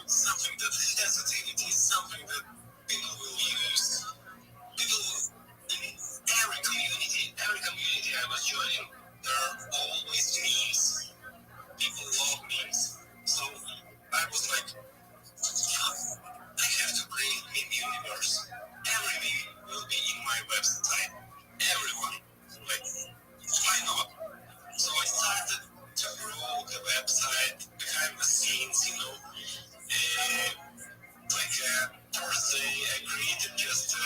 something that has utility, something that people will use. People, in every community I was joining, there are always memes. People love memes. So I was like, fuck, I have to create meme universe. Every meme will be in my website. Everyone. Like, why not? So I started to grow the website behind the scenes, first day I created just a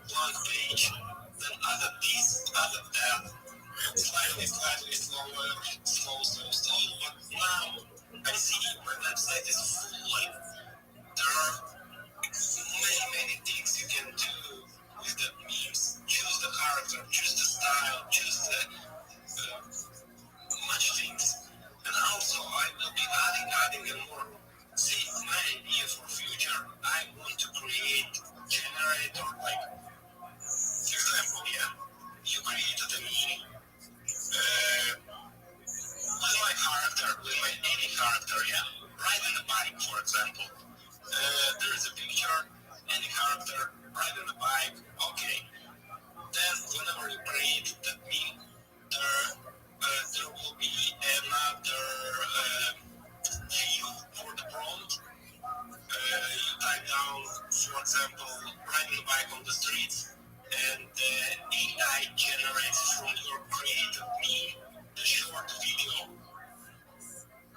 blank page, then added this, added that, slightly slow, but now I see my website is full, like, there are many things you can do with the memes. Choose the character, choose the style, choose the much things. And also I will be adding and more. See, my idea for future, I want to create generator, like, for example, yeah, you created a meme with my character, with my any character, yeah, riding a bike, for example. There is a picture, any character riding a bike, okay. Then whenever you create that meme, there will be another field for the prompt. You type down, for example, riding a bike on the streets, and the AI generates from your created meme the short video.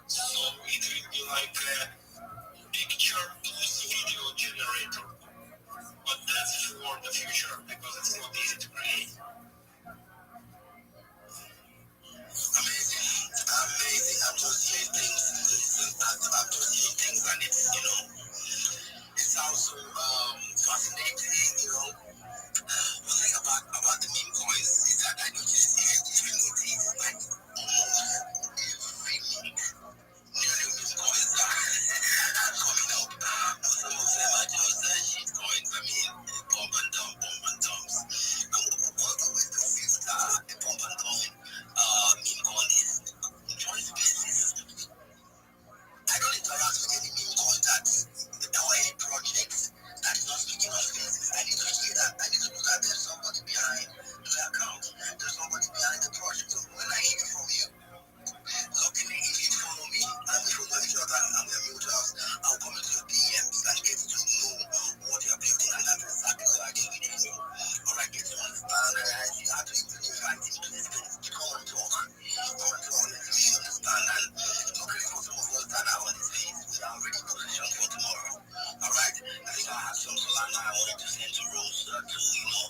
So it will be like a picture plus video generator. But that's for the future because it's not easy to create. Amazing. I'm just seeing things. I'm just seeing things, and it's also fascinating. One thing about the meme coins is that I noticed if you notice, like, almost every week, new meme coins are coming up. But some of them are just shit coins. I mean, pump and dumps. And what always confused the pump and dump meme coin is choice basis. I don't interact with any meme contact or any projects that is not speaking of faces. I need to see that. I need to know that there's somebody behind the account. There's somebody behind the project. So when I hear from you, luckily if you follow me and we follow each other and we're mutuals, I'll come into your DMs and get to know what you're building, and that's exactly what I do with you. Or I get to understand and I see how to invite into this place to come and talk. Come and talk, let me understand. And luckily for some of us that are on this phase, we are already positioned for tomorrow. Alright? I think I have some Solana I wanted to send to Rose for tomorrow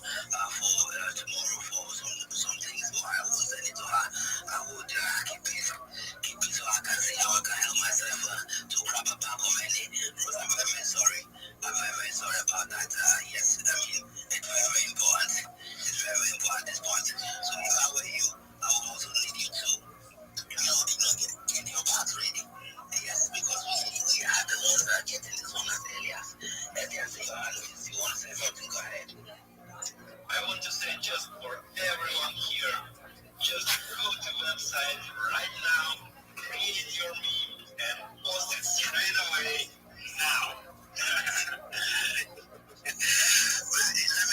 for some things, so I will send it to her. I would keep it so I can see how I can help myself to grab a pack of any. Because I'm very, very sorry. I'm very, very sorry about that. Yes, I mean, it's very, very important. It's very, very important at this point. So if I were you, I would also need you to, get your pack ready. Yes, because we are the ones that are getting this one as earlier. So if you want to say something, go ahead. I want to say just for everyone here, just go to the website right now, create your meme, and post it straight away now. Let me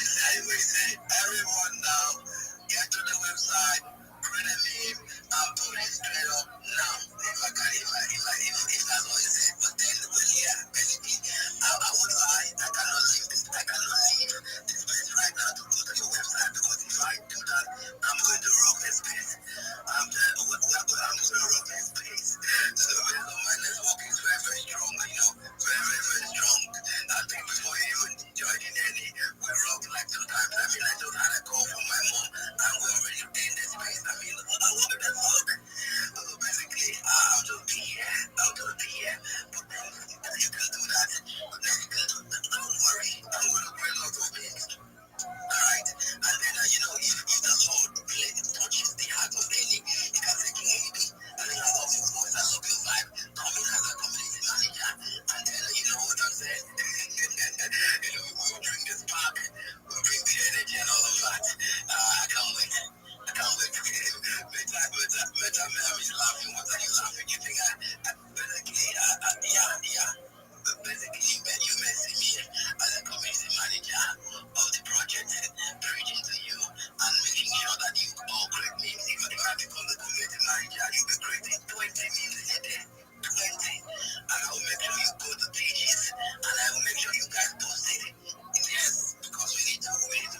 tell you what he said. Everyone now, get to the website, create a meme, and put it straight up now. If that's what he said. But then, well, yeah, basically, I won't lie, I cannot leave this place right now to go to your website, because if I do that, I'm going to rock this place. I'm going to rock this place. So based on my network is very, very strong, very, very, very strong. I think before you even joined in any, we rocked like 2 times. I mean, I just had a call from my mom, and we already in this place. I mean, what the fuck? So basically, I'll just be here. But then, you can do that. But then you can do that. Don't worry. I'm going to bring lots of things. Alright? And then, if the Lord touches the heart of any, he can say, King AB, I think I love your voice, I love your vibe. Come in as a community manager. And then, you know what I'm saying? We'll bring this back. We'll bring the energy and all of that. I can't wait. Meta, Mary is laughing. What are you laughing? You think basically, yeah. basically, you may see me as a community manager of the project, preaching to you and making sure that you all correct names. If I become the community manager, you'll be correcting 20 names in a day. 20. And I will make sure you go to pages and I will make sure you guys post it. Yes, because we need to publicize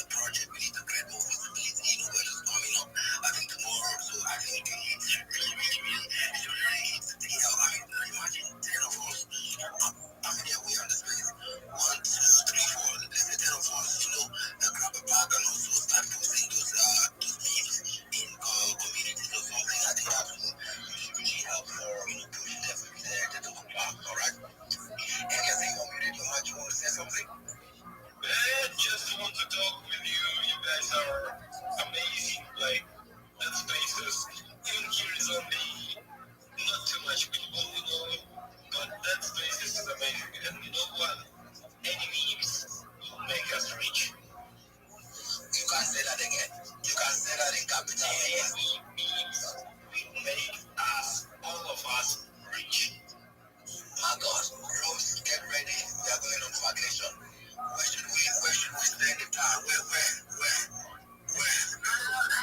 the project. We need to create more visibility. You know, we're just coming up. I think tomorrow, so I think we can hit really hit the thing out. I mean, imagine 10 of us. How many are we on the space? 1, 2, 3, 4. Let's say 10 of us, you know, grab a bag and also start posting those memes in communities or something. I think that will really help for, you know, pushing them to the top path, alright? Anything you want me to do, much you want to say something? Man, just want to talk with you. You guys are amazing. Like, the spaces. Even here is only not too much people, you know, but that space is amazing. And no one, any memes will make us rich. You can say that again. You can say that in capital. Any memes will make us, all of us, rich. My God, Rose, get ready. We are going on vacation. Where should we spend the time? Where? I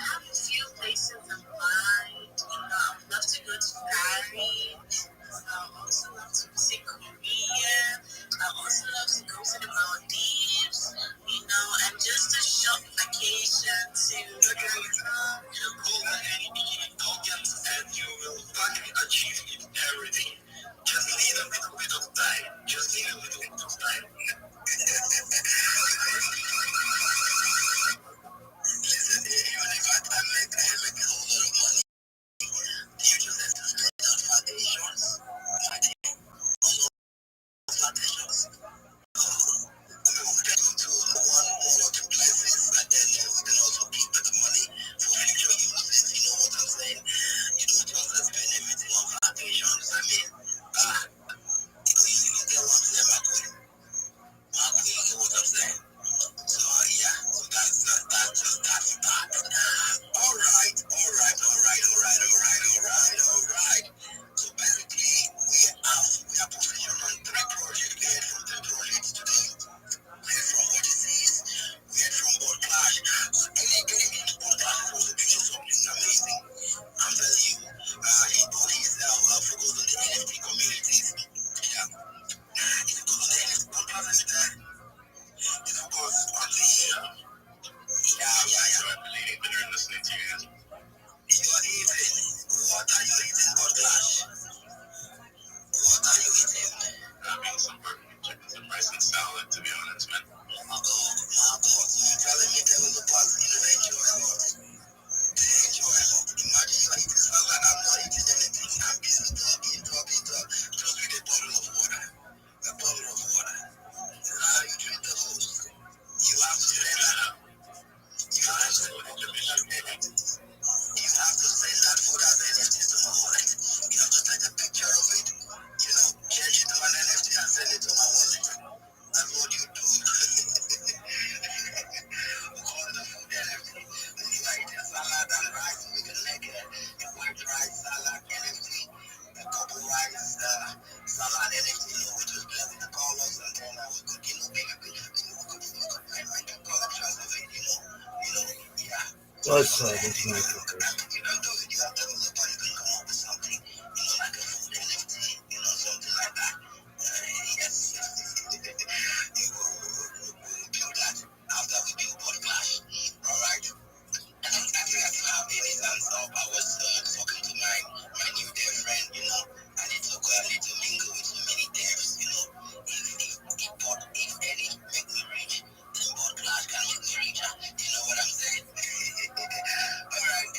have a few places in mind. I would love to go to Paris. I also love to visit Korea. I also love to go to the Maldives. You know, and just a short vacation to go over any indulgence and you will finally achieve everything. Just need a little bit of time. Just need a little bit of time. Listen, even if I make a whole lot of money, you just have to spend on foundations. Foundations. We can go to one or two places, and then we can also keep the money for future uses. You know what I'm saying? You don't just spend everything on foundations. I mean, you get what I'm saying, Marco, you get what I'm saying? So yeah, so that's that. Alright. So basically, we are positioned on 3 projects. We heard from 3 projects today. We heard from Odysseys. We heard from World Clash. So getting into World Clash is also doing something amazing. I'm telling you, he put himself focused on the NFT communities. Yeah, he focused on the NFT communities. He focused on the yeah. So I believe that they're listening to you. You're eating. What are you eating, God Clash? What are you eating? Having some burger chicken, some rice and salad, to be honest, man. My God. So you're telling me there was a part you enjoy a lot. Imagine you're eating salad, I'm not eating anything. I'm busy talking. Just with a bottle of water. This is how you treat the host. You have to say that. You have to send that food as NFTs to my wallet. You have to take a picture of it, you know, change it to an NFT and send it to my wallet. That's what you do. We call it a food NFT. If you are eating salad and rice, we can make a white rice salad NFT, a couple rice salad NFT, you know, we just play with the colors and then we could, you know, make a collections of it, you know, yeah. That's nice. You can do it. You have to look at it and come up with something, you know, like a food NFT, you know, something like that. Yes. We'll build that after we build podcast. Alright. I think I have any hands up. I was talking to my new dear friend, you know. I need to mingle with so many devs, you know. If any make me rich, then podcast can make me richer. You know what I'm saying? Alright.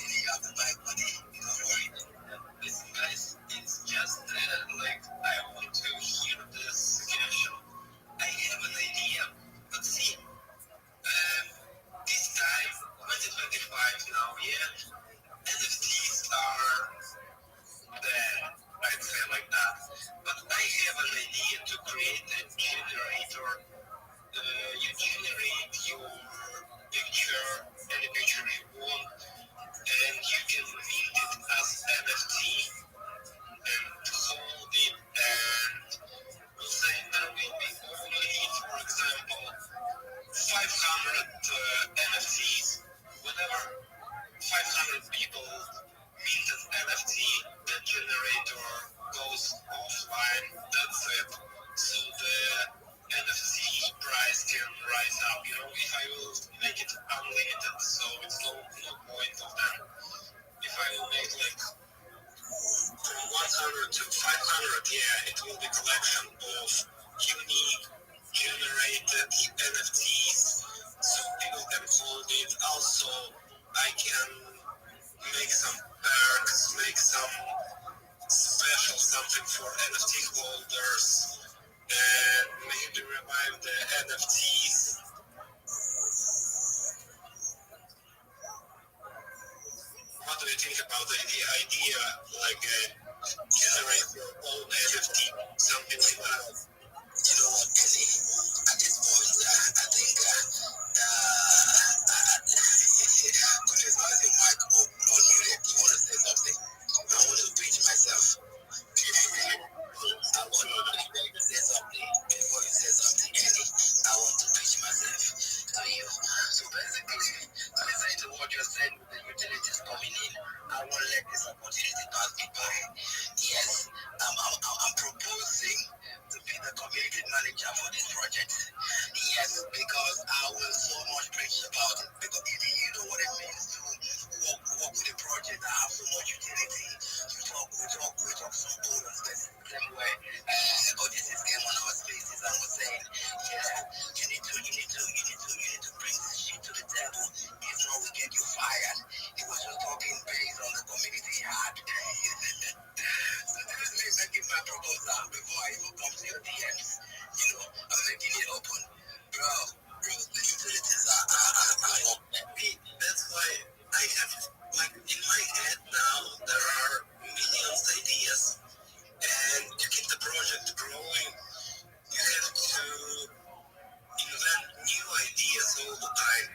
but yeah, it will be collection of unique generated NFTs, so people can hold it. Also, I can make some perks, make some special something for NFT holders, and maybe revive the NFTs. What do you think about the idea, like generate your own NFT, something like that? You know what, Kenny? At this point, I think Chris, why is your mic unmuted? You want to say something? I want to pitch myself. I want to say something before you say something, Kenny. I want to pitch myself to you. So basically, listening to what you're saying with the utilities coming in, I won't let this opportunity pass me by. Yes, I'm proposing to be the community manager for this project. Yes, because I will so much preach about it. Because if you know what it means to work with a project that have so much utility, we talk some bonus. Same way, this is game on our spaces. I was saying, yeah, you need to bring this shit to the table. If not, we get you fired. He was just talking based on the community he had. So this is me making my proposal before I even come to your DMs. You know, I'm making it open. Bro, the utilities are that's why I have, like, in my head now, there are millions of ideas, and to keep the project growing, you have to invent new ideas all the time.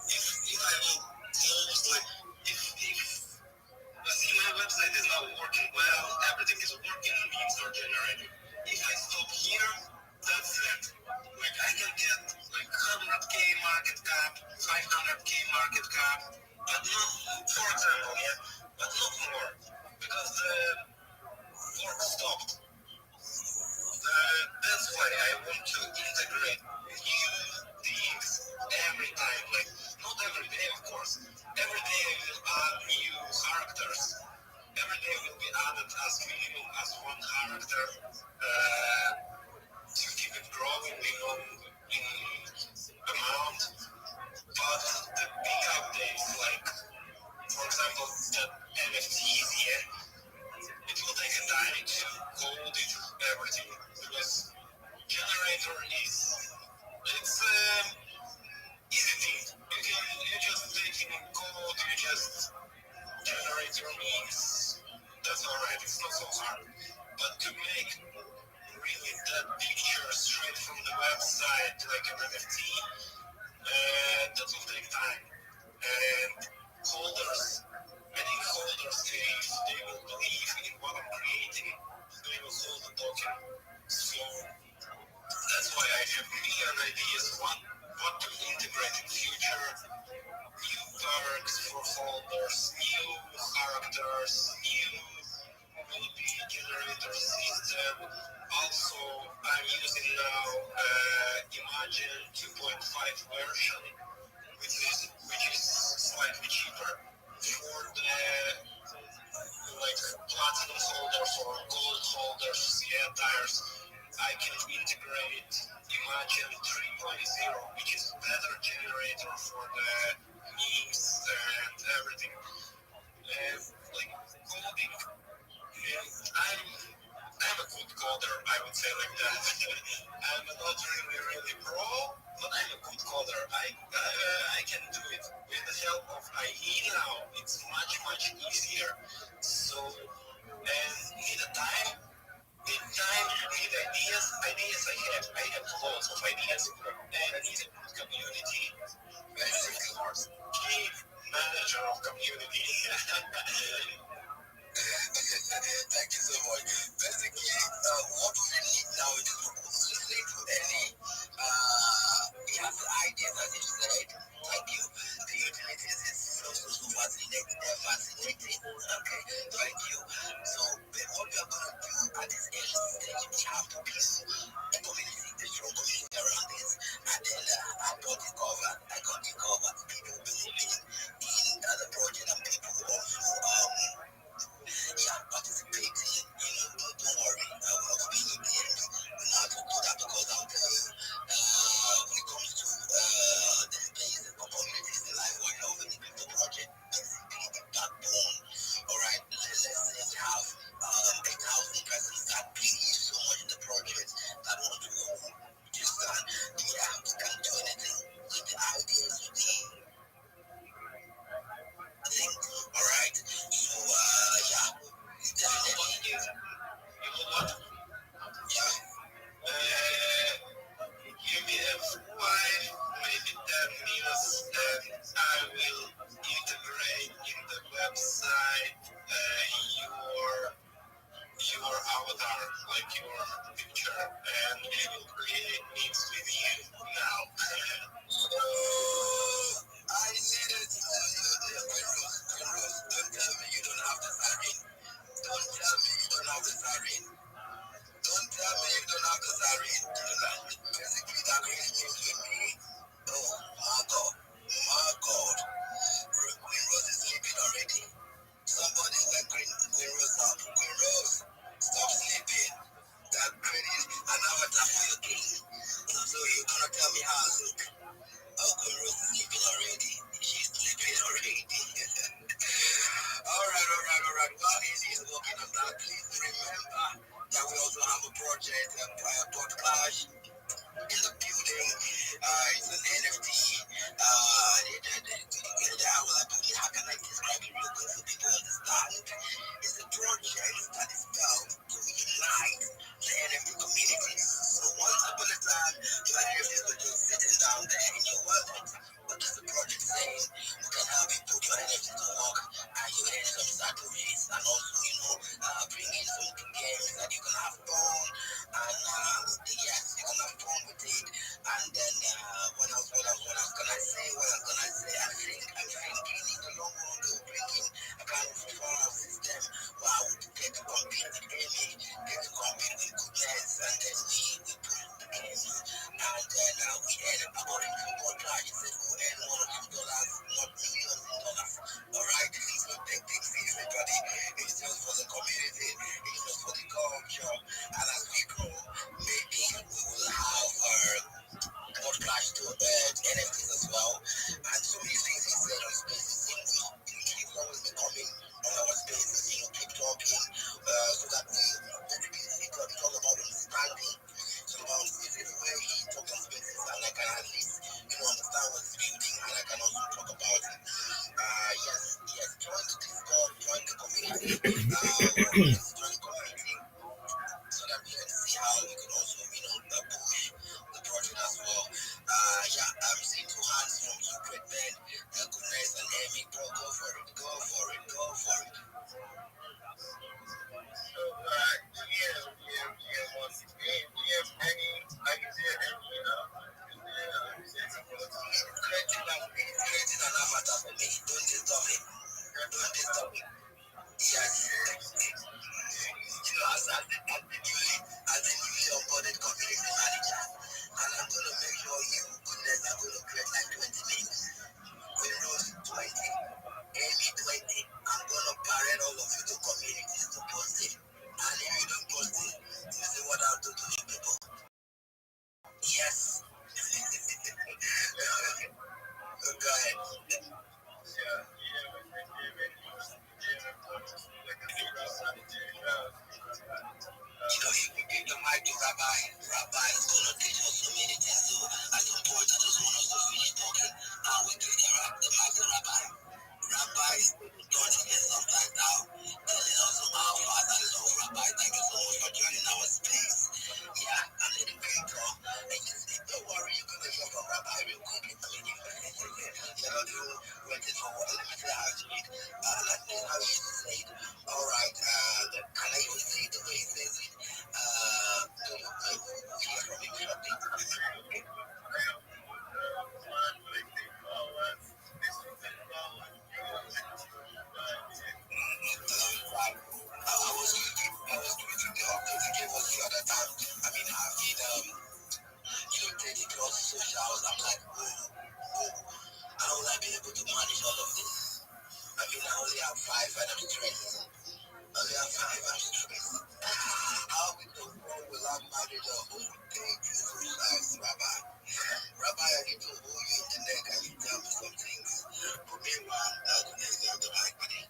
If I will close, like, if you see, my website is now working well, everything is working, memes are generated. If I stop here, that's it. Like, I can get like 100k market cap, 500k market cap, but not, for example, yeah, but not more, because the work stopped. That's why I want to integrate new things every time. Like, not every day, of course. Every day I will add new characters. Every day will be added as minimum as one character to keep it growing in amount. But the big updates, like, for example, the NFTs, yeah, it will take a time to code it, everything, because generator is, it's easy thing. You just take in code, you just generate your memes. That's alright, it's not so hard. But to make really that picture straight from the website, like an NFT, that will take time. And holders, I think holders, if they will believe in what I'm creating, they will hold the token. So that's why I have a million ideas what to integrate in future. New perks for holders, new characters, new movie generator system. Also, I'm using now Imagine 2.5 version, which is slightly cheaper for the like platinum holders or gold holders, yeah, tires. I can integrate Imagine 3.0, which is better generator for the memes and everything. Like coding, I'm a good coder, I would say like that. I'm not really pro, but I'm a good coder. I can do it. With the help of IE now, it's much easier. So, and need a time, need ideas. Ideas I have lots of ideas, and I need a good community. Basically, chief manager of community. Thank you so much. Basically, what we need now is listening to any he has ideas, as you said. Thank you. The utilities is so fascinating. Okay, thank you. So, what we are going to do at this early stage, we have to build a community, a strong community around this. And then I got it covered. People believing in the project and people also participating. Don't worry. But please remember that we also have a project, a podcast in the building. It's an NFT. How can I describe it real quick so people understand? It's a project that is built to unite the NFT community. So once upon a time, your NFTs were just sitting down there in your wallet. But this is a project saying we can help you put your NFTs to work and you earn some satoshis and also, bring in some games that you can have fun and yes, you can have fun with it. And then what else can I say? I'm thinking in the long run they'll bring in a kind of trial system where I would get to compete with Amy, get to compete with goodness, and then we push the games. And then we earn according to what Raj said, we earn $1 or $2, not millions in dollars. Alright, this is not big things, everybody. It's just for the community, it's just for the culture. And as we grow, maybe we will have podcast to NFTs as well. And so many things he said on spaces. He will always be coming on our spaces, keep talking, so that we basically it's all about understanding. So is it the way he talks on spaces and I can at least understand what he's building and I can also talk about it. Yes, join the Discord, join the community. Join the community so that we can see how we can also, push the project as well. I'm seeing two hands from two great men, Goodness and Amy. Bro, go for it, go for it, go for it. So, GM wants to game. GM, any, like you said, creating an avatar for me. Don't disturb me. Don't disturb me. Yes. As the newly onboarded community manager, and I'm going to make sure you, Goodness, are going to create like 20 names. Windows 20, Amy 20. I'm going to parent all of you to communities to post it. And if you don't post it, you see what I'll do to you people. Yes. Go ahead. If you give the mic to Rabbi, Rabbi is going to teach us so many things. So at some point, I just want us to finish talking. And we give the mic to Rabbi. Rabbi is turning this upside down, telling us about Father Love. Rabbi, thank you so much for joining our space. Yeah, I'm letting you talk. And you say, don't worry, you're going to hear from Rabbi real quick. You're not even waiting for what let me say how to read. Like this, how you used to say it. All right, can I even say it the way he says it? So I will hear from him shortly. I was tweeting the update he gave us the other time. I mean, I've been, taking close socials. I'm like, how will I be able to manage all of this? I mean, I only have 5 and I'm stressed. I only have 5 and I'm stressed. How in the world will I manage a whole day to socials, Rabbi? Rabbi, I need to hold you in the neck and you tell me some things. But meanwhile, the next thing I'm the mic, buddy.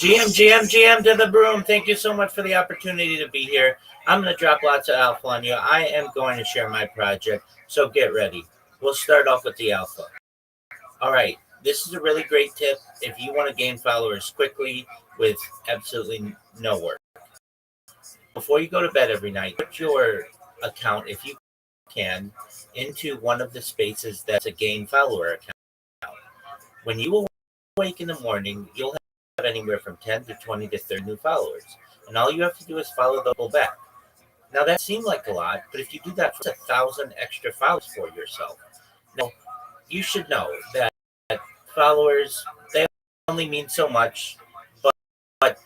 GM to the broom. Thank you so much for the opportunity to be here. I'm going to drop lots of alpha on you. I am going to share my project, so get ready. We'll start off with the alpha. All right, this is a really great tip if you want to gain followers quickly with absolutely no work. Before you go to bed every night, put your account, if you can, into one of the spaces that's a gain follower account. When you awake in the morning, you'll have anywhere from 10 to 20 to 30 new followers. And all you have to do is follow the people back. Now, that seems like a lot, but if you do that for 1,000 extra followers for yourself, now you should know that followers, they only mean so much, but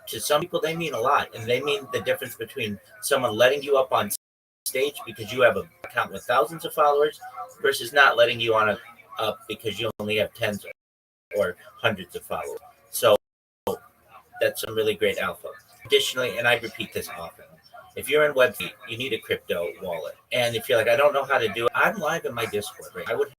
to some people, they mean a lot. And they mean the difference between someone letting you up on stage because you have an account with thousands of followers versus not letting you on up because you only have tens or hundreds of followers. So that's some really great alpha. Additionally, and I repeat this often, if you're in Web3, you need a crypto wallet. And if you're like, I don't know how to do it, I'm live in my Discord, right? I would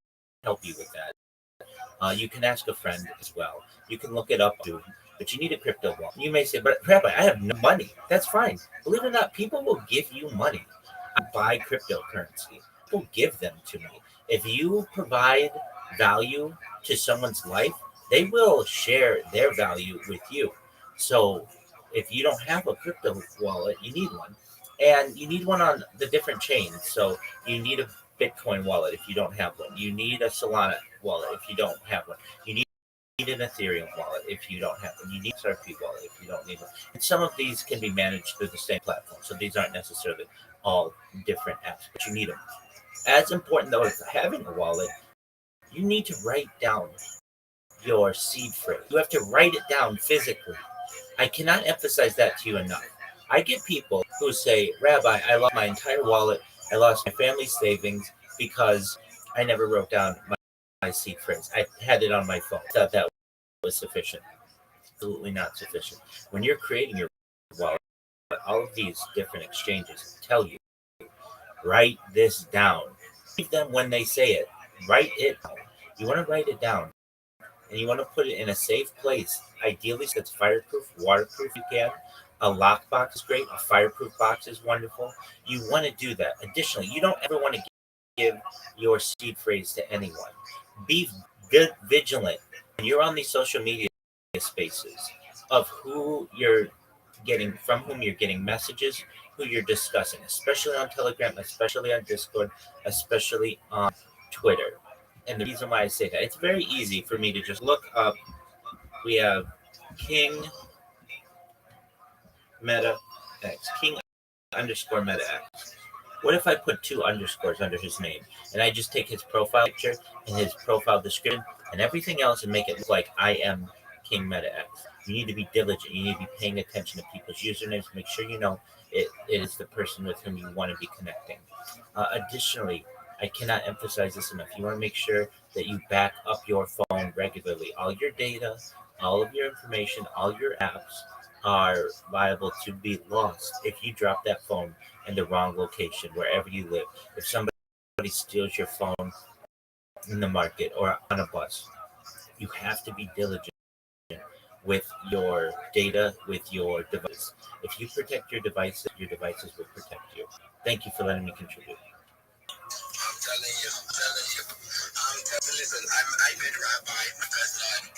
help you with that. You can ask a friend as well. You can look it up too, but you need a crypto wallet. You may say, but Rabbi, I have no money. That's fine. Believe it or not, people will give you money. I buy cryptocurrency. People give them to me. If you provide value to someone's life, they will share their value with you. So if you don't have a crypto wallet, you need one. And you need one on the different chains. So you need a Bitcoin wallet if you don't have one. You need a Solana wallet if you don't have one. You need an Ethereum wallet if you don't have one. You need an XRP wallet if you don't need one. And some of these can be managed through the same platform. So these aren't necessarily all different apps, but you need them. As important though as having a wallet, you need to write down your seed phrase. You have to write it down physically. I cannot emphasize that to you enough. I get people who say, Rabbi, I lost my entire wallet. I lost my family's savings because I never wrote down my seed phrase. I had it on my phone. I thought that was sufficient. Absolutely not sufficient. When you're creating your wallet, all of these different exchanges tell you, write this down. Leave them when they say it. Write it down. You want to write it down and you want to put it in a safe place. Ideally, so it's fireproof, waterproof. You can. A lockbox is great. A fireproof box is wonderful. You want to do that. Additionally, you don't ever want to give your seed phrase to anyone. Be vigilant when you're on these social media spaces of who you're getting, from whom you're getting messages, who you're discussing, especially on Telegram, especially on Discord, especially on Twitter. And the reason why I say that, it's very easy for me to just look up. We have King Meta X, King underscore Meta X. What if I put two underscores under his name and I just take his profile picture and his profile description and everything else and make it look like I am King Meta X? You need to be diligent. You need to be paying attention to people's usernames. Make sure you know it is the person with whom you want to be connecting. Additionally, I cannot emphasize this enough. You want to make sure that you back up your phone regularly. All your data, all of your information, all your apps are liable to be lost if you drop that phone in the wrong location, wherever you live. If somebody steals your phone in the market or on a bus, you have to be diligent with your data, with your device. If you protect your devices will protect you. Thank you for letting me contribute. I'm telling you, I'm telling you. Listen, I met Rabbi my first time.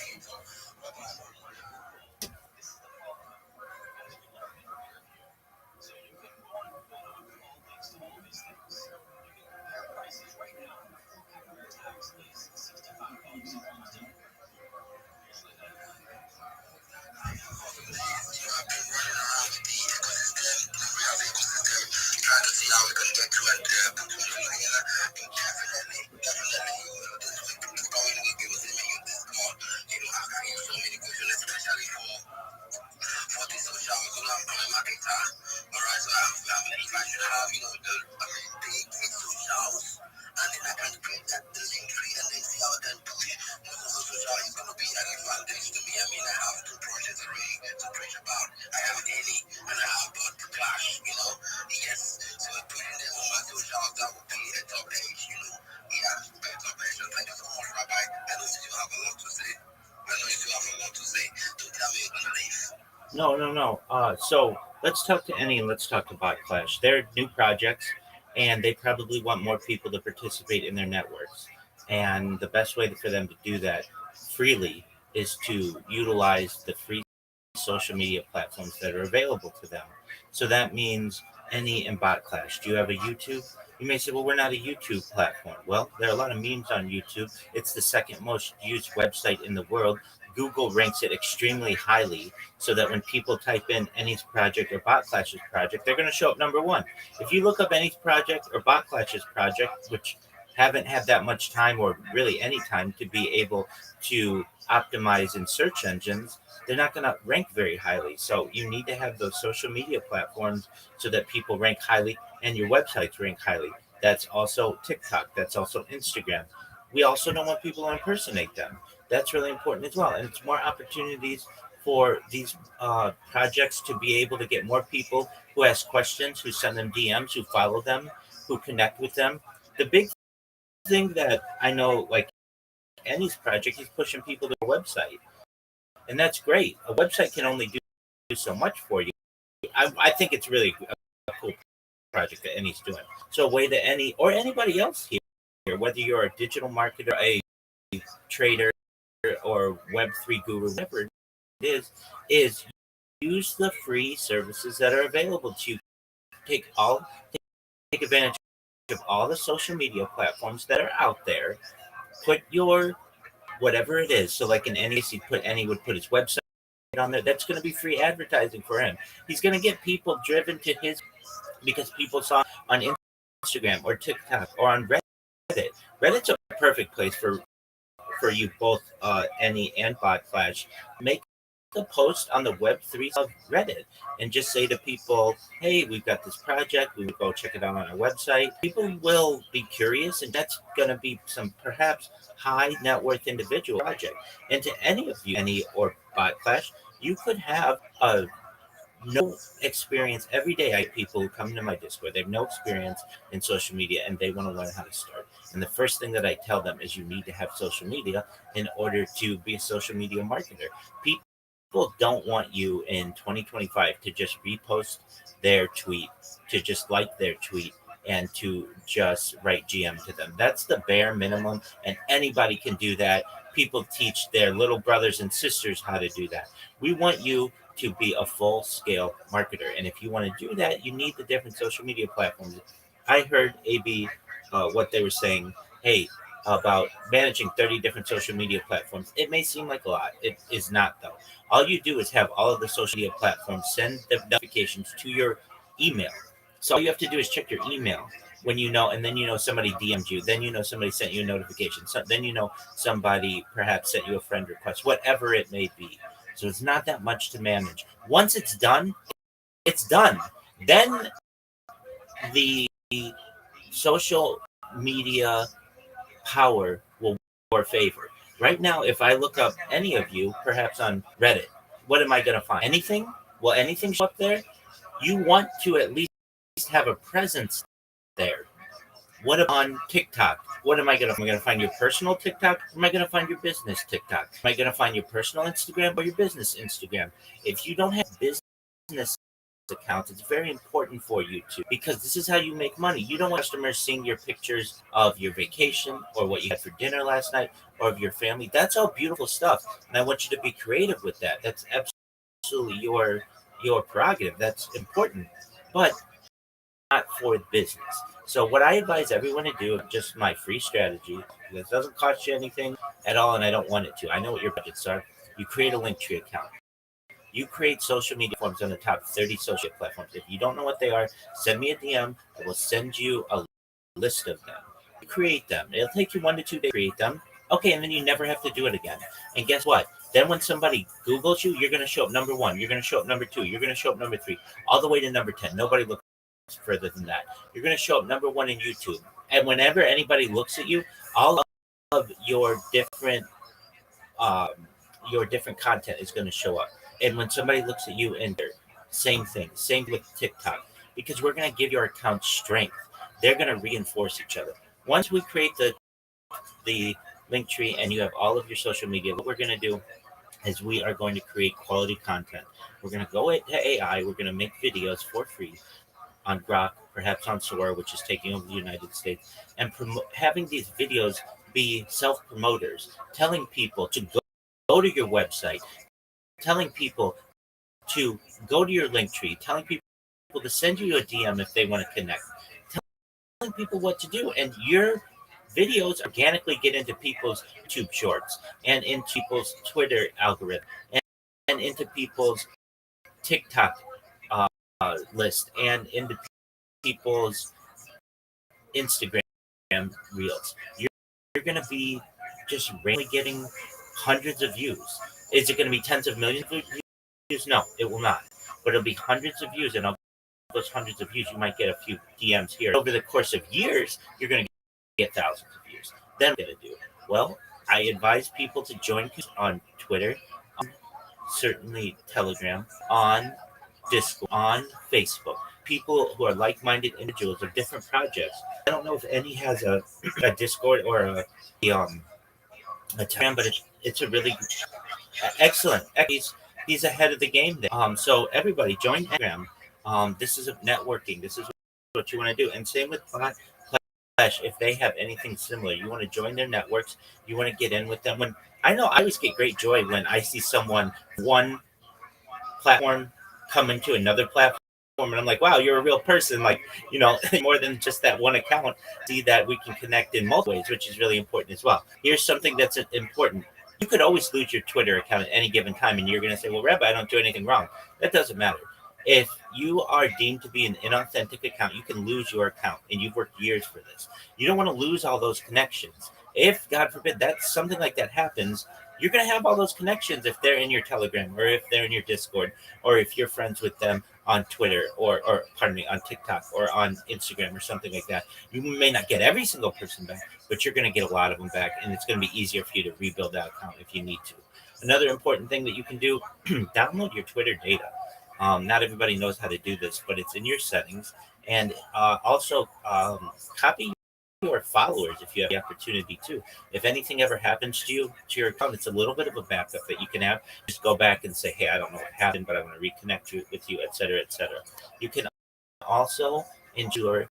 I've been running around with the ecosystem, the real ecosystem, trying to see how we can get to and put something together. And definitely, this week, it's going week, it was in your Discord. I create so many questions. No, no, no. So let's talk to Any and let's talk to Bot Clash. They're new projects, and they probably want more people to participate in their networks. And the best way for them to do that freely is to utilize the free social media platforms that are available to them. So that means Any and Bot Clash. Do you have a YouTube? You may say, well, we're not a YouTube platform. Well, there are a lot of memes on YouTube. It's the second most used website in the world. Google ranks it extremely highly so that when people type in Any's project or Bot Clash's project, they're going to show up number one. If you look up Any's project or Bot Clash's project, which haven't had that much time or really any time to be able to optimize in search engines, they're not going to rank very highly. So you need to have those social media platforms so that people rank highly and your websites rank highly. That's also TikTok. That's also Instagram. We also don't want people to impersonate them. That's really important as well. And it's more opportunities for these projects to be able to get more people who ask questions, who send them DMs, who follow them, who connect with them. The big thing that I know, like Any's project, he's pushing people to a website, and that's great. A website can only do so much for you. I think it's really a cool project that Any's doing. So a way that Any or anybody else here, whether you're a digital marketer, a trader, or Web3 guru, whatever it is use the free services that are available to you. Take all take advantage of all the social media platforms that are out there. Put your whatever it is. So like in Any, Any would put his website on there. That's going to be free advertising for him. He's going to get people driven to his because people saw on Instagram or TikTok or on Reddit. Reddit's a perfect place for you both, Any and Bot Clash. Make a post on the Web3 of Reddit and just say to people, hey, we've got this project. We would go check it out on our website. People will be curious, and that's going to be some perhaps high net worth individual project. And to any of you, Any or Bot Clash, you could have a no experience every day. I have people who come into my Discord, they have no experience in social media and they want to learn how to start. And the first thing that I tell them is you need to have social media in order to be a social media marketer. People don't want you in 2025 to just repost their tweet, to just like their tweet, and to just write GM to them. That's the bare minimum, and anybody can do that. People teach their little brothers and sisters how to do that. We want you to be a full scale marketer. And if you want to do that, you need the different social media platforms. I heard AB, what they were saying, hey, about managing 30 different social media platforms. It may seem like a lot. It is not, though. All you do is have all of the social media platforms send the notifications to your email. So all you have to do is check your email when you know, and then you know somebody DM'd you, then you know somebody sent you a notification, so then you know somebody perhaps sent you a friend request, whatever it may be. So it's not that much to manage. Once it's done, it's done. Then the social media power will more favor. Right now, if I look up any of you, perhaps on Reddit, what am I going to find? Anything? Will anything show up there? You want to at least have a presence there. What on TikTok? What am I gonna? Am I gonna find your personal TikTok? Or am I gonna find your business TikTok? Am I gonna find your personal Instagram or your business Instagram? If you don't have business accounts, it's very important for you to, because this is how you make money. You don't want customers seeing your pictures of your vacation or what you had for dinner last night or of your family. That's all beautiful stuff, and I want you to be creative with that. That's absolutely your prerogative. That's important, but not for business. So what I advise everyone to do, just my free strategy, this doesn't cost you anything at all, and I don't want it to. I know what your budgets are. You create a Linktree account. You create social media platforms on the top 30 social platforms. If you don't know what they are, send me a DM. I will send you a list of them. You create them. It'll take you 1 to 2 days to create them. Okay, and then you never have to do it again. And guess what? Then when somebody Googles you, you're going to show up number one. You're going to show up number two. You're going to show up number three, all the way to number 10. Nobody looks further than that. You're going to show up number one in YouTube. And whenever anybody looks at you, all of um, your different content is going to show up. And when somebody looks at you, and same thing, same with TikTok, because we're going to give your account strength. They're going to reinforce each other. Once we create the link tree and you have all of your social media, what we're going to do is we are going to create quality content. We're going to go into AI. We're going to make videos for free on Grok, perhaps on Sora, which is taking over the United States, and having these videos be self-promoters, telling people to go to your website, telling people to go to your link tree, telling people to send you a DM if they want to connect, telling people what to do. And your videos organically get into people's YouTube shorts and into people's Twitter algorithm and into people's TikTok list and into people's Instagram reels. You're going to be just randomly getting hundreds of views. Is it going to be tens of millions of views? No, it will not. But it'll be hundreds of views, and of those hundreds of views, you might get a few DMs here. Over the course of years, you're going to get thousands of views. Then what are you going to do? Well, I advise people to join on Twitter, on certainly Telegram, on Discord, on Facebook. People who are like-minded individuals of different projects. I don't know if any has a Discord or a Telegram, but it's a really excellent. He's ahead of the game there. So everybody join Telegram. This is a networking. This is what you want to do. And same with Flash. If they have anything similar, you want to join their networks. You want to get in with them. When I know I always get great joy when I see someone one platform come into another platform. And I'm like, wow, you're a real person. Like, more than just that one account. See that we can connect in multiple ways, which is really important as well. Here's something that's important. You could always lose your Twitter account at any given time, and you're going to say, well, Rabbi, I don't do anything wrong. That doesn't matter. If you are deemed to be an inauthentic account, you can lose your account, and you've worked years for this. You don't want to lose all those connections. If, God forbid, something like that happens, you're going to have all those connections if they're in your Telegram or if they're in your Discord or if you're friends with them on Twitter or pardon me, on TikTok or on Instagram or something like that. You may not get every single person back, but you're going to get a lot of them back, and it's going to be easier for you to rebuild that account if you need to. Another important thing that you can do, download your Twitter data. Not everybody knows how to do this, but it's in your settings. And also copy your followers if you have the opportunity to. If anything ever happens to you, to your account, it's a little bit of a backup that you can have. Just go back and say, hey, I don't know what happened, but I want to reconnect with you, et cetera, et cetera. You can also ensure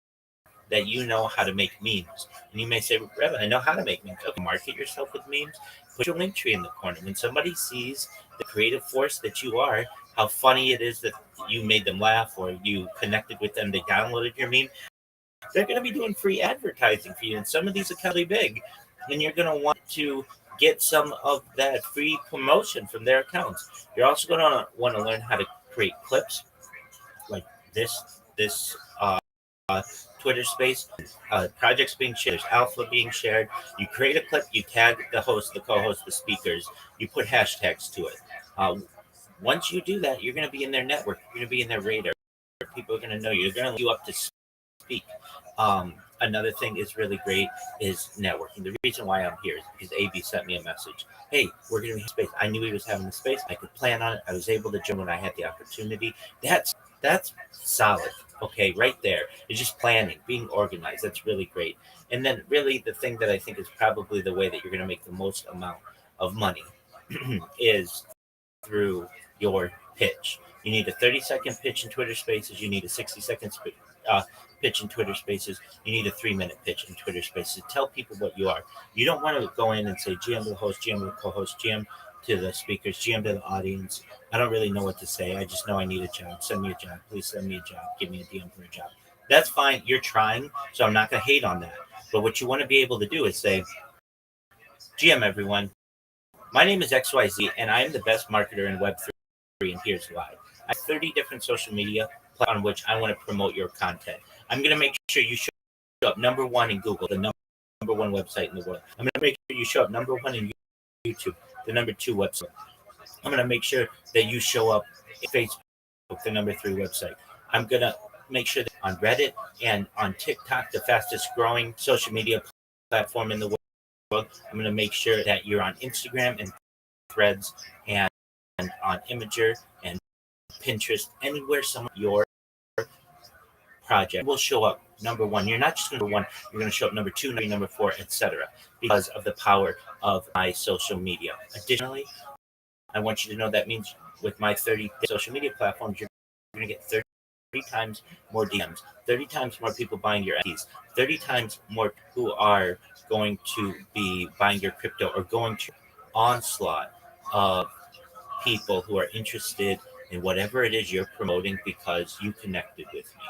that you know how to make memes. And you may say, Revan, I know how to make memes. Okay, market yourself with memes. Put your link tree in the corner. When somebody sees the creative force that you are, how funny it is that you made them laugh or you connected with them, they downloaded your meme, they're going to be doing free advertising for you. And some of these are really big. And you're going to want to get some of that free promotion from their accounts. You're also going to want to learn how to create clips like this Twitter space, projects being shared, there's alpha being shared. You create a clip, you tag the host, the co-host, the speakers, you put hashtags to it. Once you do that, you're going to be in their network, you're going to be in their radar. People are going to know you. They're going to look you up to speak. Another thing is really great is networking. The reason why I'm here is because AB sent me a message. Hey, we're going to be in space. I knew he was having the space. I could plan on it. I was able to join when I had the opportunity. That's solid. Okay, right there. It's just planning, being organized. That's really great. And then really the thing that I think is probably the way that you're going to make the most amount of money is through your pitch. You need a 30-second pitch in Twitter Spaces. You need a 60-second pitch in Twitter Spaces. You need a 3-minute pitch in Twitter Spaces. Tell people what you are. You don't want to go in and say GM to the host, GM to the co-host, GM to the speakers, GM to the audience. I don't really know what to say. I just know I need a job. Send me a job. Please send me a job. Give me a DM for a job. That's fine. You're trying, so I'm not going to hate on that. But what you want to be able to do is say, GM everyone, my name is XYZ, and I am the best marketer in Web3, and here's why. I have 30 different social media platforms on which I want to promote your content. I'm going to make sure you show up number one in Google, the number one website in the world. I'm going to make sure you show up number one in YouTube, the number 2 website. I'm going to make sure that you show up in Facebook, the number 3 website. I'm going to make sure that on Reddit and on TikTok, the fastest growing social media platform in the world, I'm going to make sure that you're on Instagram and Threads and on Imager and Pinterest, anywhere your project will show up number one. You're not just number one, you're going to show up number 2, number 4, etc. because of the power of my social media. Additionally, I want you to know that means with my 30 social media platforms, you're going to get 30 times more DMs, 30 times more people buying your NFTs, 30 times more who are going to be buying your crypto or going to onslaught of people who are interested in whatever it is you're promoting because you connected with me.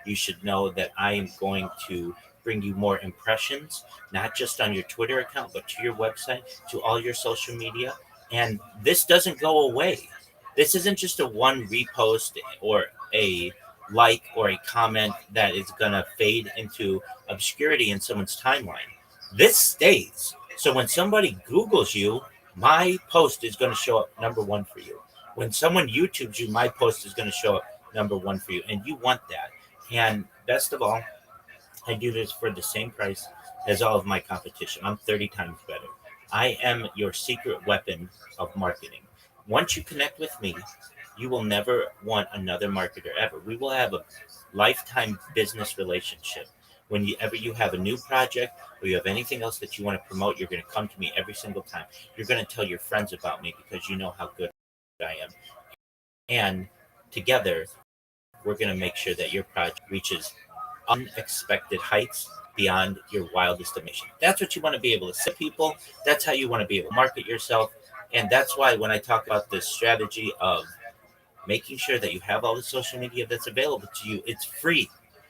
You should know that I am going to bring you more impressions, not just on your Twitter account, but to your website, to all your social media. And this doesn't go away. This isn't just a one repost or a like or a comment that is going to fade into obscurity in someone's timeline. This stays. So when somebody Googles you, my post is going to show up number one for you. When someone YouTubes you, my post is going to show up number one for you. And you want that. And best of all, I do this for the same price as all of my competition. I'm 30 times better. I am your secret weapon of marketing. Once you connect with me, you will never want another marketer ever. We will have a lifetime business relationship. Whenever you have a new project or you have anything else that you want to promote, you're going to come to me every single time. You're going to tell your friends about me because you know how good I am. And together, we're going to make sure that your project reaches unexpected heights beyond your wildest imagination. That's what you want to be able to say to people. That's how you want to be able to market yourself. And that's why when I talk about this strategy of making sure that you have all the social media that's available to you, it's free.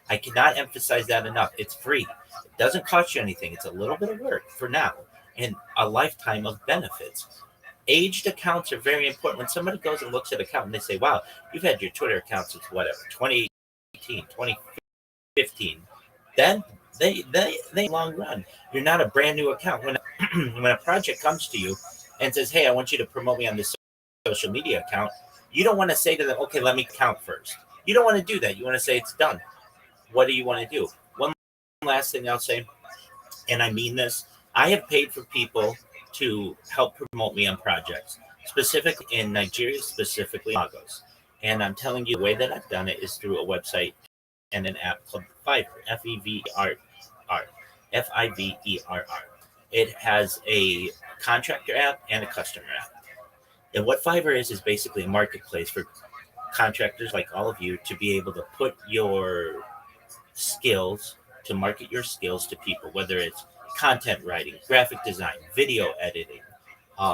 I cannot emphasize that enough. It's free. It doesn't cost you anything. It's a little bit of work for now and a lifetime of benefits. Aged accounts are very important. When somebody goes and looks at an account and they say, wow, you've had your Twitter account since whatever, 2018, 2015, then they long run. You're not a brand new account. When a project comes to you and says, hey, I want you to promote me on this social media account, you don't want to say to them, okay, let me count first. You don't want to do that. You want to say it's done. What do you want to do? One last thing I'll say, and I mean this, I have paid for people to help promote me on projects, specifically in Nigeria, specifically Lagos. And I'm telling you, the way that I've done it is through a website and an app called Fiverr, F-E-V-R-R, Fiverr. It has a contractor app and a customer app. And what Fiverr is basically a marketplace for contractors like all of you to be able to put your skills, to market your skills to people, whether it's content writing, graphic design, video editing,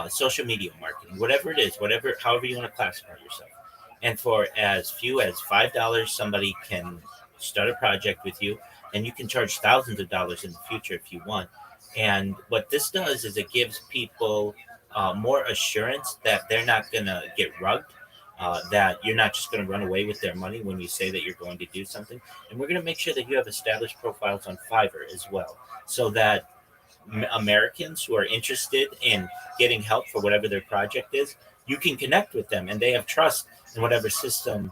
social media marketing, whatever it is, whatever, however you want to classify yourself. And for as few as $5, somebody can start a project with you, and you can charge thousands of dollars in the future if you want. And what this does is it gives people more assurance that they're not going to get rugged, that you're not just going to run away with their money when you say that you're going to do something. And we're going to make sure that you have established profiles on Fiverr as well, so that Americans who are interested in getting help for whatever their project is, you can connect with them and they have trust in whatever system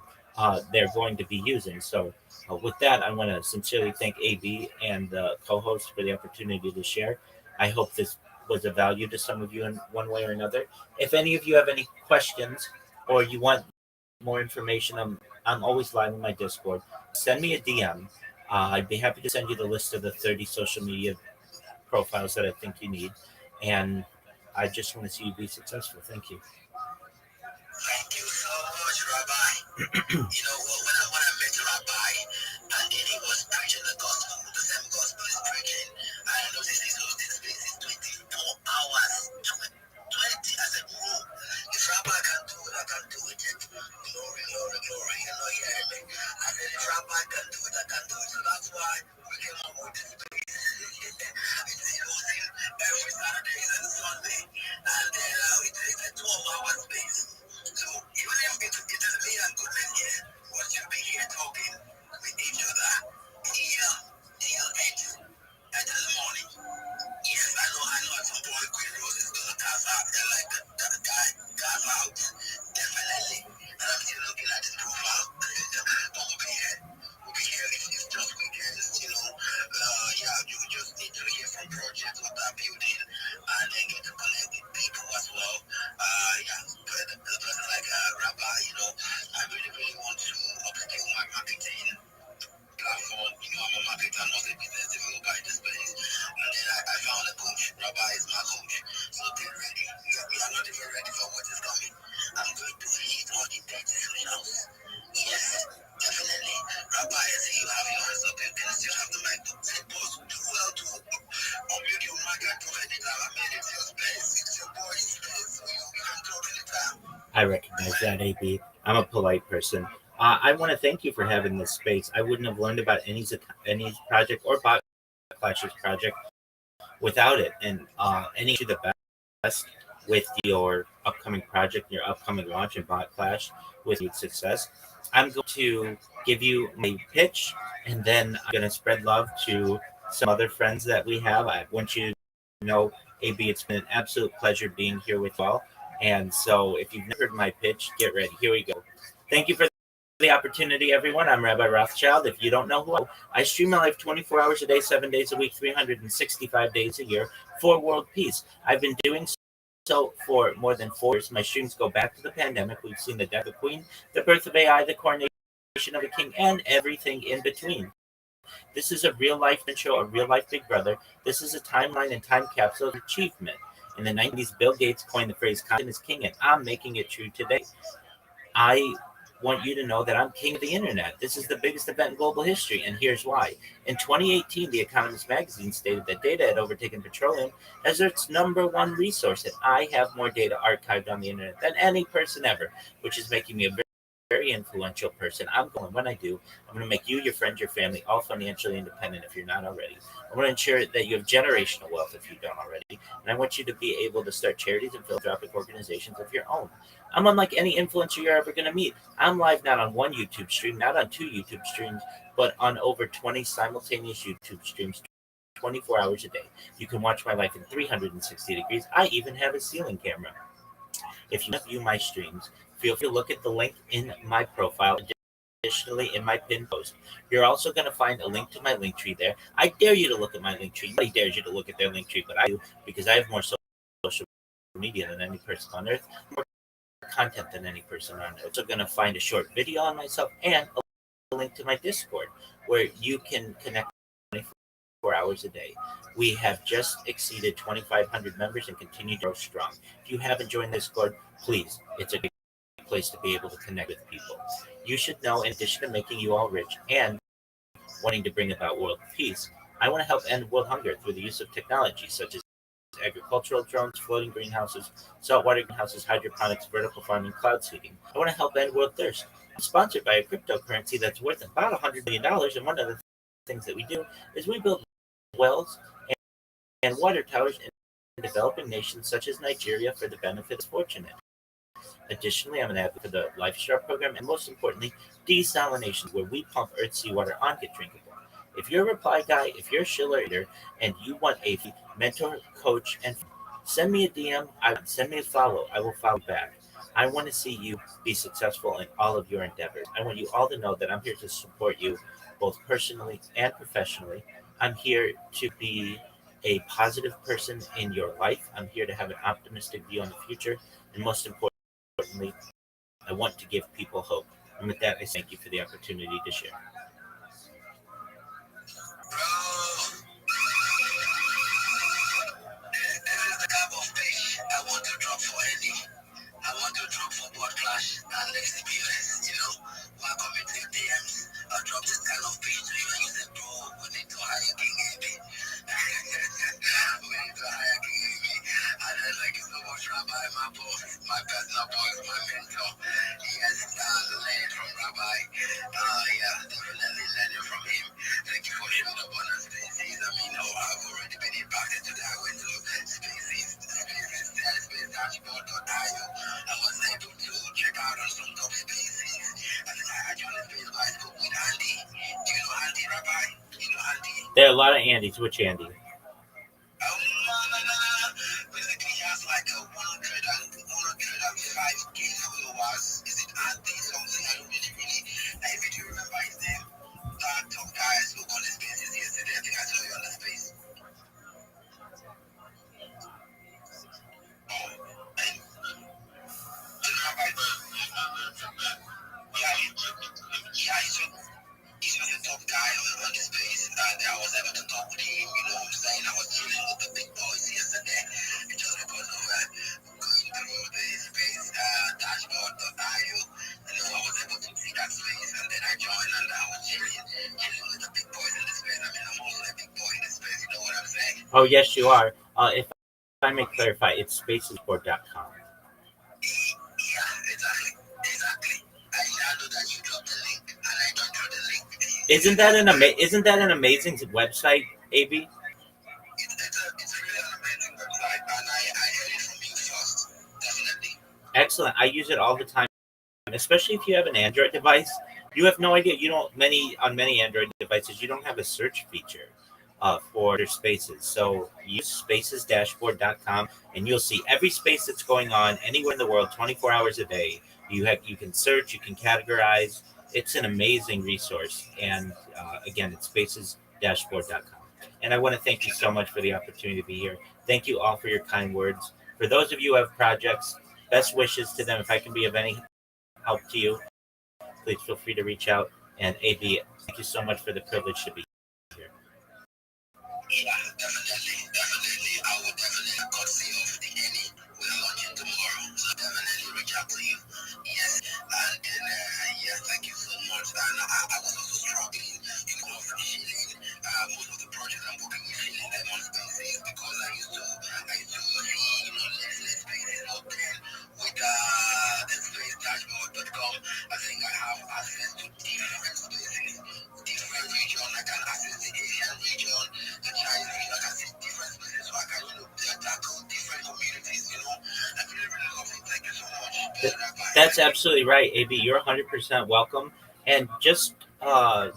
they're going to be using. So, with that, I want to sincerely thank AB and the co host for the opportunity to share. I hope this was of value to some of you in one way or another. If any of you have any questions or you want more information, I'm always live in my Discord. Send me a DM. I'd be happy to send you the list of the 30 social media profiles that I think you need. And I just want to see you be successful. Thank you. Thank you so much, Rabbi. When I met Rabbi, and then he was preaching the gospel, the same gospel is preaching, I noticed this space is 24 hours, 20. I said, whoa, if Rabbi can do it, I can do it. Glory, glory, glory. You hear me? I said, if Rabbi can do it, I can do it. So that's why we came up with this space. It's hosting every Saturday and Sunday. And then it's a 12-hour space. So even if it is me and goodness here, we should be here talking with each other till 8 in the morning. Yes, I know at some point Queen Rose is gonna cast out there like that guy cast out. Definitely. And I'm still looking at his profile. But we'll be here it's just weekends, you just need to hear from projects what they're building and then get to connect with people as well. But the person like Rabbi, I really, really want to upskill my marketing platform. I'm a marketer, not a business developer in this space. And then I found a coach. Rabbi is my coach. So they're ready. We are not even ready for what is coming. I recognize that, AB. I'm a polite person. I want to thank you for having this space. I wouldn't have learned about any project or Bot Clash's project without it. And any to the best with your upcoming project, your upcoming launch in Bot Clash with success. I'm going to give you my pitch, and then I'm going to spread love to some other friends that we have. I want you to know, AB, it's been an absolute pleasure being here with you all. And so, if you've never heard my pitch, get ready. Here we go. Thank you for the opportunity, everyone. I'm Rabbi Rothschild. If you don't know who I stream my life 24 hours a day, 7 days a week, 365 days a year for world peace. I've been doing so for more than 4 years. My streams go back to the pandemic. We've seen the death of the Queen, the birth of AI, the coronation of a king, and everything in between. This is a real life show, a real life Big Brother. This is a timeline and time capsule of achievement. In the 90s, Bill Gates coined the phrase content is king, and I'm making it true today. I want you to know that I'm king of the internet. This is the biggest event in global history, and here's why. In 2018, The Economist magazine stated that data had overtaken petroleum as its number one resource, and I have more data archived on the internet than any person ever, which is making me a very influential person. I'm going, when I do, I'm going to make you, your friends, your family all financially independent if you're not already. I want to ensure that you have generational wealth if you don't already. And I want you to be able to start charities and philanthropic organizations of your own. I'm unlike any influencer you're ever going to meet. I'm live not on one YouTube stream, not on two YouTube streams, but on over 20 simultaneous YouTube streams 24 hours a day. You can watch my life in 360 degrees. I even have a ceiling camera. If you want to view my streams, feel free to look at the link in my profile. Additionally, in my pinned post, you're also going to find a link to my link tree there. I dare you to look at my link tree. Nobody dares you to look at their link tree, but I do because I have more social media than any person on earth, more content than any person on earth. Also, going to find a short video on myself and a link to my Discord where you can connect 24 hours a day. We have just exceeded 2,500 members and continue to grow strong. If you haven't joined Discord, please, it's a great place to be able to connect with people. You should know, in addition to making you all rich and wanting to bring about world peace, I want to help end world hunger through the use of technology such as agricultural drones, floating greenhouses, saltwater greenhouses, hydroponics, vertical farming, cloud seeding. I want to help end world thirst. I'm sponsored by a cryptocurrency that's worth about $100 million, and one of the things that we do is we build wells and water towers in developing nations such as Nigeria for the benefit of the fortunate. Additionally, I'm an advocate for the Lifestyle program and, most importantly, desalination, where we pump earth seawater on get drinkable. If you're a reply guy, if you're a shiller and you want a mentor, coach, and send me a DM, send me a follow. I will follow back. I want to see you be successful in all of your endeavors. I want you all to know that I'm here to support you both personally and professionally. I'm here to be a positive person in your life. I'm here to have an optimistic view on the future. And most importantly, I want to give people hope. And with that, I thank you for the opportunity to share. This is the cup of fish I want to drop for Eddie. I want to drop for Blood Clash and let's be honest, why come into your DMs? I'll drop this kind of pitch to you and you say, bro, we need to hire King AB. We need to hire King AB. I don't like it so much, Rabbi, my boss, my personal boss, my mentor. Yes, learn from Rabbi. Yeah, definitely learning from him. Thank you for showing up on the spaces. I mean, I've already been impacted today. I went to space dashboard.io. I was able to check out on some top spaces. I think I joined the space by school with Andy. Do you know Andy, Rabbi? You know Andy? There are a lot of Andys. Which Andy? Basically, he has like a 105k followers. Is it Andy something? I don't really. I even do remember his name. That top guy I spoke on the spaces yesterday. I think I saw you on the space. He's just a top guy on the space. I was able to talk with him, you know what I'm saying? I was chilling with the big boys yesterday. Just because of going through the space dashboard.io. I was able to see that space and then I joined and I was chilling with the big boys in the space. I mean, I'm also a big boy in the space, you know what I'm saying? Oh, yes, you are. If I may clarify, it's spacesport.com. Yeah, isn't that an amazing website, AB? It's really an amazing website, and I heard it from you first. Definitely. Excellent. I use it all the time, especially if you have an Android device. You have no idea. You don't many on many Android devices. You don't have a search feature for your spaces. So use spacesdashboard.com, and you'll see every space that's going on anywhere in the world, 24 hours a day. You can search, you can categorize. It's an amazing resource, and again, it's spacesdashboard.com. And I want to thank you so much for the opportunity to be here. Thank you all for your kind words. For those of you who have projects, best wishes to them. If I can be of any help to you, please feel free to reach out. And AB, thank you so much for the privilege to be here. Yeah, definitely. I will definitely cut see off the any we're launching tomorrow. So definitely reach out to you. Yes. And then yeah, thank you so much. And I was also struggling, finishing most of the projects I'm working with filling them on spaces because I used to see, let's make it up then with the space dashboard.com. I think I have access to different spaces, different region. I can access the Asian region, the Chinese region. I can see different spaces so I can tackle different communities. I really love it. Thank you so much. That's absolutely right, AB. You're 100% welcome. And just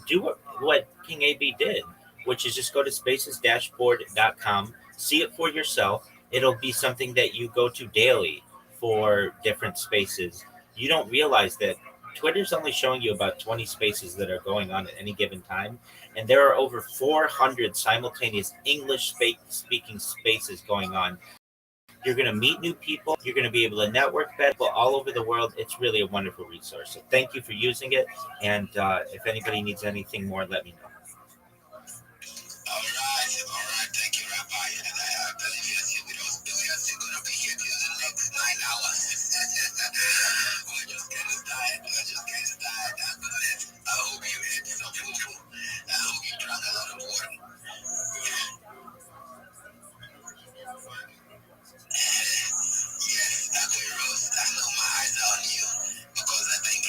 do what King AB did, which is just go to spacesdashboard.com, see it for yourself. It'll be something that you go to daily for different spaces. You don't realize that Twitter's only showing you about 20 spaces that are going on at any given time. And there are over 400 simultaneous English speaking spaces going on. You're going to meet new people. You're going to be able to network better all over the world. It's really a wonderful resource. So thank you for using it. And if anybody needs anything more, let me know. All right. Thank you, Rabbi. And I believe you're still with us. We are still going to be here till the next 9 hours. We're just getting started. That's good. I hope you ate some food. I hope you drank a lot of water. Yes, Uncle Rose. I know my eyes are on you because I think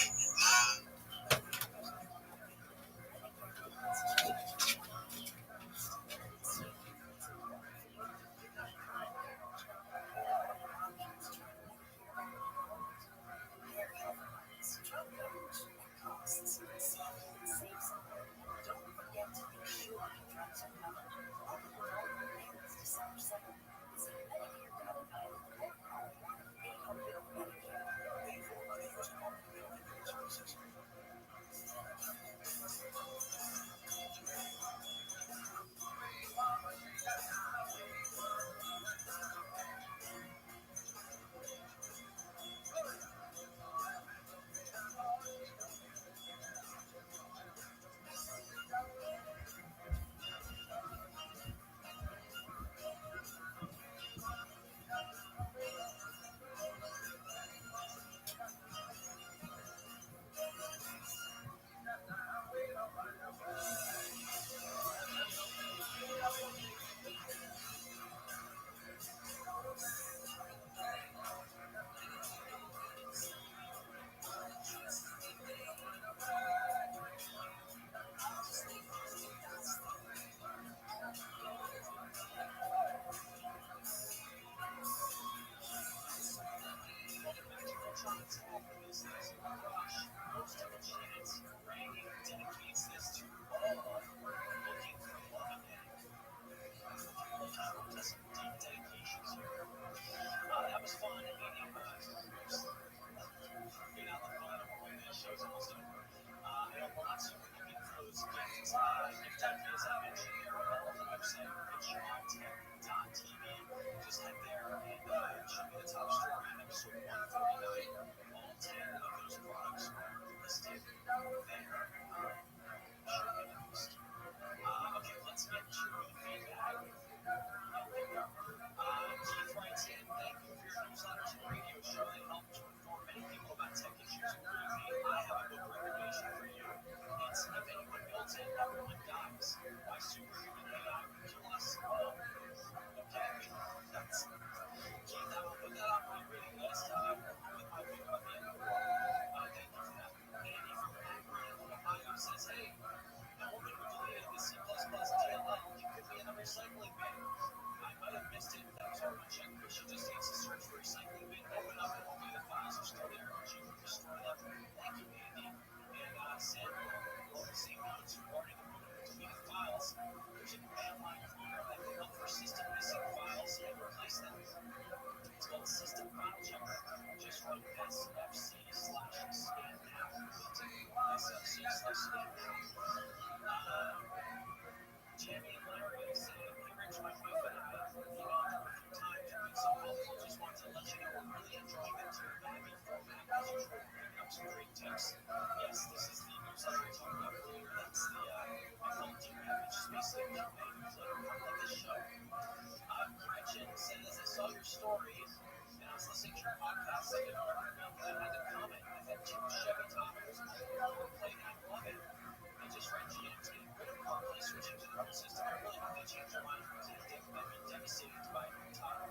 stories. And I was listening to your podcast the other week, and I had to comment. I had two Chevy Tahoes who played 9/11. They just ran GMT. Good of CarPlay switching to their own system. I really hope they change their mind because I've been devastated to buy a new Tahoe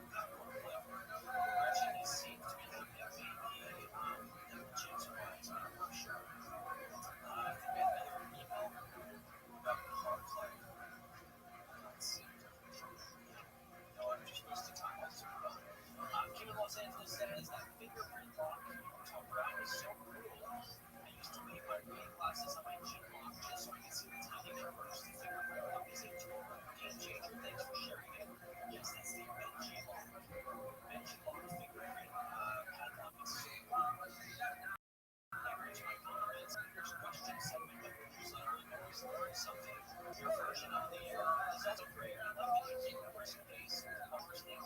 without CarPlay. We're actually in DC between them and maybe James Wise, but I'm not sure. I think we had another email about CarPlay. Let's see. No, I'm just wasting time. I'll zoom it on. King of Los Angeles says that fingerprint lock you talk about is so brutal. I used to leave my reading glasses on my G lock just so I could see the tiny numbers. The fingerprint lock is a total game changer. Thanks for sharing it. Yes, that's the Ben G lock. Ben G lock fingerprint padlock is so cool. Leverage my comments. Here's a question segment of your newsletter. You always learn something. Your version of the year is also great. I love that you keep numbers in place. Numbers name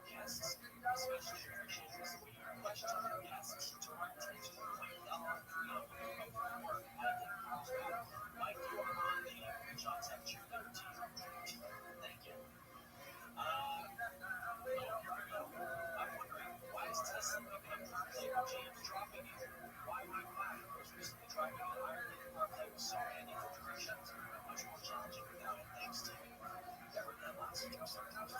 guests, especially appreciate the way you question your guests to our attention to point out work. I think Mike, you are on the John Tech cheerleader team. Thank you. Here we go. I'm wondering, why is Tesla picking up CarPlay or James dropping it? Why my car was recently driving in Ireland and CarPlay was so handy for directions. Much more challenging without it. Thanks, Timmy. Never that last week, sometimes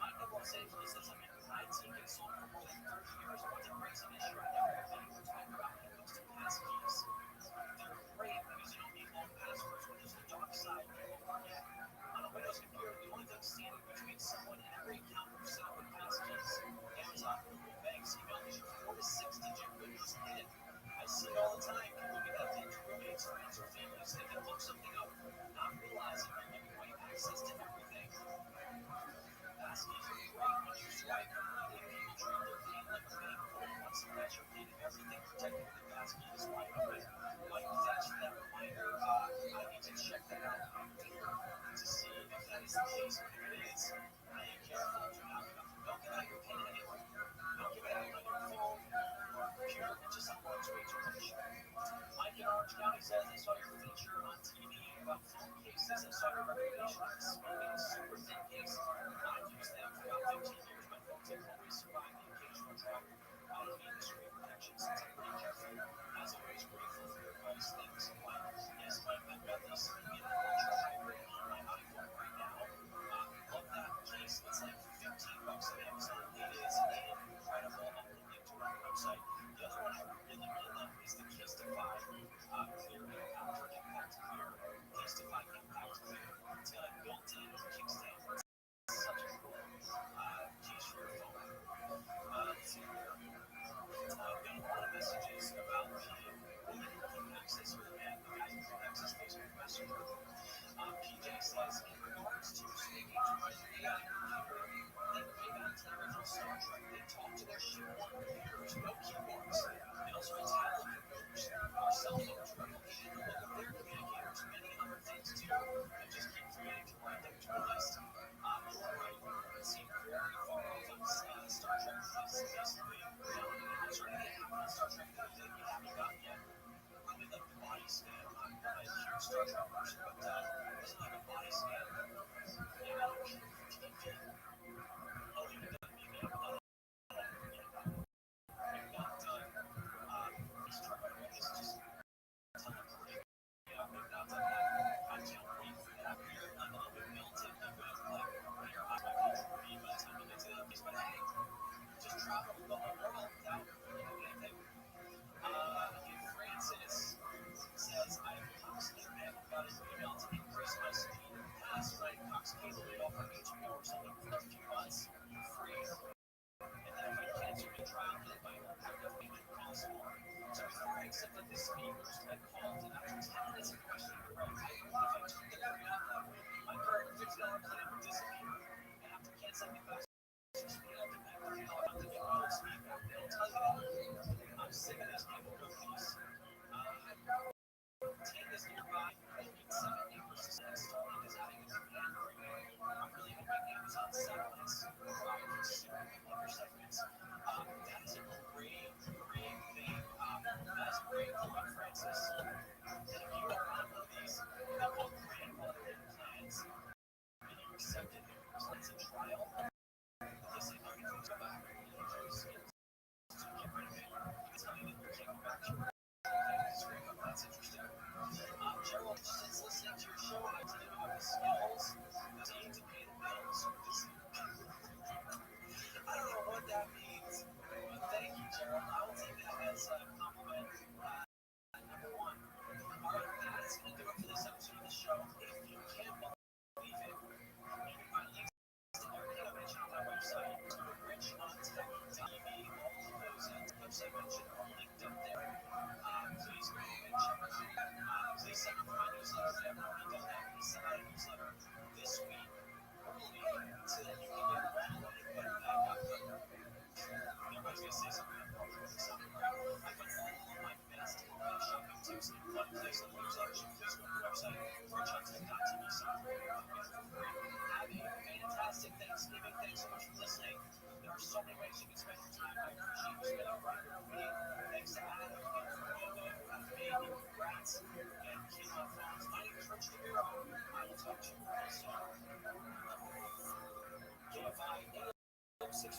Mike of Los Angeles says I'm in IT consultant for more than 30 years. What's a crazy issue I never have anyone talk about when it comes to passkeys? They're great because you don't need long passwords when there's the dark side. On a Windows computer, the only thing standing between someone and every account is set up with passkeys. Amazon, Google, banks, email gives you 4 to 6-digit Windows PIN. I see it all the time. People give that PIN to roommates, friends, or family so they can look something up, not realizing they're giving away access to everything. Passkeys are great when you swipe. People treat their PIN like a bank vault. Once you match your PIN, everything protected with the passkey is wide open. Like, that's that reminder. I need to check that out to see if that is the case. If it is, be careful. Don't give out your PIN anywhere. Don't give it out on your phone or computer. It just unlocks way too much. Mike in Orange County says, I saw your feature on TV about phone cases. I saw your recommendation on smoking super thin case. I've used them for about 15 years. My phones have always survived the occasional drop out of the industry protection since I'm pretty careful. As always, grateful for your advice. Thanks, Mike. Yes, Mike, I've got this ultra hybrid on my iPhone right now. Love that case. It's like $15 on Amazon. It is incredible. I'll link it to our website. The other one I really love is the Casetify Clear Impact Clear. Casetify Impact Clear. It's got a built-in kickstand. It's such a cool case for your phone. Let's see here. I've got a lot of messages about the woman from Access, or the man, the guy from Access Facebook Messenger. PJ says, in regards to speaking to my AI computer, think way back to the original Star Trek. They talk to their shipboard computers, no keyboards. They also have tablet computers. Our cell phones replicated the look of their communicators, many other things too. I just keep forgetting to write them to a list. You're right. It seemed very far off on Star Trek, basically. Is there anything happening on Star Trek that we haven't gotten yet? Really love the body scan. I'm not a huge Star Trek person, but Rabbi,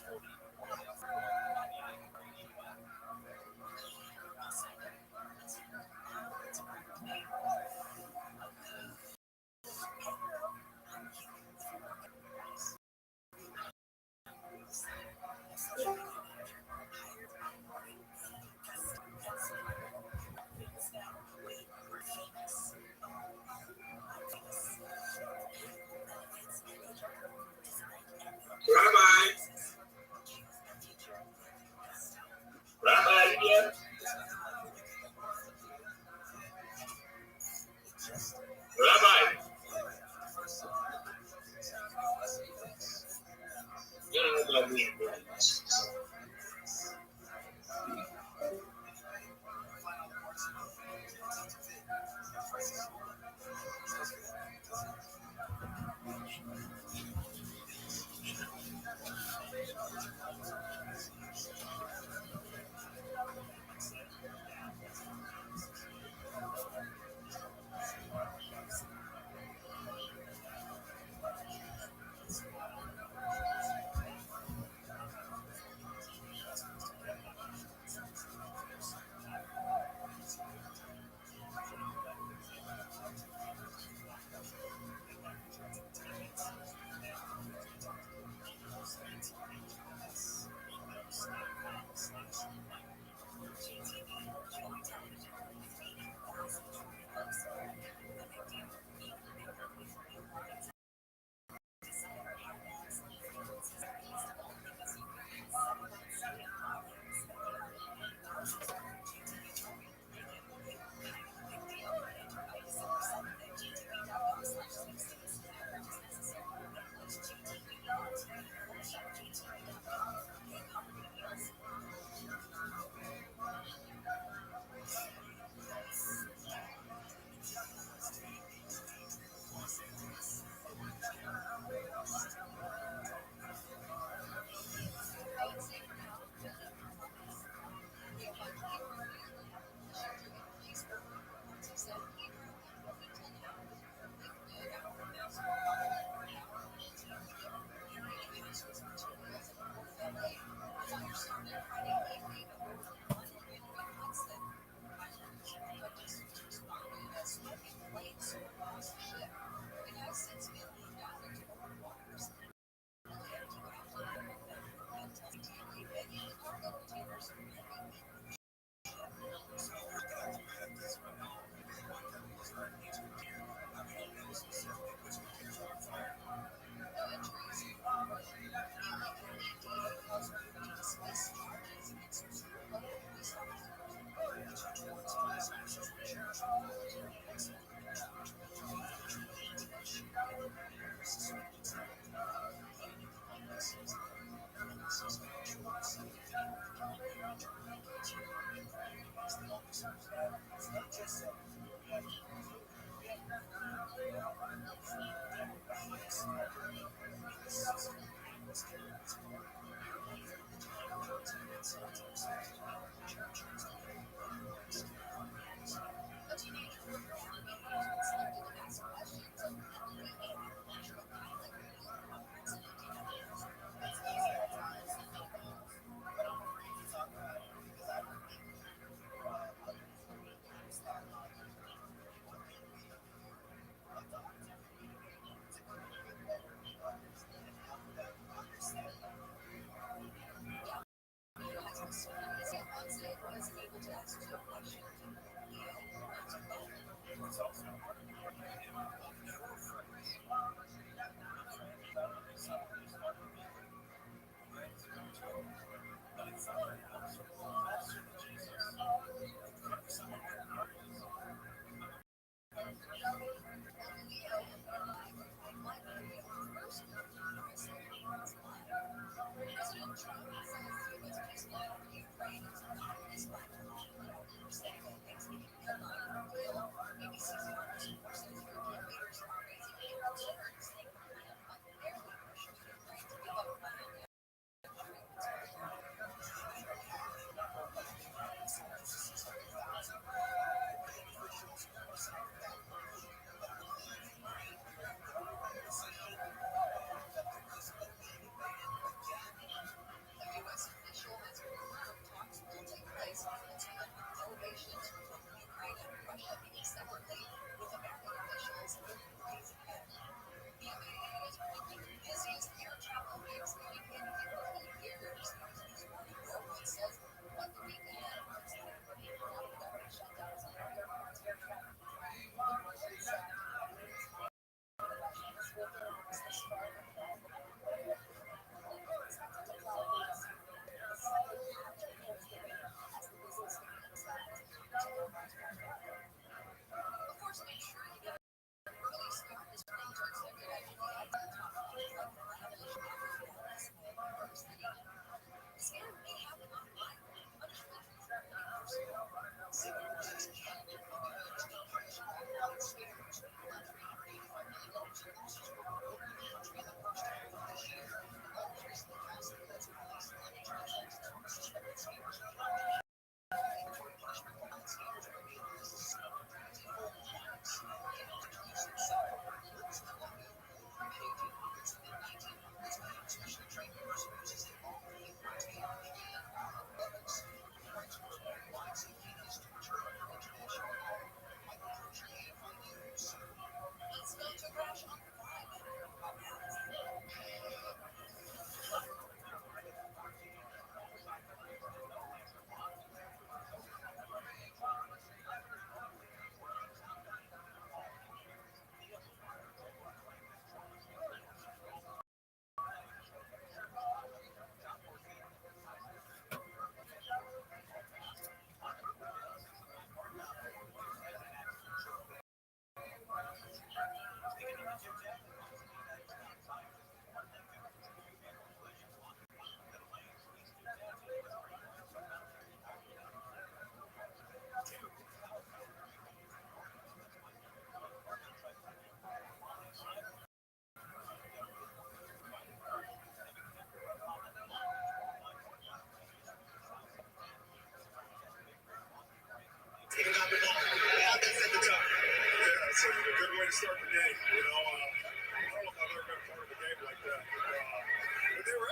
Rabbi, yeah. Rabbi.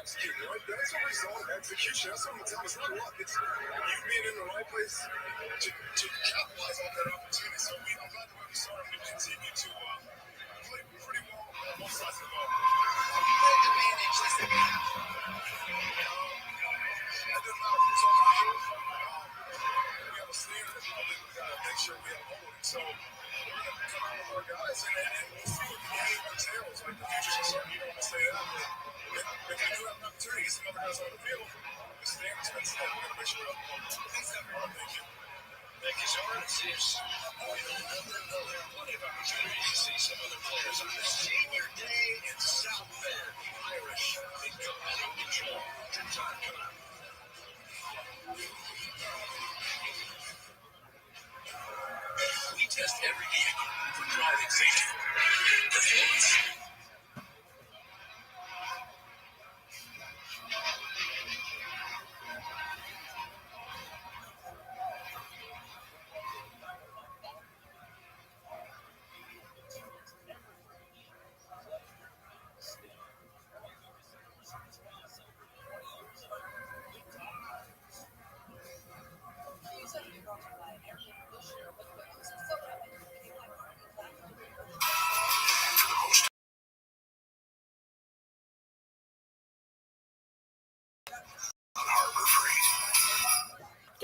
execute, right? That's a result of execution. That's what I'm telling you. It's not luck. It's you being in the right place to capitalize on that opportunity. So I'm glad the way we started. We continue to play pretty well on both sides of the ball. Advantage. Listen. That doesn't matter. It's on the field. We have a standard of how we gotta make sure we have holding. So we're gonna come out with our guys and we'll see what the game entails. Like the future's uncertain. You don't want to say that, but if we do have an opportunity to get some other guys on the field, the standard's been set. We're gonna make sure we have holding. Thanks, everyone. Thank you. Thank you, Zorn. There are plenty of opportunities to see some other players on this senior day in South Bend. The Irish in complete control. Good time coming up. We test every vehicle for driving safety. Performance.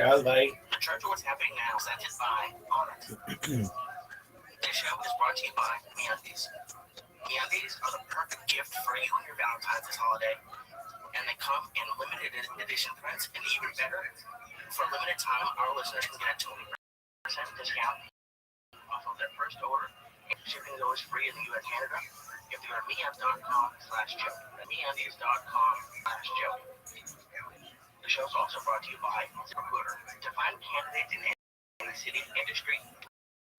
Godlike. Return to what's happening now, presented by Honor. This show is brought to you by MeUndies. MeUndies are the perfect gift for you and your Valentine's this holiday. And they come in limited edition prints, and even better, for a limited time, our listeners can get a 20% discount off of their first order. Shipping is always free in the U.S. Canada. If you go to MeUndies.com/Joe. MeUndies.com/Joe. The show is also brought to you by ZipRecruiter. To find candidates in any city, industry,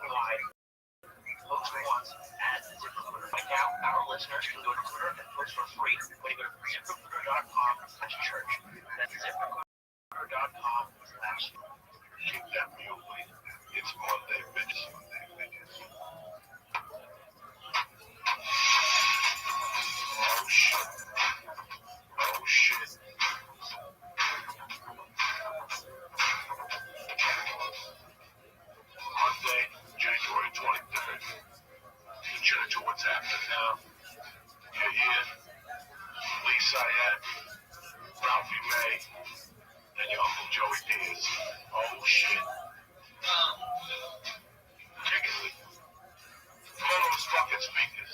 wide, post once at ZipRecruiter. Right now, our listeners can go to Twitter and post for free when you go to ZipRecruiter.com/church. That's ZipRecruiter.com/. Keep that real, please. It's Monday, bitches. Oh shit. Oh shit. Monday, January 23rd. Future to what's happening now. You're here. Lee Syed, Ralphie May, and your Uncle Joey Diaz. Oh shit. Kick it, Lee. Come on those fucking speakers.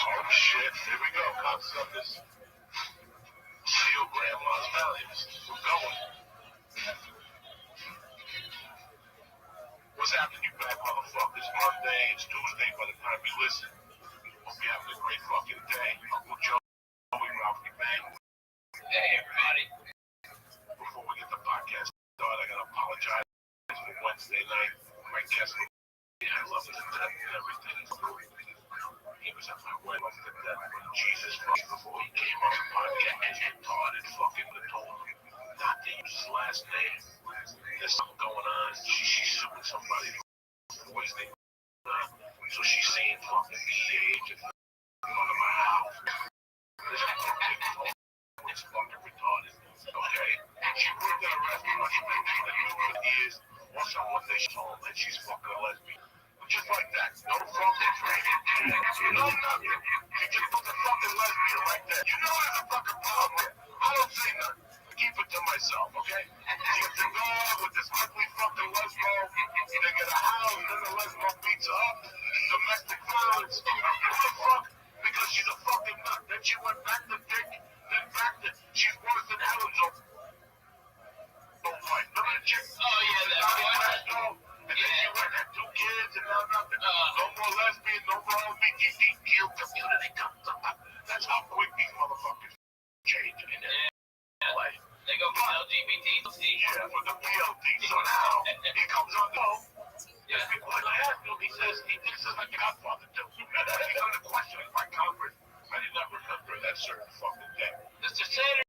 Oh shit, here we go, cocksuckers. Steal grandma's values. We're going. What's happening, you bad motherfuckers? Monday, it's Tuesday by the time you listen. Hope you're having a great fucking day. Uncle Joey, Ralphie May. Hey, everybody. Before we get the podcast started, I gotta apologize for Wednesday night. My guest, I love it to death and everything. He was at my wedding, loved it to death. When Jesus fucking before he came on the podcast and Todd had fucking told him not to use his last name. There's something going on. She's suing somebody for poisoning. So she's saying fucking PH and fucking my house. This fucking it's fucking retarded. Okay? She worked at a restaurant. She been doing it for years. Once on one day she's home and she's fucking a lesbian. Just like that. No fucking training. No nothing. She just was a fucking lesbian right there. You know there's a fucking problem. I don't say nothing. I keep it to myself, okay? She gets a dog with this ugly fucking lesbo. They get a house, then the lesbo beats her up. Domestic violence. What the fuck? Because she's a fucking nut. Then she went back to dick. Then back to... She's worse than Helen's own. Remember the chick? Oh, yeah, that one. And then she went and had 2 kids and now nothing. No more lesbian, no more LGBTQ community. That's how quick these motherfuckers change in LA. They go from LGBT to C. Yeah, for the PLD. So now, he comes on the phone. Yeah. People like, I asked him, he says, this is like Godfather too. He's under questioning by Congress. I did not remember that certain fucking thing. Mr. Senator.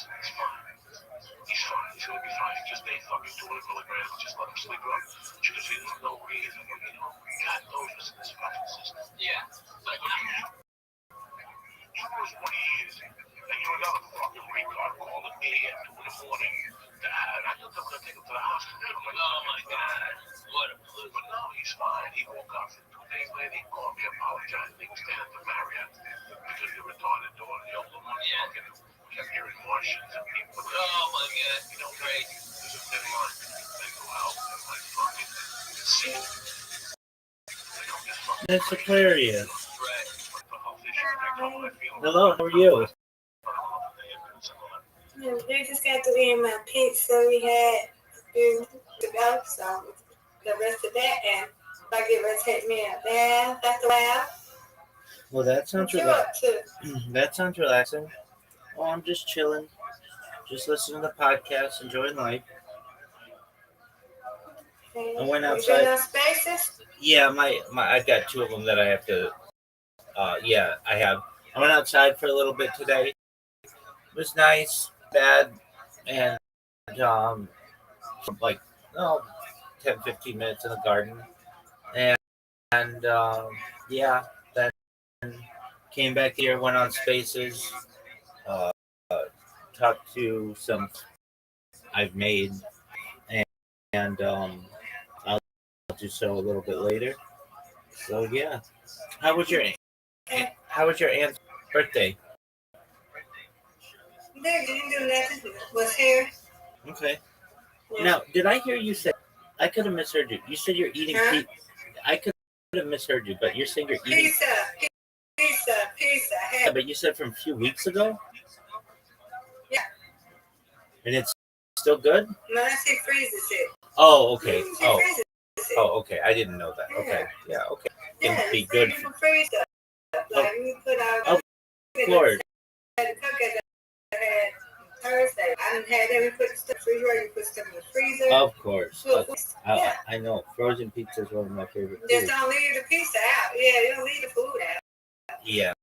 He's fine. He's fine. He's gonna be fine. He just ate fucking 200 milligrams. Just let him sleep it up. But you can see there's no reason. God knows what's in this fucking system. Yeah. Like, you was 20 years, and you another fucking retard calling me at 2 in the morning. Dad, I thought they were gonna take him to the hospital. Oh my God. What a fool. But no, he's fine. He woke up 2 days later. He called me, apologized. He was staying at the Marriott because the retarded daughter, the older one, kept hearing Martians and people. Oh my God. You know, great. There's a thin line between mental health and like fucking sick. It's Aquarius. Right. Hello, how are you? We just got to eat my pizza. We had to go, so the rest of that, and I get ready to take me a bath after a while. Well, that sounds What you up to? that sounds relaxing. Oh, I'm just chilling, just listening to podcasts, enjoying life. I went You outside. been on Spaces? Yeah, my I've got 2 of them that I have to. Yeah, I have. I went outside for a little bit today. It was nice, bad, and like oh, 10, 15 minutes in the garden, and yeah, then came back here, went on Spaces, uh, talked to some I've made, and I'll do so a little bit later. So yeah, how was your aunt's birthday? They didn't do nothing. Was here. Okay. Yeah. Now, did I hear you say? I could have misheard you. You said you're eating pizza. I could have misheard you, but you're saying you're eating Pizza. Yeah, but you said from a few weeks ago, Yeah. and it's still good. No, she freezes it. Oh, okay. She freezes it. Oh, okay. I didn't know that. Okay. Yeah. Okay. Yeah, Can be good. You can freeze stuff. Like we put out. Of course. Thursday. I didn't have that. We put stuff in the refrigerator. You put stuff in the freezer. Of course. Yeah. I know. Frozen pizza is one of my favorite Just foods. don't leave the pizza out. Yeah, you don't leave the food out. Yeah.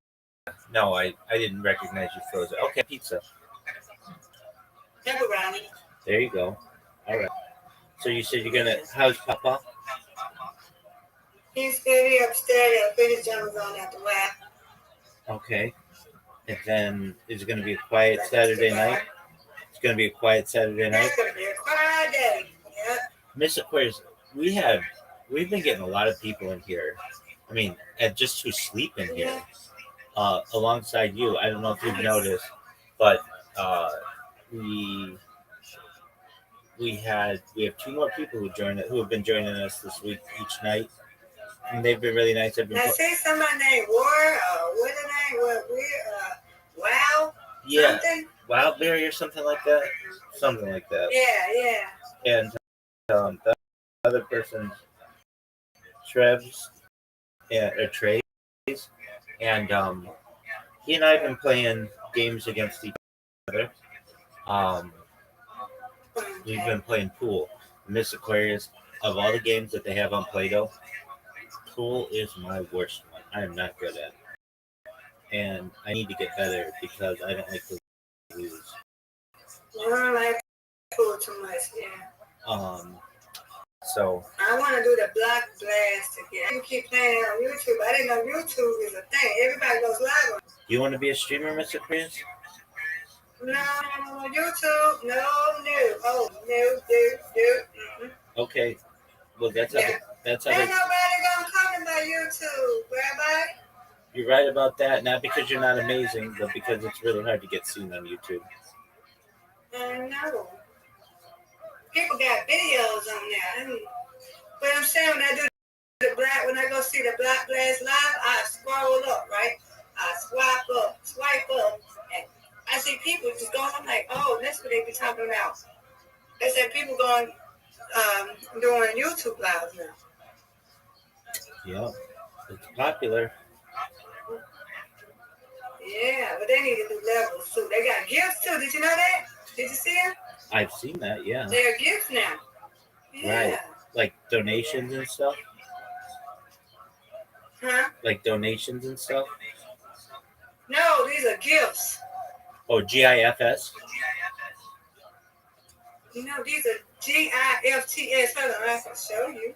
No, I didn't recognize you frozen. Okay, pizza. Pepperoni. There you go. All right. So you said you're gonna. How's Papa? He's good. He upstairs. Finish Jones on at the lab. Okay. And then is it gonna be a quiet Saturday night? It's gonna be a quiet Saturday night. It's gonna be a quiet day. Yeah. Miss Aquarius, we've been getting a lot of people in here. I mean, and just who sleep in here, alongside you. I don't know if you've noticed, but we have 2 more people who have been joining us this week each night, and they've been really nice. Now, say somebody named War, what the name? What we Wow? Yeah, something? Wildberry or something like that. Something like that. Yeah. And the other person's Trev's, or Trey's, and he and I have been playing games against each other. We've been playing pool. Miss Aquarius, of all the games that they have on Play-Doh, pool is my worst one. I am not good at it. And I need to get better because I don't like to lose. I don't like pool too much, yeah. So I want to do the Block Blast again. You keep playing it on YouTube. I didn't know YouTube is a thing. Everybody goes live on. You want to be a streamer, Miss Aquarius? No, YouTube, no. Oh, no. Mm-hmm. Okay. Well, that's how. Ain't nobody gonna come to my YouTube, Rabbi. You're right about that. Not because you're not amazing, but because it's really hard to get seen on YouTube. I know. People got videos on there. But I'm saying when I go see the Black Blast Live, I scroll up, right? I swipe up, and I see people just going. I'm like, oh, that's what they be talking about. They said people going doing YouTube lives now. Yeah, it's popular. Yeah, but they need to do levels too. They got gifts too. Did you know that? Did you see them? I've seen that. Yeah. They're gifts now. Yeah. Right. Like donations and stuff. Huh? Like donations and stuff. No, these are gifts. Oh, GIFS. You know, these are GIFTS. Hold on, I can show you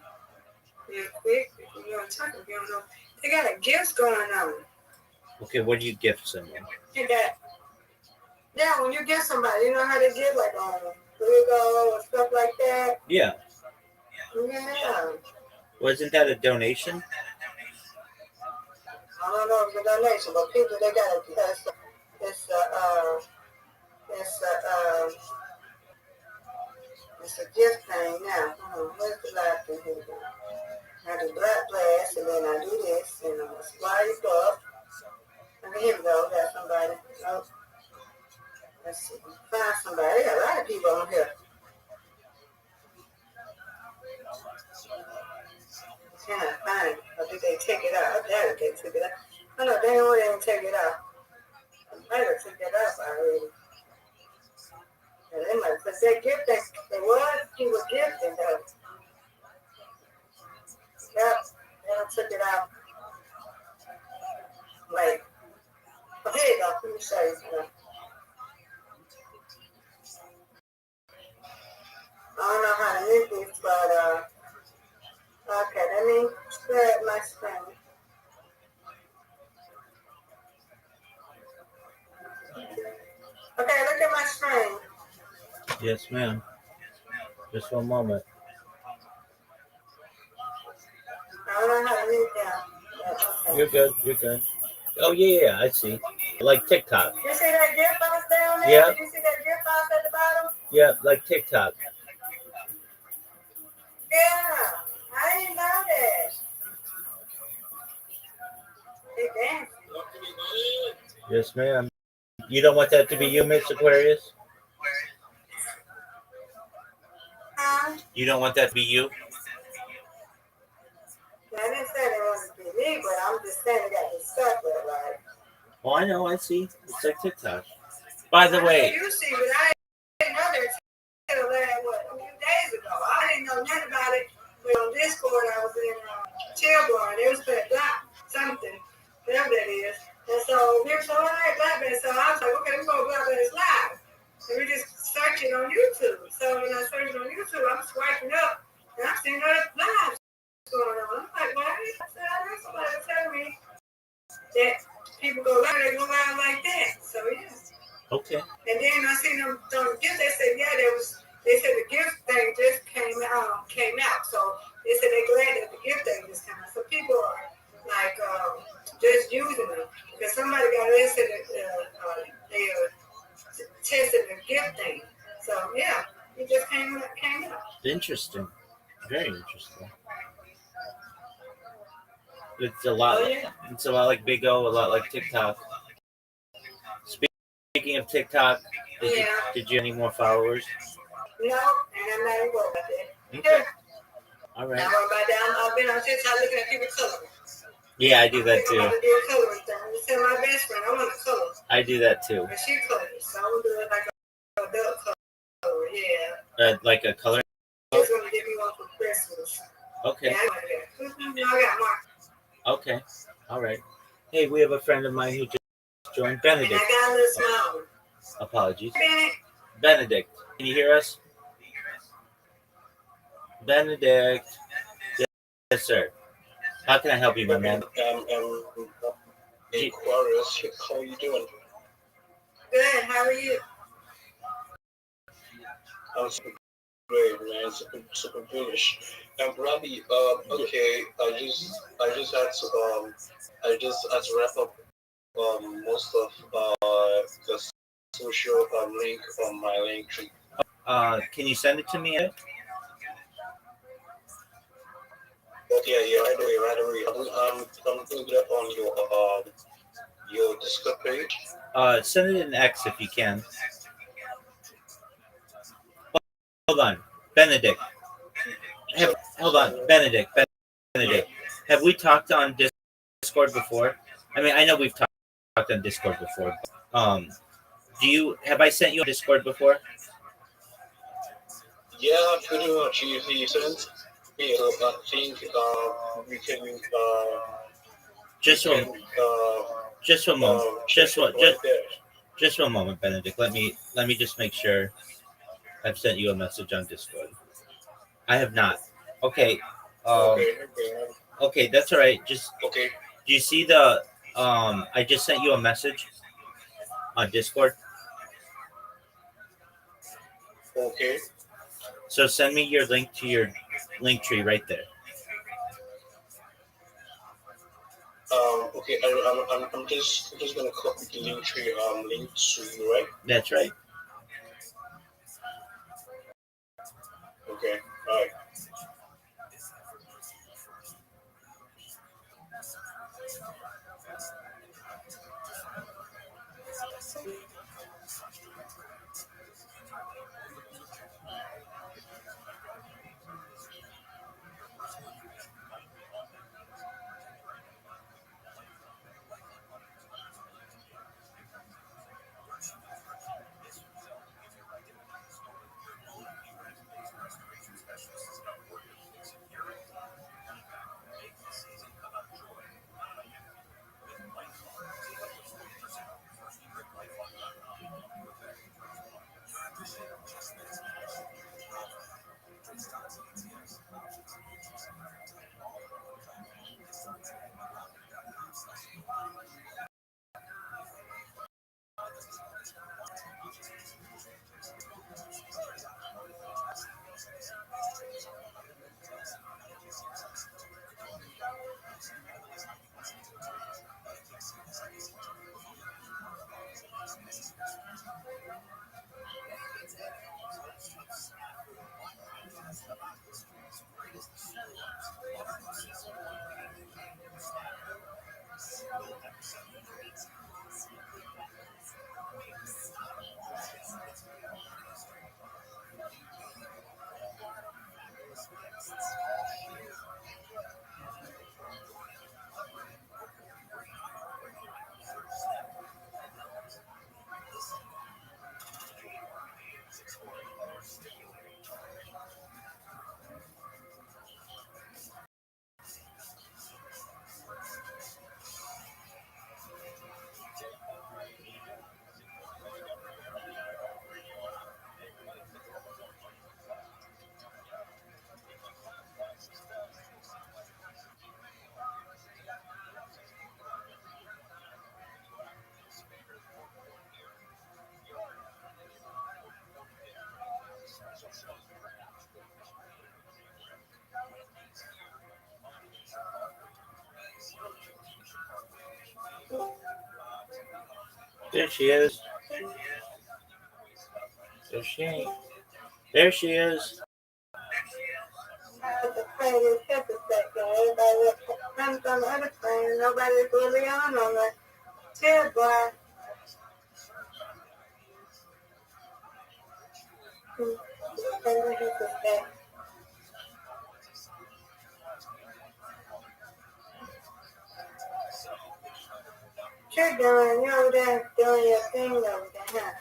real quick. If you want to talk, if you don't know, they got a gifts going on. Okay, what do you gift someone? They got, yeah, when you give somebody, you know how they give like Lego and stuff like that. Yeah. Yeah. Wasn't that a donation? I don't know if it's a donation, but people they got it because it's it's a gift thing now. Where's the last thing here? I do black glass, and then I do this, and I'm gonna slide it up. And here we go. Got somebody. Oh, let's see. Find somebody. They got a lot of people on here. Can I find it? Or did they take it out? I doubt they took it out. I know they didn't take it out. They might have took it out already. And they might have said gift thing. It was, he was gifting though. Yep, they took it out. Like, oh, here you go. Let me show you something. I don't know how to use this, but okay, let me spread my screen. Okay, look at my screen. Yes, ma'am. Just one moment. I don't know how to use that. Okay. You're good. You're good. Oh yeah, I see. Like TikTok. You see that gift box down there? Yeah. Did you see that gift box at the bottom? Yeah, like TikTok. Yeah, I didn't know that. They dancing. Yes, ma'am. You don't want that to be you, Miss Aquarius? Huh? You don't want that to be you? I didn't say they wanted to be me, but I'm just saying they got me stuck with it, like. Oh, I know. I see. It's like TikTok. By the way. You see, but I didn't know that until a few days ago. I didn't know nothing about it. But on Discord, I was in Chairborne. They was playing Black something, whatever that is. And so we were so all right, Black Band. So I was like, okay, we're going to Black Band's live. And we just search it on YouTube. So when I searched on YouTube, I'm swiping up, and I'm seeing other lives going on. I'm like, well, I heard somebody tell me that people go live, they go live like that. So yeah. Okay. And then I seen them gift. They said, yeah, they said the gift thing just came out. So they said they're glad that the gift thing just came out. So people are like just using them because somebody got listed they tested the gift thing. So yeah, it just came out. Interesting. Very interesting. It's a lot. Oh, yeah. It's a lot like Big O, a lot like TikTok. Speaking of TikTok, did you have any more followers? No, and I'm not even worried about that. Okay. All right. Now I've been on TikTok looking at people coloring. Yeah, I do that I'm too. about to do a coloring thing. I'm telling my best friend I want to color. I do that too. And she colors, so I'm gonna do it like a adult color. Yeah. Like a color. She's gonna give me one for Christmas. Okay. Yeah, I got more. Okay. All right. Hey, we have a friend of mine who just joined, Benedict. And I got a little smaller. Apologies. Bennett. Benedict, can you hear us? Benedict. Yes, sir. How can I help you, my man? Aquarius, how are you doing? Good. How are you? I'm super great, man. Super bullish. And Robbie, okay, I just had to wrap up most of the social link on my link tree. Can you send it to me? Okay, yeah, right away. I'm putting it up on your Discord page. Send it in X if you can. Hold on, Benedict. Hold on, Benedict. Have we talked on Discord before? I mean, I know we've talked on Discord before. Have I sent you on Discord before? Yeah, pretty much. You sent me. I think we can. Just one moment. Just Just one moment, Benedict. Let me just make sure I've sent you a message on Discord. I have not. Okay. Okay. Okay, that's all right. Just Okay. do you see the I just sent you a message on Discord. Okay. So send me your link to your link tree right there. Okay. I'm just gonna copy the link tree link to you, right? That's right. Okay. All right. There she is. There she ain't. There she is. I was afraid of ship effect, everybody was comes on the other plane, nobody's really on the chill boy. You're doing, you're over there doing your thing over there,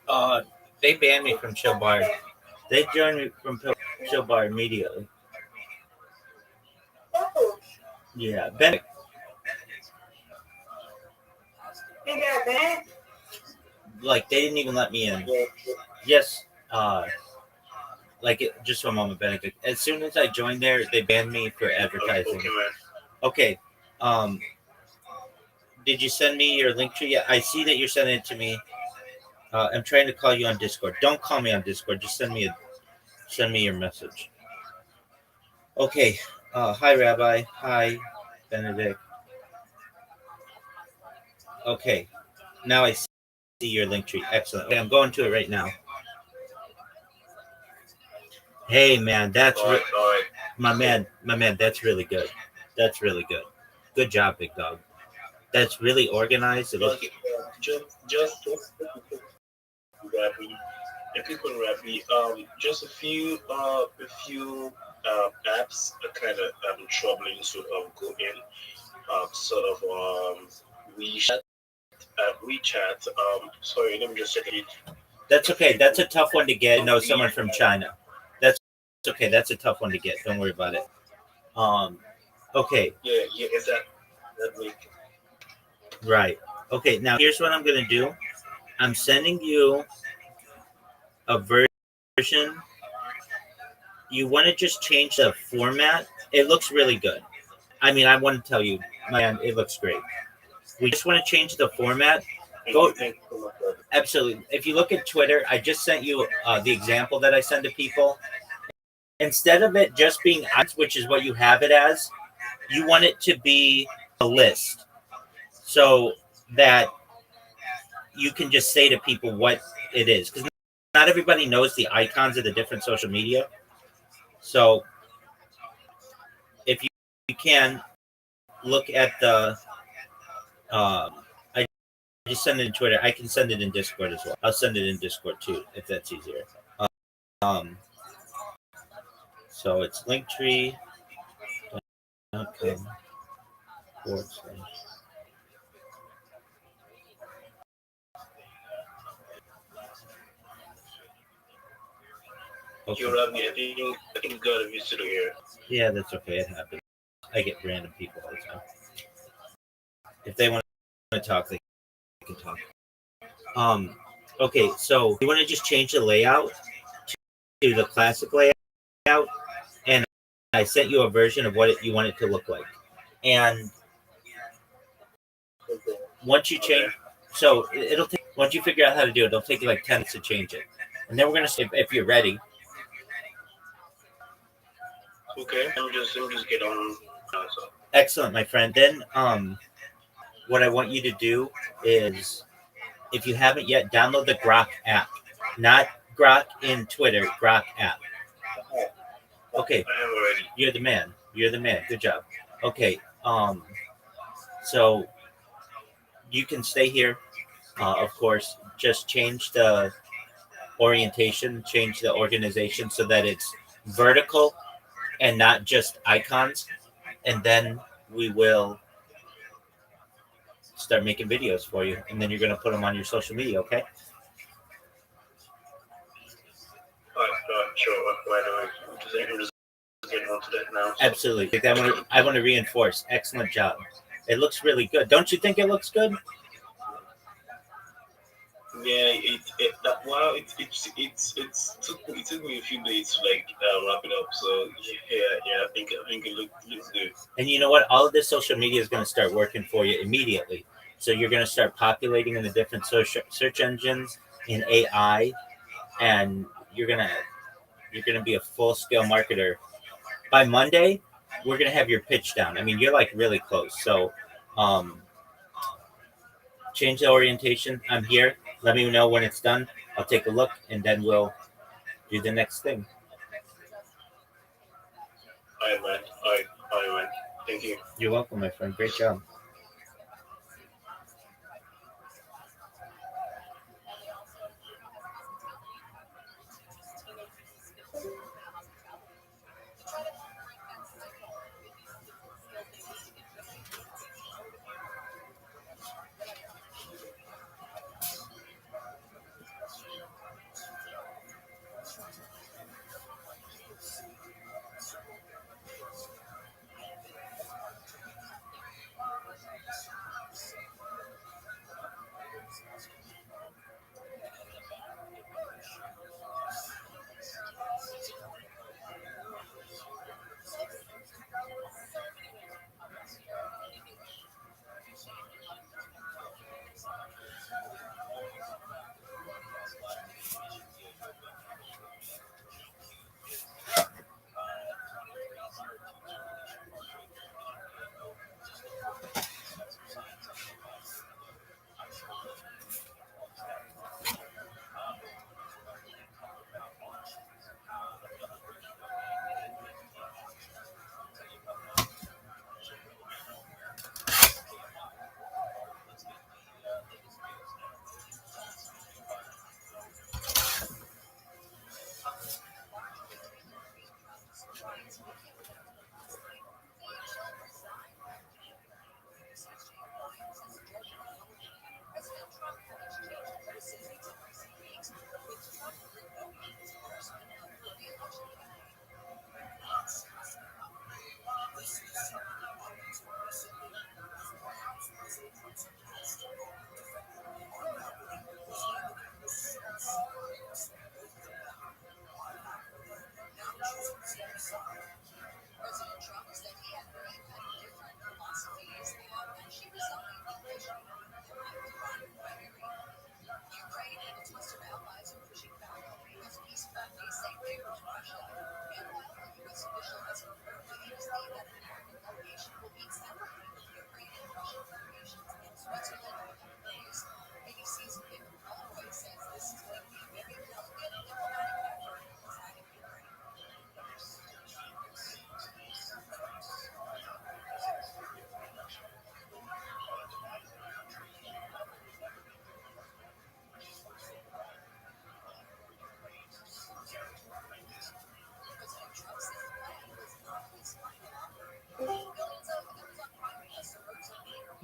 huh? They banned me from Chill Bar. They joined me from Chill Bar immediately. Oh, Yeah, Benedict. you got banned? Like they didn't even let me in. Yeah. Yes. Just one moment, Benedict. As soon as I joined there, they banned me for advertising. Okay, man. Okay. Did you send me your link tree yet? I see that you're sending it to me. I'm trying to call you on Discord. Don't call me on Discord. Just send me your message. Okay. Hi, Rabbi. Hi, Benedict. Okay. Now I see your link tree. Excellent. Okay, I'm going to it right now. Hey, man, that's All right. my man. That's really good. That's really good. Good job, big dog. That's really organized. It looks. Just Rappi, the people in Rappi, just a few apps are kind of troubling to go in. Sort of WeChat. WeChat. Sorry, let me just check it. That's okay. That's a tough one to get. No, someone from China. That's okay. That's a tough one to get. Don't worry about it. Okay. Yeah, is that make Right. Okay. Now here's what I'm gonna do. I'm sending you a version. You want to just change the format. It looks really good. I mean, I want to tell you, man, it looks great. We just want to change the format. Go. Absolutely. If you look at Twitter, I just sent you the example that I send to people. Instead of it just being items, which is what you have it as, you want it to be a list so that you can just say to people what it is. Because not everybody knows the icons of the different social media. So if you can look at the, I just send it in Twitter. I can send it in Discord as well. I'll send it in Discord too, if that's easier. Um, so it's Linktree. Okay. Okay. You're right, I think God of visitor here. Yeah, that's okay. It happens. I get random people all the time. If they want to talk, they can talk. Okay, so you want to just change the layout to the classic layout, and I sent you a version of what you want it to look like. And once you change, so it'll take, once you figure out how to do it, it'll take you like 10 minutes to change it. And then we're gonna see if you're ready. Okay, let me just get on. So. Excellent, my friend. Then what I want you to do is, if you haven't yet, download the Grok app. Not Grok in Twitter, Grok app. Okay. I am already. You're the man. You're the man. Good job. Okay. So you can stay here. Of course, just change the orientation, change the organization so that it's vertical and not just icons. And then we will start making videos for you. And then you're going to put them on your social media, okay? Sure. Right away. I'm just getting onto that now. So. Absolutely. I want to reinforce. Excellent job. It looks really good. Don't you think it looks good? Yeah, it took me a few days to like wrap it up. So yeah, I think it looks good. And you know what? All of this social media is going to start working for you immediately. So you're going to start populating in the different search engines in AI, and you're gonna be a full scale marketer. By Monday, we're gonna have your pitch down. I mean, you're like really close. So, change the orientation. I'm here. Let me know when it's done. I'll take a look, and then we'll do the next thing. All right, man. All right, man. Thank you. You're welcome, my friend. Great job.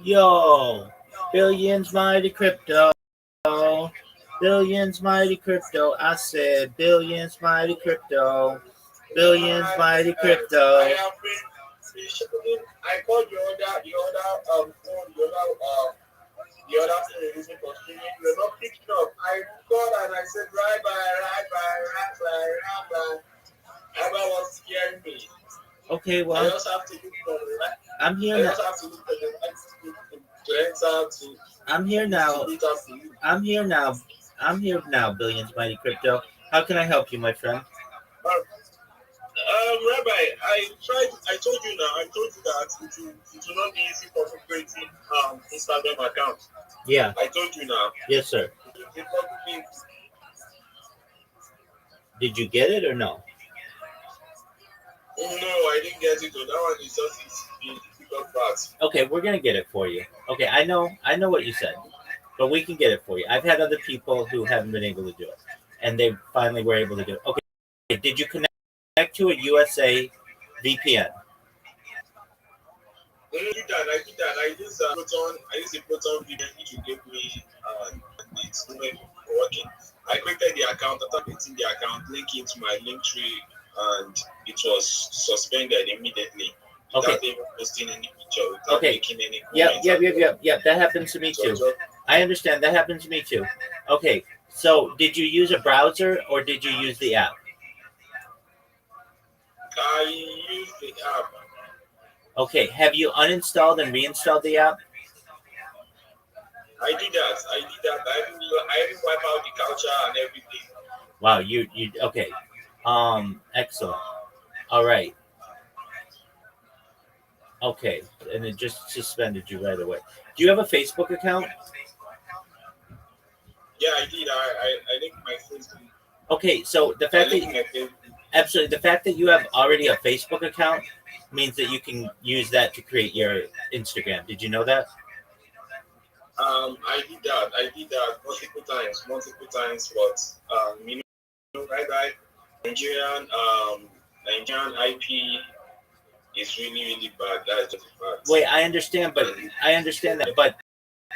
Yo, billions mighty crypto. Billions mighty crypto. I said billions mighty crypto. Billions mighty crypto. I have been shopping. I called the other phone you're using for streaming. You're not picking up. I called and I said, right by. Everyone was scaring me. Okay, I well, just have to look for the I'm I here now. just have to look for the to enter to I'm here now. meet up to you. I'm here now. I'm here now, billions mighty crypto. How can I help you, my friend? Rabbi, I told you that it will not be easy for creating Instagram account. Yeah. I told you now. Yes, sir. Did you get it or no? Oh no, I didn't get it. That one is just difficult part. Okay, we're gonna get it for you. Okay, I know what you said, but we can get it for you. I've had other people who haven't been able to do it, and they finally were able to do it. Okay, did you connect to a USA VPN? I did that. I use a Proton VPN which you gave me. It's not working. I created the account. After creating the account, link it to my link tree, and it was suspended immediately. Without even posting any picture, without making any comments. Yep. That happens to me too. I understand. That happens to me too. Okay, so did you use a browser or did you use the app? I used the app. Okay, have you uninstalled and reinstalled the app? I did that. I even wipe out the culture and everything. Wow, you okay. Excellent. All right. Okay, and it just suspended you right away. Do you have a Facebook account? Yeah, I did. I think my Facebook. Okay, so the fact that you have already a Facebook account means that you can use that to create your Instagram. Did you know that? I did that multiple times, but right, Nigerian IP is really bad. That's just a fact. Wait, I understand that, but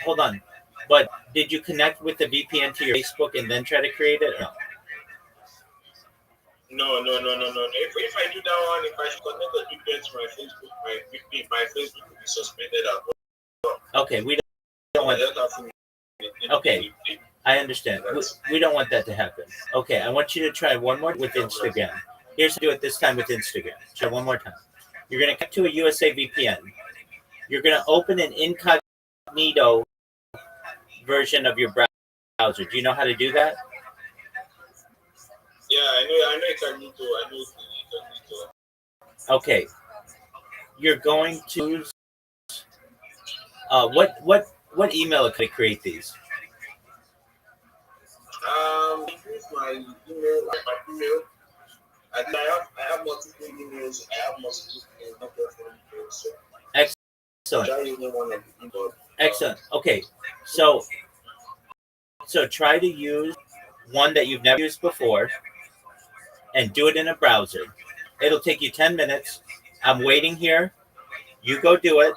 hold on. But did you connect with the VPN to your Facebook and then try to create it? Or no? No. If I do that one, if I should connect the VPN to my Facebook will be suspended as well. Okay, we don't want. Okay, I understand. We don't want that to happen. Okay, I want you to try one more with Instagram. Here's how to do it this time with Instagram. Try one more time. You're going to connect to a USA VPN. You're going to open an incognito version of your browser. Do you know how to do that? Yeah, I know incognito. Okay. You're going to what email can I create these? Use my email. I have multiple emails. So Excellent. Excellent. Okay. So try to use one that you've never used before and do it in a browser. It'll take you 10 minutes. I'm waiting here. You go do it,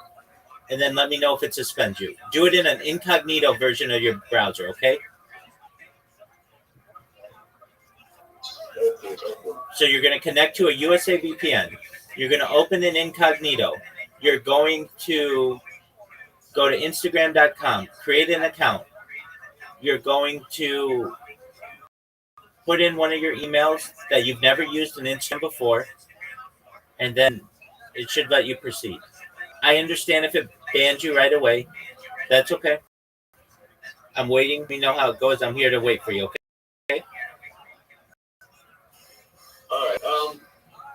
and then let me know if it suspends you. Do it in an incognito version of your browser, okay? So you're going to connect to a USA VPN. You're going to open an incognito. You're going to go to Instagram.com, create an account. You're going to put in one of your emails that you've never used in Instagram before, and then it should let you proceed. I understand if it bans you right away. That's okay. I'm waiting. We know how it goes. I'm here to wait for you, okay? All right.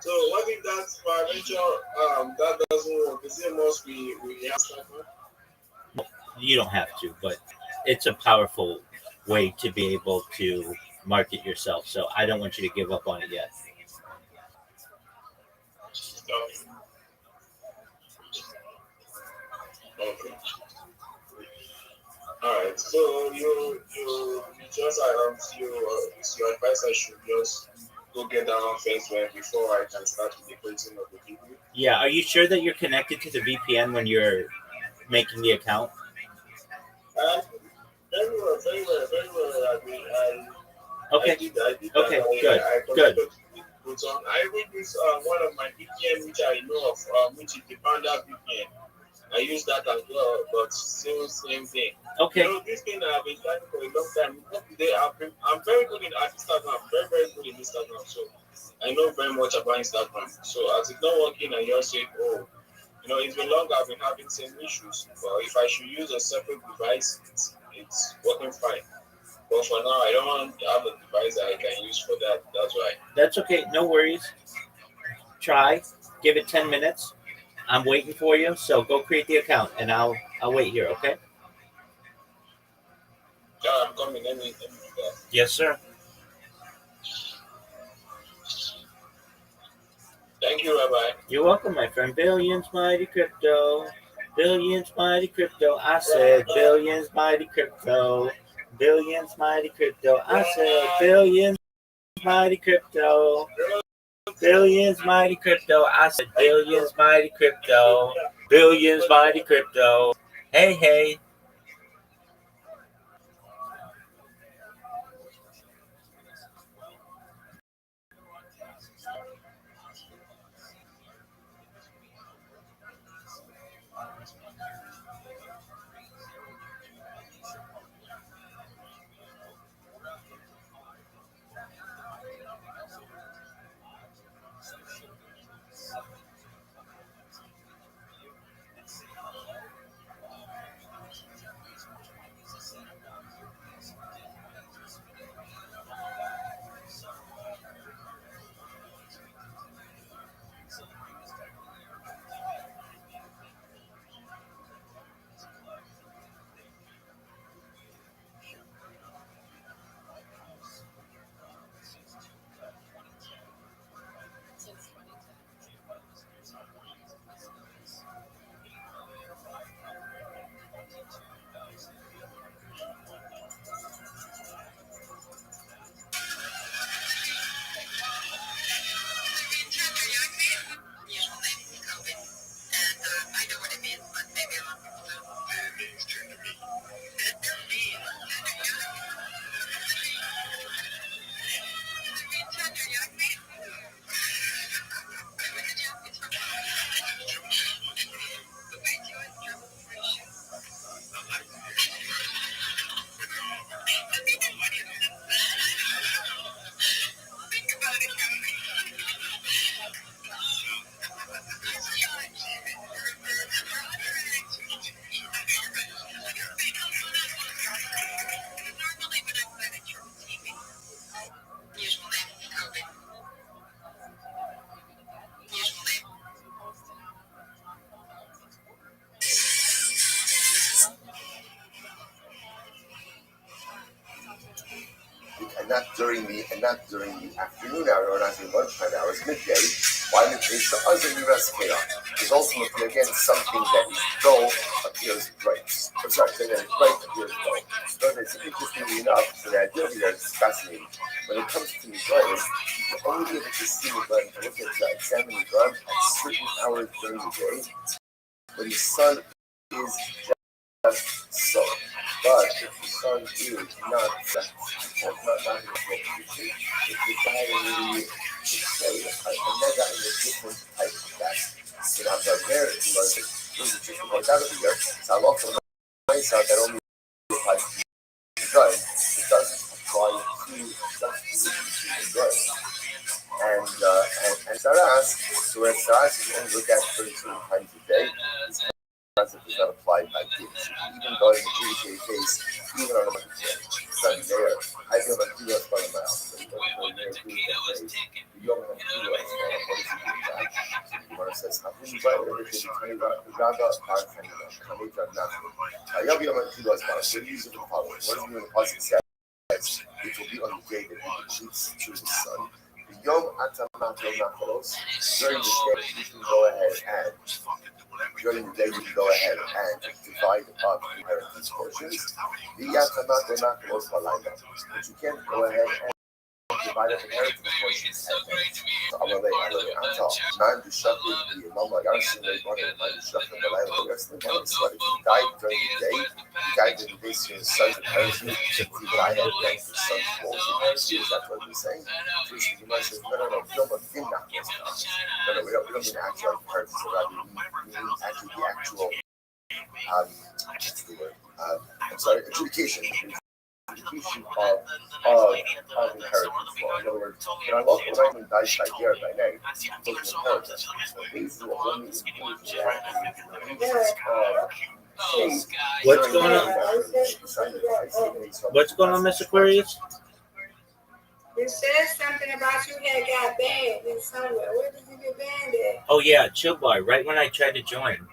So what if that's financial? That doesn't work. Is it must be have stuff? You don't have to, but it's a powerful way to be able to market yourself. So I don't want you to give up on it yet. Okay. All right. So you just your advice I should just go get that one first before I can start with the creating of the video. Yeah. Are you sure that you're connected to the VPN when you're making the account? Very well, very well, very well. Okay. I did that. Okay. Good. I Good. connected with on. I read this one of my VPN which I know of, which is the Panda VPN. I use that as well, but still same thing. Okay. You know, this thing I've been trying for a long time. Today I'm very good at Instagram, very very good in Instagram. So I know very much about Instagram. So as it's not working, I just say, oh, you know, it's been long I've been having same issues. But if I should use a separate device, it's working fine. But for now, I don't want to have a device that I can use for that. That's why. That's okay. No worries. Try. Give it 10 minutes. I'm waiting for you. So go create the account, and I'll wait here. Okay. Yeah, I'm coming. Let me do that. Yes, sir. Thank you, Rabbi. You're welcome, my friend. Billions mighty crypto. Billions mighty crypto. I said billions mighty crypto. Billions mighty crypto. I said billions mighty crypto. Billions mighty crypto. I said billions mighty crypto. Billions mighty crypto. Hey, hey. Not during the afternoon hour or not during lunchtime hours, midday, while it is the other rest chaos. Because ultimately, again, something that is dull appears bright. Or sorry, something that is bright appears dull. So it's interestingly enough, so the idea here is fascinating. When it comes to Mizraim, you can only be able to see Mizraim, to look at examine Mizraim at certain hours during the day, when the sun is just so. But if the sun is not set, or not in a position, if the guy really say a mega in a different type of gas. You know, the very was just point out of here. So I love to point out that only applies to the gun. It doesn't apply to the gun. And Saras, so when Saras is only looked at 32 times a day, this concept is not applied like this. Even going to GK case, even on a done there, I feel like he was by a mile. So he doesn't go near to the days. The young man, he was, what is he doing that? So the Gemara says, how can you buy it? If you tell you about the Raga, Park, and Kamita, nothing. Yavi Yaman, he was by. So he used the power. What is he doing? The positive says, it will be on the day that he retreats to the sun. Yom Atamato Nachalos, during the day you can go ahead and divide up the inheritance portions. The Atamato Nachalos Halayla, but you can't go ahead and divide different heritage portions. على أنت ما عنده شغل والله يرسم يبغى ما عنده شغل ولا يرسم ولا يسوي. He died during the day. He died in this year's social heritage. He died at the social heritage. That's what we're saying. You might say, no, we don't want to think that. No, we don't mean actual heritage. We mean actually the actual what's the word? I'm sorry, adjudication of inheritance law. In other words, when I look when I'm dice by here by now, it's inheritance. What's going on? What's going on, Miss Aquarius? You said something about you had got banned in somewhere. Where did you get banned at? Oh yeah, Chill Bar, right when I tried to join.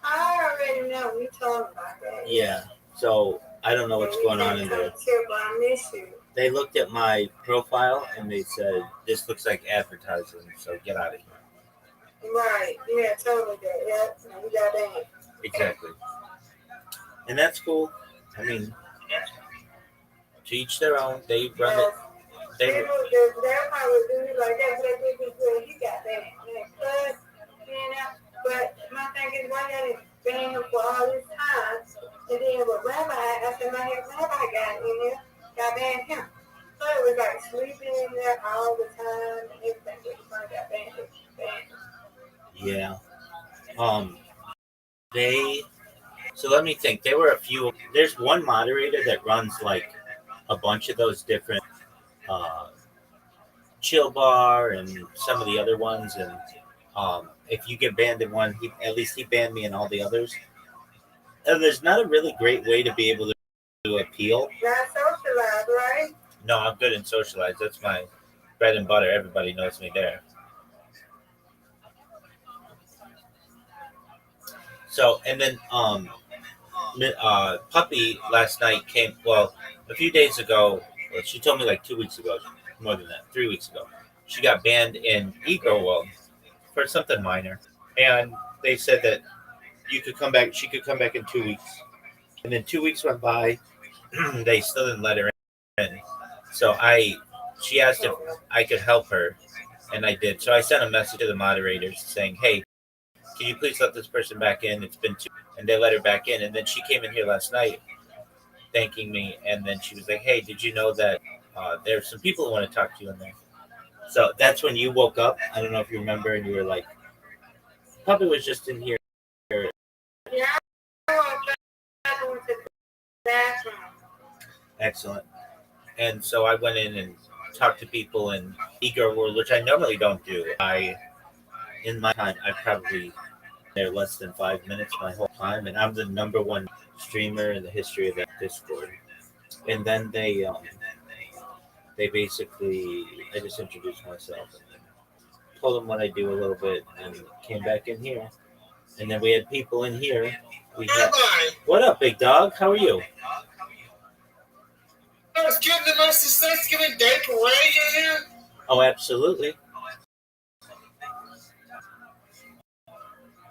I already know. We talked about that. Yeah, so I don't know what's going on in there. I miss you. They looked at my profile and they said, this looks like advertising, so get out of here. Right. Yeah, totally good. Yeah, we got banned. Exactly. And that's cool. I mean, to each their own. They run it. They probably do you like that, but they do good. He got banned. But my thing is, why y'all didn't ban him for all this time? And then with Rabbi, after my Rabbi got in there, got banned him. So it was like sleeping in there all the time and everything. But he finally got banned. Yeah. So let me think. There were a few. There's one moderator that runs like a bunch of those different Chill Bar and some of the other ones. And if you get banned in one, at least he banned me in all the others. And there's not a really great way to be able to appeal. Not socialized, right? No, I'm good in socialized. That's my bread and butter. Everybody knows me there. So, and then Puppy last night came, well, a few days ago, well, she told me like 2 weeks ago, more than that, 3 weeks ago, she got banned in Ego World for something minor. And they said that she could come back in 2 weeks. And then 2 weeks went by, they still didn't let her in. So she asked if I could help her, and I did. So I sent a message to the moderators saying, hey, can you please let this person back in? It's been 2, and they let her back in. And then she came in here last night thanking me. And then she was like, hey, did you know that there's some people who want to talk to you in there? So that's when you woke up. I don't know if you remember, and you were like, Puppy was just in here. Yeah, I went to the bathroom. Excellent. And so I went in and talked to people in Ego World, which I normally don't do. In my time, I probably there less than 5 minutes my whole time, and I'm the number one streamer in the history of that Discord. And then they basically, I just introduced myself and told them what I do a little bit, and came back in here. And then we had people in here. What up, big dog? How are you? I was getting the most Thanksgiving Day parade in here. Oh, absolutely.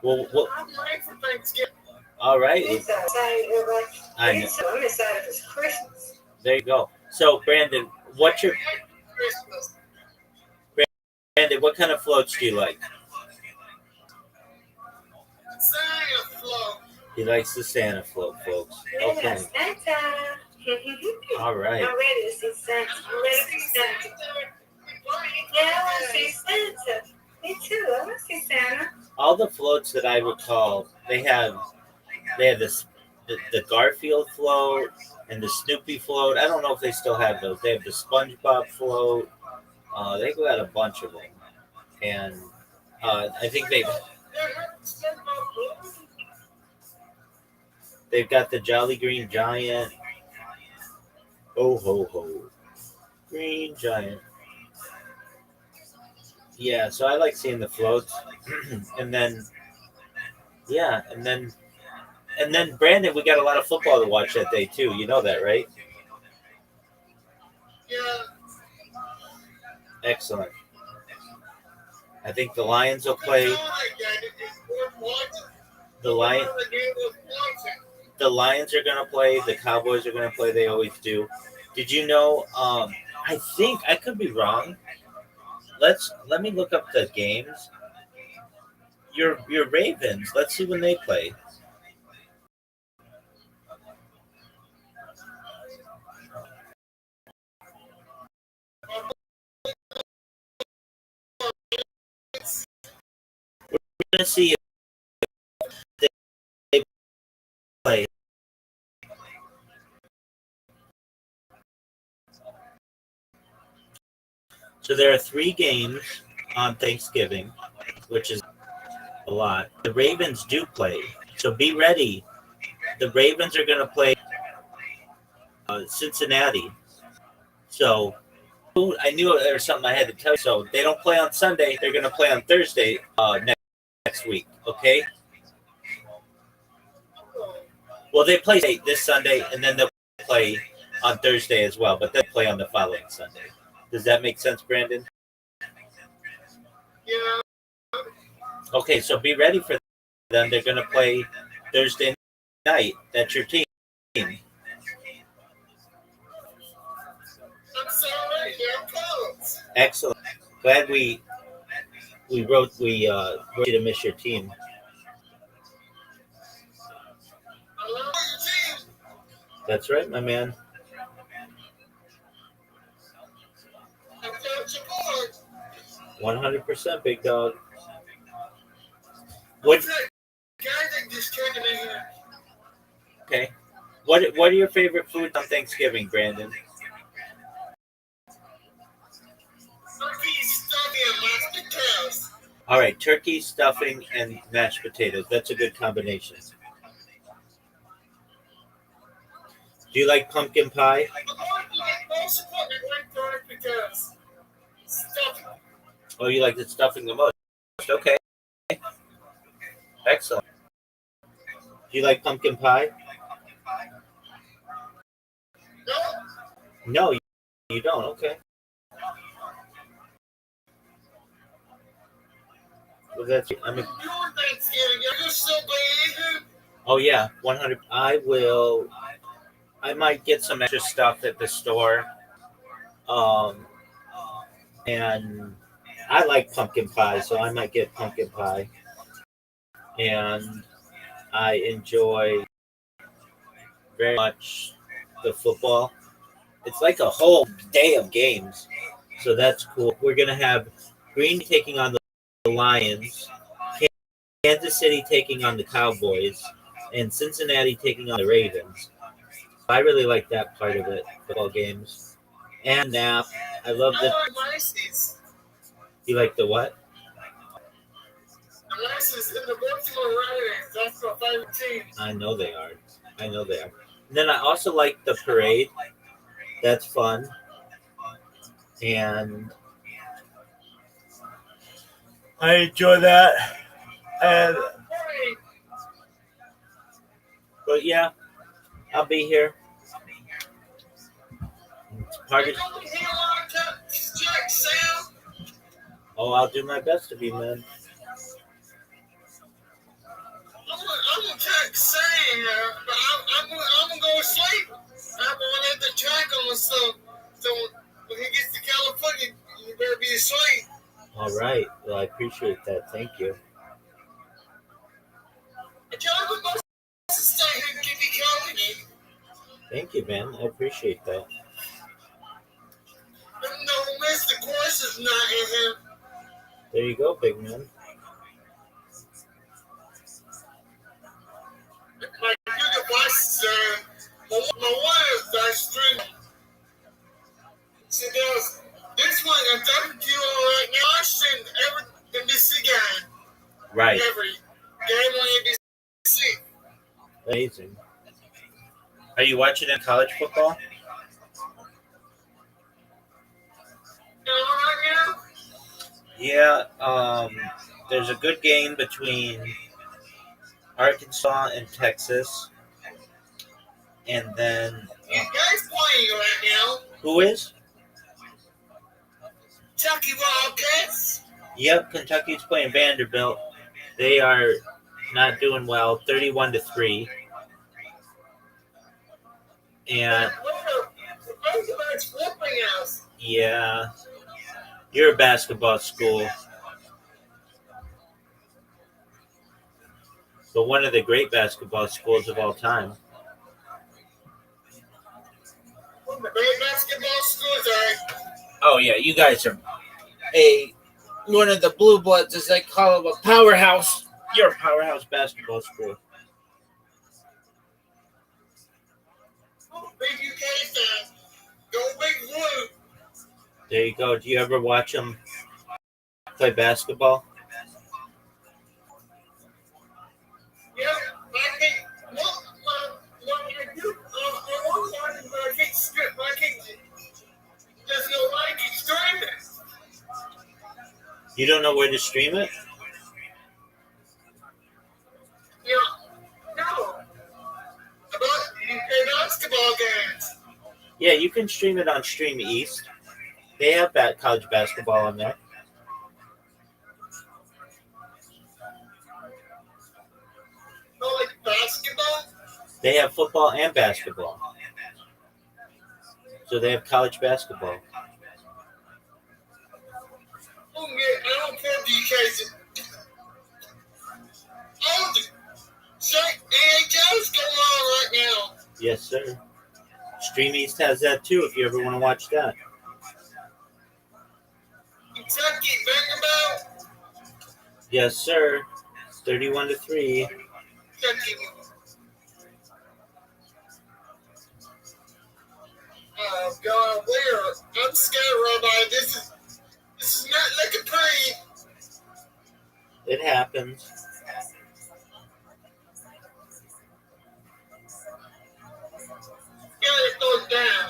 Well, I'm ready for Thanksgiving. All right. I'm excited for Christmas. There you go. So, Brandon, what kind of floats do you like? Santa float. He likes the Santa float, folks. Okay. Yeah, Santa. All right. I'm ready to see Santa. I'm ready to see Santa. Yeah, I want to see Santa. Me too. I want to see Santa. All the floats that I recall, they have the Garfield float and the Snoopy float. I don't know if they still have those. They have the SpongeBob float. They got a bunch of them, and I think they've got the Jolly Green Giant. Oh ho ho, Green Giant. Yeah, so I like seeing the floats, and then Brandon, we got a lot of football to watch that day too. You know that, right? Yeah. Excellent. I think the Lions will play. The Lions are going to play. The Cowboys are going to play. They always do. Did you know I think I could be wrong. Let me look up the games. Your Ravens. Let's see when they play. We're gonna see if they play. So there are 3 games on Thanksgiving, which is a lot. The Ravens do play, so be ready. The Ravens are going to play Cincinnati. So I knew there was something I had to tell you. So they don't play on Sunday. They're going to play on Thursday next week. Okay. Well, they play this Sunday, and then they'll play on Thursday as well. But they'll play on the following Sunday. Does that make sense, Brandon? Yeah. Okay, so be ready for them. They're going to play Thursday night. That's your team. I'm sorry. They're close. Excellent. Glad we wrote you to miss your team. I love your team. That's right, my man. I'm Coach Board. 100%, big dog. What? Guys that just came in here. Okay. What are your favorite foods on Thanksgiving, Brandon? Turkey, stuffing, and mashed potatoes. All right, turkey, stuffing, and mashed potatoes. That's a good combination. Do you like pumpkin pie? Most important, I like potatoes. Stuffing. Oh, you like the stuffing the most? Okay. Excellent. Do you like pumpkin pie? No. No, you don't. Okay. Well, that's. I mean. Your Thanksgiving, you're so big. Oh yeah, 100. I might get some extra stuff at the store. And I like pumpkin pie, so I might get pumpkin pie. And I enjoy very much the football. It's like a whole day of games, so that's cool. We're gonna have Green taking on the Lions, Kansas City taking on the Cowboys, and Cincinnati taking on the Ravens. I really like that part of it, football games. And nap. I love I the. like Macy's. You like the what? Macy's in the Baltimore Ravens. That's my favorite team. I know they are. And then I also like the parade. That's fun. And I enjoy that. And but yeah, I'll be here. Party. Oh, I'll do my best to be, man. I'm gonna text saying, but I'm gonna go to sleep. I'm gonna let the track on, so when he gets to California, you better be asleep. All right. Well, I appreciate that. Thank you. John, we must stay here and give you company. Thank you, man. I appreciate that. No, Mr. Course is not in here. There you go, big man. My new device, my wife is streaming. She does. This one, I'm talking to you right now. I stream every NBC game. Right. Every game on NBC. Amazing. Are you watching in college football? Right now? Yeah. There's a good game between Arkansas and Texas. And then You guys playing right now? who is? Kentucky Wildcats. Yep, Kentucky's playing Vanderbilt. They are not doing well, 31-3. And The Razorbacks whooping us. Yeah, you're a basketball school, but one of the great basketball schools of all time. The great basketball schools are. Oh yeah, you guys are a one of the blue bloods, as they call them, a powerhouse. You're a powerhouse basketball school. Big UK fan. Go Big Blue. There you go. Do you ever watch them play basketball? Yeah, I think. What I do, I want one, but I can't strip. I can't. There's no way I can stream it. You don't know where to stream it? Yeah. No. About UK basketball games. Yeah, you can stream it on Stream East. They have college basketball on there. Oh, like basketball? They have football and basketball. So they have college basketball. Oh, yeah, I don't care if you guys. Oh, the NHL's going on right now. Yes, sir. Stream East has that too if you ever want to watch that. Kentucky, Vanderbilt. Yes, sir. 31-3. Kentucky. Oh, God, where? I'm scared, Rabbi. This is not looking pretty. It happens. Gotta throw it down.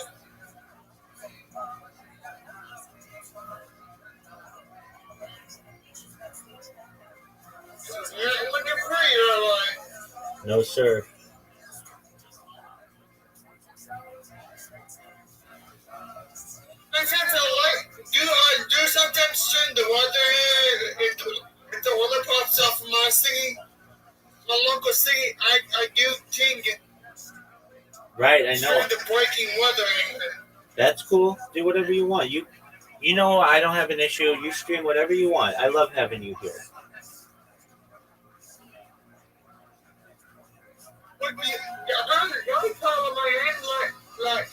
It's not looking pretty, Rabbi. No, sir. Sometimes I do sometimes stream the weather if the weather pops up from my local singing, I do ting it. Right, I know. Stream the breaking weather. That's cool. Do whatever you want. You know I don't have an issue. You stream whatever you want. I love having you here. Would be the only part of my hand like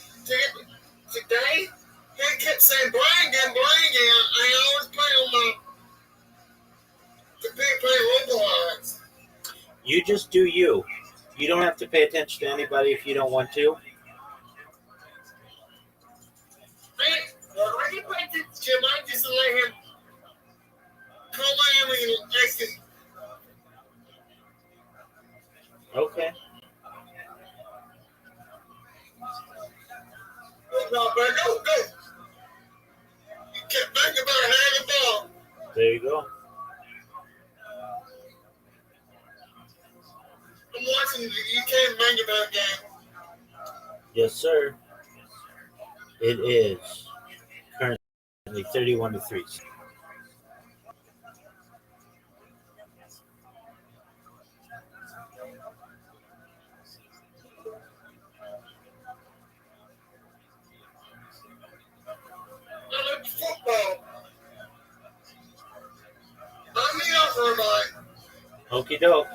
today. He kept saying Brian again. I always play on my computer play Roblox. You just do you. You don't have to pay attention to anybody if you don't want to. I can play to Jim. I just let him call my name and ask him. Okay. No, but go. You kept thinking about having the ball. There you go. I'm watching the UK Vanderbilt game. Yes, sir. It is currently 31-3. I like football. I'm the offer, Mike. Okie doke.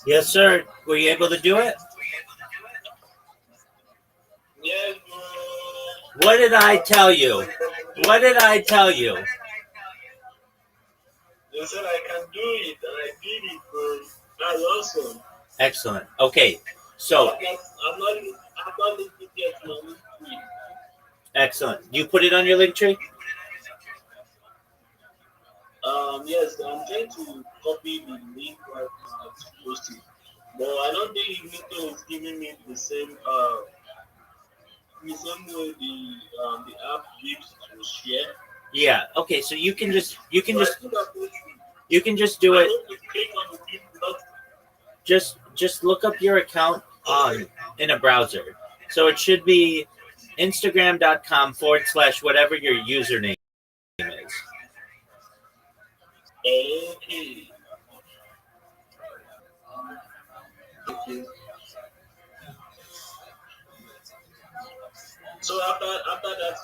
Yes, sir. Were you able to do it? Yes, What did I tell you? What did I tell you? they said I can do it, and I did it, bro. That's awesome. Excellent. Okay, so I'm not looking yet to my week. excellent. You put it on your link tree? Yes, I'm trying to copy the link right now to post it, but I don't think LinkedIn is giving me the same way the app gives to share. Yeah. Okay, so you can just So I think you can just do I it. hope you click on the link, not Just look up your account on in a browser. So it should be Instagram.com/ whatever your username is. okay. Okay. So after that,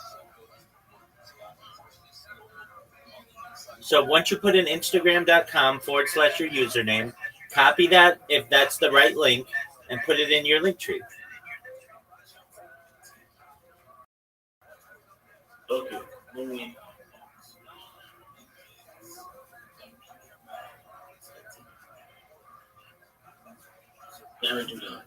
So once you put in Instagram.com/ your username, copy that if that's the right link and put it in your link tree. okay. Let me do that.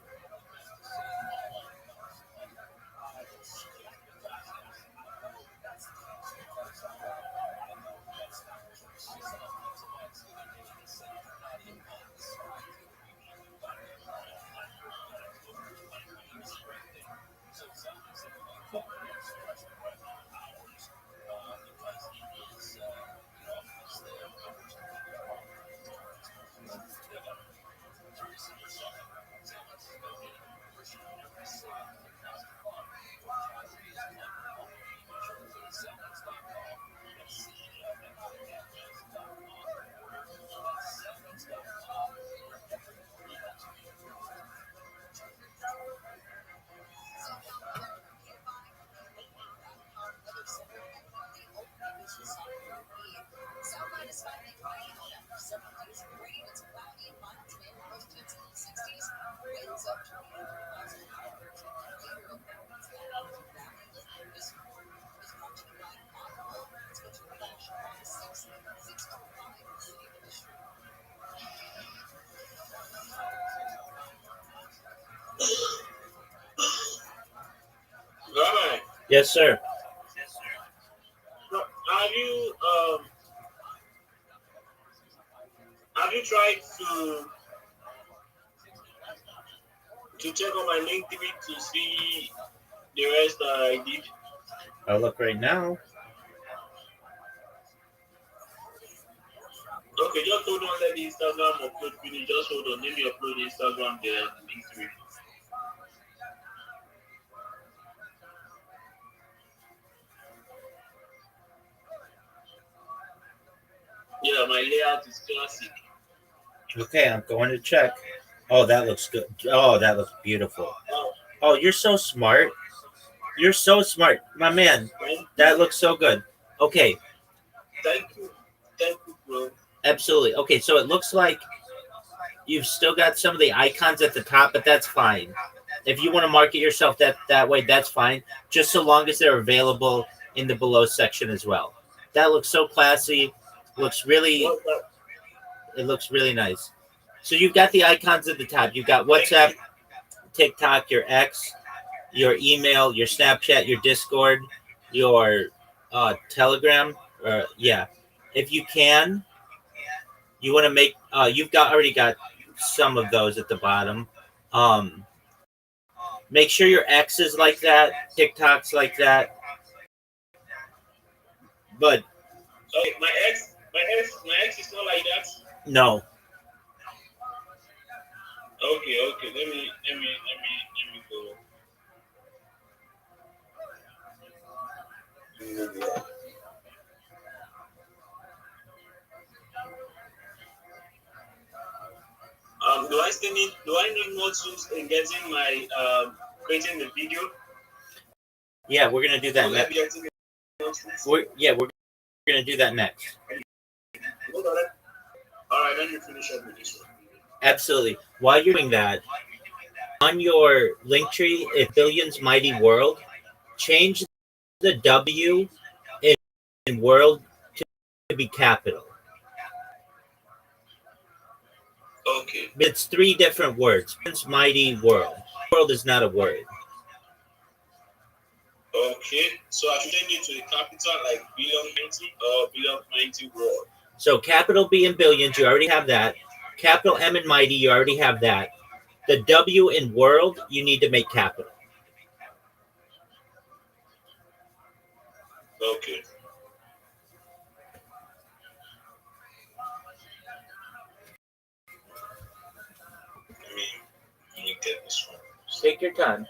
Rabbi, Yes, sir. have you have you tried to check on my LinkedIn to see the rest that I did? I'll look right now. Okay, just hold on. Let the Instagram upload finish. Just hold on. Let me upload the Instagram there. LinkedIn. Yeah, my layout is classic. Okay, I'm going to check. Oh, that looks good. Oh, that looks beautiful. Oh, Oh, you're so smart. You're so smart, my man. That looks so good. Okay, thank you, bro. absolutely. Okay, so it looks like you've still got some of the icons at the top, but that's fine. If you want to market yourself that way, that's fine. Just so long as they're available in the below section as well. That looks so classy. Looks really, What's that? it looks really nice. So you've got the icons at the top. You've got WhatsApp, TikTok, your X, your email, your Snapchat, your Discord, your Telegram. Yeah, if you can, you want to make. You've got already got some of those at the bottom. Um, Make sure your X is like that, TikTok's like that. But Okay, my ex is not like that. no, Okay. Let me go. Do I need more tools in getting my creating the video? yeah, we're gonna do that Will I next. be getting more tools? We're gonna do that next. Hold on. All right, let me finish up with this one. Absolutely. While you're doing that, on your link tree, if Billions Mighty World, change the W in world to be capital. Okay. It's three different words. Billions Mighty World. World is not a word. Okay. So I should change it to a capital like billion 90 or billion 90 world. So capital B in billions, you already have that. Capital M in mighty, you already have that. The W in world, you need to make capital. Okay. Let me get this one. Take your time.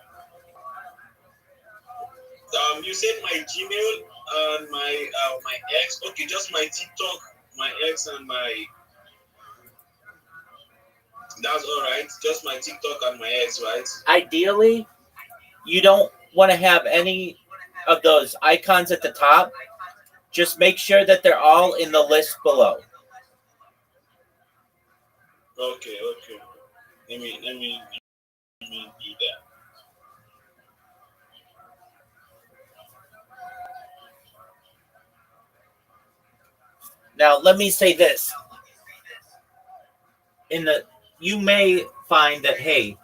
You said my Gmail and my X. Okay, just my TikTok, my X, and my. That's all right. Just my TikTok and my X, right? Ideally, you don't want to have any of those icons at the top. Just make sure that they're all in the list below. Okay. Let me do that. Now, let me say this. You may find that, hey,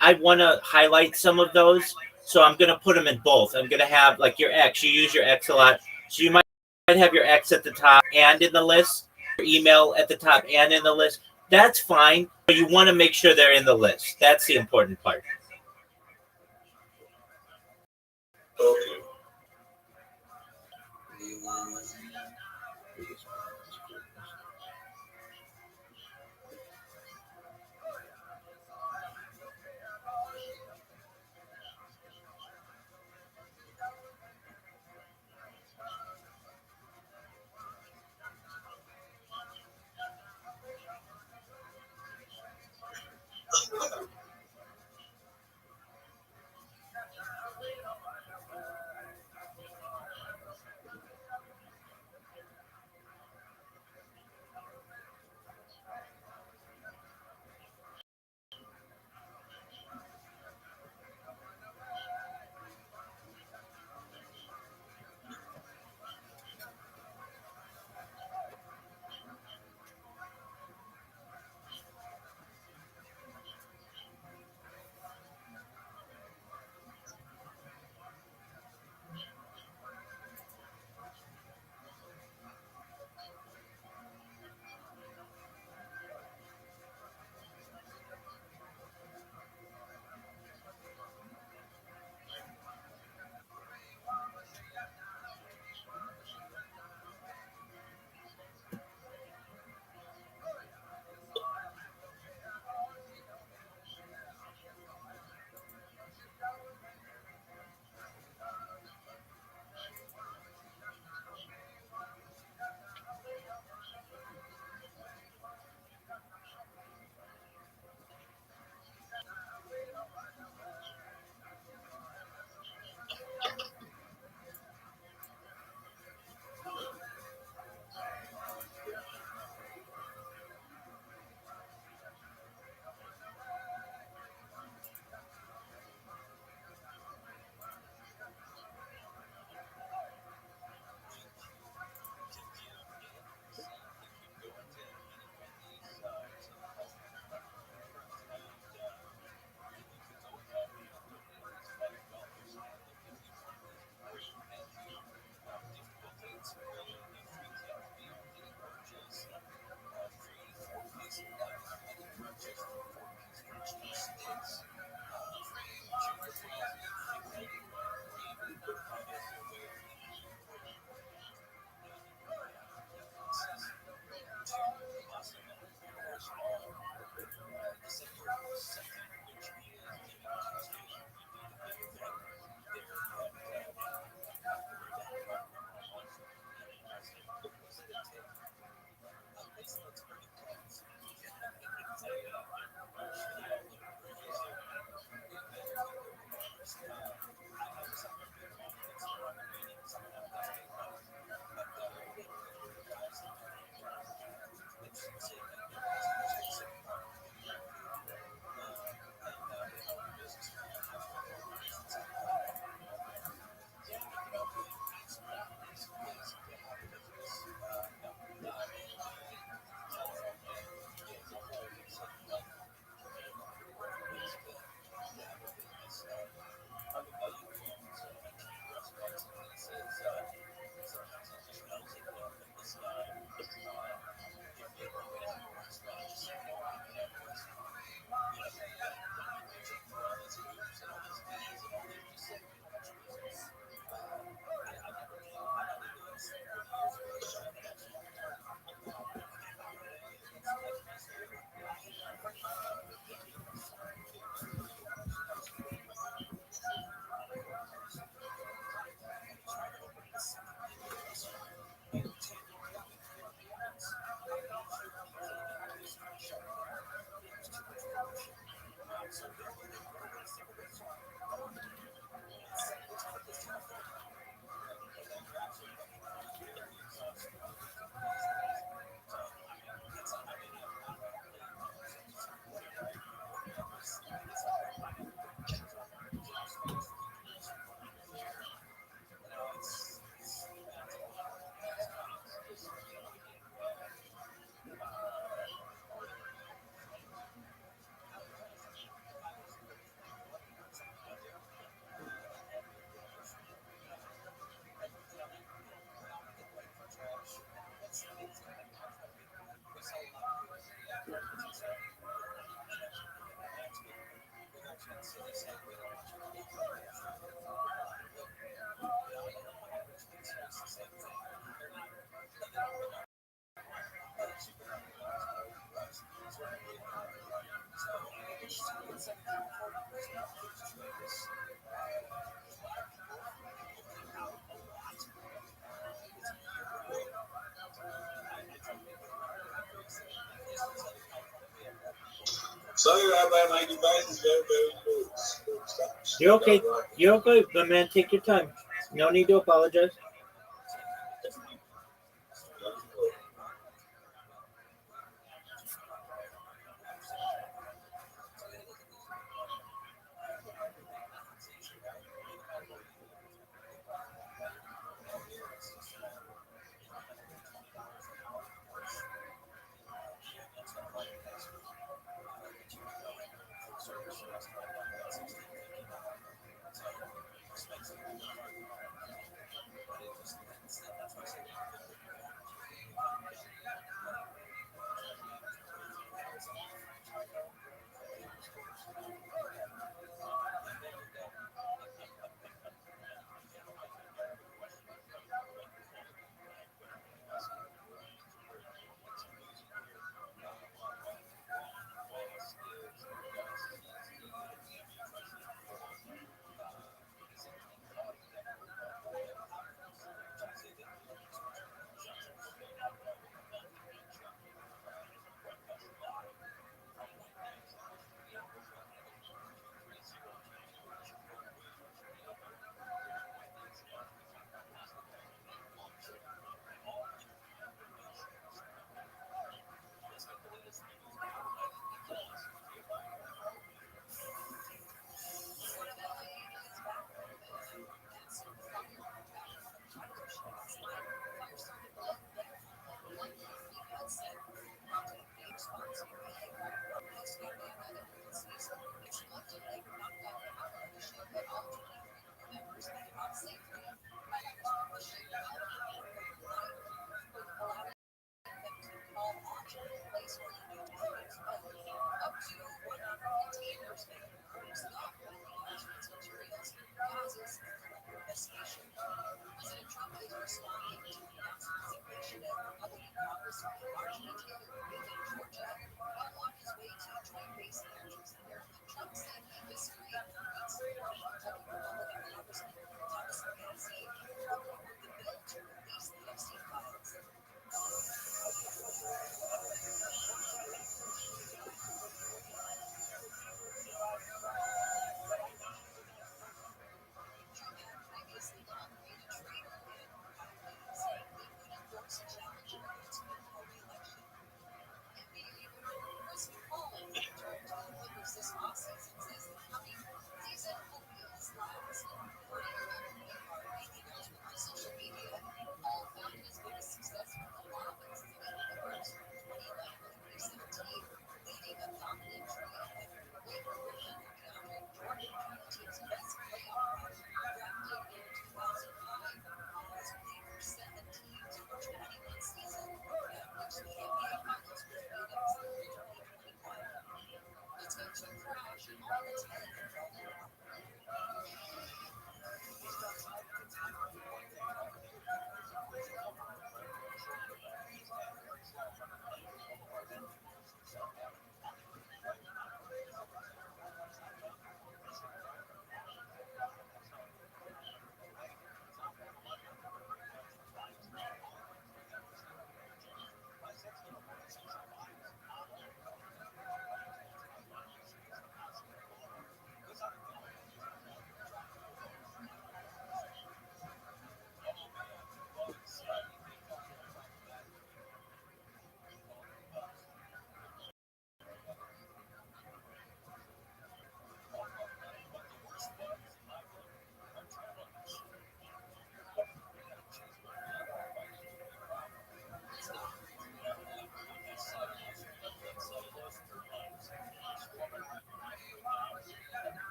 I want to highlight some of those, so I'm going to put them in both. I'm going to have like your X. You use your X a lot, so you might have your X at the top and in the list, your email at the top and in the list. That's fine, but you want to make sure they're in the list. That's the important part. Okay. Sorry, Rabbi, my device is very, very low. You're okay. You're okay, but man, take your time. No need to apologize.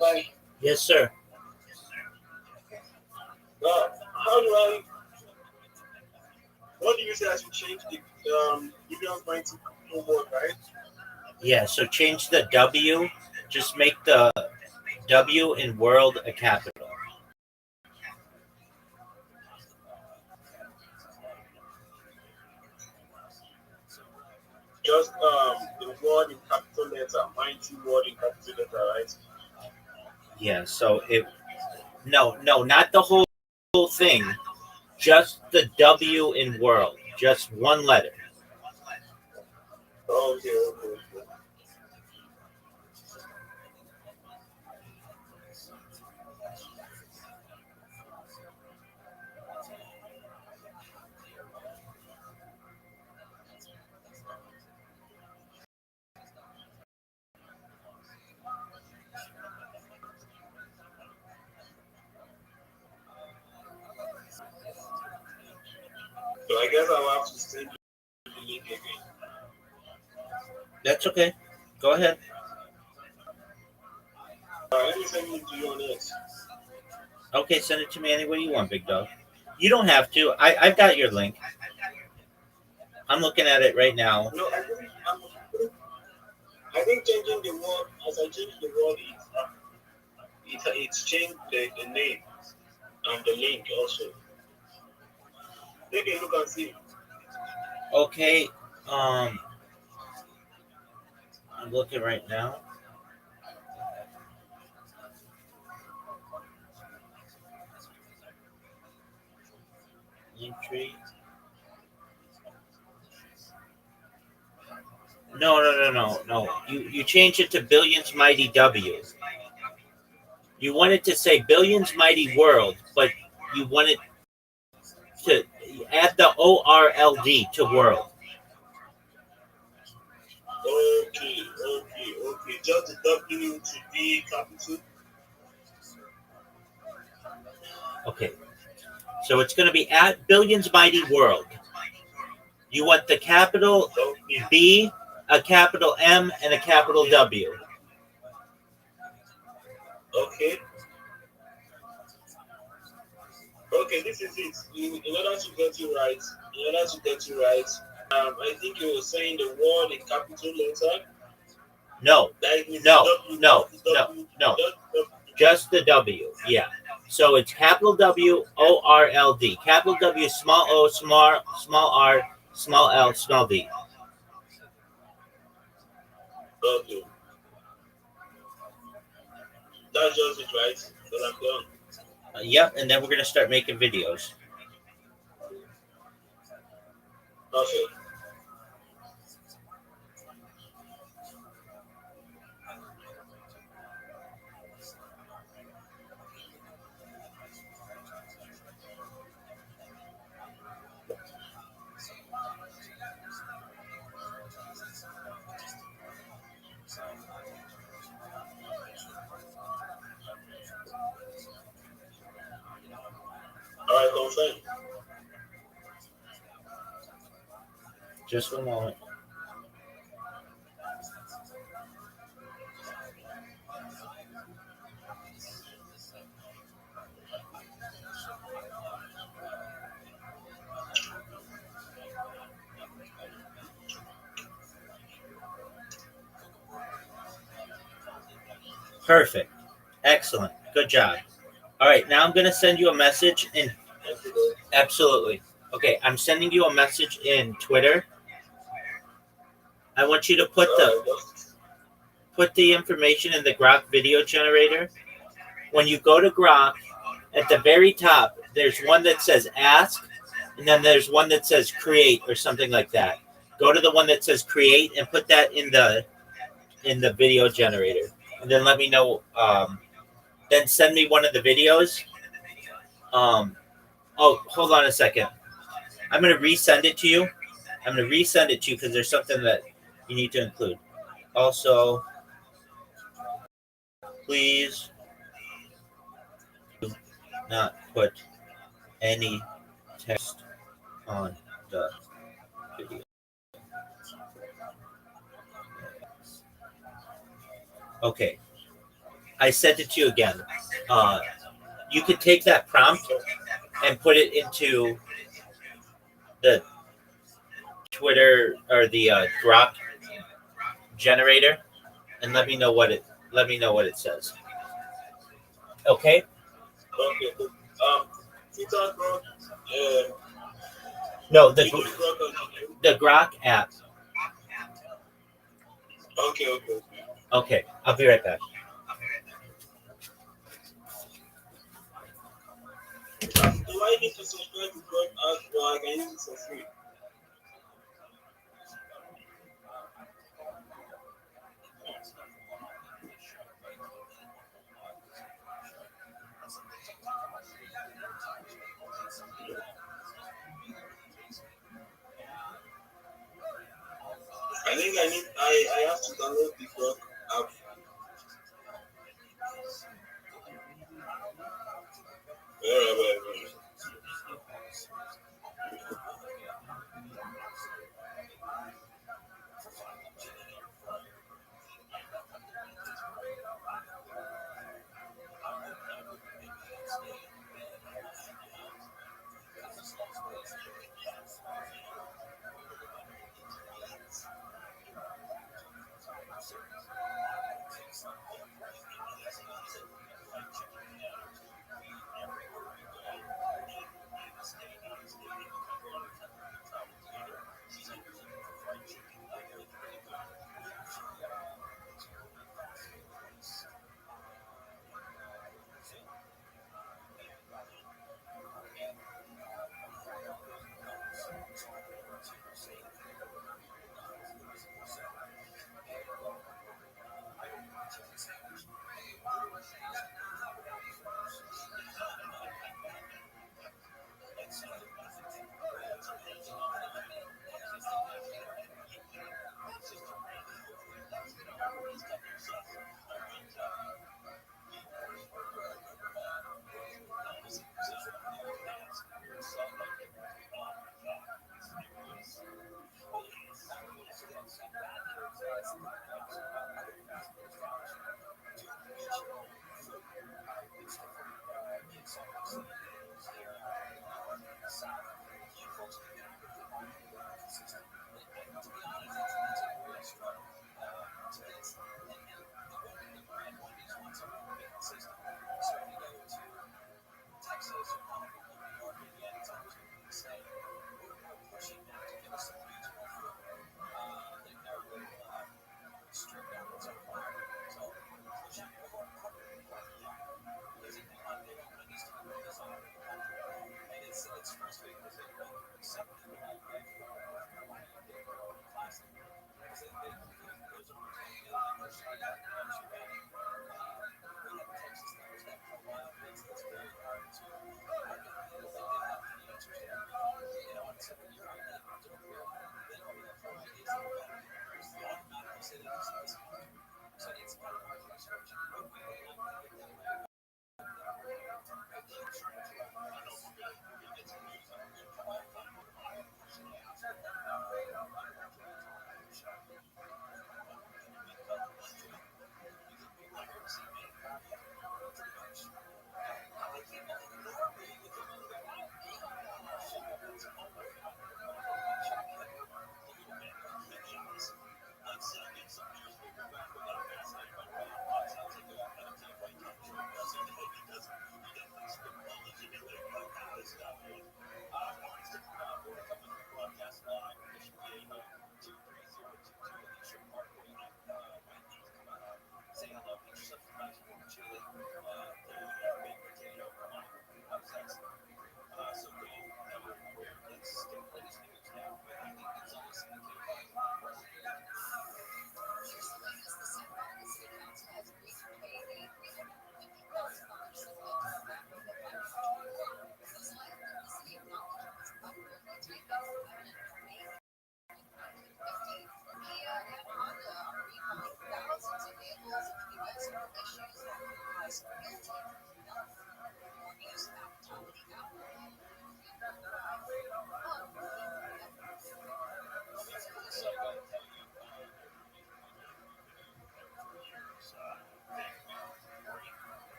Bye. Yes, sir. How do I? What do you say I should change the Union going to new word, right? Yeah, so change the W. Just make the W in world a capital. Just the word in capital letter, mighty word in capital letter, right? Yeah, so no, not the whole thing. Just the W in world. Just one letter. Okay. So I guess I'll have to send you the link again. That's okay. Go ahead. Let me send it to you on X. Okay, send it to me any way you want, big dog. You don't have to. I've got your link. I'm looking at it right now. No, I think changing the word as I change the word, it's changed the name and the link also. Take a look and see. Okay. I'm looking right now. Link tree. No. You change it to Billions Mighty W. You wanted to say Billions Mighty World, but you wanted to add the ORLD to world. Okay. Just the W to be capital. Okay. So it's going to be at Billions Mighty World. You want the capital B, a capital M, and a capital W. Okay. Okay, this is it. In order to get you right, I think you were saying the word in capital letter. No. Just the W. Yeah. So it's capital W O R L D. Capital W, small O, small R, small L, small D. Okay. That's just it, right? But I'm done. Yep, and then we're going to start making videos. Okay. All right, confirm. Just one moment. Perfect. Excellent. Good job. All right, now I'm going to send you a message in. Absolutely. Okay, I'm sending you a message in Twitter. I want you to put the information in the Grok video generator. When you go to Grok, at the very top, there's one that says ask, and then there's one that says create or something like that. Go to the one that says create and put that in the video generator, and then let me know. Then send me one of the videos. Oh, hold on a second. I'm gonna resend it to you. Because there's something that you need to include. Also, please do not put any text on the video. Okay. I sent it to you again. Uh, you could take that prompt and put it into the Twitter or the Grok generator, and let me know what it says. Okay. Okay. TikTok, bro. Yeah. No, TikTok. the Grok app. Okay, okay. Okay, I'll be right back. Do I need to subscribe to God as well? I can use it for free. I think I have to download the God app. Yeah.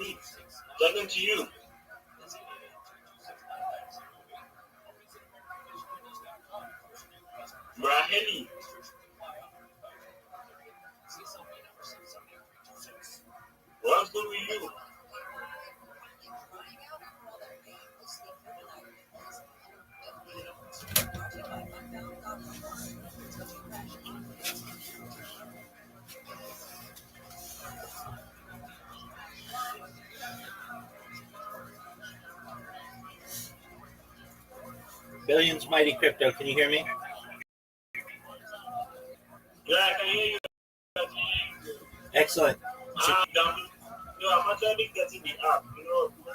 Talking to you. Raheli. What's good with you? Billions Mighty Crypto, can you hear me? Yeah, I can hear you. Excellent. No, I'm actually getting the app.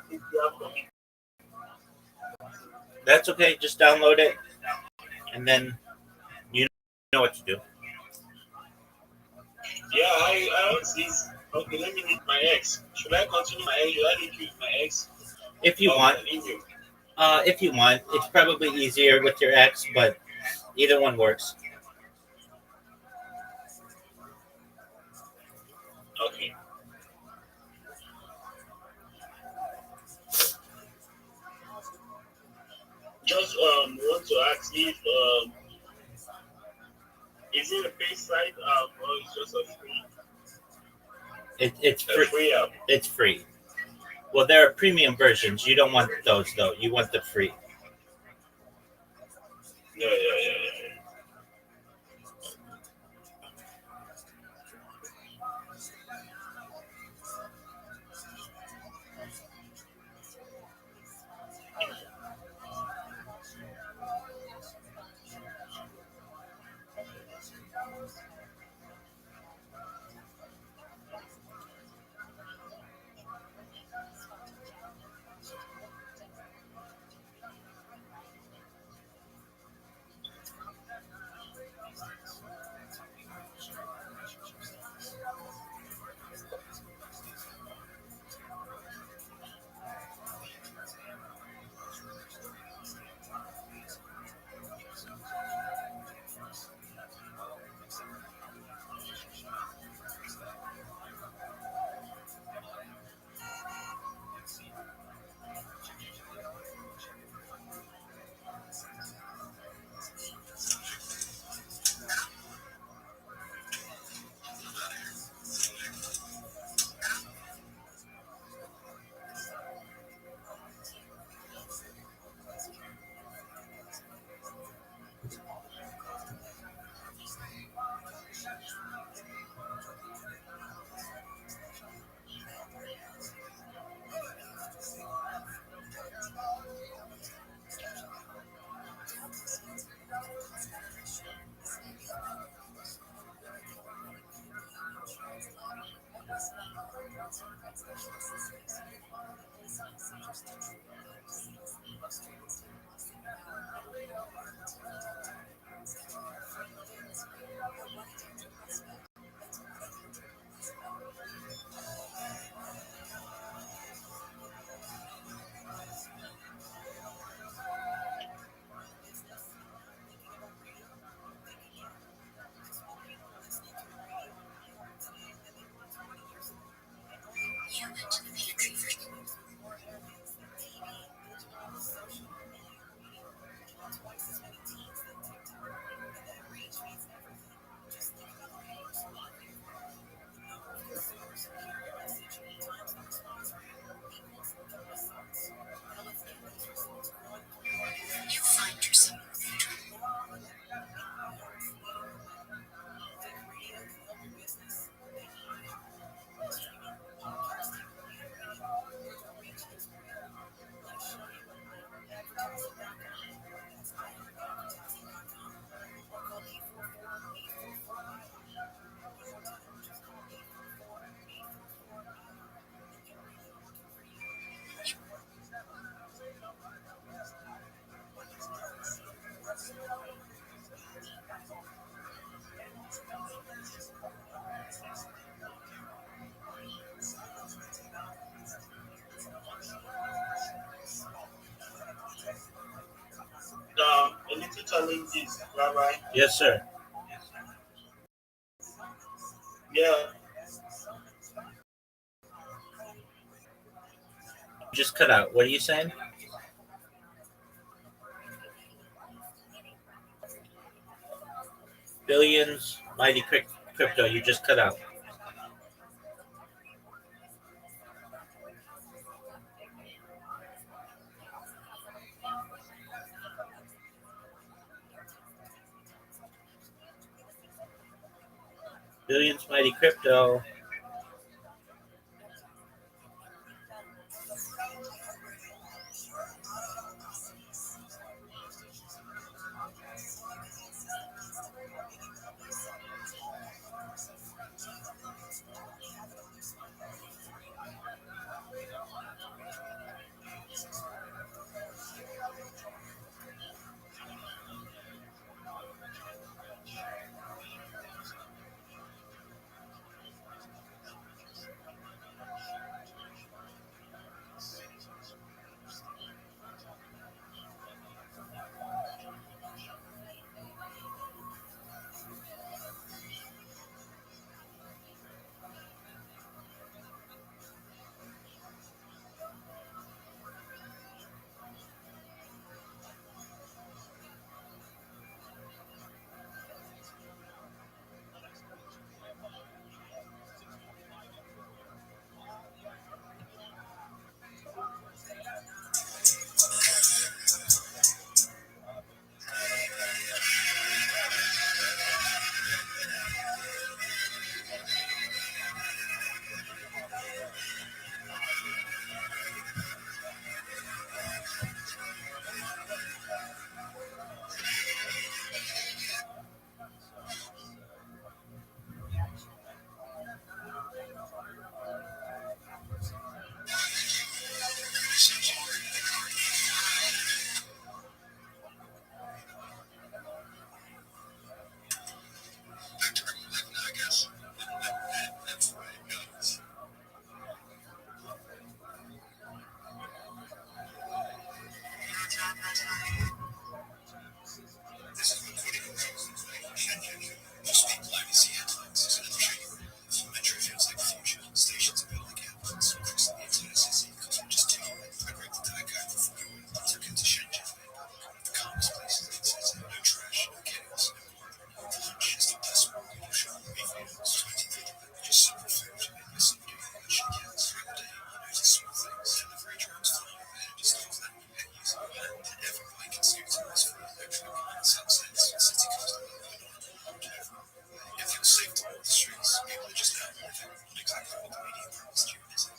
It's the app for me. That's okay. Just download it, and then you know what to do. Yeah, I want this. Okay, let me meet my ex. Should I continue my ex? Should I need to use my ex? If you want, it's probably easier with your ex, but either one works. Okay. Just want to ask if is it a paid site or it's just a free? It's free. Free app. It's free. Well, there are premium versions. You don't want those though. You want the free. Yeah. A little challenges, Rabbi. Yes, sir. Yeah. just cut out. What are you saying? Billions, mighty crypto. You just cut out. Billions, mighty crypto. I guess. That's the way it goes. This is the video just speak legacy headlines. So let me show you. Metro feels like future. Stations are built like airports. Crooks in the internet is equal. Just two. I break the tag guy before you took into Shenzhen. The calmest places in city. No trash, no chaos, no order. Lunch is the best one. You show me videos. 20 video. Just super food. And listen to you. Shit gets through the day. You notice small things. Delivery drones flying overhead. Just things that you get used to. And everybody can see it's always free. Electric line, sunsets, city comes to life. It feels safe to walk the streets. People are just out living. Not exactly what the media promised you, is it?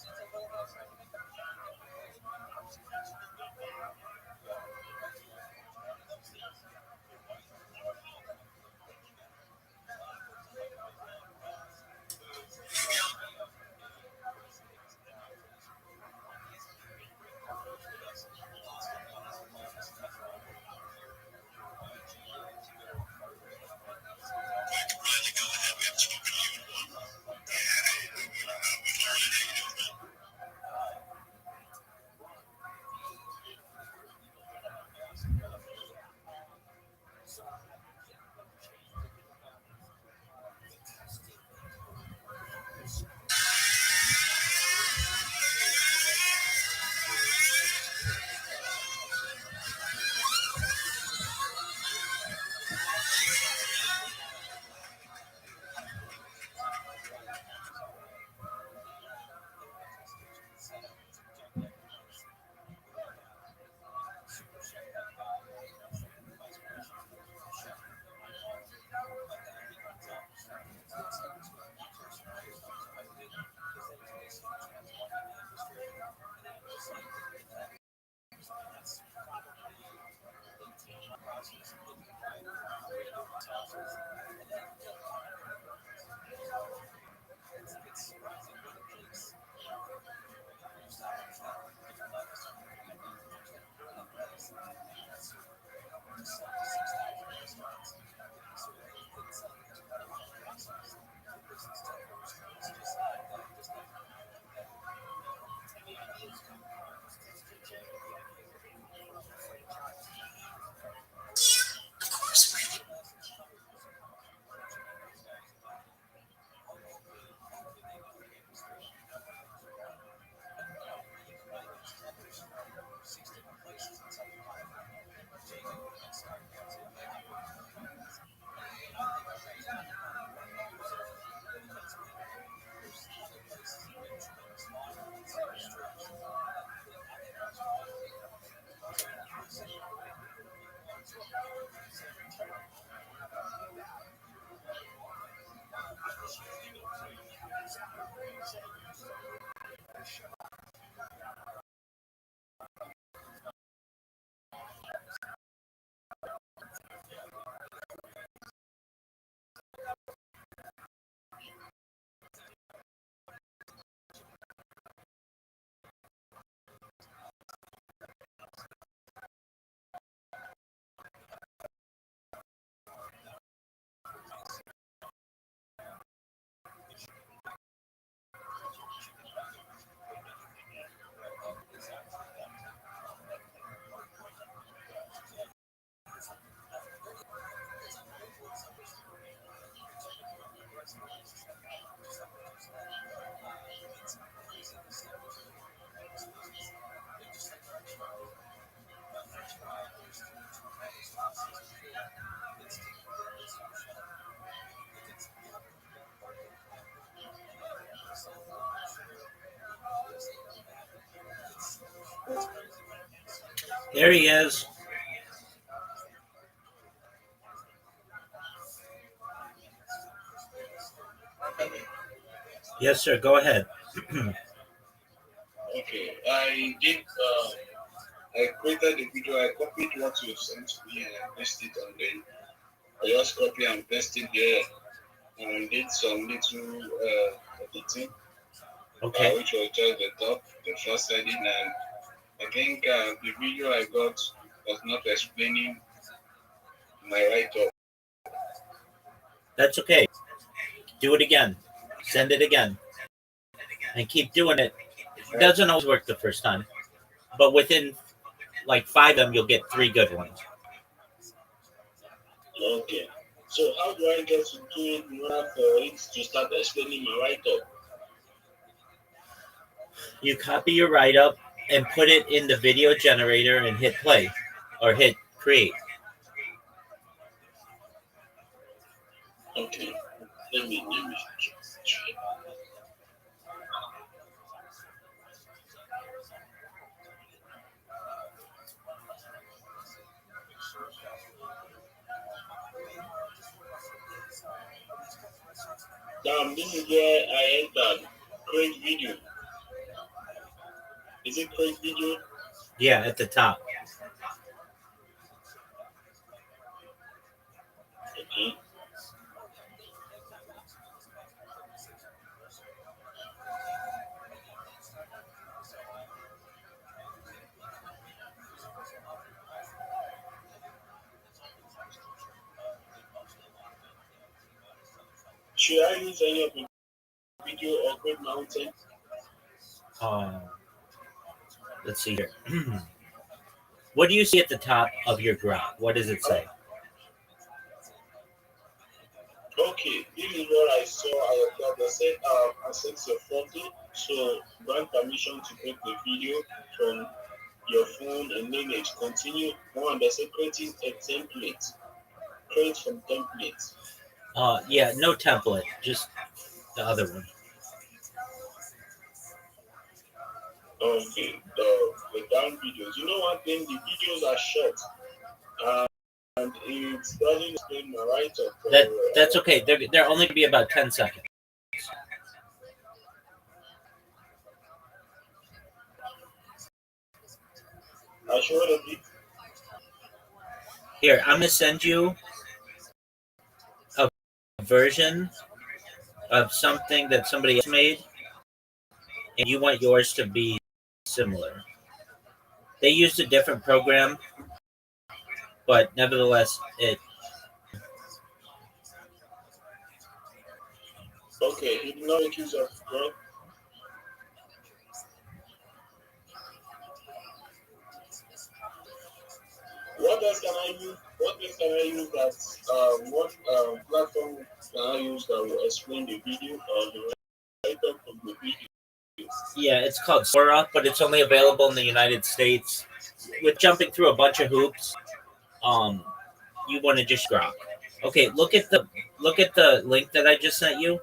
Riley, go ahead. We haven't spoken to you in a while. There he is. Yes, sir. Go ahead. Okay, I did. I created the video. I copied what you sent to me and I pasted it, and then I just copy and paste it there, and did some little editing, Okay. which was just the top, the first heading, and I think the video I got was not explaining my write-up. That's okay. Do it again. Send it again. And keep doing it. It doesn't always work the first time. But within like 5 of them, you'll get 3 good ones. Okay. So how do I get to do it in order for it to start explaining my write-up? You copy your write-up and put it in the video generator and hit play or hit create. Okay. Let me check. This is where I entered create video. Is it create video? Yeah, at the top. Okay. Should I use any of the video or create my own thing? Let's see here. What do you see at the top of your graph? What does it say? Okay, this is what I saw at the top. They said access your photo, so grant permission to create the video from your phone and image. Continue on. They say creating a template. Create from templates. Yeah, no template, just the other one. Okay, the down videos. You know one thing, the videos are short. And it doesn't explain my write-up. That's okay. They're only gonna be about 10 seconds. I showed a bit. Here, I'm gonna send you a version of something that somebody else made, and you want yours to be similar. They used a different program, but nevertheless, it. Okay, he did not make use of God. What else can I use? What else can I use that what platform can I use that will explain the video or the write-up of the video? Yeah, it's called Sora, but it's only available in the United States. With jumping through a bunch of hoops, you want to just drop. Okay, look at the link that I just sent you.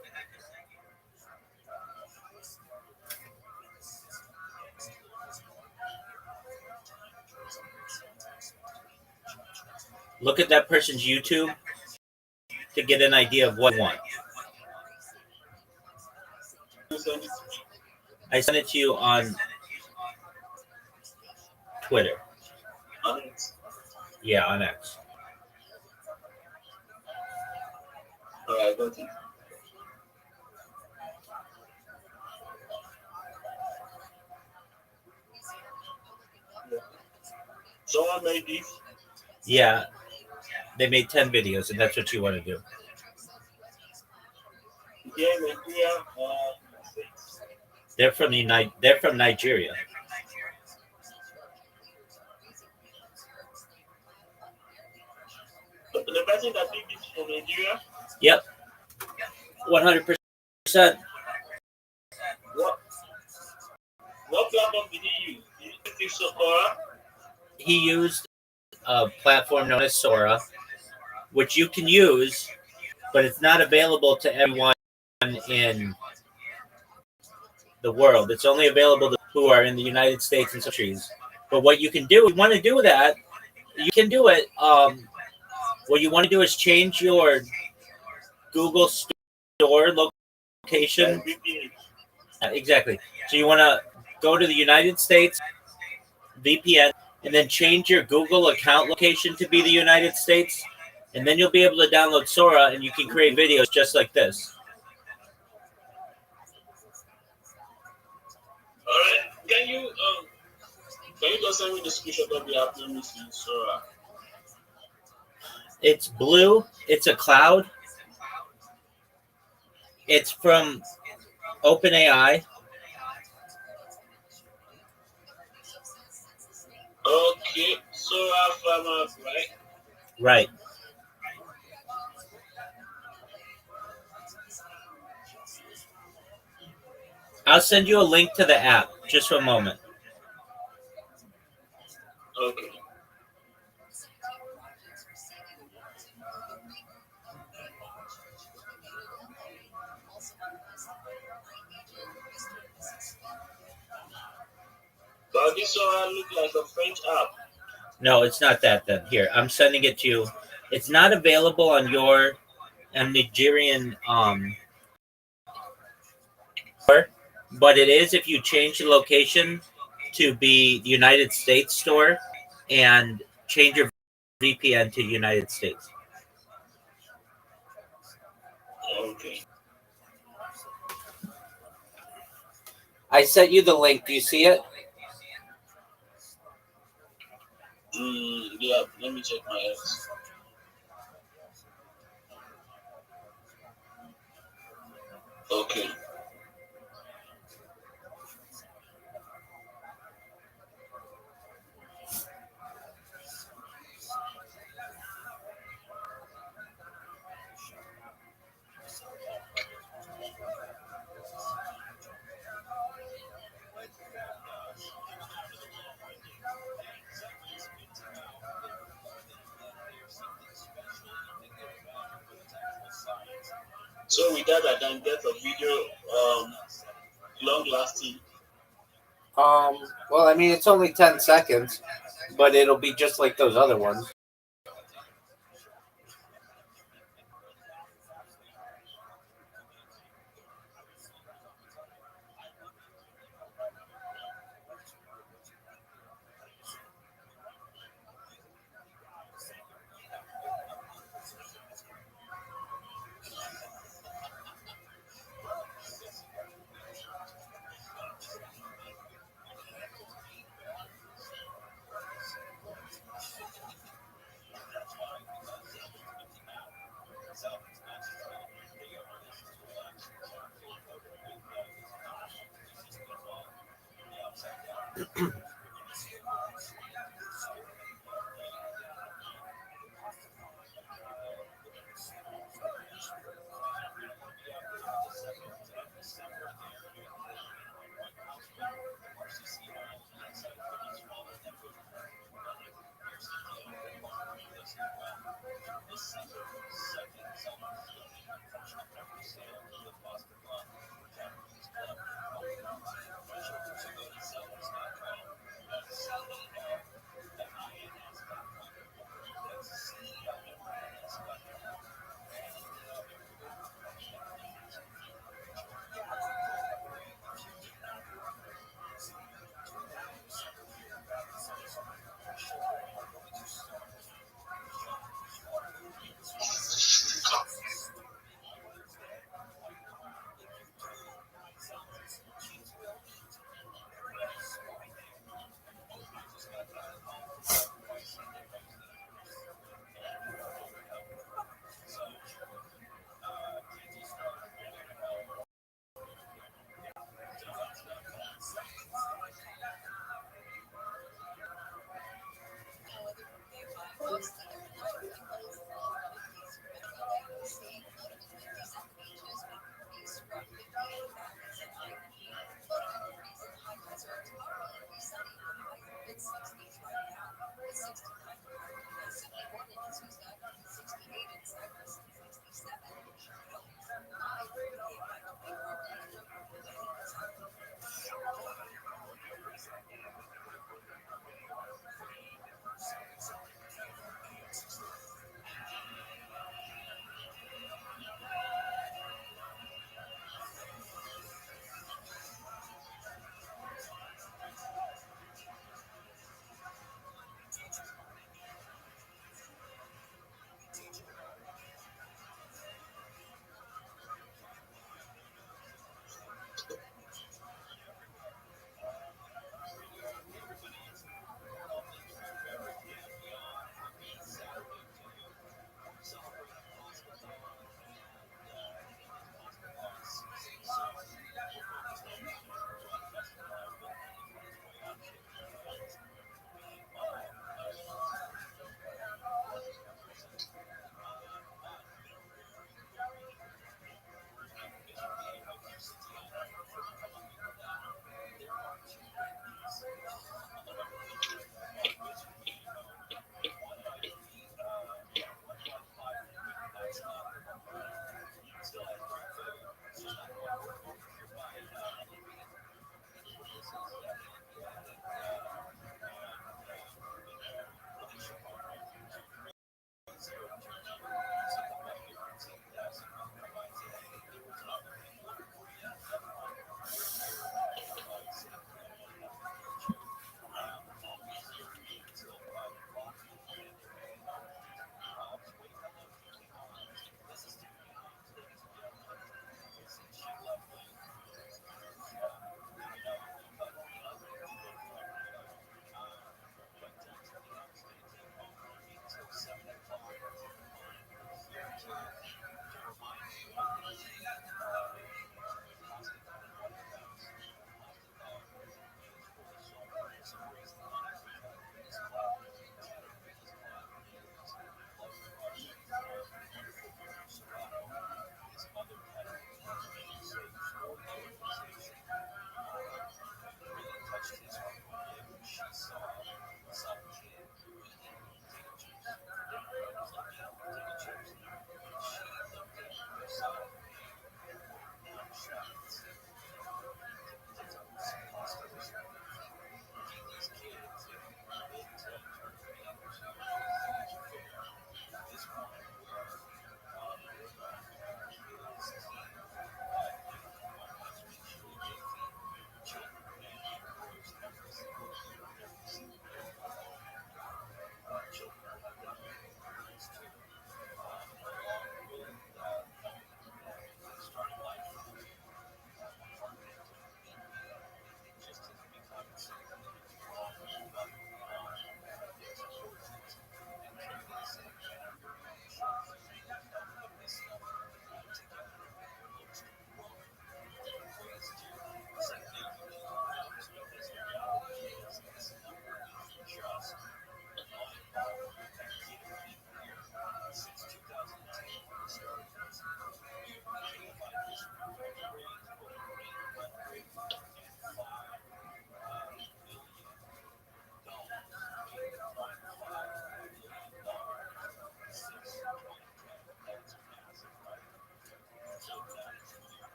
Look at that person's YouTube to get an idea of what you want. I sent it to you on Twitter. Yeah, on X. I got it. Someone made this? Yeah, they made 10 videos, and that's what you want to do. Yeah, Nigeria. They're from Nigeria. The person that did this from Nigeria? Yep. 100%. What platform did he use? Did he use Sora? He used a platform known as Sora, which you can use, but it's not available to everyone in the world. It's only available to who are in the United States and countries. But what you can do, if you want to do that, you can do it. What you want to do is change your Google Store location. Exactly. So you want to go to the United States, VPN, and then change your Google account location to be the United States. And then you'll be able to download Sora and you can create videos just like this. All right. Can you just send me the screenshot of the app? Let me see Sora. It's blue. It's a cloud. It's from OpenAI. Okay, Sora Farmer, right? Right. I'll send you a link to the app. Just for a moment. Okay. But this Sora look like a French app. No, it's not that then. Here, I'm sending it to you. It's not available on your Nigerian store, but it is if you change the location to be the United States store and change your VPN to United States. Okay. I sent you the link. Do you see it? Yeah, let me check my apps. Okay. So with that, I can get a video long lasting. Well, I mean, it's only 10 seconds, but it'll be just like those other ones.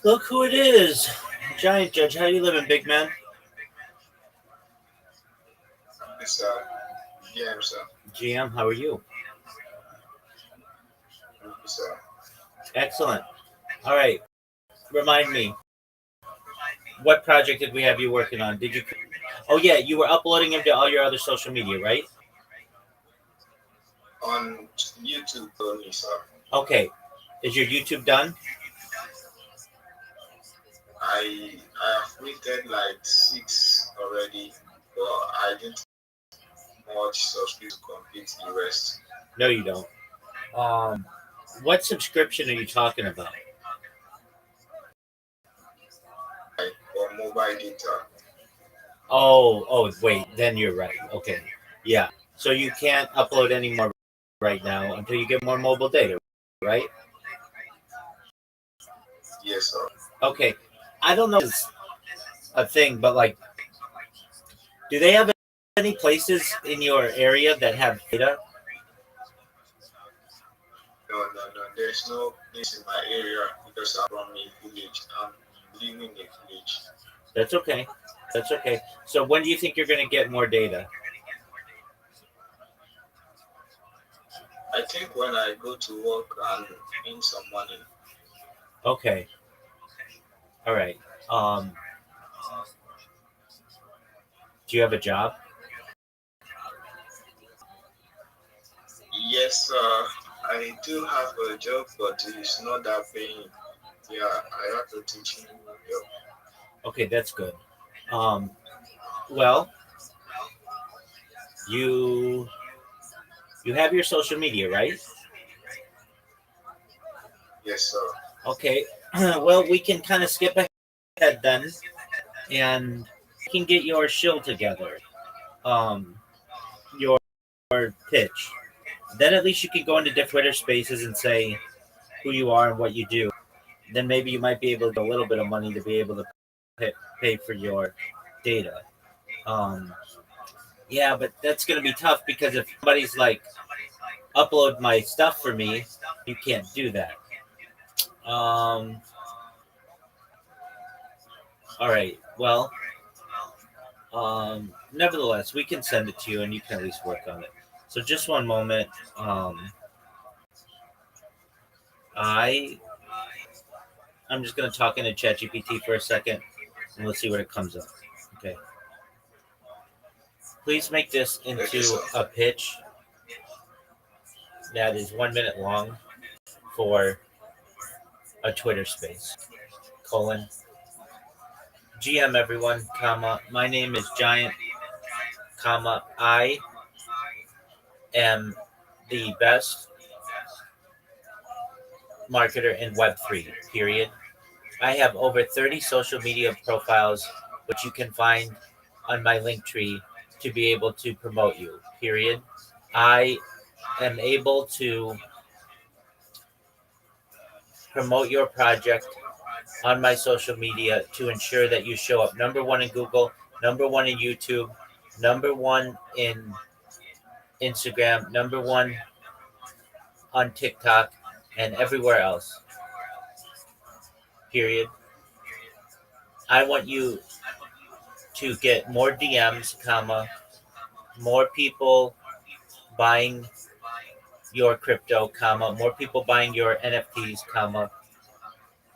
Look who it is. Giant Judge, how you living, big man? It's yeah, sir. GM, how are you? It's Excellent. All right. Remind me, what project did we have you working on? Did you? Oh yeah, you were uploading them to all your other social media, right? on YouTube only, sir. Okay. Is your YouTube done? I have created like 6 already, but I didn't much subscribe to complete the rest. No, you don't. Um, what subscription are you talking about? Like for mobile data. Oh, wait. Then you're right. Okay. Yeah. So you can't upload any more right now until you get more mobile data, right? Yes, sir. Okay. I don't know if it's a thing, but like, do they have any places in your area that have data? No. There's no place in my area because I'm from a village. I'm living in a village. That's okay. That's okay. So when do you think you're going to get more data? I think when I go to work and earn some money. Okay. All right. Do you have a job? Yes, I do have a job, but it's not that paying. Yeah, I have to teach him job. Okay, that's good. Um, well, you you have your social media, right? Yes, sir. Okay. Well, we can kind of skip ahead then, and we can get your shill together. Your pitch. Then at least you can go into different Twitter spaces and say who you are and what you do. Then maybe you might be able to get a little bit of money to be able to pay for your data. Um, yeah, but that's going to be tough because if somebody's like, upload my stuff for me, you can't do that. Um, all right. Well, nevertheless, we can send it to you and you can at least work on it. So just one moment. I I'm just gonna talk into ChatGPT for a second and let's see what it comes up. Okay. Please make this Okay, into sir. a pitch that is 1 minute long for a Twitter space. Colon. GM everyone, comma. My name is Giant, comma. I am the best marketer in Web3, period. I have over 30 social media profiles, which you can find on my link tree to be able to promote you, period. I am able to promote your project on my social media to ensure that you show up number one in Google, number one in YouTube, number one in Instagram, number one on TikTok, and everywhere else, period. I want you to get more DMs, comma, more people buying your crypto, comma, more people buying your NFTs, comma,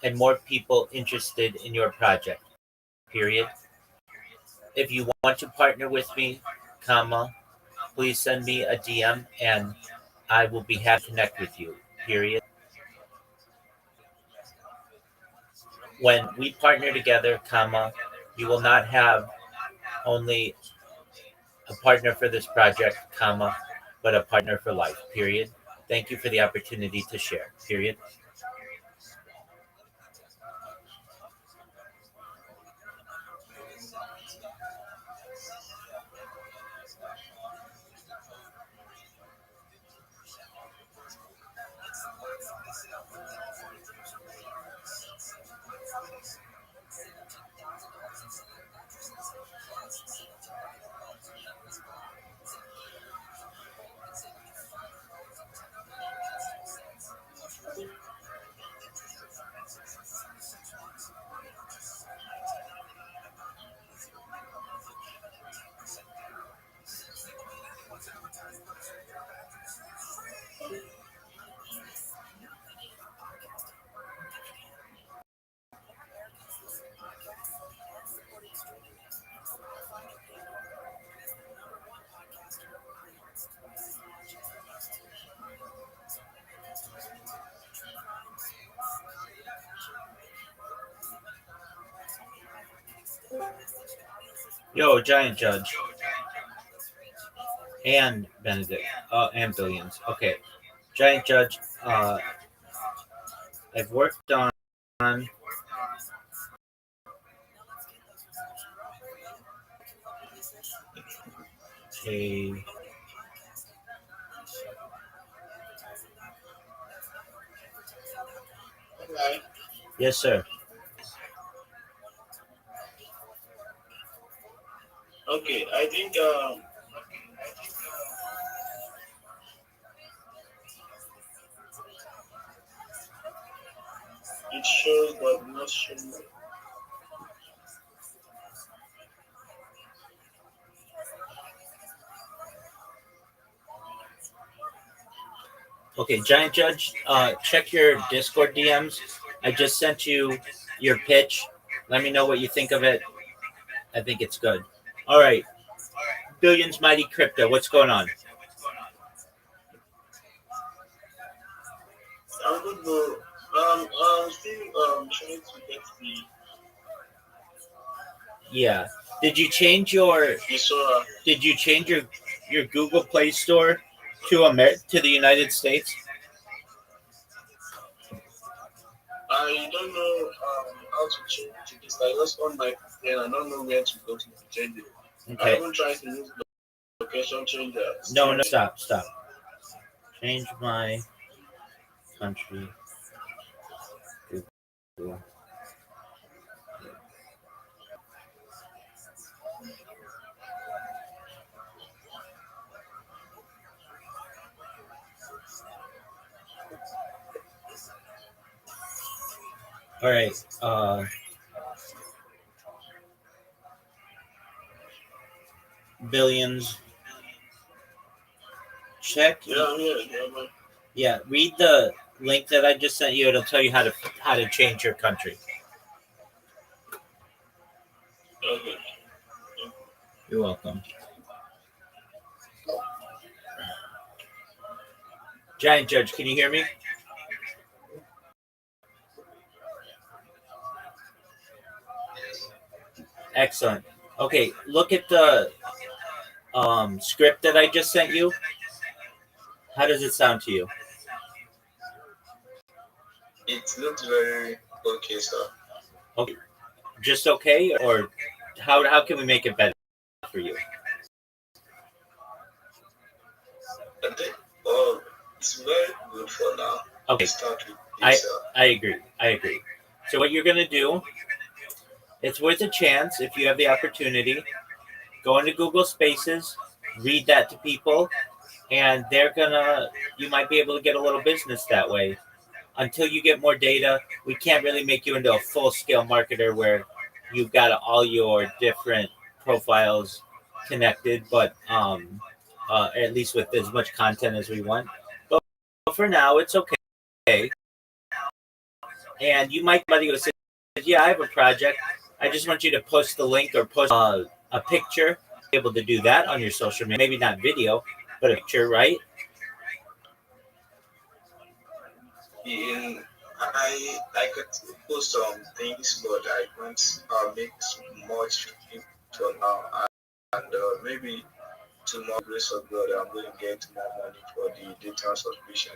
and more people interested in your project, period. If you want to partner with me, comma, please send me a DM and I will be happy to connect with you, period. When we partner together, comma, you will not have only a partner for this project, comma, but a partner for life, period. Thank you for the opportunity to share, period. Yo, Giant Judge. And Benedict. And Billions. Okay. Giant Judge. I've worked on a. Alright. Yes, sir. Okay, I think it shows but not showing. Okay, Giant Judge, check your Discord DMs. I just sent you your pitch. Let me know what you think of it. I think it's good. All right. Billions Mighty Crypto, what's going on? I'm good bro. I'm still trying to get the Yeah. Did you change your Sora. Did you change your Google Play Store to the United States? I don't know how to change this. I just on my phone. I don't know where to go to change it. I Okay. haven't tried to use the location changer. No, stop. Change my country. Google. All right. Billions. Check. Yeah. Read the link that I just sent you. It'll tell you how to change your country. Okay. You're welcome. Giant Judge, can you hear me? Excellent. Okay, look at the script that I just sent you. How does it sound to you? It looks very okay, sir. Okay, just okay, or how can we make it better for you? I think it's very good for now. Okay, Start with this, I agree. So what you're gonna do? It's worth a chance if you have the opportunity. Go into Google Spaces, read that to people, and you might be able to get a little business that way. Until you get more data, we can't really make you into a full scale marketer where you've got all your different profiles connected, but at least with as much content as we want. But for now, it's okay. And you might be able to say, yeah, I have a project. I just want you to post the link or post a picture. Be able to do that on your social media. Maybe not video, but a picture, right? Yeah, I could post some things, but I can't make much for now. And maybe tomorrow, grace of God, I'm going to get more money for the data subscription.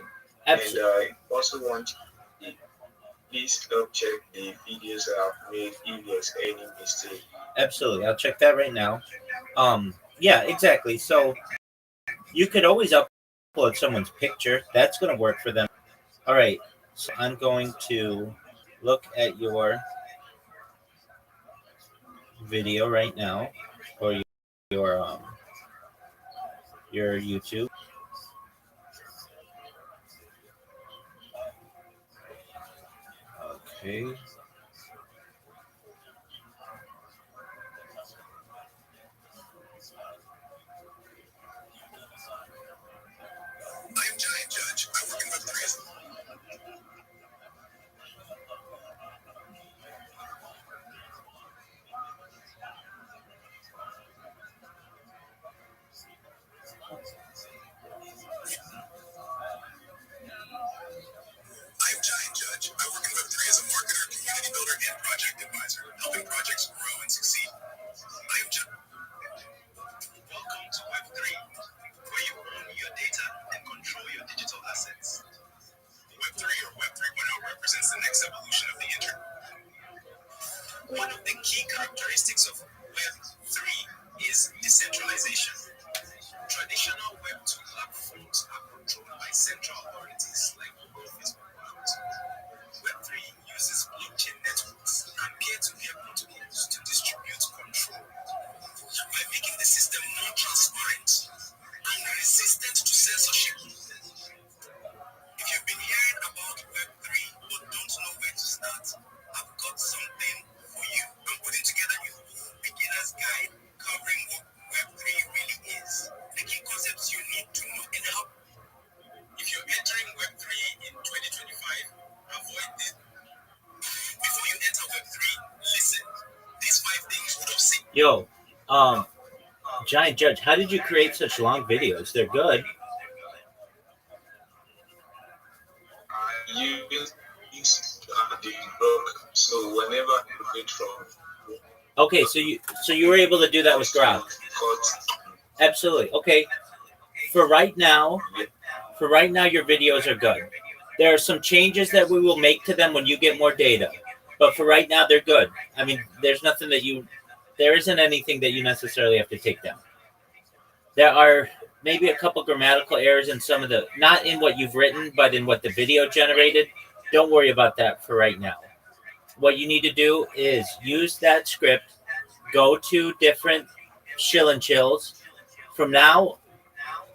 Absolutely. And I also want the please help check the videos I've made if there's any mistake. Absolutely. I'll check that right now. Yeah, exactly. So you could always upload someone's picture. That's going to work for them. All right. So I'm going to look at your video right now, or your your YouTube. Okay. I'm Giant Judge. I work in Web3. I'm Giant Judge. I work in Web3 as a marketer, One of the key characteristics of Web 3 is decentralization. Traditional Web 2 platforms are controlled by central authorities like Google, Facebook, and Amazon. Web 3 uses blockchain networks and peer-to-peer protocols to distribute control by making the system more transparent and resistant to censorship. If you've been hearing about Web3 but don't know where to start, I've got something for you. I'm putting together a full beginner's guide covering what Web3 really is, the key concepts you need to know and how. If you're entering Web3 in 2025, avoid this. Before you enter Web3, listen. These 5 things would have seen. Yo, Giant Judge, how did you create such long videos? They're good. You use the block, so whenever you read from. Okay, so you were able to do that with Grok. Absolutely. Okay. For right now, your videos are good. There are some changes that we will make to them when you get more data, but for right now, they're good. I mean, there isn't anything that you necessarily have to take down. There are maybe a couple grammatical errors in some of the, not in what you've written, but in what the video generated. Don't worry about that for right now. What you need to do is use that script, go to different chill and chills from now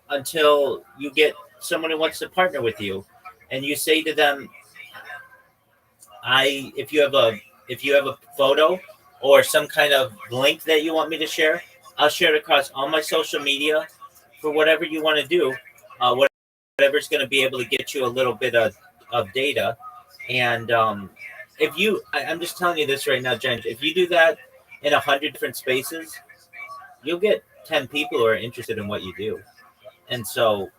until you get someone who wants to partner with you, and you say to them, if you have a photo or some kind of link that you want me to share, I'll share it across all my social media for whatever you want to do, whatever's going to be able to get you a little bit of data. And I'm just telling you this right now, Jen, if you do that in 100 different spaces, you'll get 10 people who are interested in what you do. And so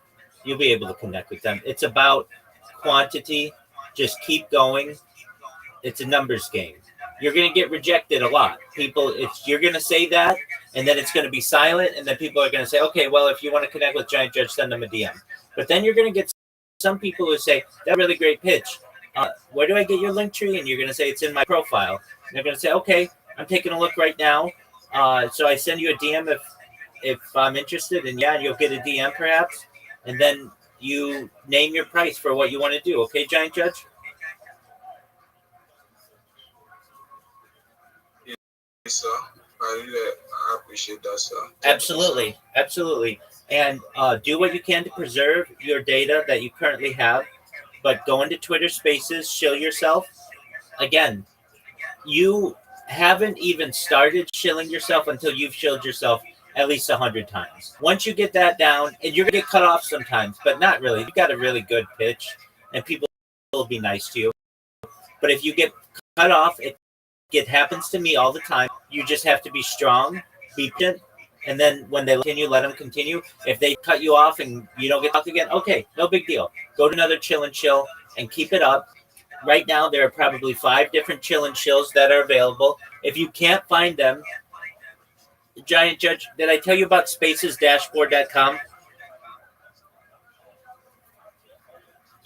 you'll be able to connect with them. It's about quantity. Just keep going. It's a numbers game. You're going to get rejected a lot. You're going to say that, and then it's going to be silent, and then people are going to say, okay, well, if you want to connect with Giant Judge, send them a DM. But then you're going to get some people who say, that's a really great pitch. Where do I get your link tree? And you're going to say, it's in my profile. And they're going to say, okay, I'm taking a look right now. So I send you a DM if I'm interested, and you'll get a DM perhaps. And then you name your price for what you want to do. Okay, Giant Judge? Yes, sir. I appreciate that, sir. Absolutely. And do what you can to preserve your data that you currently have, but go into Twitter Spaces, shill yourself. Again, you haven't even started shilling yourself until you've shilled yourself at least 100 times. Once you get that down, and you're going to get cut off sometimes, but not really. You've got a really good pitch, and people will be nice to you. But if you get cut off, it happens to me all the time. You just have to be strong, be patient, and then when they continue, let them continue. If they cut you off and you don't get talked again, okay, no big deal. Go to another chill and chill and keep it up. Right now, there are probably 5 different chill and chills that are available. If you can't find them, Giant Judge, did I tell you about spacesdashboard.com?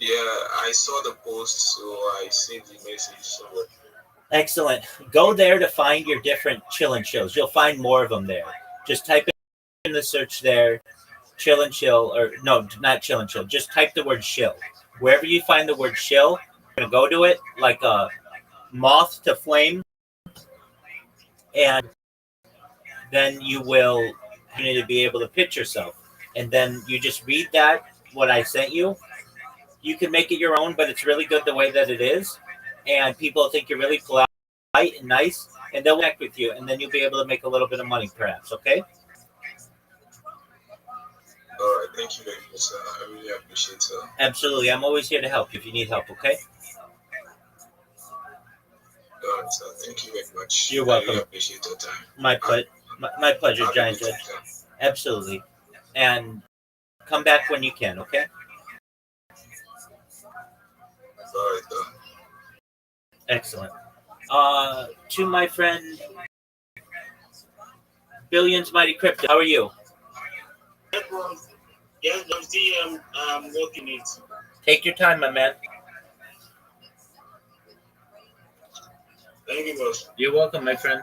Yeah, I saw the post, so I saved the message. So. Excellent. Go there to find your different chill and chills. You'll find more of them there. Just type in the search there, chill and chill, or no, not chill and chill. Just type the word shill. Wherever you find the word shill, you're going to go to it like a moth to flame, and then you will need to be able to pitch yourself. And then you just read what I sent you. You can make it your own, but it's really good the way that it is. And people think you're really polite and nice, and they'll connect with you, and then you'll be able to make a little bit of money, perhaps, okay? All right, thank you very much, sir. I really appreciate it. Absolutely. I'm always here to help if you need help, okay? All right, sir. Thank you very much. You're welcome. I really appreciate your time. My pleasure, Giant Judge. Absolutely. And come back when you can, okay? All right, sir. Excellent. To my friend Billions Mighty Crypto, how are you? Yes, I'm working it. Take your time, my man. Thank you, boss. You're welcome, my friend.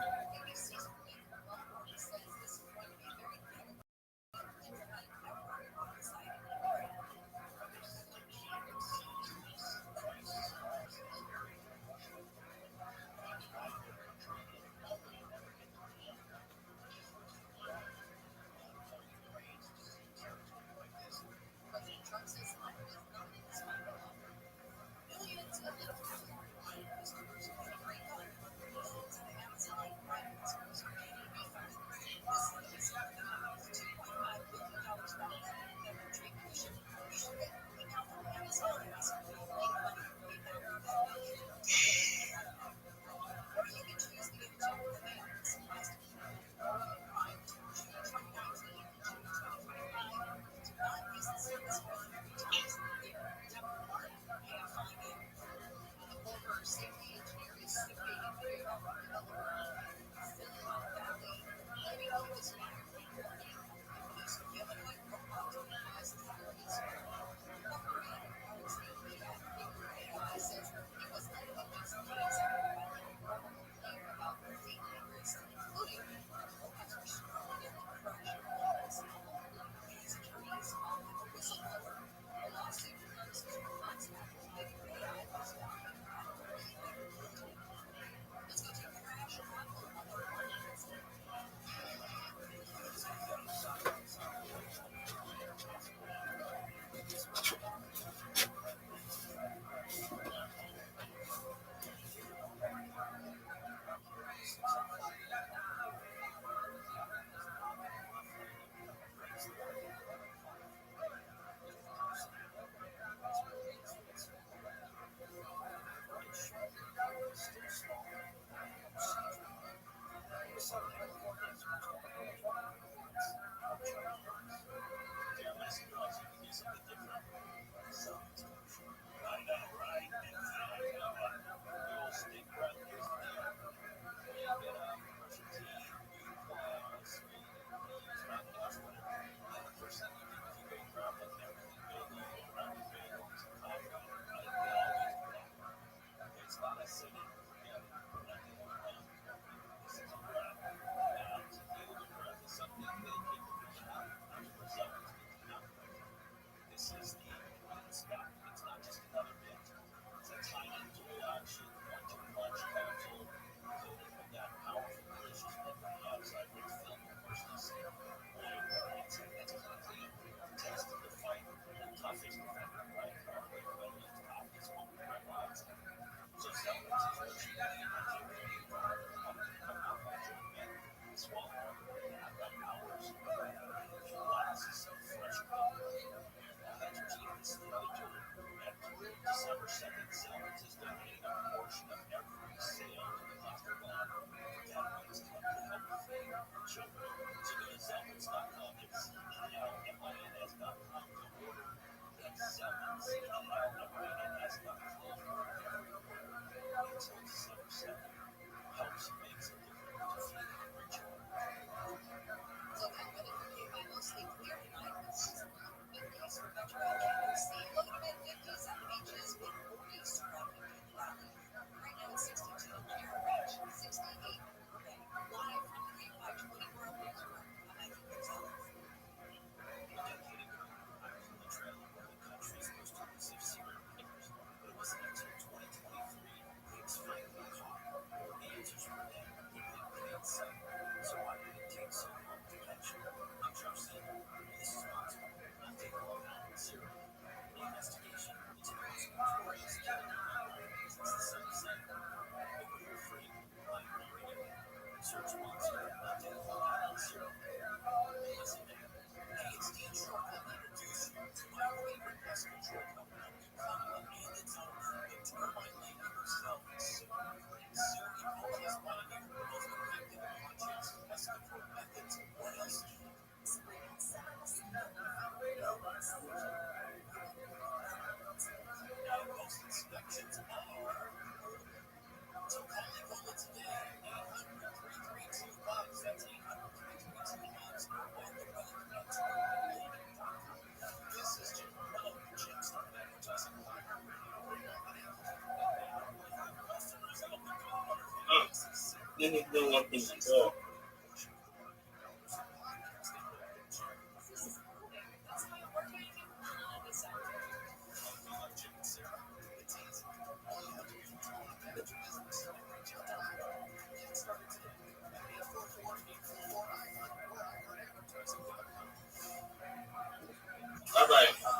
didn't know what this before. Bye bye.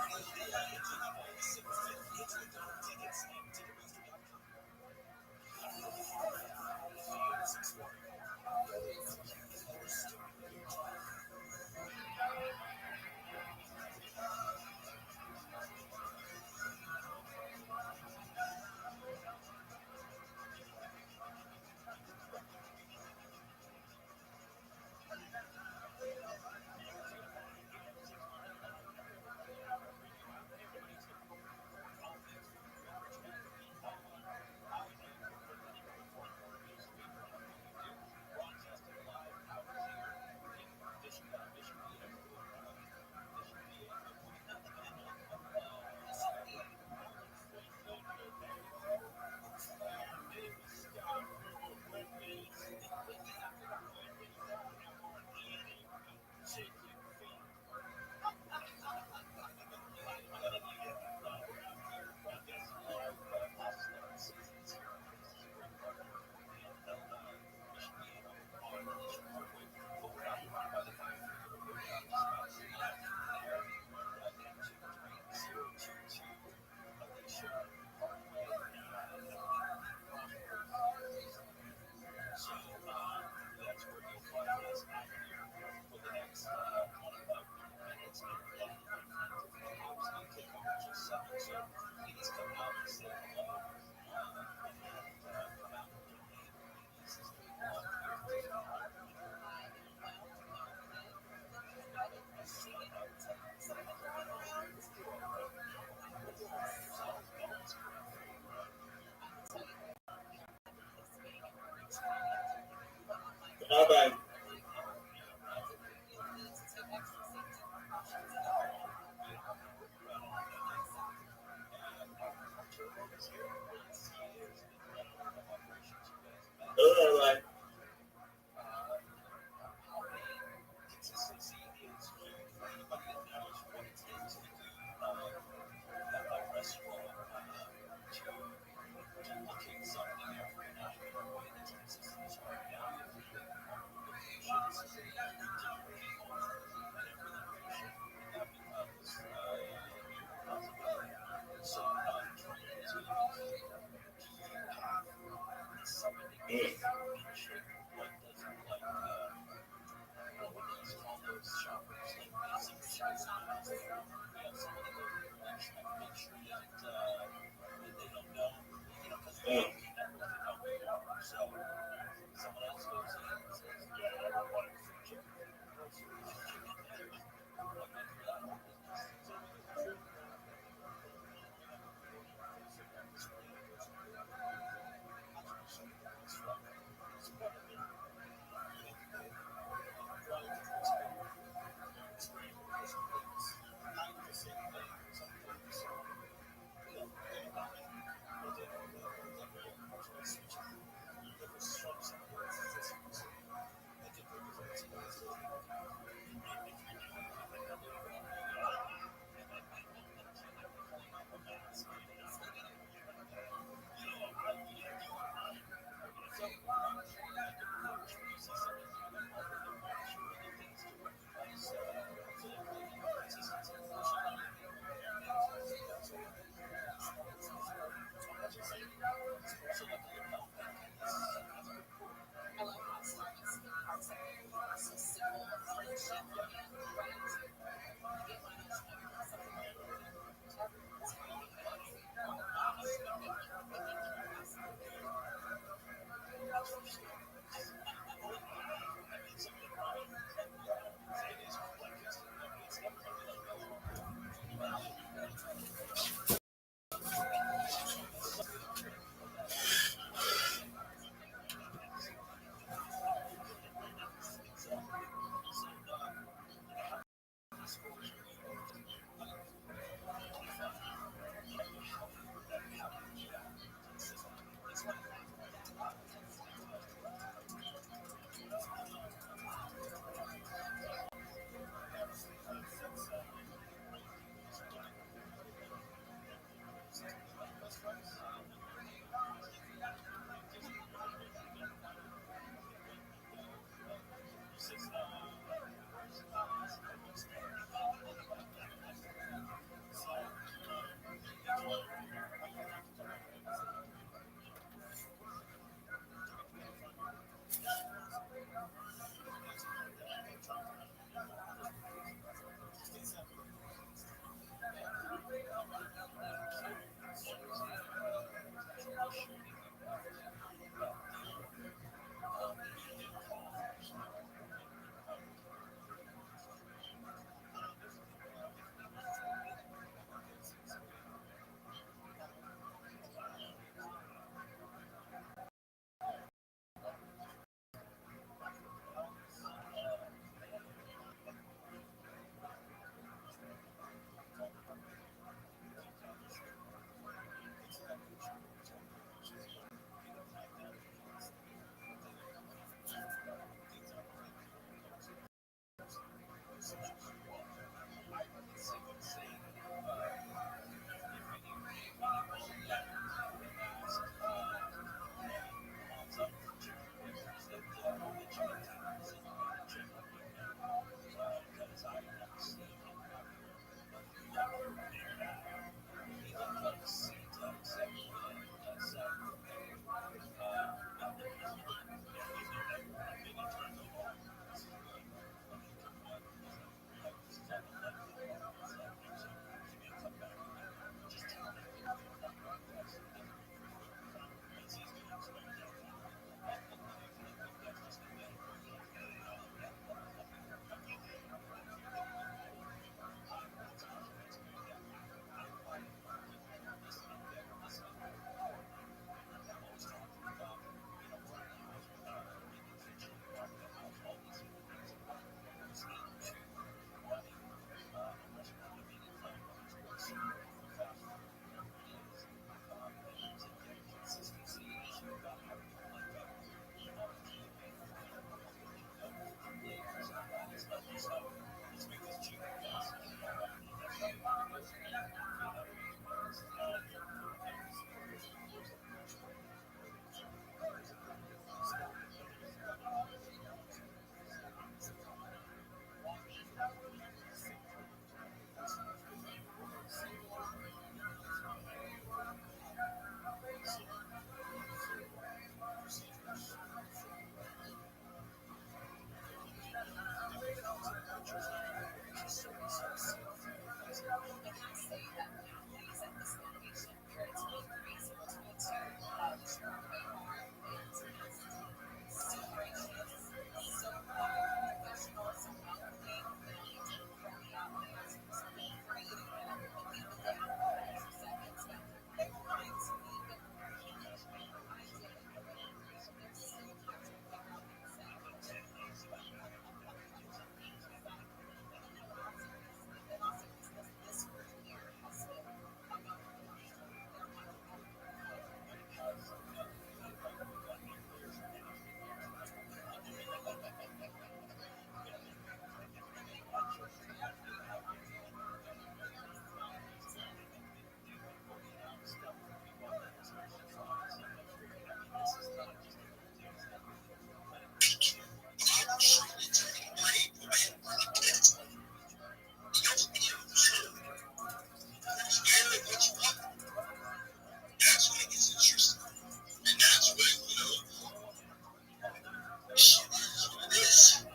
shit is what it is.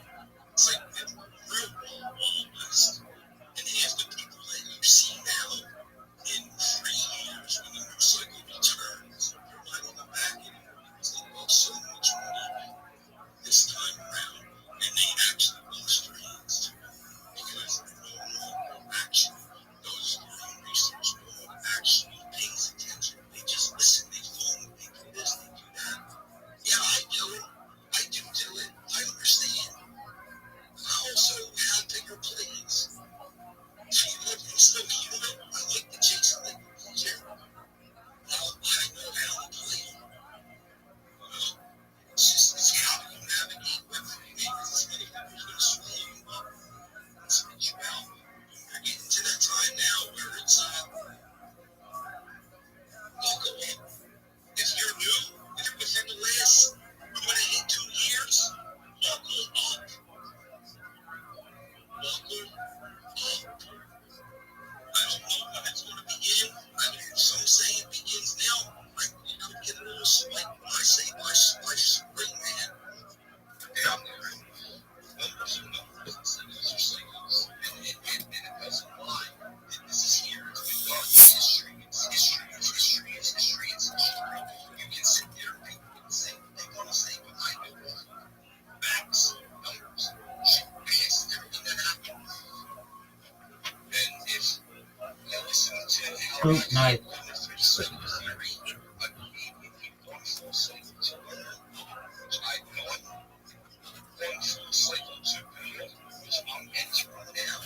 It's like real honest. And half the people that you see now in 3 years when the news cycle returns, they're not even back anymore because they lost so much money this time around. And they actually lost their hands too because no one actually does their own research. No one actually pays attention. They just listen, they follow, they do this, they do that. Yeah, I do it. I do it. I understand. I also have bigger plays. See, look, it's no human. I like the chase. I like the pleasure. Now, I know how to play. It's just it's how you navigate with it. Because it's many people going to sway you up and spit you out. You're getting to that time now where it's buckle up. If you're new, if you're within the last, I'm going to hit 2 years, buckle up. Buckle up. I don't know when it's going to begin. I mean, some say it begins now. Like, you could get a little spike when I say by spring, man. Yeah, I'm there. Numbers are numbers and cycles are cycles. And it doesn't lie. This is here. It's been done. It's history. It's history. It's history. It's history. It's history. You can sit there and people can say what they want to say, but I know facts, numbers, past everything that happened. And if you listen to how Good night. cycle theory, I believe if you've gone full cycle to learn, which I've done, one full cycle to build, which I'm entering now,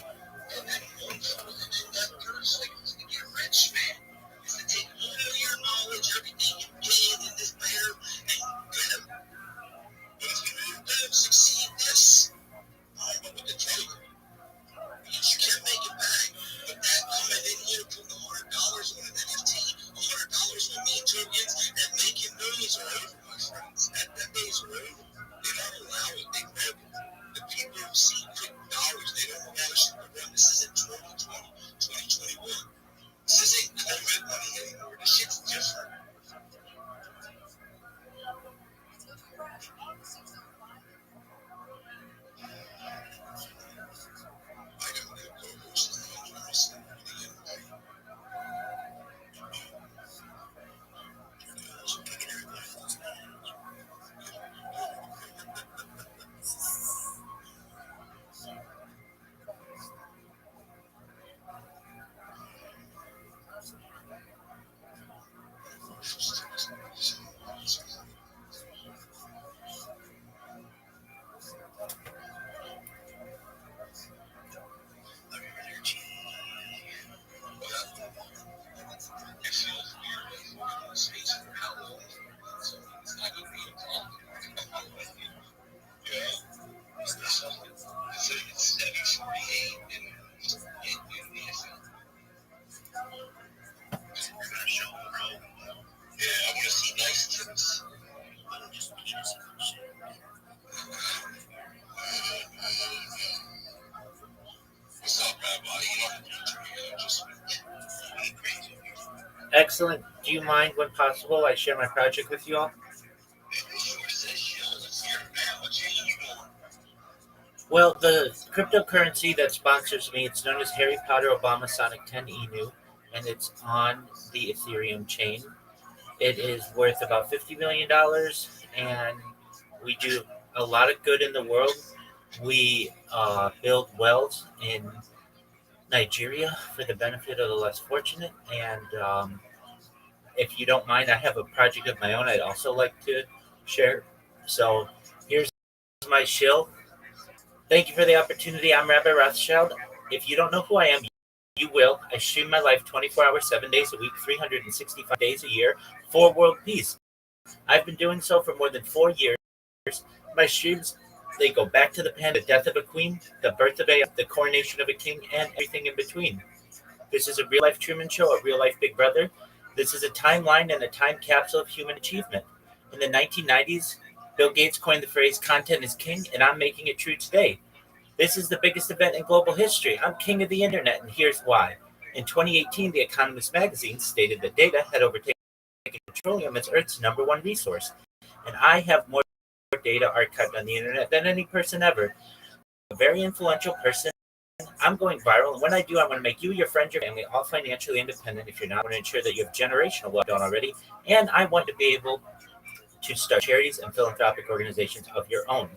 and then one full, and then that third cycle is to get rich, man. Is to take all of your knowledge, everything you did in this bear, and kind of, but if you don't succeed this, I don't know what to tell you. Because you can't make it back. But that coming in here, putting $100 on an NFT, $100 on me tokens, and making those are over, my friends. That days are over. They don't allow it. They broke it. The people who see quick dollars, they don't allow shit to run. This isn't 2020, 2021. This isn't COVID money anymore. This shit's different. I got no co-host now. I'm listening to the end. It feels weird like walking in space for how long? So it's not good for you to talk. Yeah. It's 7:48 and the FM. You're gonna show them, bro. Yeah, I want to see nice tips. What's up, Rabbi? You don't have to do just crazy. Excellent. Do you mind, when possible, I share my project with you all? Well, the cryptocurrency that sponsors me, it's known as Harry Potter Obama Sonic 10 Inu, and it's on the Ethereum chain. It is worth about $50 million, and we do a lot of good in the world. We build wells in Nigeria for the benefit of the less fortunate, and if you don't mind, I have a project of my own I'd also like to share. So here's my shill. Thank you for the opportunity. I'm Rabbi Rothschild. If you don't know who I am, you will. I stream my life 24 hours, 7 days a week, 365 days a year for world peace. I've been doing so for more than 4 years. My streams, they go back to the death of a queen, the birth of the coronation of a king, and everything in between. This is a real-life Truman Show, a real-life Big Brother. This is a timeline and a time capsule of human achievement. In the 1990s, Bill Gates coined the phrase "content is king," and I'm making it true today. This is the biggest event in global history. I'm king of the internet, and here's why. In 2018, The Economist magazine stated that data had overtaken petroleum as Earth's #1 resource, and I have more data data archived on the internet than any person ever. A very influential person. I'm going viral, and when I do, I want to make you, your friends, your family all financially independent. If you're not, I want to ensure that you have generational wealth done already, and I want to be able to start charities and philanthropic organizations of your own.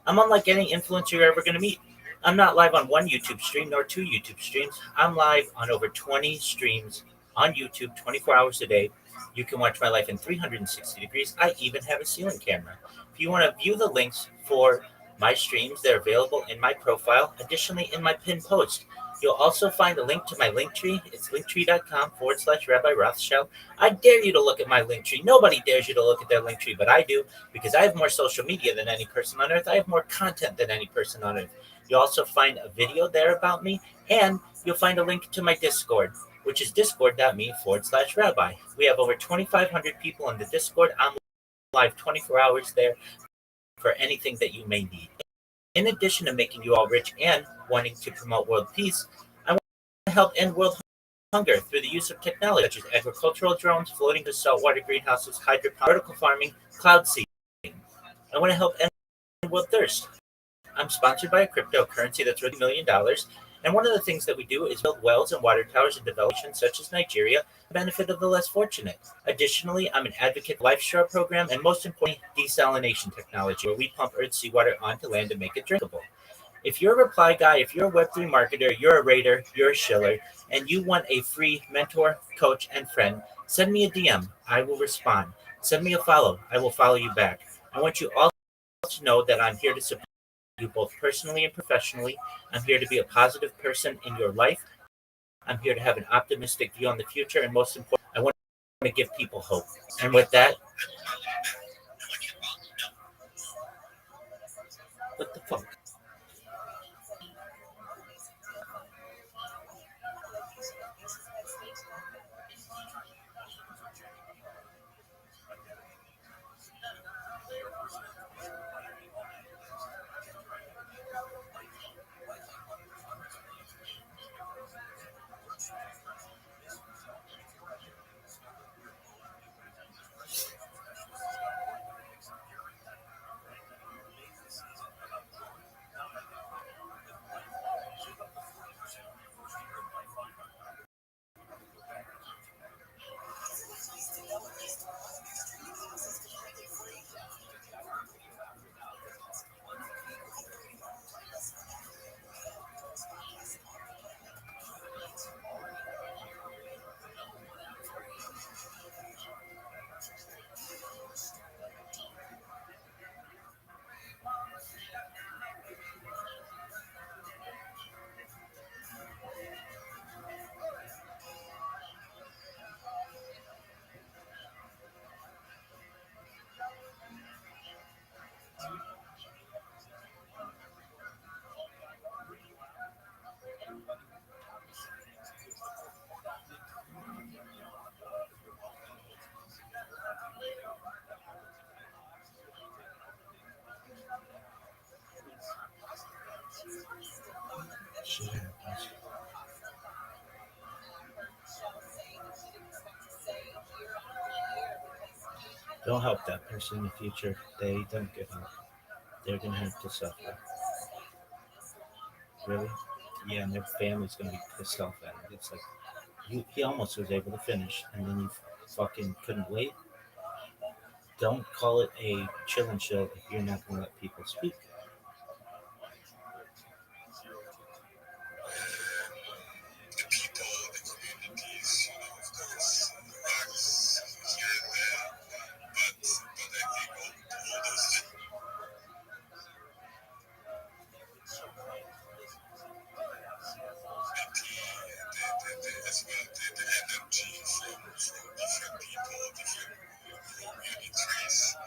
I'm unlike any influencer you're ever going to meet. I'm not live on one YouTube stream nor two YouTube streams. I'm live on over 20 streams on YouTube 24 hours a day. You can watch my life in 360 degrees. I even have a ceiling camera. If you want to view the links for my streams, they're available in my profile. Additionally, in my pinned post, you'll also find a link to my link tree. It's linktree.com/Rabbi Rothschild. I dare you to look at my link tree. Nobody dares you to look at their link tree, but I do because I have more social media than any person on earth. I have more content than any person on earth. You'll also find a video there about me, and you'll find a link to my Discord, which is discord.me/rabbi. We have over 2,500 people in the Discord. I'm live 24 hours there for anything that you may need. In addition to making you all rich and wanting to promote world peace, I want to help end world hunger through the use of technology such as agricultural drones, floating to saltwater greenhouses, hydroponics, vertical farming, cloud seeding. I want to help end world thirst. I'm sponsored by a cryptocurrency that's worth $1 million. And one of the things that we do is build wells and water towers in developed nations such as Nigeria for the benefit of the less fortunate. Additionally, I'm an advocate for the LifeShore program and most importantly, desalination technology, where we pump earth seawater onto land to make it drinkable. If you're a reply guy, if you're a Web3 marketer, you're a raider, you're a shiller, and you want a free mentor, coach, and friend, send me a DM. I will respond. Send me a follow. I will follow you back. I want you all to know that I'm here to support you both personally and professionally. I'm here to be a positive person in your life. I'm here to have an optimistic view on the future, and most important, I want to give people hope. And with that, what the fuck? Don't help that person in the future. They don't get help. They're gonna have to suffer. Really? Yeah, and their family's gonna be pissed off at it. It's like he almost was able to finish, and then you fucking couldn't wait. Don't call it a chill and chill if you're not gonna let people speak. The people, the communities, of course, the rocks here and there. But I think all those as well the energy from different people, different communities.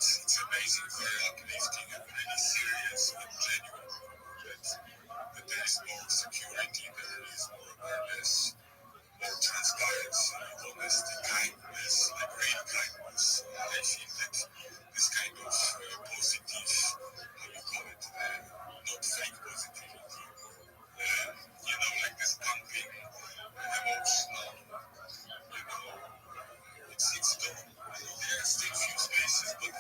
It's amazing, very uplifting and really serious and genuine. That there is more security, there is more awareness, more transparency, honesty, kindness, like real kindness. I feel that this kind of positive, how you call it, not fake positivity, like this pumping, emotional, it's gone. There are still few spaces, but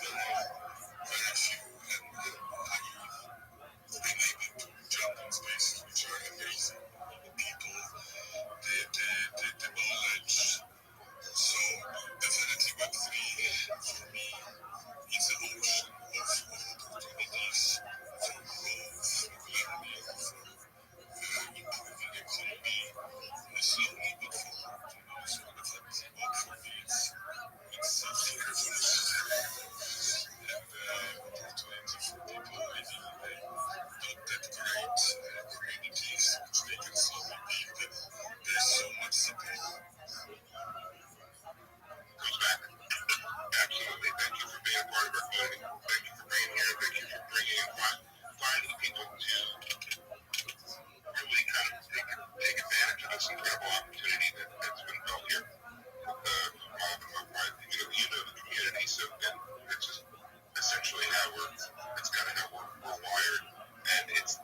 It's kind of how we're wired, and it's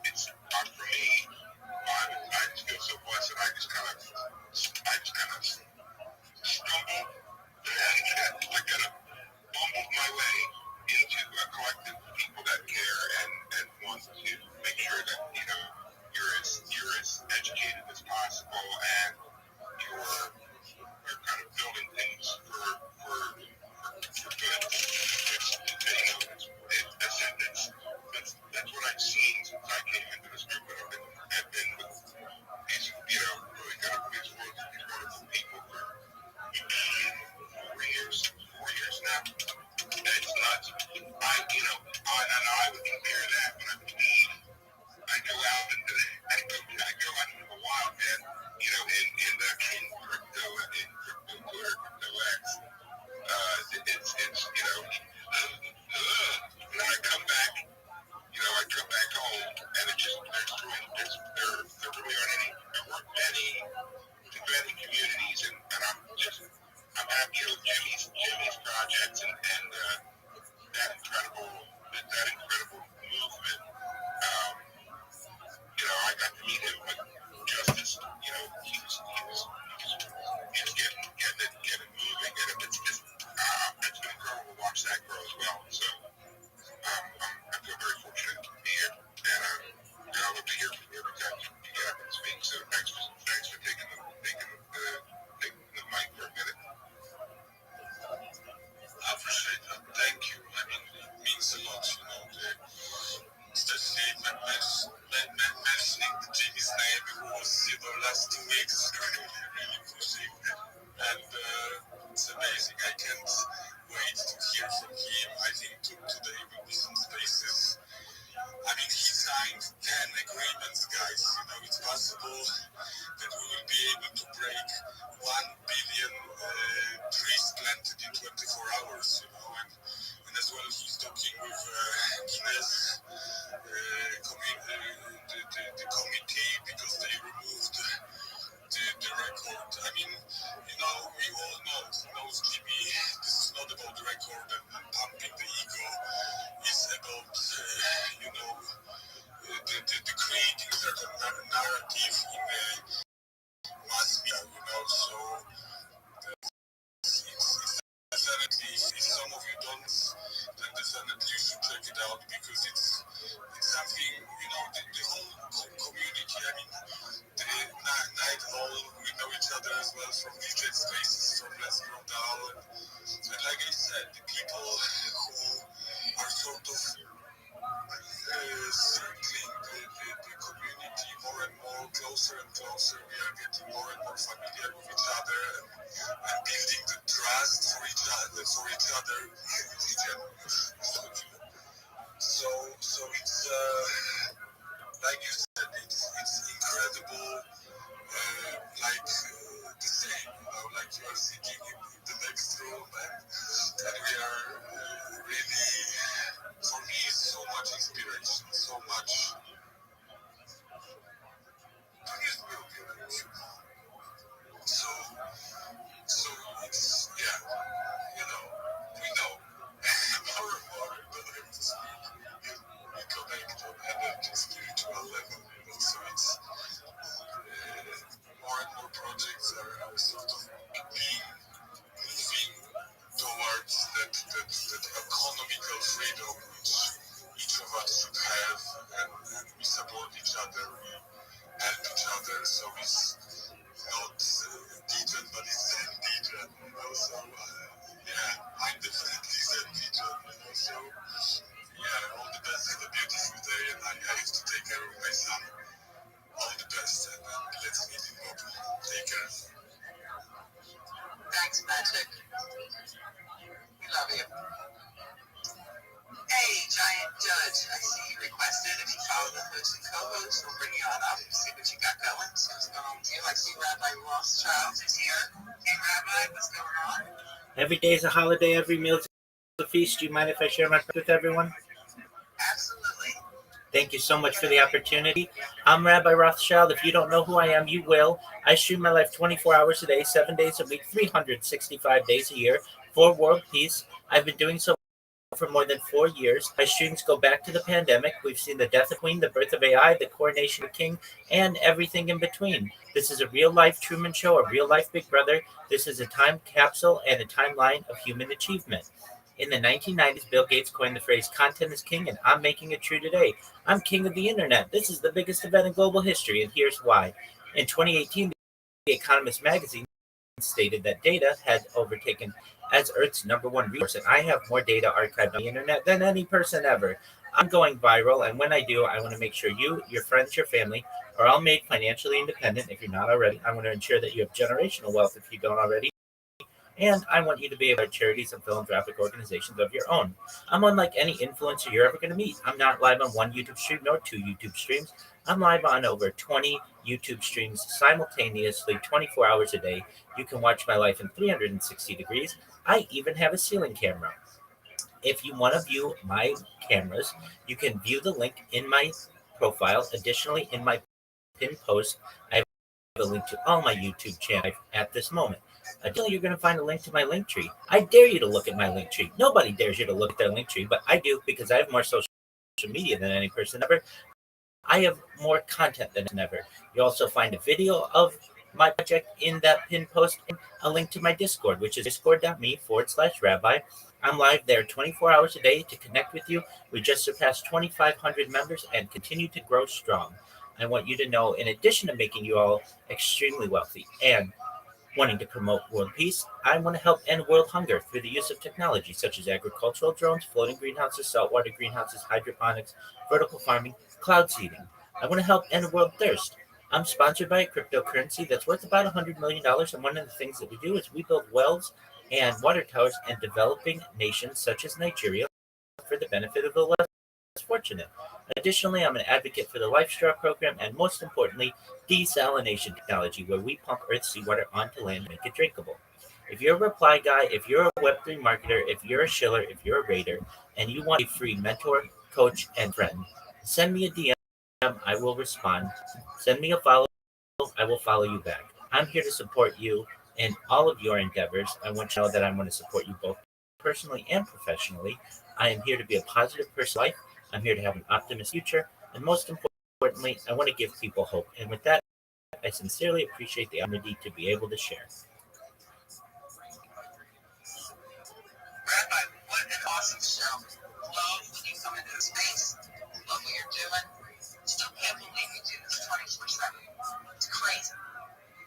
not for me. I just feel so blessed, and I just kind of stumbled. I kind of bumbled my way into a collective of people that care and want to make sure that you're as educated as possible, and you're kind of building things for good. That's what I've seen since I came into this movement. I've been with these really kind of these wonderful people for 4 years now. And it's nuts. I would compare that when I'm lead. I go out into the wild, man. In crypto, Twitter, crypto X. It's and then I come back. I come back home, and it just there really aren't any defending communities, and I'm happy with Jimmy's projects and that incredible movement. I got to meet him with Justice. He was getting moving, and it's been incredible to watch that grow as well. So I feel very fortunate to be here, and I love to hear from you every time you get up and speak. So thanks for taking the mic for a minute. I appreciate that. Thank you. I mean, it means a lot, especially mentioning Jimmy's name. It was, last 2 weeks, really pushing, and it's amazing. I can't wait to hear from him. I think today will be some spaces. I mean, he signed 10 agreements, guys. It's possible that we will be able to break 1 billion trees planted in 24 hours, and as well he's talking with Guinness, the committee, because they removed the record. I mean, we all know, knows Jimmy, this is not about the record and pumping the ego. It's about, the creating certain narrative in mass media, so it's definitely, if some of you don't, then definitely you should check it out, because it's something, the whole community, I mean, the night all, we know each other as well from DJ spaces, from Let's Grow Down, and like I said, the people who are sort of circling the community more and more, closer and closer. We are getting more and more familiar with each other and building the trust for each other. So it's like you said, it's incredible. The same, like you are sitting in the next room, and we are really, for me, so much inspiration, so much. So it's, we know more and more, you don't have to speak, we connect on energy, spiritual level, so it's more and more projects are sort of moving towards that economical freedom which each of us should have, and we support each other, we help each other, so it's not Dijon, but it's Zen Dijon, so I'm definitely Zen Dijon, so all the best, have a beautiful day, and I have to take care of my son. All the best, and let's meet in Bob. Take care. Thanks, Magic. We love you. Hey, Giant Judge, I see you requested. If you follow the host and co-host, we'll bring you on up and see what you got going. So what's going on with you? I see Rabbi Rothschild is here. Hey, Rabbi, what's going on? Every day is a holiday. Every meal is a feast. Do you mind if I share my with everyone? Absolutely. Thank you so much for the opportunity. I'm Rabbi Rothschild. If you don't know who I am, you will. I stream my life 24 hours a day, 7 days a week, 365 days a year for world peace. I've been doing so for more than 4 years. My streams go back to the pandemic. We've seen the death of Queen, the birth of AI, the coronation of King, and everything in between. This is a real life Truman Show, a real life Big Brother. This is a time capsule and a timeline of human achievement. In the 1990s, Bill Gates coined the phrase content is king, and I'm making it true today. I'm king of the internet. This is the biggest event in global history, and here's why. In 2018, The Economist magazine stated that data had overtaken as Earth's number one resource, and I have more data archived on the internet than any person ever. I'm going viral, and when I do, I want to make sure you, your friends, your family are all made financially independent if you're not already. I want to ensure that you have generational wealth if you don't already. And I want you to be able to charities and philanthropic organizations of your own. I'm unlike any influencer you're ever going to meet. I'm not live on one YouTube stream nor two YouTube streams. I'm live on over 20 YouTube streams simultaneously, 24 hours a day. You can watch my life in 360 degrees. I even have a ceiling camera. If you want to view my cameras, you can view the link in my profile. Additionally, in my pinned post, I have a link to all my YouTube channels at this moment. Additionally, you're going to find a link to my link tree. I dare you to look at my link tree. Nobody dares you to look at their link tree, but I do because I have more social media than any person ever. I have more content than ever. You also find a video of my project in that pinned post and a link to my Discord, which is discord.me/rabbi. I'm live there 24 hours a day to connect with you. We just surpassed 2,500 members and continue to grow strong. I want you to know, in addition to making you all extremely wealthy and wanting to promote world peace, I want to help end world hunger through the use of technology such as agricultural drones, floating greenhouses, saltwater greenhouses, hydroponics, vertical farming, cloud seeding. I want to help end world thirst. I'm sponsored by a cryptocurrency that's worth about $100 million. And one of the things that we do is we build wells and water towers in developing nations such as Nigeria for the benefit of the less fortunate. Additionally, I'm an advocate for the Life Straw program and, most importantly, desalination technology, where we pump Earth's seawater onto land and make it drinkable. If you're a reply guy, if you're a Web3 marketer, if you're a shiller, if you're a raider, and you want a free mentor, coach, and friend, send me a DM. I will respond. Send me a follow. I will follow you back. I'm here to support you in all of your endeavors. I want you to know that I want to support you both personally and professionally. I am here to be a positive person in life. I'm here to have an optimistic future. And most importantly, I want to give people hope. And with that, I sincerely appreciate the opportunity to be able to share. Rabbi, what an awesome show. Love when you come into the space. Love what you're doing. Still can't believe you do this 24/7. It's crazy.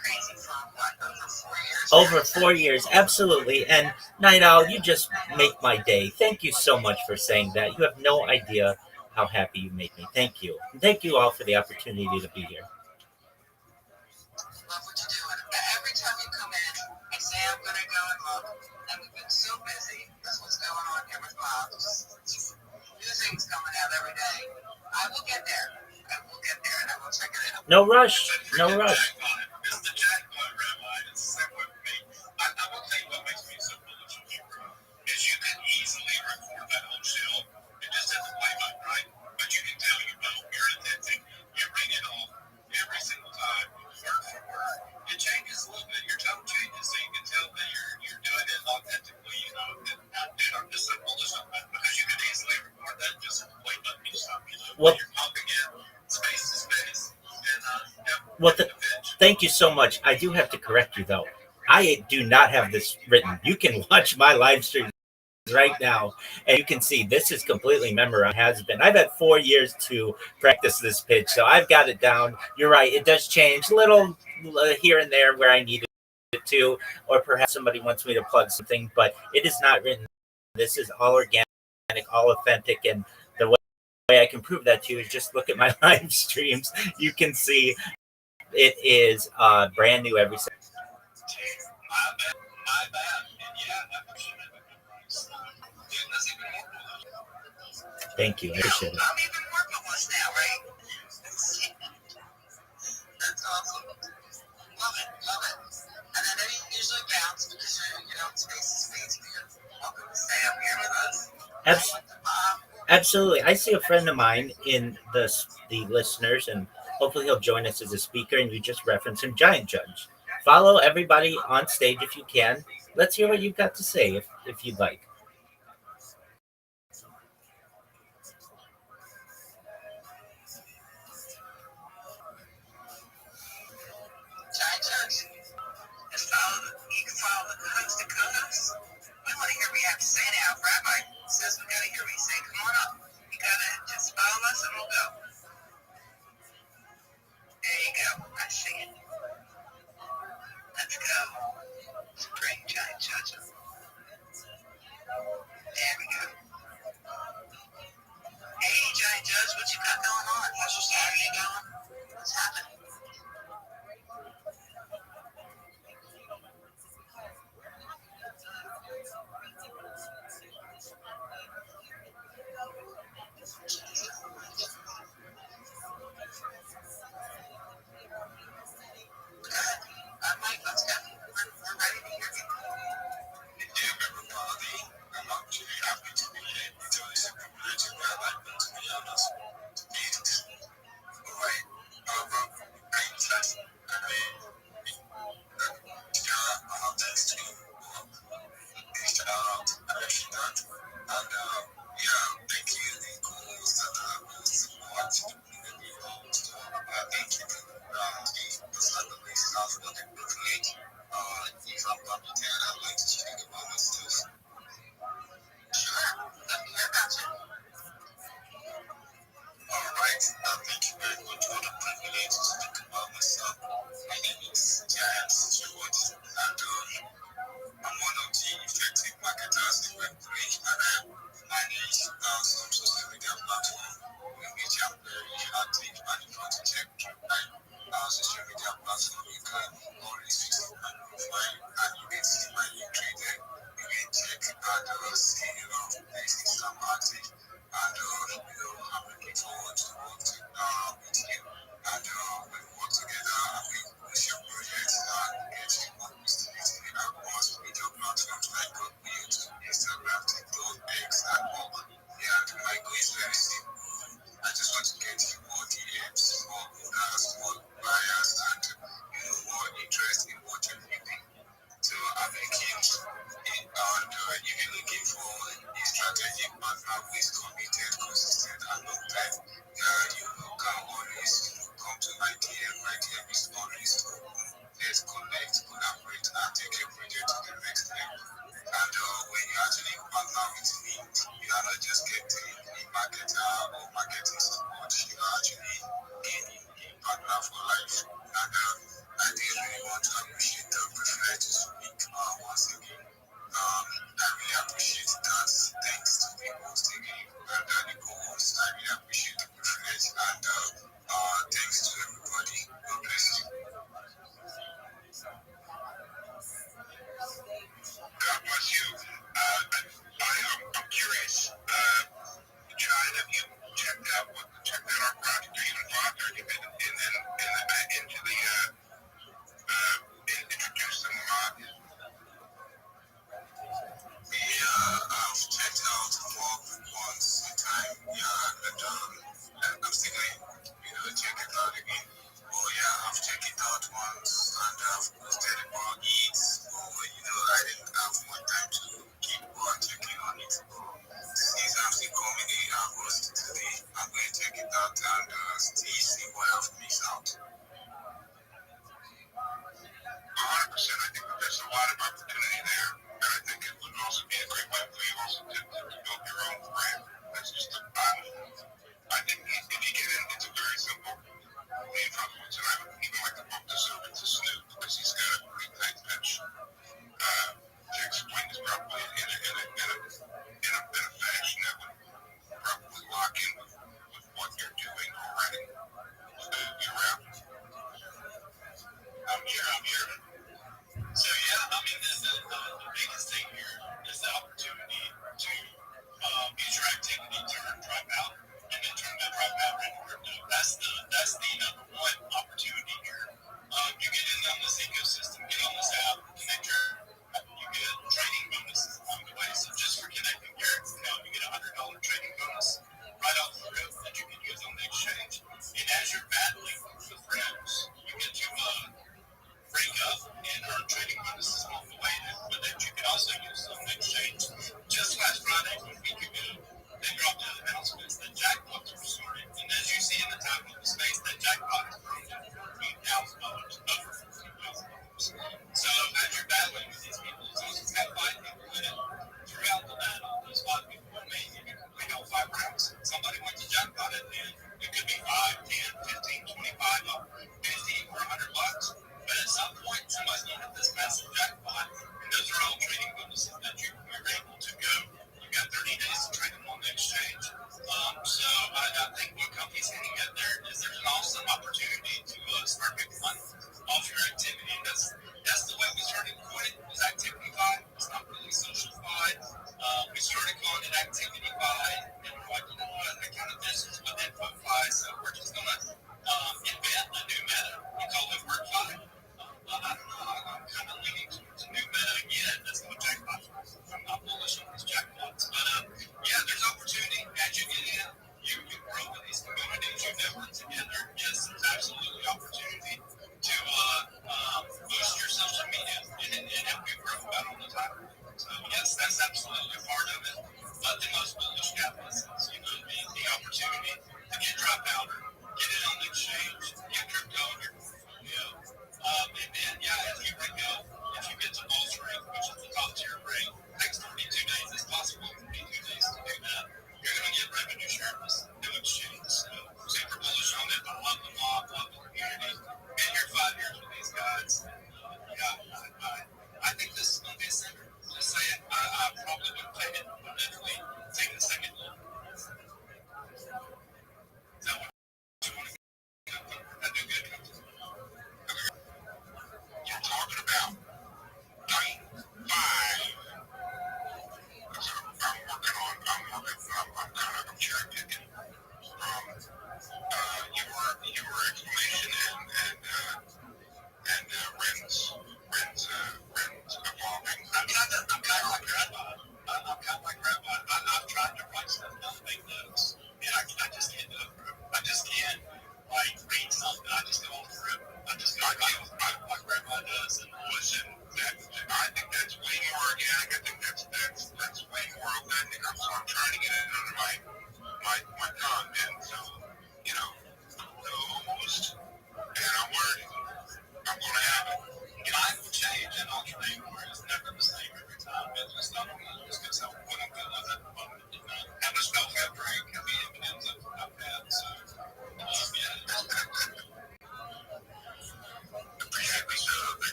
Crazy for what, over 4 years? Over 4 years, absolutely. And Night Owl, you just make my day. Thank you so much for saying that. You have no idea how happy you make me. Thank you. And thank you all for the opportunity to be here. Love what you're doing. Every time you come in, I say I'm going to go and look. And we've been so busy. That's what's going on here with Bob. Just new things coming out every day. I will get there. I will get there, and I will check it out. No rush. No rush. It's the jackpot, Rabbi. It's the same way for me. I will tell you what makes me so bullish on you, bro. Is you can easily record that whole show and just hit the play button, right? But you can tell you don't. You're attentive. You bring it on every single time, word for word. It changes a little bit. Your tone changes, so you can tell that you're doing it authentically. You know, and dude, I'm just so bullish on that because you can easily record that and just hit the play button and stuff. You know, Well, you're pumping in space to space. And Well, thank you so much. I do have to correct you, though. I do not have this written. You can watch my live stream right now, and you can see this is completely memorized. Has been. I've had 4 years to practice this pitch, so I've got it down. You're right. It does change little here and there where I need it to, or perhaps somebody wants me to plug something, but it is not written. This is all organic, all authentic, and the way I can prove that to you is just look at my live streams. You can see it is brand new every second. My bad. And yeah, that should have been memorized. Dude, that's even more bullish. Thank you. I appreciate it. I'm even more bullish now, right? That's awesome. Love it, love it. And I know you usually bounce because you're space to space, but you're welcome to stay up here with us. Absolutely. I see a friend of mine in the listeners, and hopefully he'll join us as a speaker, and you just reference him, Giant Judge. Follow everybody on stage if you can. Let's hear what you've got to say if you'd like. those meetings. Alright, I mean, thanks to reached out, I reached out, and yeah, thank you, the calls and all the support, so thank you, those are the reasons of what they privilege. If I'm competent, I'd like to speak about myself. Sure, let me hear about you. Alright, thank you very much for the privilege to speak about myself. My name is James Stewart, and I'm one of the effective marketers in Web3, and I manage some social media platform in which I'm very active and if you want to check my social media platform, you can always visit my profile and you can see my link tree there. You can check and see places I'm active, and I'm looking forward to working with you, and we work together and we push your projects and get you more visibility across media platforms like Google, Instagram, TikTok, X, and more. Yeah, my goal is very simple. I just want to get you more DMs, more owners, more buyers, and more interest in what you're doing. So I'm looking and if you're looking for a strategic partner who is committed, consistent, and long time, you can always come to my DM. My DM is always open. Let's connect, collaborate, and take your project to the next level. And when you actually partner with me, you are not just getting a marketer or marketing support, you are actually gaining a partner for life. And I really want to appreciate the privilege to speak once again. I really appreciate that. Thanks to the host again and the co-host. I really appreciate the privilege and thanks to everybody. God bless you. God bless you. I'm curious. John, have you checked out our project? Are you involved? Or have you been into the introduce some yeah, I've checked out more once in time. Yeah, and I'm still going, check it out again. Oh yeah, I've checked it out once and I've posted about it. Oh, I didn't have more time to keep on checking on it. Since I'm still coming in August today, I'm going to check it out and still see what I've missed out. 100%. I think that there's a lot of opportunity there. And I think it would also be a great way for you also to build your own brand. That's just I think if you get in, it's a very simple main influence. And I would even like to bump this over to Snoop because he's got a pretty tight pitch to explain this properly in a fashion that would probably lock in with what you're doing already.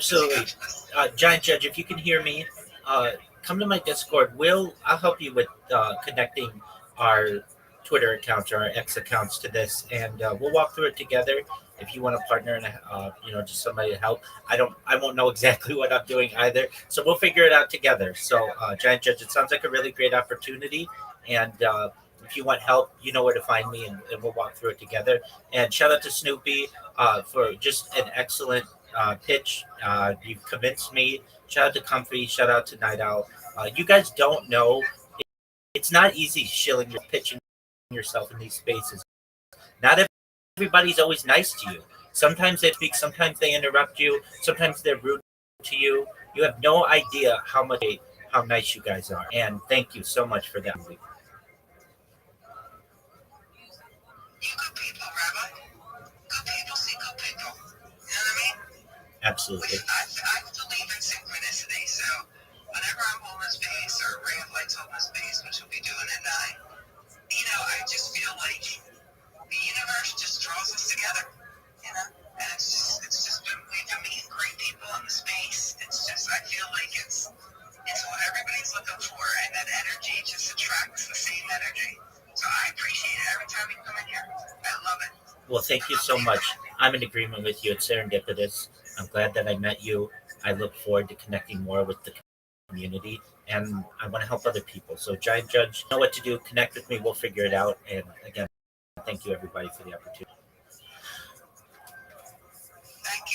Absolutely. Giant Judge, if you can hear me, come to my Discord. I'll help you with connecting our Twitter accounts or our X accounts to this, and we'll walk through it together. If you want to partner and just somebody to help, I won't know exactly what I'm doing either, so we'll figure it out together. So, Giant Judge, it sounds like a really great opportunity, and if you want help, you know where to find me, and we'll walk through it together. And shout out to Snoopy for just an excellent pitch. You've convinced me. Shout out to Comfy. Shout out to Night Owl. You guys don't know. It's not easy shilling your pitching yourself in these spaces. Not everybody's always nice to you. Sometimes they speak. Sometimes they interrupt you. Sometimes they're rude to you. You have no idea how nice you guys are. And thank you so much for that. You good people, Rabbi. Good people see good people. You know what I mean? Absolutely. I believe in synchronicity, so whenever I'm holding space or Ray of Light's holding space, which we'll be doing at 9, I just feel like the universe just draws us together, and it's just been, we've been meeting great people in the space. It's just, I feel like it's what everybody's looking for, and that energy just attracts the same energy. So I appreciate it every time you come in here. I love it. Well, thank you so much. I'm in agreement with you. It's serendipitous. I'm glad that I met you. I look forward to connecting more with the community, and I want to help other people. So, Giant Judge, know what to do. Connect with me. We'll figure it out. And again, thank you, everybody, for the opportunity. Thank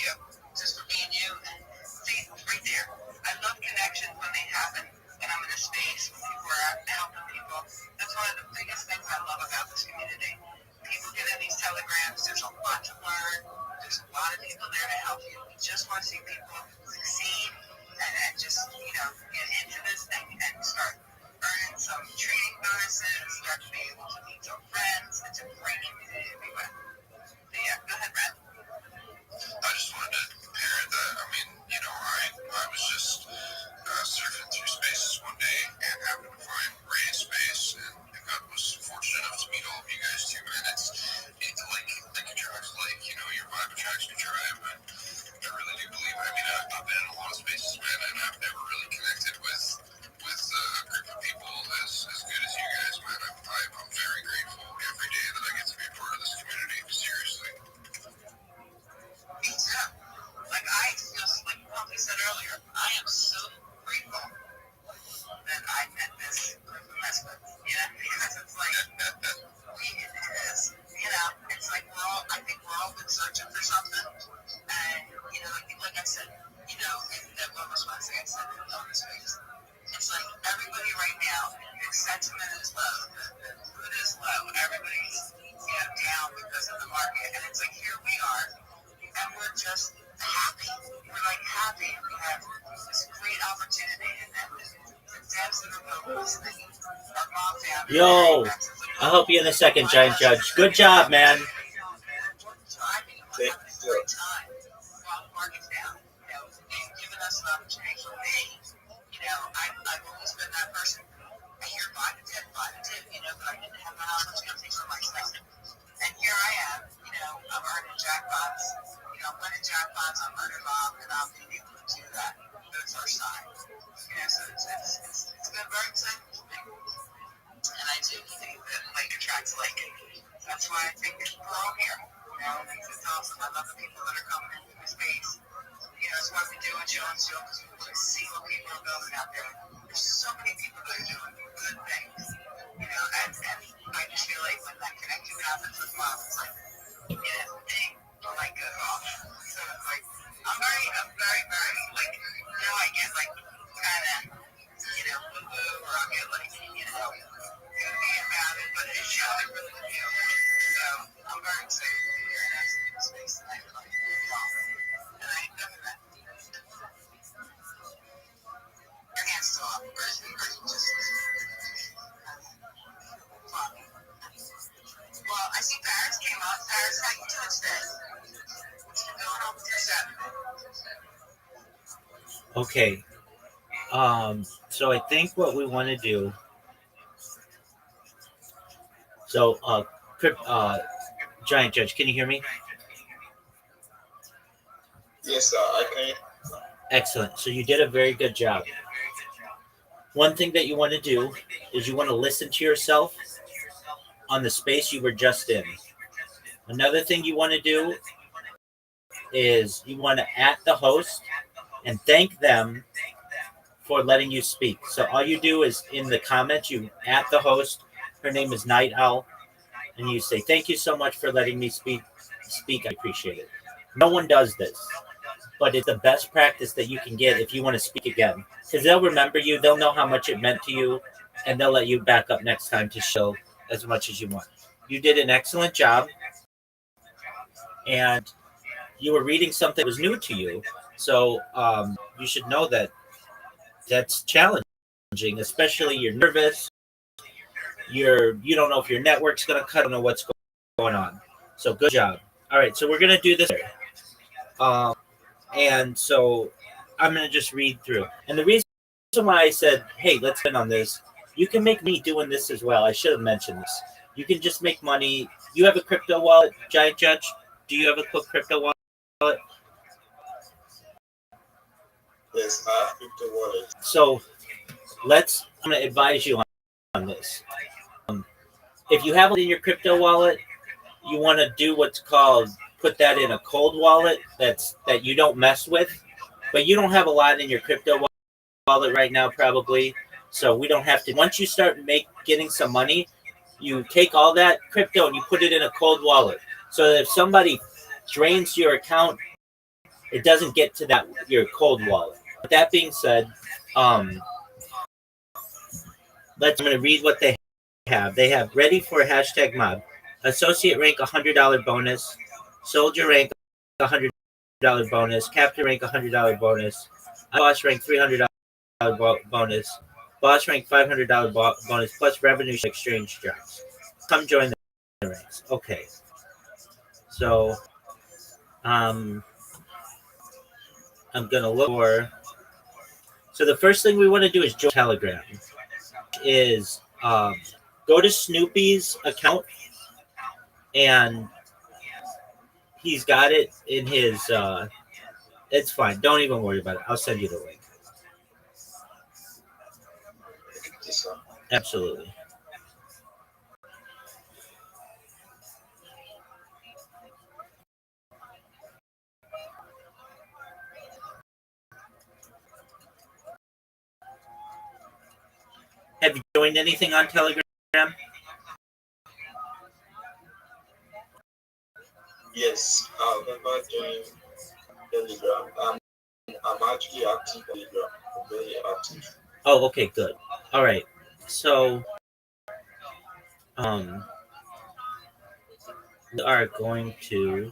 you, just for being you. See, right there. I love connections when they happen, when I'm in a space, when people are out helping people. That's one of the biggest things I love about this community. People get in these telegrams, there's a lot to learn, there's a lot of people there to help you. We just want to see people succeed and just, get into this thing and start earning some trading bonuses, start to be able to meet some friends. It's a great community to be with. So yeah, go ahead, Brad. I just wanted to compare that. I mean, I was just surfing through spaces one day and happened to find Ray's space, and God was fortunate enough to meet all of you guys too. And it's like attracts your vibe attracts your tribe, and I really do believe it. I mean, I've been in a lot of spaces, man, and I've never really connected with a group of people as good as you guys, man. I'm very grateful every day that I get to be a part of this community. Seriously. Me too. Like I feel like Pumpy said earlier, I am so grateful that I met this group of misfits. Because it's like it's like I think we're all been searching for something. And like I said, in that one response I said on the space. It's like everybody right now, the sentiment is low, the mood is low, everybody's down because of the market, and it's like here we are, and we're just happy. We're like happy. We have this great opportunity, and then the devs that are listening, our mom family. Yo, I'll help you in a second, Giant Judge. Good job, man. So I mean, we're having a great time while the market's down. And giving us an opportunity for me. I've always been that person. I hear buy the tip, but I didn't have an opportunity for myself. And here I am, I'm earning jackpots. I'm winning jackpots, I'm earning off, and I'm being able to do that for the first time. So it's been very exciting for me. And I do think that like attracts like. That's why I think we're all here. It's awesome. I love the people that are coming into the space. It's what we do at Jones Show because we want to see what people are building out there. There's so many people that are doing good things. And I just feel like when that connection happens with mom, it's like, ding, like goes off. So it's like, I'm very, very, like, I get like kind of, woo-woo, or I'll get like, goofy about it, but it's really, really real. So I'm very excited to be here in that space tonight. And I ain't done that. Your hand's still up, or is it just well, I see Paris came up. Paris, how you doing today? What's been going on with your Saturday? Okay. So I think what we want to do. So, Giant Judge, can you hear me? Yes, sir. I can. Excellent. So you did a very good job. One thing that you want to do is you want to listen to yourself on the space you were just in. Another thing you want to do is you want to at the host and thank them for letting you speak. So all you do is in the comments, you at the host. Her name is Night Owl, and you say, "Thank you so much for letting me speak. Speak, I appreciate it." No one does this, but it's the best practice that you can get if you want to speak again, because they'll remember you. They'll know how much it meant to you, and they'll let you back up next time to show as much as you want. You did an excellent job, and you were reading something that was new to you. So you should know that that's challenging, especially you're nervous. You don't know if your network's going to cut. Don't know what's going on. So good job. All right, so we're going to do this. Um, and so I'm going to just read through. And the reason why I said, hey, let's spend on this, you can make money doing this as well. I should have mentioned this. You can just make money. You have a crypto wallet, Giant Judge? Do you have a crypto wallet? Yes, I have crypto wallet. So I'm going to advise you on this. If you have it in your crypto wallet, you want to do what's called put that in a cold wallet that you don't mess with. But you don't have a lot in your crypto wallet right now, probably. So we don't have to. Once you start getting some money, you take all that crypto and you put it in a cold wallet. So that if somebody drains your account, it doesn't get to your cold wallet. With that being said, I'm going to read what they have. They have ready for a hashtag mob, associate rank $100 bonus, soldier rank $100 bonus, captain rank $100 bonus, boss rank $300 bonus, boss rank $500 bonus, plus revenue exchange drops. Come join the ranks. Okay. So, I'm gonna look for. So the first thing we want to do is join Telegram. Is go to Snoopy's account, and he's got it in his. It's fine. Don't even worry about it. I'll send you the link. Yes, sir. Absolutely. Have you joined anything on Telegram? Yes, I've never joined Telegram. I'm actually active on Telegram. I'm very active. Oh, okay, good. All right. So, we are going to.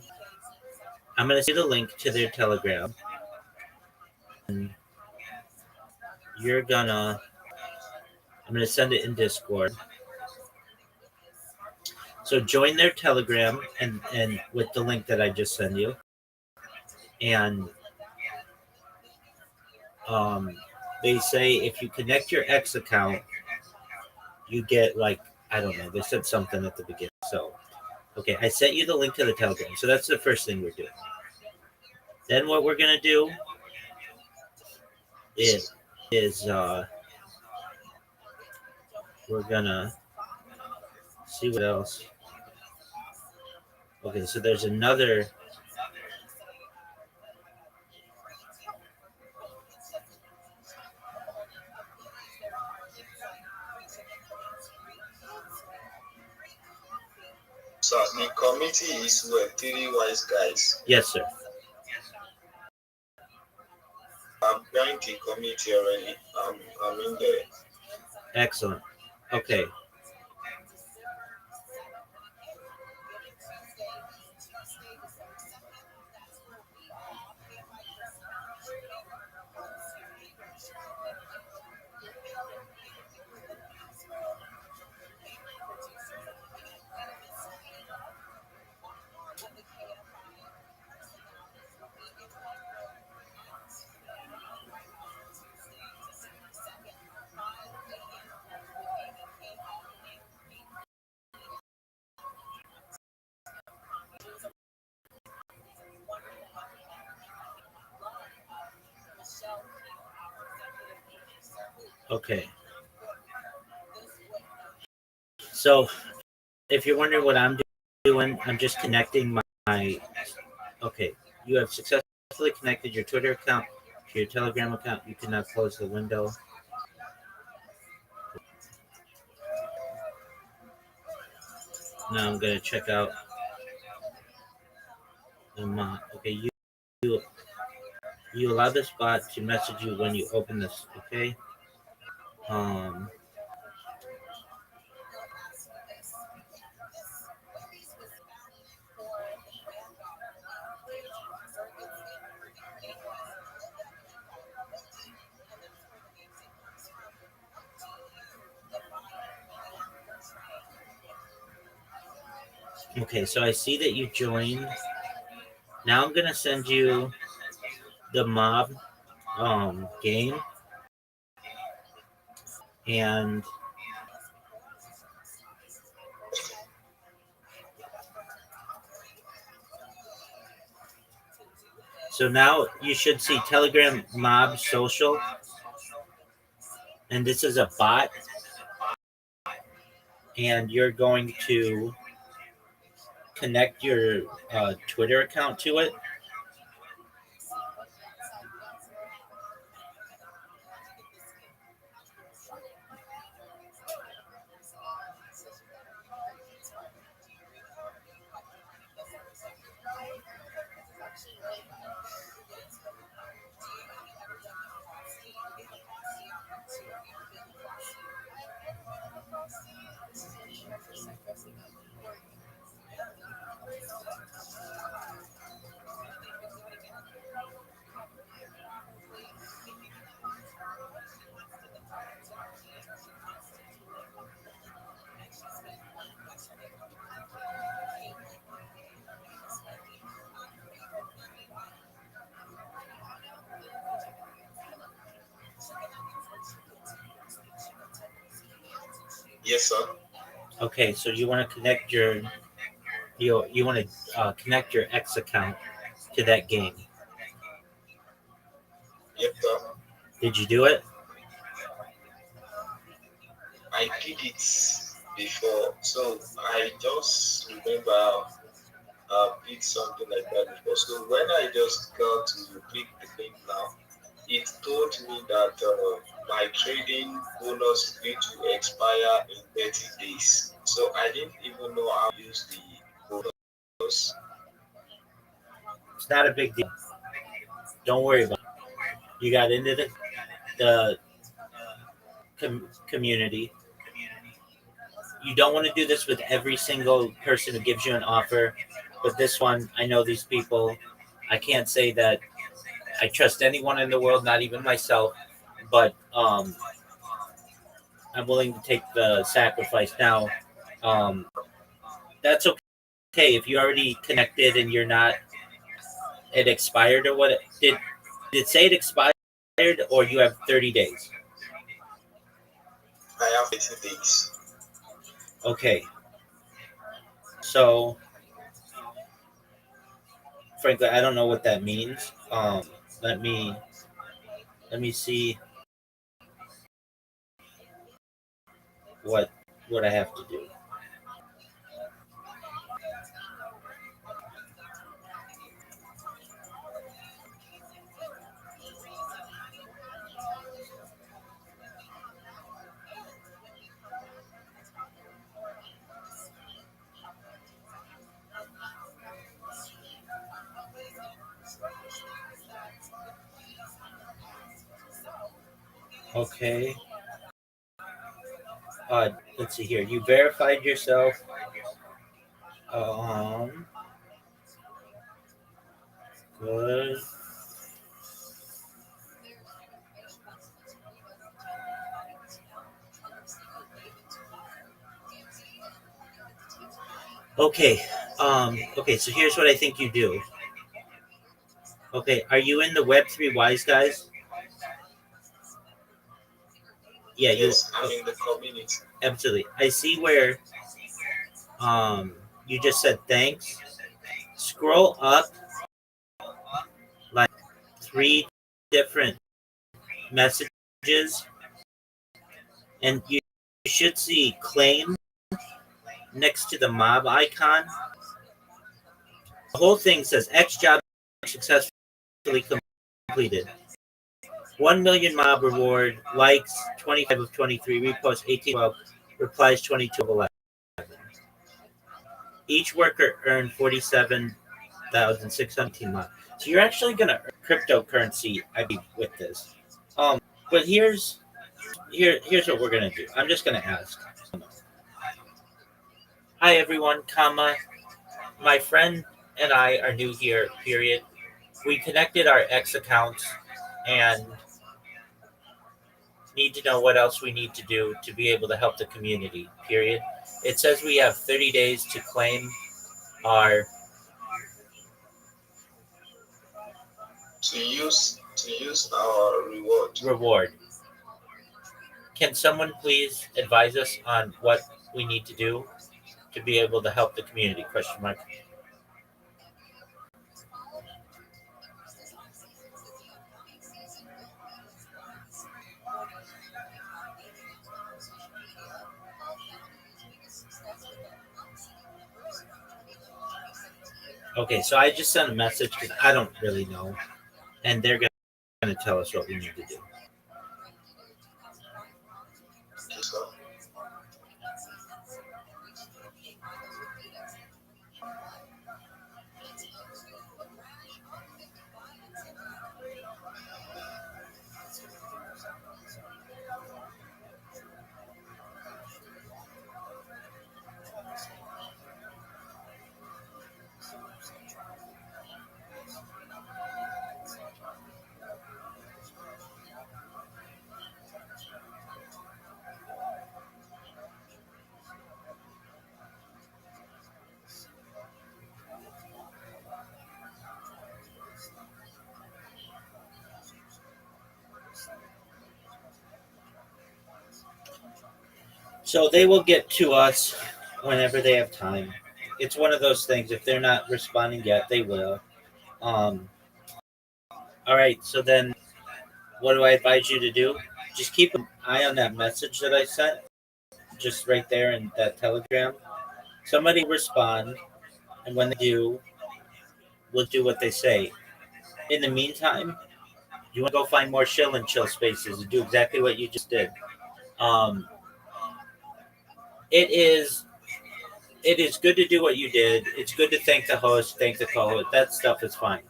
I'm going to see the link to their Telegram, and you're gonna. I'm going to send it in Discord. So join their Telegram and with the link that I just sent you, and they say if you connect your X account, you get like I don't know. They said something at the beginning. So okay, I sent you the link to the Telegram. So that's the first thing we're doing. Then what we're gonna do is we're gonna see what else. Okay, so there's another. So the committee is what, three wise guys. Yes, sir. I'm joined the committee already. I'm in there. Excellent. Okay. Okay. So if you're wondering what I'm doing, I'm just connecting my okay. You have successfully connected your Twitter account to your Telegram account. You can now close the window. Now I'm gonna check out the mod. Okay, you you allow this bot to message you when you open this. Okay. Um. Okay, so I see that you joined. Now I'm gonna send you the mob game, and so now you should see Telegram mob social, and this is a bot, and you're going to connect your Twitter account to it. Yes, sir. Okay, so you want to connect you want to connect your X account to that game. Yep, sir. Did you do it? I did it before, so I just remember did something like that before. So when I just got to click the link now, it told me that my trading bonus is going to expire in 30 days. So I didn't even know how to use the bonus. It's not a big deal. Don't worry about it. You got into the community. You don't want to do this with every single person who gives you an offer, but this one, I know these people. I can't say that I trust anyone in the world, not even myself, but I'm willing to take the sacrifice. Now, that's okay if you already connected and you're not. It expired or what? Did it say it expired or you have 30 days? I have 30 days. Okay. So, frankly, I don't know what that means. Let me see what I have to do. Okay. Let's see here. You verified yourself. Um, good. Okay. Okay. So here's what I think you do. Okay. Are you in the Web3 Wise guys? Yeah. Yes, I'm in the community. Absolutely. I see where you just said thanks. Scroll up like 3 different messages and you should see claim next to the mob icon. The whole thing says X job successfully completed. 1 million mob reward, likes 25 of 23, reposts 18 of 12, replies 22 of 11. Each worker earned 47,617 mob. So you're actually going to earn cryptocurrency, I believe, with this. But here's what we're going to do. I'm just going to ask. Hi everyone, my friend and I are new here, period. We connected our X accounts and need to know what else we need to do to be able to help the community, period. It says we have 30 days to claim our to use our reward. Can someone please advise us on what we need to do to be able to help the community? Question mark. Okay, so I just sent a message because I don't really know, and they're going to tell us what we need to do. So they will get to us whenever they have time. It's one of those things. If they're not responding yet, they will. All right. So then, what do I advise you to do? Just keep an eye on that message that I sent, just right there in that Telegram. Somebody will respond, and when they do, we'll do what they say. In the meantime, you want to go find more chill and chill spaces and do exactly what you just did. Um, it is good to do what you did. It's good to thank the host, thank the co-host. That stuff is fine.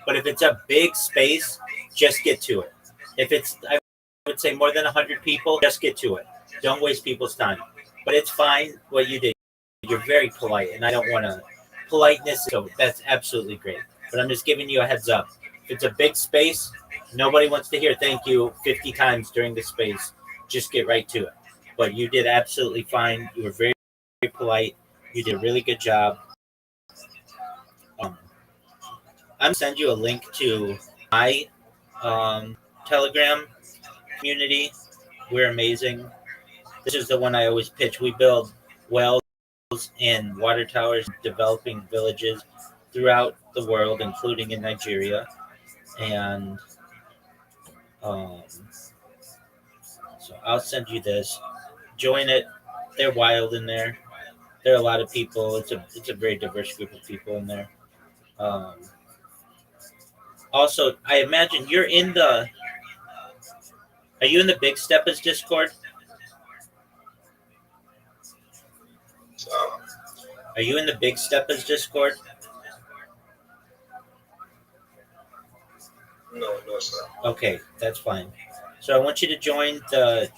But if it's a big space, just get to it. If it's, I would say, more than 100 people, just get to it. Don't waste people's time. But it's fine what you did. You're very polite, and I don't want to. Politeness, so that's absolutely great. But I'm just giving you a heads up. If it's a big space, nobody wants to hear thank you 50 times during the space. Just get right to it. But you did absolutely fine. You were very, very polite. You did a really good job. I'm going to send you a link to my Telegram community. We're amazing. This is the one I always pitch. We build wells and water towers, developing villages throughout the world, including in Nigeria. And so I'll send you this. Join it. They're wild in there. There are a lot of people. It's a very diverse group of people in there. Also, I imagine you're in the. Are you in the Big Steppers Discord? Are you in the Big Steppers Discord? No, sir. Okay, that's fine. So I want you to join the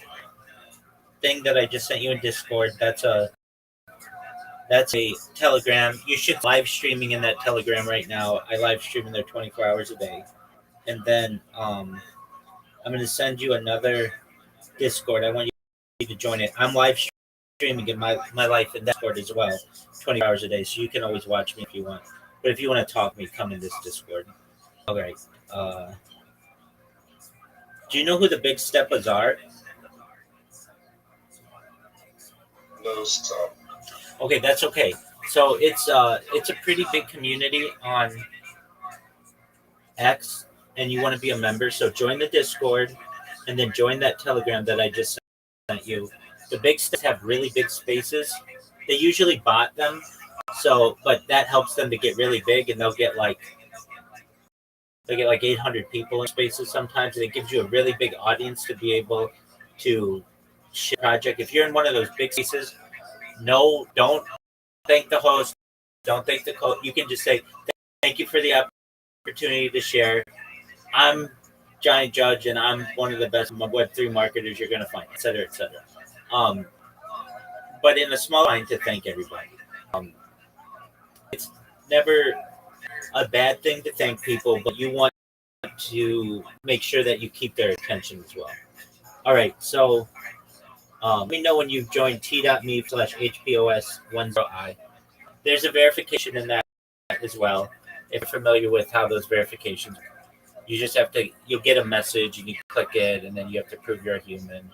thing that I just sent you in Discord. That's a Telegram. You should live streaming in that Telegram right now. I live stream in there 24 hours a day. And then I'm going to send you another Discord. I want you to join it. I'm live streaming in my life in Discord as well, 20 hours a day. So you can always watch me if you want. But if you want to talk to me, come in this Discord. All right. Do you know who the Big Steppers are? No, stop. Okay, that's okay. So it's a pretty big community on X, and you want to be a member. So join the Discord, and then join that Telegram that I just sent you. The big steps have really big spaces. They usually bought them, so but that helps them to get really big, and they get like 800 people in spaces sometimes, and it gives you a really big audience to be able to share the project. If you're in one of those big spaces, no, don't thank the host, don't thank the coach. You can just say thank you for the opportunity to share. I'm Giant Judge, and I'm one of the best Web3 marketers you're going to find, et cetera, et cetera. But in a small line to thank everybody. It's never a bad thing to thank people, but you want to make sure that you keep their attention as well. All right, so let me know when you've joined t.me/HPOS10i. There's a verification in that as well. If you're familiar with how those verifications work. You just have to, you'll get a message and you click it, and then you have to prove you're a human.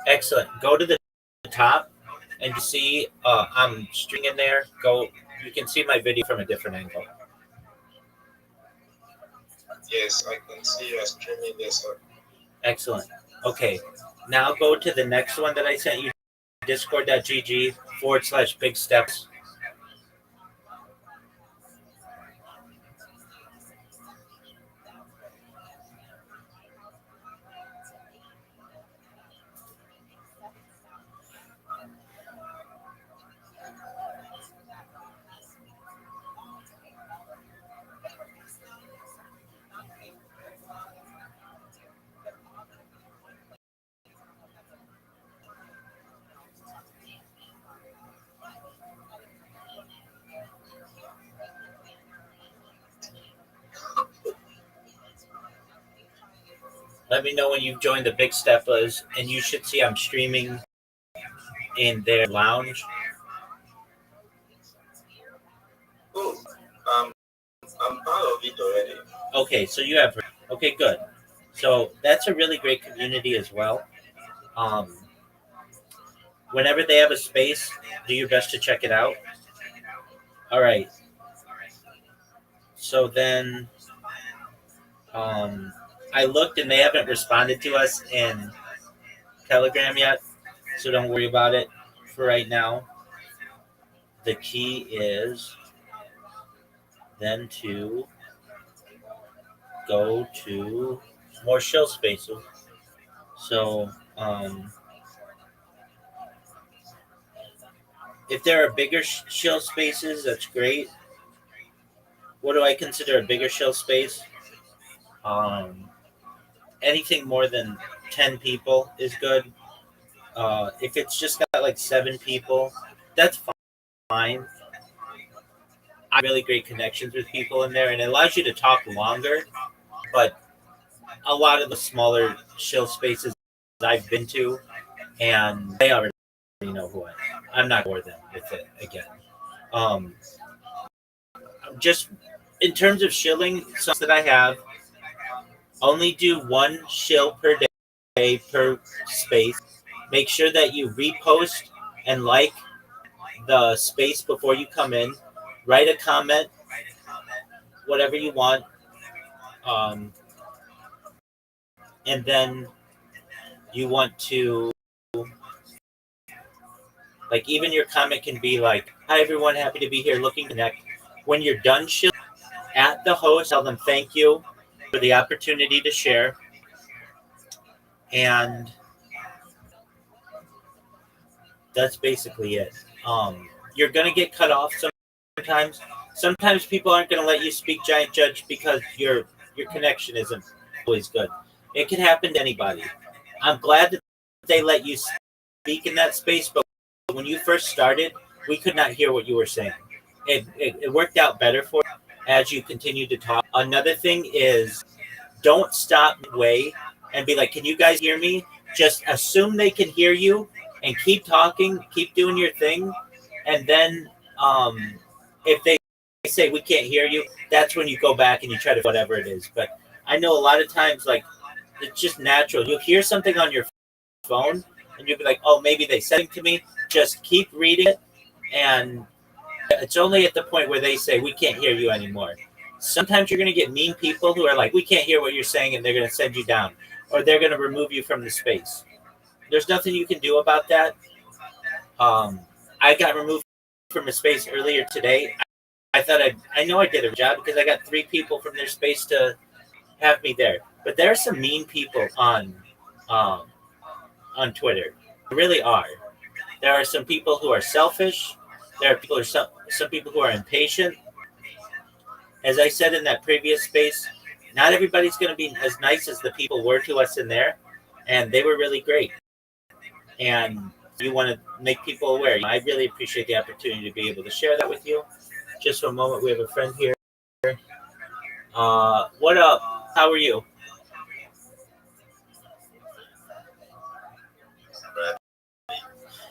Excellent. Go to the top and you see I'm streaming in there. Go. You can see my video from a different angle. Yes, I can see you streaming this. Excellent. Okay. Now go to the next one that I sent you, discord.gg/big steps. Let me know when you've joined the Big Steppers, and you should see I'm streaming in their lounge. Oh, I'm part of it already. Okay, so you have. Okay, good. So that's a really great community as well. Whenever they have a space, do your best to check it out. All right. So then, I looked and they haven't responded to us in Telegram yet, so don't worry about it for right now. The key is then to go to more shell spaces. So if there are bigger shell spaces, that's great. What do I consider a bigger shell space? Anything more than 10 people is good. If it's just got like 7 people, that's fine. I have really great connections with people in there, and it allows you to talk longer. But a lot of the smaller chill spaces I've been to, and they already know who I am. I'm not going to bore them with it again. Just in terms of shilling, some that I have, only do 1 shill per day per space. Make sure that you repost and like the space before you come in. Write a comment, whatever you want. And then you want to, like, even your comment can be like, hi everyone, happy to be here, looking to connect. When you're done shilling at the host, tell them thank you for the opportunity to share. And that's basically it. You're going to get cut off sometimes. Sometimes people aren't going to let you speak, Giant Judge, because your connection isn't always good. It can happen to anybody. I'm glad that they let you speak in that space, but when you first started, we could not hear what you were saying. It worked out better for you as you continued to talk. Another thing is, don't stop midway and be like, can you guys hear me? Just assume they can hear you and keep talking, keep doing your thing. And then if they say we can't hear you, that's when you go back and you try to whatever it is. But I know a lot of times, like, it's just natural. You'll hear something on your phone and you'll be like, oh, maybe they said it to me. Just keep reading it, and it's only at the point where they say we can't hear you anymore. Sometimes you're going to get mean people who are like, we can't hear what you're saying, and they're going to send you down, or they're going to remove you from the space. There's nothing you can do about that. I got removed from a space earlier today. I thought I know I did a job because I got 3 people from their space to have me there. But there are some mean people um, on Twitter. There really are. There are some people who are selfish. There are some people who are impatient. As I said in that previous space, not everybody's going to be as nice as the people were to us in there, and they were really great. And you want to make people aware. I really appreciate the opportunity to be able to share that with you. Just for a moment, we have a friend here. What up? How are you?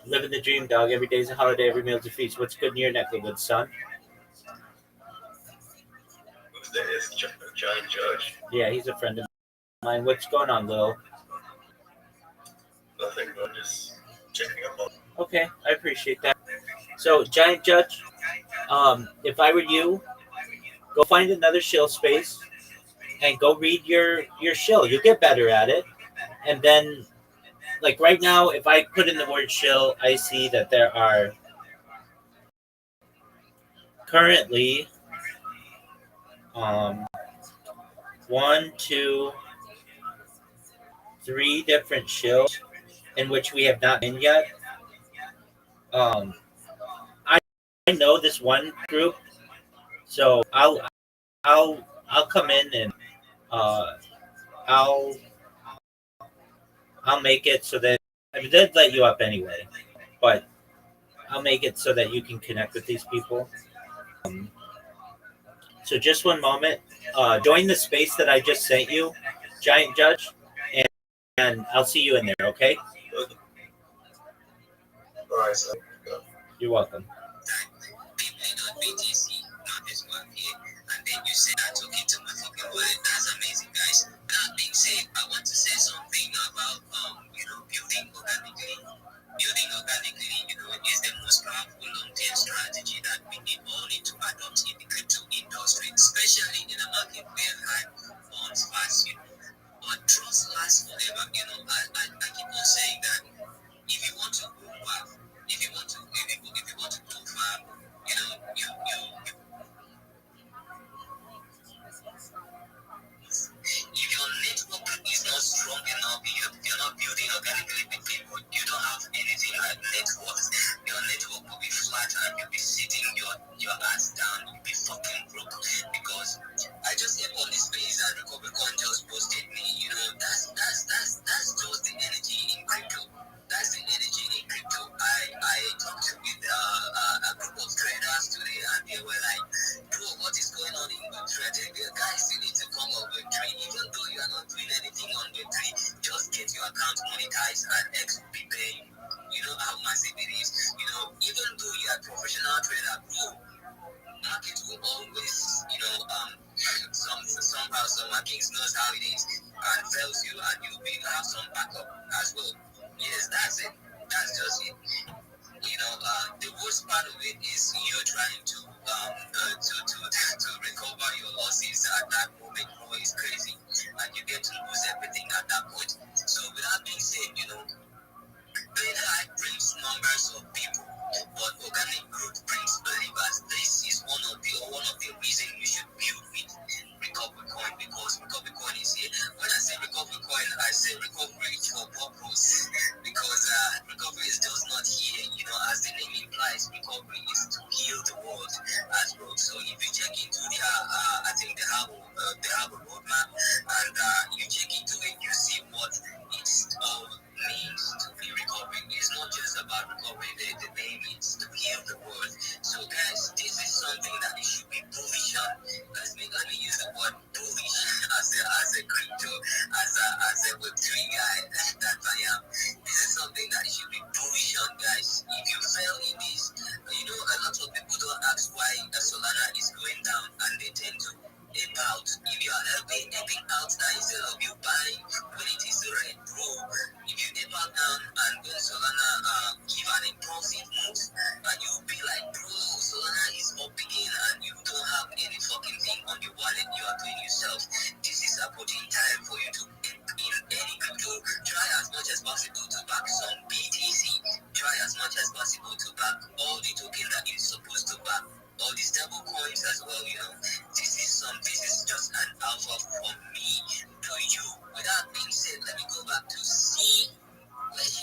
Living the dream, dog. Every day's a holiday, every meal's a feast. What's good in your neck of the woods, son? Who's that? Is Giant Judge? Yeah, he's a friend of mine. What's going on, Lil? Nothing, but just checking up on. Okay, I appreciate that. So, Giant Judge, if I were you, go find another shill space and go read your shill. You'll get better at it. And then, like right now, if I put in the word shill, I see that there are currently 1, 2, 3 different shills in which we have not been yet. Um, I know this one group, so I'll come in and uh, I'll I'll make it so that I mean they'd let you up anyway, but I'll make it so that you can connect with these people. So just one moment. Join the space that I just sent you, Giant Judge, and I'll see you in there. Okay? All right, so You're welcome. BTC, not this one here. And then you said I took it to my fucking wallet. That's amazing, guys. That being said, I want to say something about building organically. Building organically, is the most powerful long-term strategy that we all need to adopt in the crypto industry, especially in a market where hype bonds fast, But trust lasts forever, I keep on saying that if you want to go far, if you want to go far, if your network is not strong enough, you're not building organically with people, you don't have anything like networks. Your network will be flat and you'll be sitting your ass down, you'll be fucking broke. Because I just came on this space and Recovery Coin just posted me, that's just the energy in crypto. That's the energy in crypto. I talked with a group of traders today and they were like, bro, what is going on in Web3? Guys, you need to come up Web3. Even though you are not doing anything on Web3, just get your account monetized and X will be paying. You know how massive it is. Even though you are a professional trader, bro, market will always, somehow some markets knows how it is and tells you and you'll have some backup as well. Yes, that's it. That's just it. The worst part of it is you trying to recover your losses at that moment. Oh, it's crazy, and you get to lose everything at that point. So with that being said, playing high brings numbers of people, but organic growth brings believers. This is one of the reasons you should build with Recovery Coin, because Recovery Coin is here. When I say Recovery Coin, I say recovery for purpose, because recovery is just not here. As the name implies, recovery is to heal the world as well. So if you check into their, I think they have a roadmap, and you check into it, you see what it's all means to be recovering. It's not just about recovery. The name is to heal the world. So guys, this is something that you should be bullish on. Let me use the word bullish as a crypto, as a Web3 guy that I am. This is something that you should be bullish on, guys. If you fail in this, a lot of people don't ask why the Solana is going down, and they tend to ape out. If you are aping out, that instead of you buying when it is red, bro, if you ape out down and when putting time for you to in any crypto. Try as much as possible to back some BTC. Try as much as possible to back all the tokens that you're supposed to back. All these stable coins as well, This is just an alpha from me to you. With that being said, let me go back to CQ.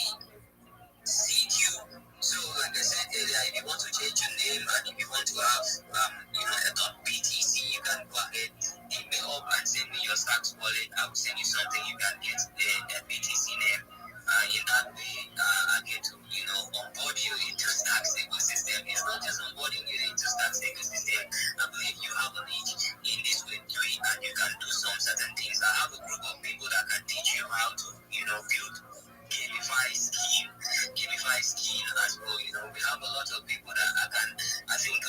So, like I said earlier, if you want to change your name and if you want to have, a .btc, you can go ahead, hit me up and send me your stacks wallet. I will send you something. You can get a BTC name. In that way, I get to, onboard you into Stacks ecosystem. It's not just onboarding you into Stacks ecosystem. I believe you have a niche in this Web3 and you can do some certain things. I have a group of people that can teach you how to, build gamify scheme as well. We have a lot of people that I think,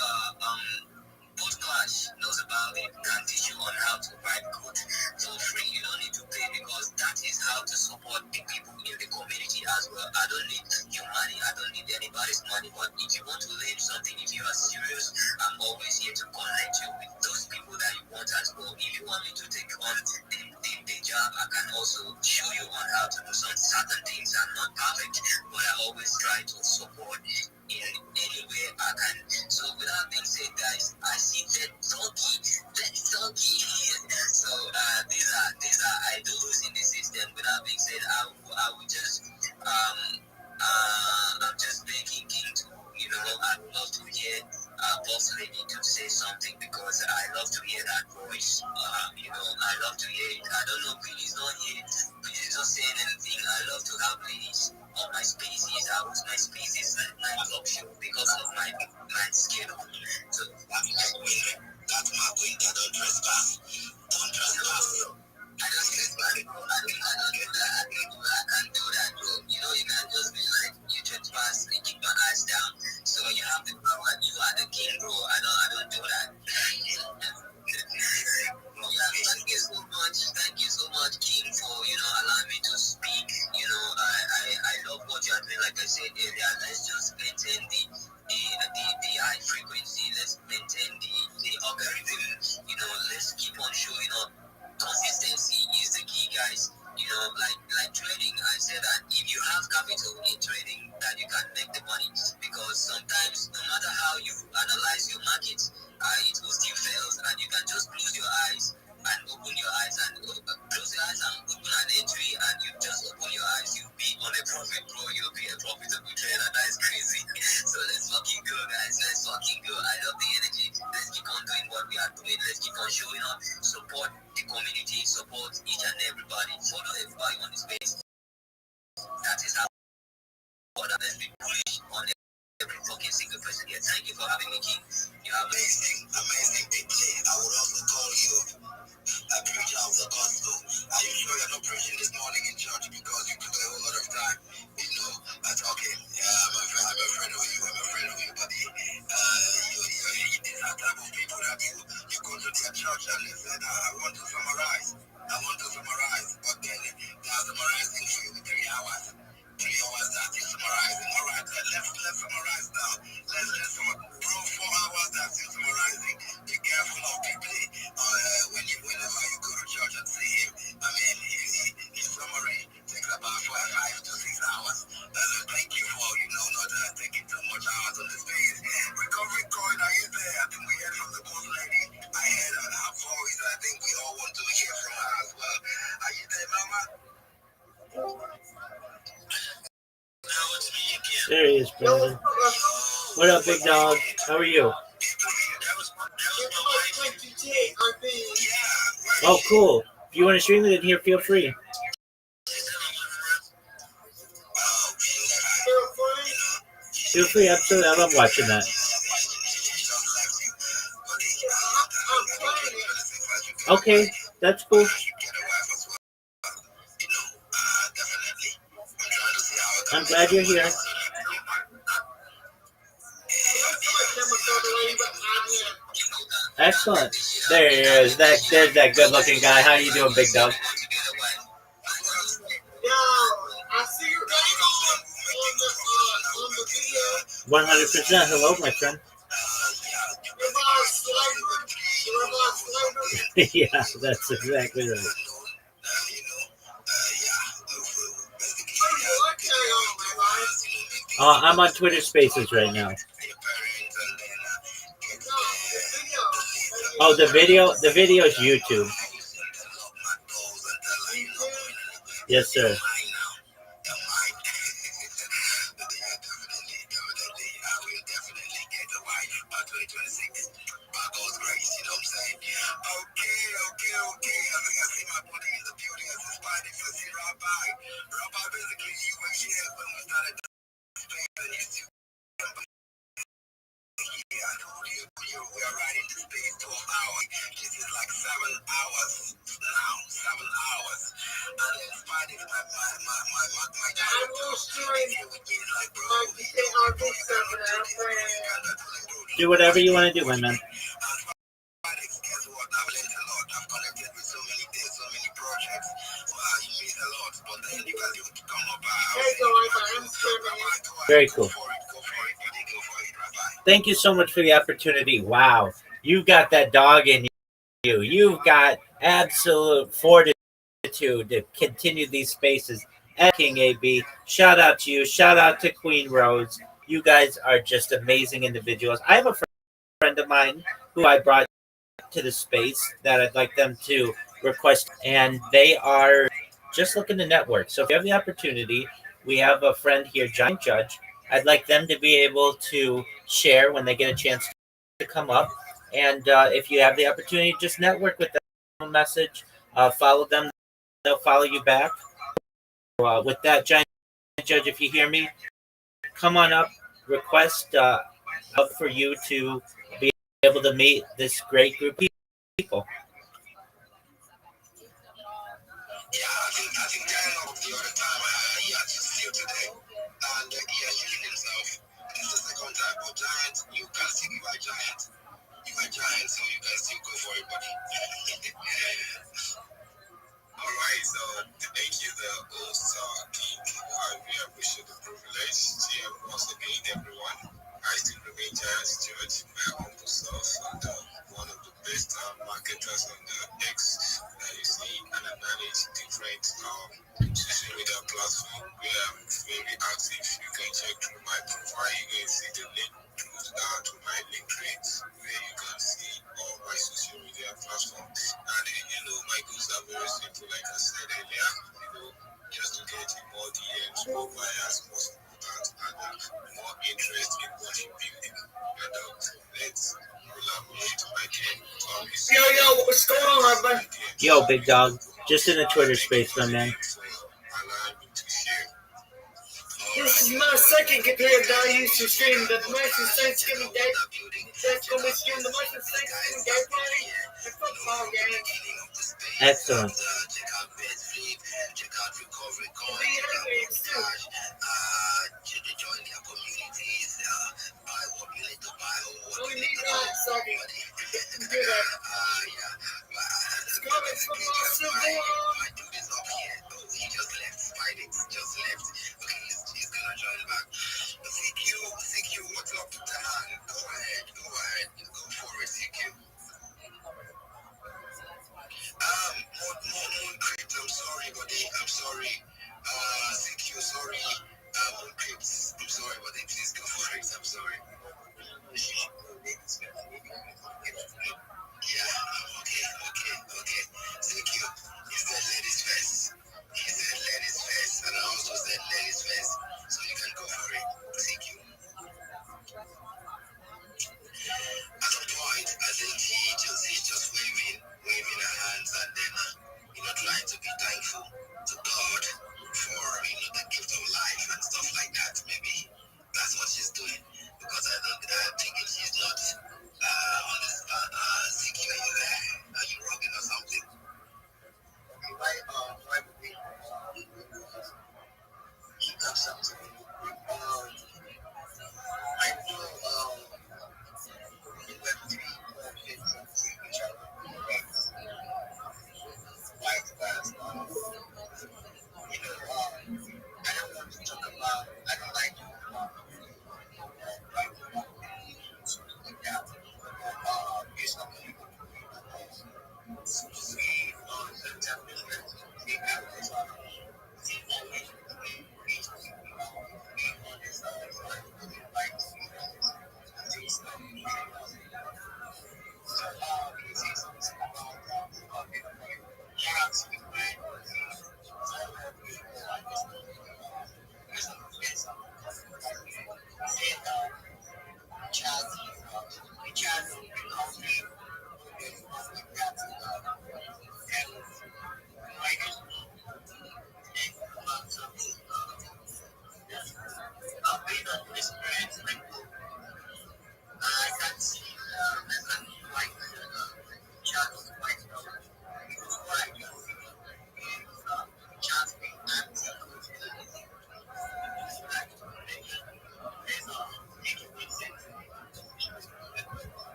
Boot Clash knows about it, can teach you on how to write code for free. You don't need to pay because that is how to support the people in the community as well. I don't need your money, I don't need anybody's money, but if you want to learn something, if you are serious, I'm always here to connect you with those people that you want as well. If you want me to take on the job, I can also show you on how to do some certain things. I'm not perfect, but I always try to support in any way I can. So with that being said, guys, I see that donkey. So these are idols in the system. With that being said, I would just I'm just begging King to, I'd love to hear Boss Lady to say something because I love to hear that voice. I love to hear it. I don't know, Billy's not here. Billy's not saying anything. I love to have ladies on my spaces. I was my spaces at 9 o'clock show because of my schedule. So that's my window. Don't trespass. Don't trespass. I don't trespass. I don't do that. I can't do that, bro. You can't just be like, you trespass and keep your eyes down. So you have the power. You are the king, bro. I don't do that. Thank you so much, King, for allowing me to speak. I love what you're doing. Like I said earlier, let's just maintain the high frequency. Let's maintain the algorithm. Let's keep on showing up. Consistency is the key, guys. Like trading, I said that if you have capital in trading, that you can make the money. Because sometimes, no matter how you analyze your market, it will still fail, and you can just close your eyes and open your eyes and close your eyes and open an entry, and you just open your eyes, you'll be on a profit, bro. You'll be a profitable trader. That is crazy. So let's fucking go, guys. Let's fucking go. I love the energy. Let's keep on doing what we are doing. Let's keep on showing up. Support the community. Support each and everybody. Follow everybody on the space. That is how. Let's be bullish on every fucking single person here. Thank you for having me, King. You are amazing, big J. I would also call you a preacher of the gospel. Are you sure you're not preaching this morning in church because you took a whole lot of time? That's okay. Yeah, I'm afraid of you. But these are type of people that you go to their church and they said, I want to summarize. But then they are summarizing for you 3 hours. 3 hours that is summarizing. All right, let's summarize now. Let's summarize. Bro, 4 hours that's still summarizing. Be careful of people whenever you go to church and see him. I mean, his summary takes about 5 to 6 hours. Thank you for, not taking too much hours on the space. Recovery coin, are you there? I think we heard from the boss lady. I heard her voice. I think we all want to hear from her as well. Are you there, Mama? There he is, brother. What up, big dog? How are you? Oh, cool. If you want to stream it in here, feel free. Feel free, absolutely. I love watching that. Okay, that's cool. I'm glad you're here. Excellent. There he is. There's that good-looking guy. How you doing, big dog? 100%. Hello, my friend. Yeah, that's exactly right. I'm on Twitter Spaces right now. Oh, the video is YouTube. Yes, sir. Do whatever you want to do, my man. Very cool. Thank you so much for the opportunity. Wow, you got that dog in you. You've got absolute fortitude to continue these spaces. King AB, shout out to you. Shout out to Queen Rose. You guys are just amazing individuals. I have a friend of mine who I brought to the space that I'd like them to request, and they are just looking to network. So if you have the opportunity, we have a friend here, Giant Judge. I'd like them to be able to share when they get a chance to come up. And if you have the opportunity, just network with them. A message, follow them. They'll follow you back. With that, Giant Judge, if you hear me, come on up. Request for you to be able to meet this great group of people. So you guys still go for it, buddy. All right, so thank you, the All-Star King. I really appreciate the privilege to once again, everyone. I still remain Giant Stewart, my humble self, and one of the best marketers on the X that you see, and I manage different social media platform where I'm very active. You can check through my profile, you can see the link to my link trade where you can see all my social media platforms. And my goals are very simple, like I said earlier, just to get in more DMs, more buyers, more supporters, and more interest in what you're building. And let's collaborate my team. Yo, what's going on, my man? Yo, big dog. Just in a Twitter space, my man. This is my second computer that I used to stream the Merchant Thanksgiving Day. That's when we stream the Merchant Thanksgiving Day party and football game. Excellent. I'm sorry, buddy. I'm sorry. CQ, sorry. I'm sorry, buddy. Please go for it. I'm sorry. Yeah, okay. CQ, is the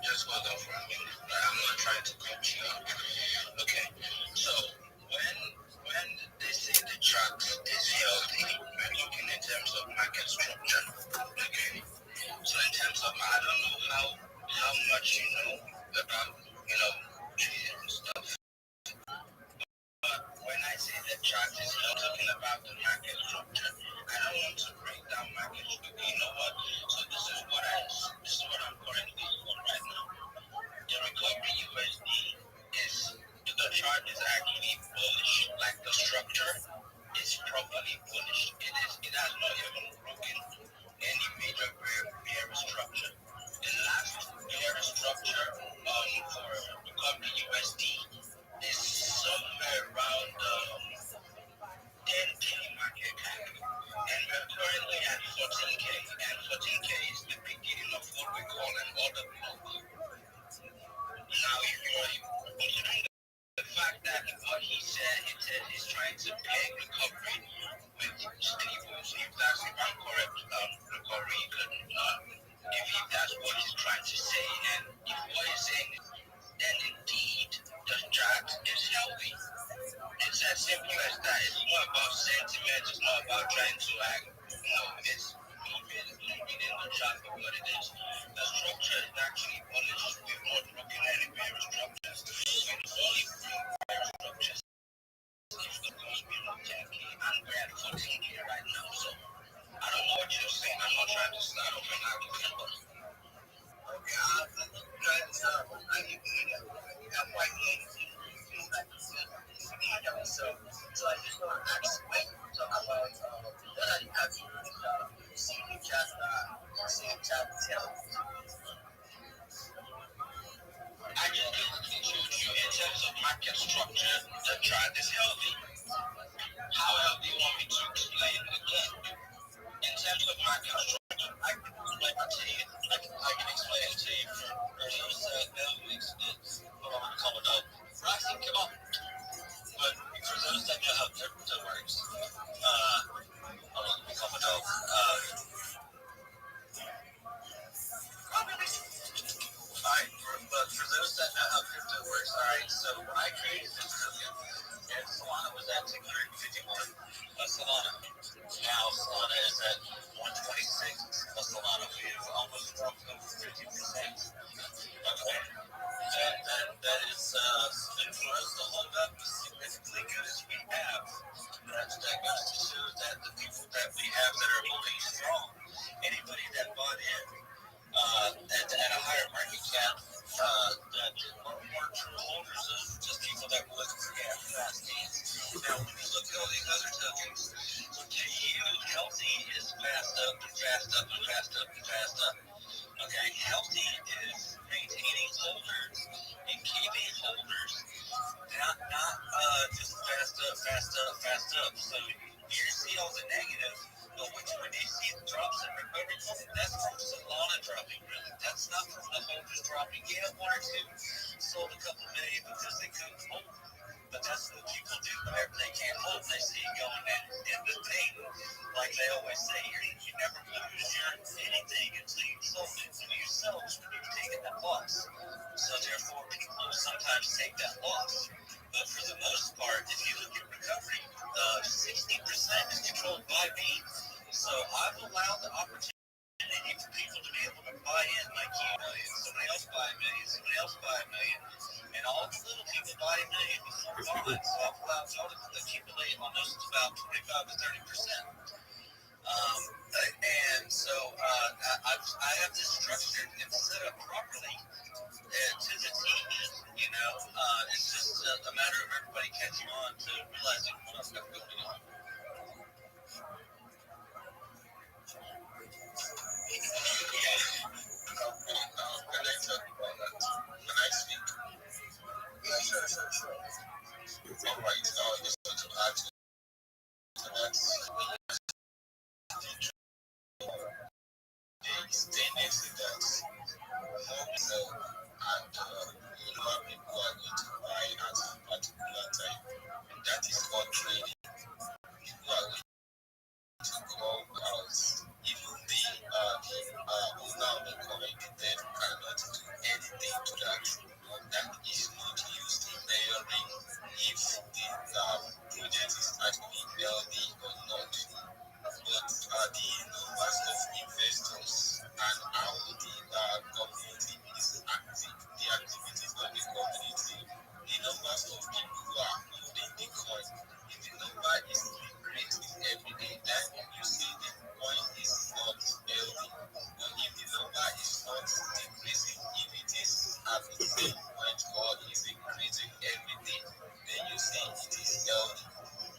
Just hold on for a minute. I'm not trying to coach you up. Okay, so when they say the drugs is healthy, we're looking in terms of market structure. Okay, so in terms of, I don't know how much you know about treating and stuff. But when I say the drugs is healthy, I'm talking about the market structure. I don't want to break down market structure. You know what? So this is what I'm currently on right now. The recovery USD is the chart is actually bullish. Like the structure is properly bullish. It has not even broken any major bearish structure. The last bearish structure for recovery USD is somewhere around 10K market cap. And we're currently at 14K. And 14K is the beginning of what we call an order block. Now, if you're considering the fact that what he said, he's trying to peg recovery with stable, so if I'm correct, recovery could if that's what he's trying to say, and if what he's saying is, then indeed the chart is healthy. It's as simple as that. It's not about sentiment, it's not about trying to act, it's basically reading the chart for what it is. The structure is actually bullish. We've not broken any bearish structures. We only bring bearish structures if the goes below 10K, and we're at 14K right now. So I don't know what you're saying. I'm not trying to start off an argument, but okay, I give you that white lady. So I just want to explain about what I have to see in chat tell. I just basically showed you in terms of market structure, the chart is healthy. How healthy you want me to explain again? In terms of market structure, I can explain it to you. I can explain it to you for those that makes it coming up. Roxy, come on. But for those that know how crypto works, coming up. Alright, but for those that know how crypto works, alright, so when I created this token, and Solana was at 251 Solana. Now Solana is at 126 Solana. We've almost dropped over 50%. Okay. And that is, and for us to hold up as significantly good as we have, that goes to show that the people that we have that are holding strong, anybody that bought in at a higher market cap, that weren't true holders, those were just people that were looking for fast gains. Now, when you look at all these other tokens, so to you, healthy is fast up and fast up and fast up and fast up. Okay, healthy is maintaining holders and keeping holders, not just fast up, fast up, fast up. So you see all the negative, but when you see the drops in recovery, that's from Solana dropping, really. That's not from the holders dropping. Yeah, one or two sold a couple million because they couldn't hold. But that's what people do whenever they can't hold. They see it going in with pain. Like they always say, you never lose anything until you sold it. When you sell it, when you've taken that loss. So therefore, people sometimes take that loss. But for the most part, if you look at recovery, 60% is controlled by me. So I've allowed the opportunity for people to be able to buy in like you million, somebody else buy a million, somebody else buy a million, and all the little people buy a million before gone. So I've allowed y'all to accumulate on this about 25 to 30%. And so I have this structured and set up properly to the T. It's just a matter of everybody catching on to realizing what I've got going on. Can I talk about that? Can I speak? Yeah, sure. All right. Just to add to that, stay next to that. More so, and people are going to buy at a particular time. That is called trading. People are going to call out. Even the owner of the coin then cannot do anything to that. That is not used in measuring if the project is actually healthy or not. But the numbers of investors and how the community is active, the activities of the community, the numbers of people who are holding the coin, if the number is increasing every day, then you see the coin is not healthy. But if the number is not decreasing, if it is at the same point or is increasing every day, then you see it is healthy.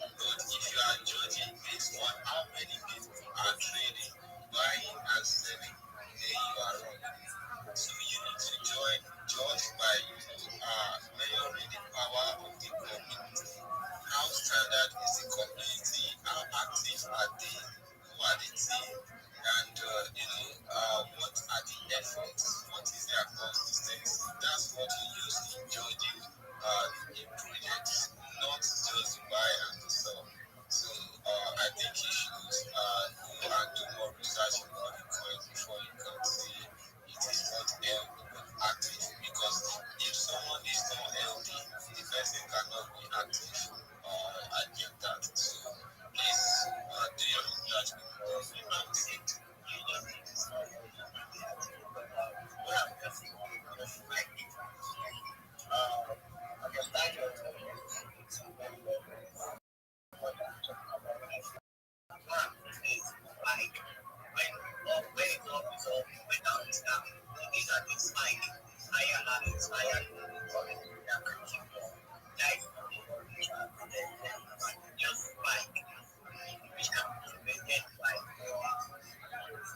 But if you are judging based on how many people are trading, buying and selling, then you are wrong. So you need to judge by measuring the power of the community. How standard is the community? How active are they? Who are the team? And what are the efforts? What is their consistency? That's what you use in judging a project, not just buy and sell. So I think you should go and do more research on the coin before you can say it is not healthy but active. Because if someone is not healthy, the person cannot be active. I get that. So please do your research before you proceed. Like when it goes up, when down is down, these are things like higher and it's higher. Like just like we have to maintain like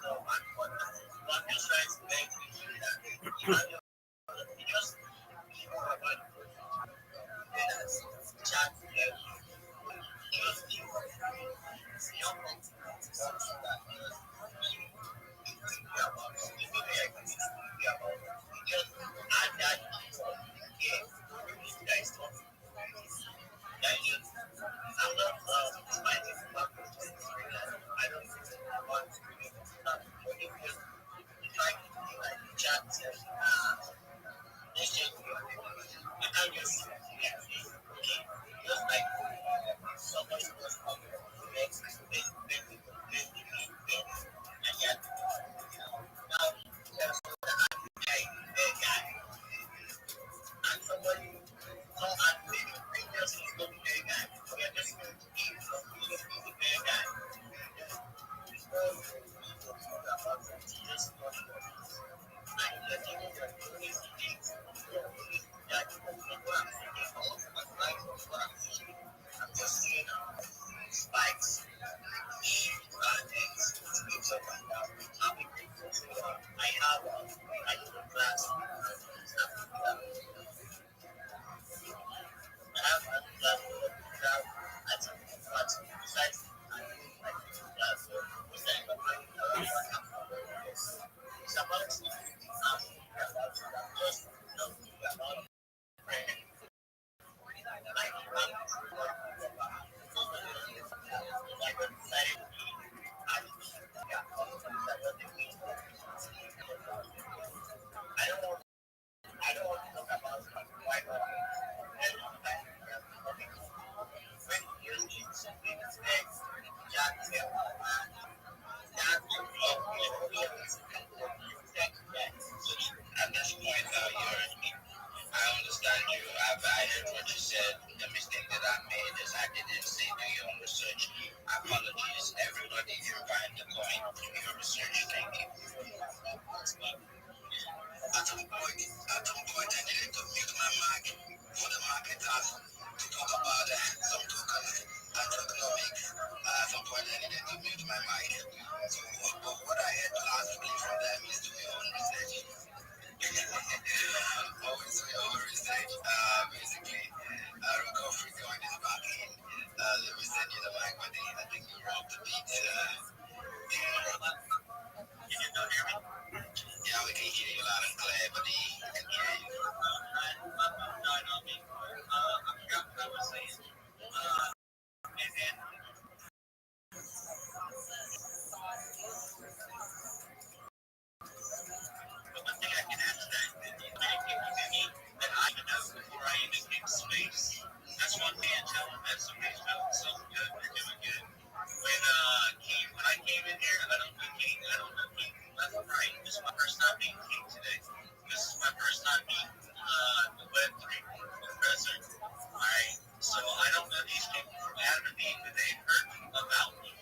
so and what I'm just trying to make you that you just keep about chat just keep young just add that yeah At this point, I understand you. I heard what you said. The mistake that I made is I didn't say do your own research. Apologies. Everybody here behind the coin, do your research. Thank you. At some point, I needed to mute my mic for the marketers to talk about some tokens and tokenomics. At some point, I needed to mute my mic. So, but what I heard lastly from them is do your own research. Always do your own research. Basically, recovery coin is back in. Let me send you the mic, buddy. I think you robbed the beat. You can hear me? Yeah, we can hear you loud and clear, buddy. I can hear you. No, I don't mean. I forgot what I was saying. And but one thing I can add to that, many people do need that I even know before I even came to space. That's one thing I tell them that somebody's doing something good, they're doing good. When I came in here, I don't know King left or right. This is my first time meeting King today. This is my first time meeting the Web3 professor. Alright? So I don't know these people from Adam and Eve, but they've heard about me.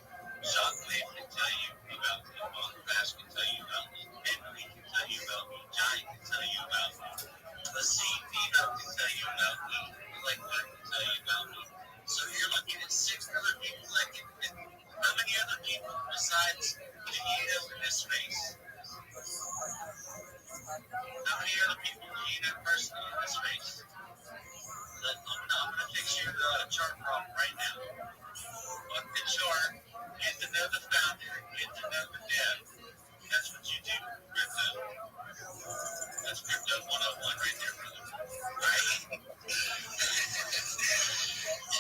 Shockwave can tell you about me. Monfast can tell you about me. Henry can tell you about me. Giant can tell you about me. Let's see, Vito can tell you about me. Like what can tell you about me. So you're looking at 6 other people that can. How many other people besides Vito in this space? How many other people do you know personally in this space? I'm going to fix your chart problem right now. Look the chart, get to know the founder, get to know the dev. That's what you do, crypto. That's crypto 101 right there, brother. Right?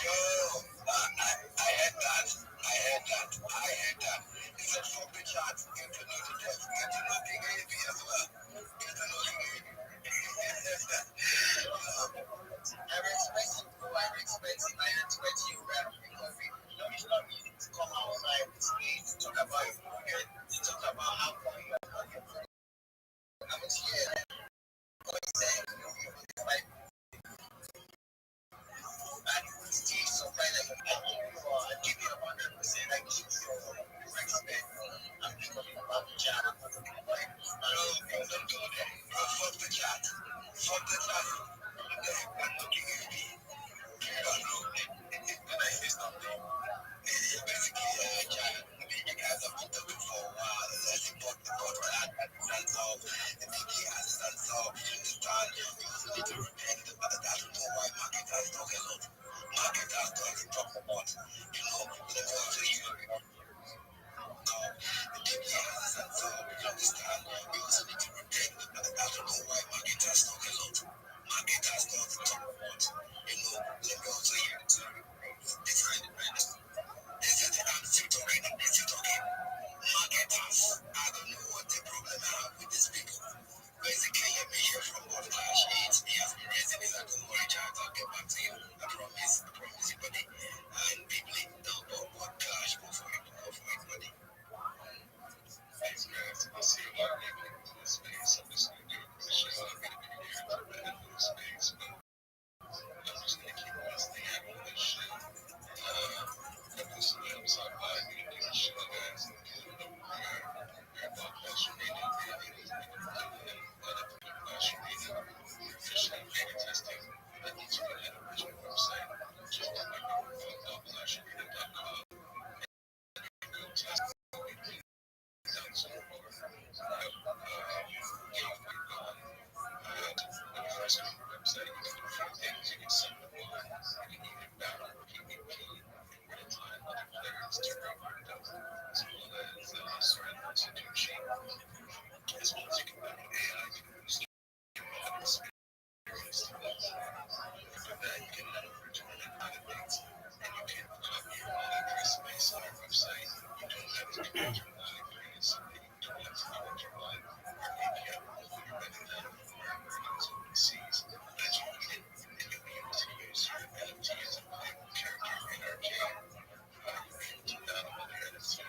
Yo, I had that. He said, fuck the chat, get to know the dev, get to know the AV as well. Get to know the AV. Every expensive, I expect you, rap, because you don't need to come outside the stage to talk about your market, to talk about how I'm a year. What he's saying, like, I stage so right, like, I give you 100%, I give you respect. I'm thinking about the chat, I'm thinking about it. Don't do that. Fuck the chat. Fuck the chat. I'm looking at me. I don't know. When I say something, basically, you guys have been talking for a while. Let's import the podcast and the sense of the media has a sense of, you understand, you also need to repent about that. I don't know why marketers talk a lot. Marketers talk a lot. You know, let me also you. The media has a sense of, you understand, you also need to repent about that. I don't know why marketers talk a lot. Marketers talk a lot. You know, let me also hear it. This kind of business. I'm still talking. Marketers. I don't know what the problem I have with these people. Basically, let me hear from God Clash. He has been raising his and don't worry, child. I'll get back to you. I promise you, buddy. And people don't know God Clash. Go for it, buddy. Thanks, guys. I'll see a lot of people in this space. I'm just going to do a position. I'm going to be here for a minute in this space, but I'm just going to keep listening at all this shit. So I'm buying you to shit, guys. Your podcast radio, officially beta testing. That needs to be at original website. Just like my flashradio.com. Go test when you first come to the website, you can do a few things. You can send the line, you can even download PPP in real time, other players to record them, as well as certain institution, as well as you can download AI, you can use experience to that. After that, you can return and other things, and you can copy your own address space on our website. You don't have to connect your line if you're using something. You don't have to connect your line. Our API will hold your benefit for our earnings overseas. That you can, and you'll be able to use your NFT as a playable character in our game. You'll be able to download other NFT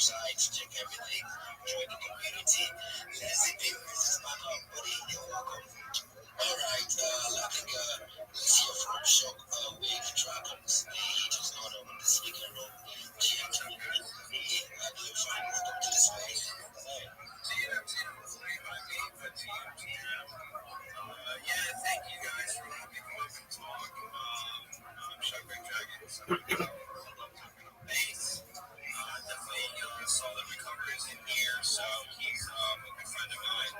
websites, check everything. Join the community. Let's see, this is my buddy. You're welcome. All right, I think let's hear from Shock Wave track on the stage. It's not on the speaker room. Gentlemen, doing fine. Welcome to the space. Yeah, thank you guys for letting me come up and talk. I'm Shock Wave Dragons. Bass. Definitely saw that recovery is in here, so he's a good friend of mine.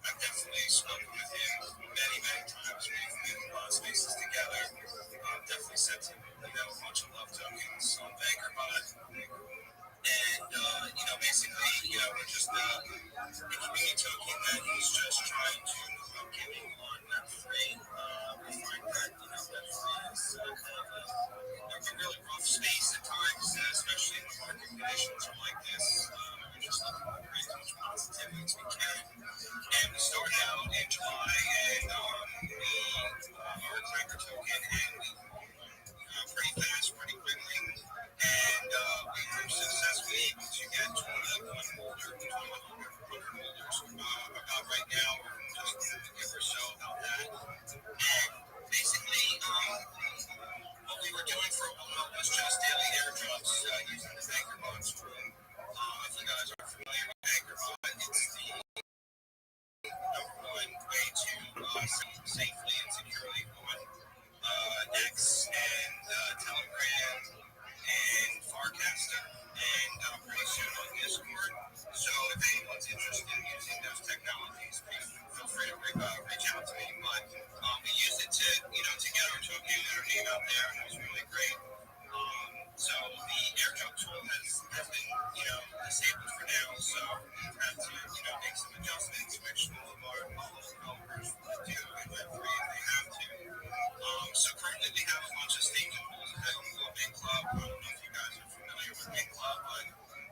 I've definitely spoken with him many, many times. We've been in a lot of spaces together. Definitely sent him, a bunch of love tokens on Vankerbot. And, basically, we're just a community token that he's just trying to giving on Web3. We find that, Web3 is kind of a really rough space at times, especially in the market conditions are like this. We're just looking to create as much positivity as we can. And we started out in July, and we are a cracker token, and we pretty fast, pretty quickly. And we were successfully able to get 21 holders. About right now, we're just give or so about that. And basically, what we were doing for a while was just daily airdrops using the Vankerbot tool. If you guys are familiar with Vankerbot, it's the number one way to safely and securely on X and Telegram and Farcaster, and pretty soon on Discord. So if anyone's interested in using those technologies, please feel free to reach out to me. But we use it to, to get our token and our name out there, and it was really great. So the airdrop tool has been, disabled for now, so we've had to, make some adjustments, which all of our developers do in Web3 if they have to. So currently we have a bunch of staking pools available on Big Club. I don't know if you guys are familiar with Big Club, but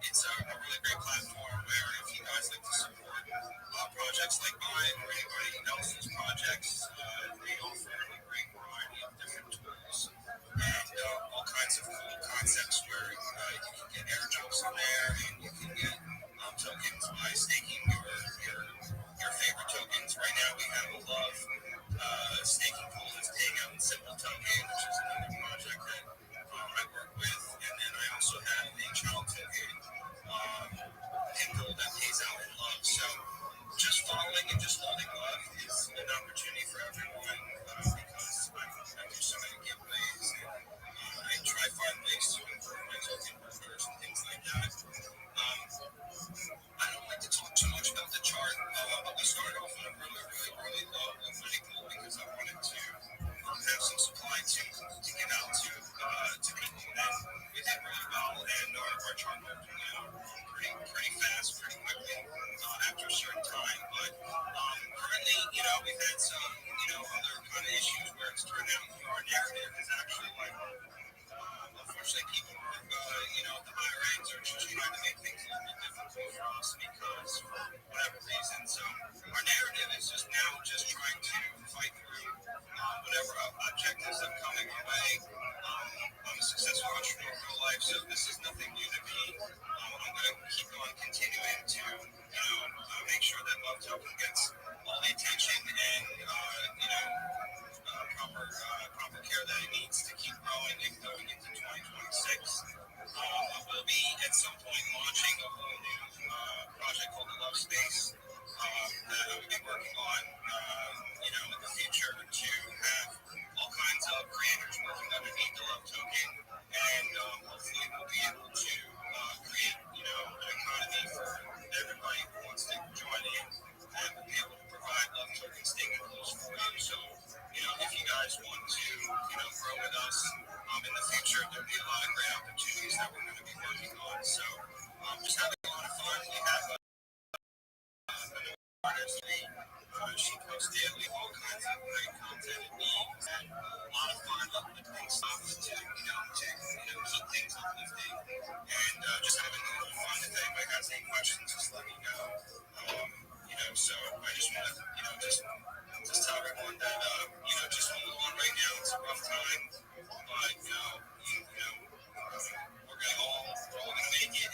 it's a really great platform where if you guys like to support projects like mine or anybody else's projects, they offer a great variety of different tools and all kinds of cool concepts where you can get airdrops on there and you can get tokens by staking your favorite tokens. Right now we have a love staking pool that's paying out in Simple Token, which is another project that I work with, and then I also have a child token pool that pays out in love. So just following and just holding love is an opportunity for everyone because I do so many giveaways and I try to find ways to improve my token holders and things like that. I don't like to talk too much about the chart, but we started off on a really, really, really low liquidity pool because I wanted to have some supply to get out to people, and we did really well, and our chart moved pretty fast, pretty quickly after a certain time. But currently, we've had some, other kind of issues where it's turned out our narrative is actually like, unfortunately, people are, at the higher ends are just trying to make things a little bit difficult for us because for whatever reason. So our narrative is just now just trying to fight through whatever objectives are coming our way. I'm a successful entrepreneur in real life, so this is nothing new to me. I'm going to keep on continuing to, make sure that Love Token gets all the attention and, proper care that it needs to keep growing and going into 2026. We'll be at some point launching a whole new project called the Love Space that I will be working on, in the future to have all kinds of creators working underneath the Love Token, and hopefully we'll be able to create, an economy for everybody who wants to join in, and we'll be able to provide Love Token staking pools for you. So, if you guys want to, grow with us in the future, there'll be a lot of great opportunities that we're going to be working on. So, just having a lot of fun. We have artist. She posts daily all kinds of great content and memes and a lot of fun uplifting stuff to keep things uplifting and just having a little fun. If anybody has any questions, just let me know. So I just want to just tell everyone that just hold on right now. It's a rough time, but we're gonna make it.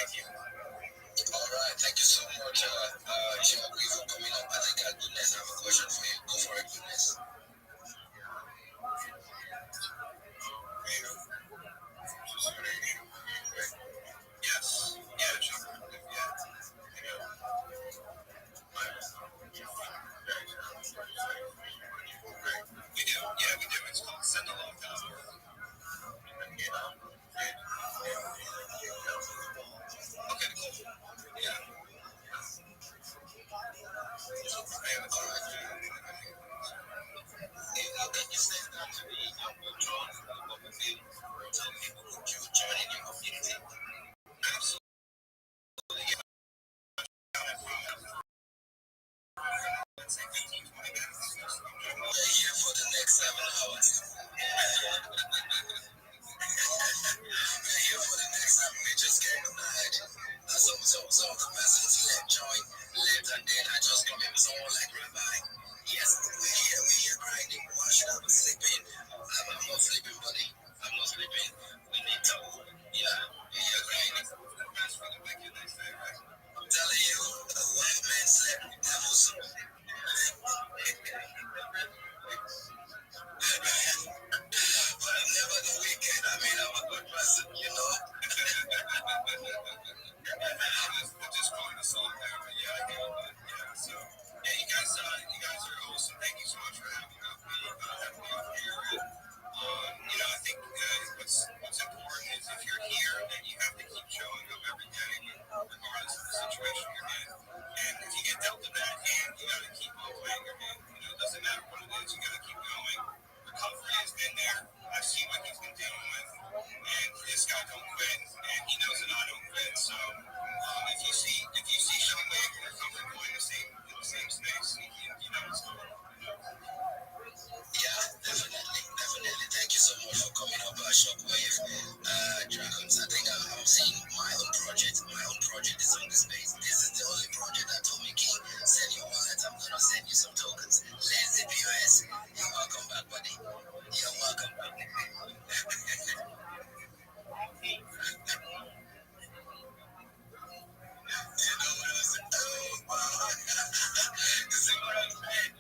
Thank you. All right, thank you so much, Chuck, for coming up. I think Goodness, I have a question for you. Go for it, Goodness. Yes. Yeah, Chuck. Yeah. We do. Yeah, we do. It's called Send a Love. Okay, cool. Yeah. All right. If you say that to me, John, what would be tell people would you join in your community? Absolutely. Let's say 15, 20 minutes. We're here for the next 7 hours. We're here for the next 7. We're just getting on the head. So the message left join, left and then I just come in. So like Rabbi. Yes, we're here grinding. Why should I be sleeping? I'm not sleeping, buddy. I'm not sleeping. We need to. Yeah, we're here grinding. That's for the wicked next day, right? I'm telling you, a white man slept with devils. But I'm never the wicked. I mean, I'm a good person, you know. I'm just calling a song there, but yeah, I get it. Yeah, so yeah, you guys are awesome. Thank you so much for having me up here. I think what's important is if you're here, then you have to keep showing up every day, regardless of the situation you're in. And if you get dealt a bad hand, you got to keep on playing your hand. It doesn't matter what it is, you got to keep going. Recovery has been there. I've seen what he's been dealing with, and this guy don't quit, and he knows that I don't quit. So if you see Sean Wade and recovery going in the same space, you know what's going on. Yeah, definitely. Thank you so much for coming up, Shockwave. Dragons, I think I'm seeing my own project. My own project is on the space. This is the only project that told me, King, send your wallet. I'm gonna send you some tokens. Lazy POS. You're welcome back, buddy. You're welcome back. You know what I'm saying? Oh, wow. This is what I'm saying.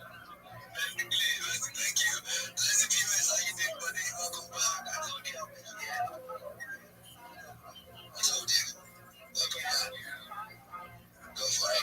Thank you. Lazy POS, how you doing, buddy? Welcome back. I told you. I told you. Welcome back. Go for it.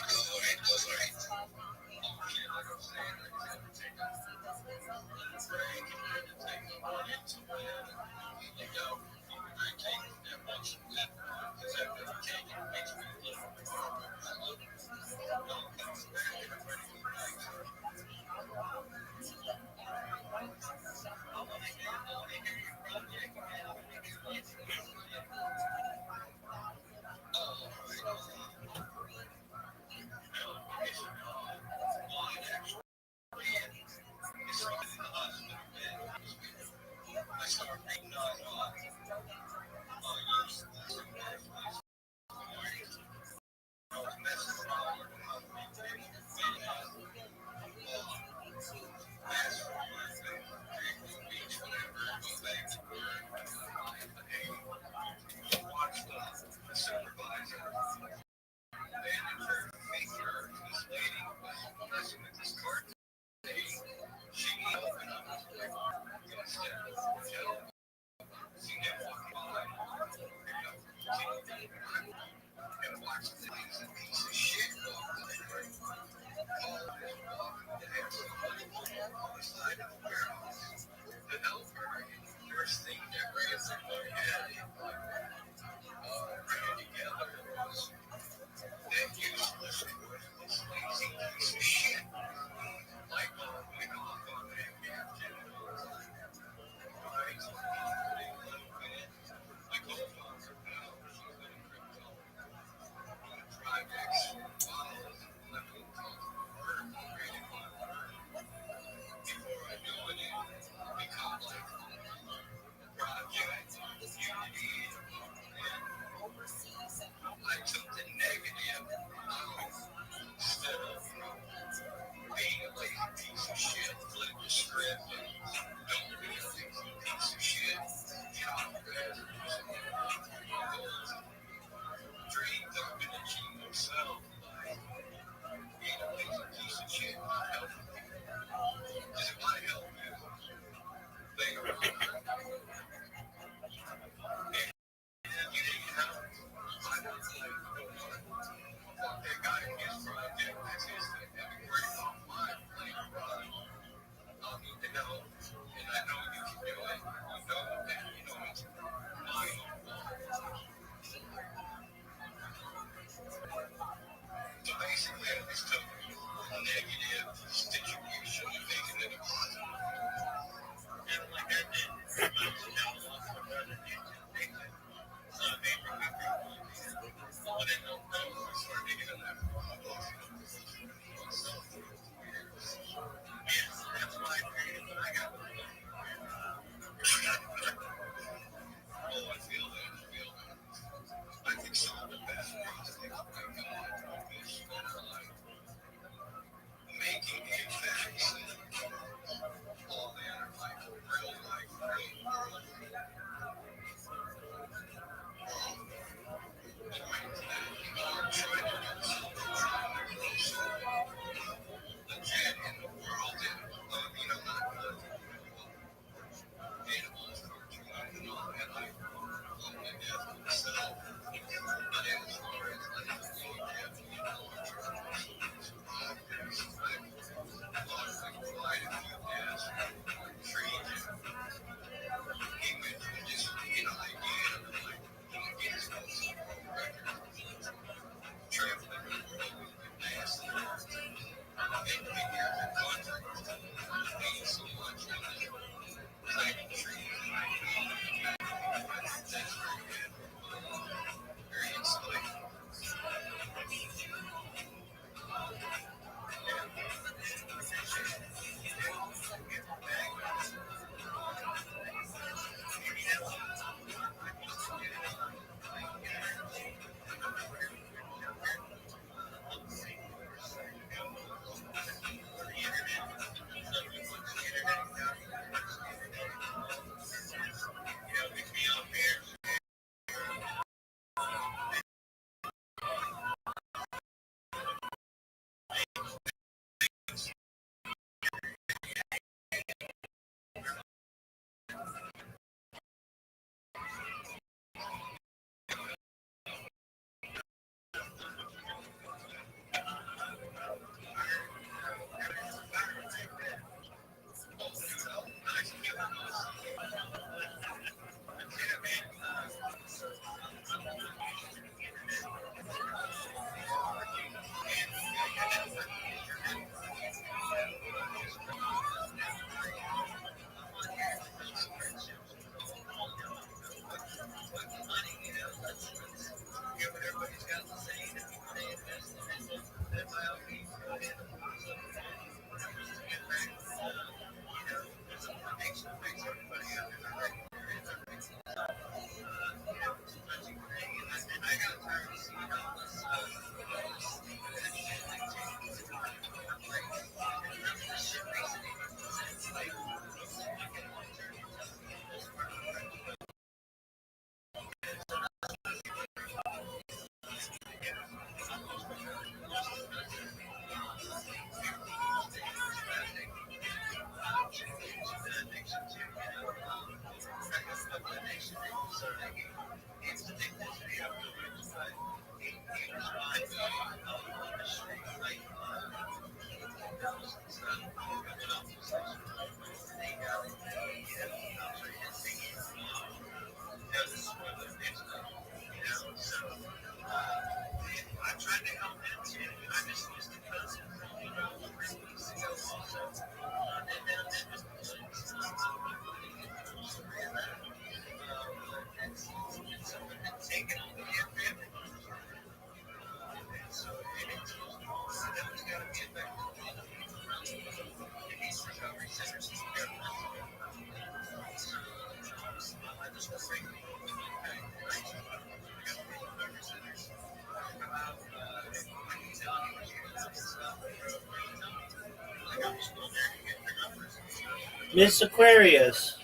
Miss Aquarius,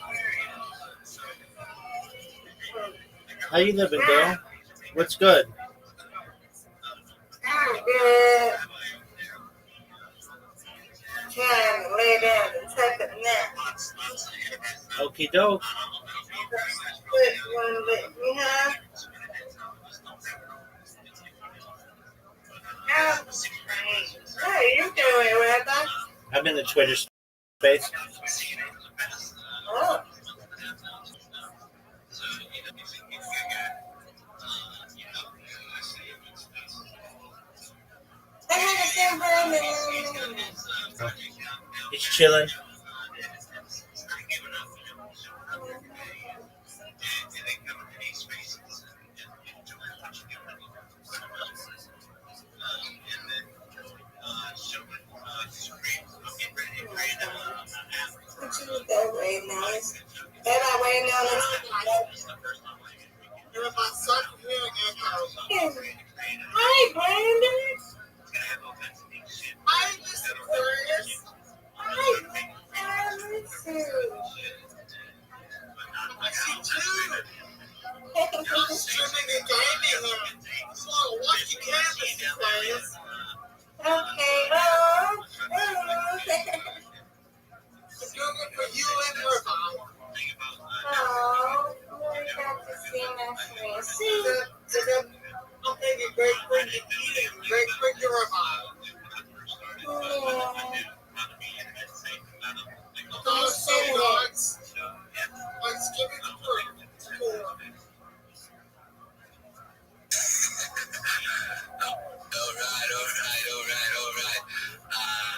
how you living, girl? What's good? I'm good. Trying to lay down and take a nap. Okie doke. Quick one with me, huh? How are you doing, Rabbi? I'm in the Twitter space. Oh. I had a simple. He's chilling. What you look that way nice? Everybody waiting on us. Hi, Brandon. Hi, Mr. Aquarius. Hi, Alice. I see two. Swimming and diving. Come on, watch your cameras, Aquarius. Okay. Oh. It's doing it for you and your mom. Oh, we got to see my friends. I'm thinking great friend to eat and great friend to your mom. Yeah. Also, dogs. Let's give it a four. Alright.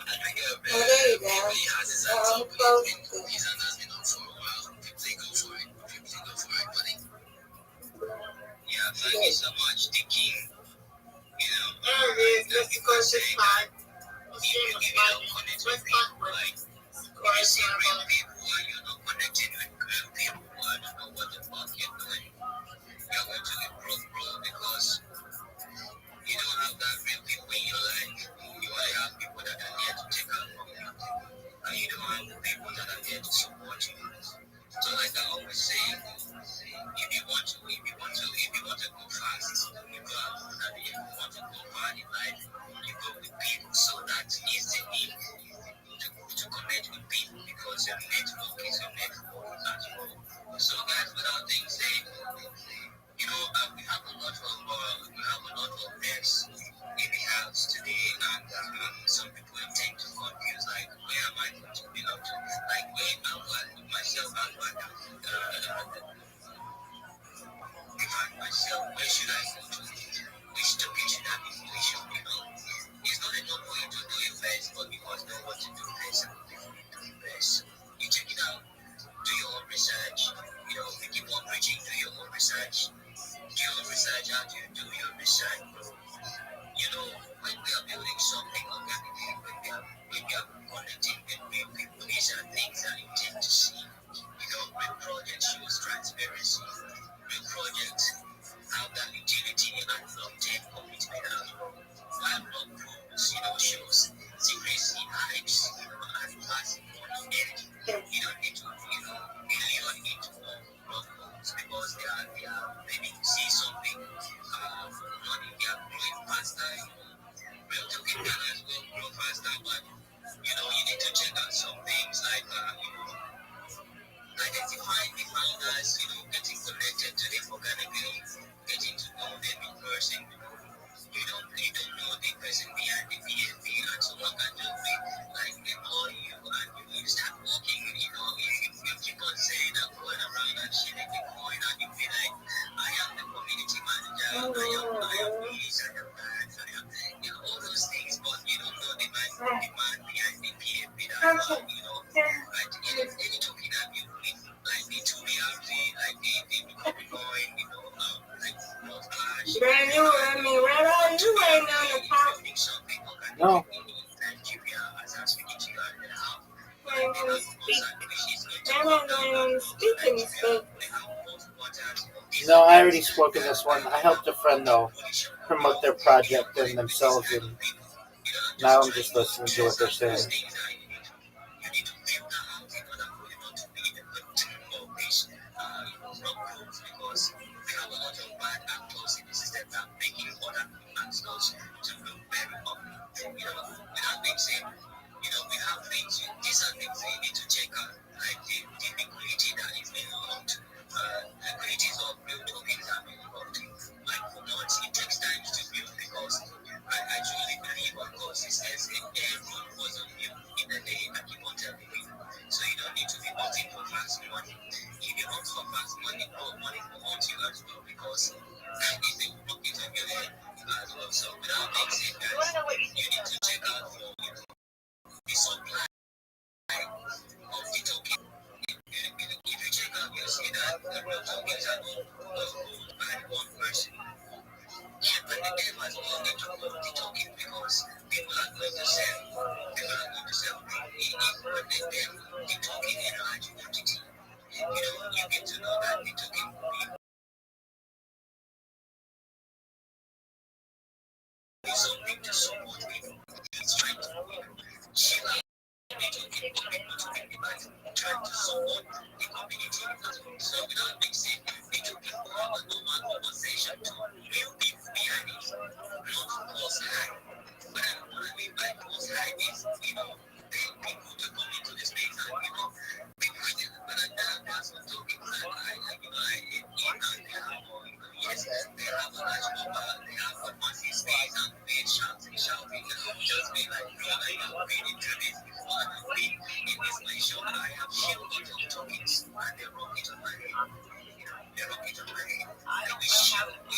I think Oh, there you go. Close yeah, thank you so much, the king. You know, there it is. Let's go this time. if you don't connect with people, like, if you see real people and you're not connecting with real people, I don't know what the fuck you're doing. You're going to be broke, bro, because you don't have that real people in your life. You only have people that are there to take out from you. And you don't have the people that are there to support you. So like I always say, if you want to go fast, you go out. And if you want to go far in life, you go with people. So that is the need to connect with people, because your network is your network as well. So guys, without things said, you know, we have a lot of events in the house today, and some people tend to confuse, like, where am I going to belong to? Like, where am I myself and define myself? Where should I go to? Which topic should I be? Which should be known? It's not enough for you to do it first, but you must know what to do first. And before you do it first, you check it out, do your own research. You know, we keep on preaching, do your own research. Do your own research. How do you do your research, bro? You know, when we are building something organically, when we are connecting with real people, these are things that you tend to see. You know, real projects shows transparency. Real projects have that utility and long-term commitment as well. While blog posts, you know, shows secrecy, hypes, you know, and passing on energy. You don't need to, you know, million into blog posts because they are maybe see something, money, they are growing faster, you know. Real talking can as well grow faster, but you know, you need to check out some things like, you know, identifying the founders, you know, getting connected to them organically, getting to know them in person. You don't know the person behind the PNP, and someone can just be like employ you, and you start working. You know, you keep on saying and going around and shilling the coin, and you be like, I am the community manager, I am this, I am that, I am, you know, all those things, but you don't know the man behind the PNP that, you know, like any token that you need, like the 2 reality, like the Bitcoin, you know, like Love Clash. Brand new, I mean, right on, you waiting on the top. No. Nigeria, as I'm speaking to you right now. Waiting on the speak. I'm not going on the speaking stuff. No, I already spoke in this one. I helped a friend, though, promote their project and themselves, and now I'm just listening to what they're saying. So without being said, guys, you need to check out for the supply of the token. If you check out, you'll see that the real tokens are not owned by one person. Yeah, but the game has all need to own the token because people are going to sell. People are going to sell the token in a large quantity. You get to know that the token is something to support people. It's trying to shield the token for people to make the money, trying to support the community. So without being said, the token will have a normal conversation to real people behind it. Not cause high. But what I mean by cause high is, paying people to come into the space and, people still, but that's what token yes, they have a large number, they have a massive space and they shouting, just be like, I've been into this before and I've been in this nation, I have shielded of tokens and they rock it on my head. They rock it on my head. And we shield with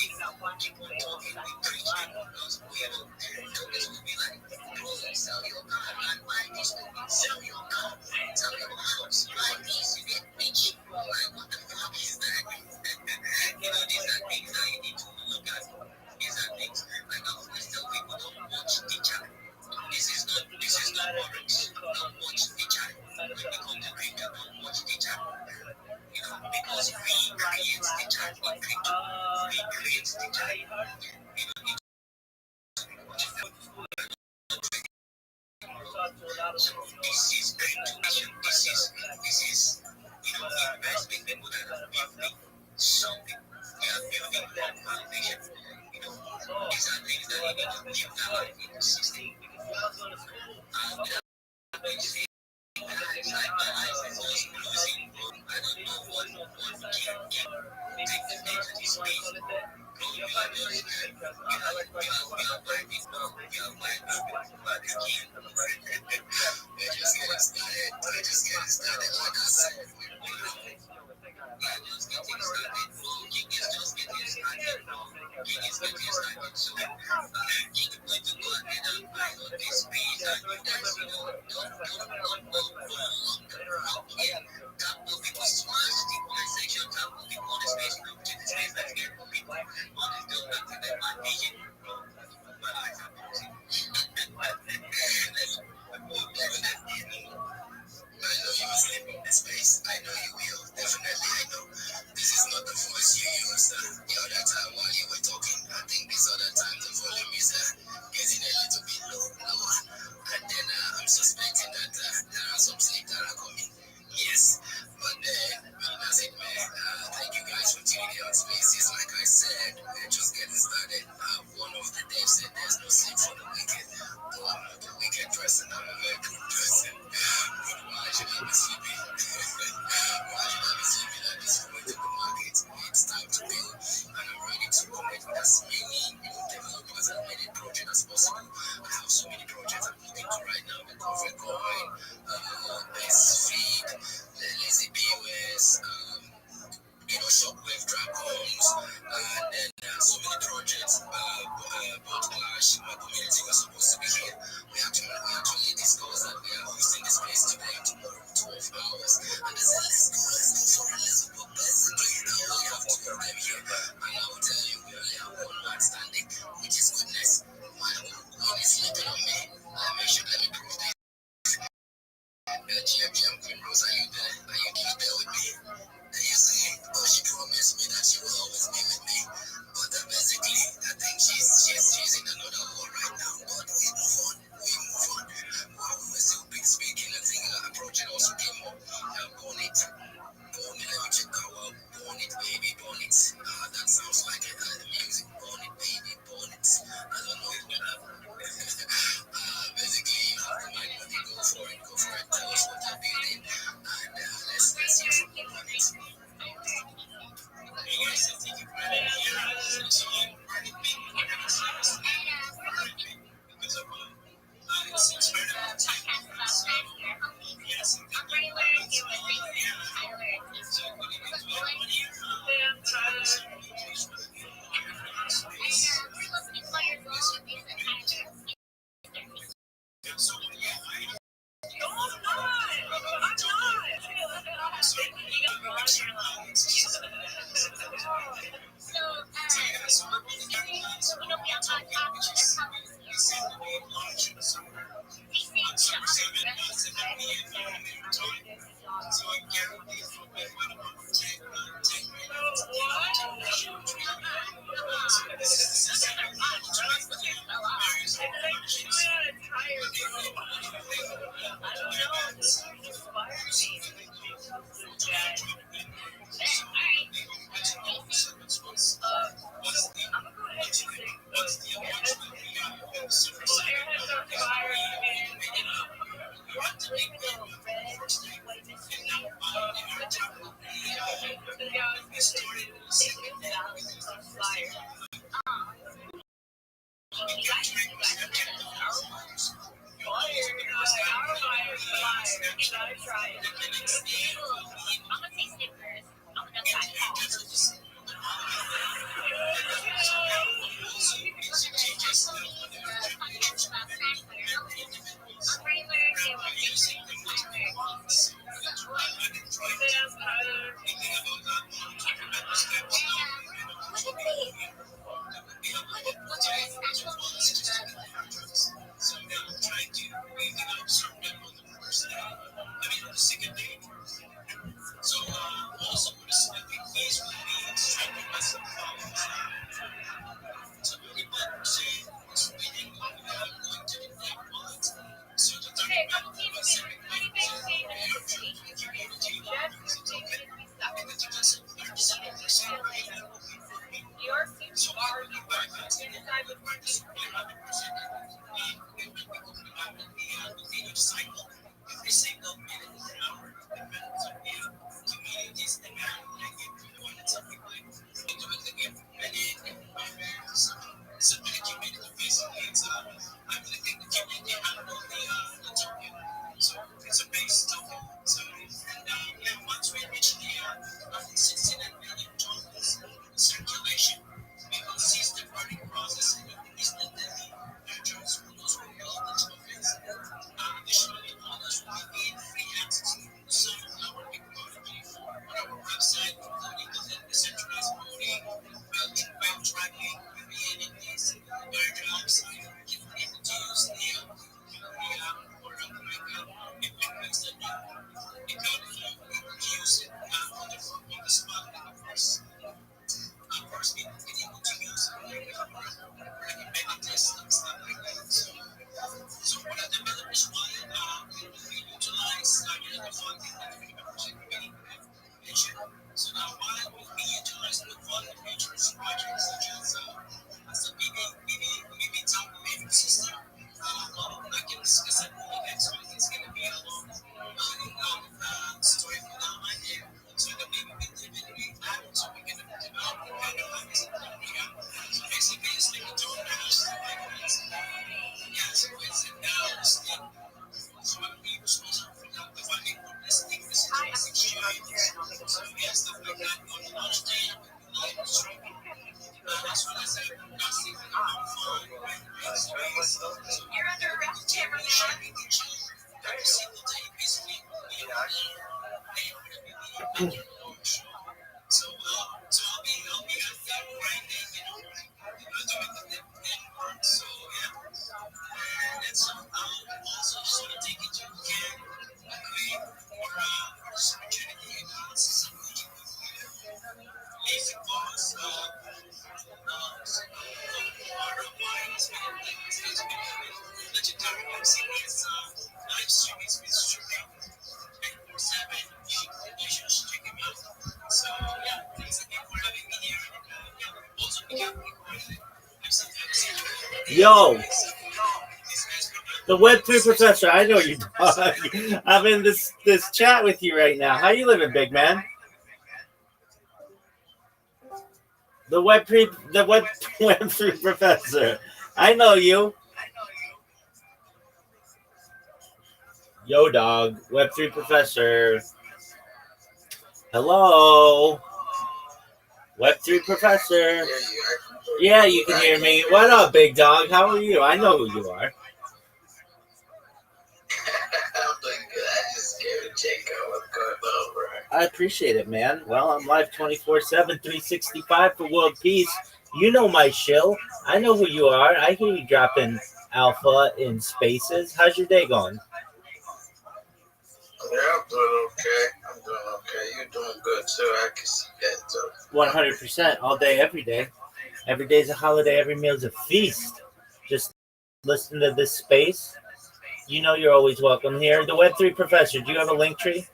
keep on talking, we preach the gospel, tokens will be like, bro, sell your car and buy this token, sell your car, sell your house, buy this, you get rich. Like, what the fuck is that? These are things that you need to look at. These are things like I always tell people, don't watch the chat. This is not orange. Don't watch the chat. When you come to crypto, don't watch the chat. Because we create the chat in crypto. We create the chat. So this is crypto. This is investing people that have built something. They are building one foundation. These are things that you need to build out in the system. And like my eyes is just closing. I don't know what can take the day to this space. Bro, you are just you are vibing now. You are vibing but the game. We're just getting started. We're just getting started. Like I said, we're just getting started. King is just getting started. King is getting started. So King is going to go ahead and buy on this page and you guys, don't go rock here. Tap on people, smash the comment section, tap on people on the space, to the space that's here for people. On the still back to the my vision. My eyes are closing. I know you will sleep in this space. I know you will. Definitely, I know. This is not the voice you used the other time while you were talking. I think this other time the volume is getting a little bit lower. And then I'm suspecting that there are some sleep that are coming. Yes, but that's it, man. Thank you guys for tuning in on Spaces. Like I said, we're just getting started. One of the devs said there's no sleep for the wicked. Though I'm not a wicked person, I'm a very good person. But why should I be sleeping? Why should I be sleeping at this point in the market? It's time to build, and I'm ready to connect with as many developers and many projects as possible. I have so many projects I'm looking to right now. The Coffee Coin, Best Feed, the Lazy POS, Shockwave Dragons, and then so many projects. Bot Clash, my community was supposed to be here. We actually discussed that we are hosting the space today and tomorrow, 12 hours. And they said, let's go for a little bit. Basically, we only have two of them here. And I will tell you, we only have one man standing, which is goodness. My one is sleeping on me. Let me prove this. GM Queen Rose, are you there? Are you there with me? You see, she promised me that she will always be with me. But basically, I think she's in another war right now. But we move on. While we were still speaking, I think a project also came up. Born it. Let me check out. Born it, baby, born it. That sounds like the music. Born it, baby, born it. I don't know. Basically, you have the mind when you go for it. Tell us what you're building. And let's hear from you on it. Yo, the Web3 professor. I know you, dog. I'm in this chat with you right now. How you living, big man? The Web3 professor. I know you. Yo, dog. Web3 professor. Hello. Web3 professor. Yeah, you can hear me. What up, big dog? How are you? I know who you are. I'm doing good. I just scared Jacob was going over. I appreciate it, man. Well, I'm live 24/7, 365 for world peace. You know my shill. I know who you are. I hear you dropping alpha in spaces. How's your day going? Yeah, I'm doing okay. I'm doing okay. You're doing good too. I can see that too. 100%, all day, every day. Every day's a holiday, every meal's a feast. Just listen to this space. You know you're always welcome here. The Web3 professor, do you have a link tree?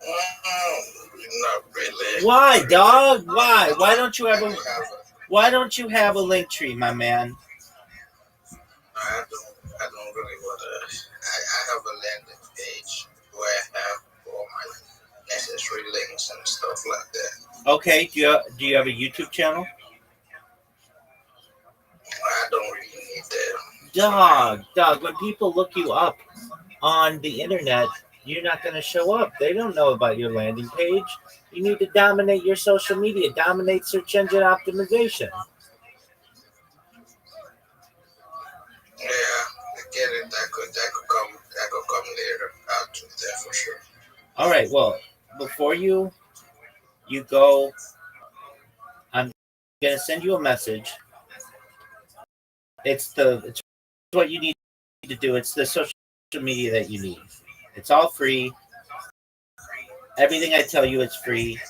Not really. Why, dog? Why? Why don't you I have a have a, Why don't you have a link tree, my man? I don't really want to. I have a landing page where I have all my necessary links and stuff like that. Okay, do you have a YouTube channel? I don't really need that. Dog, when people look you up on the internet, you're not going to show up. They don't know about your landing page. You need to dominate your social media, dominate search engine optimization. Yeah, I get it. That could come later. I'll do that for sure. All right, well, before you go, I'm going to send you a message. It's what you need to do. It's the social media that you need. It's all free. Everything I tell you is free.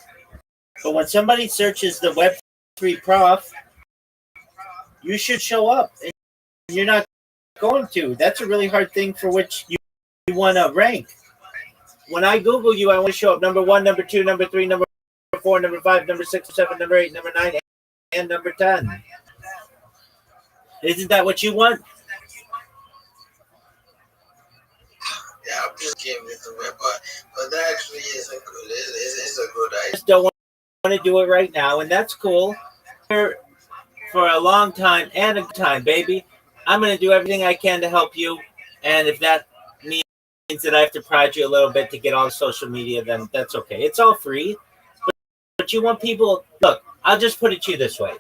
But when somebody searches the Web3 prof, you should show up. And you're not going to. That's a really hard thing for which you want to rank. When I Google you, I want to show up number 1, number 2, number 3, number 4, number 5, number 6, 7, number 8, number 9, and number 10. Isn't that what you want? Yeah, I'm just giving it the way, but that actually is a good. It's a good idea. Just don't want to do it right now, and that's cool. For a long time and a good time, baby. I'm going to do everything I can to help you, and if that means that I have to prod you a little bit to get on social media, then that's okay. It's all free, but you want people. Look, I'll just put it to you this way: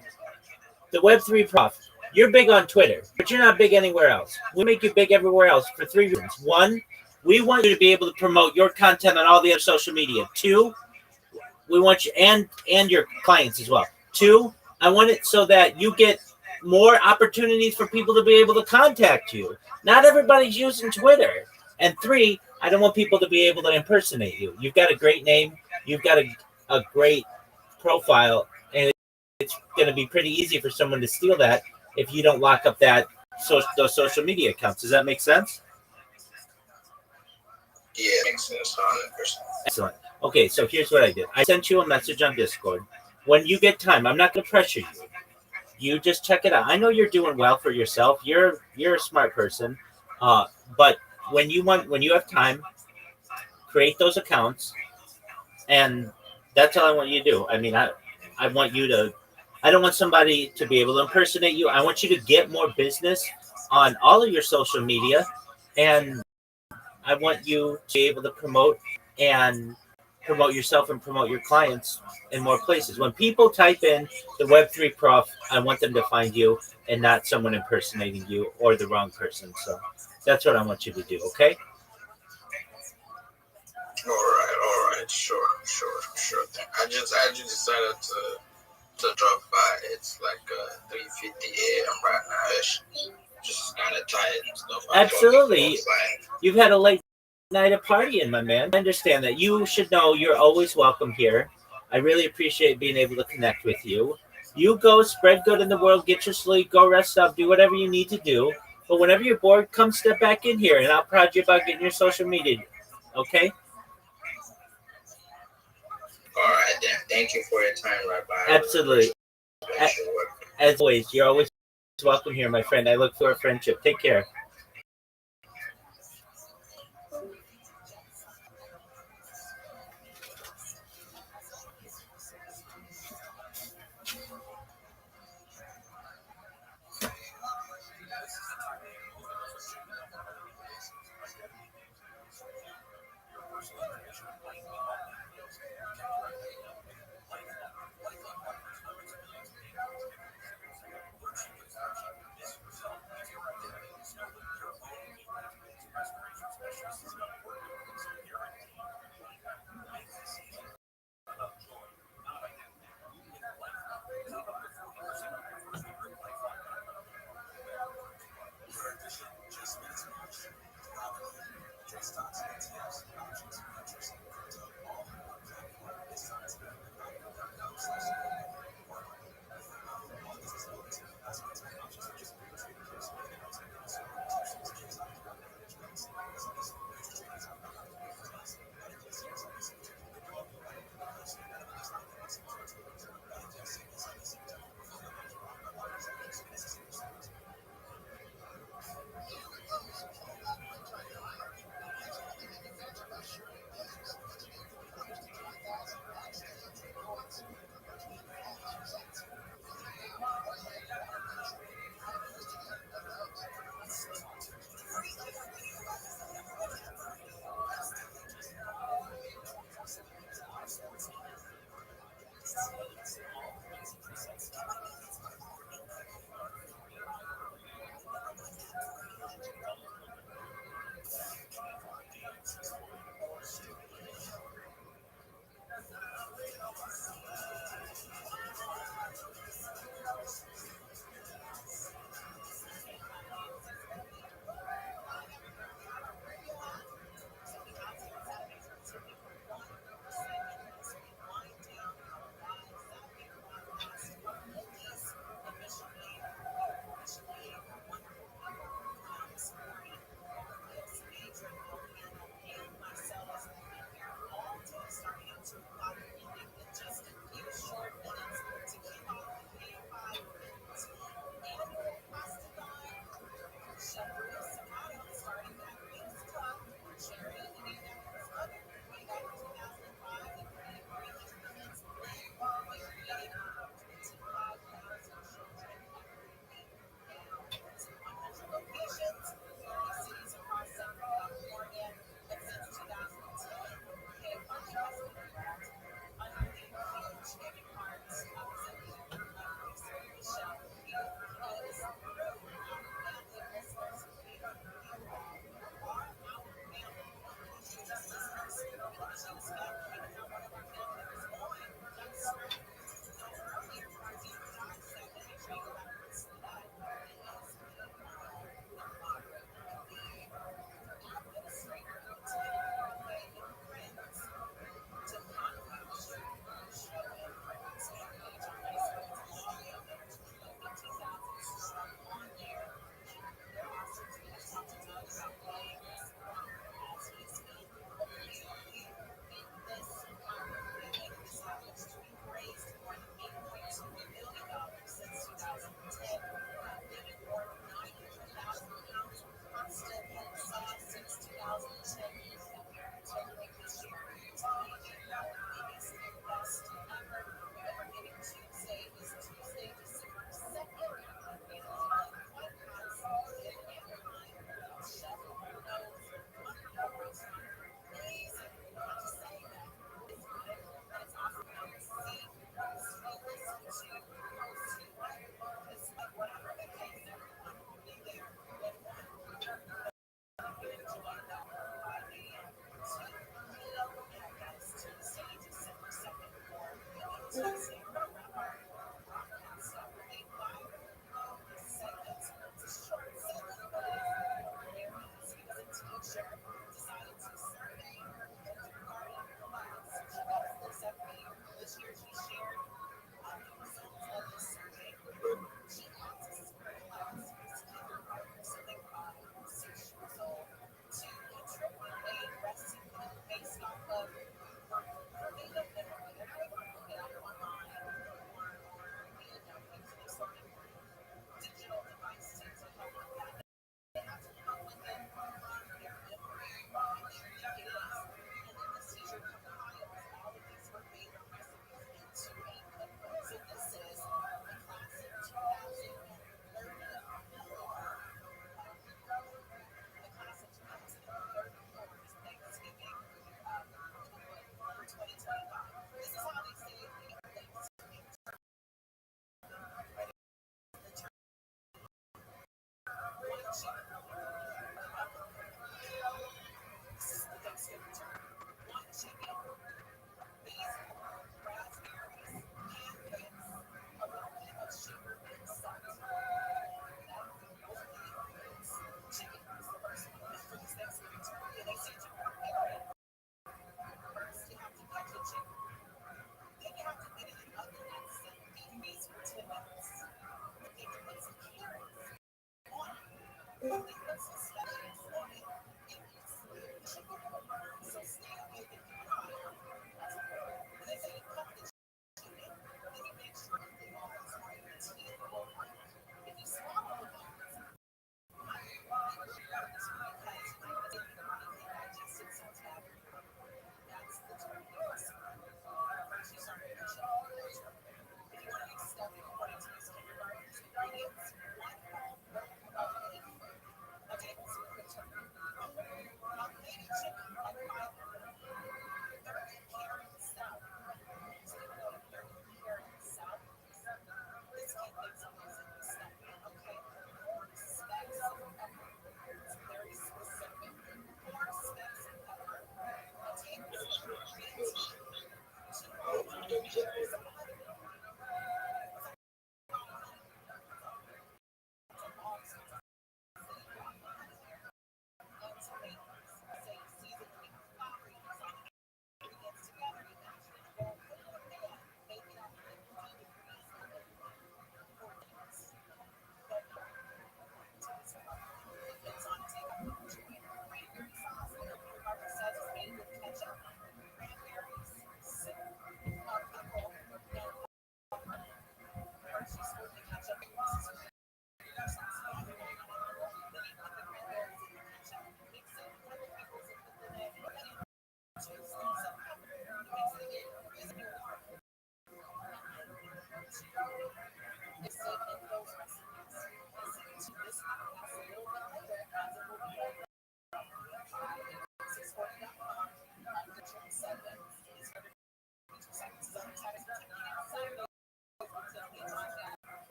the Web3 prof. You're big on Twitter, but you're not big anywhere else. We make you big everywhere else for 3 reasons. 1, we want you to be able to promote your content on all the other social media. 2, we want you and your clients as well. 2, I want it so that you get more opportunities for people to be able to contact you. Not everybody's using Twitter. And 3, I don't want people to be able to impersonate you. You've got a great name. You've got a great profile, and it's going to be pretty easy for someone to steal that if you don't lock up those social media accounts. Does that make sense? Yeah, it makes sense, 100%. Excellent. Okay, so here's what I did. I sent you a message on Discord. When you get time, I'm not going to pressure you. You just check it out. I know you're doing well for yourself. You're a smart person, but when you have time, create those accounts, and that's all I want you to do. I mean, I want you to. I don't want somebody to be able to impersonate you. I want you to get more business on all of your social media, and I want you to be able to promote yourself and promote your clients in more places. When people type in the Web3 prof, I want them to find you and not someone impersonating you or the wrong person. So that's what I want you to do, okay? All right, sure thing. I just decided to drop by. It's like 3:50 a.m. right now. It's just kind of tired and stuff. Absolutely. You've had a late night of partying, my man. I understand that. You should know you're always welcome here. I really appreciate being able to connect with you. You go spread good in the world, get your sleep, go rest up, do whatever you need to do. But whenever you're bored, come step back in here and I'll prod you about getting your social media. Okay? All right, then. Thank you for your time, Rabbi. Absolutely. As always, you're always welcome here, my friend. I look for a friendship. Take care.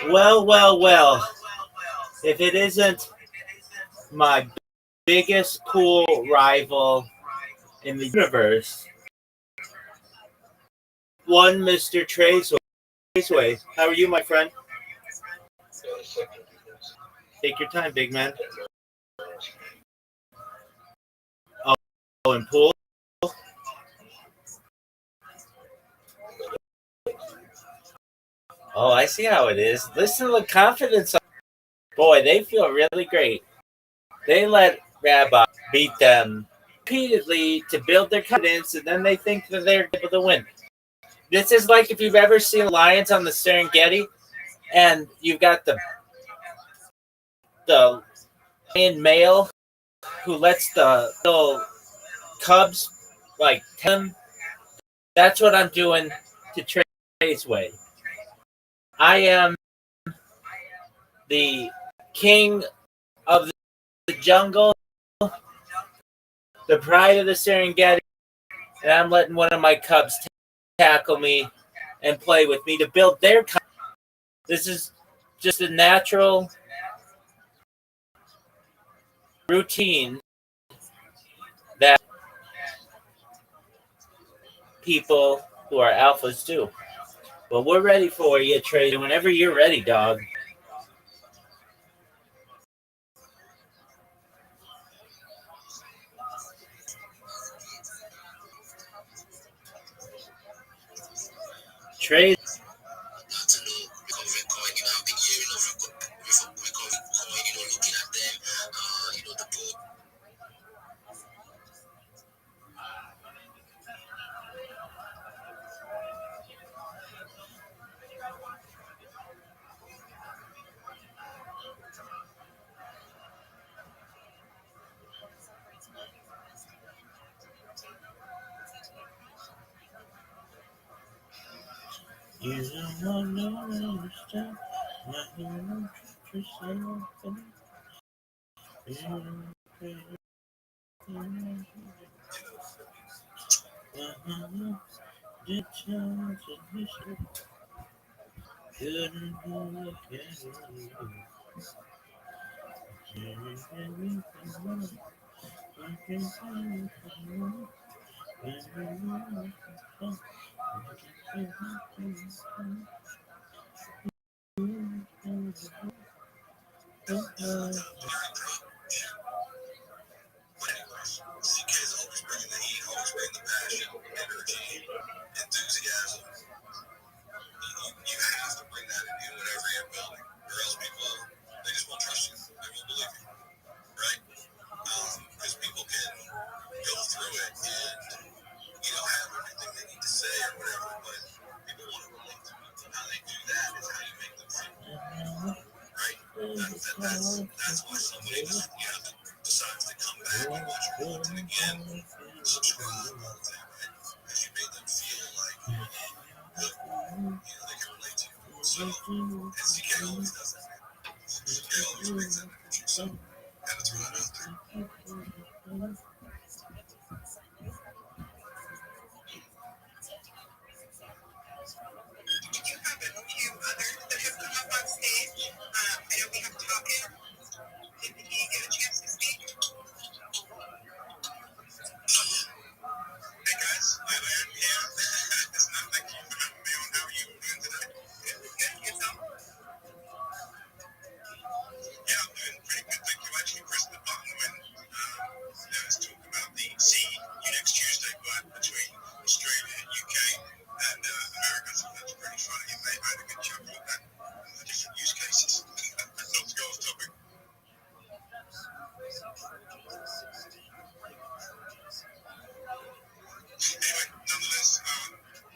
Well, well, well. If it isn't my biggest cool rival in the universe, one Mr. Traceway. How are you, my friend? Take your time, big man. Oh, and pool. Oh, I see how it is. Listen to the confidence. Boy, they feel really great. They let Rabbi beat them repeatedly to build their confidence, and then they think that they're able to win. This is like if you've ever seen lions on the Serengeti, and you've got the lion male who lets the little cubs like him. That's what I'm doing to Traceway. I am the king of the jungle, the pride of the Serengeti, and I'm letting one of my cubs tackle me and play with me to build their confidence. This is just a natural routine that people who are alphas do. Well, we're ready for you, Trader. Whenever you're ready, dog. Trade. You don't know stuff. CK is always bringing the heat, always bringing the passion, energy, enthusiasm. You have to bring that in whatever you're building, or else people, they just won't trust you. They won't believe you, right? Because people can go through it and, have everything they need to say or whatever, but people want to relate to it. How they do that is how you make them feel, right? That's why somebody just, decides to come back and watch your content again, subscribe, all of that, right? Because you made them feel like good, they can relate to you. So, and CK always does that, man. CK always brings that energy, so had to throw that out there. Did you have a few others that have come up on stage? I know we have talking. Did he get a chance to speak? Hey guys, hi there. Yeah, it's not like you for having me on. How are you doing today? Good. Yourself? Yeah, I'm doing pretty good. Thank you. I actually pressed the button when there was talk about the next Tuesday fight between Australia and UK and America. So that's pretty funny. And they had a good chuckle at that. The different use cases. Not to go off topic. Anyway, nonetheless,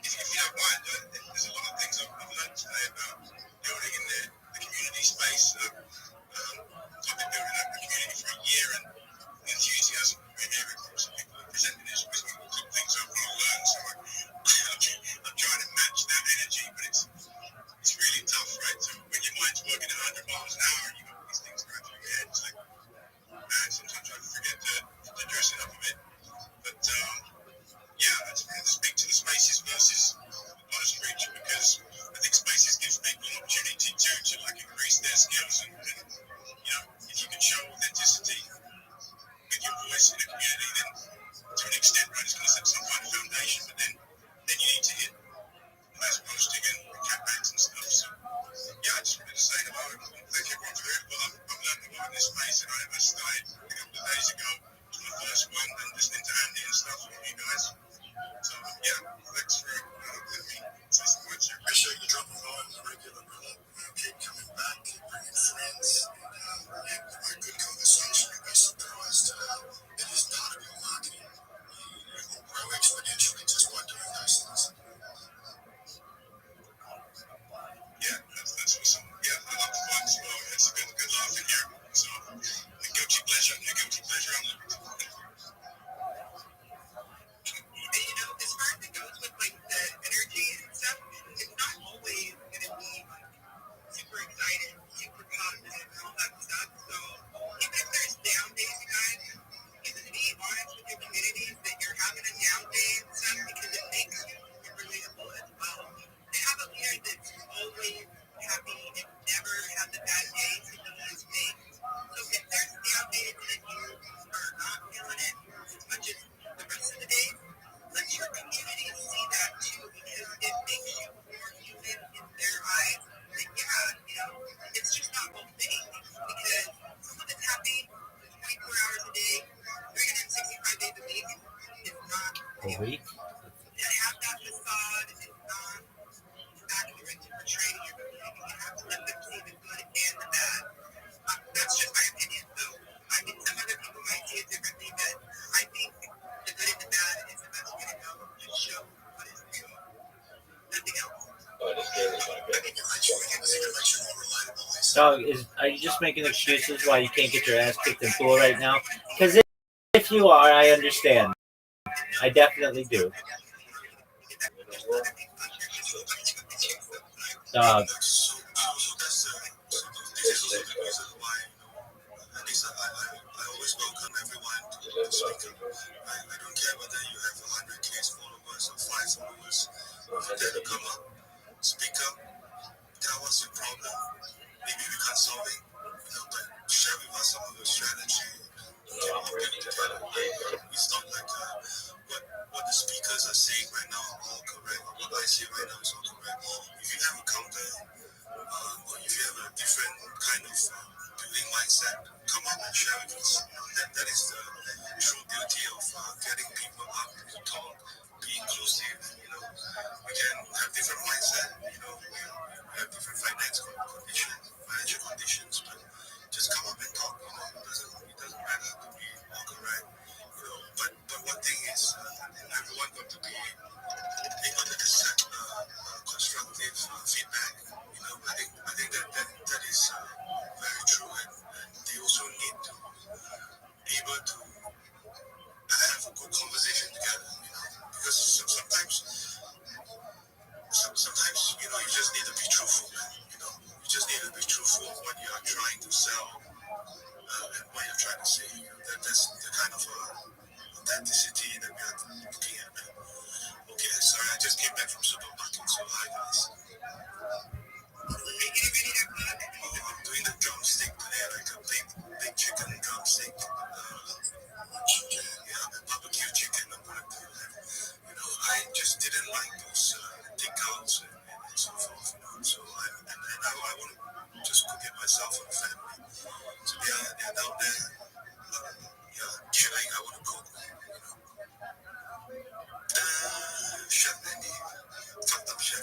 if you don't mind, there's a lot of things I've learned today about building in the community space. I've been building up the community for a year, and the enthusiasm we're hearing from some people who presented is one of the top things I want to learn. So I'm trying to match that energy, but it's really tough, right? So when your mind's working at 100 miles an hour, you've got these things going through your head. It's like, man, sometimes I forget to dress it up a bit. But yeah, I just wanted to speak to the spaces versus honest reach, because I think spaces gives people an opportunity to like increase their skills and if you can show authenticity with your voice in the community, then to an extent, right, it's going to set some kind of foundation, but then you need to hit A week? To have that facade is accurate to portray everything. You have to let them see the good and the bad. That's just my opinion, though. I mean, some other people might see it differently, but I think the good and the bad is the best way to go. Just show what is real. Nothing else. So, are you just making excuses why you can't get your ass kicked in pool right now? Because if you are, I understand. I definitely do. Dog. At least I always welcome everyone to speak up. I don't care whether you have 100K followers or 5 followers. Dare to come up, speak up, tell us your problem. Maybe we can't solve it, but share with us some of your strategy. Get working together. It's not like what the speakers are saying right now are all correct. What I say right now is all correct. If you have a counter, or if you have a different kind of building mindset, come up and share with us. That is the true beauty of getting people up to talk, be inclusive. We can have different mindset. We have different financial conditions, but just come up and talk. It doesn't matter to be all correct. But one thing is, everyone got to be able to accept constructive feedback. I think that is very true, and they also need to be able to have a good conversation together. Because sometimes you just need to be truthful. You just need to be truthful of what you are trying to sell and what you're trying to say. That's the kind of authenticity that we are looking at. Okay, sorry, I just came back from supermarket, so hi guys. I'm doing the drumstick today, like a big chicken drumstick. Barbecue chicken. I'm gonna do that. I just didn't like those takeouts and so forth. So I want to just cook it myself for the family. So they're down there, chilling. I want to cook. Chef Andy, fucked up chef.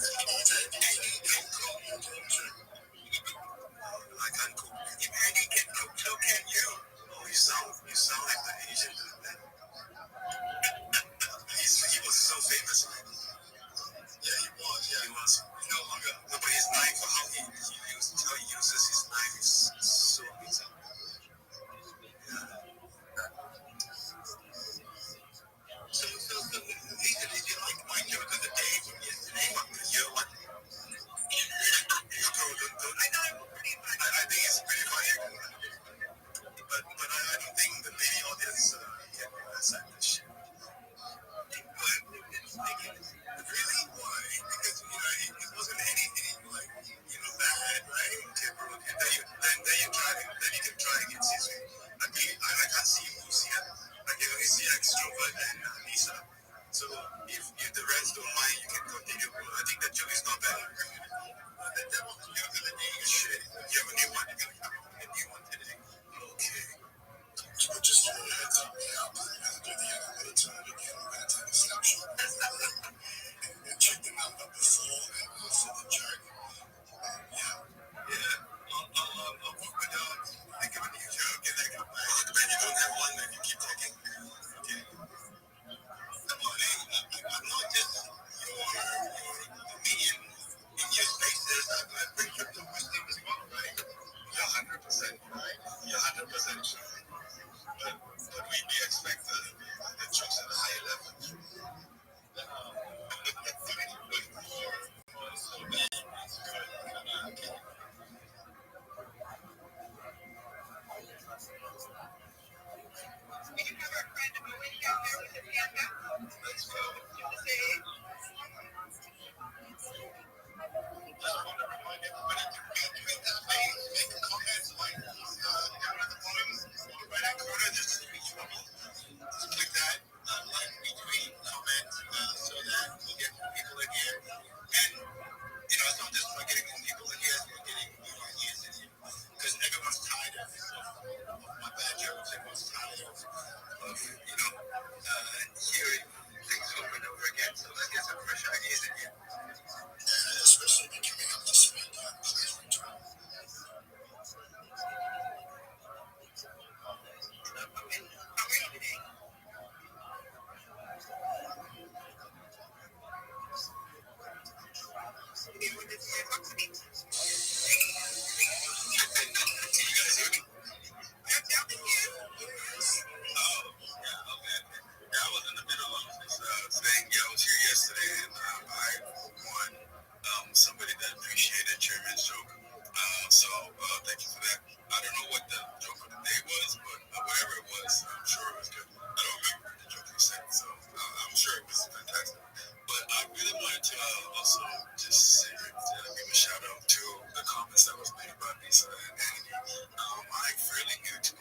Also, just give a shout out to the comments that was made by Lisa and Andy. I'm fairly new to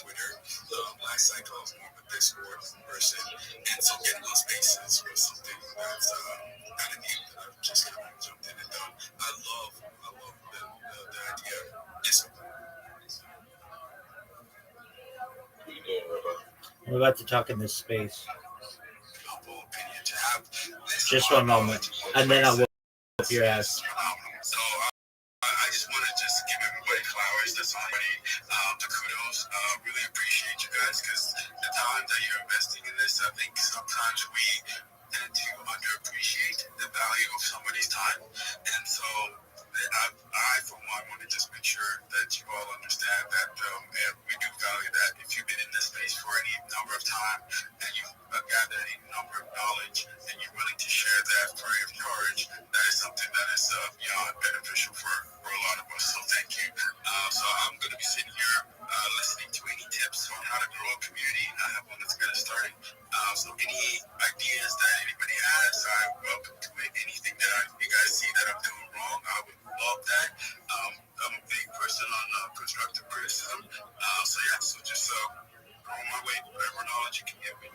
Twitter. Last cycle I was more of a Discord person, and so getting those spaces was something that's kind of neat. I've just kind of jumped in and done. I love the idea. Yes, sir. We're about to talk in this space. Humble opinion to have. Just one moment, and then I'll whoop your ass. So I just want to just give everybody flowers. That's already the kudos. Really appreciate you guys because the time that you're investing in this, I think sometimes we tend to underappreciate the value of somebody's time. And so I for one, want to just make sure that you all understand that we do value that. If you've been in this space for any number of time and you've gathered any number of knowledge and you're willing to share that free of charge, that is something that is beyond beneficial for a lot of us. So thank you. So I'm going to be sitting here listening to any tips on how to grow a community. I have one that's kind of starting. So any ideas that anybody has, I'm welcome to it. Anything that you guys see that I'm doing wrong, I would love that. I'm a big person on constructive criticism. So yeah, so just throw my way whatever knowledge you can give me.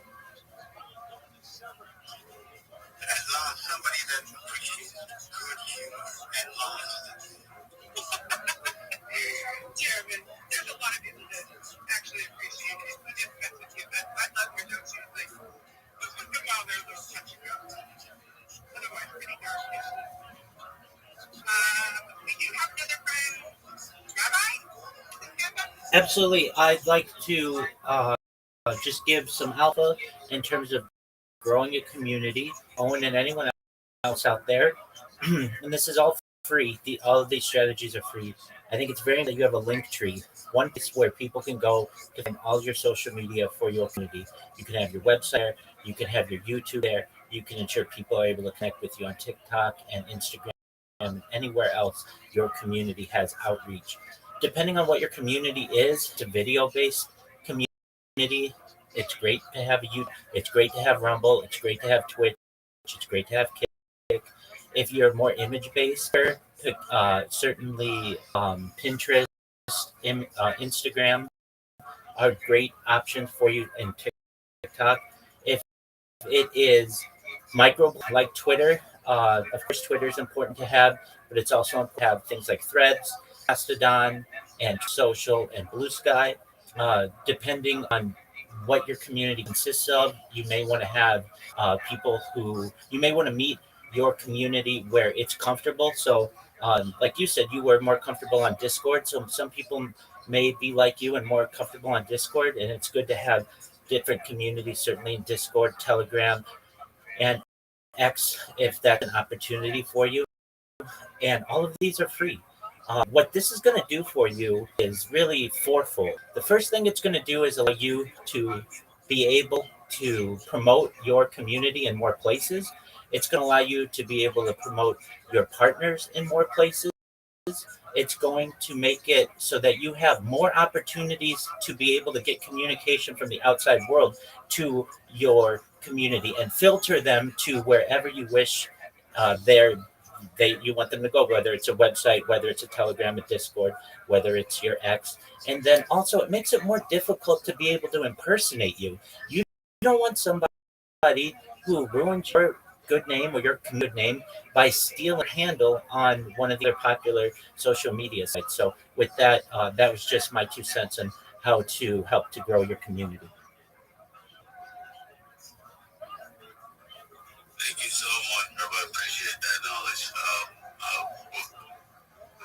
As somebody that appreciates good humor and honesty. Chairman, there's a lot of people that actually appreciate it. We just message you. I love your jokes usually. But when you come out there, they'll touch you up. Otherwise, pretty dark. We do have another friend, Rabbi. Absolutely. I'd like to just give some alpha in terms of growing a community. Owen and anyone else out there, and this is all free. All of these strategies are free. I think it's very important that you have a link tree, one place where people can go to find all your social media for your community. You can have your website, you can have your YouTube there, you can ensure people are able to connect with you on TikTok and Instagram and anywhere else your community has outreach. Depending on what your community is, it's a video-based community. It's great to have YouTube. It's great to have Rumble. It's great to have Twitch. It's great to have Kick. If you're more image-based, certainly Pinterest, Instagram are great options for you, and TikTok. If it is micro like Twitter, of course, Twitter is important to have, but it's also important to have things like Threads, Mastodon, and Social and Blue Sky. Depending on what your community consists of, you may want to have people who you may want to meet your community where it's comfortable. So, like you said, you were more comfortable on Discord. So some people may be like you and more comfortable on Discord, and it's good to have different communities, certainly in Discord, Telegram, and X, if that's an opportunity for you. And all of these are free. What this is going to do for you is really fourfold. The first thing it's going to do is allow you to be able to promote your community in more places. It's going to allow you to be able to promote your partners in more places. It's going to make it so that you have more opportunities to be able to get communication from the outside world to your community and filter them to wherever you wish you want them to go, whether it's a website, whether it's a Telegram, a Discord, whether it's your ex. And then also it makes it more difficult to be able to impersonate you. You don't want somebody who ruins your good name or your good name by stealing a handle on one of the popular social media sites. So with that, that was just my 2 cents on how to help to grow your community. Thank you so much. I appreciate that knowledge.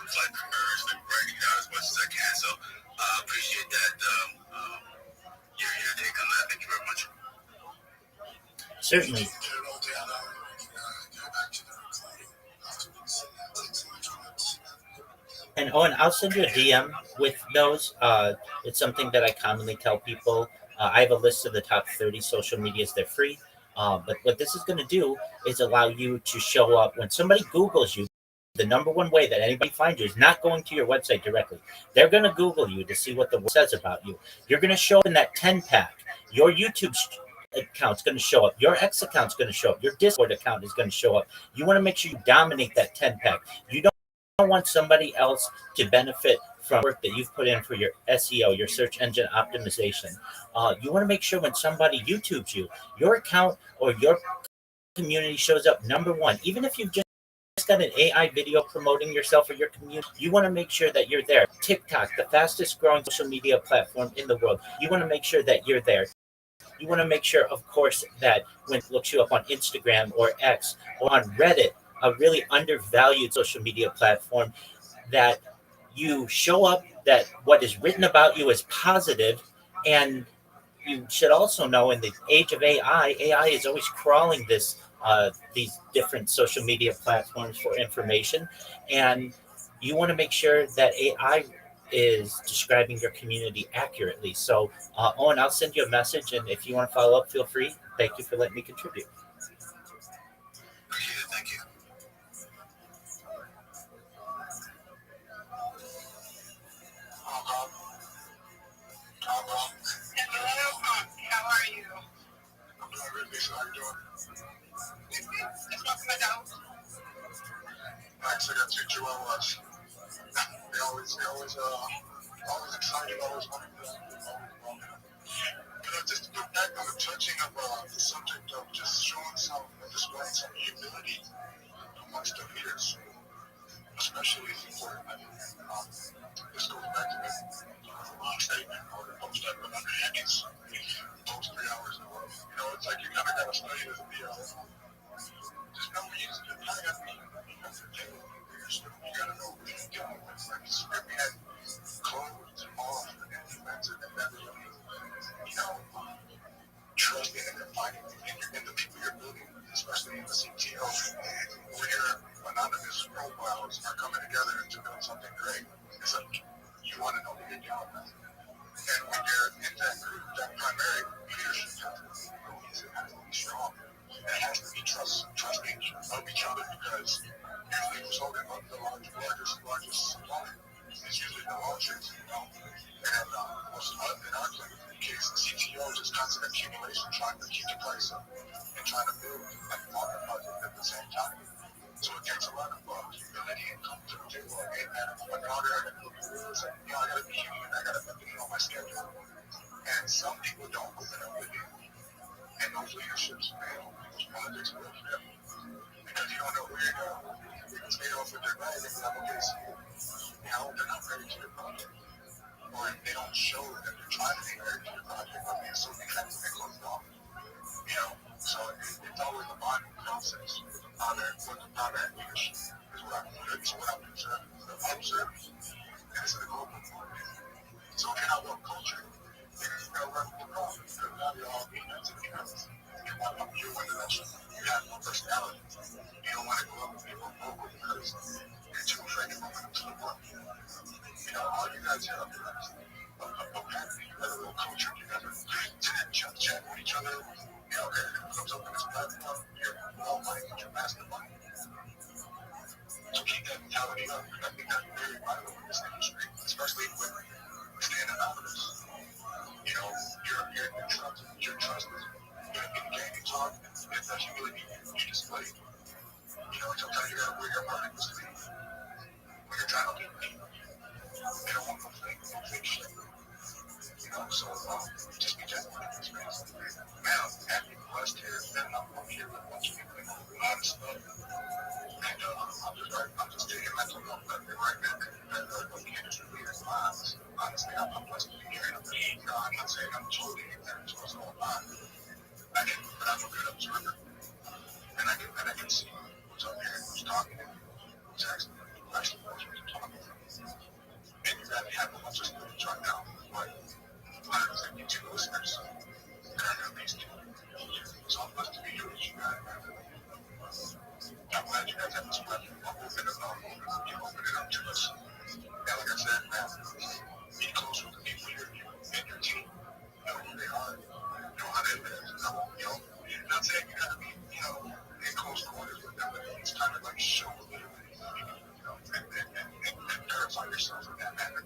Like hers and writing down as much as I can. So I appreciate that. Your take on that. Thank you very much. Certainly. And Owen, I'll send you a DM with those. It's something that I commonly tell people. I have a list of the top 30 social medias. They're free. But what this is going to do is allow you to show up when somebody Googles you. The number one way that anybody finds you is not going to your website directly. They're going to Google you to see what the word says about you. You're going to show up in that 10 pack. Your YouTube account's going to show up. Your X account's going to show up. Your Discord account is going to show up. You want to make sure you dominate that 10 pack. You don't want somebody else to benefit from work that you've put in for your SEO, your search engine optimization. You want to make sure when somebody YouTubes you, your account or your community shows up number one. Even if you've just got an AI video promoting yourself or your community, you want to make sure that you're there. TikTok, the fastest growing social media platform in the world, you want to make sure that you're there. You want to make sure, of course, that when it looks you up on Instagram or X or on Reddit, a really undervalued social media platform, that you show up, that what is written about you is positive. And you should also know, in the age of AI is always crawling these different social media platforms for information, and you want to make sure that AI is describing your community accurately. So, Owen, I'll send you a message, and if you want to follow up, feel free. Thank you for letting me contribute. Appreciate it. Thank you. Hello, how are you? I'm doing really good. How you doing? Just walking my dog. Actually, I got two chihuahuas. Always excited, always wanting to, just to get back on the touching of the subject of just displaying some humility amongst the leaders, especially for this goes back to the statement or the post I put under Hackins, those 3 hours in a row. It's like you kind of got to study this deal. Just know when you kind of got to be table. You got to know what you're dealing with. Like, if we had closed off and defensive and that really, trusting and confiding in the people you're building, especially in the CTO, where your anonymous profiles are coming together to build something great. It's like you want to know what you're dealing with. And when you're in that group, that primary leadership has to be strong. It has to be trusting of each other, because usually who's holding up the largest supply is usually the launchers, And most of in our case, the CTO is just constant accumulation, trying to keep the price up and trying to build and market budget at the same time. So it takes a lot of humility and coming to the table. Like, hey man, I'm an order, I gotta look at rules, and I gotta be human, I gotta put it on my schedule. And some people don't open up with you. And those leaderships fail, those projects will fail. Because you don't know where you're going. You can stay off with their bag and be like, okay, so, they're not ready to the project. Or if they don't show that they're trying to be ready to the project, but they're so defensive and closed off. So it's always a bonding process. With the primary leadership is what I'm observing. And it's a global movement. So if you're not one culture, then you're going to run the problem. Because now you're all being into the because you're one dimension. You have no personality. You don't want to go up and be more vocal because you're too afraid to move into the work. All you guys have is a pattern. You got a little culture. You got to chat with each other. Everyone comes up on this platform. You're all money, you're mastermind. So keep that mentality up. I think that's very vital in this industry, especially when we're staying anonymous. Your trust is going to be the game you talk, and the humility you display. Sometimes you got to wear your heart in the sleeve when you're trying to be me. They don't want no fake shit. So just be gentle with this space. Man, I'm happy, blessed here, and I'm here with a bunch of people that know a lot of stuff. And I'm just taking mental note of it right now. Of the industry leaders' lives. Honestly, I'm blessed to be here. I'm not saying I'm totally ignorant to what's going on. But I'm a good observer. And I can see who's up here and who's talking and who's actually knows what you're talking about. And you got to have a bunch of students right now. Like 172 listeners. Currently, at least. So I'm blessed to be here with you guys. I'm glad you guys have this platform. I'm open it up. You open it up to us. And like I said, man, be close with the people and your team. Know who they are. Know how they live. Not saying you gotta be, in close quarters with them, but it's kind of like show a little bit, and verify yourself in that manner.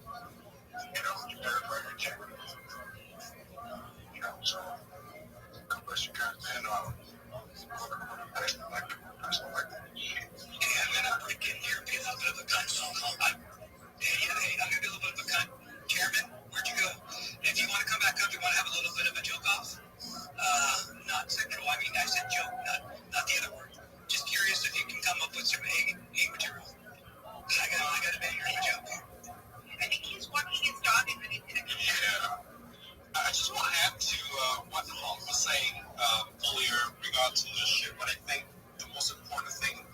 You verify your integrity. So God bless you. I'll put some egg material. I got a bag here for Joe. I think he's walking his dog and then he's in a Yeah. I just want to add to what Paul was saying earlier regarding leadership, but I think the most important thing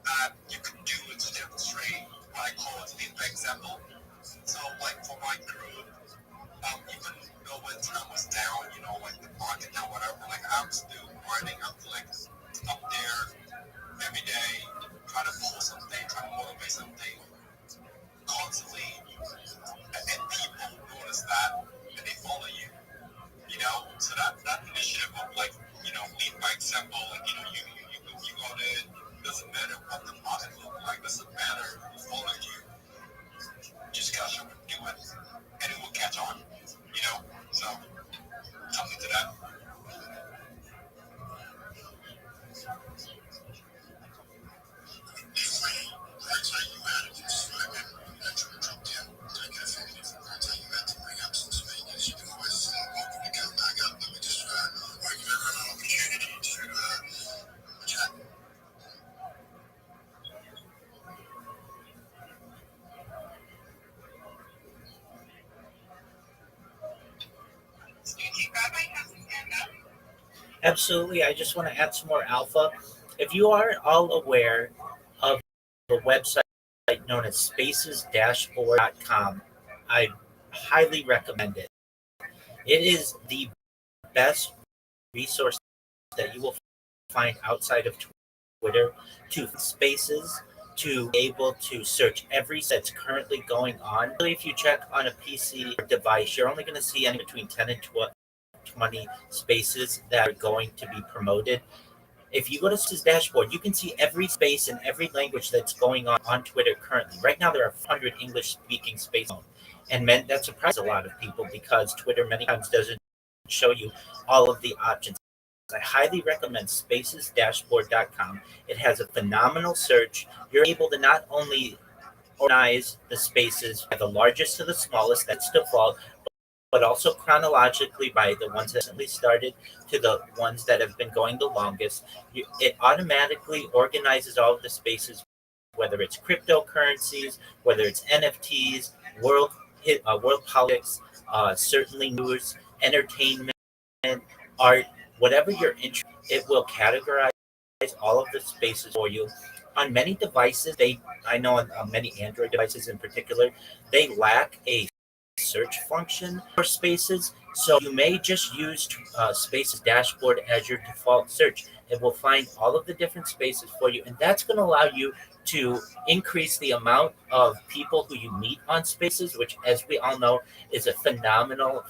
that you can do is to demonstrate what I call as lead by example. So, like for my crew, even though when time was down, like the market down, whatever, like I'm still grinding up, like up there every day, trying to pull something, trying to motivate something constantly, and people notice that and they follow you. So that initiative of like, lead by example, like, you go there, doesn't matter what the market look like, doesn't matter who followed you, just gotta show them do it, and it will catch on, so something to that. Absolutely. I just want to add some more alpha. If you aren't all aware of the website known as spacesdashboard.com, I highly recommend it. It is the best resource that you will find outside of Twitter to spaces, to be able to search every that's currently going on. If you check on a PC device, you're only going to see any between 10 and 20 spaces that are going to be promoted. If you go to his dashboard, you can see every space in every language that's going on Twitter currently. Right now, there are 400 English-speaking spaces, and that surprises a lot of people because Twitter many times doesn't show you all of the options. I highly recommend spacesdashboard.com. It has a phenomenal search. You're able to not only organize the spaces by the largest to the smallest, that's default, but also chronologically by the ones that recently started to the ones that have been going the longest. It automatically organizes all of the spaces, whether it's cryptocurrencies, whether it's NFTs, world politics, certainly news, entertainment, art, whatever you're interested in, it will categorize all of the spaces for you. On many devices, I know on many Android devices in particular, they lack a search function for spaces. So you may just use Spaces dashboard as your default search. It will find all of the different spaces for you, and that's going to allow you to increase the amount of people who you meet on Spaces, which, as we all know, is a phenomenal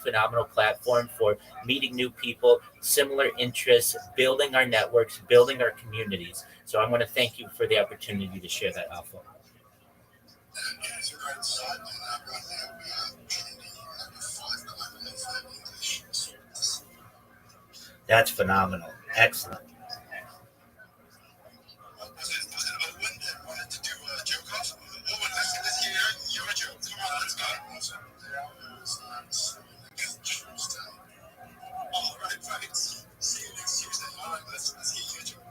platform for meeting new people, similar interests, building our networks, building our communities. So I want to thank you for the opportunity to share that, Alpha. That's phenomenal. Excellent. Was it Owen that wanted to do a joke off? Owen, let's hear your joke. Come on, let's go. All right. See you next Tuesday. All right, let's hear your joke.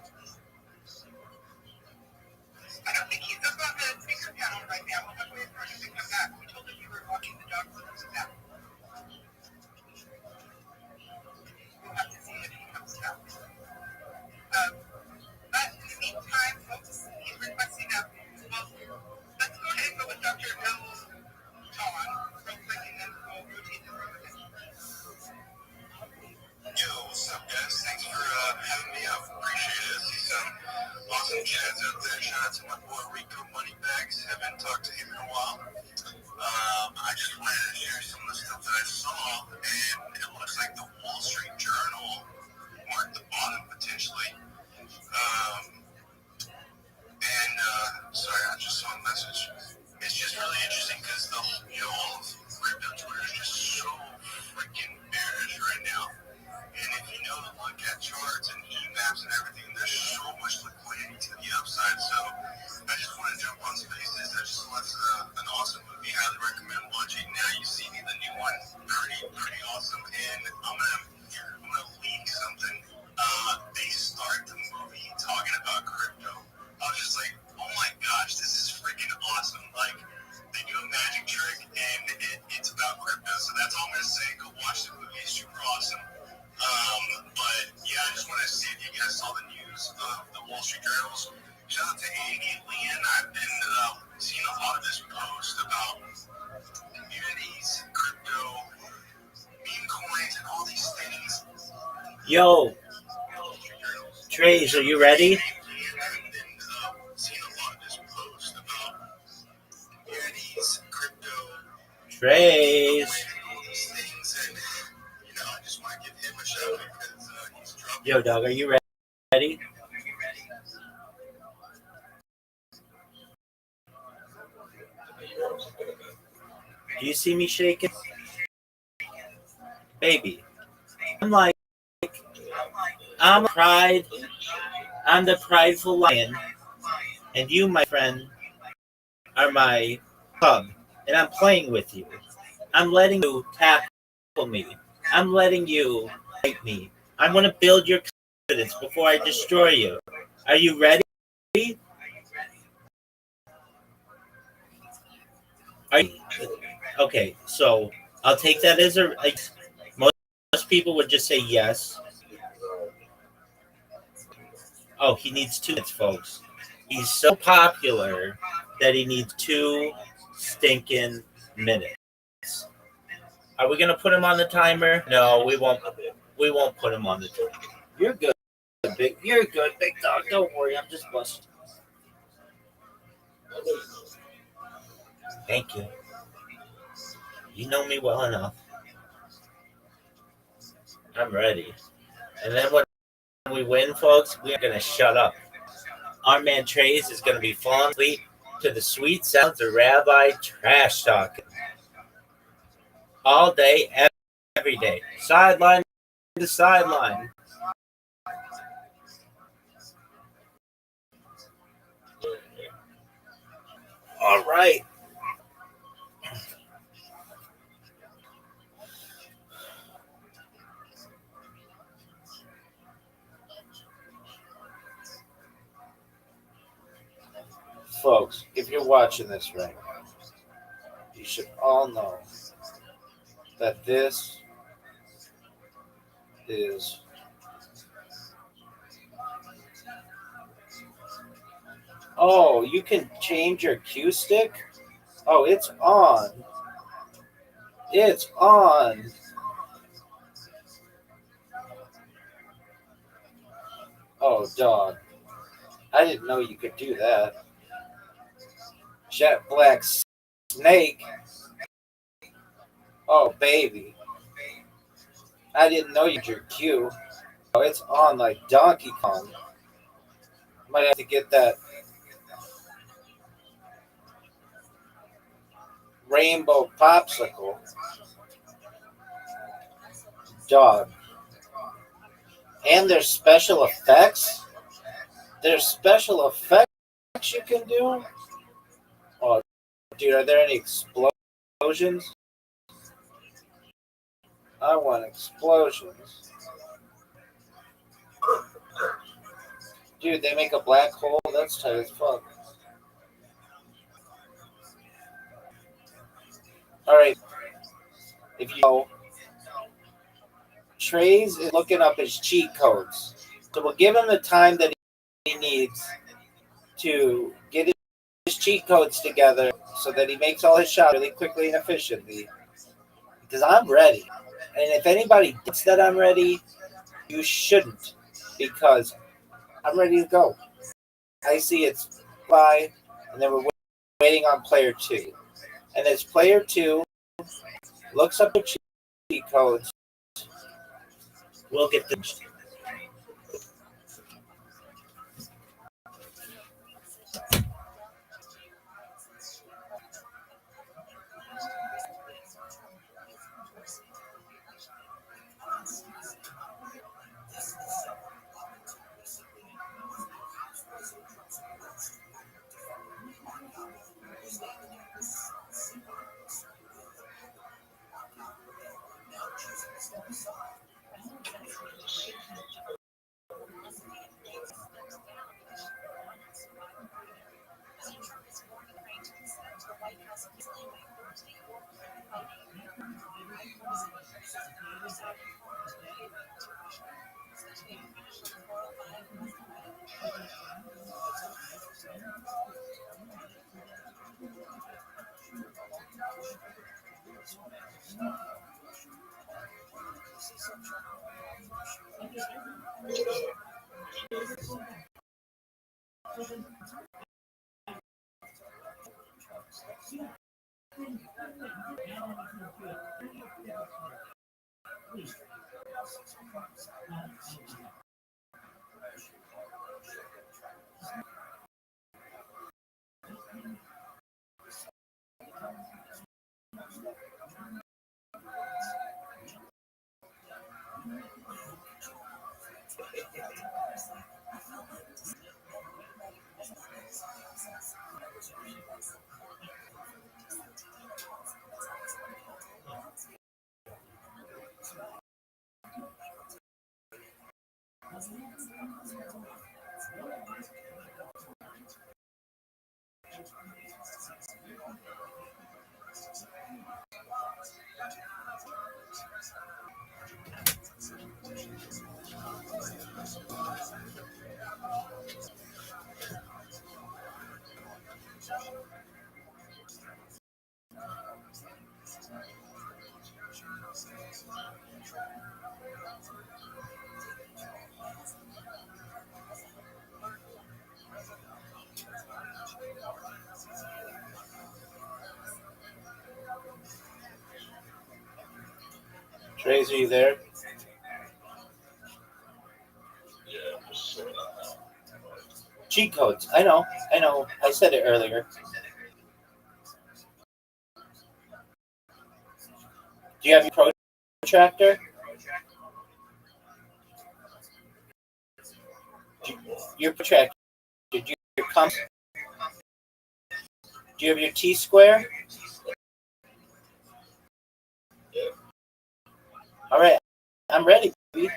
I don't think he's up on the speaker panel right now. We'll have to wait for him to come back. We told him you were walking the dog with us now. We'll have to see if he comes down. But in the meantime, folks, he's requesting a let's go ahead and go with Dr. Bill John real quick and then we'll rotate the room again. Yo, what's up, guys? Thanks for having me up. Appreciate it. See some awesome chats out there. Shout out to my boy Rico Moneybags. Haven't talked to him in a while. I just wanted to share some of the stuff that I saw, and it looks like the Wall Street Journal marked the bottom potentially. Sorry, I just saw a message. It's just really interesting because all of crypto Twitter is just so freaking bearish right now. And if you look at charts and heat maps and everything, there's so much liquidity to the upside. So I just want to jump on Spaces. I just left an awesome girls. Shout out to Amy Leon. I've been seeing a lot of this post about communities, crypto, meme coins, and all these things. Yo, Trace, are you ready? I've been seeing a lot of this post about communities, crypto, Trace. all these things, and I just want to give him a shout out because he's dropping. Yo, dog, are you ready? Do you see me shaking? Baby, I'm like, I'm pride. I'm the prideful lion. And you, my friend, are my cub. And I'm playing with you. I'm letting you tackle me. I'm letting you fight me. I want to build your confidence before I destroy you. Are you ready? Are you? Okay, so I'll take that as a. Most people would just say yes. Oh, he needs 2 minutes, folks. He's so popular that he needs 2 stinking minutes. Are we gonna put him on the timer? No, we won't. We won't put him on the timer. You're good, big. You're good, big dog. Don't worry, I'm just busting. Thank you. You know me well enough. I'm ready. And then when we win, folks, we are gonna shut up. Our man Trace is gonna be falling asleep to the sweet sounds of Rabbi trash talking all day, every day, sideline to sideline. All right. Folks, if you're watching this right now, you should all know that this is oh, you can change your cue stick? Oh, it's on. It's on. Oh, dog. I didn't know you could do that. Jet Black Snake. Oh, baby. I didn't know you had your cue. Oh, it's on like Donkey Kong. Might have to get that rainbow popsicle. Dog. And there's special effects. There's special effects you can do. Oh, dude, are there any explosions? I want explosions. Dude, they make a black hole? That's tight as fuck. Alright. If you know, Trey's is looking up his cheat codes. So we'll give him the time that he needs to get his cheat codes together so that he makes all his shots really quickly and efficiently. Because I'm ready. And if anybody thinks that I'm ready, you shouldn't. Because I'm ready to go. I see it's by, and then we're waiting on player 2. And as player 2 looks up the cheat codes, we'll get them. Trace, are you there? Cheat codes. I know. I said it earlier. Do you have your protractor? Your protractor. Your compass? Do you have your T-square? All right. I'm ready, baby.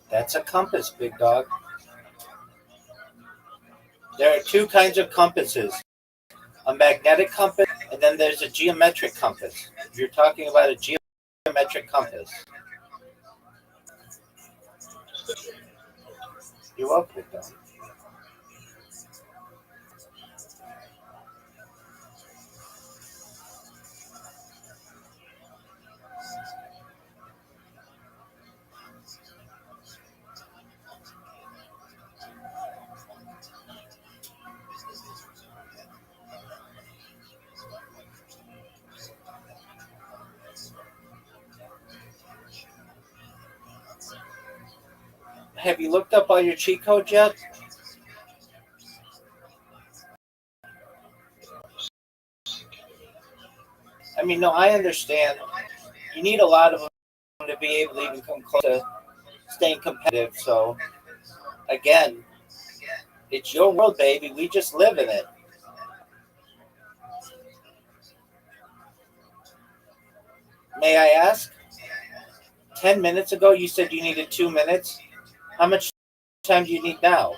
That's a compass, big dog. There are two kinds of compasses. A magnetic compass, and then there's a geometric compass. You're talking about a geometric compass. You're welcome, big dog. Have you looked up all your cheat codes yet? I mean, no, I understand. You need a lot of them to be able to even come close to staying competitive. So, again, it's your world, baby. We just live in it. May I ask? 10 minutes ago, you said you needed 2 minutes. How much time do you need now?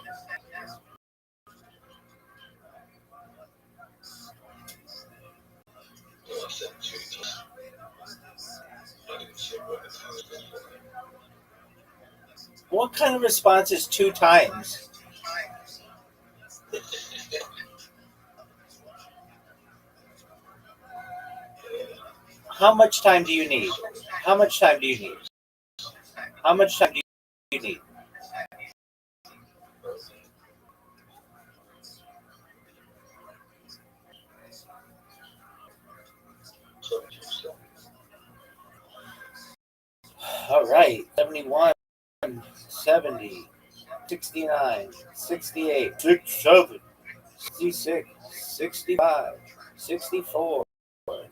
What kind of response is 2 times? How much time do you need? How much time do you need? How much time do you need? All right. 71, 70, 69, 68, 67, 66, 65, 64,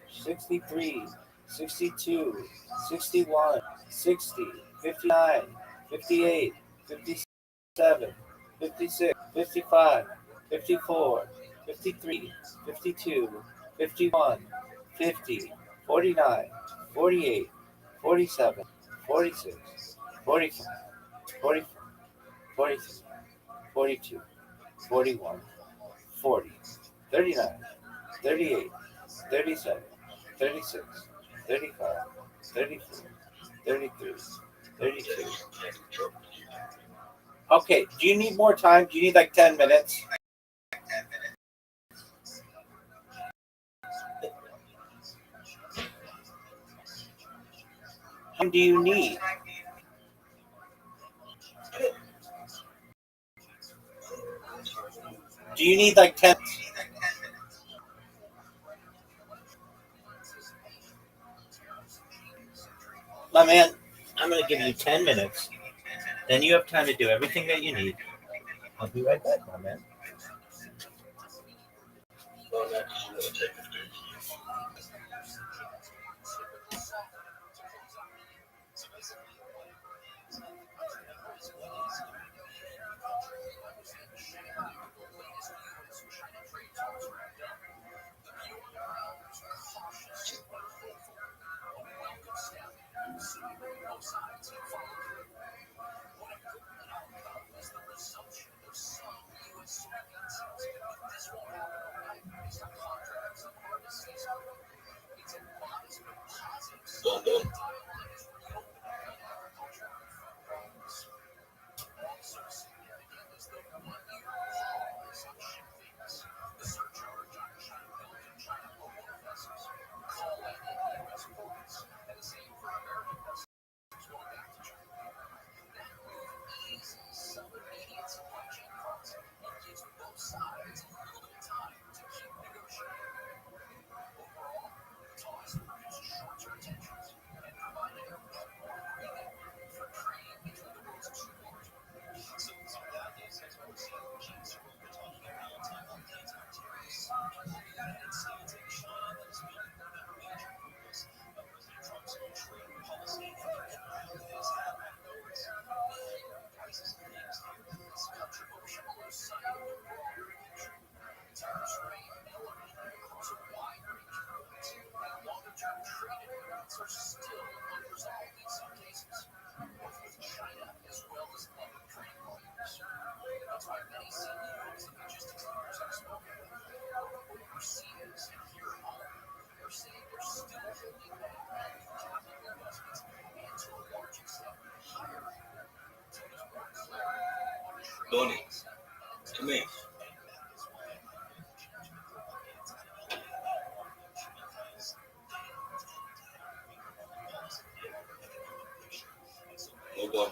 63, 62, 61, 60, 59, 58, 57, 56, 55, 54, 53, 52, 51, 50, 49, 48, 47, 46, 45, 44, 43, 42, 41, 40, 39, 38, 37, 36, 35, 34, 33, 32. Okay, do you need more time? Do you need like 10 minutes? How long do you need? Do you need like 10? My man, I'm going to give you 10 minutes. Then you have time to do everything that you need. I'll be right back, my man. Well, next, I'm gonna take it, dude. Done. Donnie, come here. Hold on.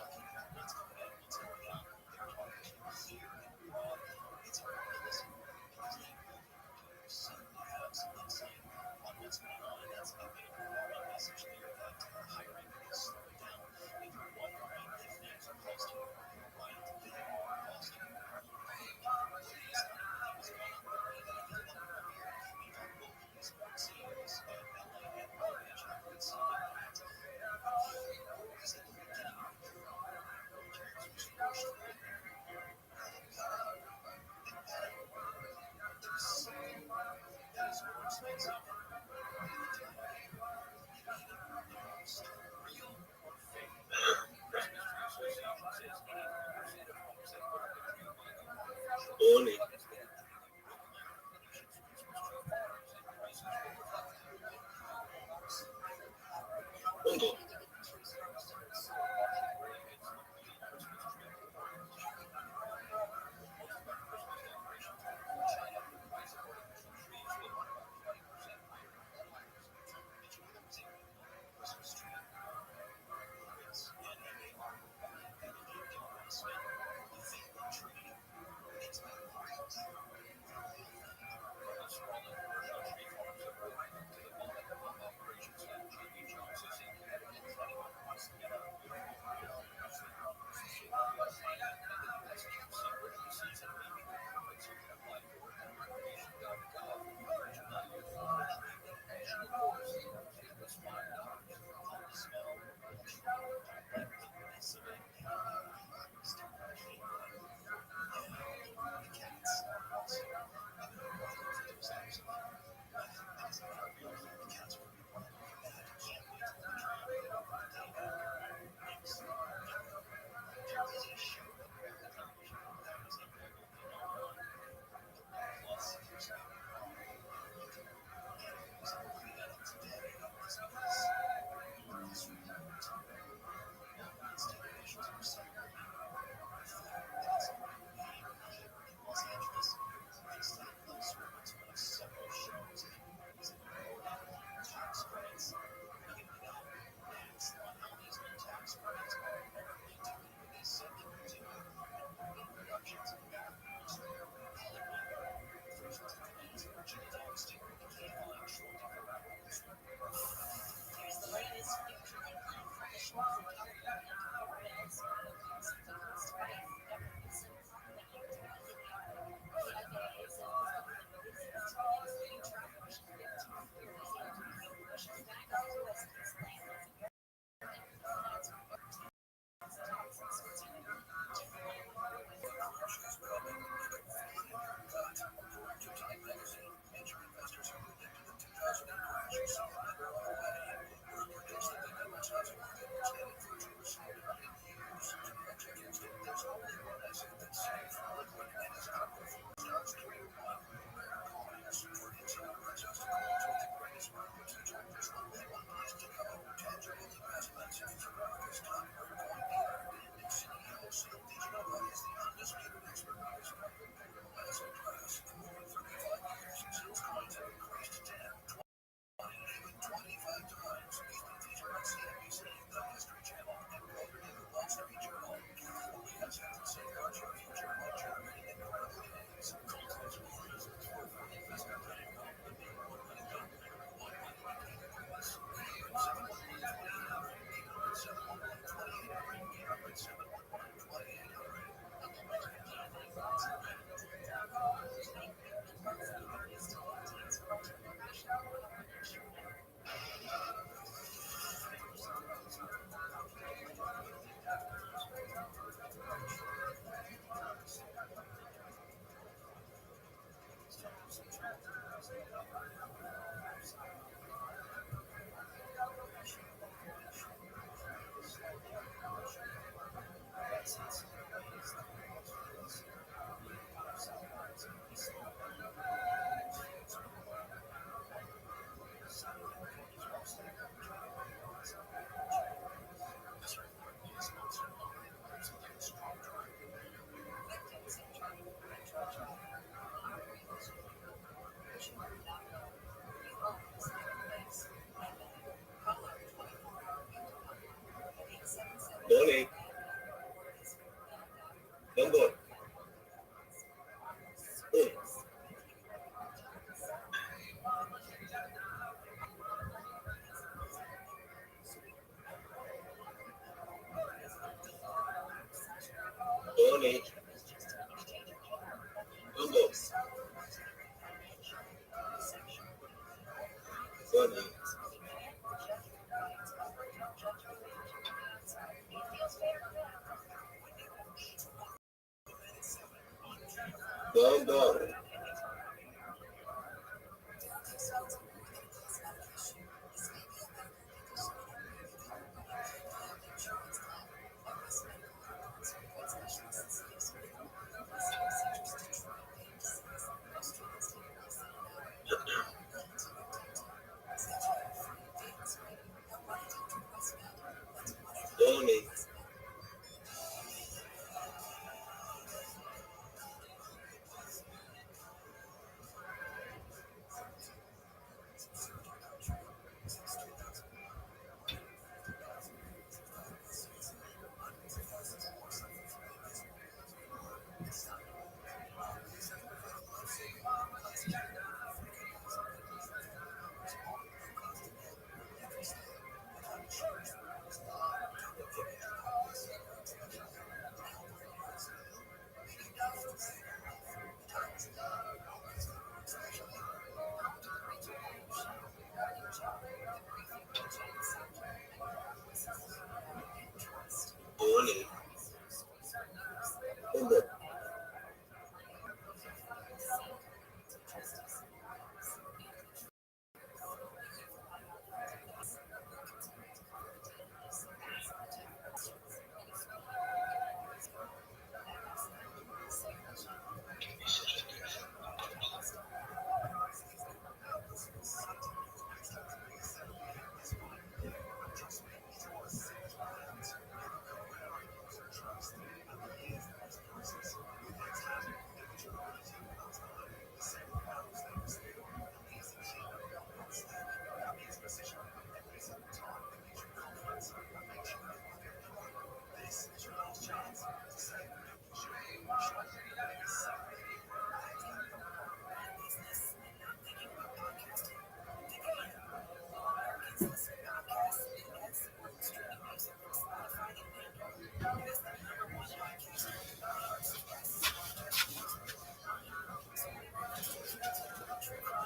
Money. Google. Money. Go, go. Money. Money. Google.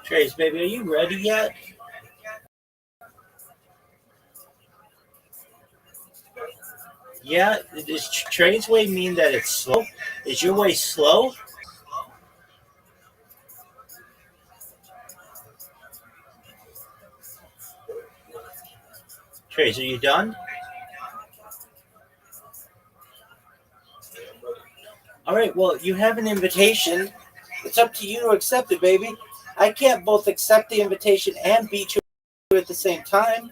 Trace, baby, are you ready yet? Yeah, does Trey's way mean that it's slow? Is your way slow? Trace, are you done? All right, well, you have an invitation. It's up to you to accept it, baby. I can't both accept the invitation and beat you at the same time.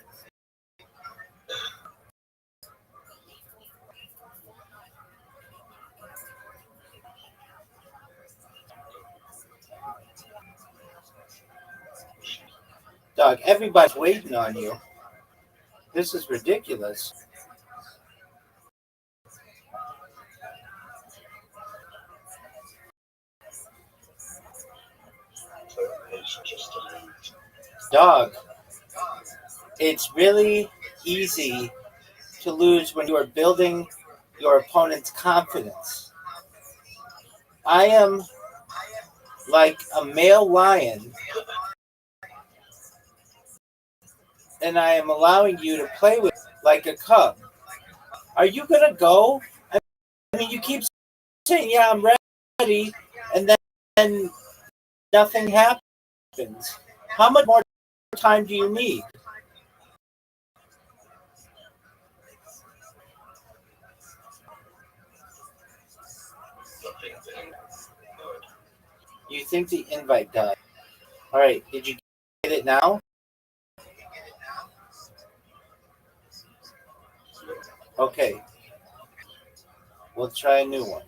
Dog, everybody's waiting on you. This is ridiculous. Dog, it's really easy to lose when you are building your opponent's confidence. I am like a male lion, and I am allowing you to play with like a cub. Are you gonna go? I mean, you keep saying, "Yeah, I'm ready," and then nothing happens. How much more time do you need? You think the invite does? All right. Did you get it now? Okay. We'll try a new one,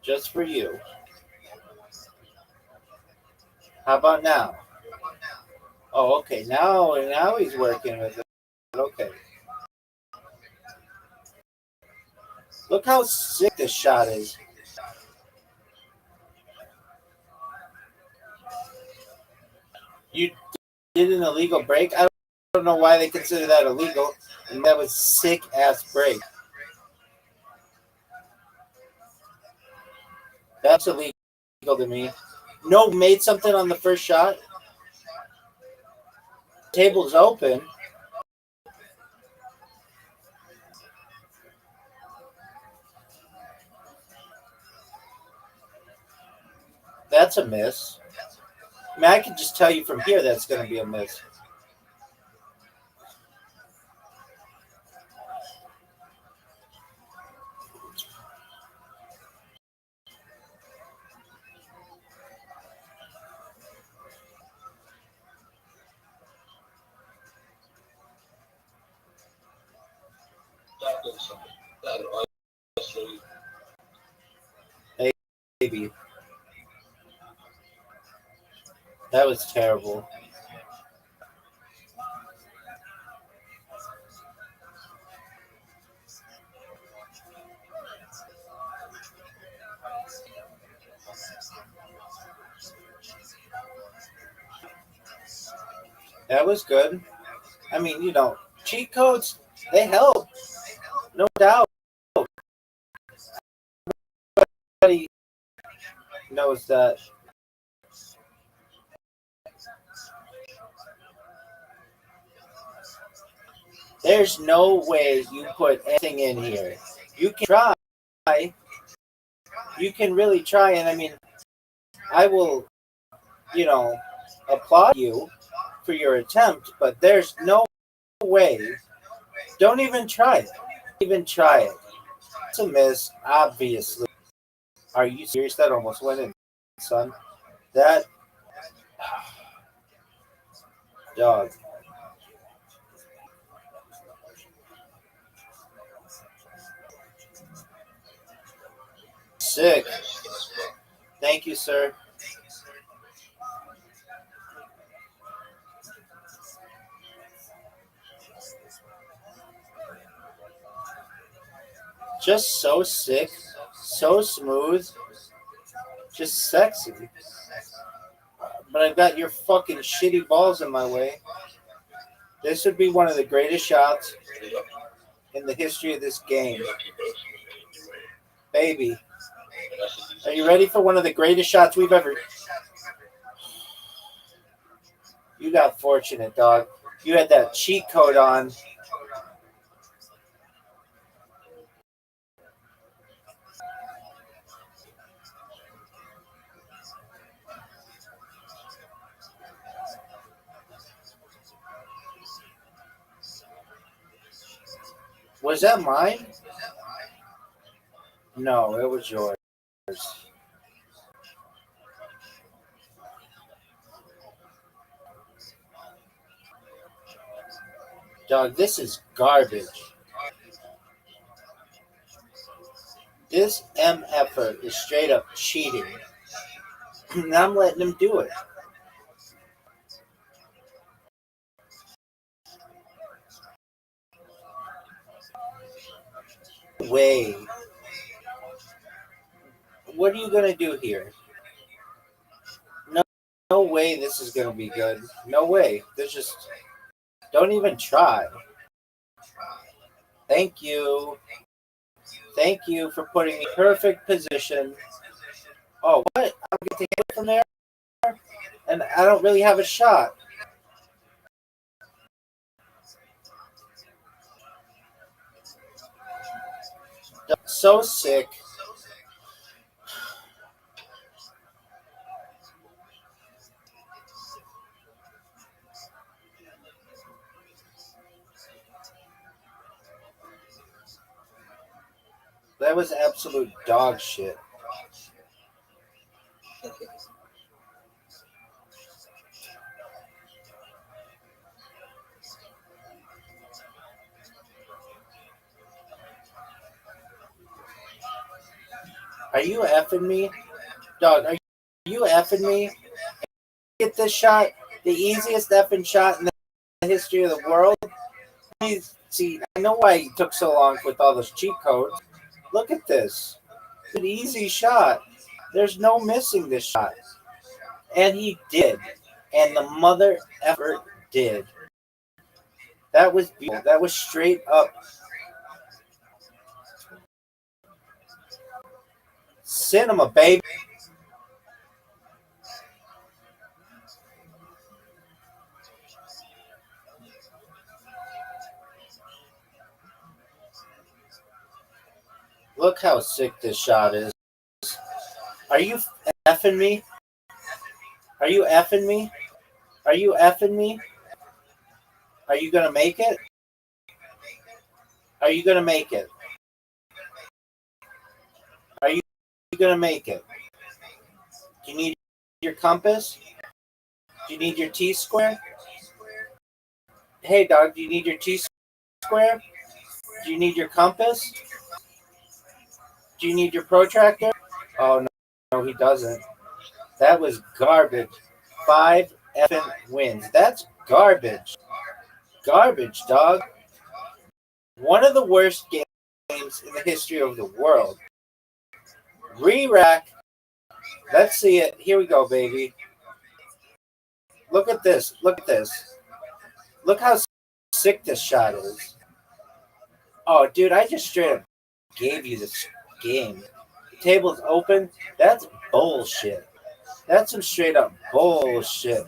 just for you. How about now? Oh, okay. Now he's working with it. Okay. Look how sick this shot is. You did an illegal break. I don't know why they consider that illegal. And that was sick ass break. That's illegal to me. No, made something on the first shot. Table's open. That's a miss. I mean, I can just tell you from here that's going to be a miss. Maybe. That was terrible. That was good. I mean, cheat codes, they help. No doubt. Everybody knows that. There's no way you put anything in here. You can try. You can really try. And I mean, I will, applaud you for your attempt, but there's no way. Don't even try it. Even try it. It's a miss, obviously. Are you serious? That almost went in, son. That dog. Sick. Thank you, sir. Just so sick, so smooth, just sexy. But I've got your fucking shitty balls in my way. This would be one of the greatest shots in the history of this game. Baby, are you ready for one of the greatest shots we've ever... You got fortunate, dog. You had that cheat code on. Was that mine? No, it was yours. Dog, this is garbage. This MFer is straight up cheating. And I'm letting him do it. Way. What are you going to do here? No way this is going to be good. No way. There's just... Don't even try. Thank you. Thank you for putting me in perfect position. Oh, what? I get to hit it from there? And I don't really have a shot. So sick. That was absolute dog shit. Are you effing me? Dog, are you effing me? Get this shot, the easiest effing shot in the history of the world. See, I know why he took so long with all those cheat codes. Look at this. It's an easy shot. There's no missing this shot. And he did. And the mother effer did. That was beautiful. That was straight up cinema, baby. Look how sick this shot is. Are you effing me? Are you effing me? Are you effing me? Are you gonna make it? Are you gonna make it? Are you gonna make it? Do you need your compass? Do you need your T-square? Hey dog, do you need your T-square? Do you need your compass? Do you need your protractor? Oh no, he doesn't. That was garbage. 5 effing wins. That's garbage. Garbage, dog. One of the worst games in the history of the world. Re-rack. Let's see it. Here we go, baby. Look at this. Look at this. Look how sick this shot is. Oh, dude, I just straight up gave you this game. The table's open. That's bullshit. That's some straight up bullshit.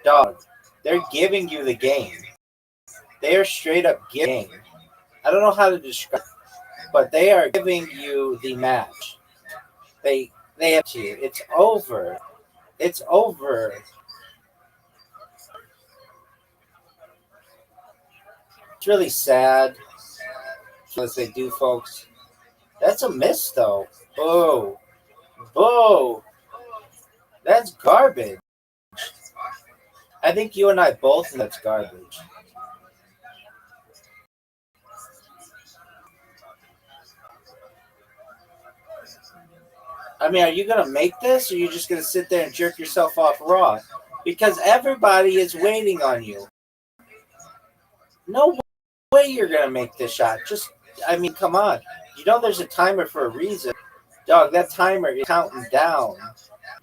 Dog, they're giving you the game. They are straight up giving. I don't know how to describe it, but they are giving you the match. They have to you. It's over. It's over. It's really sad. As they do, folks. That's a miss, though. Boo. Boo. That's garbage. I think you and I both know that's garbage. I mean, are you going to make this, or are you just going to sit there and jerk yourself off raw? Because everybody is waiting on you. No way you're going to make this shot. Just, I mean, come on. You know there's a timer for a reason. Dog, that timer is counting down.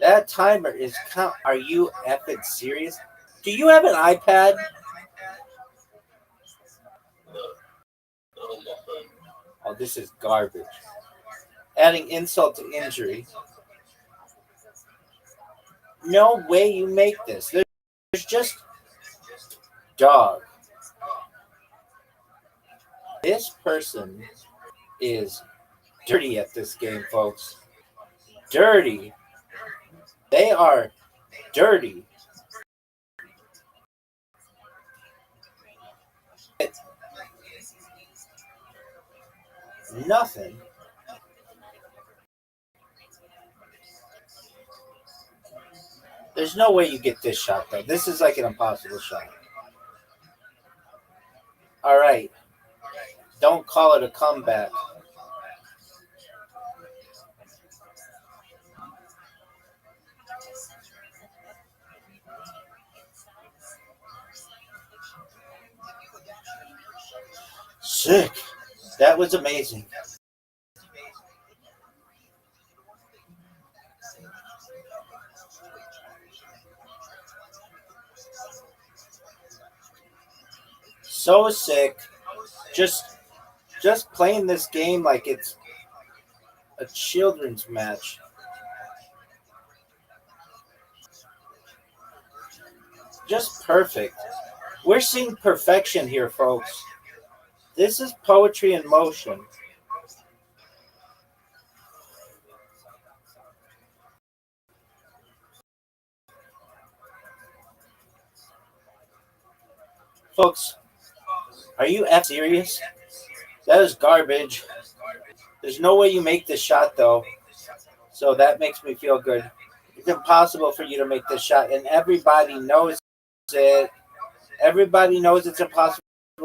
That timer is count. Are you effing serious? Do you have an iPad? Oh, this is garbage. Adding insult to injury. No way you make this. There's just dog. This person is dirty at this game, folks. Dirty. They are dirty. Nothing. There's no way you get this shot, though. This is like an impossible shot. All right. Don't call it a comeback. Sick. That was amazing. So sick. Just playing this game like it's a children's match. Just perfect. We're seeing perfection here, folks. This is poetry in motion. Folks, are you serious? That is garbage. There's no way you make this shot, though. So that makes me feel good. It's impossible for you to make this shot, and everybody knows it. Everybody knows it's impossible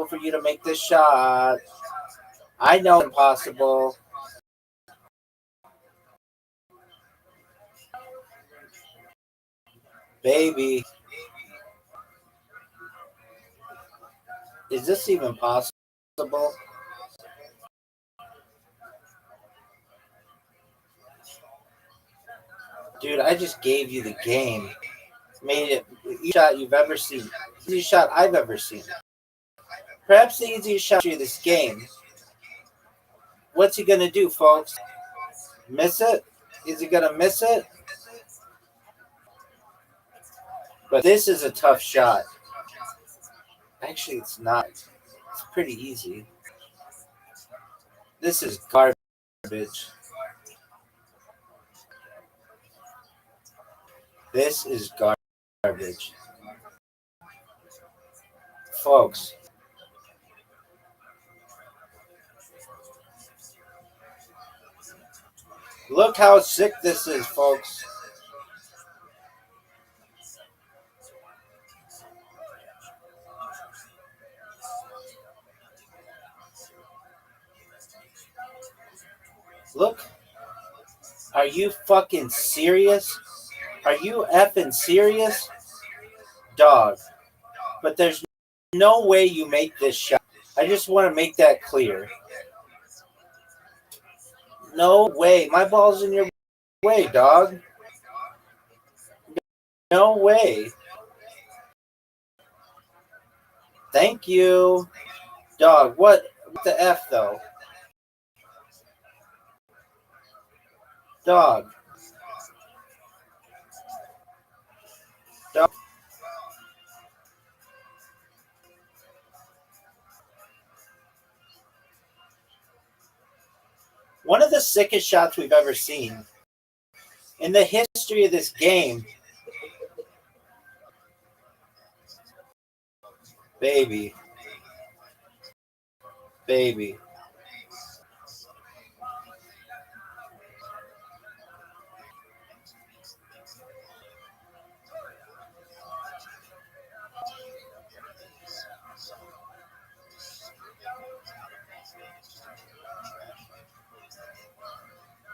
for you to make this shot. I know it's impossible. Baby. Is this even possible? Dude, I just gave you the game. Made it the easiest shot you've ever seen. Easiest shot I've ever seen. Perhaps the easiest shot of this game. What's he going to do, folks? Miss it? Is he going to miss it? But this is a tough shot. Actually, it's not. It's pretty easy. This is garbage. This is garbage. Folks, look how sick this is, folks. Look. Are you fucking serious? Are you effing serious? Dog. But there's no way you make this shot. I just want to make that clear. No way. My ball's in your way, dog. No way. Thank you. Dog, what the F, though? Dog. Dog. One of the sickest shots we've ever seen in the history of this game. Baby. Baby.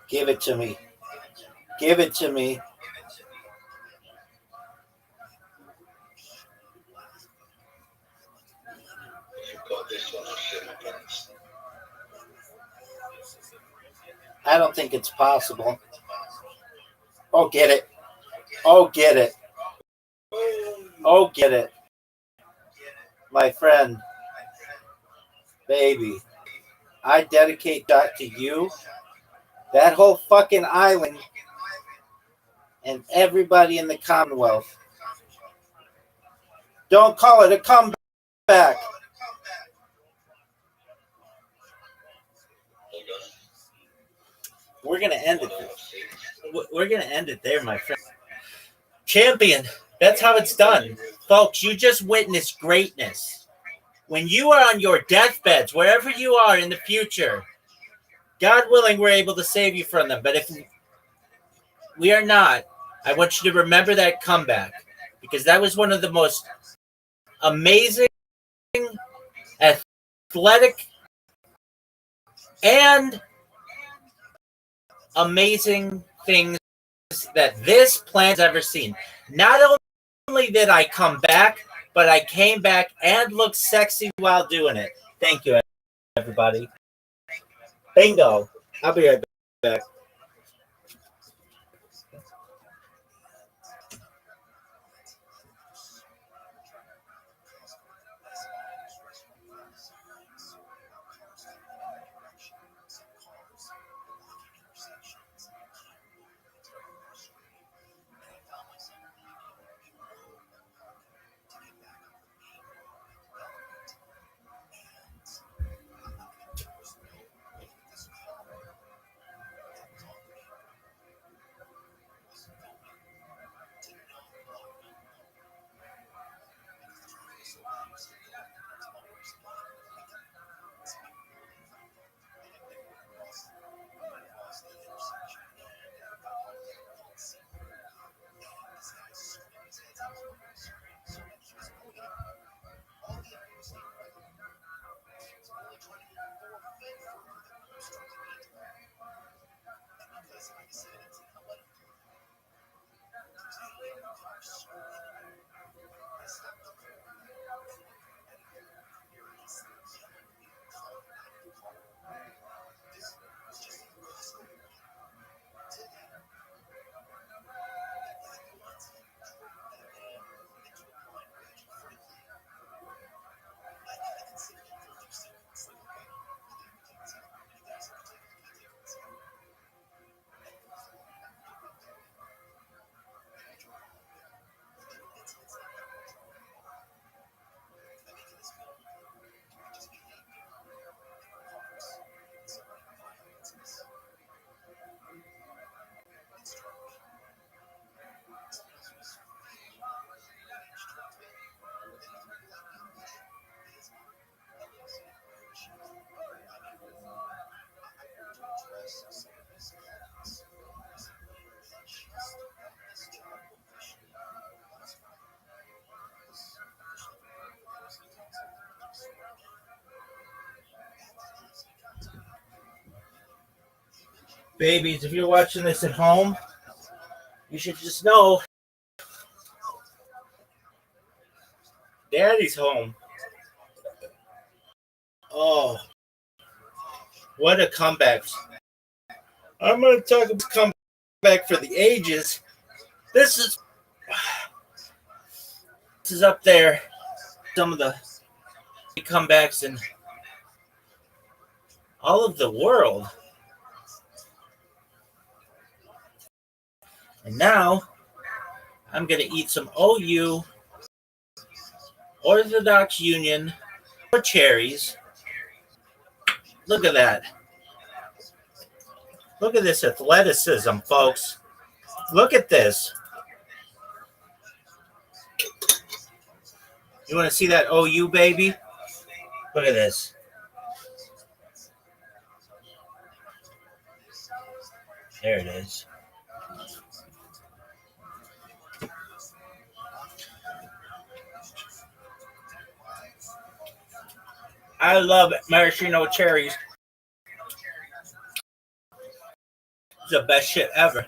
Give it to me. Give it to me. I don't think it's possible. Oh, get it. Oh, get it. Oh, get it. My friend. Baby. I dedicate that to you. That whole fucking island. And everybody in the Commonwealth. Don't call it a comeback. We're going to end it. We're going to end it there, my friend. Champion. That's how it's done. Folks, you just witnessed greatness. When you are on your deathbeds, wherever you are in the future, God willing, we're able to save you from them. But if we are not, I want you to remember that comeback, because that was one of the most amazing, athletic, and amazing things that this planet's ever seen. Not only did I come back, but I came back and looked sexy while doing it. Thank you, everybody. Bingo. I'll be right back. Babies, if you're watching this at home, you should just know Daddy's home. Oh, what a comeback. I'm going to talk about comeback for the ages. This is up there. Some of the comebacks in all of the world. And now I'm going to eat some OU Orthodox Union cherries. Look at that. Look at this athleticism, folks. Look at this. You want to see that OU, baby? Look at this. There it is. I love maraschino cherries. It's the best shit ever.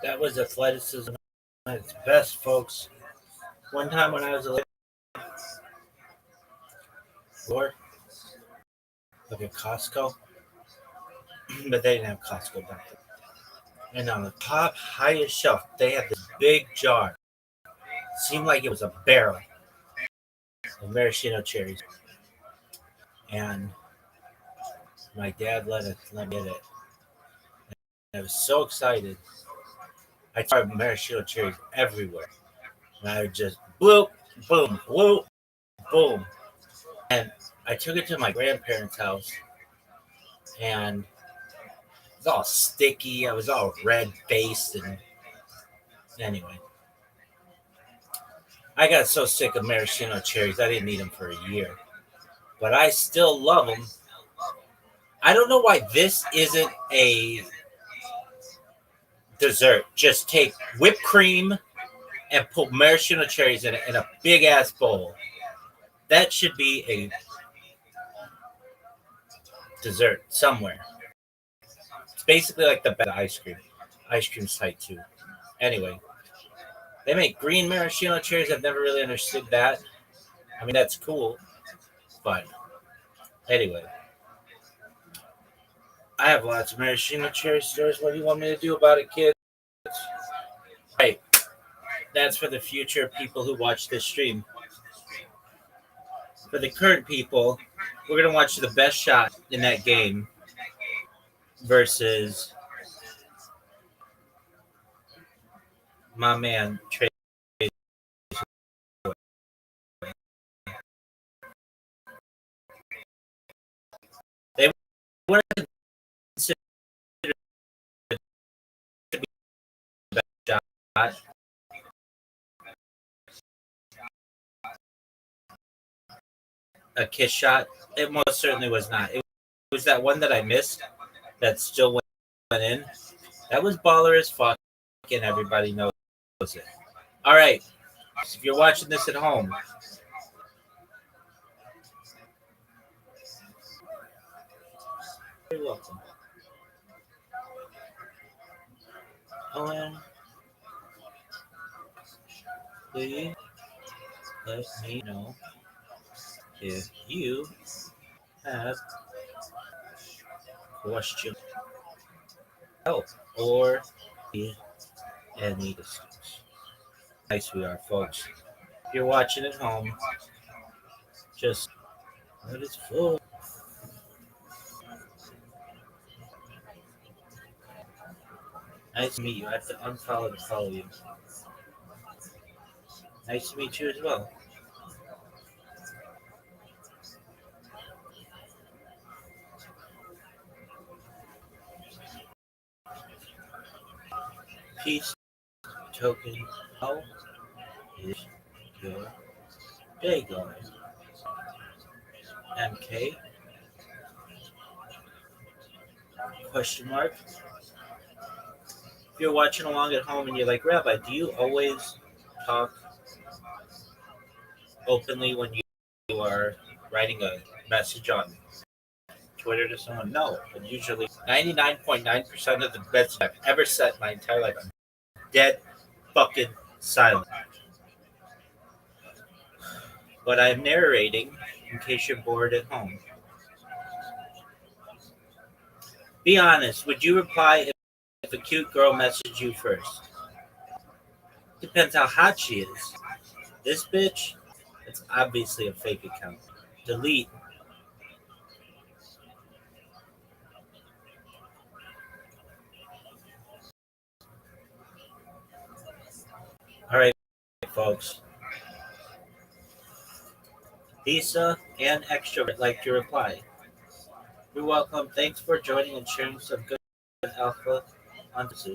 That was athleticism at its best, folks. One time when I was a little Lord, look at Costco, but they didn't have Costco back then. And on the top highest shelf, they had this big jar. It seemed like it was a barrel of maraschino cherries. And my dad let me get it. And I was so excited. I tried maraschino cherries everywhere. And I would just bloop, boom, bloop, boom. And I took it to my grandparents' house. And it was all sticky. I was all red faced. And anyway, I got so sick of maraschino cherries, I didn't eat them for a year. But I still love them. I don't know why this isn't a dessert. Just take whipped cream and put maraschino cherries in it in a big ass bowl. That should be a dessert somewhere. It's basically like the best ice cream site too. Anyway, they make green maraschino cherries. I've never really understood that. I mean, that's cool, but anyway, I have lots of maraschino cherry stores. What do you want me to do about it, kids? Right. That's for the future people who watch this stream. For the current people, we're going to watch the best shot in that game versus my man, Trey. They want to consider it to be the best shot. A kiss shot. It most certainly was not. It was that one that I missed that still went in. That was baller as fuck, and everybody knows it. All right. So if you're watching this at home, you're welcome. Please let me know if you have questions, help, or any distance. Nice we are, folks. If you're watching at home, just let it flow. Nice to meet you. I have to unfollow to follow you. Nice to meet you as well. Peace token. How is your day going? MK? Question mark. If you're watching along at home and you're like, Rabbi, do you always talk openly when you are writing a message on Twitter to someone? No, but usually 99.9% of the messages I've ever sent my entire life, I'm dead fucking silent. But I'm narrating in case you're bored at home. Be honest, would you reply if a cute girl messaged you first? Depends how hot she is. This bitch, it's obviously a fake account. Delete. All right, folks. Lisa and Extrovert like to reply. You're welcome. Thanks for joining and sharing some good alpha on this.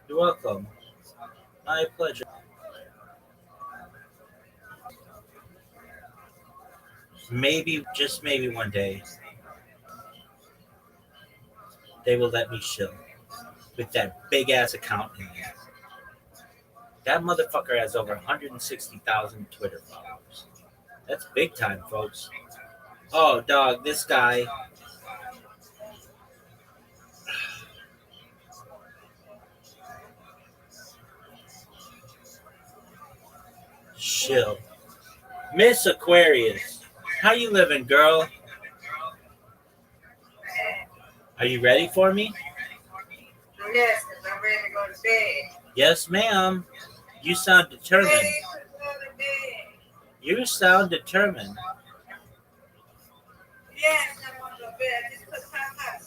You're welcome. My pleasure. Maybe, just maybe one day, they will let me chill with that big ass account in there. That motherfucker has over 160,000 Twitter followers. That's big time, folks. Oh, dog, this guy. Chill. Miss Aquarius. How you living, girl? Are you ready for me? Yes, because I'm ready to go to bed. Yes, ma'am. You sound determined. Ready to go to bed. You sound determined. Yes, I want to go to bed. I just put hot.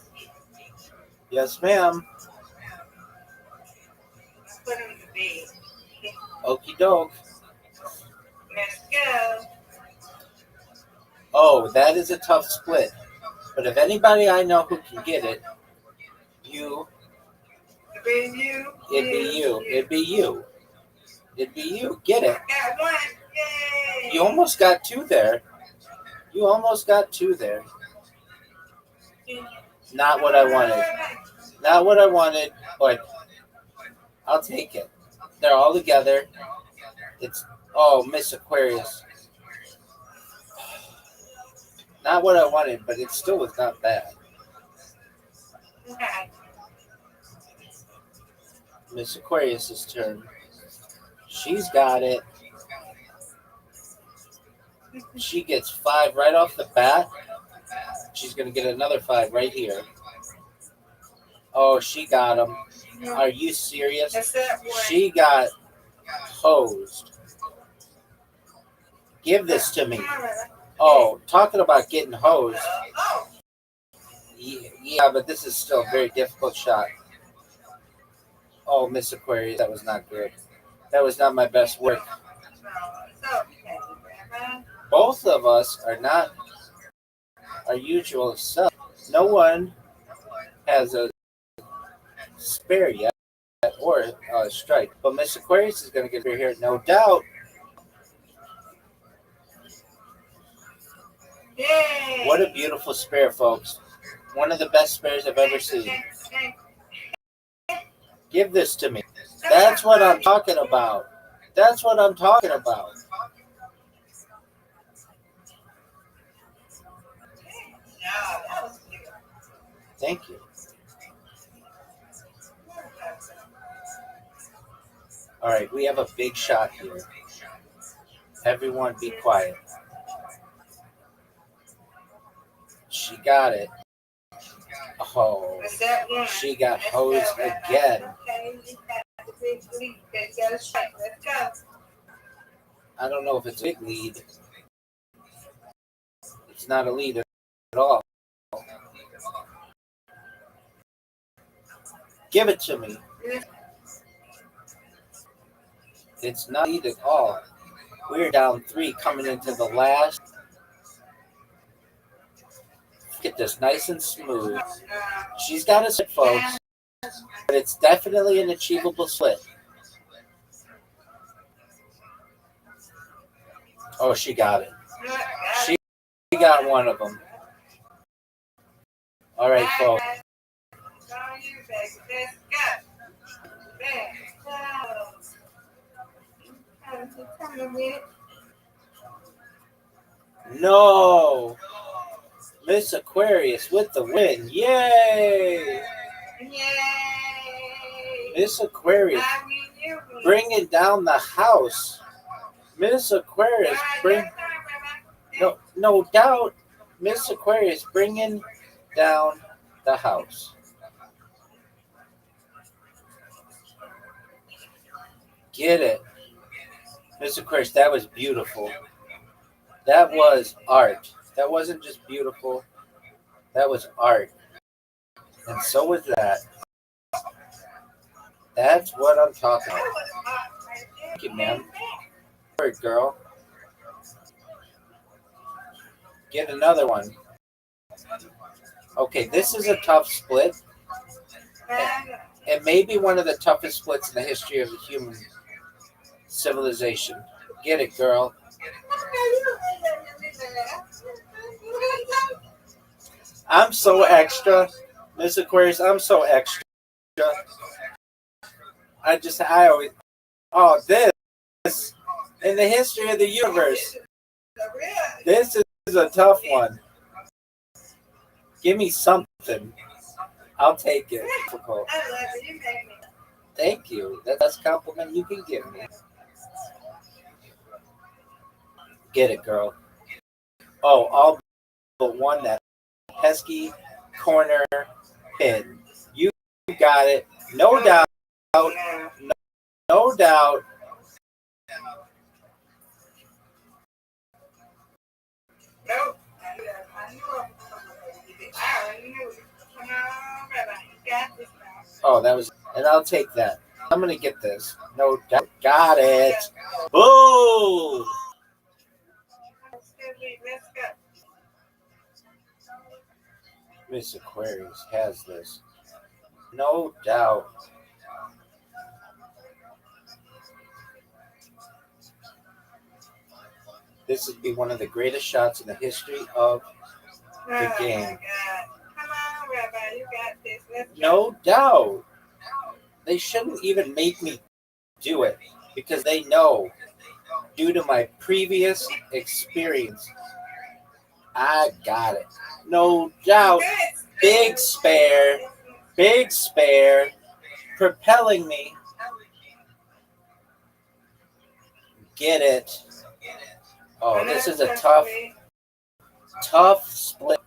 Yes, ma'am. Put him to bed. Okie doke. Let's go. Oh, that is a tough split. But if anybody I know who can get it, you. It'd be you. It'd be you. It'd be you. It'd be you. Get it. Got one. Yay. You almost got two there. You almost got two there. Not what I wanted. Not what I wanted, but I'll take it. They're all together. It's, oh, Miss Aquarius. Not what I wanted, but it still was not bad. Okay. Miss Aquarius's turn. She's got it. She gets 5 right off the bat. she's going to get another 5 right here. Oh, she got him. Are you serious? That's that one. She got hosed. Give this to me. Oh, talking about getting hosed. Oh, Yeah, but this is still a very difficult shot. Oh, Miss Aquarius, that was not good. That was not my best work. so, okay, Grandma. Both of us are not our usual self. No one has a spare yet or a strike. But Miss Aquarius is going to get her here, no doubt. Yay! What a beautiful spare, folks. One of the best spares I've ever seen. Give this to me. That's what I'm talking about. That's what I'm talking about. Yeah, that was cute. Thank you. All right, we have a big shot here. Everyone be quiet. She got it. Oh, What's that one? she got Let's hosed go, Grandma. again. Okay, you got the big leap. You got a strike. Let's go. I don't know if it's a big lead. It's not a lead at all. Give it to me. It's not a lead at all. We're down 3 coming into the last. Get this nice and smooth. She's got a split, folks, but it's definitely an achievable split. Oh, she got it. She got one of them. All right, folks. No. Miss Aquarius with the win. Yay! Yay! Miss Aquarius bringing down the house. Miss Aquarius bring no doubt. Miss Aquarius bringing down the house. Get it, Miss Aquarius. That was beautiful. That was art. That wasn't just beautiful. That was art. And so was that. That's what I'm talking about. Thank you, ma'am. Word, girl. Get another one. Okay, this is a tough split. It may be one of the toughest splits in the history of the human civilization. Get it, girl. I'm so extra. Miss Aquarius, I'm so extra. I always, oh, this, in the history of the universe, this is a tough one. Give me something. I'll take it. Difficult. I love it. You make me. Thank you. That's a compliment you can give me. Get it, girl. Oh, all but one, that pesky corner pin. You got it. No doubt. No doubt. Nope. I knew it. I already knew it. Come on, Rabbi. You got this now. Oh, that was, and I'll take that. I'm gonna get this. No doubt. Got it. Boom. Let's go. Miss Aquarius has this. No doubt. This would be one of the greatest shots in the history of the game. My God. Come on, Rabbi. You got this. Let's go. No doubt. They shouldn't even make me do it because they know, due to my previous experience, I got it. No doubt. Big spare, propelling me. Get it. Oh, this is a tough split.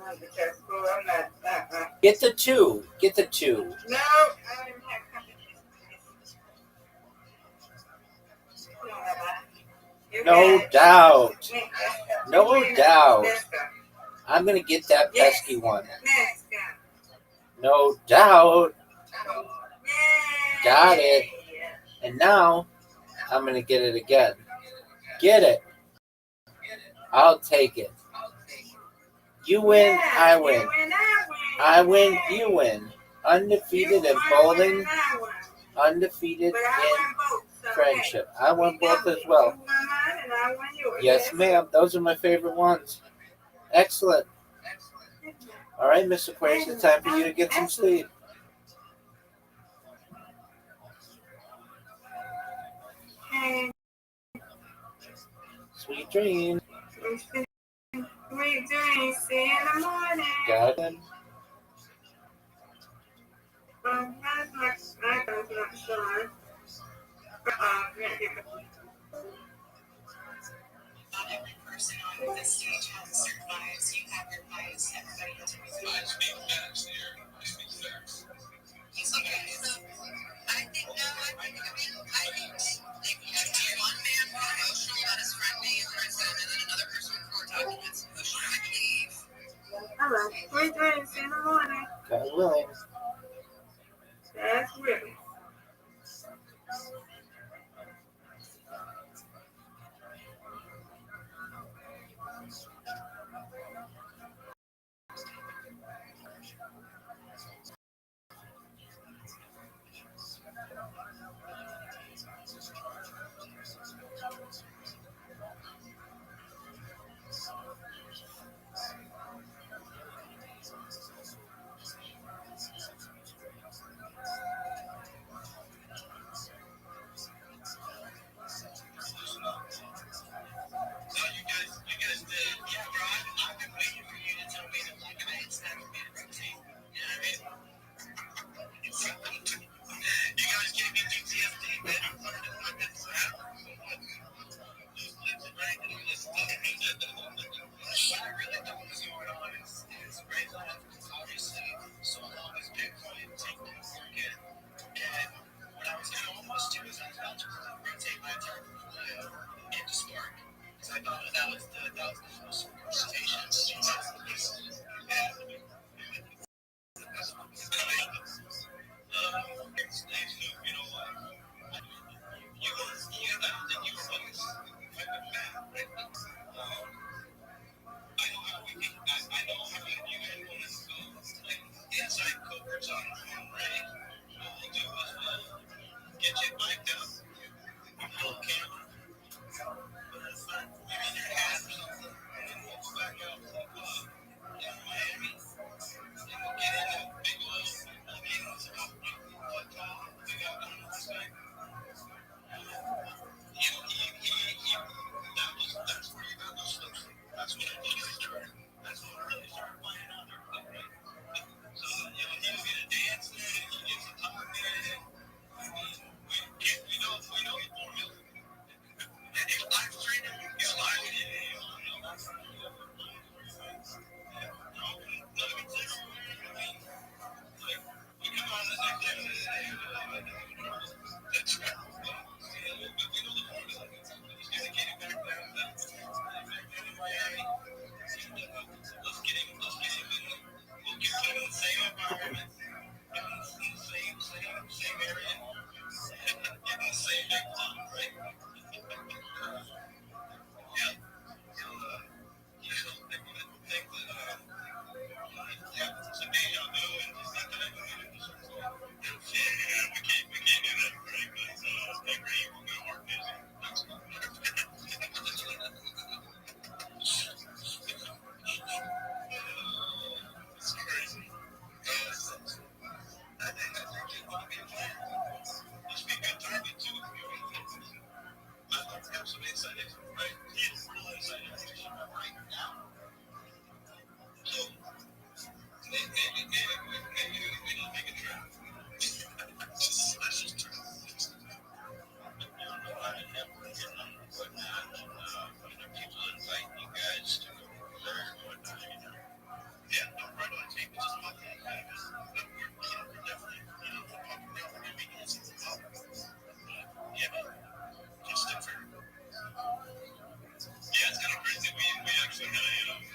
I'm not. Get the two. Get the two. No, I don't even have competition. No doubt. No doubt. I'm gonna get that pesky one. No doubt. Got it. And now I'm gonna get it again. Get it. I'll take it. You win, I win. I win, you win. Undefeated in bowling, undefeated in friendship. I won both as well. Yes, ma'am. Those are my favorite ones. Excellent. All right, Miss Aquarius, it's time for you to get some sleep. Sweet dreams. Sweet dreams. See you in the morning. Got it. That's not sure. Not every person on this stage has certain bias. You have your bias. Everybody has a reason. I speak facts here. I speak facts. Okay, so I think if one man more emotional about his friend being in prison and then another person with court documents, who should I believe? All right. Sweet dreams. See you in the morning. God willing. That's really.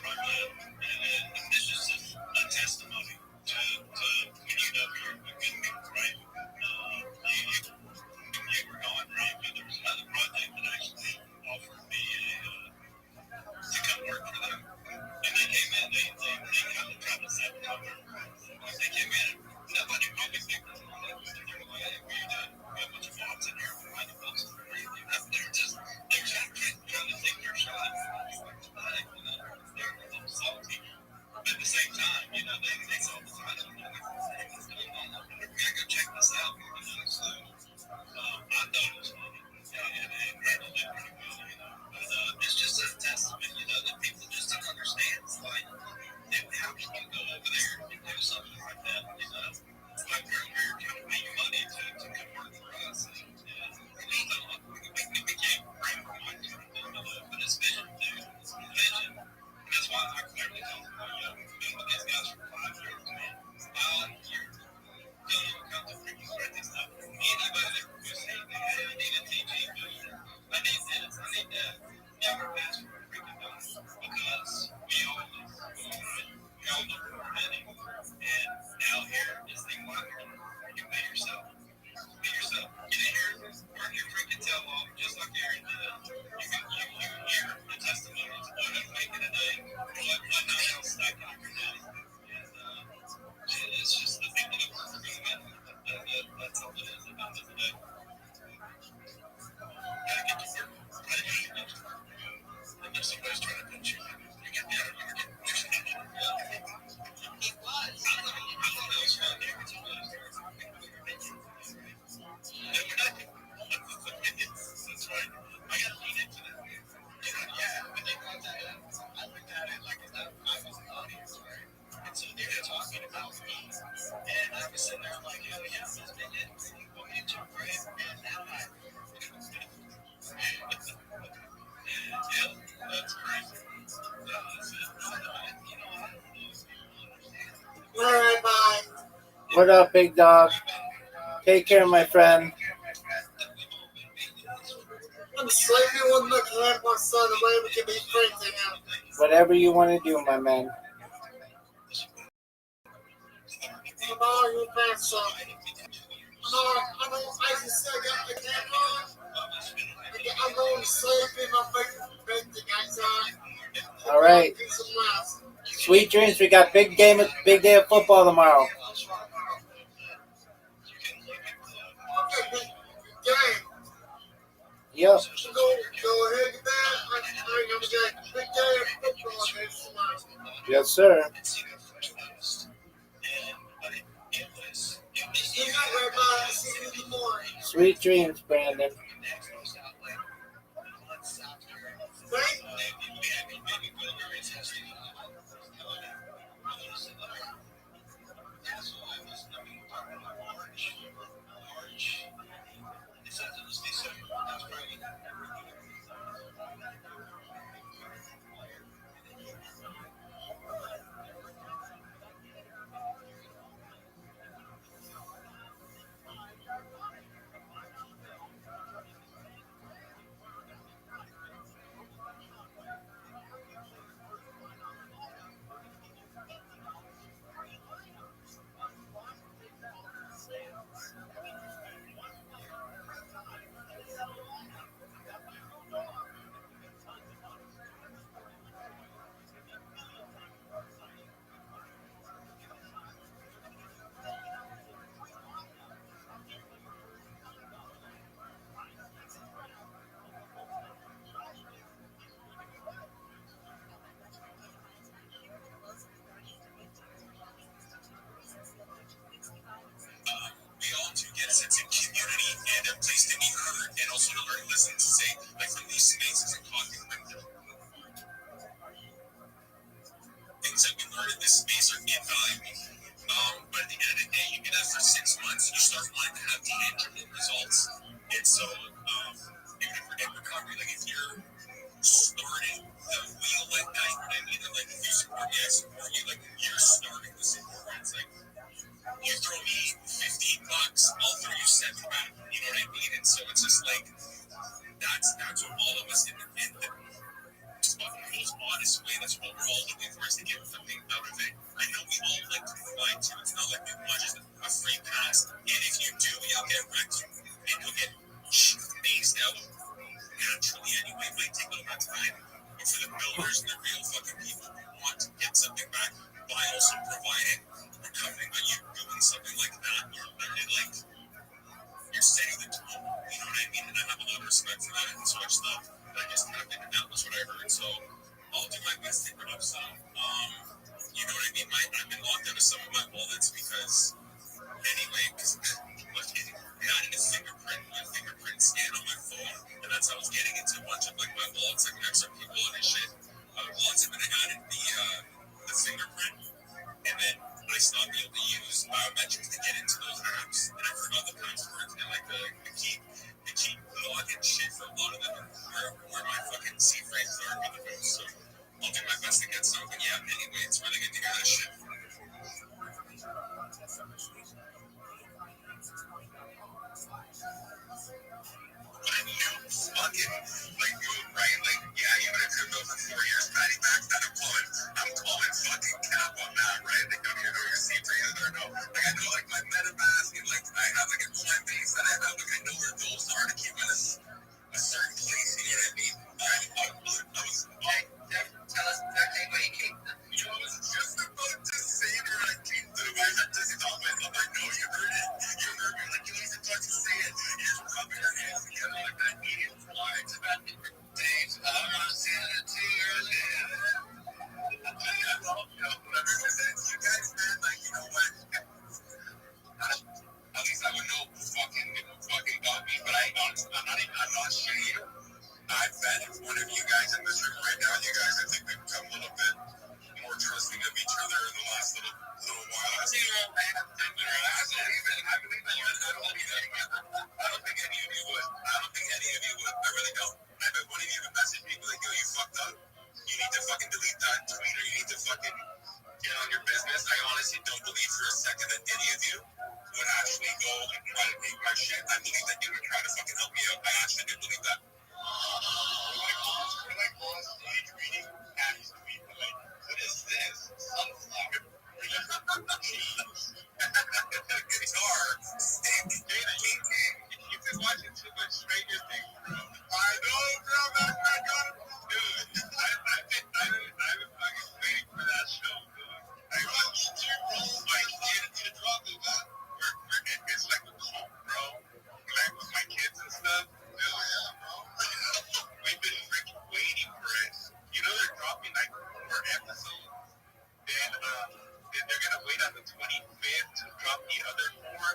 And this is a testimony to when you know you're a good people, right? You were going right, but there was another project that actually offered me to come work for them. And they came in, they kind of tried to sabotage it. They came in, nobody probably picked them on it. They were like, hey, what are you doing? We got a bunch of bots in here. Why the bots in here? They're trying to take their shot. They're salty. But at the same time, they saw the title. We gotta go check this out. So I thought it was funny and handled it pretty well, But it's just a testament, that people just don't understand. It's like, how can you go over there and do something like that? Like we're trying to make money to come work for us. And we became friends with my but it's vision, dude. It's vision. And that's why I clearly told them, we've been with these guys for 5 years, man. 5 years. Don't even come to freaking spread this stuff. Anybody that was saying, hey, I need a TG booster. I need this. I need that. Never ask for a freaking booster because we all know. We all know we're ready. And now here is the platform where you pay yourself. Be yourself. Get in here, work your freaking tail off, just like Aaron did. You hear the testimonies. What you make in a day. What night else stacking up your day. And it's just the people that work for me, man. That's all it is at the end of the day. Gotta get to work. Right? You gotta get to work. And if somebody's trying to put you, you get the other market. It was. I thought it was fun. Every time I was there, that's right. I gotta lean into that. When they brought that up, I looked at it like I was an audience, right? And so they were talking about me. And I was sitting there like, hell yeah, this big hit. Go ahead, jump right. And now yeah, that's crazy. All right, bye. What up, big dog? Take care, my friend. I'm sleeping with my hand, my son, the way we can be friends now. Whatever you want to do, my man. I'm all your fans, son. I just said I got the camera on. I'm going to sleep in my bed tonight, son. All right. Sweet dreams. We got big day of football tomorrow. Yep. Go ahead and that. Big day of football tomorrow. Yes, sir. Sweet dreams, Brandon. We all do get a sense of community and a place to be heard and also to learn lessons to say, like from these spaces and talking with them. Things that we learn in this space are invaluable. But at the end of the day, you do that for 6 months, you start wanting to have tangible results. And so, even if we're in recovery, like if you're starting the wheel like that, you know what I mean? Like if you support me, I support you, like you're starting the support. It's like, you throw me $15, I'll throw you $7 back. You know what I mean? And so it's just like that's what all of us in the most honest way. That's what we're all looking for, is to get something out of it. I know we all like to provide too. It's not like we want just a free pass. And if you do, you'll get wrecked and you'll get phased out naturally anyway. It might take a little bit of time. But for the builders and the real fucking people who want to get something back by also providing recovery, by you doing something like that, you're setting the tone. You know what I mean? And I have a lot of respect for that and so much stuff. But I just tapped in and that was what I heard. So I'll do my best to put up some. You know what I mean? I've been locked out of some of my wallets because because not in a fingerprint scan on my phone, and that's how I was getting into a bunch of like my wallets, like extra people and shit. Wallets have been added the fingerprint, and then I stopped being able to use biometrics to get into those apps, and I forgot the passwords and like the key login shit for a lot of them, where my fucking C phrases are on the phone. So I'll do my best to get something. Yeah. Anyway, it's really good to hear that shit. Fucking like you, right? Like, yeah, you've been in crypto for 4 years, Patty Max. I'm calling fucking cap on that, right? Like, don't even know your C phrases or no. Like, I know like my MetaMask and like I have like a Coinbase that I have, like I know where those are to keep in a certain place. You know what I mean? Tell us exactly where you came from. You know, I was just about to say where I came from. I had to stop myself. I know you heard it. You heard me. Like, you wasn't about to say it. You just rubbing your hands together like that medium fly to that different stage. I'm not saying it too early. Well, whatever it is, you guys, man, like, you know what? At least I would know who fucking got me. But I'm not shitting you. I've met one of you guys in this room right now. You guys, I think, we've become a little bit more trusting of each other in the last little while. I believe that. I don't think any of you would. I really don't. I bet one of you would message me like, yo, you fucked up. You need to fucking delete that tweet, or you need to fucking get on your business. I honestly don't believe for a second that any of you would actually go and try to take my shit. I believe that you would try to fucking help me out. I actually do believe that. What is this? Sunflower. Guitar. You've been watching too much Stranger Things, bro. I know, bro. That's not good. Dude, I've been fucking waiting for that show, dude. I watched it too, bro. Like, you drop it, man. It's like a cult, bro. Like with my kids and stuff. Hell yeah, bro. We've been freaking waiting for it. You know they're dropping like 4 episodes. Then they're gonna wait on the 25th to drop the other 4.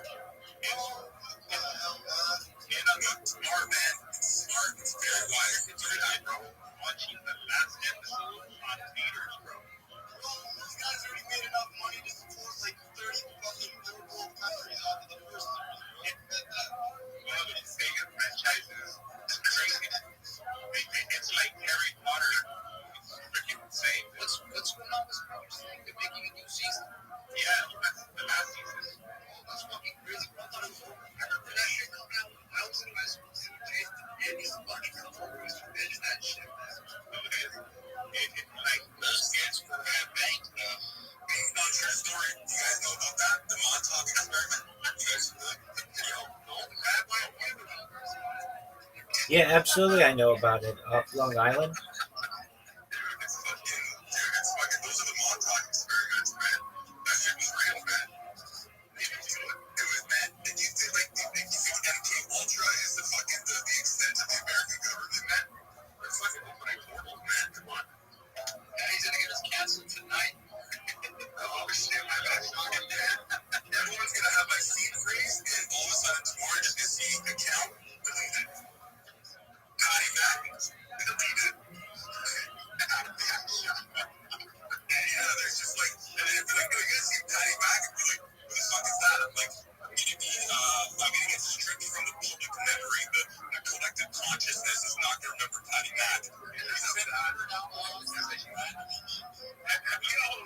And I'm smart, man. Smart. It's very wise. It's very high, bro. Watching the last episode on theaters, bro. These guys already made enough money to support like 30 fucking third world countries after the first series, bro. Well, it's bigger franchises. It's crazy. It's like Harry Potter. It's freaking insane. What's going on with Star Wars? They're making a new season. Yeah, that's the last season. Oh, that's fucking crazy. I thought it was over. I remember that shit coming out when I was in high school. And these fucking companies are bitching that shit, man. It's like those kids were banked. It's not a true story. You guys know about that? The Montauk experiment? You guys know that? Yeah, absolutely. I know about it. Off Long Island. It's fucking, those are the Montauk experiments, man. That shit was real, man. It was, man. And you think MK Ultra is the fucking, the extent of the American government, man? They're fucking opening portals, man. Come on. Yeah, he's gonna get us canceled tonight. Oh, shit, my bad. Fucking dead. Everyone's gonna have my seed freeze, and all of a sudden tomorrow just gonna see account deleted. Patty Mac deleted. Yeah, there's just like, and then they're like, you're gonna see Patty Mac and be like, who the fuck is that? I'm like, I'm gonna get stripped from the public memory. The collective consciousness is not gonna remember Patty Mac. Have you all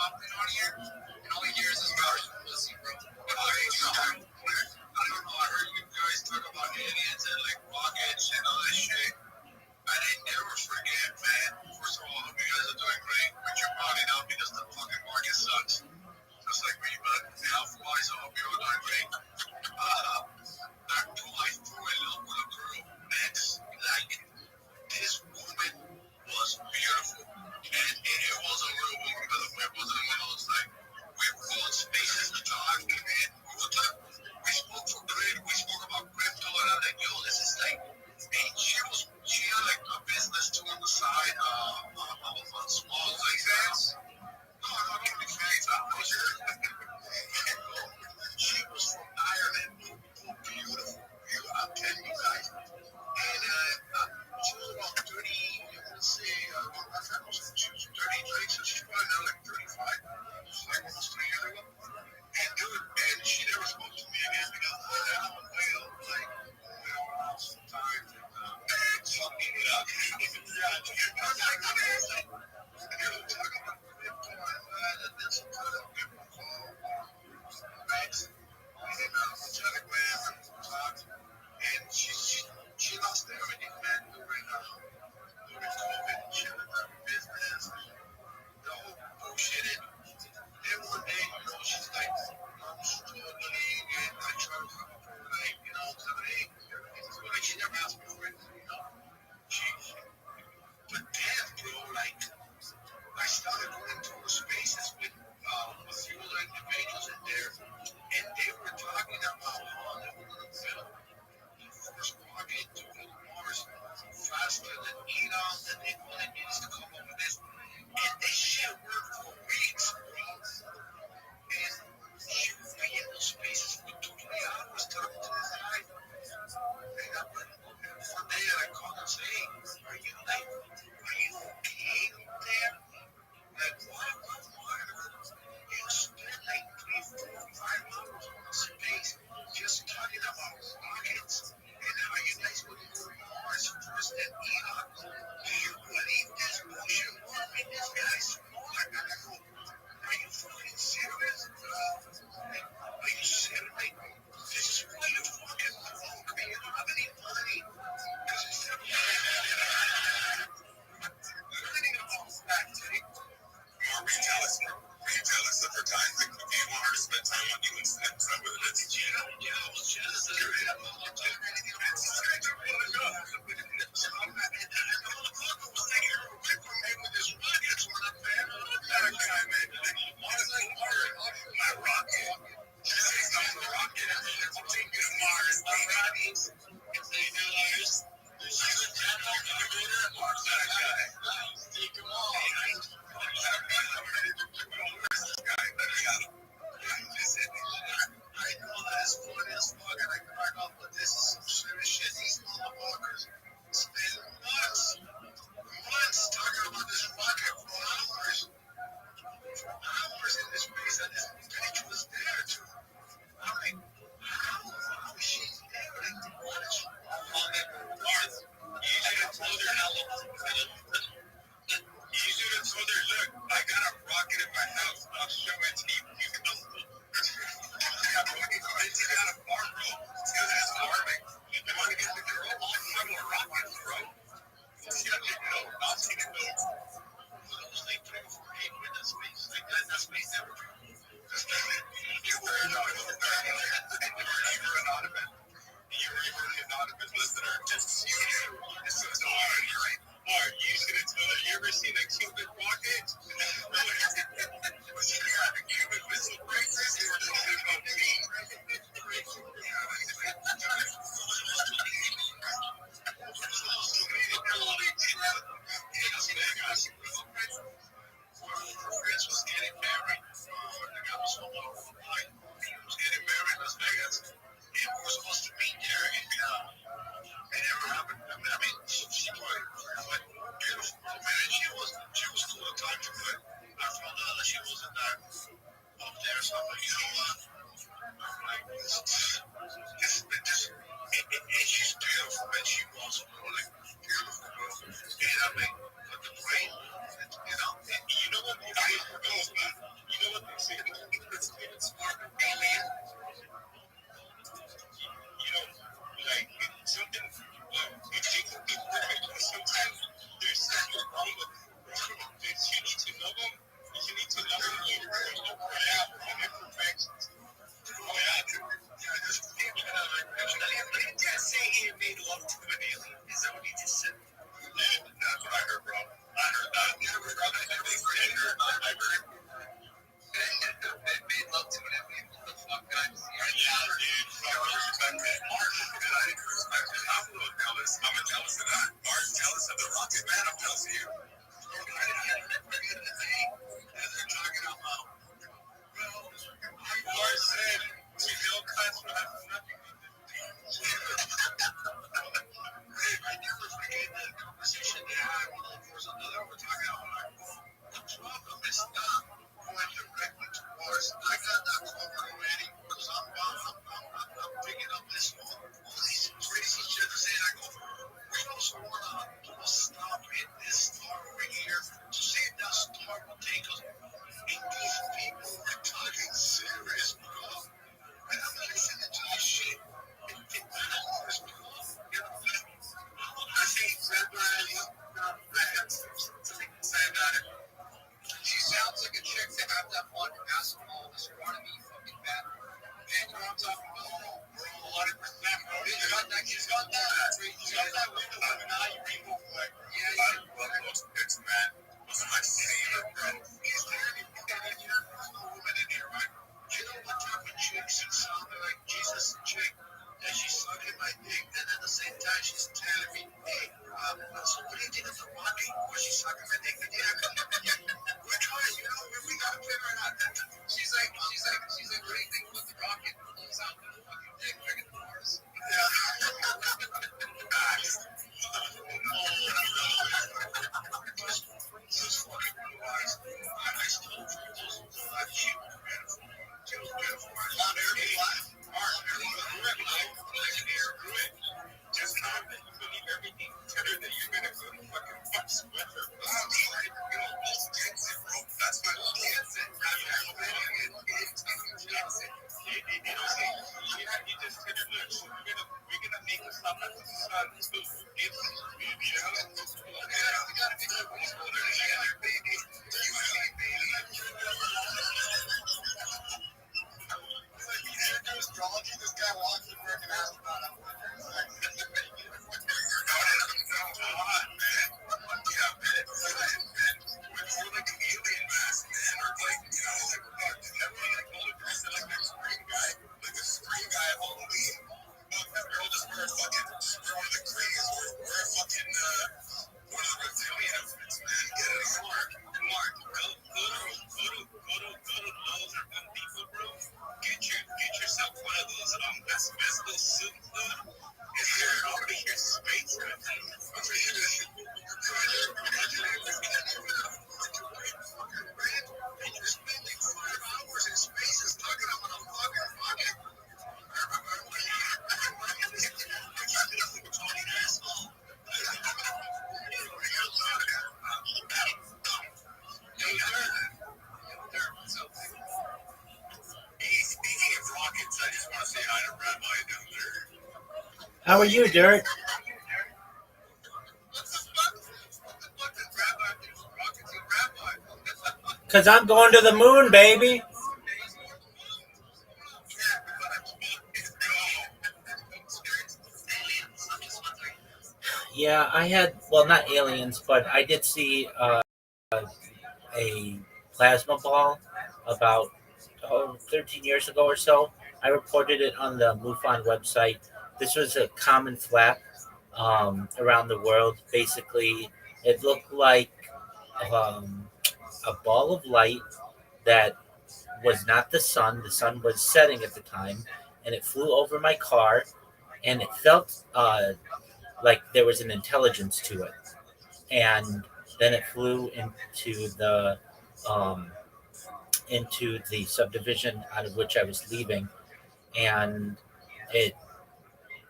popping on here, and all he hears is cars from pussy, bro. I don't know. I heard you guys talk about aliens and like rockets and all this shit. I didn't never forget, man. First of all, I hope you guys are doing great, but you're probably not because the fucking market sucks. Just like me, but health-wise, I hope you're all doing great. I fell in love with a girl, Max. Like, this woman was beautiful. And it was a real woman, by the way. It wasn't one of those, like, we were going spaces to talk, man. We spoke for grid, we spoke about crypto, and I'm like, yo, this is like, and she had like a business too on the side, on small exams. No, not only fans, I was sure. She was from Ireland, beautiful. I'm telling you guys. And she was about 30, let's say, she was 33, so she's probably now like 35. She's like almost 3 years ago. And dude, and she never spoke to me again because I'm a whale. Like, sometimes, fucking it up. Yeah, I was like, man, like, talk about crypto and this kind of people call Max. And Telegram and talk. And she lost everything, man, during COVID. She had a business, the whole bullshit. And one day, she's like, I'm struggling, and I try to come up with, like, 7, 8. Like, she never asked me for it, But then, bro, like, I started going to spaces with a few other individuals in there, and they were talking about how they were going to build the first rocket to go to Mars faster than Elon, that they wanted needs to come up with this. And this shit worked for weeks, bro. And she would be in those spaces for 2, 3 hours talking to this guy. And one day I called and said, hey, are you okay there? Like, why? You spend like 3, 4, 5 hours on a space just talking about rockets and how you guys would go to Mars first and Elon. Do you believe this bullshit? I mean, this guy's smart. And I go, are you fucking serious? Are you serious? Like, this is why you fucking broke. I mean, you don't have any money. Because it's learning about that, Jake. Are you jealous? Are you jealous of her time? Like, do you want her to spend time on you and spend time with her? Yeah, I was jealous of her. I'm not doing anything about it. And the motherfucker was taking her away from me with his rockets when I'm there. That guy, man. I was like, my rocket. She says, I'm the rocket. I'll take you to Mars. My rockets. If they do Mars. She was that Mars, that guy. Take him all. I know that it's funny as fuck, and I crack up, but this is some serious shit. These motherfuckers spend months talking about this rocket for hours in this space, and this bitch was there too. I'm like, how is she there? Like, what is wrong with Mars? You should have told her how long. You should have told her, look, I got a rocket in my house. I'll show it to you. You come. I got a farm, bro. It's farming. You want to get the girl on a rocket, bro? She got to know. I'll take it, though. It was like 3 or 4 people in that space. Like, that space never grew. You were anonymous. You were an anonymous listener. Just you. It's so hard. You're right. Mark, you should have told her. You ever seen a Cuban rocket? Was she got a Cuban missile crisis? You were talking about me. Prince was getting married. The guy was so low. He was getting married in Las Vegas. And we were supposed to meet there. And it never happened. I mean, she probably like beautiful woman, and she was cool to talk to, but I found out that she wasn't that up there. So I'm like, you know what? I'm like, and she's beautiful, and she was like beautiful, bro. And I mean, but the brain, and you know what? I don't know, man. How are you, Dirt? Because I'm going to the moon, baby. Yeah, I had, well, not aliens, but I did see a plasma ball about 13 years ago or so. I reported it on the MUFON website. This was a common flap around the world. Basically, it looked like um, a ball of light that was not the sun. The sun was setting at the time, and it flew over my car, and it felt like there was an intelligence to it. And then it flew um, into the subdivision out of which I was leaving, and it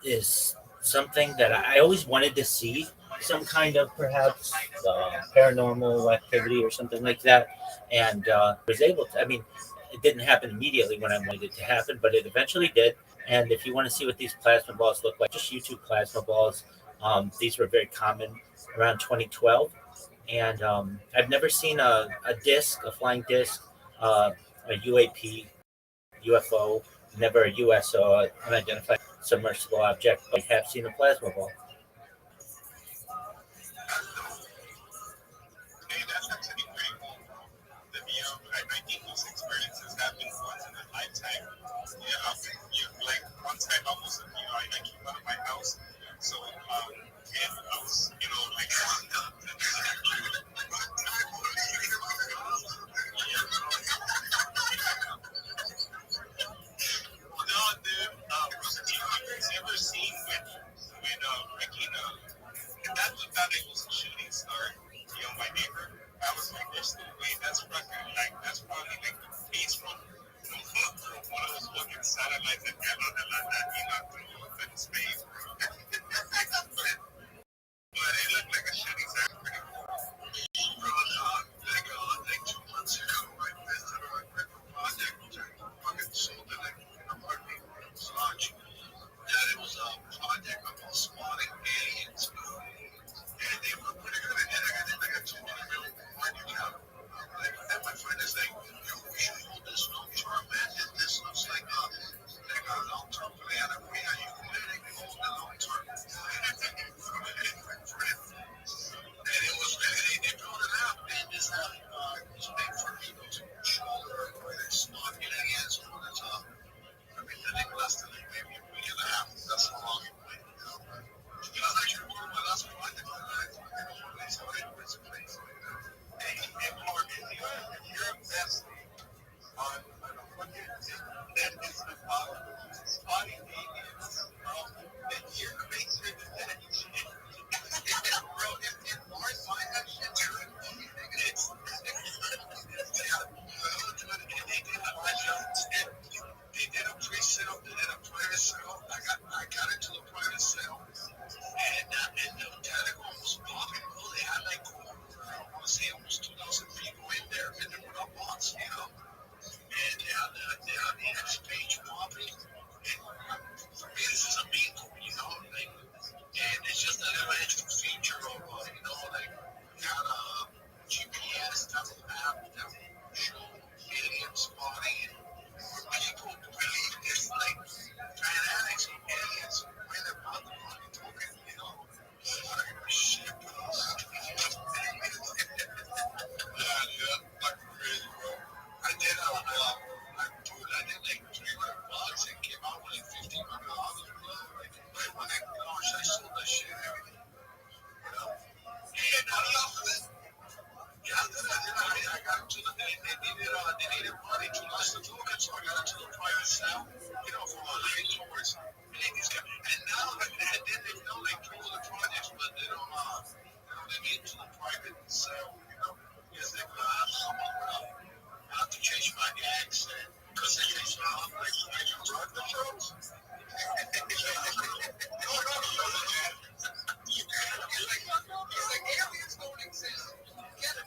is something that I always wanted to see, some kind of perhaps paranormal activity or something like that, and was able to. I mean, it didn't happen immediately when I wanted it to happen, but it eventually did. And if you want to see what these plasma balls look like, just YouTube plasma balls. These were very common around 2012, and I've never seen a disc, a flying disc, a UAP, UFO, never a USO, unidentified submersible object, but I have seen a plasma ball. Hey, that's actually pretty cool. I think those experiences happen once in a lifetime. Yeah, like one time I was, I came out of my house, so and I was, like, no, dude, you guys ever seen when freaking that looked out it was a shooting star, my neighbor. I was like, there's no way that's fucking like that's probably like the face from one of those fucking satellites that got on through open space. But it looked like a shooting star. Pretty cool. Like 2 months ago, I visited a project which I fucking sold it like launch. And it was a project about spotting aliens. And they were pretty good at it. I got two really good job. And my friend is like, we should hold this long term, man. This looks like a long term plan. And we are you really hold the long term. And it was really, they brought it out, man. This big for people to shoulder where they spot aliens or the top. I mean, I think less than maybe a week and a half. That's how long it went. Because actually, one of my last projects, I went to a place. Hey, Mark, if you're investing on a project that is about spotting aliens, then you're crazier than that. Bro, if Mars finds that shit, it's they did a pre-sale, they did a private sale. I got into the private sale, and the Tentacle was popping. Bro, they had like, I want to say almost 2,000 people in there, and they were not bots, And they had the next page popping. And for me, this is a main goal, like, and it's just an extra feature of, like, got a GPS type of map that will show alien spotting. People believe it's like fanatics of aliens when they're about the money token, Shit. Yeah, like crazy, bro. I did, I did like $300 and came out with like $1,500, bro. Like, right when I launched, I sold that shit and everything, And yeah, I got into they needed money to launch the token, so I got into the private sale, for my late and now, and then they know like two of the projects, but they don't, they get into the private sale, because they I have to change my accent, because they change my like, you run the shows? No, man. It's like aliens don't exist. Get it?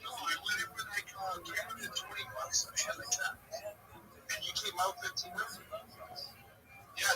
No, I went in with like $320 or something like that. And you came out 15 minutes ago. Yeah,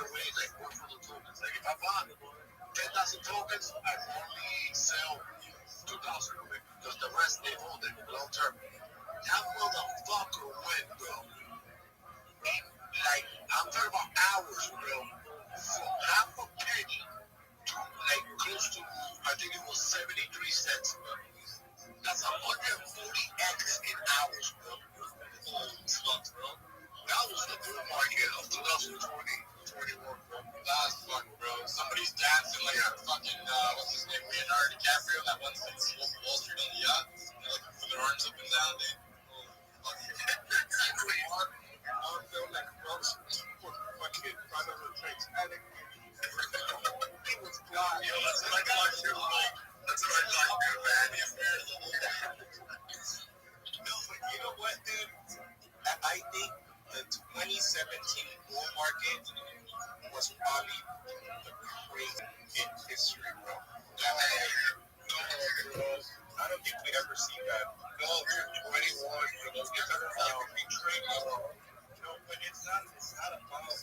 gotta wait like work for the tokens. Like if I bought 10,000 tokens, I only sell 2,000 of it because the rest they hold it long term. That motherfucker went, bro. Like I'm talking about hours, bro. From half a penny to like close to I think it was 73 cents, bro. That's 140x in hours, bro. Holy fuck, bro. That was the bull market of 2020, 21, bro. That's fun, bro. Somebody's dancing like a fucking, what's his name, Leonardo DiCaprio, that one from Wall Street on the yacht. They're like with their arms up and down, they, I feel like Rose fucking front of the Titanic. He was God. Yo, that's what I got you, like. That's what I thought you, man. No, but you know what, dude? I think the 2017 bull market was probably the craziest in history, bro. I don't think we ever see that. No, dude, 21, let's get better now. No, but it's not about how much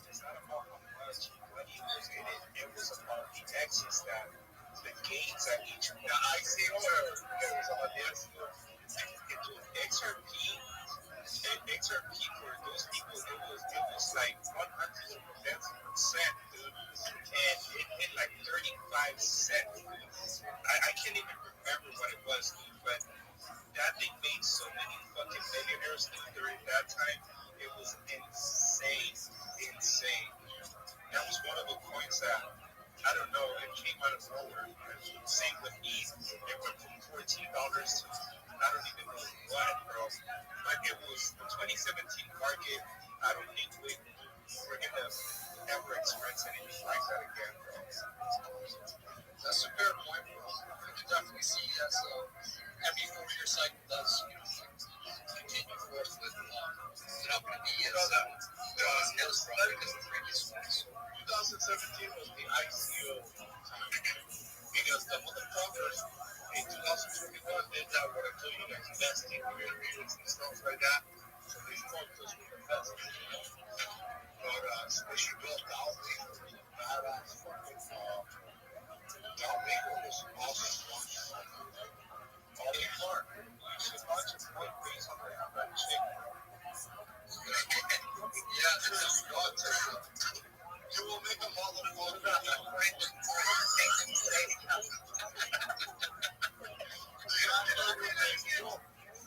money was in it. It was about the exits that the gains that each one. I see there was about this. XRP for those people, it was like 100%, dude, and it hit like 35 cents. I can't even remember what it was, dude, but that thing made so many fucking millionaires during that time. It was insane. That was one of the coins that I don't know, it came out of nowhere. Same with ETH. It went from $14 to I don't even know what, bro. But it was the 2017 market. I don't think we're gonna ever experience anything like that again, bro. That's a fair point, bro. I can definitely see that. So every 4-year cycle does continue forth with not going to be as strong as the previous ones. 2017 was the ICO time because the motherfuckers in 2021 did that what I told you guys, investing periods and stuff like that. So they fucked us with investing, you know. But especially Bill Dalby was a badass fucking Dalby was awesome. All the Clark. You should watch a point based on that chick. Yeah, this is God. You will make a motherfucker right before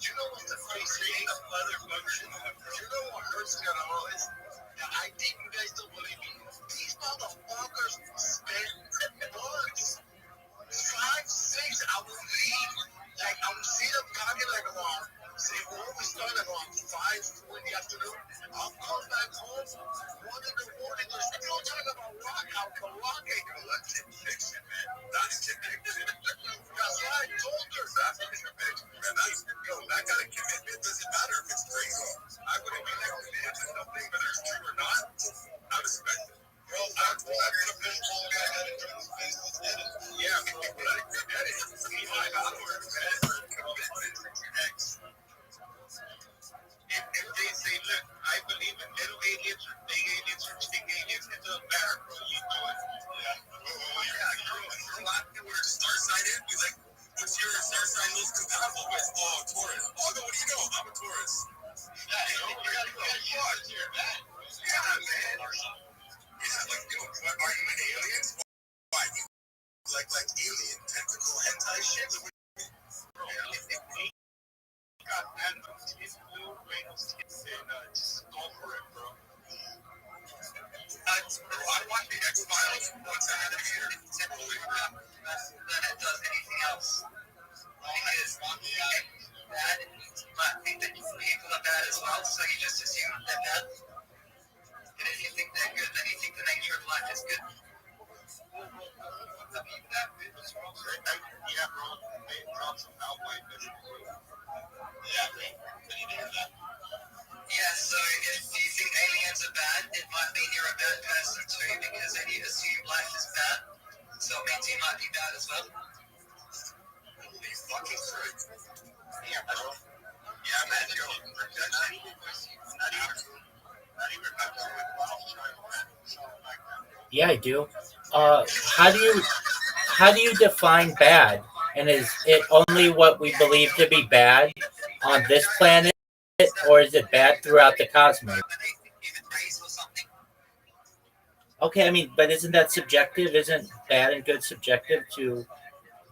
you know what's the crazy thing? You know what hurts me the most? I think you guys don't believe me. These motherfuckers spend bucks. 5, 6, I will leave. Like, I will see them coming like around, say, we start at around 5, 4 in the afternoon. I'll come back home, 1 in the morning, they're still talking about rock, how to rock it. That's conviction, man. That's conviction. That's what I told her. That's conviction, man. That kind of commitment doesn't matter if it's crazy. I wouldn't be like, man, something, whether it's true or not, I respect it. Bro, I put a fishbowl guy had it during this business, did it? Yeah, bro, but I get it. $5, man. If they say, look, I believe in little aliens or big aliens or big aliens, it doesn't matter, bro. You do it. Yeah. You're laughing where star sign is. He's like, what's your star sign most compatible with? Oh, Taurus. Oh, no, what do you know? I'm a Taurus. Yeah, you gotta use it to your back. Yeah, man. Yeah, like, are you an alien? Why? Like alien tentacle hentai shit? Bro, if we got that his blue Reynolds tips and just go for it, bro. I watch the X-Files once out of the year. Typically, than it does anything else. Because bad, but think that people are bad as well, so you just assume they're bad. And if you think they're good, then you think the nature of life is good. Yeah, bro. They dropped some outline vision. Yeah, great. I need to hear that. Yeah, so if you think aliens are bad, it might mean you're a bad person too, because then you assume life is bad. So it means you might be bad as well. Holy fucking frick. Yeah, bro. Yeah, man, yo. Not even messing with Miles China, man. Something like that. Yeah, I do. How do you define bad? And is it only what we believe to be bad on this planet, or is it bad throughout the cosmos? Okay, I mean, but isn't that subjective? Isn't bad and good subjective to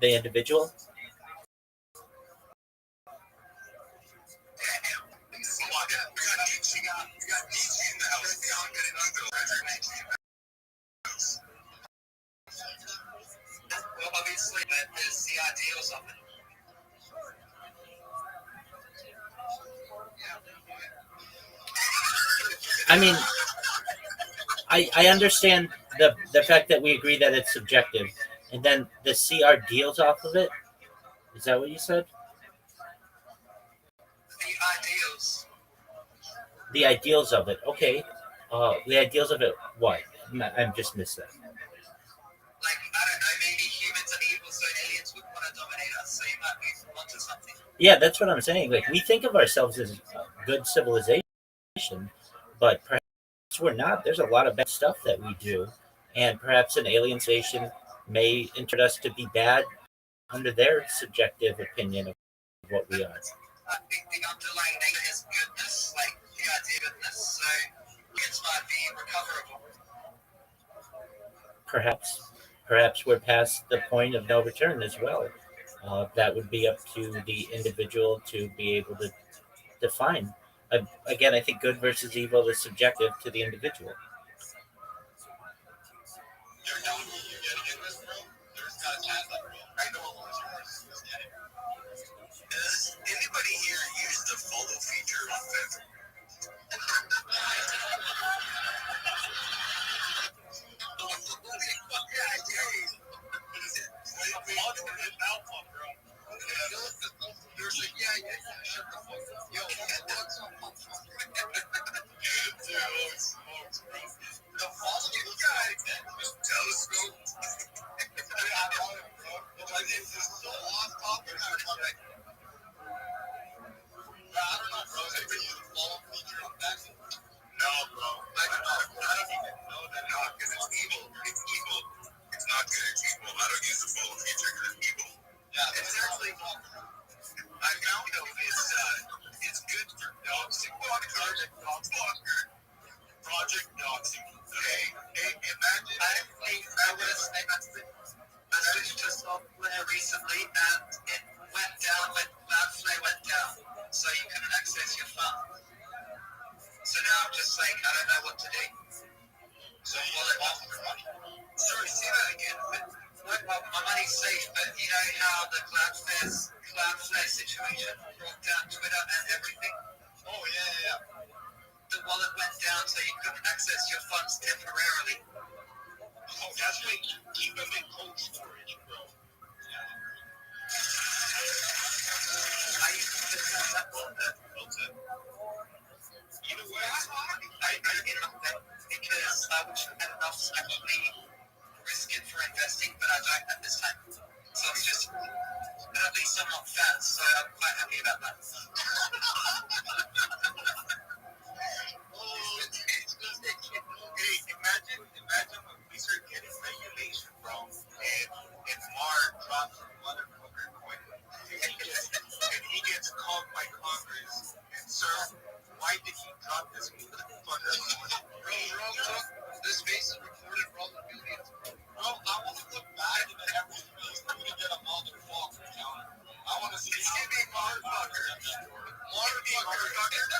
the individual? Well, obviously, that is the ideals of it. I mean, I understand the fact that we agree that it's subjective, and then the CR deals off of it. Is that what you said? The ideals. The ideals of it. Okay. The ideals of it. What? I'm just missed that. Like, I don't know, maybe humans are evil, so aliens would want to dominate us, so you might be onto something. Yeah, that's what I'm saying. Like we think of ourselves as a good civilization, but perhaps we're not. There's a lot of bad stuff that we do, and perhaps an alien station may interpret us to be bad under their subjective opinion of what we are. I think the underlying nature is goodness, like the idea of goodness, so it might be recoverable. Perhaps we're past the point of no return as well. That would be up to the individual to be able to define. Again, I think good versus evil is subjective to the individual. You're done. You're getting in this, bro. There's got a chat like, bro. I know what was yours. Does anybody here use the follow feature on Facebook? Telescope. This is so off topic. I don't know, bro. Anybody use the follow feature on that? No, bro. I don't even know that. No, because it's evil. It's evil. It's not good. It's evil. I don't use the follow feature because it's evil. Yeah, it's actually not. I found it's good for doxing. Project doxing. Hey, imagine. I switched to software recently and it went down when Cloudflare went down. So you couldn't access your phone. So now I'm just like, I don't know what to do. So wallet off your money. Sorry, say that again. But my money's safe, but you know how the Cloudflare situation brought down Twitter and everything? Oh, yeah. The wallet went down so you couldn't access your funds temporarily. Oh, that's like keep them in cold storage, bro. I used to put that on that. Either way, I did that because I wish I had enough to actually risk it for investing, but I don't at this time. So it's just, at least I'm not fat, so I'm quite happy about that. Hey, imagine when we start getting regulation, bro, and Mark drops a motherfucker coin, and he gets called by Congress, and sir, why did he drop this motherfucker coin? Bro, this face is recorded for all the millions, bro. Bro, I want to look back at every face to get a motherfucker counter. I want to see how many motherfuckers. Motherfucker.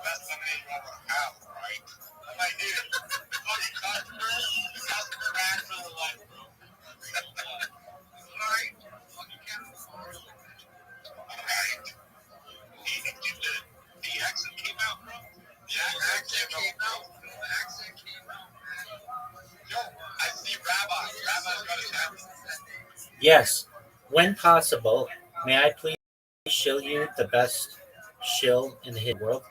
best lemonade you ever have, right? I'm like, dude, fucking customer ran for the life, bro. Alright, fucking Canada. Alright. The accent came out, bro. The accent came out. The accent came out, man. Yo, I see Rabbi. Rabbi's got his hand. Yes, when possible, may I please shill you the best shill in the hidden world?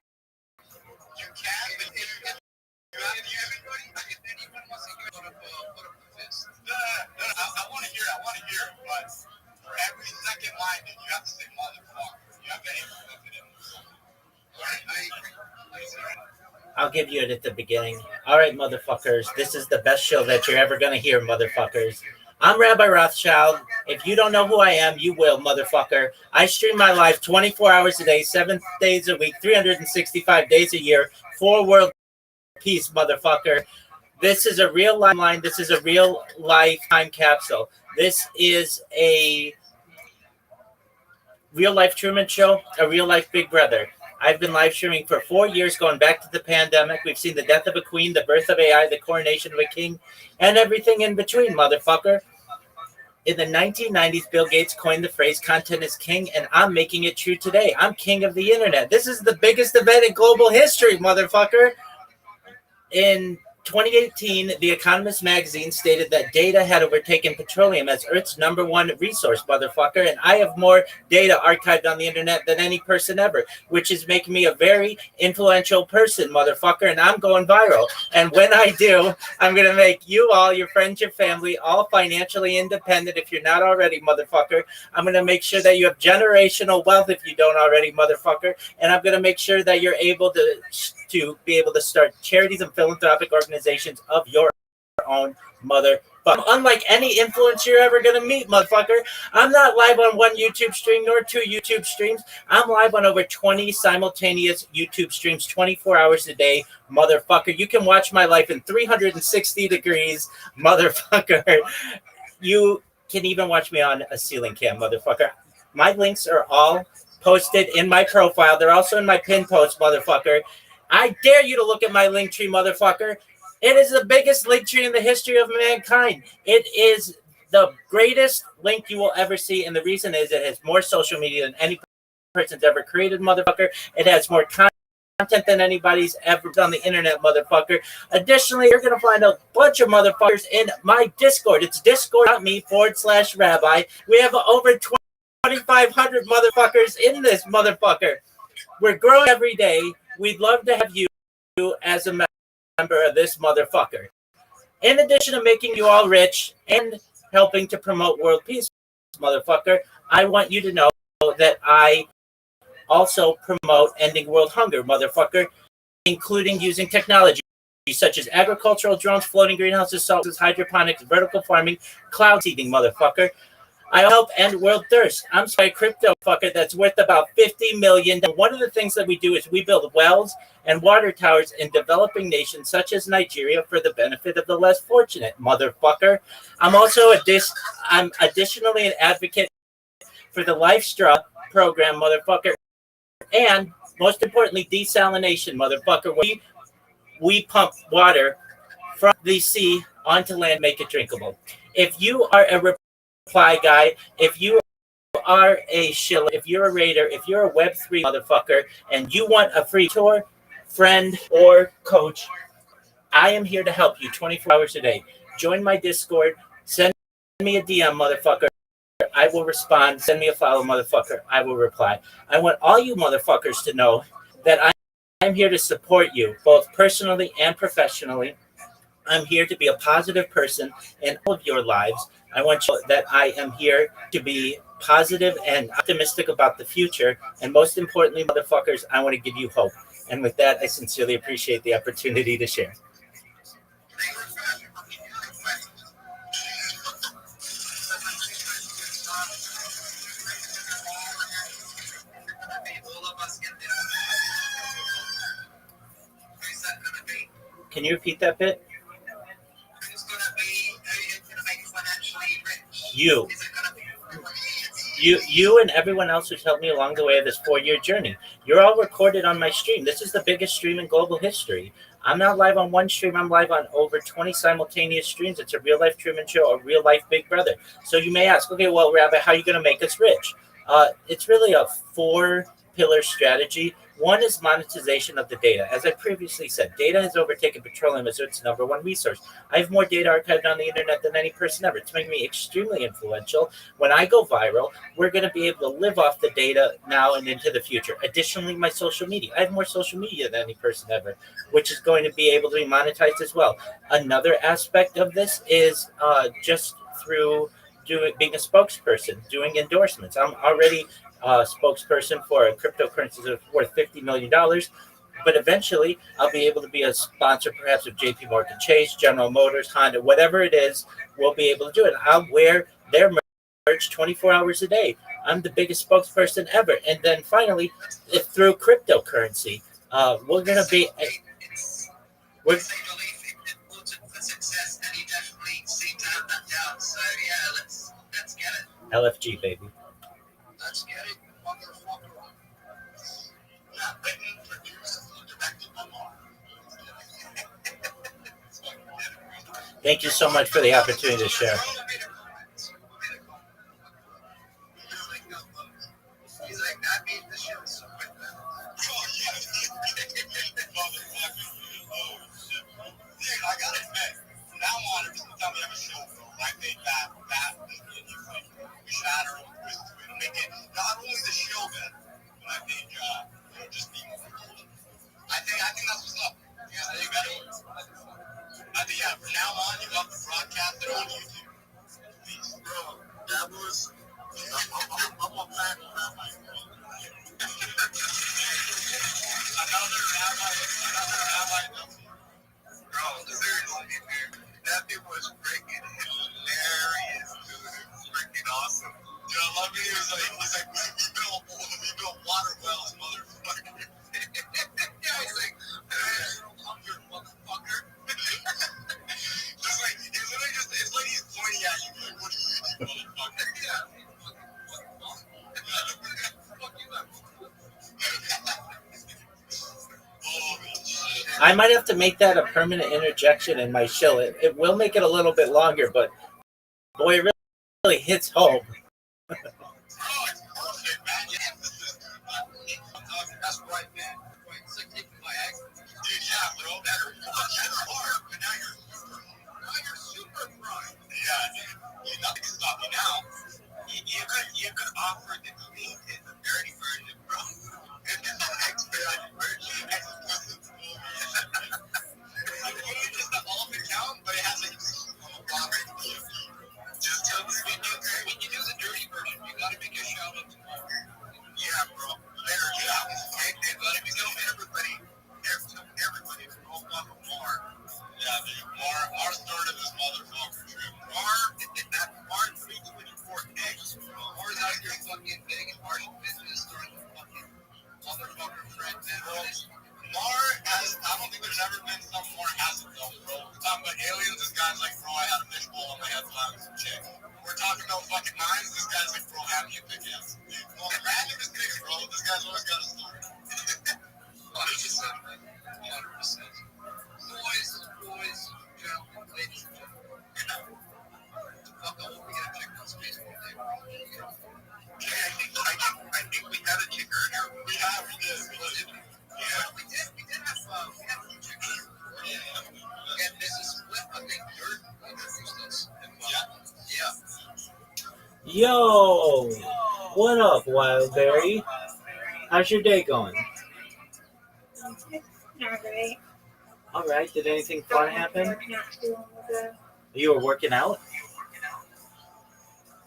You can, but if everybody, if anyone wants to hear, put up a fist. No, I want to hear it. I want to hear it. But for every second line, dude, you have to say motherfucker. You have to put it in. I'll give you it at the beginning. All right, motherfuckers. This is the best show that you're ever going to hear, motherfuckers. I'm Rabbi Rothschild. If you don't know who I am, you will, motherfucker. I stream my life 24 hours a day, 7 days a week, 365 days a year, for world peace, motherfucker. This is a real line. This is a real life time capsule. This is a real life Truman Show, a real life Big Brother. I've been live streaming for 4 years, going back to the pandemic. We've seen the death of a queen, the birth of AI, the coronation of a king, and everything in between, motherfucker. In the 1990s, Bill Gates coined the phrase content is king, and I'm making it true today. I'm king of the internet. This is the biggest event in global history, motherfucker. In 2018, The Economist magazine stated that data had overtaken petroleum as Earth's #1 resource, motherfucker, and I have more data archived on the internet than any person ever, which is making me a very influential person, motherfucker, and I'm going viral. And when I do, I'm going to make you all, your friends, your family, all financially independent if you're not already, motherfucker. I'm going to make sure that you have generational wealth if you don't already, motherfucker, and I'm going to make sure that you're able to be able to start charities and philanthropic organizations of your own motherfucker. Unlike any influencer you're ever going to meet, motherfucker, I'm not live on one YouTube stream nor 2 YouTube streams. I'm live on over 20 simultaneous YouTube streams 24 hours a day, motherfucker. You can watch my life in 360 degrees, motherfucker. You can even watch me on a ceiling cam, motherfucker. My links are all posted in my profile. They're also in my pin post, motherfucker. I dare you to look at my link tree, motherfucker. It is the biggest link tree in the history of mankind. It is the greatest link you will ever see, and the reason is it has more social media than any person's ever created, motherfucker. It has more content than anybody's ever done on the internet, motherfucker. Additionally, you're going to find a bunch of motherfuckers in my Discord. It's discord.me/rabbi. We have over 2,500 motherfuckers in this motherfucker. We're growing every day. We'd love to have you as a member of this motherfucker. In addition to making you all rich and helping to promote world peace, motherfucker, I want you to know that I also promote ending world hunger, motherfucker, including using technology such as agricultural drones, floating greenhouses, salt, hydroponics, vertical farming, cloud seeding, motherfucker. I help end world thirst. I'm a crypto fucker that's worth about $50 million. One of the things that we do is we build wells and water towers in developing nations such as Nigeria for the benefit of the less fortunate, motherfucker. I'm also I'm additionally an advocate for the Life Straw program, motherfucker, and most importantly, desalination, motherfucker. We pump water from the sea onto land, make it drinkable. If you are a reply guy, if you are a shiller, if you're a raider, if you're a Web3 motherfucker, and you want a free tour, friend, or coach, I am here to help you 24 hours a day. Join my Discord. Send me a DM, motherfucker. I will respond. Send me a follow, motherfucker. I will reply. I want all you motherfuckers to know that I'm here to support you, both personally and professionally. I'm here to be a positive person in all of your lives. I want you that I am here to be positive and optimistic about the future. And most importantly, motherfuckers, I want to give you hope. And with that, I sincerely appreciate the opportunity to share. Can you repeat that bit? You and everyone else who's helped me along the way of this 4-year journey. You're all recorded on my stream. This is the biggest stream in global history. I'm not live on one stream. I'm live on over 20 simultaneous streams. It's a real life Truman Show, a real life Big Brother. So you may ask, okay, well, Rabbi, how are you going to make us rich? It's really a four-pillar strategy. One is monetization of the data. As I previously said, data has overtaken petroleum as its number one resource. I have more data archived on the internet than any person ever. It's making me extremely influential. When I go viral, we're going to be able to live off the data now and into the future. Additionally, my social media. I have more social media than any person ever, which is going to be able to be monetized as well. Another aspect of this is just through being a spokesperson, doing endorsements. I'm already spokesperson for a cryptocurrency that's worth $50 million. But eventually, I'll be able to be a sponsor, perhaps of J.P. Morgan Chase, General Motors, Honda, whatever it is. We'll be able to do it. I'll wear their merch 24 hours a day. I'm the biggest spokesperson ever. And then finally, through cryptocurrency, we're gonna be. We're, LFG, baby. Let's get it. Wonderful. Written, produced, directed by Mark. Thank you so much for the opportunity to share. He's like, I made the show. So I gotta admit, from now on, every single time we have a show, I think that we should add our own twist to it and make it not only the show better, but I think just be more cool. I think that's what's up. Yeah, I think I think from now on, you have to broadcast it on YouTube. Please, bro, that was. I'm a fan of Rabbi. Another rabbi. Bro, seriously, dude. That thing was freaking hilarious, dude. It was freaking awesome. Dude, I love it. He's like, we built water wells, motherfucker. Yeah, he's like, motherfucker. Just like, it's literally just, it's like he's pointing at you, like, what do you do, motherfucker? Yeah. I might have to make that a permanent interjection in my show. It will make it a little bit longer, but boy, it really hits home. It's perfect, man. Yeah, that's right, man. It's like taking my egg. Dude, yeah, bro. That's hard, but now you're super fried. Yeah, dude. Nothing can stop you now. You could offer the deleted, the dirty version, bro. And then the expedited version. It's just the ultimate count, but it has like a block. Just tell me when you do the dirty version, you gotta make a shout out to Mark. Yeah, bro. There, yeah. And let me know everybody from Oklahoma, Mark. Yeah, dude. Mark started this motherfucker trip. Mark 324X. Mark's out here fucking making Martian business, starting a fucking motherfucker friend, man. I don't think there's ever been something more hasn't done, bro. We're talking about aliens, this guy's like, bro, I had a fishbowl on my head when I was a chick. We're talking about fucking knives, this guy's like, bro, have me a big ass. Well, the randomest thing, bro, this guy's always got a story. 100%, man. 100%. Boys, gentlemen, ladies and gentlemen. Fuck, I hope we get a chick on space one day, bro. Okay, I think we had a chick earlier. We did. Yeah, we did have two chicks. Yeah. And Mrs. Flip, I think you're introduced us. Yeah. Yo, what up, Wildberry? How's your day going? Not great. All right. Did anything fun happen? Not doing good. You were working out?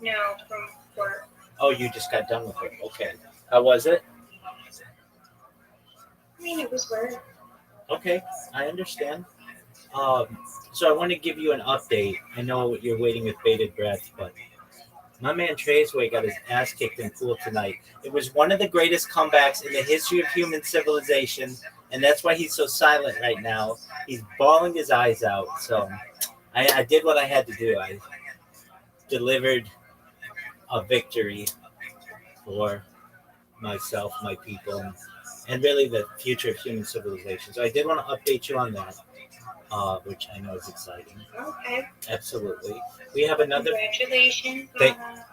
No, from work. Oh, you just got done with it. Okay. How was it? I mean, it was work. Okay, I understand. So I want to give you an update. I know you're waiting with bated breath, but my man Traceway got his ass kicked in pool tonight. It was one of the greatest comebacks in the history of human civilization, and that's why he's so silent right now. He's bawling his eyes out. So I did what I had to do. I delivered a victory for myself, my people, and really the future of human civilization. So I did want to update you on that, which I know is exciting. Okay. Absolutely. We have another. Congratulations.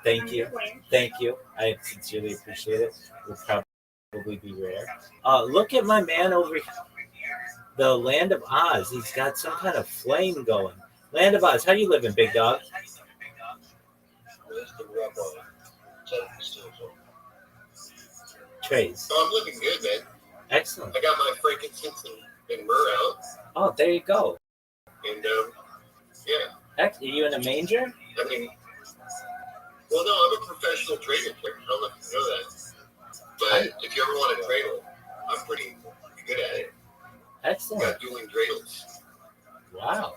Thank you. Thank you. I sincerely appreciate it. Will probably be rare. Look at my man over here. The Land of Oz. He's got some kind of flame going. Land of Oz. How you living, big dog? Where's the rubber? Trays. Oh, I'm looking good, man. Excellent. I got my frankincense and myrrh out, Oh, there you go. and yeah. Are you in a manger? I mean, well, no, I'm a professional dreidel player. I don't know if you know that, but if you ever want a dreidel, I'm pretty good at it. Excellent. Got dueling dreidels. Wow.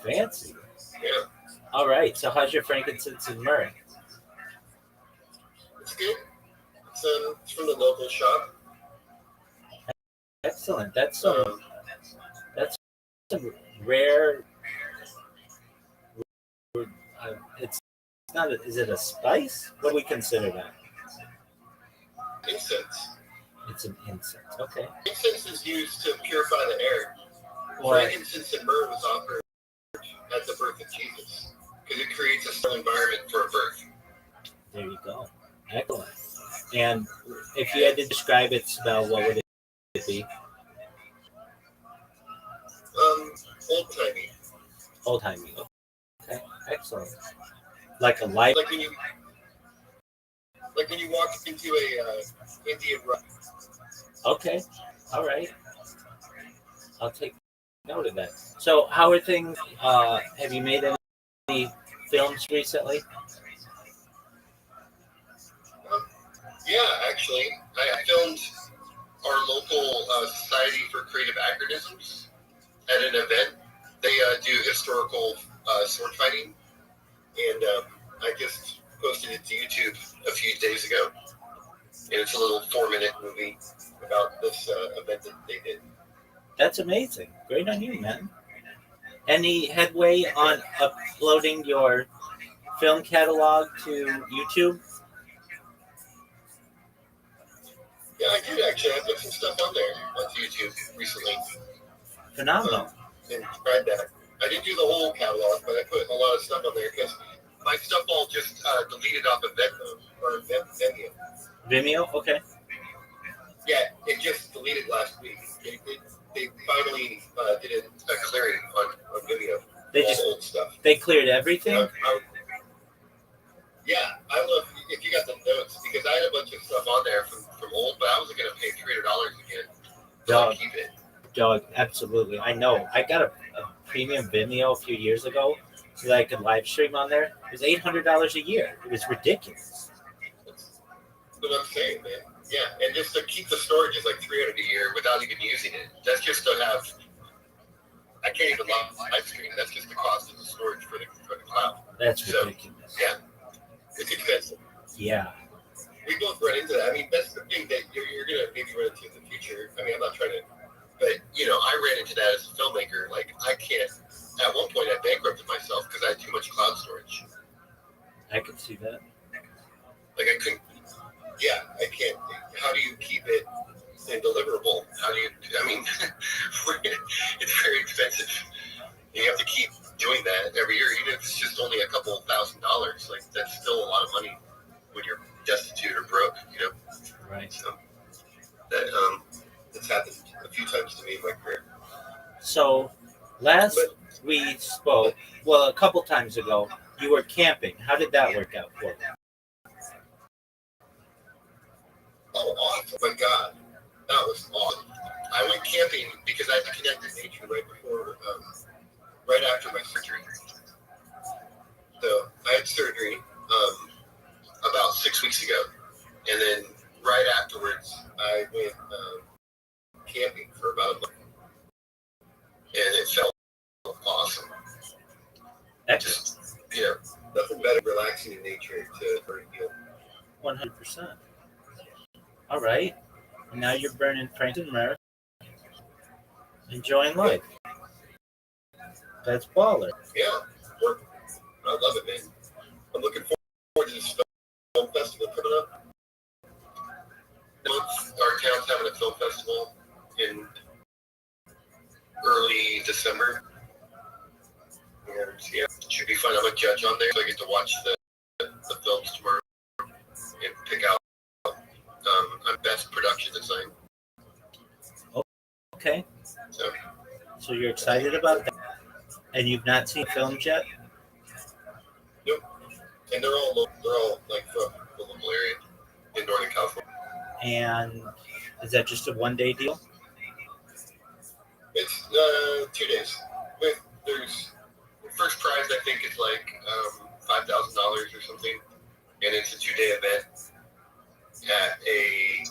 Fancy. Yeah, All right. So how's your frankincense and myrrh? it's good. It's from the local shop. Excellent. That's some rare. It's not. Is it a spice? What do we consider that? Incense. It's an incense. Okay. Incense is used to purify the air. Well, Frankincense and myrrh was offered at the birth of Jesus because it creates a sterile environment for a birth. there you go. Excellent. And if you had to describe its smell, what would it be? Old timey. Old timey. Okay. Excellent. Like a light. Like when you walk into a Indian rug. Okay. All right. I'll take note of that. So, how are things? Have you made any films recently? Yeah, actually, I filmed our local Society for Creative Acronisms at an event. They do historical sword fighting, and I just posted it to YouTube a few days ago. And it's a little 4-minute movie about this event that they did. That's amazing. Great on you, man. Any headway on uploading your film catalog to YouTube? Yeah, I did actually. I put some stuff on there on YouTube recently. Phenomenal. And tried that. I didn't do the whole catalog, but I put a lot of stuff on there because my stuff all just deleted off of Venmo or Vimeo. Vimeo? Okay. Yeah, it just deleted last week. They finally did a clearing on Vimeo. They all just the old stuff. They cleared everything? I love if you got the notes because I had a bunch of stuff on there from old, but I wasn't going to pay $300 again. So I keep it. Dog, absolutely. I know. I got a premium Vimeo a few years ago so that I could live stream on there. It was $800 a year. It was ridiculous. That's what I'm saying, man. Yeah, and just to keep the storage is like $300 a year without even using it. That's just to have. I can't even live stream. That's just the cost of the storage for the cloud. That's ridiculous. Yeah, it's expensive. Yeah. We both run into that. I mean, that's the thing that you're going to maybe run into in the future. I mean, I'm not trying to, but I ran into that as a filmmaker. Like, I can't. At one point, I bankrupted myself because I had too much cloud storage. I can see that. Like, I couldn't. Yeah, I can't. How do you keep it and deliverable? How do you? I mean, it's very expensive. You have to keep doing that every year, even if it's just only a couple $1,000s. Like, that's still a lot of money when you're destitute or broke. Right. So that's happened a few times to me in my career. So last we spoke, well, a couple times ago, you were camping. How did that work out for you? Oh, awesome. My God. That was awesome. I went camping because I connected nature right after my surgery. So I had surgery about 6 weeks ago. And then right afterwards, I went camping for about a month. And it felt awesome. Excellent. Just, nothing better than relaxing in nature to heal. 100%. All right. And now you're burning Frank and Mary. Enjoying life. That's baller. Yeah. I love it, man. I'm looking forward to this film festival coming up. Our Town's having a film festival in early December. And yeah, it should be fun. I'm a judge on there, so I get to watch the films tomorrow and pick out on best production design. Okay. So So you're excited about that, and you've not seen films yet? nope. And they're all like from the local area in Northern California. And is that just a one-day deal? It's 2 days. There's first prize I think is like $5,000 or something, and it's a 2-day event at a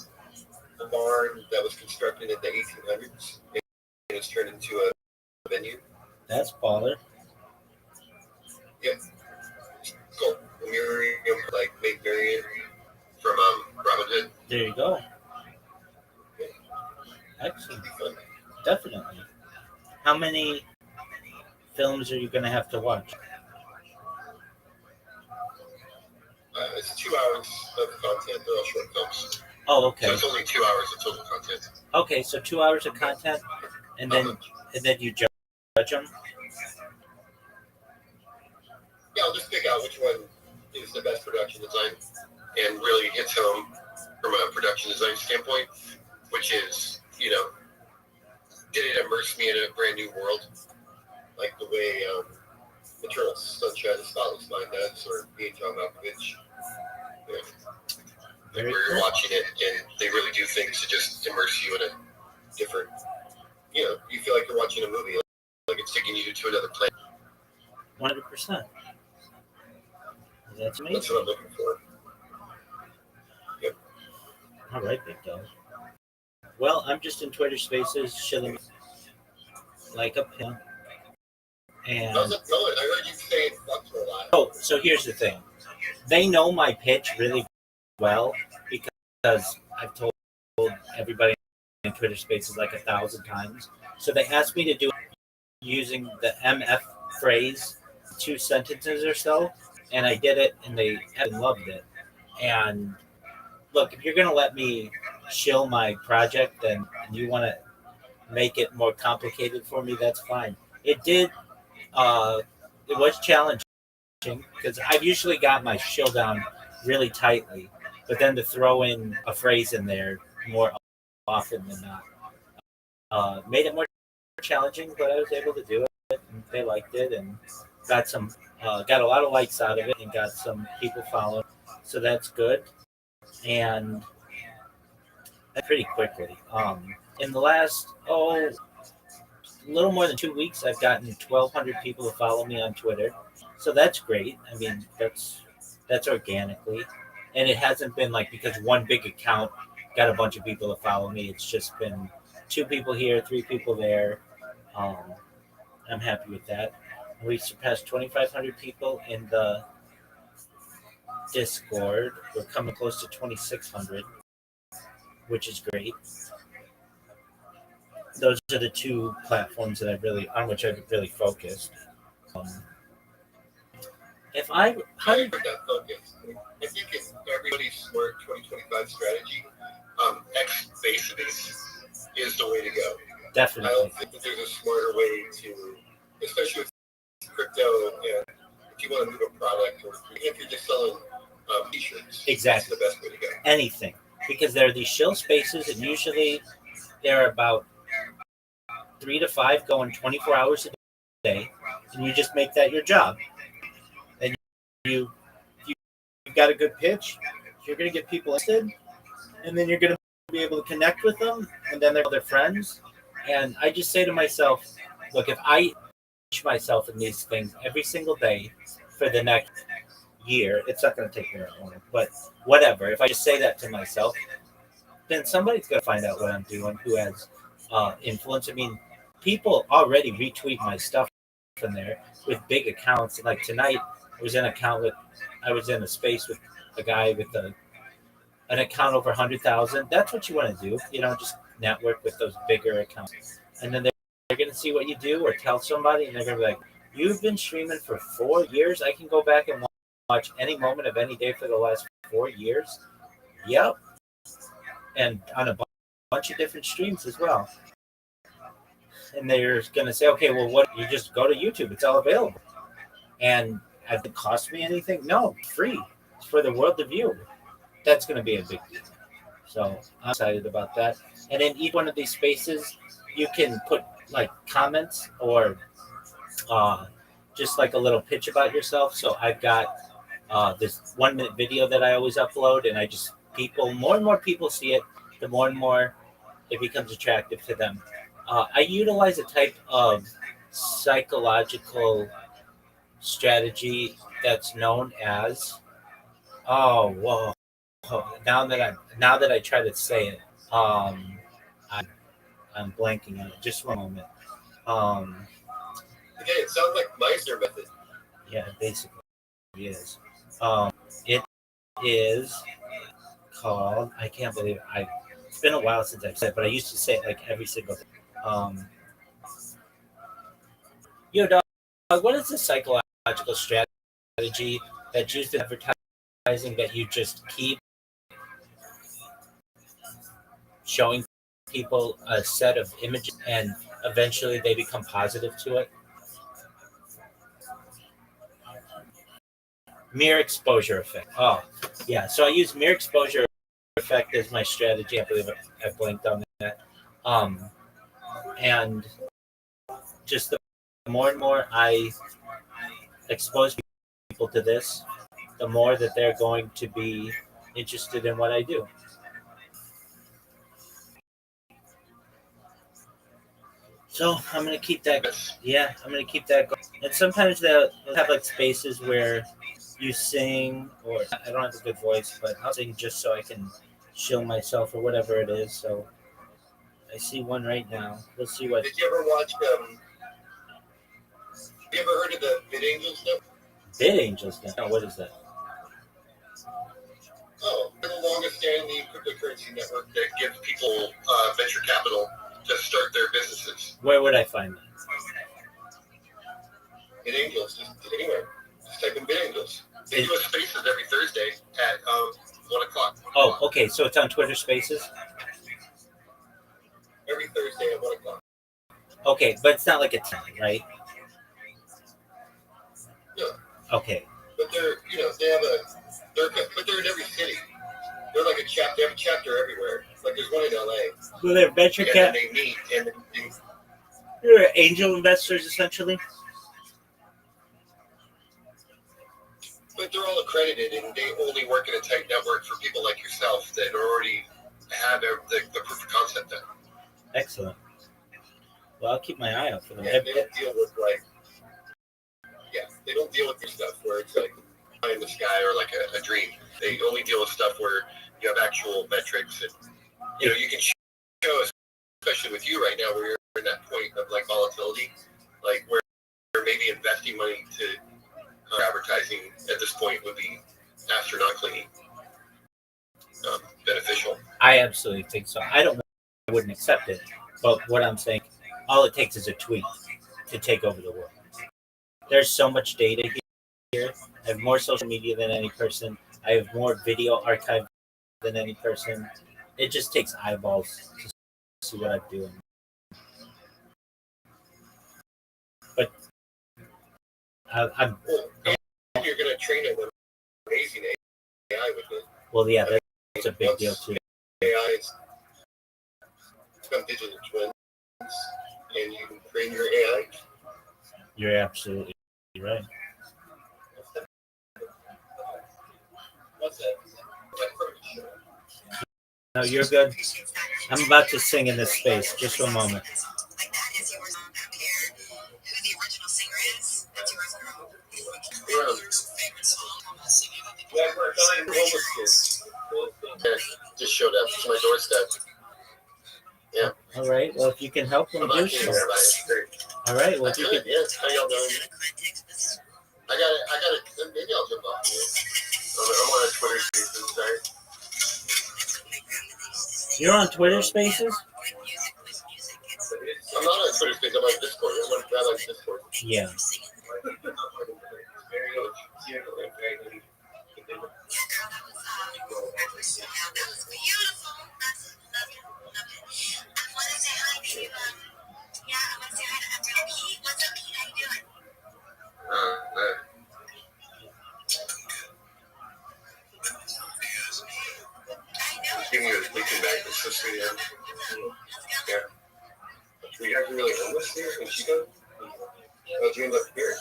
barn that was constructed in the 1800s, and it's turned into a venue. That's baller. Yep. It's called Miriam, like Maid Marian from Robin Hood. There you go. Yeah. Excellent. It'll be fun. Definitely. How many films are you going to have to watch? It's 2 hours of content. They're all short films. Oh, So okay. it's only 2 hours of total content. Okay, so 2 hours of content, and then you judge them. Yeah, I'll just pick out which one is the best production design and really hits home from a production design standpoint, which is, did it immerse me in a brand new world, like the way Eternal Sunshine of the Spotless Mind does, or Me and John Malkovich. Yeah. Like where you're watching it and they really do things to just immerse you in a different, you feel like you're watching a movie, like it's taking you to another planet. 100%. That's amazing. That's what I'm looking for. Yep. All right, big dog. Well, I'm just in Twitter Spaces, chilling like a pimp. And How's it going? I heard you saying fuck for a while. so here's the thing. They know my pitch really well because I've told everybody in Twitter Spaces like 1,000 times. So they asked me to do it using the MF phrase, 2 sentences or so, and I did it, and they loved it. And look, if you're going to let me shill my project and you want to make it more complicated for me, that's fine. It was challenging because I've usually got my shill down really tightly, but then to throw in a phrase in there more often than not made it more challenging, but I was able to do it, and they liked it, and got a lot of likes out of it, and got some people following, so that's good. And pretty quickly, in the last a little more than 2 weeks, I've gotten 1,200 people to follow me on Twitter, so that's great. I mean, that's organically, and it hasn't been like because one big account got a bunch of people to follow me. It's just been 2 people here, 3 people there. I'm happy with that. We surpassed 2,500 people in the Discord. We're coming close to 2,600, which is great. Those are the 2 platforms that on which I've really focused. I agree with that focus. I think it's everybody's smart 2025 strategy. X-based is the way to go. Definitely. I don't think that there's a smarter way to, especially with crypto, and if you want to move a product, or if you're just selling t-shirts, Exactly. that's the best way to go. Anything. Because there are these shill spaces, and usually there are about 3 to 5 going 24 hours a day, and you just make that your job. And you've got a good pitch, you're going to get people interested, and then you're going to be able to connect with them, and then they're their friends. And I just say to myself, look, if I teach myself in these things every single day for the next year, it's not going to take me that long, but whatever. If I just say that to myself, then somebody's going to find out what I'm doing who has influence. I mean, people already retweet my stuff in there with big accounts. Like tonight, I was in a space with a guy with an account over 100,000. That's what you want to do. Just network with those bigger accounts, and then they're going to see what you do or tell somebody, and they're going to be like, "You've been streaming for 4 years. I can go back and watch any moment of any day for the last 4 years." Yep. And on a bunch of different streams as well. And they're going to say, okay, well, what? You just go to YouTube; it's all available. And has it cost me anything? No, free. It's for the world to view. That's going to be a big deal. So I'm excited about that. And in each one of these spaces, you can put like comments or uh, just like a little pitch about yourself. So I've got this 1 minute video that I always upload, and I just more and more people see it, the more and more it becomes attractive to them. I utilize a type of psychological strategy that's known as whoa. Now that I try to say it, I, I'm blanking on it. Just one moment. Um, Okay, it sounds like Meisner method. yeah, it basically is. It is called. I can't believe I. It's been a while since I've said it, but I used to say it like every single day. Um, Dog, what is the psychological strategy that's used in advertising that you just keep showing people a set of images and eventually they become positive to it? Mere exposure effect. Oh, yeah. So I use mere exposure effect as my strategy. I believe I blinked on that. And just the more and more I expose people to this, the more that they're going to be interested in what I do. So I'm gonna keep that. Yeah, I'm gonna keep that going. And sometimes they'll have like spaces where you sing, or I don't have a good voice, but I'll sing just so I can chill myself or whatever it is. So I see one right now. We'll see what. Did you ever watch? You ever heard of the Bid Angels stuff? Bid Angels? No, what is that? Oh, they're the longest standing cryptocurrency network that gives people venture capital to start their businesses. Where would I find that? Bid Angels, just anywhere. Just type in Bid Angels. They do a Spaces every Thursday at 1 o'clock. Oh, okay. So it's on Twitter Spaces? Every Thursday at 1 o'clock. Okay, but it's not like a team, right? No. Okay. But they're in every city. They're like they have a chapter everywhere. Like there's one in LA. So they're venture capital. And they meet and they're angel investors essentially. But they're all accredited, and they only work in a tight network for people like yourself that already have the proof of concept done. Excellent. Well, I'll keep my eye out for them. Yeah, they don't deal with they don't deal with your stuff where it's like in the sky or like a dream. They only deal with stuff where you have actual metrics, and you can show, especially with you right now, where you're in that point of like volatility, like where maybe investing money to advertising at this point would be astronomically beneficial. I absolutely think so. I wouldn't accept it, but what I'm saying, all it takes is a tweet to take over the world. There's so much data here. I have more social media than any person. I have more video archive than any person. It just takes eyeballs to see what I'm doing. But I'm you're going to train it with amazing AI with it. Well, yeah, that's a big deal too. AI is become digital twins, and you can train your AI. You're absolutely right. What's that? No, you're good. I'm about to sing in this space. Just one moment. Just showed up to my doorstep. Yeah. All right. Well, if you can help them do so. All right. Well, if you can. Yes. How y'all doing? I got it. Maybe I'll jump off here. I'm on a Twitter Spaces. Sorry. You're on Twitter Spaces? I'm not on Twitter Spaces. I'm on Discord. I'm on Discord. Yeah. came back to Sicily. Yeah. Were you guys really homeless here in Chico? How'd you end up here?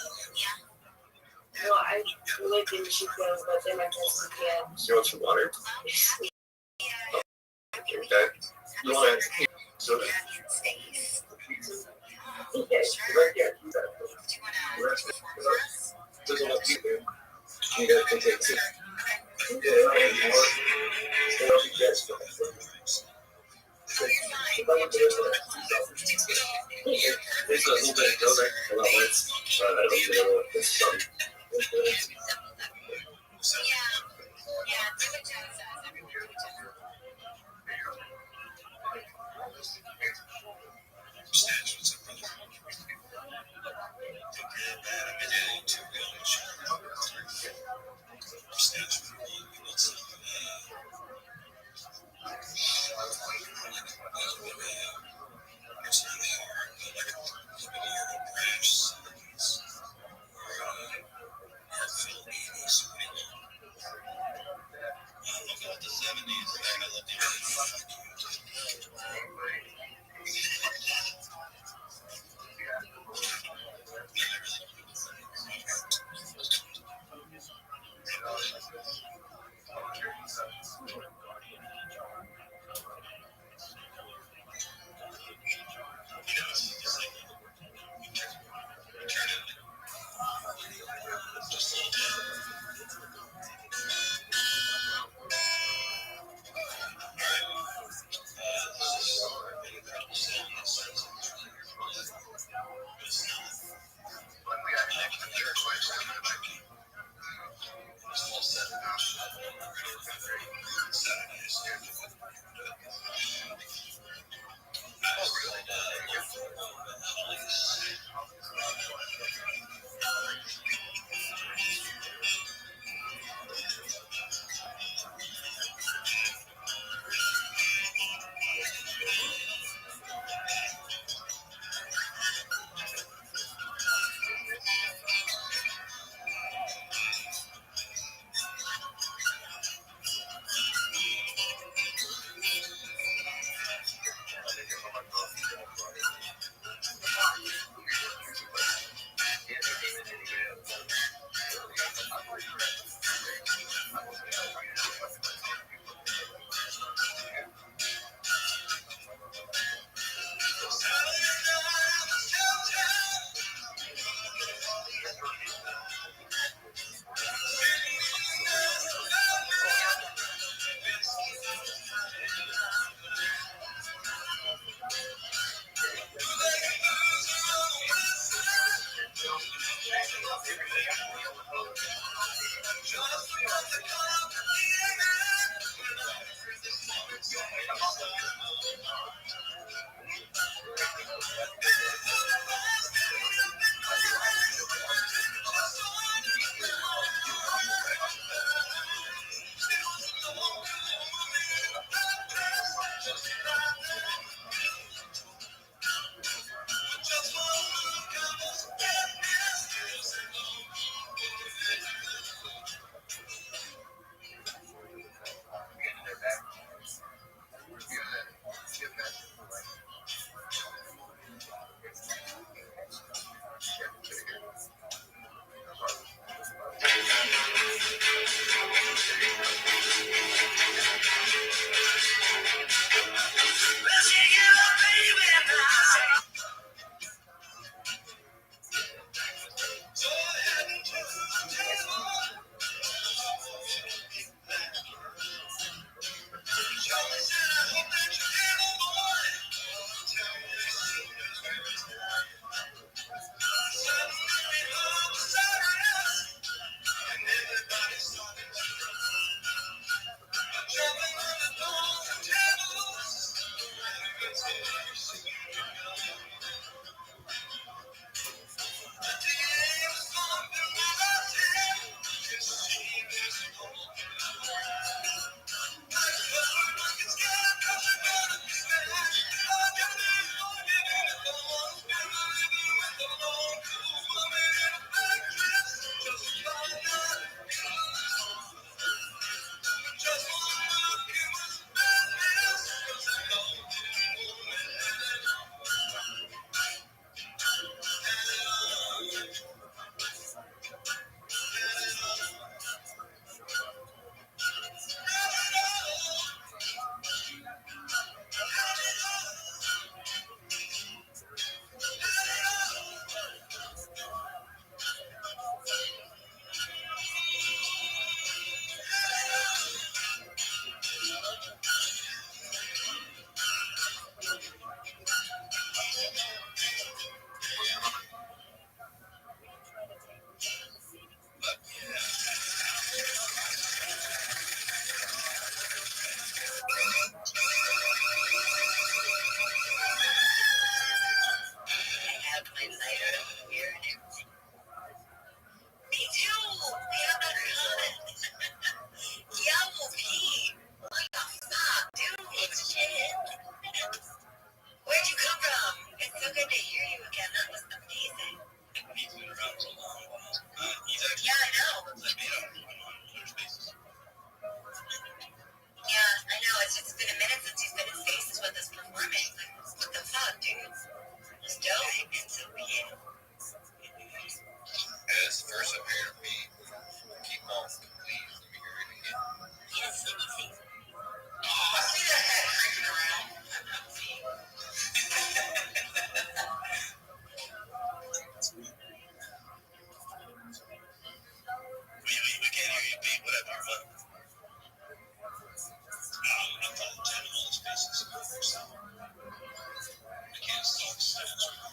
Well, I lived in Chico, but then I just began. You want some water? Okay. You want to soda? Okay. Right here. There's a lot of people. You guys can take it. There's a little bit of go there. A lot less. I don't know what this is.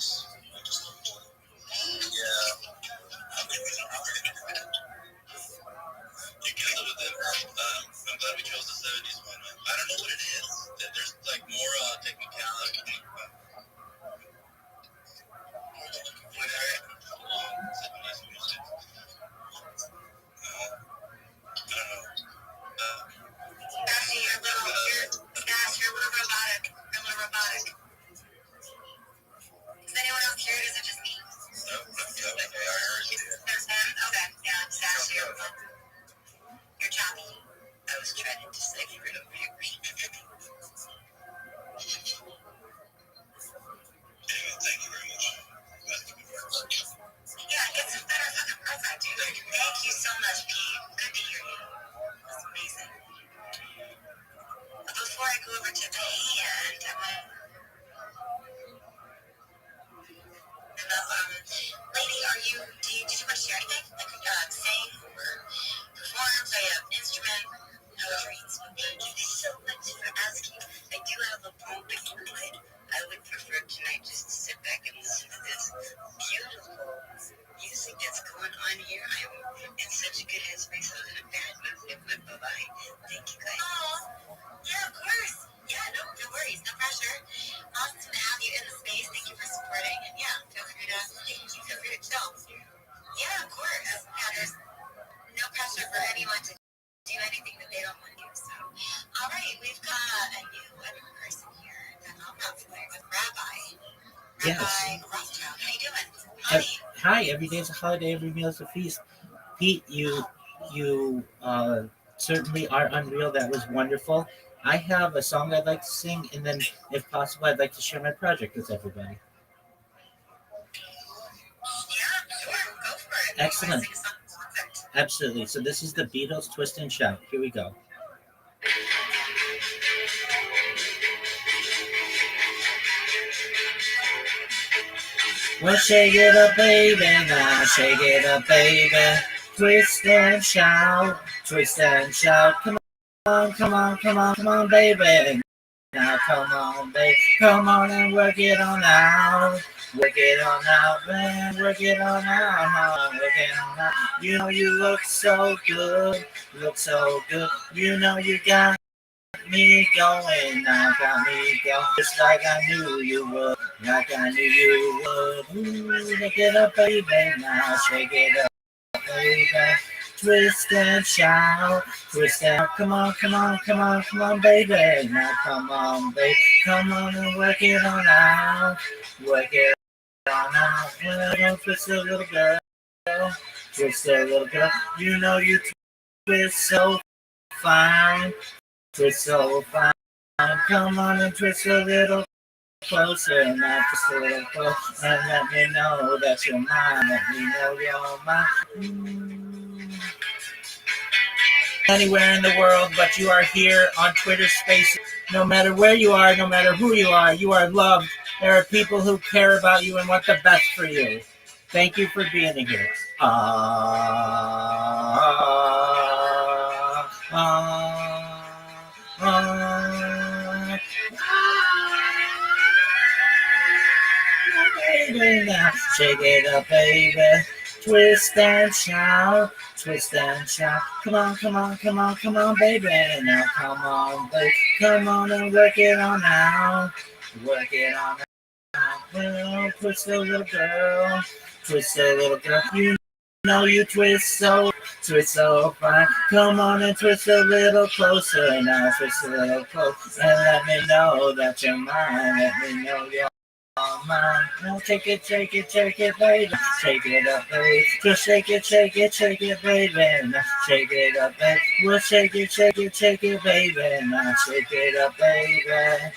songs. I just love to. Yeah. You can live with it. I'm glad we chose the 70s one. I don't know what it is. There's like more technicality. When I 70s music. I don't know. Actually, you're a little robotic. You're a little robotic. Is anyone else here? Is it just me? No, okay, I heard you. There's him? Okay, yeah, it's actually you're choppy. I was trying to decipher it over here. Anyway, thank you very much. Yeah, get some better fucking profile, dude. Thank you so much, Pete. Good to hear you. That's amazing. But before I go over to the hand, I want lady, did you want to share anything? Like, sing or perform, play an instrument, poetry? Thank you so much for asking. I do have a poem, but I would prefer tonight just to sit back and listen to this beautiful music that's going on here. I'm in such a good headspace. I was in a bad mood. Bye-bye. Thank you guys. Oh, yeah, of course. Yeah, no worries. No pressure. Awesome to have you in the space. Thank you for supporting. And yeah, feel free to chill. Yeah, of course. Yeah, there's no pressure for anyone to do anything that they don't want to do. So, all right, we've got a new person here that I'm not familiar with. Rabbi. Yes. Rabbi Rostro. How you doing? Hi. Hi, every day's a holiday, every meal's a feast. Pete, you certainly are unreal. That was wonderful. I have a song I'd like to sing, and then, if possible, I'd like to share my project with everybody. Yeah, sure. Go for it. Excellent. Absolutely. So this is the Beatles' Twist and Shout. Here we go. Well, shake it up, baby, now shake it up, baby. Twist and shout, twist and shout. Come on, come on, come on, come on, baby. Now come on, baby, come on and work it on out. Work it on out, man, work it on out, work it on out. You know you look so good, look so good. You know you got me going, now got me going, just like I knew you would, like I knew you would. Ooh, shake it up, baby, now shake it up, baby. Twist and shout, twist and come on, come on, come on, come on, baby. Now come on, baby, come on and work it on out, work it on out. Well, twist a little girl, twist a little girl. You know you twist so fine. Twist so fine, come on and twist a little closer, now twist a little closer, and let me know that you're mine, let me know you're mine. Anywhere in the world, but you are here on Twitter Spaces. No matter where you are, no matter who you are loved. There are people who care about you and want the best for you. Thank you for being here. Baby, now shake it up, baby. Twist and shout, twist and shout. Come on, come on, come on, come on, baby. Now come on, baby. Come on and work it on out. Work it on out. Well, twist a little girl. Twist a little girl. You know you twist so fine. Come on and twist a little closer. Now twist a little closer. And let me know that you're mine. Let me know you're mine. Now shake it, baby. Shake it up, baby. Just shake it, baby. Now shake it up, baby. Well, shake it, baby. Now shake it up, baby.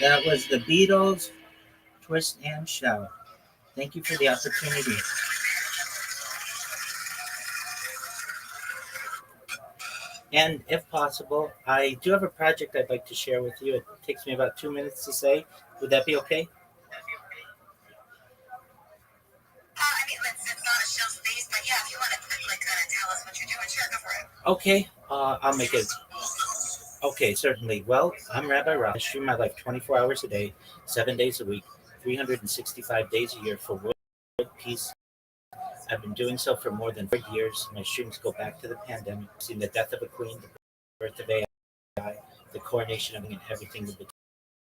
That was the Beatles, Twist and Shout. Thank you for the opportunity. And if possible, I do have a project I'd like to share with you. It takes me about 2 minutes to say. Would that be okay? I mean, it's not a show space, but yeah, if you want to quickly kind of tell us what you're doing, sure, go for it. Okay, I'll make it. Okay, certainly. Well, I'm Rabbi Rob. I stream my life 24 hours a day, 7 days a week, 365 days a year for world peace. I've been doing so for more than 4 years. My streams go back to the pandemic, seeing the death of a queen, the birth of AI, the coronation of and everything in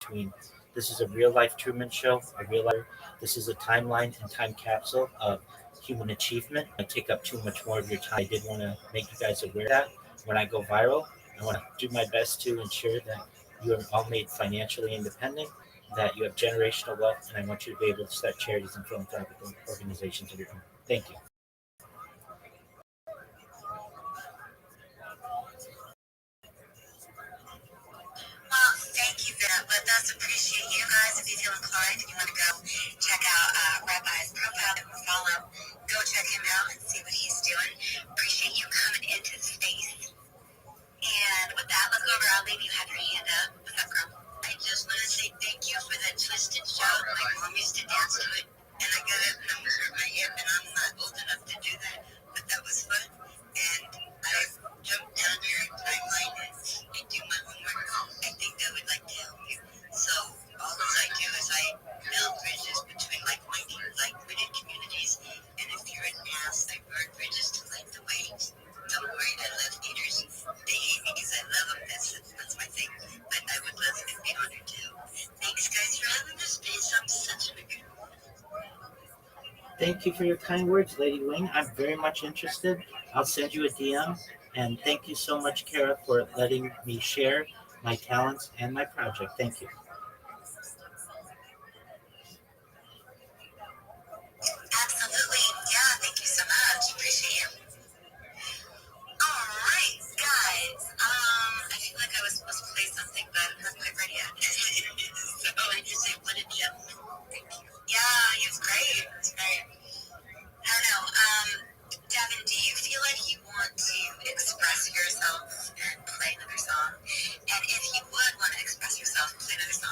between. This is a real life Truman Show, a real life. This is a timeline and time capsule of human achievement. I take up too much more of your time. I did want to make you guys aware that when I go viral, I want to do my best to ensure that you are all made financially independent, that you have generational wealth, and I want you to be able to start charities and philanthropic organizations of your own. Thank you. Well, thank you for that. Let us appreciate you guys. If you feel inclined, if you want to go check out Rabbi's profile and follow, go check him out and see what he's doing. Appreciate you coming into the space. And with that, let's go over. I'll leave you have your hand up. What's up, girl? I just want to say thank you for that twisted shout. My mom used to dance to it, and I got it, and I was hurt my hip, and I'm not old enough to do that, but that was fun. And I jumped down your timeline and do my homework. I think that would like to help you. So all I do is I build bridges between like-minded, like-minded communities, and if you're an ass, I burn bridges to light the way. Don't worry, I love haters. They hate me because I love them. That's my thing. But I would love to be honored too. Thanks, guys, for having this space. I'm such a good. Thank you for your kind words, Lady Wing. I'm very much interested. I'll send you a DM. And thank you so much, Kara, for letting me share my talents and my project. Thank you. Absolutely. Yeah, thank you so much. Appreciate you. All right, guys. I feel like I was supposed to play something, but I'm not quite ready yet. So I just say, what did you? Yeah, it was great. It was great. I don't know. Devin, do you feel like you want to express yourself and play another song? And if you would want to express yourself and play another song,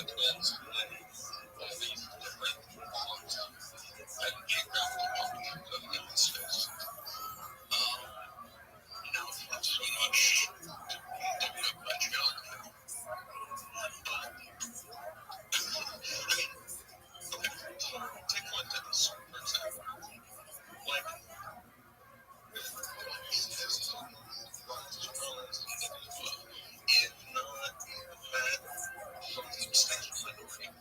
the twins and all these different forms that geographical publishers of human space. Now it's not so much digging up by geography. But, I mean, okay, so take London, for example. Like, this runs as well as if not that from the substantial minority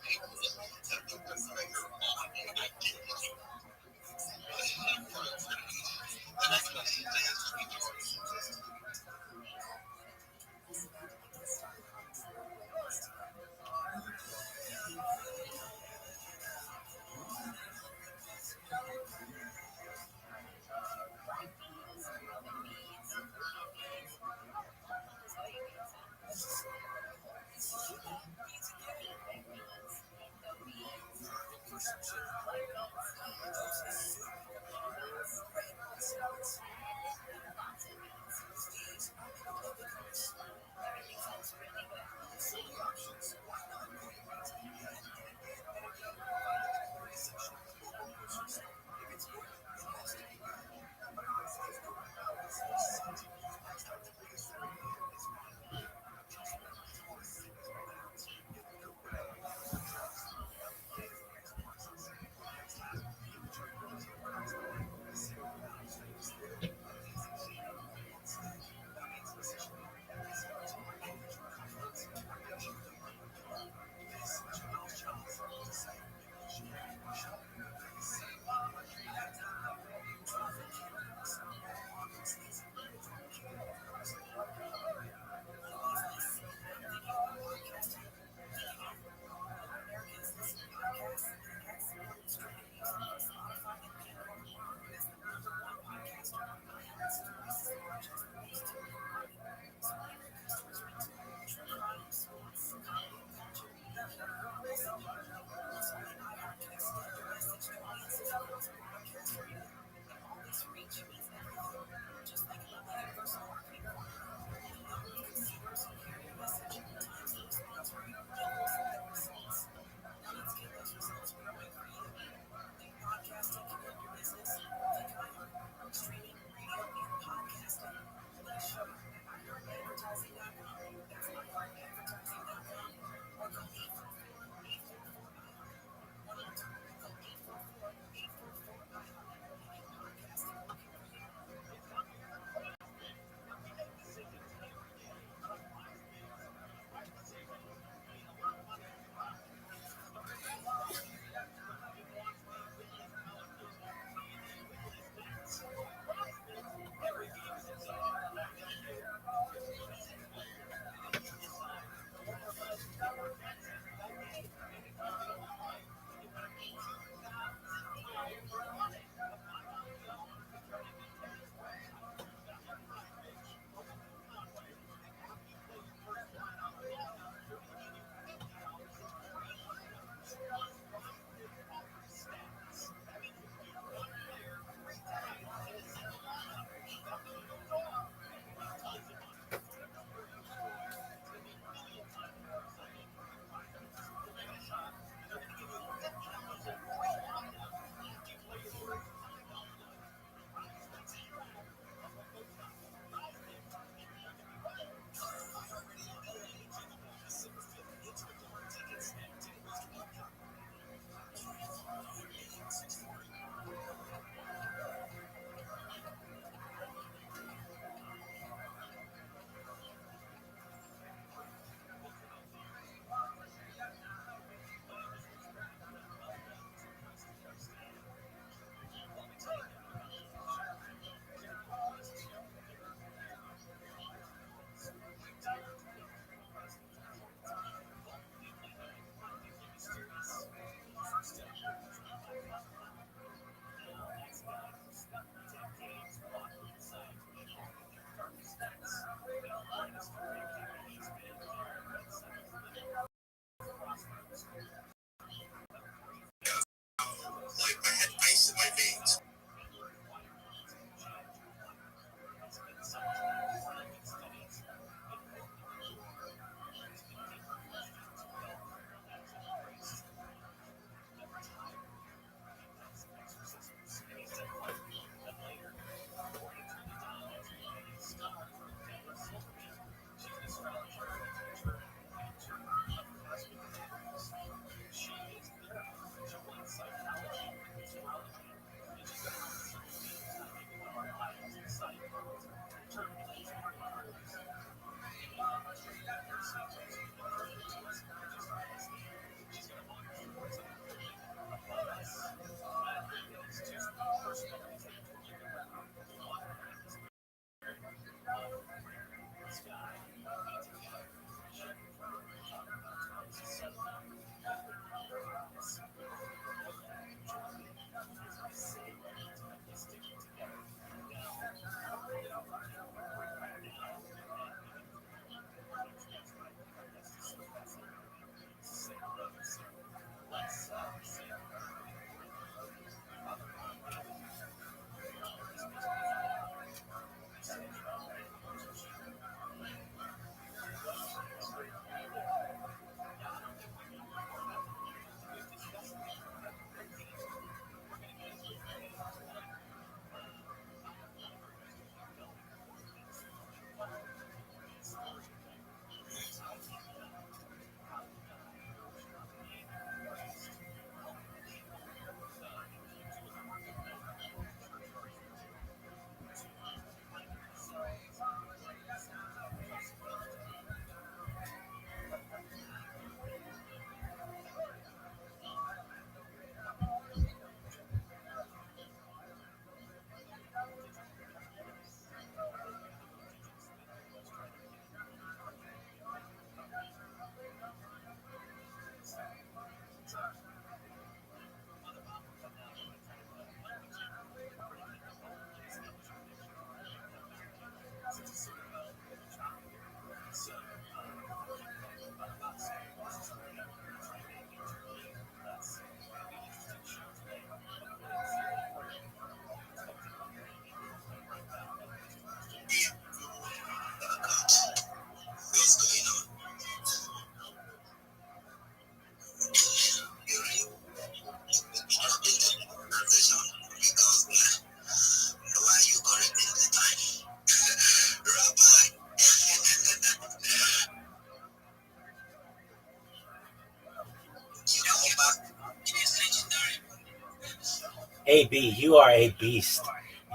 AB, you are a beast.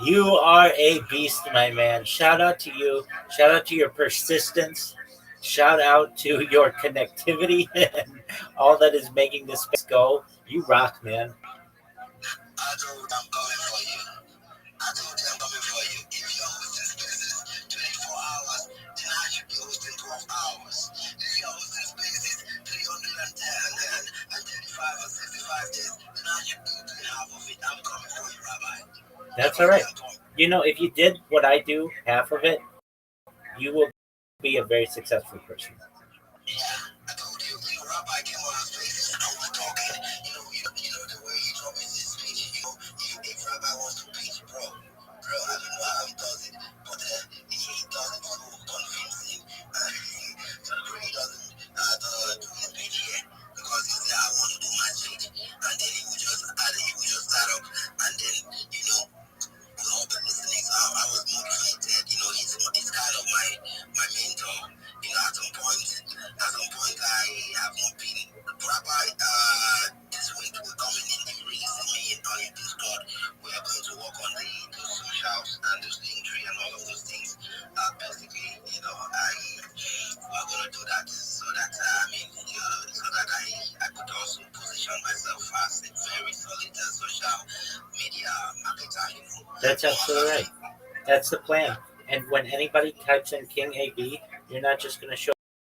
You are a beast, my man. Shout out to you. Shout out to your persistence. Shout out to your connectivity and all that is making this space go. You rock, man. I told I'm coming for you. I told you I'm coming for you. If you're hosting spaces 24 hours, then I should be hosting 12 hours. If you're hosting spaces 335 or 65 days, then I should be doing half of it. I'm coming for you, Rabbi. That's all right. You know, if you did what I do, half of it, you will be a very successful person. Yeah, I told you, Rabbi came on his face, and we're talking, the way he dropped his speech, if Rabbi wants to preach, bro, I don't know how he does it, but he does it so convincing, so he doesn't do his speech here, because he said, I want to do my speech, and then he would just start up, and then, with all the listening, so I was motivated, he's kind of my mentor, at some point, I have not been Rabbi. This week we're coming in. You releasing me on your Discord. We are going to work on the socials and the sting tree and all of those things. Basically, we're going to do that so that I could also position myself as a very solid social media marketer. That's absolutely right. That's the plan. And when anybody types in King AB, you're not just going to show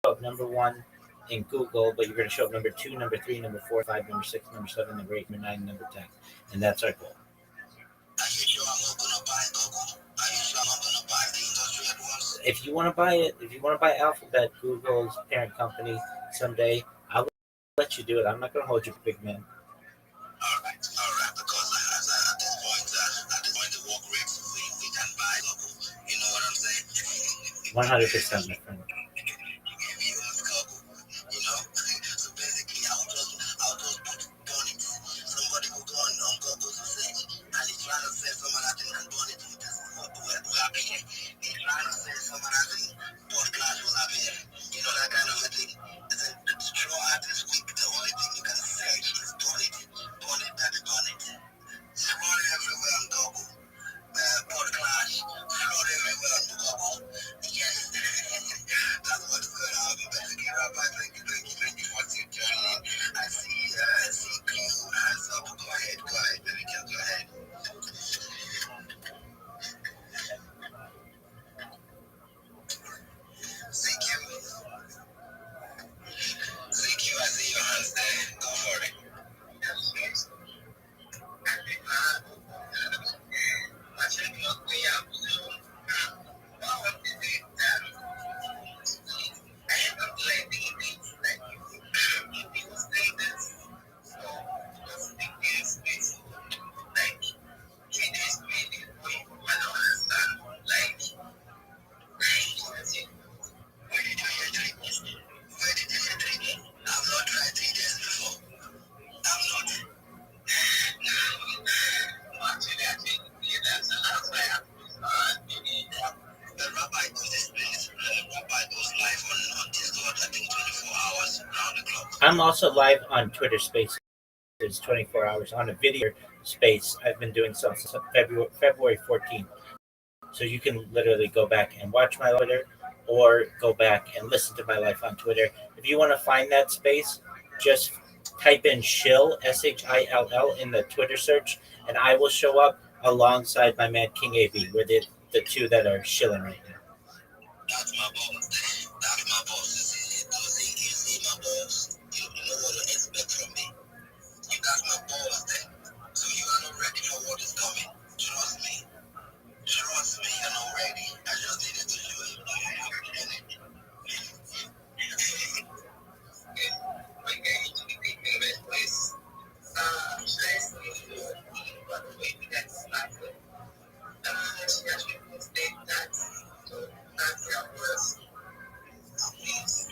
up number one in Google, but you're going to show up number two, number three, number four, five, number six, number seven, number eight, number nine, number 10. And that's our goal. Are you sure I'm not going to buy Google? Are you sure I'm not going to buy the industry at once? If you want to buy it, if you want to buy Alphabet, Google's parent company, someday, I'll let you do it. I'm not going to hold you, big man. All right, because at this point, the work rates we can buy Google. You know what I'm saying? 100%, my friend. So basically, I'll just burn it. Somebody will go on Google to search, and he's trying to say some other thing and burn it with this. Will happen here. He's trying to say some other thing, podcast will happen here. That kind of a thing. Throughout this week, the only thing you can search is burn it, that's burn it. It's running everywhere on Google. Podcast, flood everywhere on Google. Yes, that's what's going on. Basically, Rabbi, thank you for tuning in. I see Q hands up. Go ahead, baby girl, go ahead. CQ, I see your hands there. Go for it. I've not tried 3 days before. I'm not. The Rabbi goes this place. Rabbi goes live on Discord, I think 24 hours round the clock. I'm also live on Twitter Spaces 24 hours on a video space. I've been doing some since February 14th. So you can literally go back and watch my Twitter or go back and listen to my life on Twitter. If you want to find that space, just type in Shill, SHILL, in the Twitter search, and I will show up alongside my man King AB. We're the two that are shilling right now. That's my boss. That's my boss. You see my boss. You know what to expect from me. You got my boss there. So you are not ready for what is coming. Trust me. You're not ready. I just needed to show you that I have energy. We get into the best place. Let's but maybe that's not good. She actually stated that. So that's how it was. Please.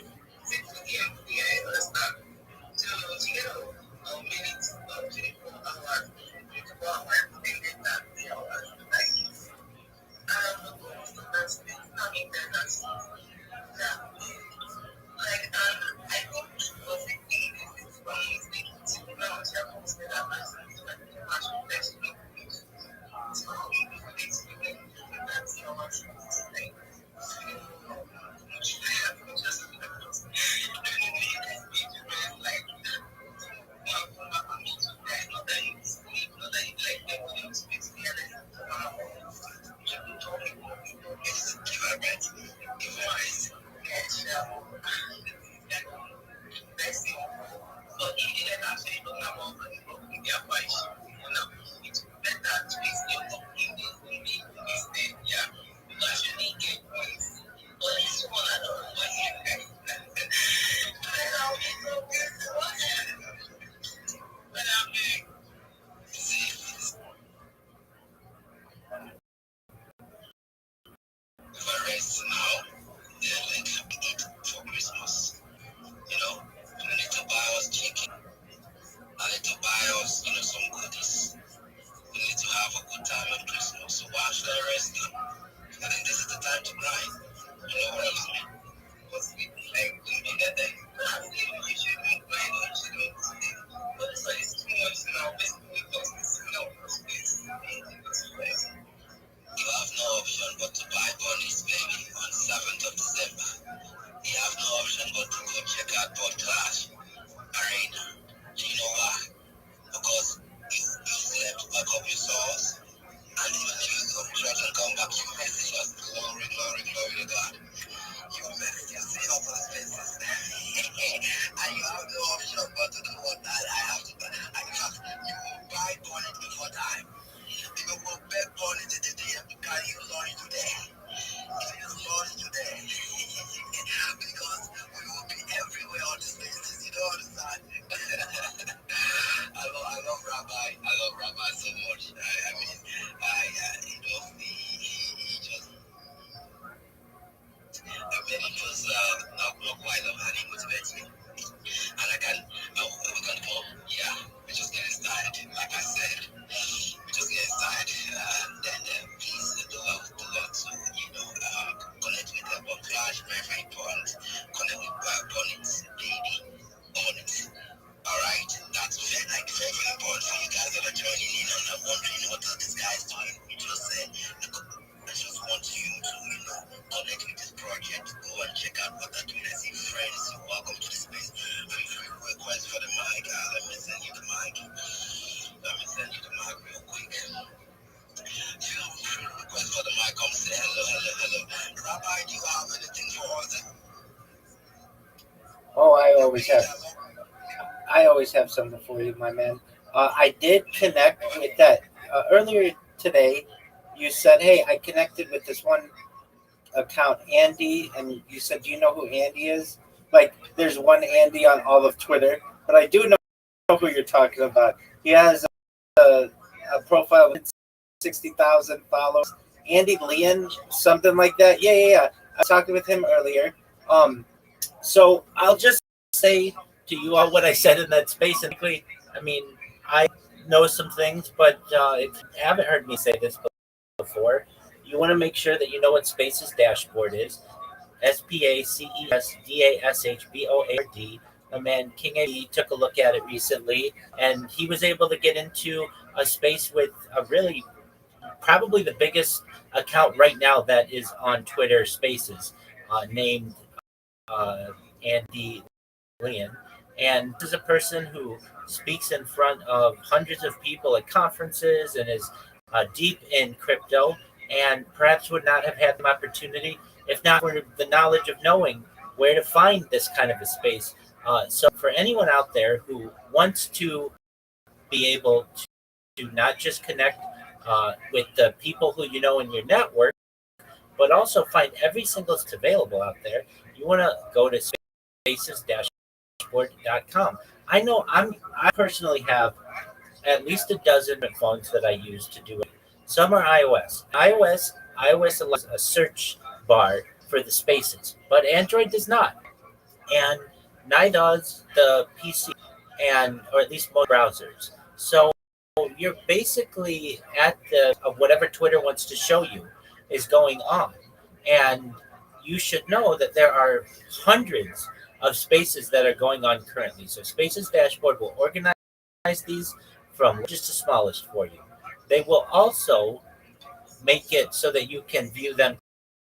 I always have something for you, my man. I did connect with that earlier today. You said, "Hey, I connected with this one account, Andy," and you said, "Do you know who Andy is?" Like, there's one Andy on all of Twitter, but I do know who you're talking about. He has a profile with 60,000 followers. Andy Leon, something like that. Yeah. I was talking with him earlier. So I'll just say to you all what I said in that space. And I mean, I know some things, but if you haven't heard me say this before, you want to make sure that you know what Spaces Dashboard is. SPACESDASHBOARD. My man King A took a look at it recently, and he was able to get into a space with a really probably the biggest account right now that is on Twitter Spaces, named Andy Leon. And this is a person who speaks in front of hundreds of people at conferences and is deep in crypto, and perhaps would not have had the opportunity if not for the knowledge of knowing where to find this kind of a space. So, for anyone out there who wants to be able to not just connect with the people who you know in your network, but also find every single that's available out there, you want to go to spaces-sport.com. I know I personally have at least a dozen phones that I use to do it. Some are iOS. iOS allows a search bar for the spaces, but Android does not, and neither does the PC, and or at least most browsers. So you're basically at the of whatever Twitter wants to show you is going on, and you should know that there are hundreds of spaces that are going on currently. So Spaces Dashboard will organize these from largest to smallest for you. They will also make it so that you can view them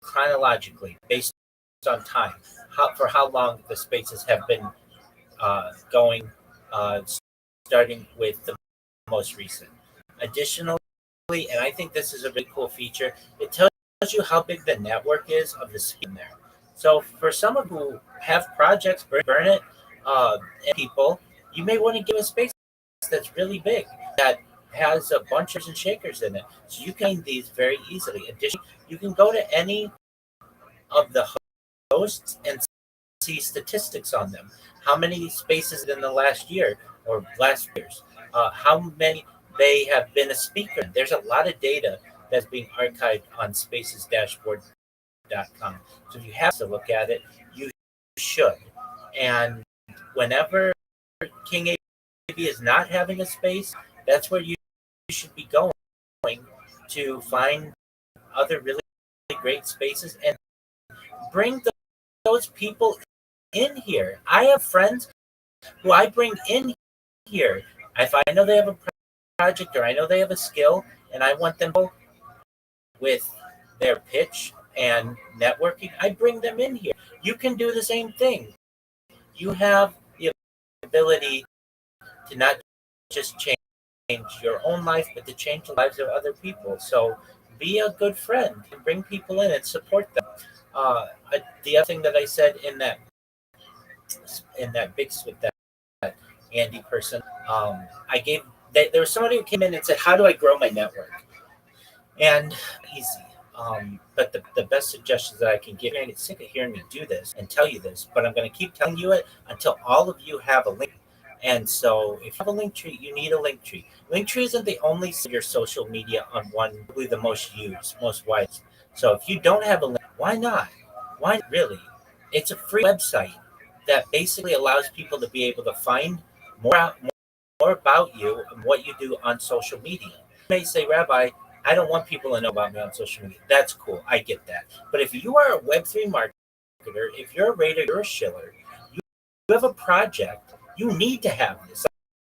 chronologically based on time, for how long the spaces have been going, starting with the most recent. Additionally, and I think this is a really cool feature, it tells you how big the network is of the speed there. So for some of who have projects, burn it, and people, you may want to give a space that's really big, that has a bunch of and shakers in it. So you can find these very easily. Additionally, you can go to any of the hosts and see statistics on them. How many spaces in the last year or last years? How many they have been a speaker? There's a lot of data that's being archived on spacesdashboard.com. So if you have to look at it, you should. And whenever King AB is not having a space, that's where you should be going to find other really great spaces and bring those people in here. I have friends who I bring in here. If I know they have a project or I know they have a skill and I want them with their pitch and networking, I bring them in here. You can do the same thing. You have the ability to not just change your own life, but to change the lives of other people. So be a good friend and bring people in and support them. The other thing that I said in that big with that Andy person, I gave there was somebody who came in and said, "How do I grow my network?" And easy. But the best suggestions that I can give, and I get sick of hearing me do this and tell you this, but I'm going to keep telling you it until all of you have a link. And so if you have a link tree, you need a link tree. Link tree isn't the only your social media on one, probably the most used, most wide. So if you don't have a link, why not? Why not really? It's a free website that basically allows people to be able to find more about you and what you do on social media. You may say, Rabbi, I don't want people to know about me on social media. That's cool. I get that. But if you are a Web3 marketer, if you're a Raider, you're a Shiller, you have a project, you need to have this.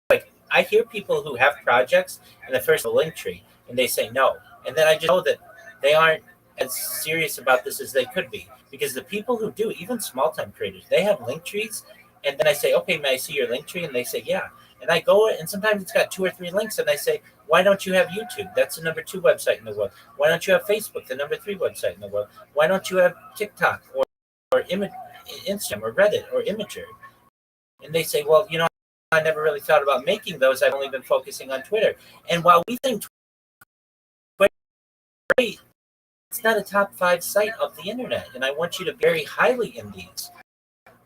Like, I hear people who have projects and the first link tree, and they say no. And then I just know that they aren't as serious about this as they could be. Because the people who do, even small-time creators, they have link trees. And then I say, okay, may I see your link tree? And they say, yeah. And I go, and sometimes it's got 2 or 3 links, and I say, why don't you have YouTube? That's the number 2 website in the world. Why don't you have Facebook, the number 3 website in the world? Why don't you have TikTok or Instagram or Reddit or Imager? And they say, well, I never really thought about making those. I've only been focusing on Twitter. And while we think Twitter is great, it's not a top 5 site of the internet. And I want you to be very highly in these.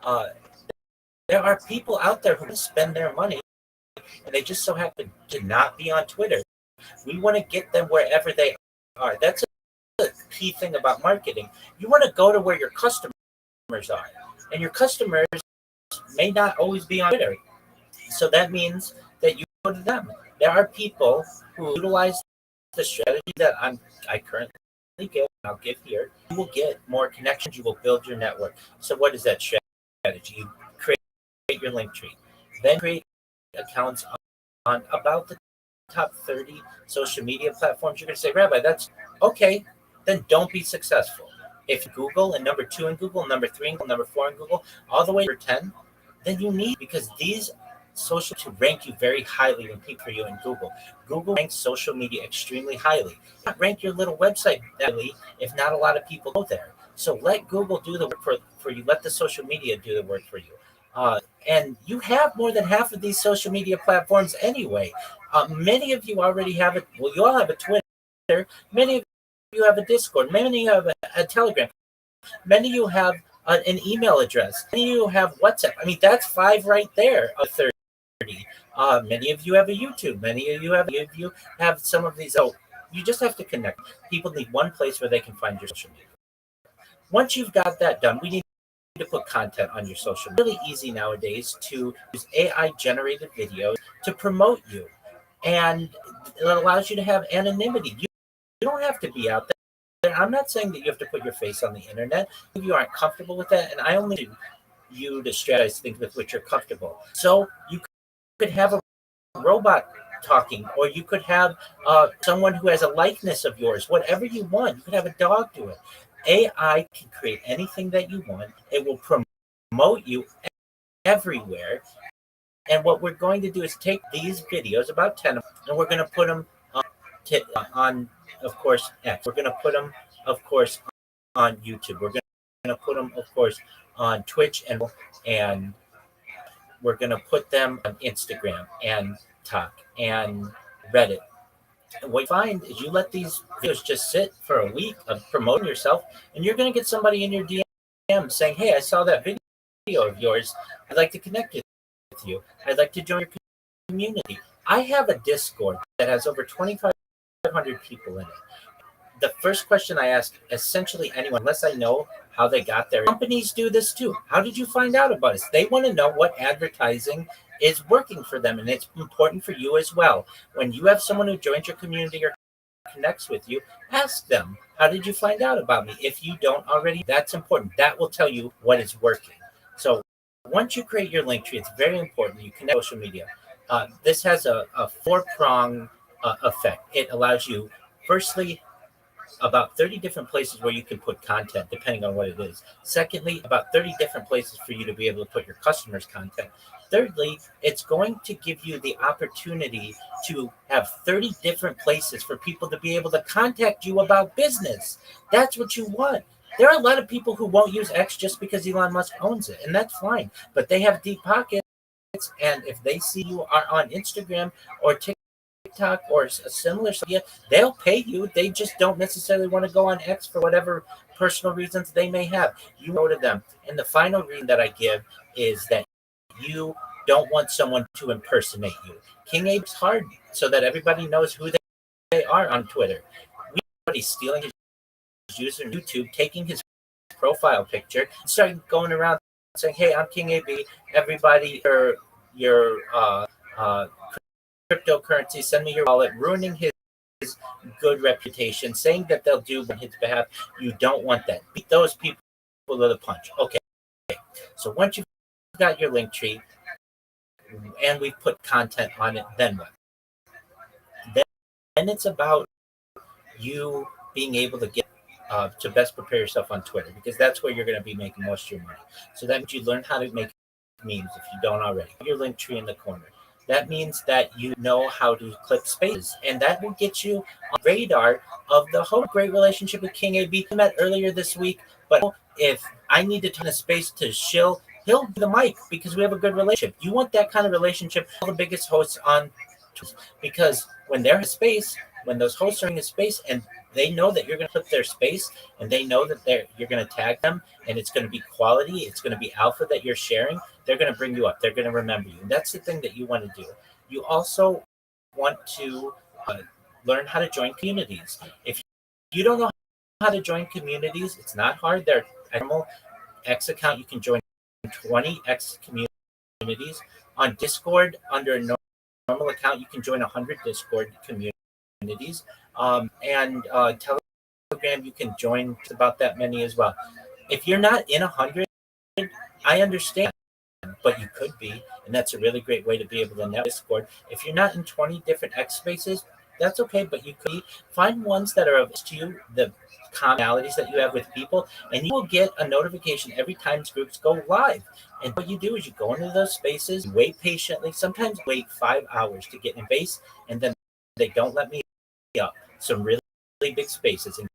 Uh, there are people out there who spend their money and they just so happen to not be on Twitter. We want to get them wherever they are. That's a key thing about marketing. You want to go to where your customers are. And your customers may not always be on Twitter. So that means that you go to them. There are people who utilize the strategy that I currently give, I'll give here. You will get more connections. You will build your network. So what is that strategy? You create your link tree. Then create accounts on about the top 30 social media platforms. You're going to say, Rabbi, that's okay. Then don't be successful. If Google and number 2 in Google, number 3 in Google, number 4 in Google, all the way to 10, then you need, because these social to rank you very highly when people for you in Google. Google ranks social media extremely highly. You can't rank your little website highly if not a lot of people go there. So let Google do the work for you. Let the social media do the work for you. And you have more than half of these social media platforms anyway. Many of you already have it. Well, you all have a Twitter. Many of you have a Discord. Many of you have a Telegram. Many of you have an email address. Many of you have WhatsApp. I mean, that's 5 right there of 30. Many of you have a YouTube. Many of you have some of these. Oh, you just have to connect. People need one place where they can find your social media. Once you've got that done, we need to put content on your social media. It's really easy nowadays to use AI generated videos to promote you. And it allows you to have anonymity. You don't have to be out there. I'm not saying that you have to put your face on the internet if you aren't comfortable with that. And I only do you to strategize things with which you're comfortable. So you could have a robot talking, or you could have someone who has a likeness of yours, whatever you want. You could have a dog do it. AI can create anything that you want. It will promote you everywhere. And what we're going to do is take these videos, about 10 of them, and we're going to put them on, of course, X. We're going to put them, of course, on YouTube. We're going to put them, of course, on Twitch, and we're going to put them on Instagram and TikTok and Reddit. And what you find is you let these videos just sit for a week of promoting yourself, and you're going to get somebody in your DM saying, hey, I saw that video of yours. I'd like to connect with you. I'd like to join your community. I have a Discord that has over 2,500 people in it. The first question I ask essentially anyone, unless I know how they got there, companies do this too. How did you find out about us? They want to know what advertising is working for them, and it's important for you as well. When you have someone who joins your community or connects with you, ask them, how did you find out about me? If you don't already, that's important. That will tell you what is working. So once you create your link tree, it's very important you connect social media. This has a 4-prong effect. It allows you, firstly, about 30 different places where you can put content, depending on what it is. Secondly, about 30 different places for you to be able to put your customers' content. Thirdly, it's going to give you the opportunity to have 30 different places for people to be able to contact you about business. That's what you want. There are a lot of people who won't use X just because Elon Musk owns it, and that's fine. But they have deep pockets, and if they see you are on Instagram or TikTok or a similar media, they'll pay you. They just don't necessarily want to go on X for whatever personal reasons they may have. You go to them. And the final reason that I give is that you don't want someone to impersonate you. King Abe's hard so that everybody knows who they are on Twitter. Somebody's stealing his user on YouTube, taking his profile picture, and starting going around saying, hey, I'm King Abe. Everybody, your cryptocurrency, send me your wallet, ruining his good reputation, saying that they'll do on his behalf. You don't want that. Beat those people with a punch. Okay. So once you've got your link tree and we've put content on it, then what? Then it's about you being able to get to best prepare yourself on Twitter, because that's where you're going to be making most of your money. So that means you learn how to make memes if you don't already. Your link tree in the corner. That means that you know how to clip spaces, and that will get you on the radar of the whole great relationship with King AB. We met earlier this week, but if I need to turn a space to shill he'll be the mic because we have a good relationship. You want that kind of relationship. All the biggest hosts on, because when they're in space, when those hosts are in a space and they know that you're going to put their space and they know that you're going to tag them and it's going to be quality, it's going to be alpha that you're sharing, they're going to bring you up. They're going to remember you. And that's the thing that you want to do. You also want to learn how to join communities. If you don't know how to join communities, it's not hard. There are normal X account. You can join 20 X communities. On Discord, under a normal account, you can join 100 Discord communities. And Telegram, you can join about that many as well. If you're not in 100, I understand, but you could be, and that's a really great way to be able to net Discord. If you're not in 20 different X spaces, that's okay, but you could find ones that are of to you, the commonalities that you have with people, and you will get a notification every time groups go live. And what you do is you go into those spaces, you wait patiently, sometimes wait 5 hours to get in base, and then they don't let me up. Some really, really big spaces. And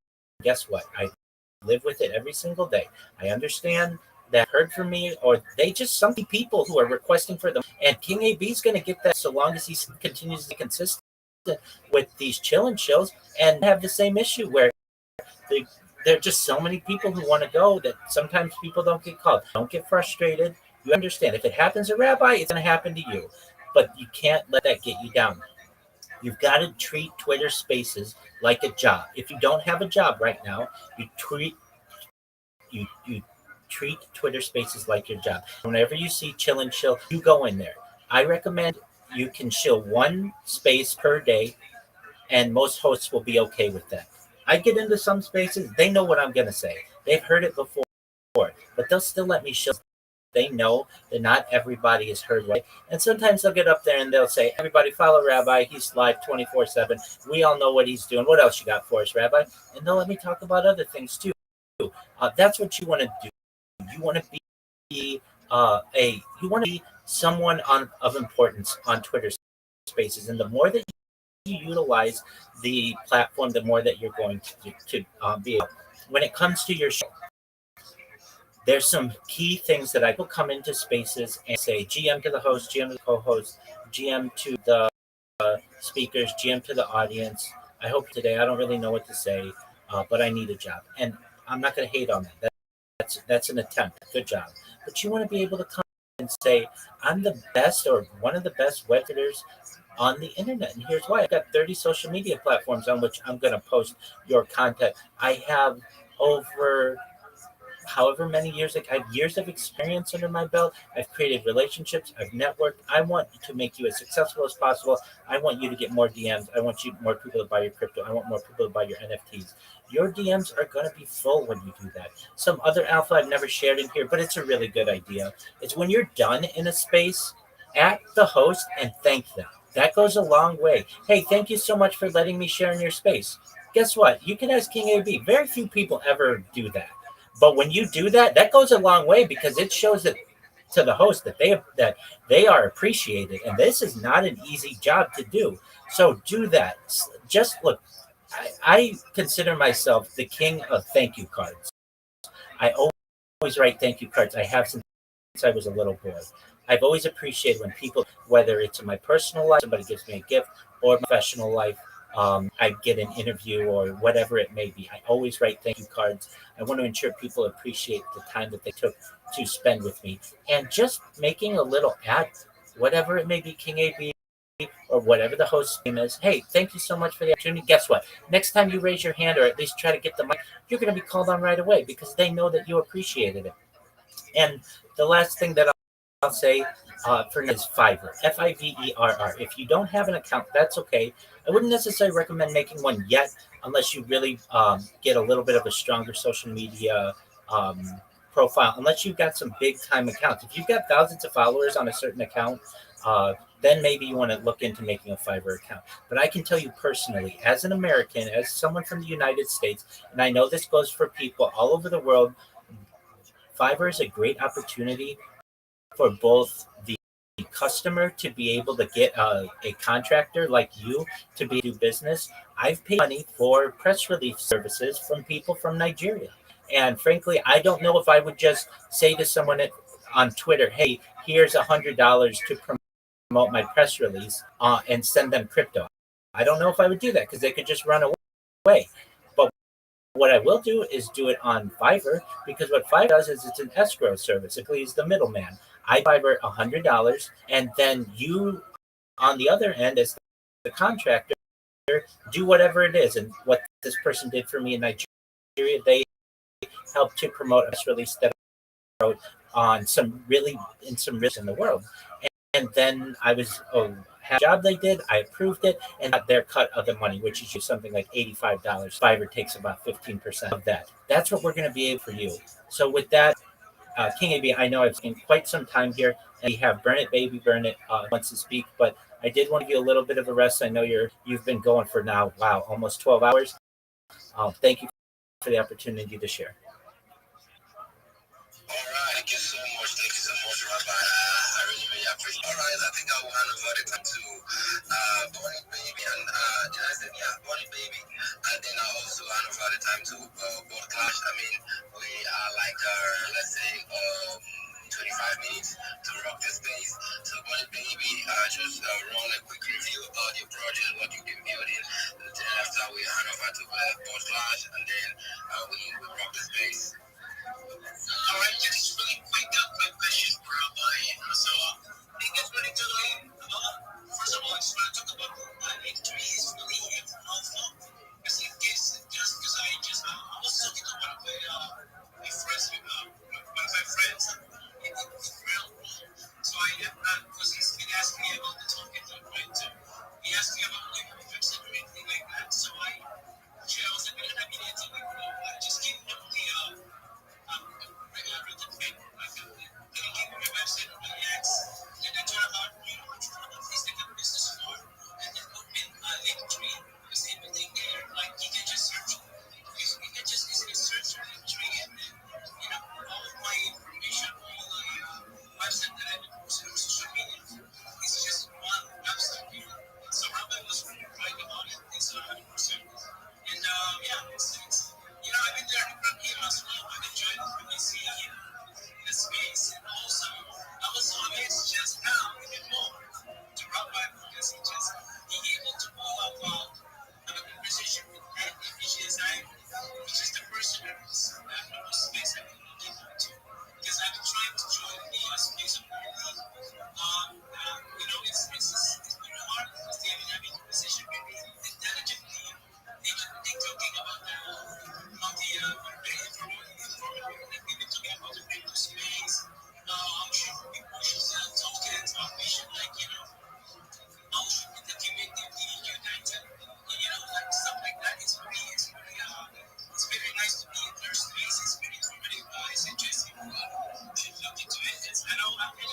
guess what? I live with it every single day. I understand that heard from me, or they just some people who are requesting for them. And King AB is going to get that so long as he continues to be consistent with these chill and chills and have the same issue where there are just so many people who want to go that sometimes people don't get called. Don't get frustrated. You understand if it happens to Rabbi, it's going to happen to you, but you can't let that get you down. You've got to treat Twitter Spaces like a job. If you don't have a job right now, you treat Twitter Spaces like your job. Whenever you see chill and chill, you go in there. I recommend you can chill one space per day, and most hosts will be okay with that. I get into some spaces, they know what I'm going to say. They've heard it before, but they'll still let me chill. They know that not everybody is heard right. And sometimes they'll get up there and they'll say, everybody follow Rabbi. He's live 24/7. We all know what he's doing. What else you got for us, Rabbi? And they'll let me talk about other things too. That's what you want to do. You want to be someone of importance on Twitter Spaces. And the more that you utilize the platform, the more that you're going to be able. When it comes to your show, there's some key things that I will come into spaces and say GM to the host, GM to the co-host, GM to the speakers, GM to the audience. I hope today I don't really know what to say, but I need a job. And I'm not going to hate on that. That's an attempt. Good job. But you want to be able to come and say, I'm the best or one of the best web editors on the internet. And here's why. I've got 30 social media platforms on which I'm going to post your content. I have over however many years, I have years of experience under my belt. I've created relationships. I've networked. I want to make you as successful as possible. I want you to get more DMs. I want more people to buy your crypto. I want more people to buy your NFTs. Your DMs are going to be full when you do that. Some other alpha I've never shared in here, but it's a really good idea. It's when you're done in a space, at the host and thank them. That goes a long way. Hey, thank you so much for letting me share in your space. Guess what? You can ask King AB. Very few people ever do that. But when you do that, that goes a long way because it shows that to the host that they are appreciated, and this is not an easy job to do. So do that. Just look, I consider myself the king of thank you cards. I always write thank you cards. I have since I was a little boy. I've always appreciated when people, whether it's in my personal life, somebody gives me a gift, or professional life, I get an interview or whatever it may be. I always write thank you cards. I want to ensure people appreciate the time that they took to spend with me. And just making a little ad, whatever it may be, King AB, or whatever the host's name is. Hey, thank you so much for the opportunity. Guess what? Next time you raise your hand or at least try to get the mic, you're going to be called on right away because they know that you appreciated it. And the last thing that I'll say for now is Fiverr, Fiverr. If you don't have an account, that's okay. I wouldn't necessarily recommend making one yet unless you really get a little bit of a stronger social media profile, unless you've got some big time accounts. If you've got thousands of followers on a certain account, then maybe you want to look into making a Fiverr account. But I can tell you personally, as an American, as someone from the United States, and I know this goes for people all over the world, Fiverr is a great opportunity for both the customer to be able to get a contractor like you to be do business. I've paid money for press release services from people from Nigeria. And frankly, I don't know if I would just say to someone on Twitter, hey, here's $100 to promote my press release, and send them crypto. I don't know if I would do that because they could just run away. But what I will do is do it on Fiverr, because what Fiverr does is it's an escrow service. It pleases the middleman. I Fiverr $100, and then you, on the other end, as the contractor, do whatever it is. And what this person did for me in Nigeria, they helped to promote a press release that I wrote on some really in the world. And then I was had a job they did, I approved it, and got their cut of the money, which is just something like $85. Fiverr takes about 15% of that. That's what we're going to be able for you. So with that, King AB, I know I've spent quite some time here, and we have Burn It Baby Burn It wants to speak, but I did want to give you a little bit of a rest. I know you've been going for now, wow, almost 12 hours. Thank you for the opportunity to share. All right, thank you so much. Thank you so much, Rabbi. I really appreciate it. All right, I think I will hand over the time to Bonnie Baby and did I say Bonnie Baby? And then I'll also hand over the time to Board Clash. I mean, we are like let's say 25 minutes to rock the space. So Bonnie Baby, just run a quick review about your project, what you've been building. And then after we hand over to Board Clash, and then we rock the space. All right, just really quick questions for so I think that's really good. First of all, I just want to talk about H3 is really here for alpha. Because it gets just because I was talking to one of my friends in real. So because he's been asking me about the token, right? So he asked me about fixing or anything like that. So I was like, I mean, it's like, just keep up the so Robin was right about it. It's 100%. And I've been there for him as well. I've enjoyed it when I see the space. And also, I was amazed just now, even more, to Rabbi because he able to pull up have a conversation with Andy, which is the person who's the space I've been looking into. Because I've been trying to join the space of learning. It's very hard because they haven't having a conversation with me intelligently. They talking about how the informative, they've been talking about the crypto space, how should people should sell tokens, how we should how should the community be united, like stuff like that. It's very nice to be in their space. It's very informative, it's interesting. Should look into it. I know I think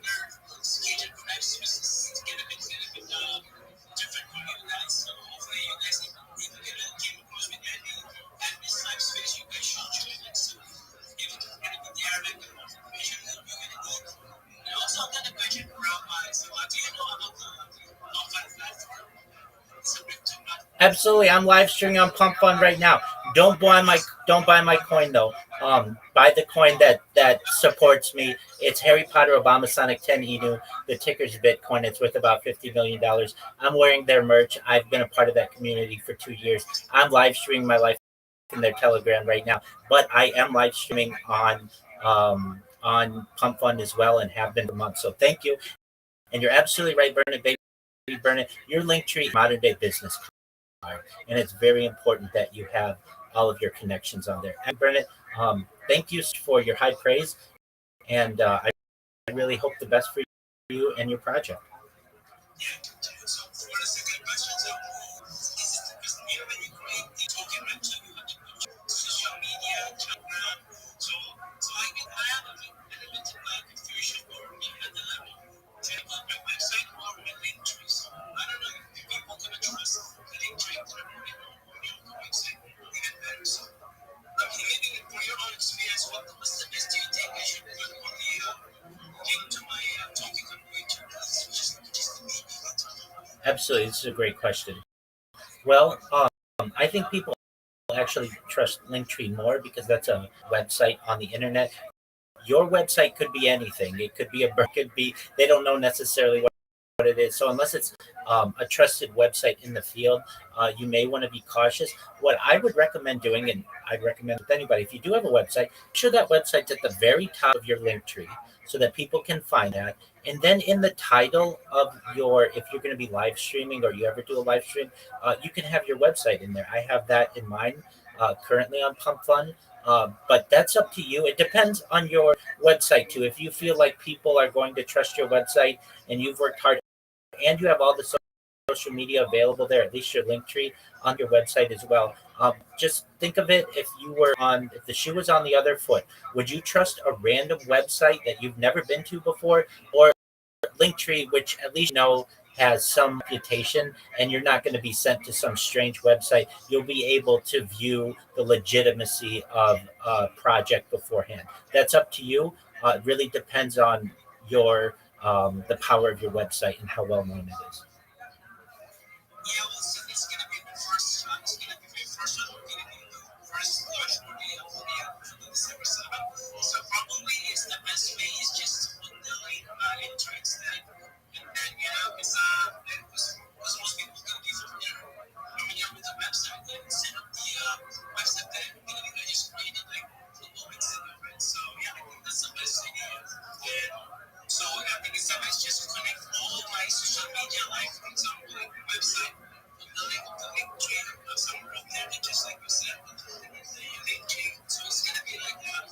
their schedule for next year is to get a bit different from you guys. So hopefully you guys came across with and this type space you guys should join it. So if you can get the Arabic information that you're going to need. And also I've got a question around so do you know about the non-fund platform? It's a crypto platform. Absolutely, I'm live streaming on Pump Fund right now. Don't buy my coin though. Buy the coin that supports me. It's Harry Potter Obama Sonic 10 Inu. The ticker's Bitcoin. It's worth about $50 million. I'm wearing their merch. I've been a part of that community for 2 years. I'm live streaming my life in their Telegram right now, but I am live streaming on Pump Fund as well, and have been for months. So thank you. And you're absolutely right, Burn It Baby, Burn It. Your Linktree modern day business card, and it's very important that you have all of your connections on there. And Burn It, thank you for your high praise, and I really hope the best for you and your project. So for the second question, when you create the token social media, so I have a little bit of confusion or at the level. Check out my website or my link tree. So I don't know if people can trust the link tree or your website even better. So maybe for your own experience, what's the best you think I should put on the link to my token I'm going to just maybe. Absolutely, this is a great question. Well, I think people actually trust Linktree more because that's a website on the internet. Your website could be anything. It could be a could be they don't know necessarily what it is. So unless it's a trusted website in the field, you may want to be cautious. What I would recommend doing, and I'd recommend with anybody, if you do have a website, make sure that website's at the very top of your link tree so that people can find that. And then in the title of your, if you're going to be live streaming or you ever do a live stream, you can have your website in there. I have that in mine currently on Pump Fun. But that's up to you. It depends on your website too. If you feel like people are going to trust your website and you've worked hard and you have all the social media available there, at least your link tree on your website as well. Just think of it if you were on, if the shoe was on the other foot, would you trust a random website that you've never been to before, or Linktree, which at least you know has some reputation, and you're not going to be sent to some strange website? You'll be able to view the legitimacy of a project beforehand. That's up to you. It really depends on your the power of your website and how well known it is. Yeah, well, so it's gonna be the first. It's gonna be my first one. We're gonna be the first launch for the December 7th. So probably it's the best way is just to put the link into instead, and then because most people gonna be familiar with the website, then instead of the website that we're gonna be, I just created like a couple weeks ago, right? So yeah, I think that's the best idea. And so I think it's just connect all my social media, like for example, like my website, the link tree, somewhere up there, and just like you said, the link tree. So it's gonna be like that.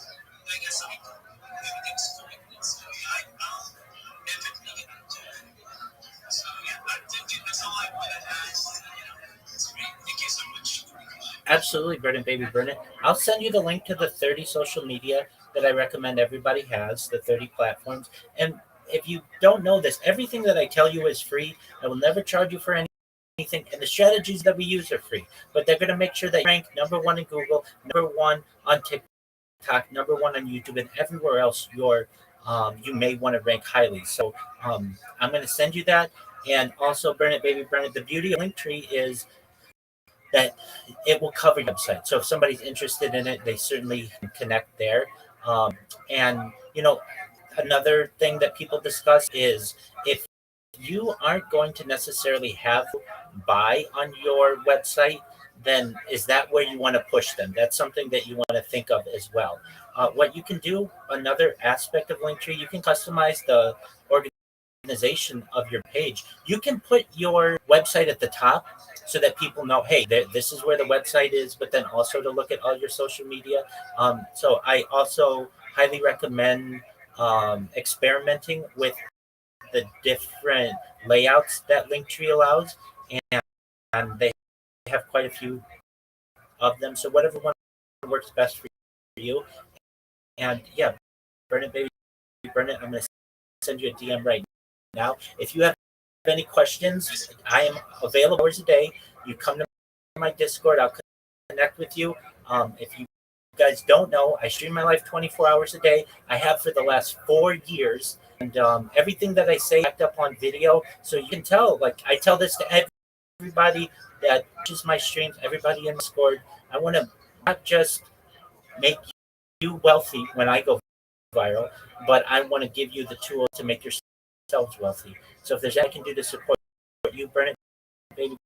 Like I said, everything's connected. So yeah, I'm definitely gonna do it. So yeah, that's all I wanted to ask. It's great. Thank you so much. Absolutely, Burn It Baby Burn It. I'll send you the link to the 30 social media that I recommend everybody has, the 30 platforms. And if you don't know this, everything that I tell you is free. I will never charge you for anything. And the strategies that we use are free. But they're going to make sure that you rank number one in Google, number one on TikTok, number one on YouTube, and everywhere else you may want to rank highly. So I'm going to send you that. And also, Burn It Baby Burn It. The beauty of Linktree is that it will cover your website. So if somebody's interested in it, they certainly can connect there. And another thing that people discuss is if you aren't going to necessarily have buy on your website, then is that where you want to push them? That's something that you want to think of as well. What you can do, another aspect of Linktree, you can customize the organization of your page. You can put your website at the top so that people know, hey, this is where the website is, but then also to look at all your social media. So I also highly recommend experimenting with the different layouts that Linktree allows, and they have quite a few of them. So whatever one works best for you. And yeah, burn it, baby, burn it. I'm going to send you a DM right now. If you have any questions, I am available hours a day. You come to my Discord, I'll connect with you. If you guys don't know, I stream my life 24 hours a day. I have for the last 4 years. And everything that I say backed up on video. So you can tell, like, I tell this to everybody that watches my streams, everybody in Discord. I want to not just make you wealthy when I go viral, but I want to give you the tools to make yourselves wealthy. So if there's anything I can do to support you, Burn It, Baby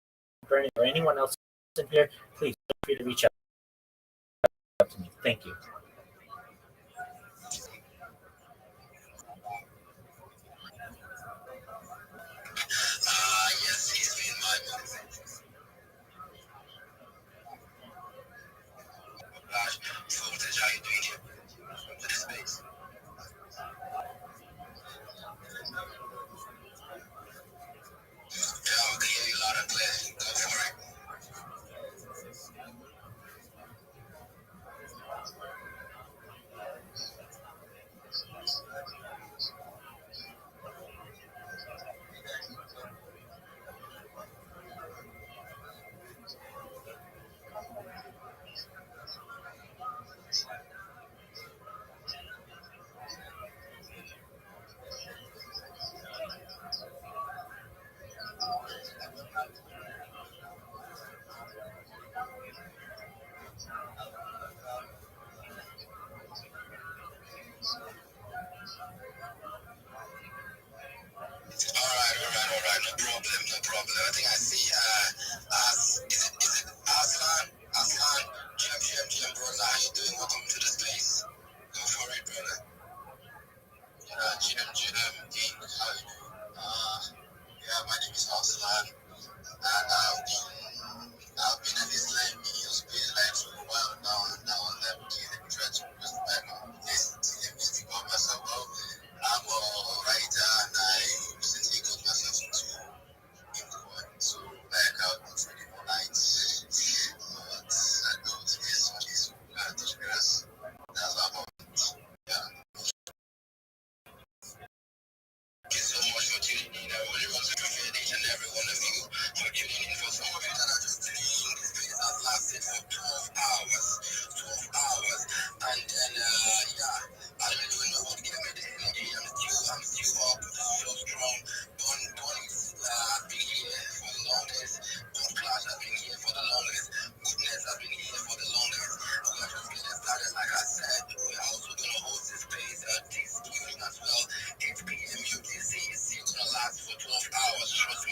Burn It, or anyone else in here, please feel free to reach out to me. Thank you. Yes, he's been my gosh. So what is how you doing here with this space? Yeah, I can hear you loud and clear. Go for it.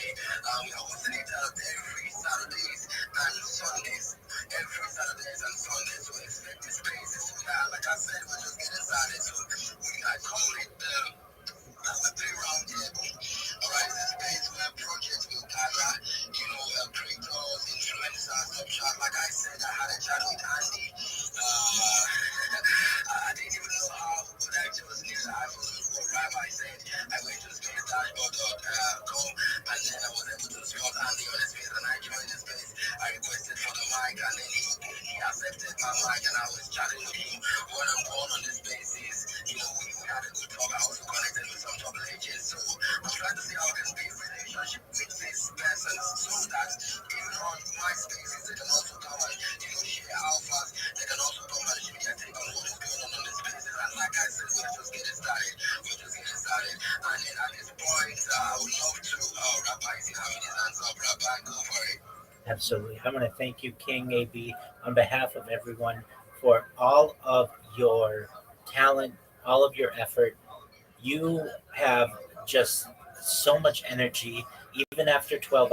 me. We are hosting it every Saturdays and Sundays. Every Saturdays and Sundays. So expect the spaces. Like I said, we're just getting started. So I call it the three-round table. Alright, this space where projects will gather, creators, influencers, subchat. Like I said, I had a chat with Andy. I didn't even know how, but I just knew that I followed what Rabbi said. I went to the space dashboard.com, and then I was able to spot Andy on the space, and I joined the space. I requested for the mic, and then he accepted my mic, and I was chatting with him. What I'm going on the space is, we had a good talk. I also connected with some top legends, so I'm trying to see how I can build relationship with these persons so that even on my spaces, they can also come and, share alphas. They can also come and share their take on what is going on the spaces. And like I said, we're just getting started. And then at this point, I would love to, Rabbi, is it having his hands up, Rabbi, go for it. Absolutely. I want to thank you, King AB, on behalf of everyone for all of your talent, all of your effort. You have just so much energy, even after 12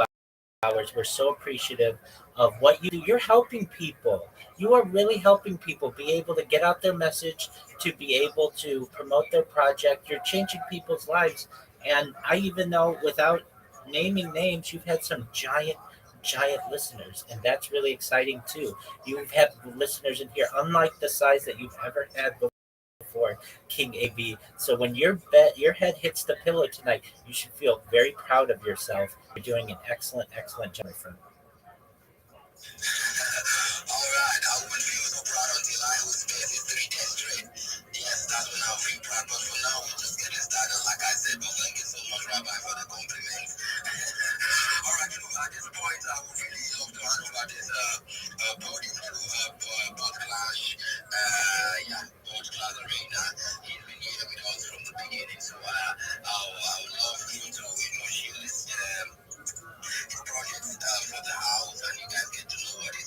hours. We're so appreciative of what you do. You're helping people. You are really helping people be able to get out their message, to be able to promote their project. You're changing people's lives. And I even know without naming names, you've had some giant listeners. And that's really exciting too. You've had listeners in here, unlike the size that you've ever had before, King AB. So when your head hits the pillow tonight, you should feel very proud of yourself. You're doing an excellent job, my friend. Alright, I wouldn't feel so proud until I was space 3 days straight. Yes, that's when I'll feel proud, but for now, we're just getting started. Like I said, but thank you so much, Rabbi, for the compliments. Alright, at this point, I would really love to hand over this podium to Bud Clash. Bud Clash Arena. He's been here with us from the beginning, so I would love him to, share this projects for the house, and you guys get to know what he's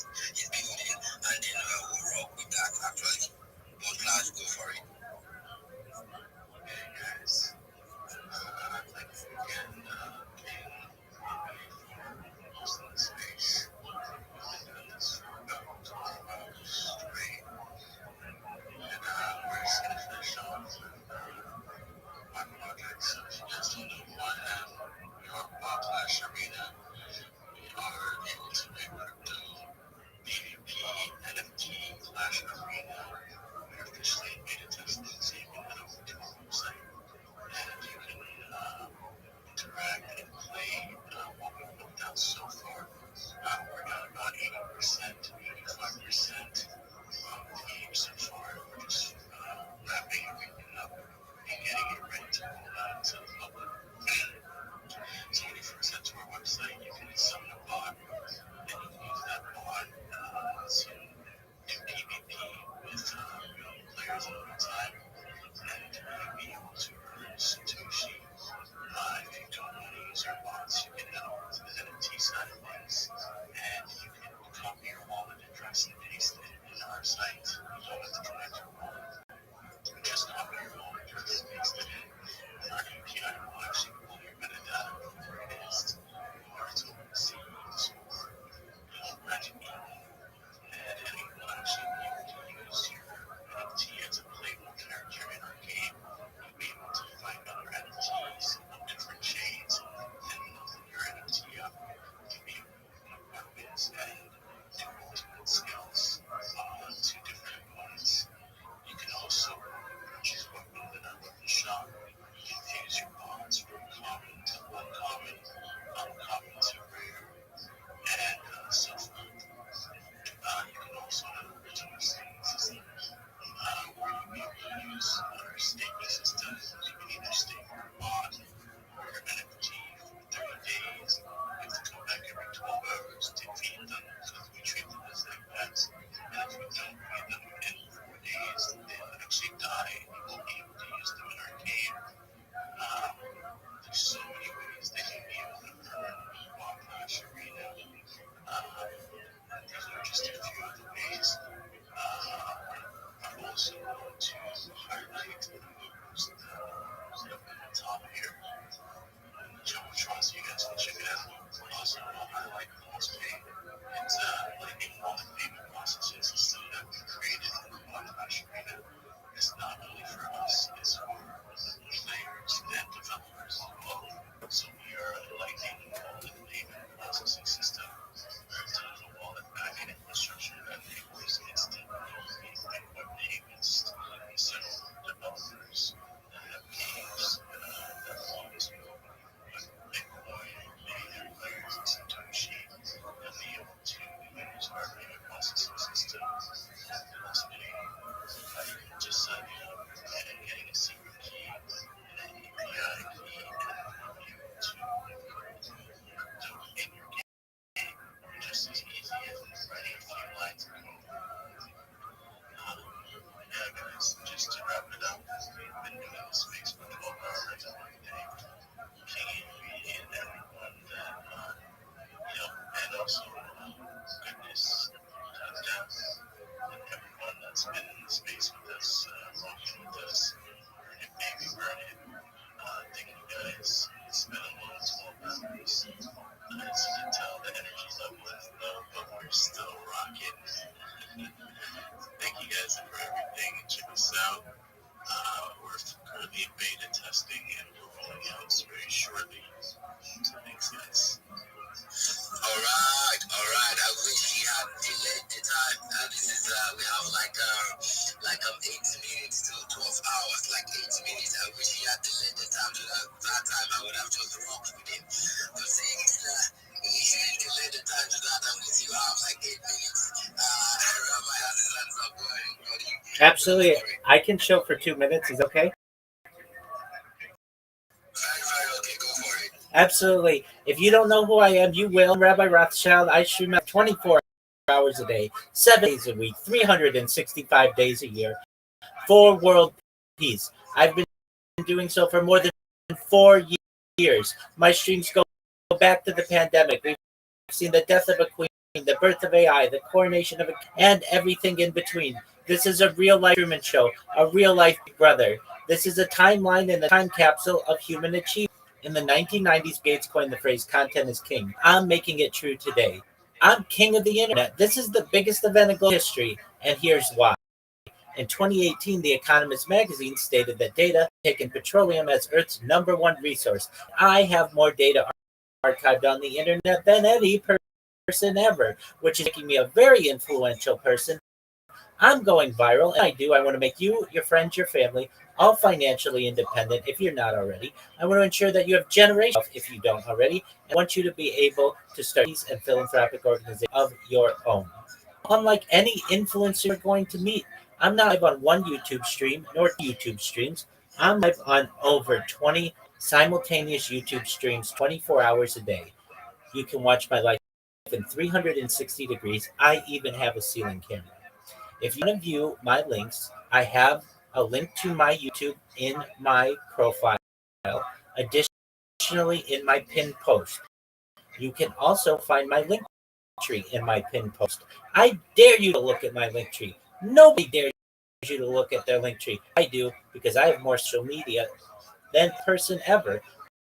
the walk with it. I'm saying it's not easy to let the time to that I'm with you. I'm like 8 minutes. Rabbi, how does that stop going, buddy? Absolutely. I can show for 2 minutes. Is okay? Very okay, go for it. Absolutely. If you don't know who I am, you will. I'm Rabbi Rothschild. I stream 24 hours a day, 7 days a week, 365 days a year for world peace. I've been doing so for more than 4 years. My streams go back to the pandemic. We've seen the death of a queen, the birth of AI, the coronation of a, and everything in between. This is a real life Truman Show, a real life Big Brother. This is a timeline in the time capsule of human achievement. In the 1990s, Gates coined the phrase "content is king." I'm making it true today. I'm king of the internet. This is the biggest event in global history, and here's why. In 2018, The Economist magazine stated that data taken petroleum as Earth's number one resource. I have more data archived on the internet than any person ever, which is making me a very influential person. I'm going viral, and I want to make you, your friends, your family, all financially independent if you're not already. I want to ensure that you have generations if you don't already. I want you to be able to start peace and philanthropic organizations of your own. Unlike any influencer you're going to meet, I'm not live on one YouTube stream nor two YouTube streams. I'm live on over 20 simultaneous YouTube streams 24 hours a day. You can watch my life in 360 degrees. I even have a ceiling camera. If you want to view my links, I have a link to my YouTube in my profile. Additionally, in my pinned post, you can also find my link tree in my pinned post. I dare you to look at my link tree. Nobody dares you to look at their link tree. I do because I have more social media than person ever.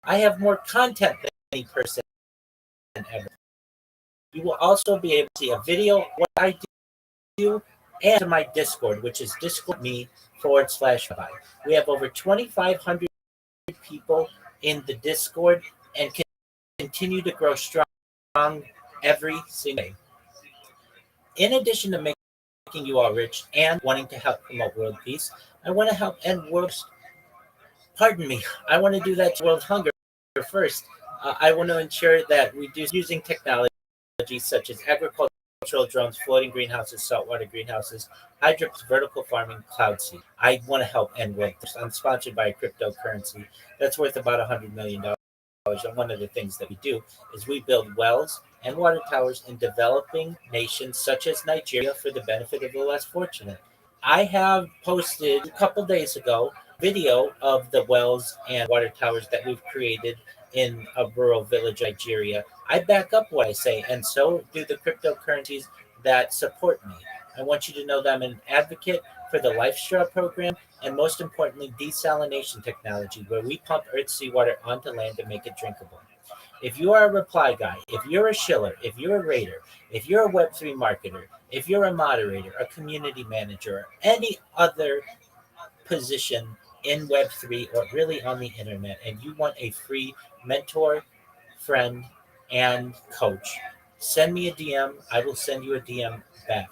I have more content than any person ever. You will also be able to see a video of what I do and to my Discord, which is discord.me/rabbi. We have over 2,500 people in the Discord and continue to grow strong every single day. In addition to making you all rich and wanting to help promote world peace, I want to help end pardon me, I want to do that to world hunger first. I want to ensure that we do using technology such as agricultural drones, floating greenhouses, saltwater greenhouses, hydroponics, vertical farming, cloud seed. I want to help end world thirst. I'm sponsored by a cryptocurrency that's worth about $100 million. And one of the things that we do is we build wells and water towers in developing nations such as Nigeria for the benefit of the less fortunate. I have posted a couple days ago video of the wells and water towers that we've created in a rural village, Nigeria. I back up what I say, and so do the cryptocurrencies that support me. I want you to know that I'm an advocate for the Life Straw program and, most importantly, desalination technology, where we pump Earth's seawater onto land to make it drinkable. If you are a reply guy, if you're a shiller, if you're a raider, if you're a Web3 marketer, if you're a moderator, a community manager, or any other position in Web3 or really on the internet, and you want a free mentor, friend, and coach, send me a DM. I will send you a DM back.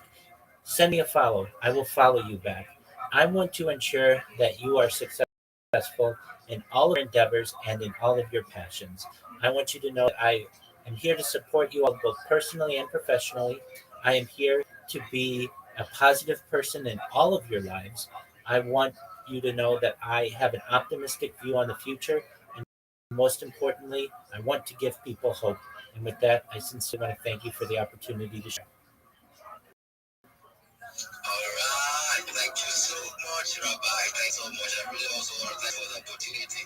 Send me a follow. I will follow you back. I want to ensure that you are successful in all of your endeavors and in all of your passions. I want you to know that I am here to support you all both personally and professionally. I am here to be a positive person in all of your lives. I want you to know that I have an optimistic view on the future. And most importantly, I want to give people hope. And with that, I sincerely want to thank you for the opportunity to share. All right, thank you so much, Rabbi. Thanks so much. I really also want to thank for the opportunity.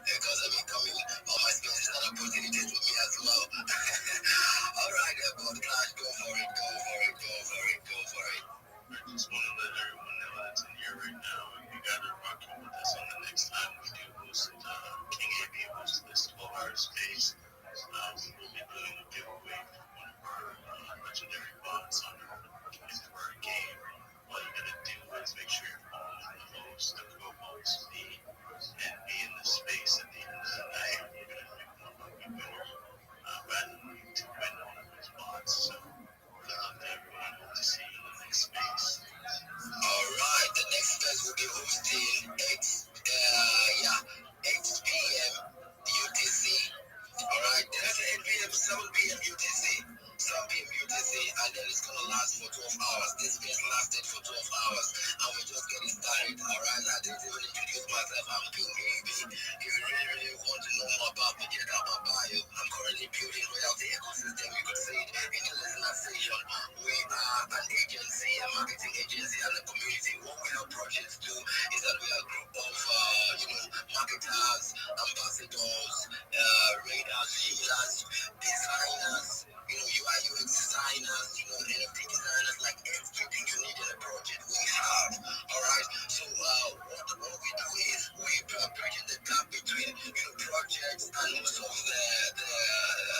Because I've been coming on my spaces and opportunities with me as well. All right, podcast, go for it, go for it, go for it, go for it. I just want to let everyone know that's in here right now. You got to rock with us on the next time we do host King AB hosts this 12-hour space. We'll be doing a giveaway for one of our legendary bots on our opportunity for our game. All you got to do is make sure you're following the host, the co-host, me, and be in the ambassadors, radars, healers, designers, UI UX designers, NFT designers, like everything you need in a project we have. All right. So what we do is we bridging the gap between projects and most of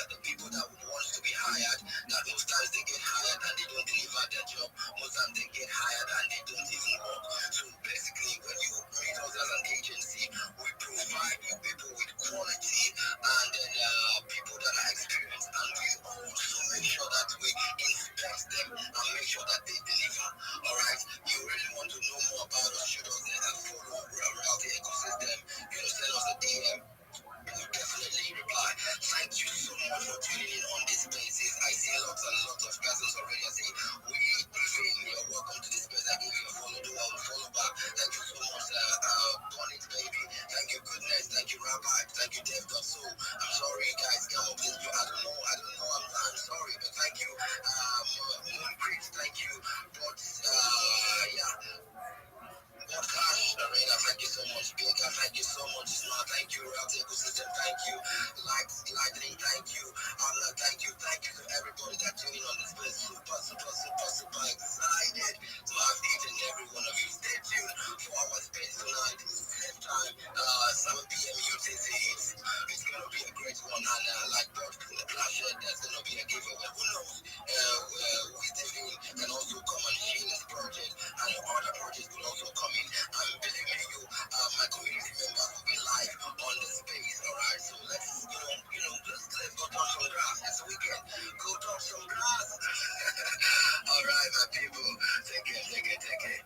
the people that wants to be hired. That most times they get hired and they don't deliver their job. Most times they get hired and they don't even work. So basically, when you meet us as an agency, we provide you people with quality and then people that are experienced, and we also make sure that we inspect them and make sure that they deliver. All right. You really want to know more about us? Shoot us a follow around the ecosystem. Send us a DM. We'll definitely reply. Thank you so much for tuning in on this basis. I see lots and lots of persons already. I say, we even, you're welcome to this space. I give you a follow, do I will follow back. Thank you so much, Bonnet Baby. Thank you, Goodness. Thank you, Rabbi. Thank you, Dev. So, I'm sorry, guys. Come on, please. I don't know. I'm sorry, but thank you, Moon Creek. Thank you, but, yeah. Gosh, Arena, thank you so much. Bilka, thank you so much. Smart, thank you. Route Ecosystem, thank you. Lightning, thank you. Amna, thank you. Thank you to everybody that tuning in on this place. Super, super, super, super excited to have each and every one of you. Stay tuned for our space tonight. Same time, 7 p.m. UTC. It's going to be a great one. And like Bird Flash, there's going to be a giveaway. Who knows? We can also come and share this project, and your other projects will also come in. I'm believing you, my community members will be live on the space. All right, so let's, let's go touch some grass this weekend. Go touch some grass. All right, my people, take care, take care, take care.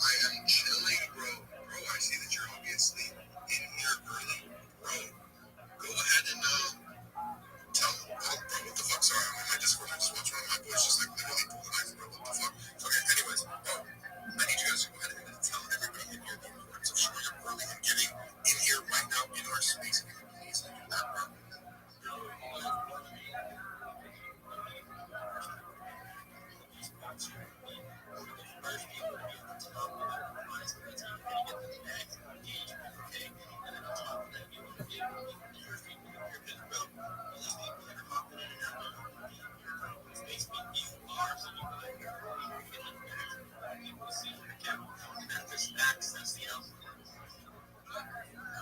I am chilling, bro. Bro, I see that you're obviously in here early. Bro, go ahead and tell me. Oh, bro, what the fuck? Sorry, I'm in my Discord. I just watched one of my boys just like literally pull the knife, bro. What the fuck? Okay, anyways, bro, I need you guys to go ahead and tell everybody in here the importance of showing up early and getting in here right now in our space. Can you please do that, bro?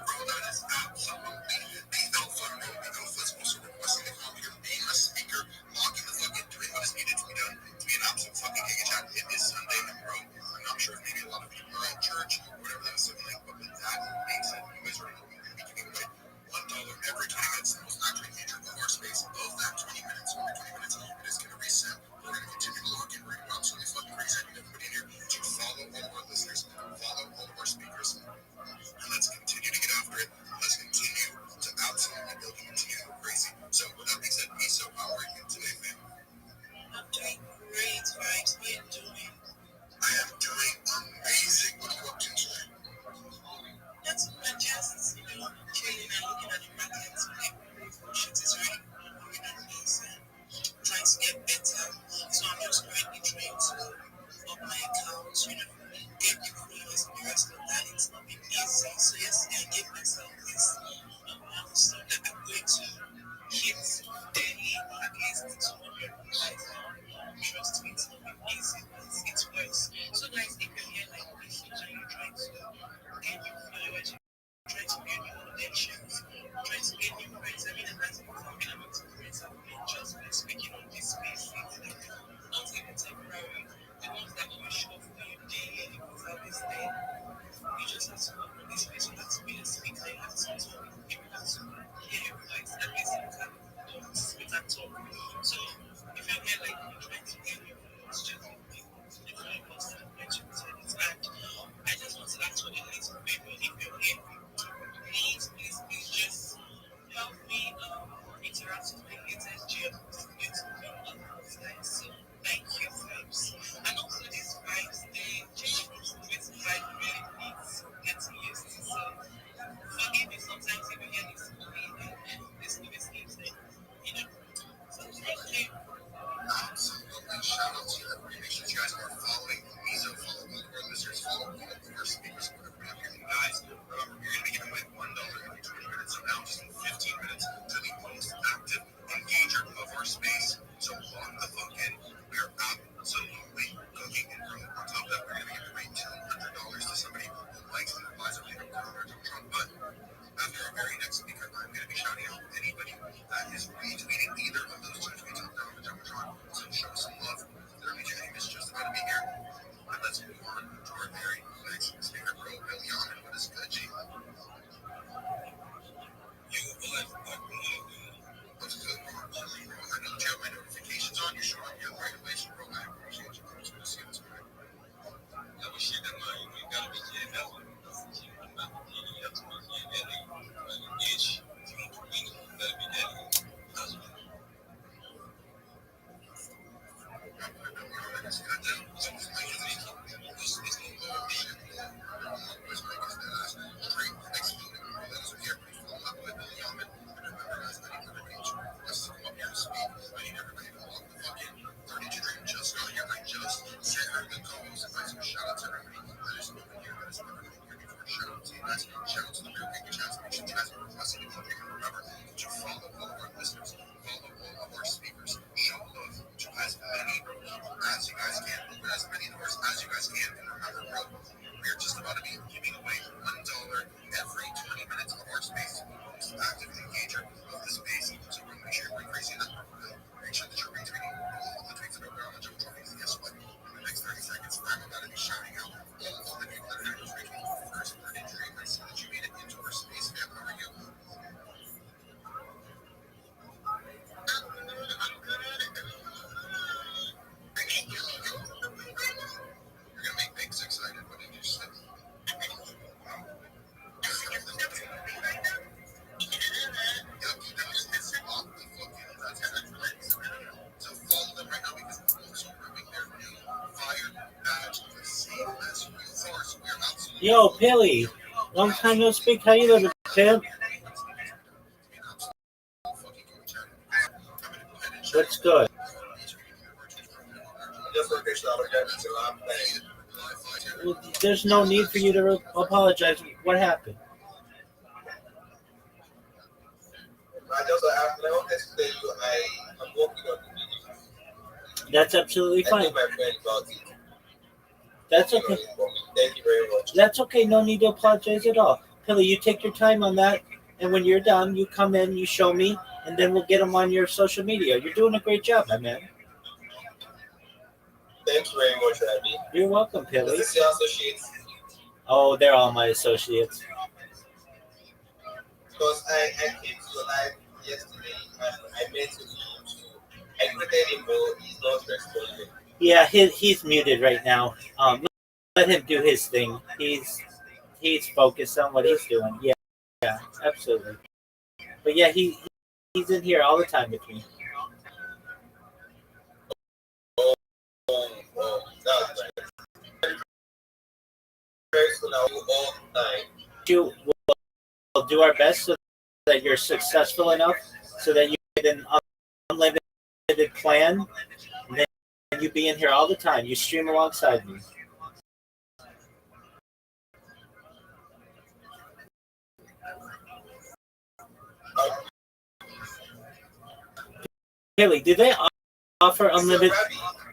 Bro, that is absolutely the alpha, bro. The alpha is also requesting to come here, being a speaker, logging the fucking, doing what is needed to be done to be an absolute fucking giga chat. It is Sunday, and bro, I'm not sure if maybe a lot of people are at church or whatever that is looking like, but with that being said, you guys already know we're going to be giving away $1 every 20 minutes, the most active feature of our space. Of that 20 minutes, every 20 minutes, it is going to reset. We're going to continue to log in. We're going to go absolutely fucking crazy. I need everybody in here to follow all of our listeners, follow all of our speakers, and let's continue to get after it. Let's continue to absolutely build and continue to go crazy. So, with that being said, Miso, how are you today, man? I'm doing great, right? How are you doing? I am doing amazing. What are you up to today? That's my just, chilling and looking at the markets. Shit is really moving at pace and trying to get better. So I'm just currently trying to up my account, get new followers and the rest of that. It's not been easy. So yesterday I gave myself this milestone that I'm going to hit daily at least 200 likes. Trust me, it's not been easy, but it works. So guys, if you're here like this and you're trying to get new followers, trying to get new connections, trying to get new friends. I mean, I'm not even talking about the friends I've been just by speaking on this space. It's like not even temporary. The ones that will show up for you daily because I've Yo, Pilly. Long time no speak. How you living, pimp? What's good? Just like they shot again until I'm playing. Well, there's no need for you to apologize. What happened? I just have now explain you I'm working on the video. That's absolutely I fine. told my friend about it. That's Working okay. on it for me. Thank you very much. That's okay. No need to apologize at all. Pilly, you take your time on that, and when you're done, you come in, you show me, and then we'll get them on your social media. You're doing a great job, my man. Thank you very much, Abby. You're welcome, Is Pilly. this your associates? Oh, they're all my associates. Because I came to your live yesterday and I met with him too. I greeted him, but he's not responding. Yeah, he's muted right now. Let him do his thing. He's focused on what he's doing. Yeah, absolutely. But yeah, he's in here all the time with me. That's right. Very soon I'll do all the time. We'll do our best so that you're successful enough so that you get an unlimited plan. And then you be in here all the time. You stream alongside me. Pilly, do they offer unlimited?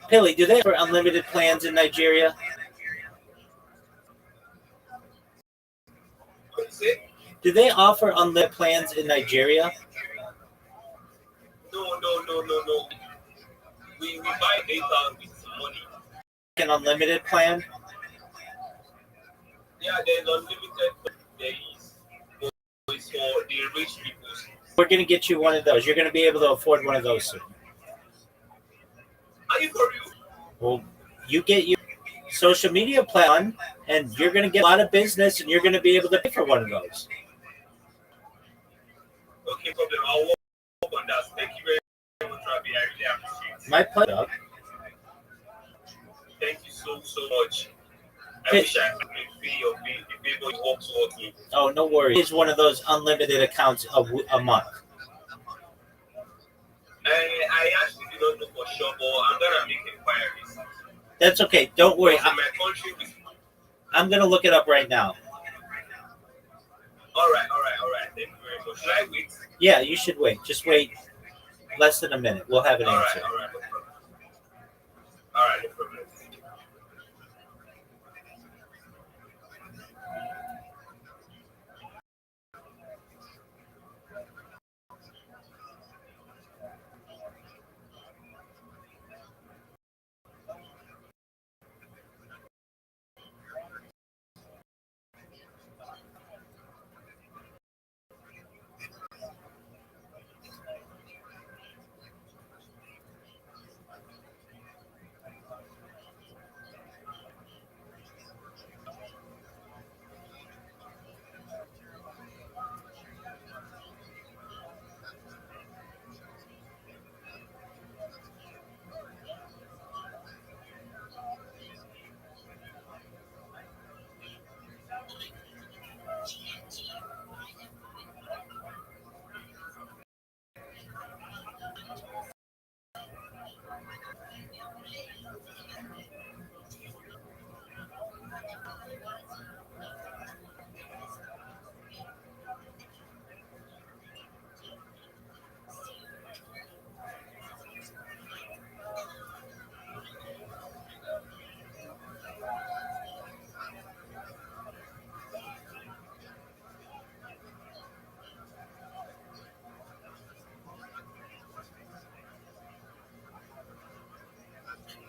Pilly, do they offer unlimited plans in Nigeria? Do they offer unlimited plans in Nigeria? No. We buy data with money. An unlimited plan? Yeah, there's unlimited. There is. But it's for the rich people. We're going to get you one of those. You're going to be able to afford one of those soon. Are you for real? Well, you get your social media plan, and you're going to get a lot of business, and you're going to be able to pay for one of those. Okay, problem. I'll work on that. Thank you very much, Rabi. I really appreciate it. My pleasure. Thank you so much. I wish I could pay your bill if people work towards me. Oh, no worries. It's one of those unlimited accounts a month. I actually do not know for sure, but I'm gonna make inquiries. That's okay. Don't worry. In my country, I'm gonna look it up right now. All right. Thank you very much. Should I wait? Yeah, you should wait. Just wait less than a minute. We'll have an answer. All right, no problem.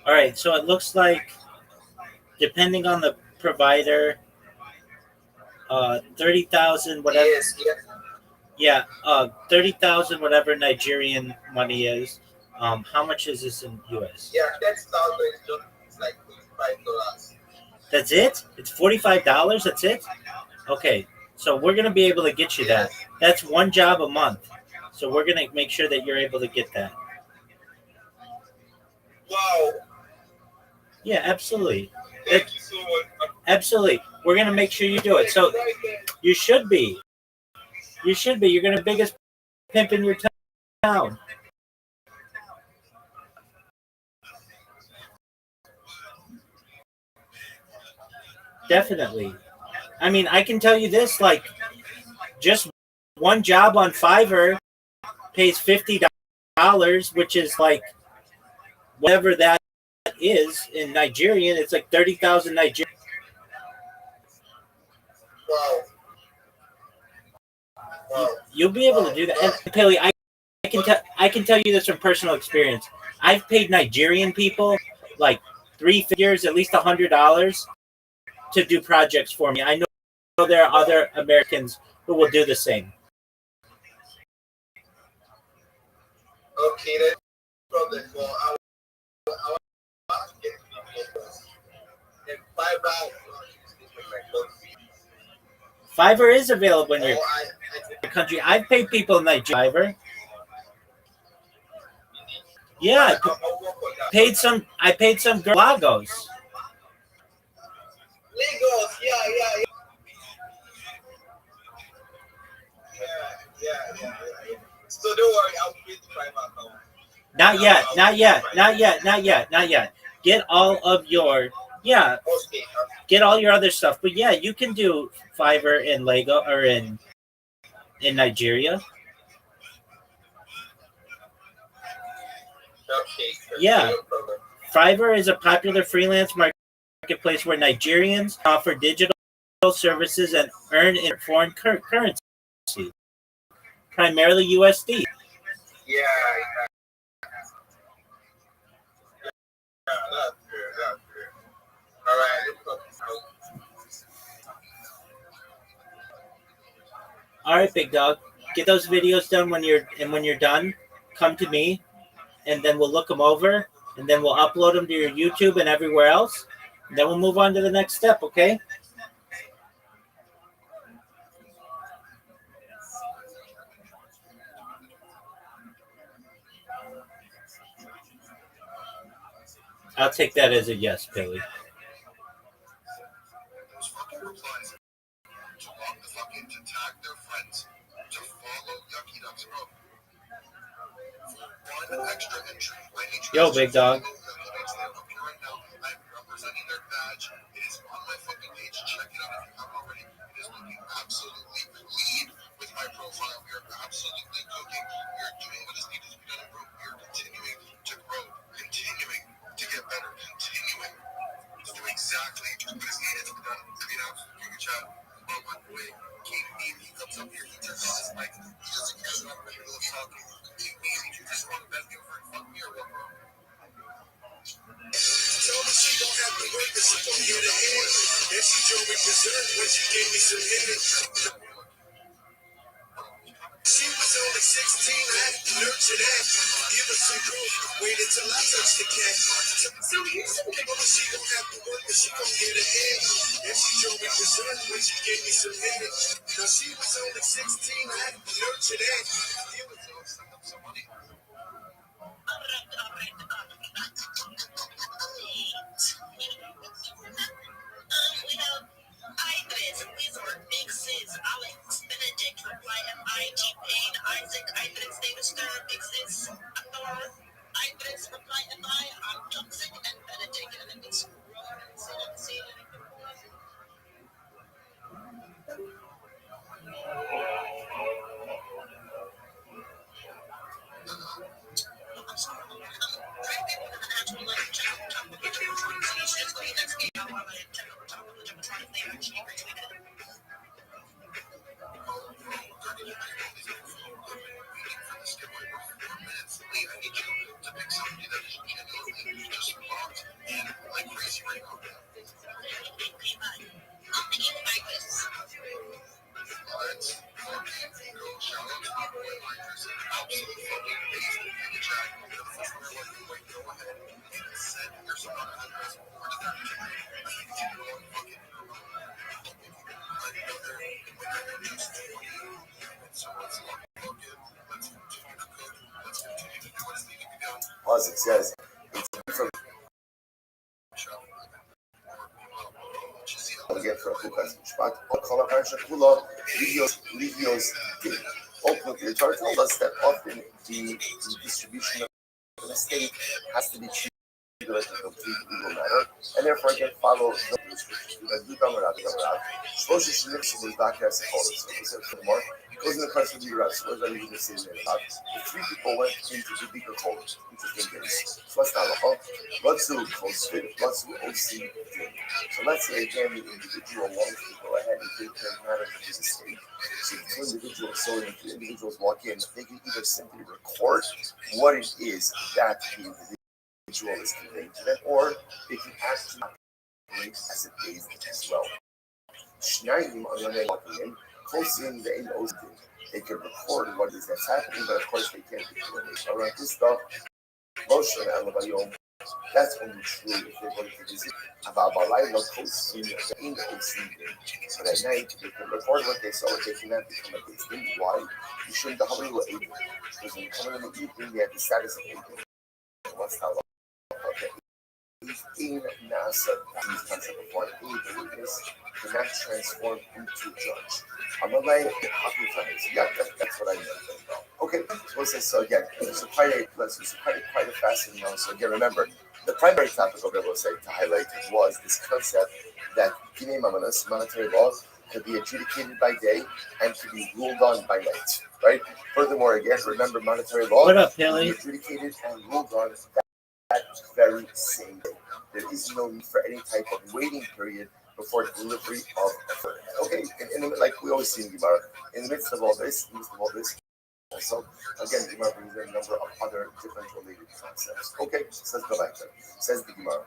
All right. So it looks like, depending on the provider, 30,000 whatever. Yes. Yeah, 30,000 whatever Nigerian money is. How much is this in US? Yeah, 30,000 is just like $45. That's it? It's $45? That's it? Okay. So we're going to be able to get you that. That's one job a month. So we're going to make sure that you're able to get that. Wow. Yeah, absolutely. Thank you so much. Absolutely. we're gonna make sure you do it. So you should be. You should be. You're gonna be the biggest pimp in your town. Definitely. I mean, I can tell you this, like, just one job on Fiverr pays $50, which is like whatever that is in Nigerian. It's like 30,000 Nigerian. Wow. Wow. You'll be able to do that. And Pele, I can tell you this from personal experience. I've paid Nigerian people like 3 figures, at least $100, to do projects for me. I know there are other Americans who will do the same. Okay, that's problem. Well, I want to get people and Fiverr is available in your country. I've paid people in Nigeria. Yeah, I paid some girl Lagos. Lagos, yeah. So don't worry, I'll create the private account. Not yet. Get all of your get all your other stuff. But yeah, you can do Fiverr in Lagos or in Nigeria. Yeah. Fiverr is a popular freelance marketplace where Nigerians offer digital services and earn in foreign currency, primarily USD. Yeah, that's good. All right, let's go. All right, big dog. Get those videos done when you're done. Come to me, and then we'll look them over, and then we'll upload them to your YouTube and everywhere else. And then we'll move on to the next step. Okay? I'll take that as a yes, Billy. Those fucking replies to walk the fucking to tag their friends to follow Yucky Ducks, bro. For one extra entry, I need you Yo, guys big to dog. follow Yucky Ducks. They're up here right now. I'm representing their badge. It is on my fucking page. Check it out if you haven't already. It is looking absolutely clean with my profile. We are absolutely cooking. We are doing what is needed to be done, bro. We are continuing to grow, continuing to get better, continuing to do exactly what is needed to be done. You know, you can chat about one way. King Bean, he comes up here, he turns on his mic, he doesn't care about the middle of talking. King Bean, you just want to bend me over and fuck me or what, bro? Told me she gon' have to work, but she gon' get it in. And she drove me berserk when she gave me some hit. She was only 16, I had to nurture that. Give her some growth, wait until I touch the cat. So here's some people, she gon' have to work, but she gon' get it in. And she drove me berserk when she gave me some hit. Now she was only 16, I had to nurture that. Give her some money. We have Idris, these are mixes. Alex, Benedict, Reply, M-I-T, Pain, Isaac, Idris, David Stern, mixes. Thor, Idris, Reply, M-I, I'm Toxic, and Benedict. And then it's Rowan and CNC. Pause it says from get from Ultimately, the chart told us that often the distribution of an estate has to be treated as a complete legal matter, and therefore again follow the Furthermore, goes in the question of the rest. What does that even say about? The three people went into the bigger hole. Interesting things. So let's not look. Let's do close fit. Let's do OC. So let's say again the individual wants to go ahead and take care of matters of his estate. So the two individuals, so if the individuals walk in, they can either simply record what it is that the individual is conveying to them, or they can actually operate as a base as well. Schneidim on the walking in, close in the OC. They can record what it is that's happening, but of course they can't do it. Around this stuff, Moshe and Alabayom, that's only true if they're going to visit. About Balayla, close in the OC. But at night, they can record what they saw, but they cannot become a base. Why? You shouldn't have a because when you come in the evening, they have the status of evening. What's that? Okay. In NASA, these concept of one the witness cannot transform into a judge. I'm a lay happy friends. Yeah, that's what I meant. Okay, so again, so quite a fascinating one. So again, remember, the primary topic of it was to highlight was this concept that Dinei Mamanas, monetary law, could be adjudicated by day and could be ruled on by night. Right? Furthermore, again, remember monetary law What up, can be adjudicated and ruled on that very same day. There is no need for any type of waiting period before delivery of a verdict. Okay, and like we always see in Gemara, in the midst of all this, also, again, Gemara brings in a number of other different related concepts. Okay, so let's go back there. Says the Gemara.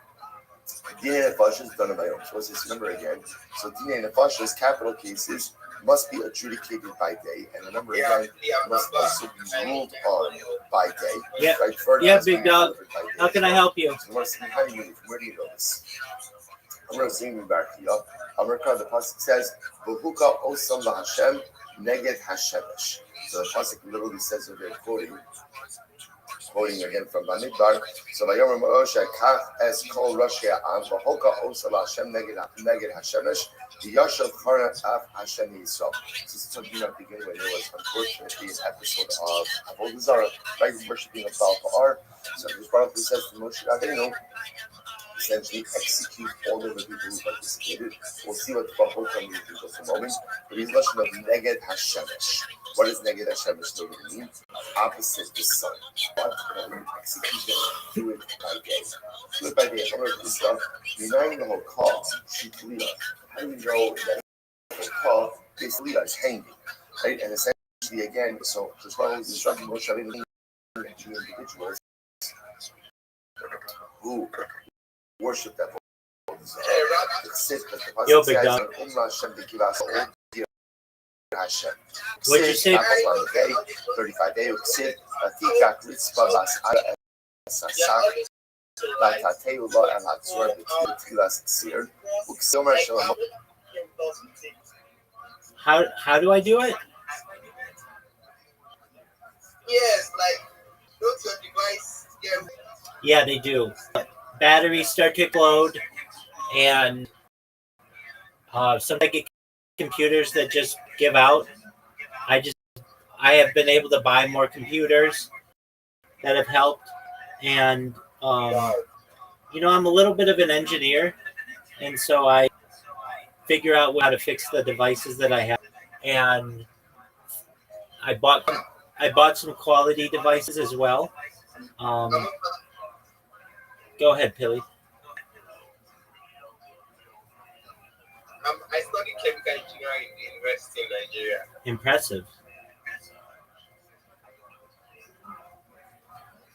Dina and Nefashis is done by own. So let's just remember again. So Dina and Nefashis, capital cases, must be adjudicated by day, and remember again, must also be ruled on by day. Yeah, right? Yeah, big dog. How can I help you? So where do you know this? I'm going to sing you back here. America, the pasuk says, "V'huka osam laHashem neged Hashemesh." So the pasuk literally says that they're quoting again from Bamidbar. So Vayomer Moshe Kach es kol Rosh Ha'am v'hoka osam laHashem neged Hashemesh v'yashav chara af Hashem Yisrael. This is talking about the beginning when there was unfortunately an episode of Avodah Zarah, right? Worshipping of Baal Ba'ar. So this Baruch says to Moshe Rabbeinu, essentially execute all of the people who participated. We'll see what Bahota means in just a moment. But he's mentioned of Neged Hashemesh. What does Neged Hashemesh literally mean? Opposite the sun. What? Execute them, do it by day. Do it by day. I'm going to do stuff. Denying the whole call, Shitulila. How do we know that the whole call basically is hanging? Right? And essentially, again, so the Torah is instructing Moshe Rabbeinu to individuals who worship that. Yo, big dog. What'd you say? 35 days. How do I do it? Yes, like go to your device. Yeah, they do. Batteries start to explode, and sometimes I get computers that just give out. I have been able to buy more computers that have helped, and I'm a little bit of an engineer, and so I figure out how to fix the devices that I have, and I bought some quality devices as well. Go ahead, Pilly. I studied chemical engineering in the university in Nigeria. Impressive.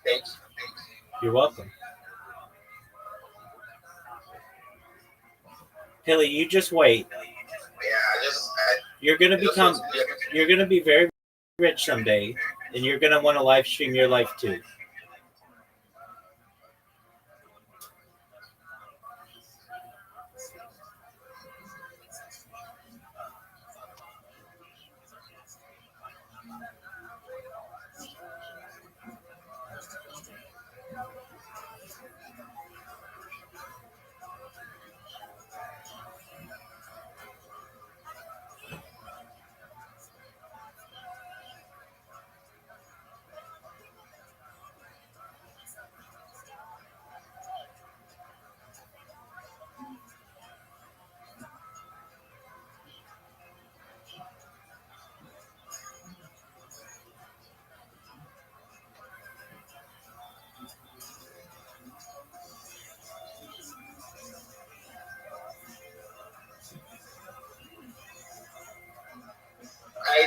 Thank you. You're welcome. Pilly, you just wait. Yeah, You're gonna be very rich someday, and you're gonna want to live stream your life too.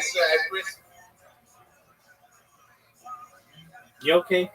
swear, I pray. You okay?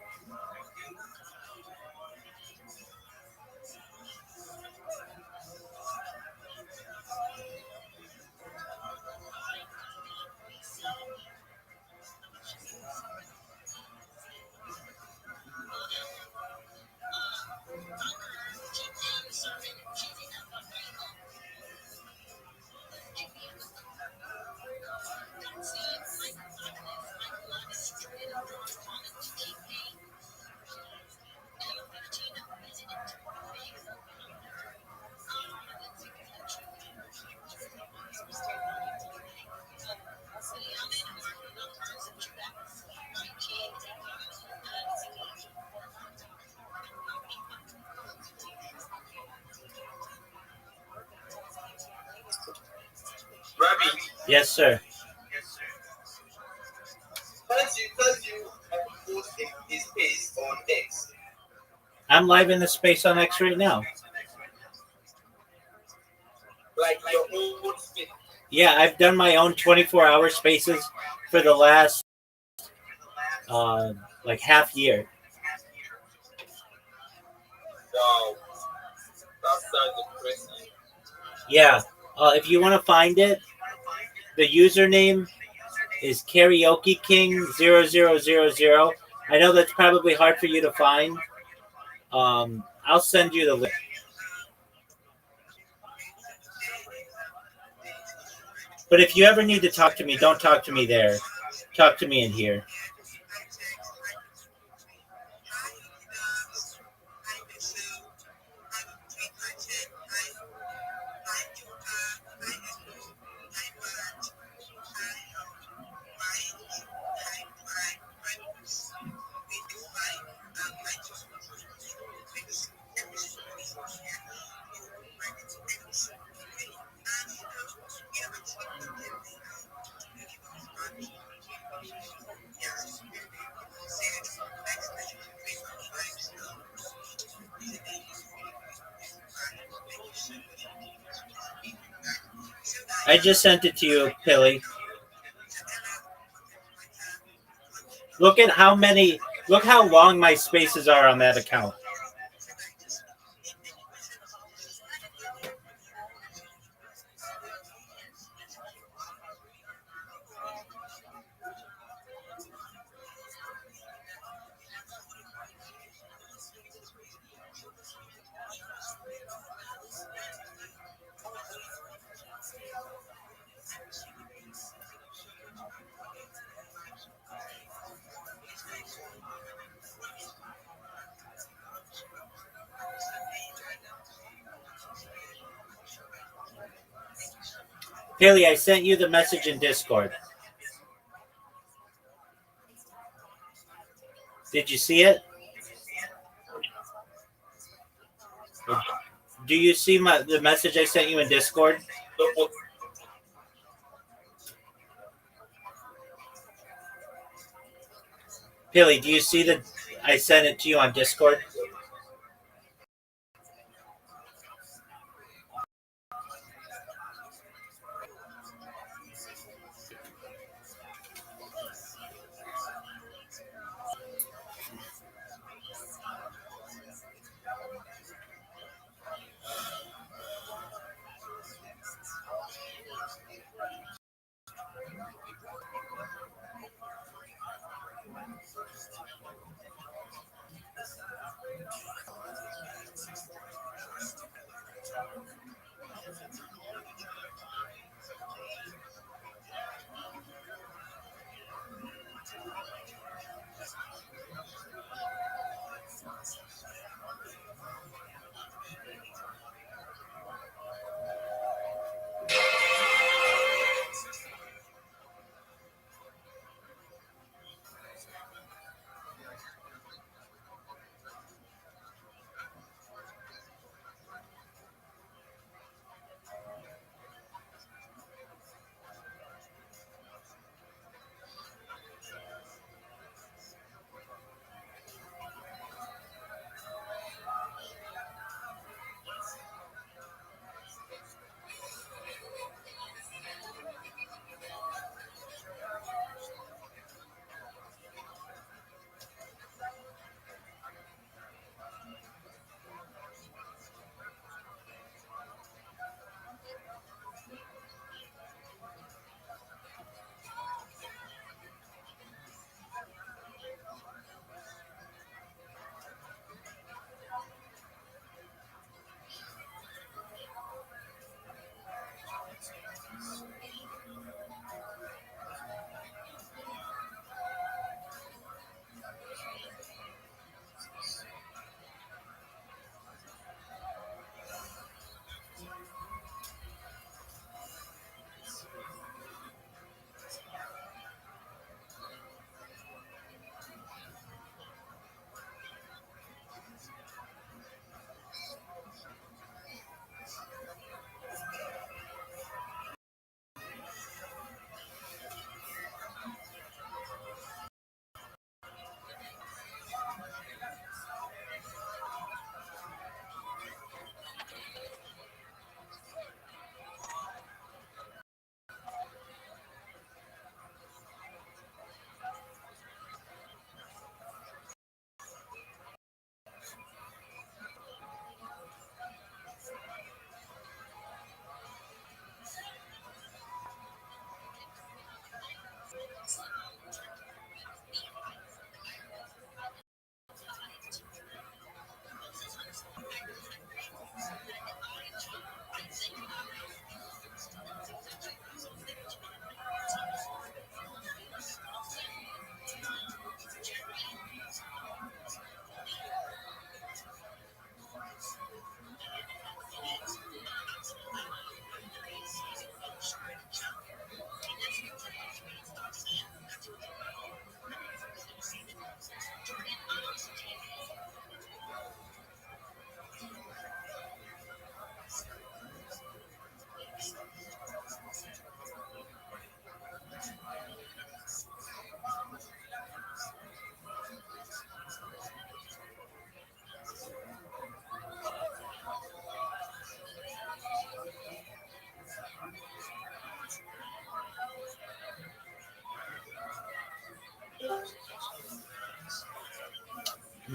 Rabbi, Yes, sir. can't you post a space on X? I'm live in the space on X right now. Like your own space. Yeah, I've done my own 24-hour spaces for the last like half year. Wow, that sounds impressive. Yeah. If you want to find it, the username is Karaoke King 0000. I know that's probably hard for you to find. I'll send you the link. But if you ever need to talk to me, don't talk to me there. Talk to me in here. I just sent it to you, Pilly. Look at how many. Look how long my spaces are on that account. Haley, I sent you the message in Discord. Did you see it? Do you see the message I sent you in Discord? Haley, do you see that I sent it to you on Discord?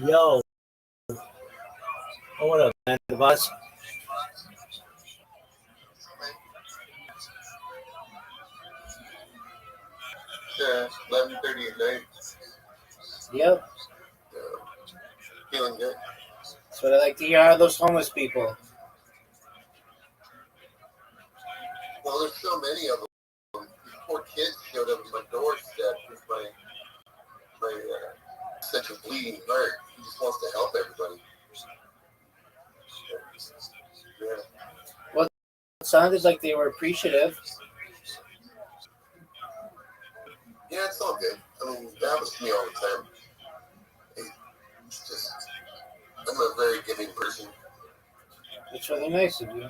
Yo, what up, man? The boss? Yeah, 11:30 at night. Yep. Feeling good. That's what I like to hear out of those homeless people. Well, there's so many of them. These poor kids showed up at my doorstep with my such a bleeding heart. He just wants to help everybody. Yeah. Well, it sounded like they were appreciative. Yeah, it's all good. I mean, that happens to me all the time. It's just, I'm a very giving person. It's really nice of you.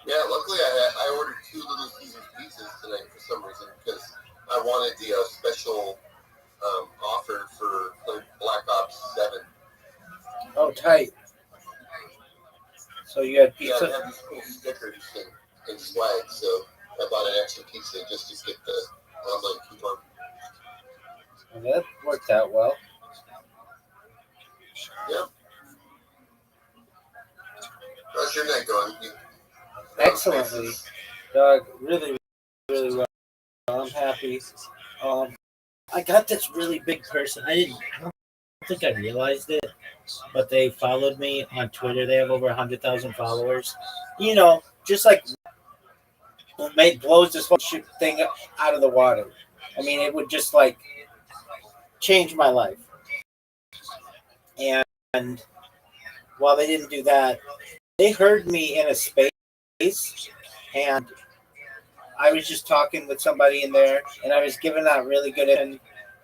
Yeah, luckily I ordered 2 Little Caesars pizzas tonight for some reason because I wanted the special offer for Black Ops 7. Oh, tight. So you had Yeah, pizza? they have these cool stickers and swag, so I bought an extra pizza just to get the online coupon. Well, that worked out well. Yep. How's your night going? Excellently. Dog, really, really well. I'm happy. I got this really big person. I don't think I realized it, but they followed me on Twitter. They have over 100,000 followers. You know, just like blows this whole thing out of the water. I mean, it would just like change my life. And while they didn't do that, they heard me in a space, and I was just talking with somebody in there, and I was giving out really good, and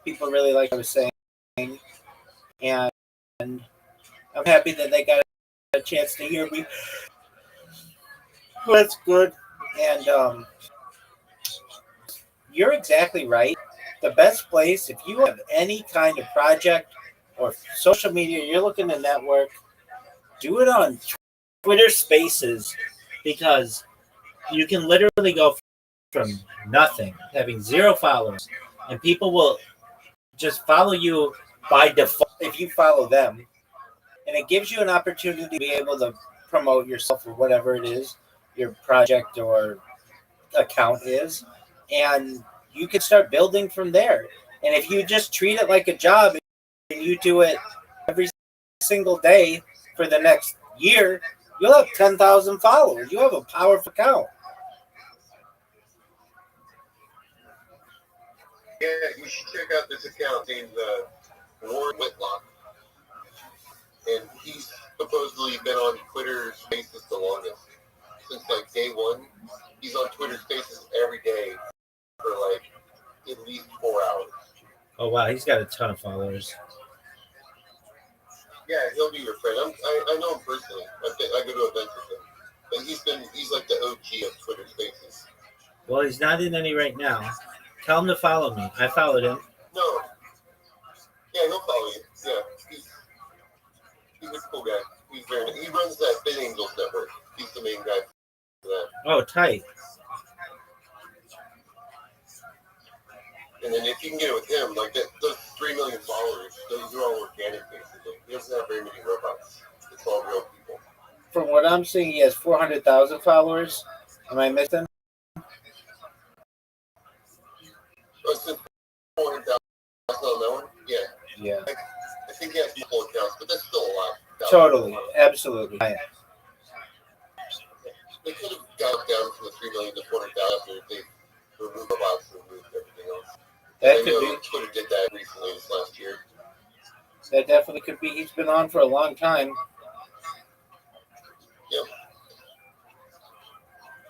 people really liked what I was saying, and I'm happy that they got a chance to hear me. Well, that's good, and you're exactly right. The best place, if you have any kind of project or social media, you're looking to network, do it on Twitter Spaces, because you can literally go from nothing, having 0 followers, and people will just follow you by default if you follow them. And it gives you an opportunity to be able to promote yourself or whatever it is your project or account is. And you can start building from there. And if you just treat it like a job and you do it every single day for the next year, you'll have 10,000 followers. You have a powerful account. Yeah, you should check out this account named Warren Whitlock. And he's supposedly been on Twitter Spaces the longest. Since like day one. He's on Twitter Spaces every day for like at least 4 hours. Oh, wow. He's got a ton of followers. Yeah, he'll be your friend. I know him personally. I go to events with him. But he's like the OG of Twitter Spaces. Well, he's not in any right now. Tell him to follow me. I followed him. No. Yeah, he'll follow you. Yeah, he's a cool guy. He runs that Fin Angels network. He's the main guy for that. Oh, tight. And then if you can get it with him, like those 3 million followers, those are all organic basically. He doesn't have very many robots. It's all real people. From what I'm seeing, he has 400,000 followers. Am I missing? Oh, it's 400,000 on that one? Yeah. Yeah. I think he has multiple accounts, but that's still a lot. Totally. Absolutely. They could have got down from the 3 million to 400,000 if they removed robots and removed everything else. That could be. Twitter did that recently this last year. That definitely could be. He's been on for a long time. Yep.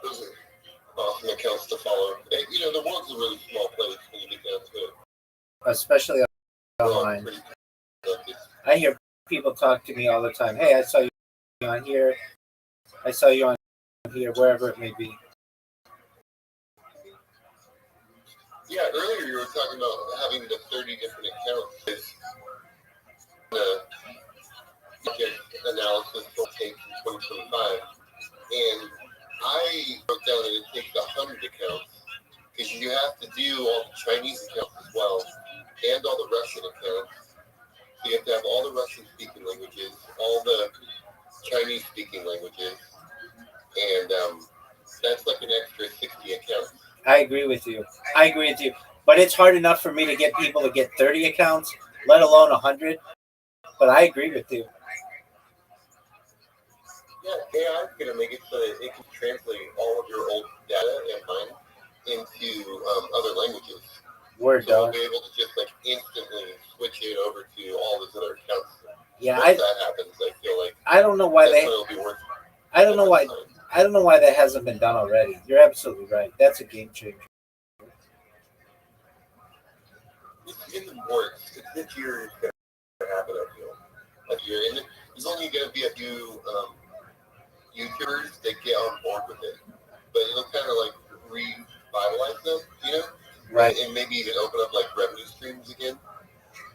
Those are awesome accounts to follow. And, you know, the world's a really small place when you get down to it. Especially online. I hear people talk to me all the time. Hey, I saw you on here. I saw you on here, wherever it may be. Yeah, earlier you were talking about having the 30 different accounts. Project analysis will take in 2025. And I wrote down that it takes 100 accounts because you have to do all the Chinese accounts as well and all the Russian accounts So you have to have all the Russian-speaking languages, all the Chinese-speaking languages, and that's like an extra 60 accounts. I agree with you. But it's hard enough for me to get people to get 30 accounts, let alone 100. But I agree with you. Yeah, AI is going to make it so that it can translate all of your old data and mine into other languages. Word, So we'll dog. be able to just like instantly switch it over to all those other accounts. Yeah, Once that happens, I feel like I don't know why that's they. when it'll be worth. I don't know why. I don't know why that hasn't been done already. You're absolutely right. That's a game changer. It's in the works. It's this year it's going to happen. I feel like year, and there's only going to be a few YouTubers that get on board with it, but it'll kind of like revitalize them, you know? Right. And maybe even open up like revenue streams again.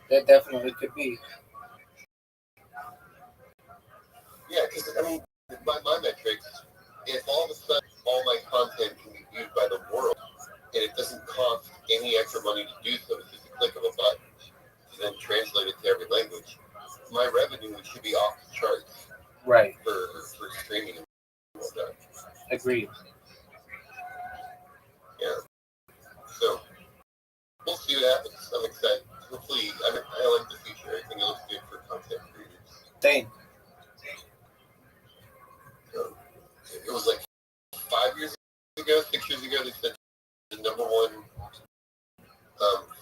That definitely could be. Yeah, because I mean, by my metrics, if all of a sudden all my content can be viewed by the world and it doesn't cost any extra money to do so, it's just a click of a button to then translate it to every language, my revenue should be off the charts. Right. For streaming and whatnot. Agreed. Yeah. So we'll see what happens. I'm excited. Hopefully, I like the future. I think it looks good for content creators. Same. So, it was like 5 years ago, 6 years ago, they said the number one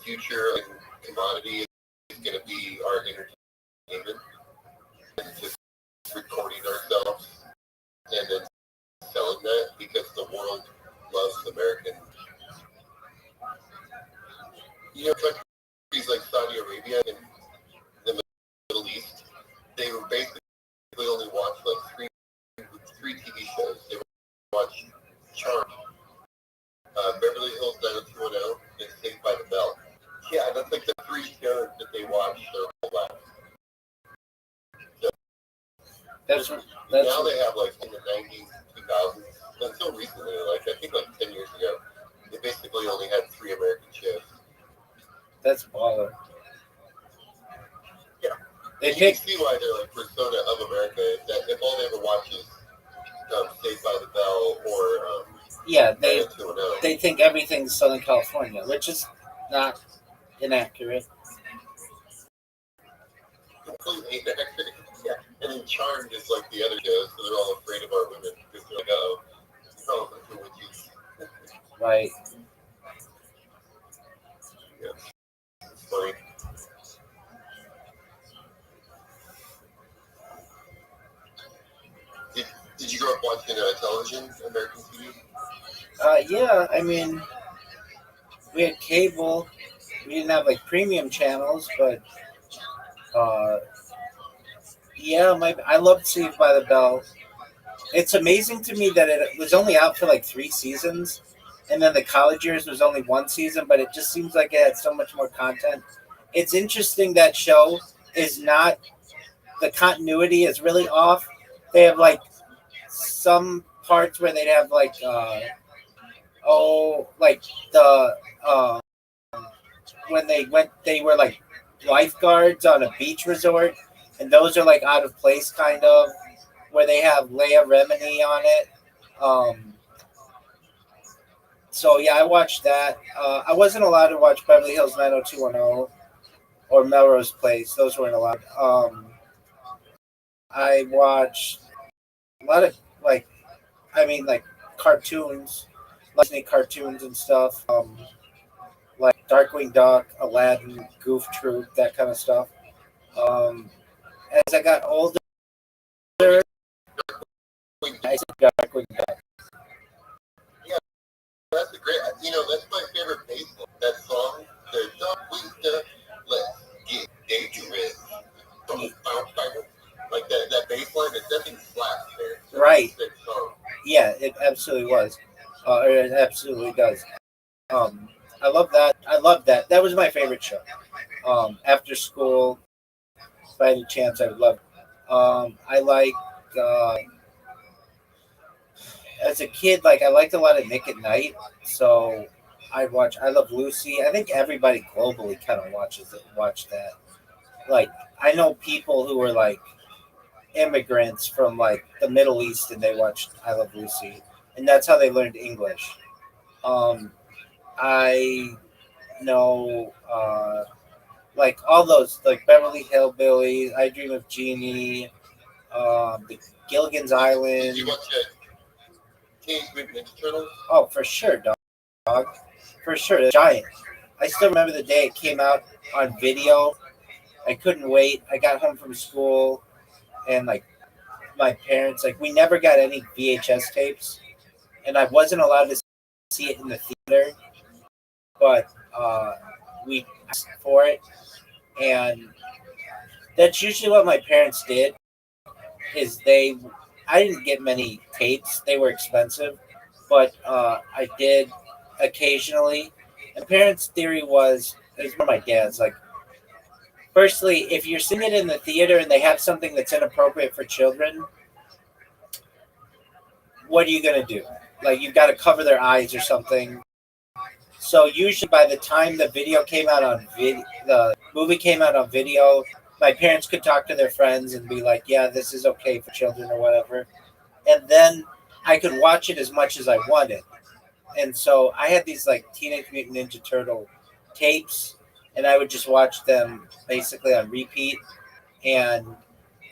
future and commodity is going to be our entertainment. And just recording ourselves and then selling that because the world loves American. You know, countries like Saudi Arabia and the Middle East, they were basically only watch like three TV shows. They would watch Charmed, Beverly Hills 90210, and Saved by the Bell. Yeah, that's like the three shows that they watch their whole life. So now they have like in the 90s, 2000s, until recently, like I think like 10 years ago, they basically only had 3 American shows. That's baller. Yeah. You can see why they're like persona of America. Is that if all they ever watch is Saved by the Bell or yeah, 90210. they think everything's Southern California, which is not inaccurate. Completely inaccurate. Yeah. And then Charmed is like the other shows, so they're all afraid of our women because they're like, oh, the witches. Right. Yeah. It's funny. Did you grow up watching television, American TV? Yeah, I mean, we had cable. We didn't have like premium channels, but yeah, I loved Saved by the Bell. It's amazing to me that it was only out for like 3 seasons, and then the college years was only 1 season, but it just seems like it had so much more content. It's interesting that show is not, the continuity is really off. They have like some parts where they'd have like, like the, when they were like lifeguards on a beach resort, and those are like out of place kind of, where they have Leia Remini on it. So yeah, I watched that. I wasn't allowed to watch Beverly Hills 90210 or Melrose Place. Those weren't allowed. I watched a lot of like cartoons, like Disney cartoons and stuff. Like Darkwing Duck, Aladdin, Goof Troop, that kind of stuff. As I got older, I said Darkwing Duck. Yeah, that's a great. That's my favorite bass line. That song, the Darkwing Duck, let's get dangerous. Like that bass line, it definitely slaps there. Right. Song. Yeah, it absolutely was. It absolutely does. I love that. That was my favorite show. After school, if I had a chance, I would love it. I like, as a kid, like I liked a lot of Nick at Night. So I'd watch I Love Lucy. I think everybody globally kind of watched that. Like, I know people who were like immigrants from like the Middle East and they watched I Love Lucy, and that's how they learned English. Um, I know like all those like Beverly Hillbillies, I Dream of Jeannie, the Gilligan's Did you Island. watch Teenage Mutant Ninja Turtles? Oh, for sure, dog. For sure, the giant. I still remember the day it came out on video. I couldn't wait. I got home from school and like my parents like we never got any VHS tapes and I wasn't allowed to see it in the theater, but we asked for it and that's usually what my parents did is they I didn't get many tapes. They were expensive, but I did occasionally. And parents' theory was it was my dad's like firstly, if you're seeing it in the theater and they have something that's inappropriate for children, what are you gonna do? Like you've got to cover their eyes or something. So usually by the time the video came out on the movie came out on video, my parents could talk to their friends and be like, "Yeah, this is okay for children or whatever." And then I could watch it as much as I wanted. And so I had these like Teenage Mutant Ninja Turtle tapes, and I would just watch them basically on repeat. And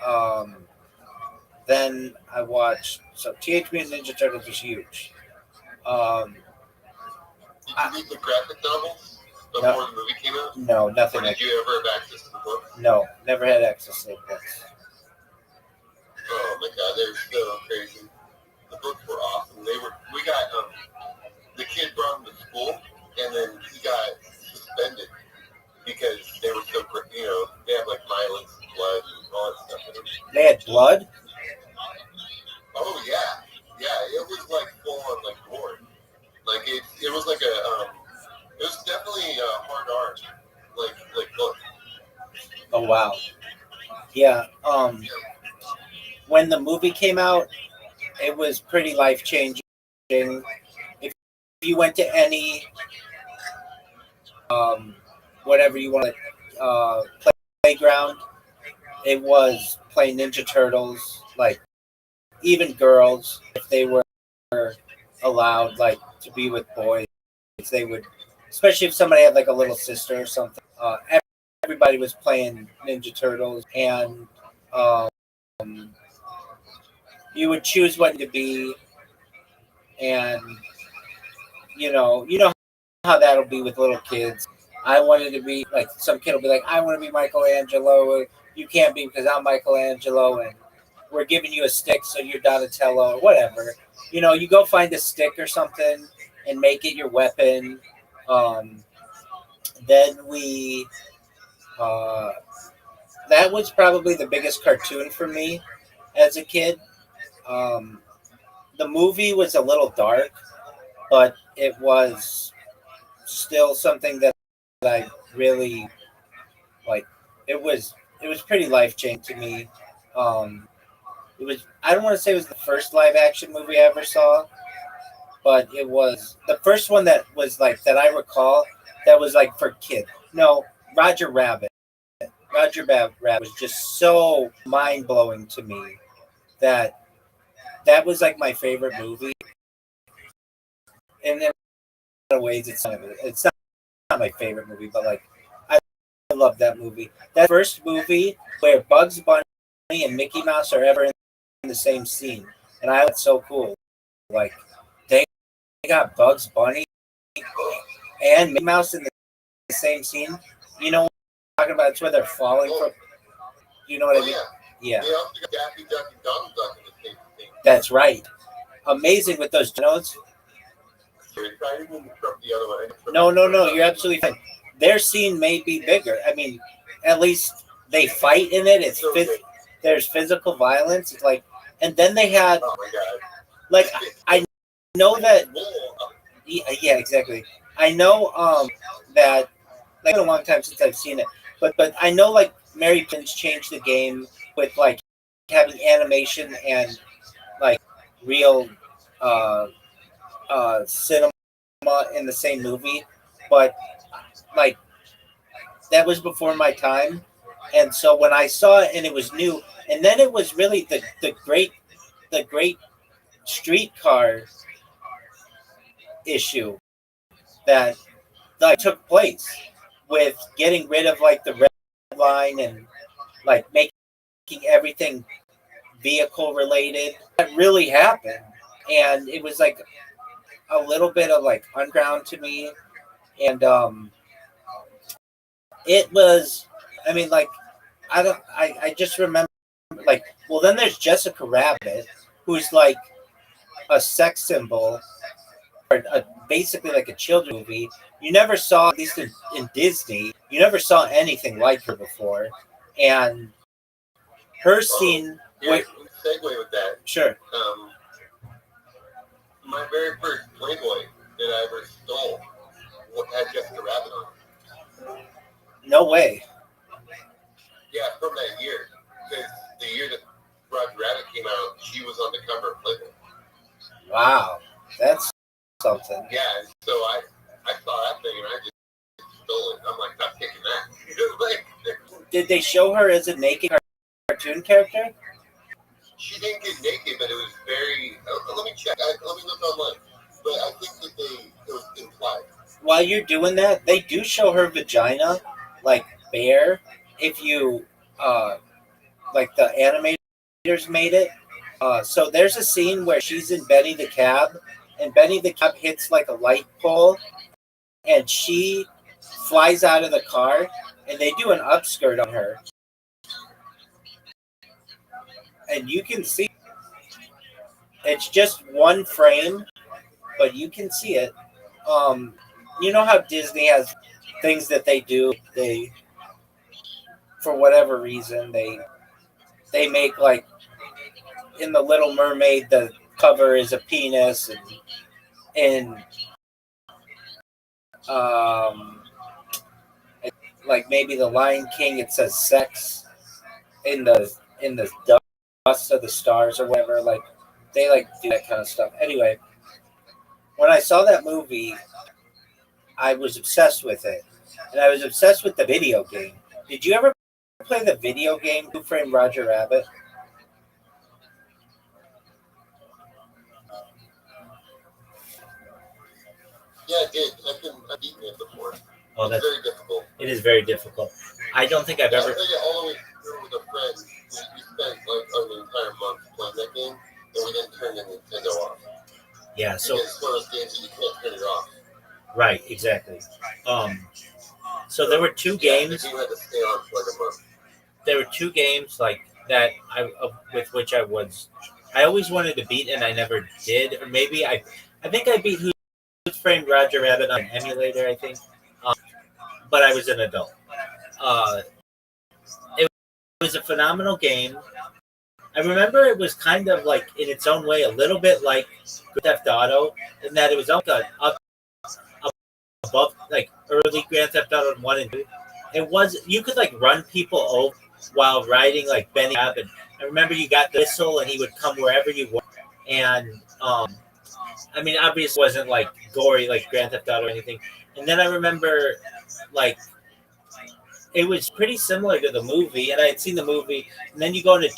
um, then I watched so Teenage Mutant Ninja Turtles was huge. Um, Did you read the graphic novels before No. the movie came out? no, Or nothing did like you ever have access to the book? no, never had access to books. Oh my god, they're so crazy. The books were awesome. We got the kid brought them to school, and then he got suspended because they were so they have like violence, blood, and all that stuff in them. They had blood. Oh yeah, it was like full on like gore. Like it was like it was definitely a hard art, like book. Oh wow, yeah. When the movie came out, it was pretty life changing. If you went to any whatever you want playground, it was playing Ninja Turtles. Like even girls, if they were allowed like to be with boys, they would, especially if somebody had like a little sister or something. Everybody was playing Ninja Turtles, and um, you would choose what to be, and you know how that'll be with little kids. I wanted to be like some kid will be like, I want to be Michelangelo. You can't be because I'm Michelangelo, and we're giving you a stick, so you're Donatello or whatever. You go find a stick or something and make it your weapon. Um, then we, uh, that was probably the biggest cartoon for me as a kid. Um, the movie was a little dark, but it was still something that I really like. It was pretty life changing to me. It was I don't want to say it was the first live action movie I ever saw, but it was the first one that was like that I recall that was like for kids. No, Roger Rabbit. Rabbit was just so mind blowing to me that that was like my favorite movie. And in a lot of ways, it's not my favorite movie, but like I love that movie. That first movie where Bugs Bunny and Mickey Mouse are ever in the same scene, and I was so cool. Like they got Bugs Bunny and Mickey Mouse in the same scene. You know what I'm talking about? It's where they're falling from. You know what I mean? Yeah. They also got Daffy Duck and Donald Duck in the same thing. That's right. Amazing with those notes. I didn't mean to trump the other one. No. You're absolutely fine. Their scene may be bigger. I mean, at least they fight in it. There's physical violence. It's like, and then they had Oh my god. like I know that. Yeah, exactly. I know that like it's been a long time since I've seen it, but I know like Mary Poppins changed the game with like having animation and like real uh, cinema in the same movie, but like that was before my time. And so when I saw it and it was new, and then it was really the great streetcar issue that like took place with getting rid of like the red line and like making everything vehicle related. That really happened, and it was like a little bit of like underground to me, and it was. I mean, like I don't. I just remember like well, then there's Jessica Rabbit, who's like a sex symbol, or basically like a children's movie. You never saw, at least in Disney, you never saw anything like her before, and her scene. Yeah, segue with that. Sure. My very first Playboy that I ever stole had Jessica Rabbit on it. No way. Yeah, from that year. Because the year that Roger Rabbit came out, she was on the cover of Playboy. Wow, that's something. Yeah, so I saw that thing and I just stole it. I'm like, I'm taking that. Like, did they show her as a naked cartoon character? She didn't get naked, but it was very. Let me check. Let me look online. But I think that it was implied. While you're doing that, they do show her vagina, like bare. If you, like the animators made it. So there's a scene where she's in Benny the Cab, and Benny the Cab hits like a light pole, and she flies out of the car, and they do an upskirt on her, and you can see it's just one frame, but you can see it. You know how Disney has things that they do. They, for whatever reason, they make like in the Little Mermaid, the cover is a penis, and like maybe the Lion King, it says sex in the dust of the stars or whatever. Like they like do that kind of stuff. Anyway, when I saw that movie, I was obsessed with it, and I was obsessed with the video game. Did you ever play the video game Who Framed Roger Rabbit? Yeah, I did. I've beaten it before. Oh, it's very difficult. It is very difficult. I don't think I've ever. I played it all the way through with a friend. We spent like an entire month playing that game, and we didn't turn the Nintendo off. Yeah, so because it's one of those games that you can't turn it off. Right, exactly. So there were two games. The game had to stay on for like a month. There were two games like that with which I always wanted to beat and I never did, or maybe I think I beat Who Framed Roger Rabbit on an emulator, I think, but I was an adult. It was a phenomenal game. I remember it was kind of like in its own way a little bit like Grand Theft Auto in that it was up above like early Grand Theft Auto 1 and 2. It was, you could like run people over while riding like Benny Abb, and I remember you got the whistle and he would come wherever you were. And I mean, obviously it wasn't like gory like Grand Theft Auto or anything. And then I remember like it was pretty similar to the movie, and I had seen the movie, and then you go into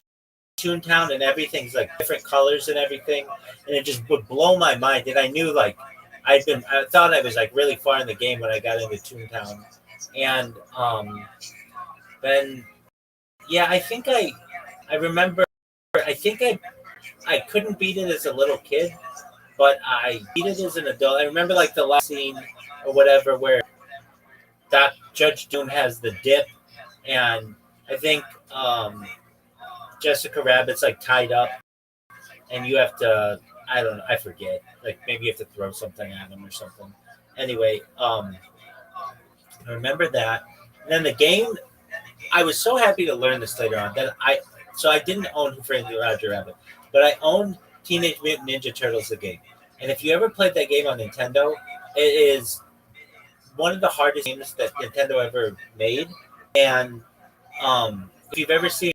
Toontown and everything's like different colors and everything, and it just would blow my mind. And I knew like I thought I was like really far in the game when I got into Toontown. And then yeah, I think I remember, I think I couldn't beat it as a little kid, but I beat it as an adult. I remember like the last scene or whatever where that Judge Doom has the dip, and I think Jessica Rabbit's like tied up, and you have to, I don't know, I forget, like maybe you have to throw something at him or something. Anyway, I remember that. And then the game, I was so happy to learn this later on that I didn't own Who Framed Roger Rabbit, but I owned Teenage Mutant Ninja Turtles the game. And if you ever played that game on Nintendo, it is one of the hardest games that Nintendo ever made. And if you've ever seen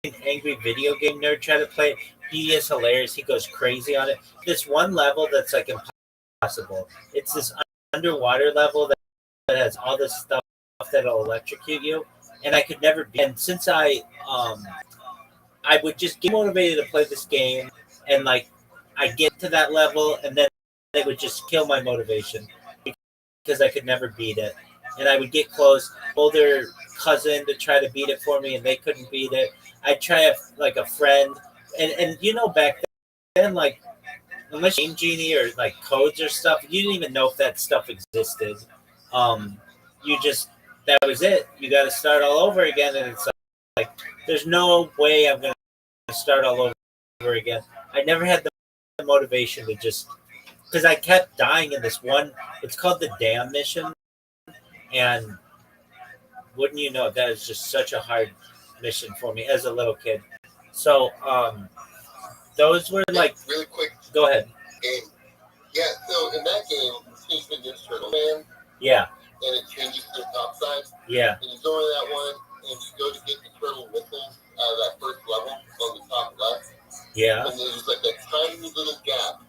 an angry video game nerd try to play it, he is hilarious. He goes crazy on it. This one level that's like impossible. It's this underwater level that has all this stuff that'll electrocute you. and I could never be. And since I would just get motivated to play this game, and like I get to that level, and then they would just kill my motivation because I could never beat it. And I would get close, older cousin to try to beat it for me, and they couldn't beat it. I'd try like a friend, and back then, like unless Game Genie or like codes or stuff, you didn't even know if that stuff existed. Um, you just that was it. You got to start all over again, and it's like there's no way I'm gonna start all over again. I never had the motivation to just because I kept dying in this one. It's called the Dam mission, and wouldn't you know that is just such a hard mission for me as a little kid. So those were like really quick go ahead. game. Yeah, so in that game, you change the Turtle Man, Yeah, and it changes to the top side. yeah, And you go into that one, and you go to get the turtle missiles out of that first level on the top left. yeah. And there's like that tiny little gap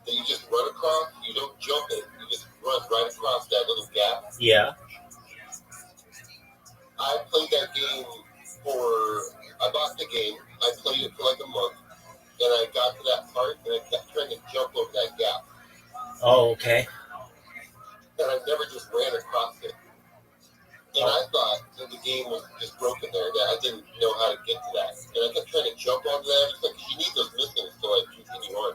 that you just run across. You don't jump it. You just run right across that little gap. Yeah. I played that game I bought the game. I played it for like a month. Then I got to that part, and I kept trying to jump over that gap. Oh, okay. And I never just ran across it. And I thought that the game was just broken there, that I didn't know how to get to that. And I kept trying to jump onto that. It's like, you need those missiles to like continue on.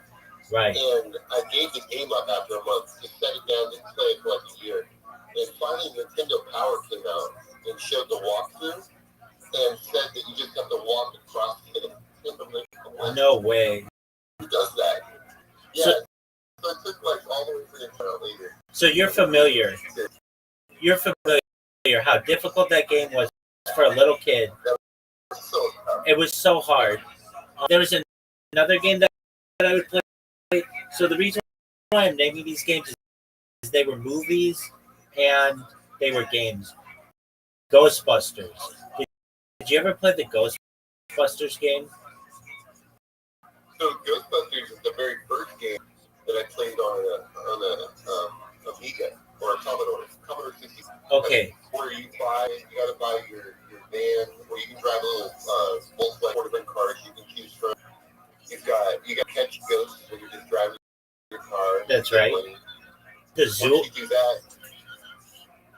Right. And I gave the game up after a month, just set it down, didn't play it for like a year. And finally Nintendo Power came out and showed the walkthrough and said that you just have to walk across it. No way. Who does that? Yeah. So it took like all the way to the later. So you're familiar. You're familiar how difficult that game was for a little kid. So It was so hard. There was another game that I would play. So the reason why I'm naming these games is they were movies and they were games. Ghostbusters. Did you ever play the Ghostbusters game? So Ghostbusters is the very first game that I played on a Amiga or a Commodore 60. Okay. Where you gotta buy your van, or you can drive a little Volkswagen Portable cars you can choose from. You got catch ghosts when you're just driving your car. That's right. The Once you do that,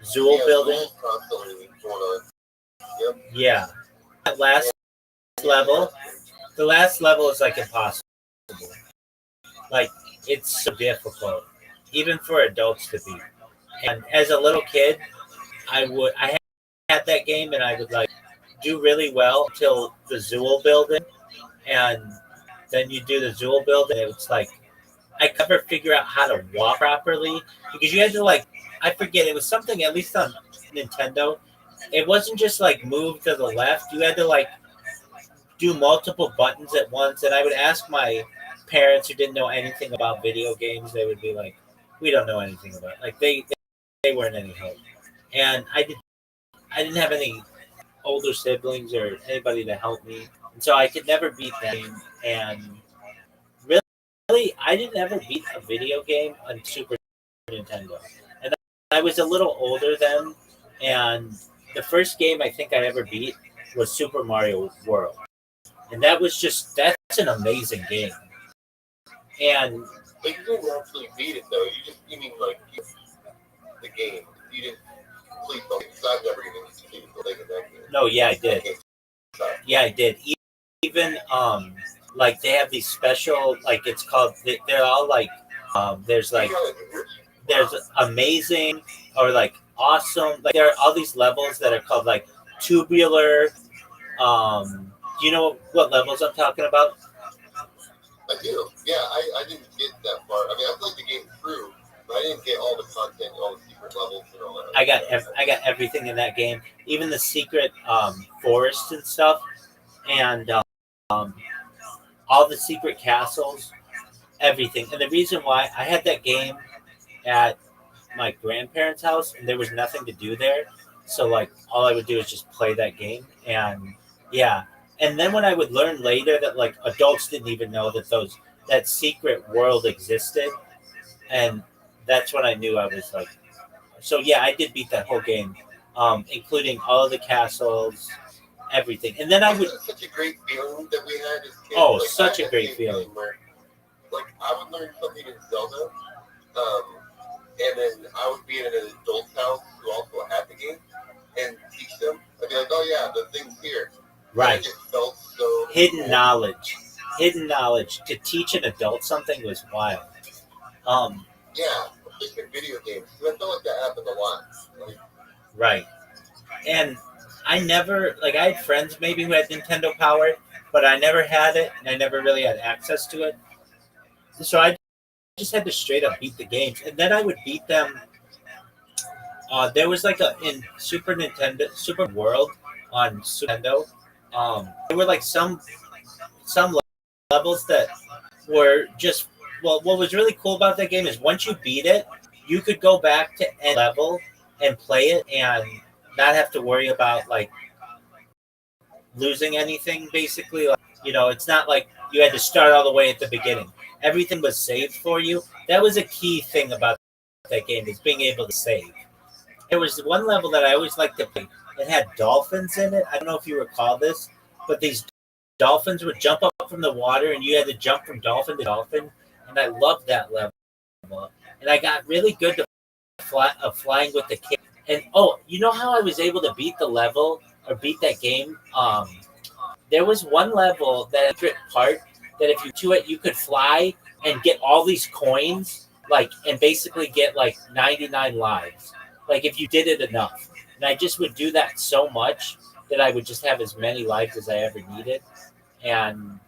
Zool building. Constantly going on. Yep. Yeah. That last level. The last level is like impossible. Like it's so difficult, even for adults to beat. And as a little kid, I had that game and I would like do really well till the Zool building, and then you do the Zool building. And it's like I could never figure out how to walk properly because you had to like I forget it was something at least on Nintendo. It wasn't just like move to the left. You had to like do multiple buttons at once, and I would ask my parents who didn't know anything about video games. They would be like, "We don't know anything about it." Like they weren't any help, and I didn't have any older siblings or anybody to help me, and so I could never beat that game. And really, I didn't ever beat a video game on Super Nintendo, and I was a little older then, and the first game I think I ever beat was Super Mario World. And that's an amazing game. And but you didn't actually beat it though. You mean like the game. You didn't complete the game. Because I've never even completed the Lego that game. no, yeah, I did. Yeah, I did. Even like they have these special like it's called they're all like there's amazing or like awesome. Like there are all these levels that are called like tubular. Do you know what levels I'm talking about? I do. Yeah, I didn't get that far. I mean, I played the game through, but I didn't get all the content, all the secret levels, and all that. I got everything in that game, even the secret forests and stuff, and all the secret castles, everything. And the reason why I had that game at my grandparents' house, and there was nothing to do there, so like all I would do is just play that game, and yeah. And then when I would learn later that like adults didn't even know that secret world existed, and that's when I knew I was like, so yeah, I did beat that whole game. including all of the castles, everything. And then I would. This is such a great feeling that we had as kids. Oh, Like, such I a had great the feeling. Where, like, I would learn something in Zelda, and then I would be in an adult's house who also had the game and teach them. I'd be like, oh yeah, the thing's here. Right. And it just felt so Hidden cool. knowledge. Hidden knowledge. To teach an adult something was wild. Yeah, especially in video games. 'Cause I feel like that happened a lot. Like, Right. And I never, like, I had friends maybe who had Nintendo Power, but I never had it, and I never really had access to it. So I just had to straight up beat the games, and then I would beat them. There was like in Super World on Super Nintendo. There were like some levels that were just, well. What was really cool about that game is once you beat it, you could go back to any level and play it and not have to worry about like losing anything. Basically, like, it's not like you had to start all the way at the beginning. Everything was saved for you. That was a key thing about that game, is being able to save. There was one level that I always liked to play. It had dolphins in it. I don't know if you recall this, but these dolphins would jump up from the water, and you had to jump from dolphin to dolphin. And I loved that level. And I got really good to flying with the kid. And you know how I was able to beat the level or beat that game? There was one level that part that if you do it, you could fly and get all these coins, like, and basically get like 99 lives. Like if you did it enough. And I just would do that so much that I would just have as many lives as I ever needed. And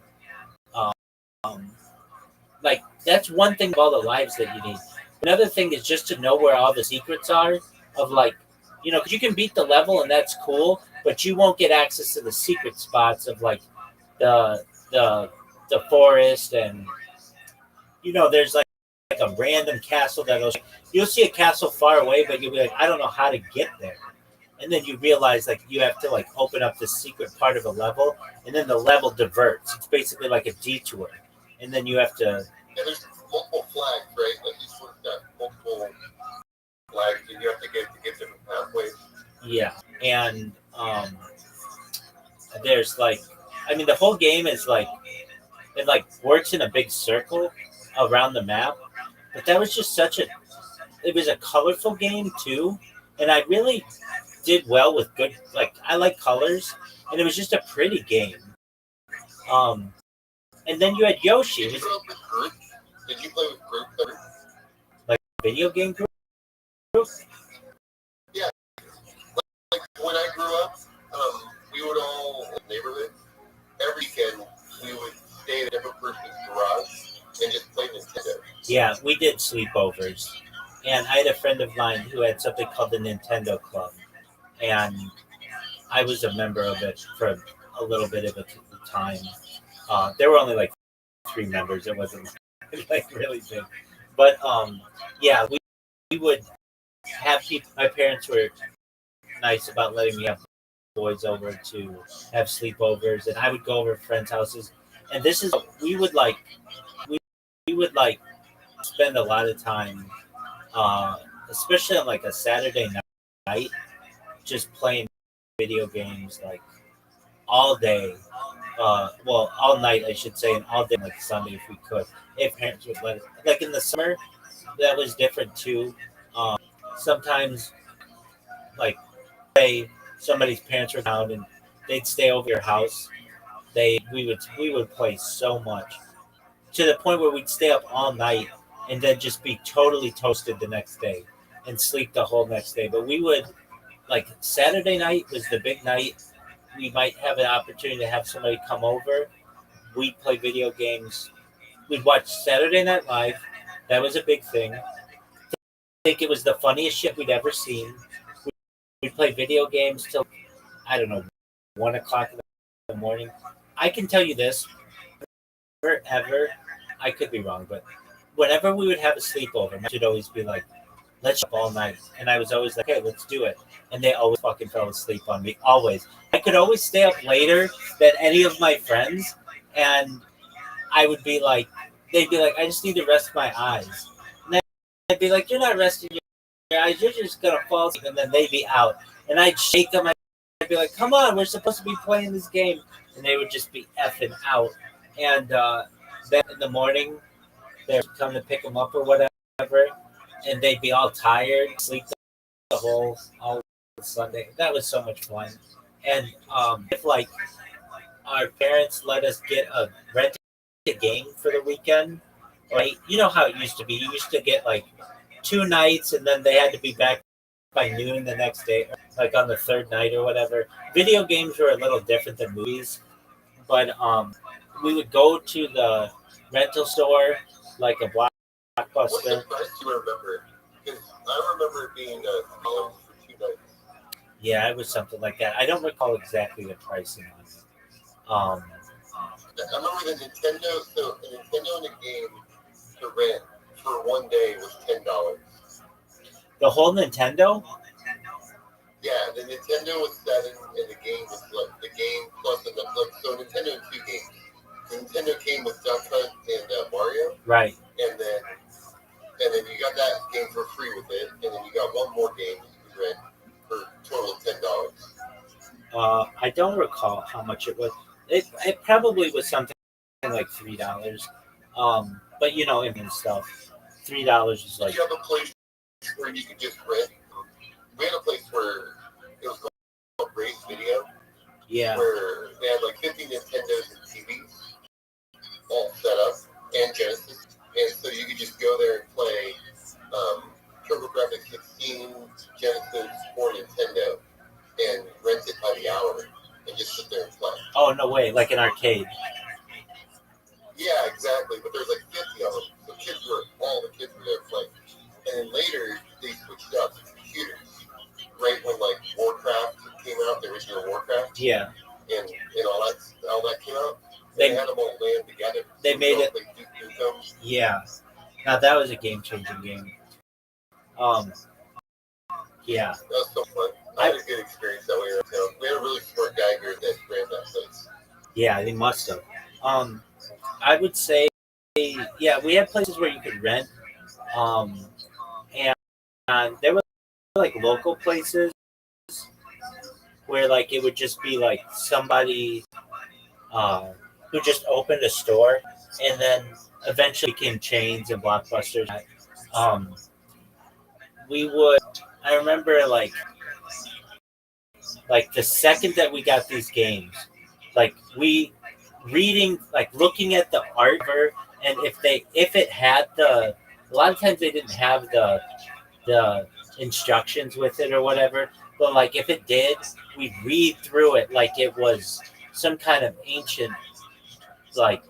like that's one thing of all the lives that you need. Another thing is just to know where all the secrets are of like, because you can beat the level and that's cool, but you won't get access to the secret spots of like the the forest, and there's like a random castle you'll see a castle far away, but you'll be like, I don't know how to get there. And then you realize like you have to like open up the secret part of a level, and then the level diverts. It's basically like a detour. And then you have to. and there's multiple flags, right? Like each one's got multiple flags, and you have to get different pathways. Yeah, and there's like, I mean, the whole game is like, it like works in a big circle around the map. But that was just it was a colorful game too, and I really did well with good. Like I like colors, and it was just a pretty game. And then you had Yoshi. Did you grow up with group? Did you play with group? Like video game group. Yeah. Like when I grew up, we would all in the neighborhood. Every weekend, we would stay at a different person's garage and just play Nintendo. Yeah, we did sleepovers. And I had a friend of mine who had something called the Nintendo Club. And I was a member of it for a little bit of a time. There were only like 3 members. It wasn't like really big. But yeah, we would have people. My parents were nice about letting me have boys over to have sleepovers, and I would go over to friends' houses. And this is we would like spend a lot of time, especially on like a Saturday night, just playing video games like all day. Well, all night, I should say, and all day, like Sunday if we could, if parents would let it. Like in the summer, that was different too. Sometimes, like, say somebody's parents were down and they'd stay over your house. We would play so much to the point where we'd stay up all night and then just be totally toasted the next day and sleep the whole next day. But we would, like, Saturday night was the big night. We might have an opportunity to have somebody come over. We'd play video games. We'd watch Saturday Night Live. That was a big thing. I think it was the funniest shit we'd ever seen. We'd play video games till, I don't know, 1 o'clock in the morning. I can tell you this, ever, I could be wrong, but whenever we would have a sleepover, my would always be like, let's up all night. And I was always like, hey, let's do it. And they always fucking fell asleep on me. Always. I could always stay up later than any of my friends. And I would be like, they'd be like, I just need to rest my eyes. And I'd be like, you're not resting You're just gonna fall asleep, and then they'd be out, and I'd shake them. I'd be like, "Come on, we're supposed to be playing this game," and they would just be effing out. And then in the morning, they'd come to pick them up or whatever, and they'd be all tired, sleep the whole all Sunday. That was so much fun. And if like our parents let us get a rent a game for the weekend, right? You know how it used to be. You used to get like 2 nights, and then they had to be back by noon the next day, like on the third night or whatever. Video games were a little different than movies, but we would go to the rental store, like a What's the blockbuster. price you remember? Because I remember it being $1 for 2 nights. Yeah, it was something like that. I don't recall exactly the pricing on it. I remember the Nintendo. So a Nintendo and a game to rent for one day was $10. The whole Nintendo. Yeah, the Nintendo was 7, and the game was like the game plus the like, so Nintendo had 2 games. The Nintendo came with Duck Hunt and Mario, Right. and then you got that game for free with it, and then you got one more game you could rent for a total of $10. I don't recall how much it was. It probably was something like $3. But you know, and stuff. $3 is like You have a place where you could just rent. We had a place where it was called Race Video, yeah. where they had like 50 Nintendos and TVs all set up, and Genesis, and so you could just go there and play TurboGrafx 16, Genesis, or Nintendo, and rent it by the hour, and just sit there and play. Oh no way! Like an arcade. Yeah, exactly. But there's like 50 of them, so all the kids were there playing. And then later they switched up to computers. Right when like Warcraft came out, the original Warcraft, Yeah. and all that came out, They had them all land together. They made it. Like Duke Nukem. Yeah. Now that was a game-changing game. Yeah. That was so fun. I had a good experience that way around town. We had a really smart guy here that ran that place. Yeah, they must have. I would say, yeah, we had places where you could rent, and there were like local places where like it would just be like somebody who just opened a store, and then eventually became chains and blockbusters. Um, we would. I remember like the second that we got these games, like we reading, like looking at the art, and if it had a lot of times they didn't have the instructions with it or whatever, but like if it did, we'd read through it like it was some kind of ancient, like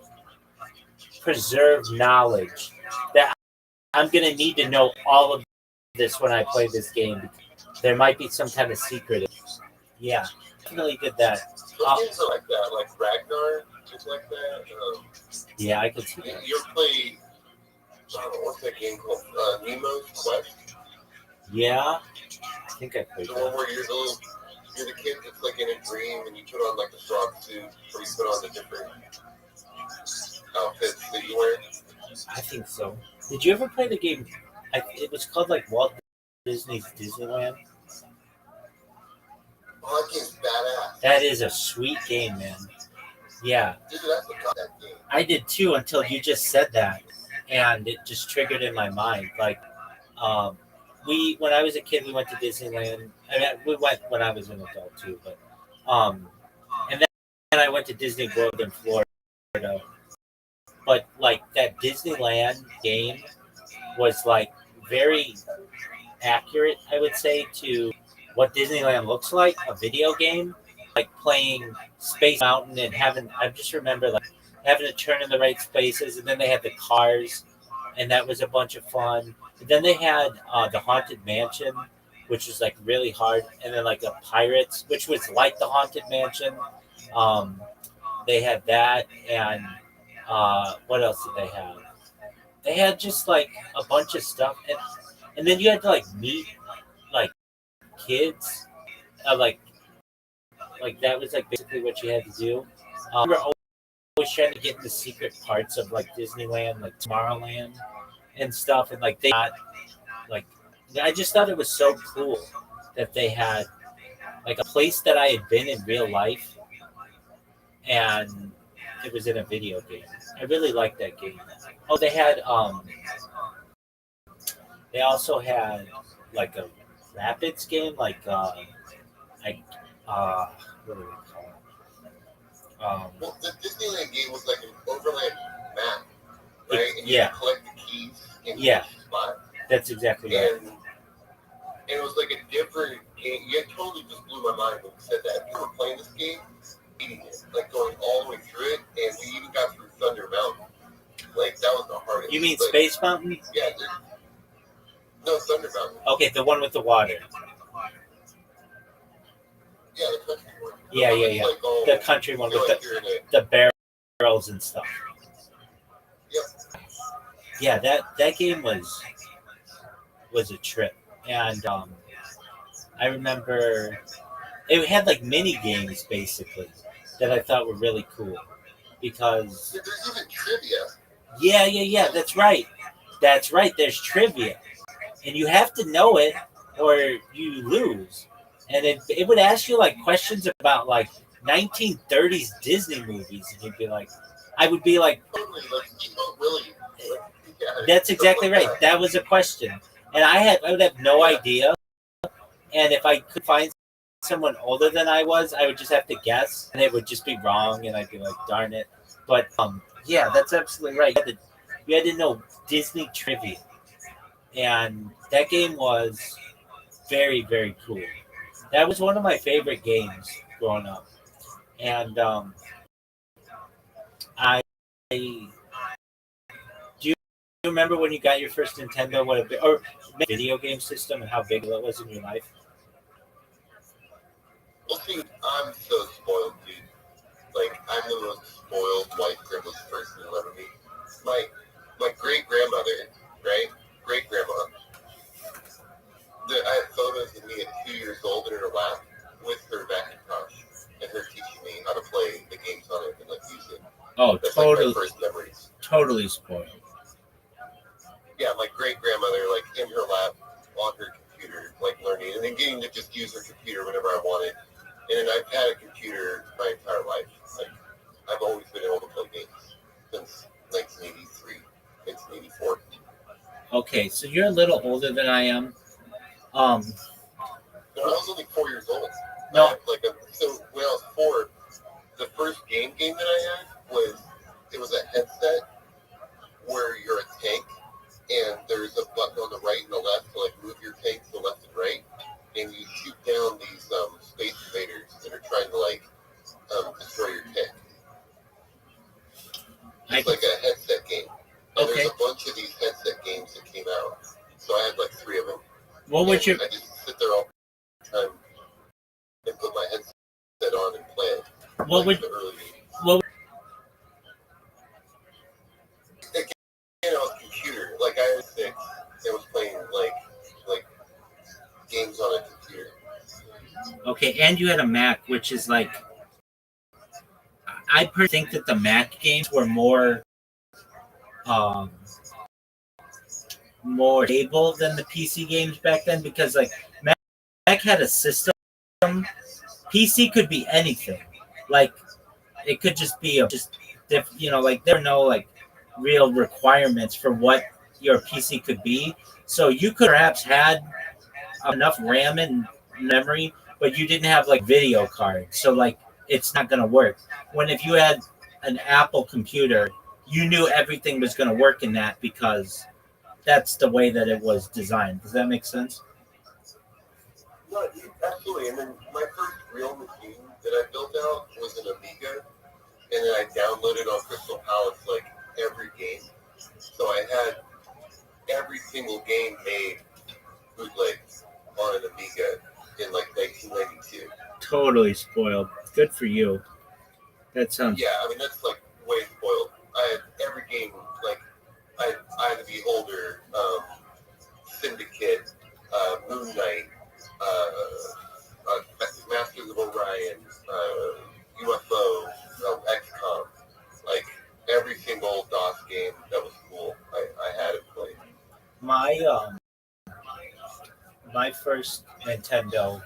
preserved knowledge that I'm gonna need to know all of this when I play this game. There might be some kind of secret. Yeah, definitely did that. Those games are like that, like Ragnar, just like that. Yeah, I could see that. You ever play, I don't know, what's that game called? Nemo's Quest? Yeah, I think I played The one that. where you're the kid that's like in a dream, and you put on like the frog suit, or you put on the different outfits that you wear. I think so. Did you ever play the game? It was called like Walt Disney's Disneyland. Oh, that game's badass. That is a sweet game, man. Yeah, Dude, that's that game. I did too until you just said that, and it just triggered in my mind. Like, when I was a kid, we went to Disneyland. I mean, we went when I was an adult too, but and then I went to Disney World in Florida. But like that Disneyland game was like very accurate, I would say, to what Disneyland looks like, a video game, like playing Space Mountain and I just remember like having to turn in the right spaces, and then they had the cars, and that was a bunch of fun. And then they had the Haunted Mansion, which was like really hard, and then like the Pirates, which was like the Haunted Mansion. They had that, and what else did they have? They had just like a bunch of stuff, and then you had to like meet like kids, like that was like basically what you had to do. We were always trying to get the secret parts of like Disneyland, like Tomorrowland and stuff, and like they got like I just thought it was so cool that they had like a place that I had been in real life, and it was in a video game. I really liked that game. Oh, they also had like a rapids game, like what do we call it? Well, the Disneyland game was like an overland map, right? And you Yeah. collect the keys in Yeah. each spot. That's exactly right. And it was like a different game. You totally just blew my mind when you said that. We were playing this game, beating it, like going all the way through it, and we even got through Thunder Mountain. Like that was the hardest. You mean like, Space Mountain? Yeah. No, Thunder Mountain. Okay, the one with the water. Yeah, the country one. Yeah. Like, oh, The country one with like the barrels and stuff. Yep. Yeah, that game was a trip, and I remember it had like mini games basically that I thought were really cool because there's even trivia. Yeah. That's right. There's trivia, and you have to know it or you lose. And it would ask you like questions about like 1930s Disney movies, and you'd be like, I would be like, Totally, like, really. Yeah, that's exactly right. That was a question, and I would have no idea. And if I could find someone older than I was, I would just have to guess, and it would just be wrong, and I'd be like, darn it. But yeah, that's absolutely right. You had to know Disney trivia, and that game was very, very cool. That was one of my favorite games growing up, and I do you remember when you got your first Nintendo? Or video game system and how big that was in your life? Well, see, I'm so spoiled, dude. Like, I'm the most spoiled white privileged person you'll ever meet. My great grandmother, right? Great grandma. I have photos of me at 2 years old in her lap with her Macintosh and her teaching me how to play the games on it and like use it. Oh, That's totally. like my first memories. Totally spoiled. Yeah, my great grandmother, like in her lap on her computer, like learning and then getting to just use her computer whenever I wanted. And I've had a computer my entire life. Like, I've always been able to play games since 1983, 1984. Okay, so you're a little older than I am. No, I was only 4 years old. No. So when I was 4, the first game that I had was a headset where you're a tank and there's a button on the right and the left to like move your tank to the left and right, and you shoot down these space invaders that are trying to like destroy your tank. It's like a headset game. And Okay. there's a bunch of these headset games that came out, so I had like 3 of them. What would you? I just sit there all the time and put my headset on and play it. What would? The early meetings. What? Again, on computer, like I was 6 and was playing like games on a computer. Okay, and you had a Mac, which is like, I think that the Mac games were more stable than the PC games back then because like Mac had a system. PC could be anything. Like it could just be like there are no like real requirements for what your PC could be. So you could perhaps had enough RAM and memory, but you didn't have like video cards. So like it's not gonna work. When if you had an Apple computer, you knew everything was gonna work in that because that's the way that it was designed. Does that make sense? No, absolutely. And then my first real machine that I built out was an Amiga, and then I downloaded on Crystal Palace like every game. So I had every single game made bootlegs on an Amiga in like 1992. Totally spoiled. Good for you. That sounds. Yeah, I mean that's like way spoiled. I had every game like I had the Beholder, Syndicate, Moon Knight, Masters of Orion, UFO, XCOM, like every single DOS game that was cool. I had it played. my first Nintendo.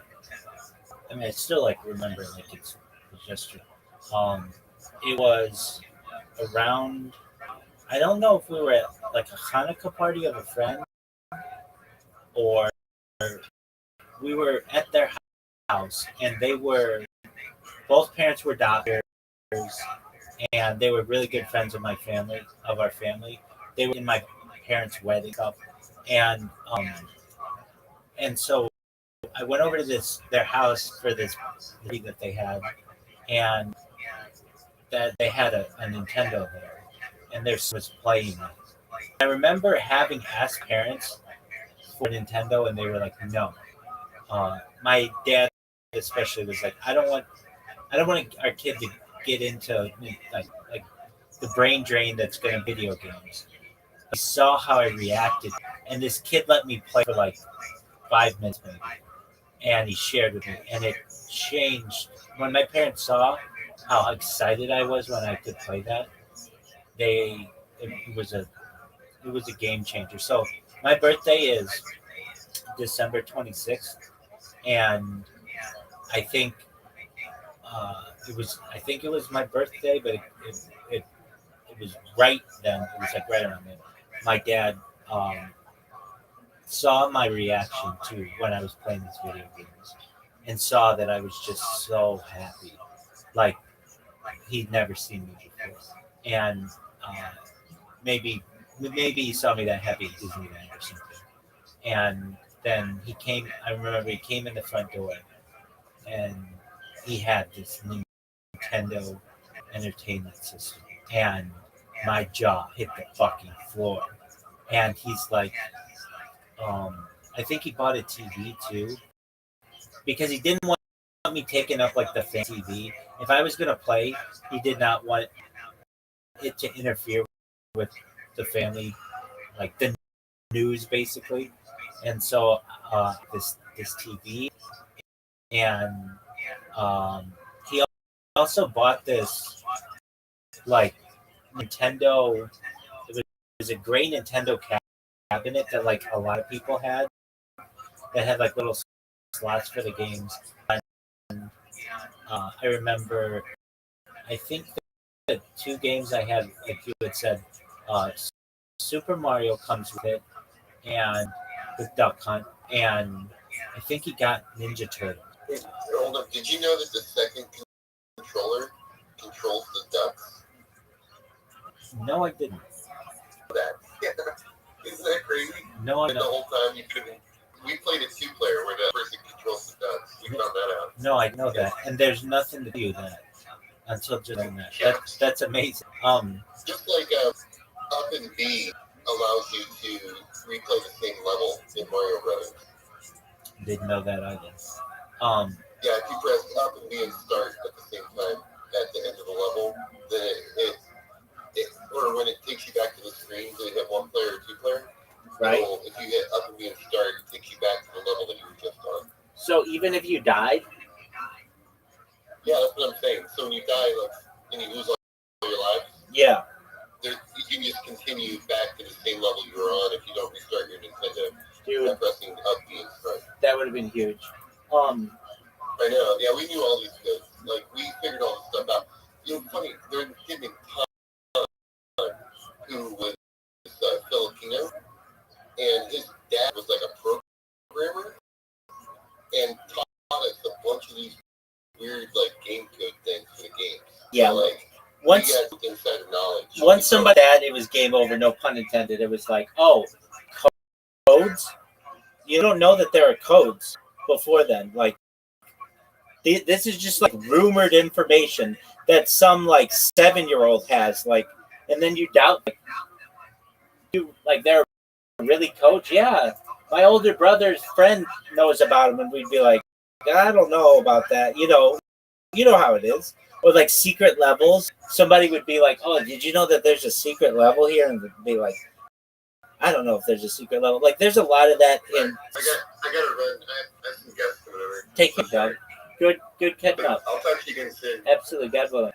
I mean, I still like remember it like it's yesterday. Um, it was around. I don't know if we were at like a Hanukkah party of a friend or we were at their house, and they were both parents were doctors, and they were really good friends of my family, of our family. They were in my parents' wedding stuff, and and so I went over to this their house for this party that they had, and that they had a Nintendo there, and there was playing it. I remember having asked parents for Nintendo, and they were like, "No." My dad especially was like, I don't want our kid to get into like the brain drain that's going to video games." He saw how I reacted, and this kid let me play for like 5 minutes maybe, and he shared with me, and it changed. When my parents saw how excited I was when I could play that, they it was a it was a game changer. So my birthday is December 26th, and I think I think it was my birthday, but it, it was right then. It was like right around then. My dad um, saw my reaction to when I was playing these video games, and saw that I was just so happy, like he'd never seen me before, and uh, maybe maybe he saw me that happy at Disneyland or something. And then he came. I remember he came in the front door, and he had this Nintendo Entertainment System, and my jaw hit the fucking floor. And he's like, I think he bought a TV too because he didn't want me taking up like the fan TV. If I was gonna play, he did not want it to interfere with the family, like the news basically. And so this TV, and um, he also bought this like Nintendo. It was a gray Nintendo cabinet that like a lot of people had that had like little slots for the games. And I remember, I think the two games I had, like you had said, uh, Super Mario comes with it, and with Duck Hunt, and I think he got Ninja Turtle. Hold on. Did you know that the second controller controls the ducks? No, I didn't. That. Yeah. Isn't that crazy? No, I And the know. whole time you couldn't. We played a two-player where the person controls the ducks. We found that out. No, I know that, and there's nothing to do that until just on that. That's amazing. Just like up and B allows you to replay the same level in Mario Brothers. Didn't know that either. Yeah, if you press up and B and start at the same time at the end of the level, then it or when it takes you back to the screen, so you have one player or two player. Right. If you hit up and B and start, it takes you back to the level that you were just on. So even if you died, Yeah, that's what I'm saying. So when you die, like, and you lose all your lives, yeah, you can just continue back to the same level you were on if you don't restart your Nintendo dude, by pressing up B and start. that would have been huge. I know. Yeah, we knew all these codes. Like, we figured all this stuff out. You know, funny, there was a kid named Tom who was Filipino, and his dad was like a programmer, and taught us a bunch of these weird, like, game code things for the games. Yeah. So, like, once we got insider knowledge. Once somebody that it was game over, no pun intended. It was like, oh, codes. You don't know that there are codes before then. Like, this is just like rumored information that some like 7-year-old has. Like, and then you doubt like they're really codes. Yeah, my older brother's friend knows about them, and we'd be like, I don't know about that. You know how it is. Or like secret levels. Somebody would be like, oh, did you know that there's a secret level here? And be like, I don't know if there's a secret level. Like, there's a lot of that in. I gotta run. I have some guests coming over. Take it, Doug. Good catching up. I'll talk to you again soon. Absolutely, God willing.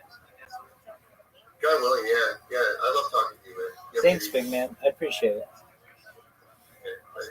God willing, yeah. I love talking to you, man. Thanks, big man. I appreciate it. Okay, bye.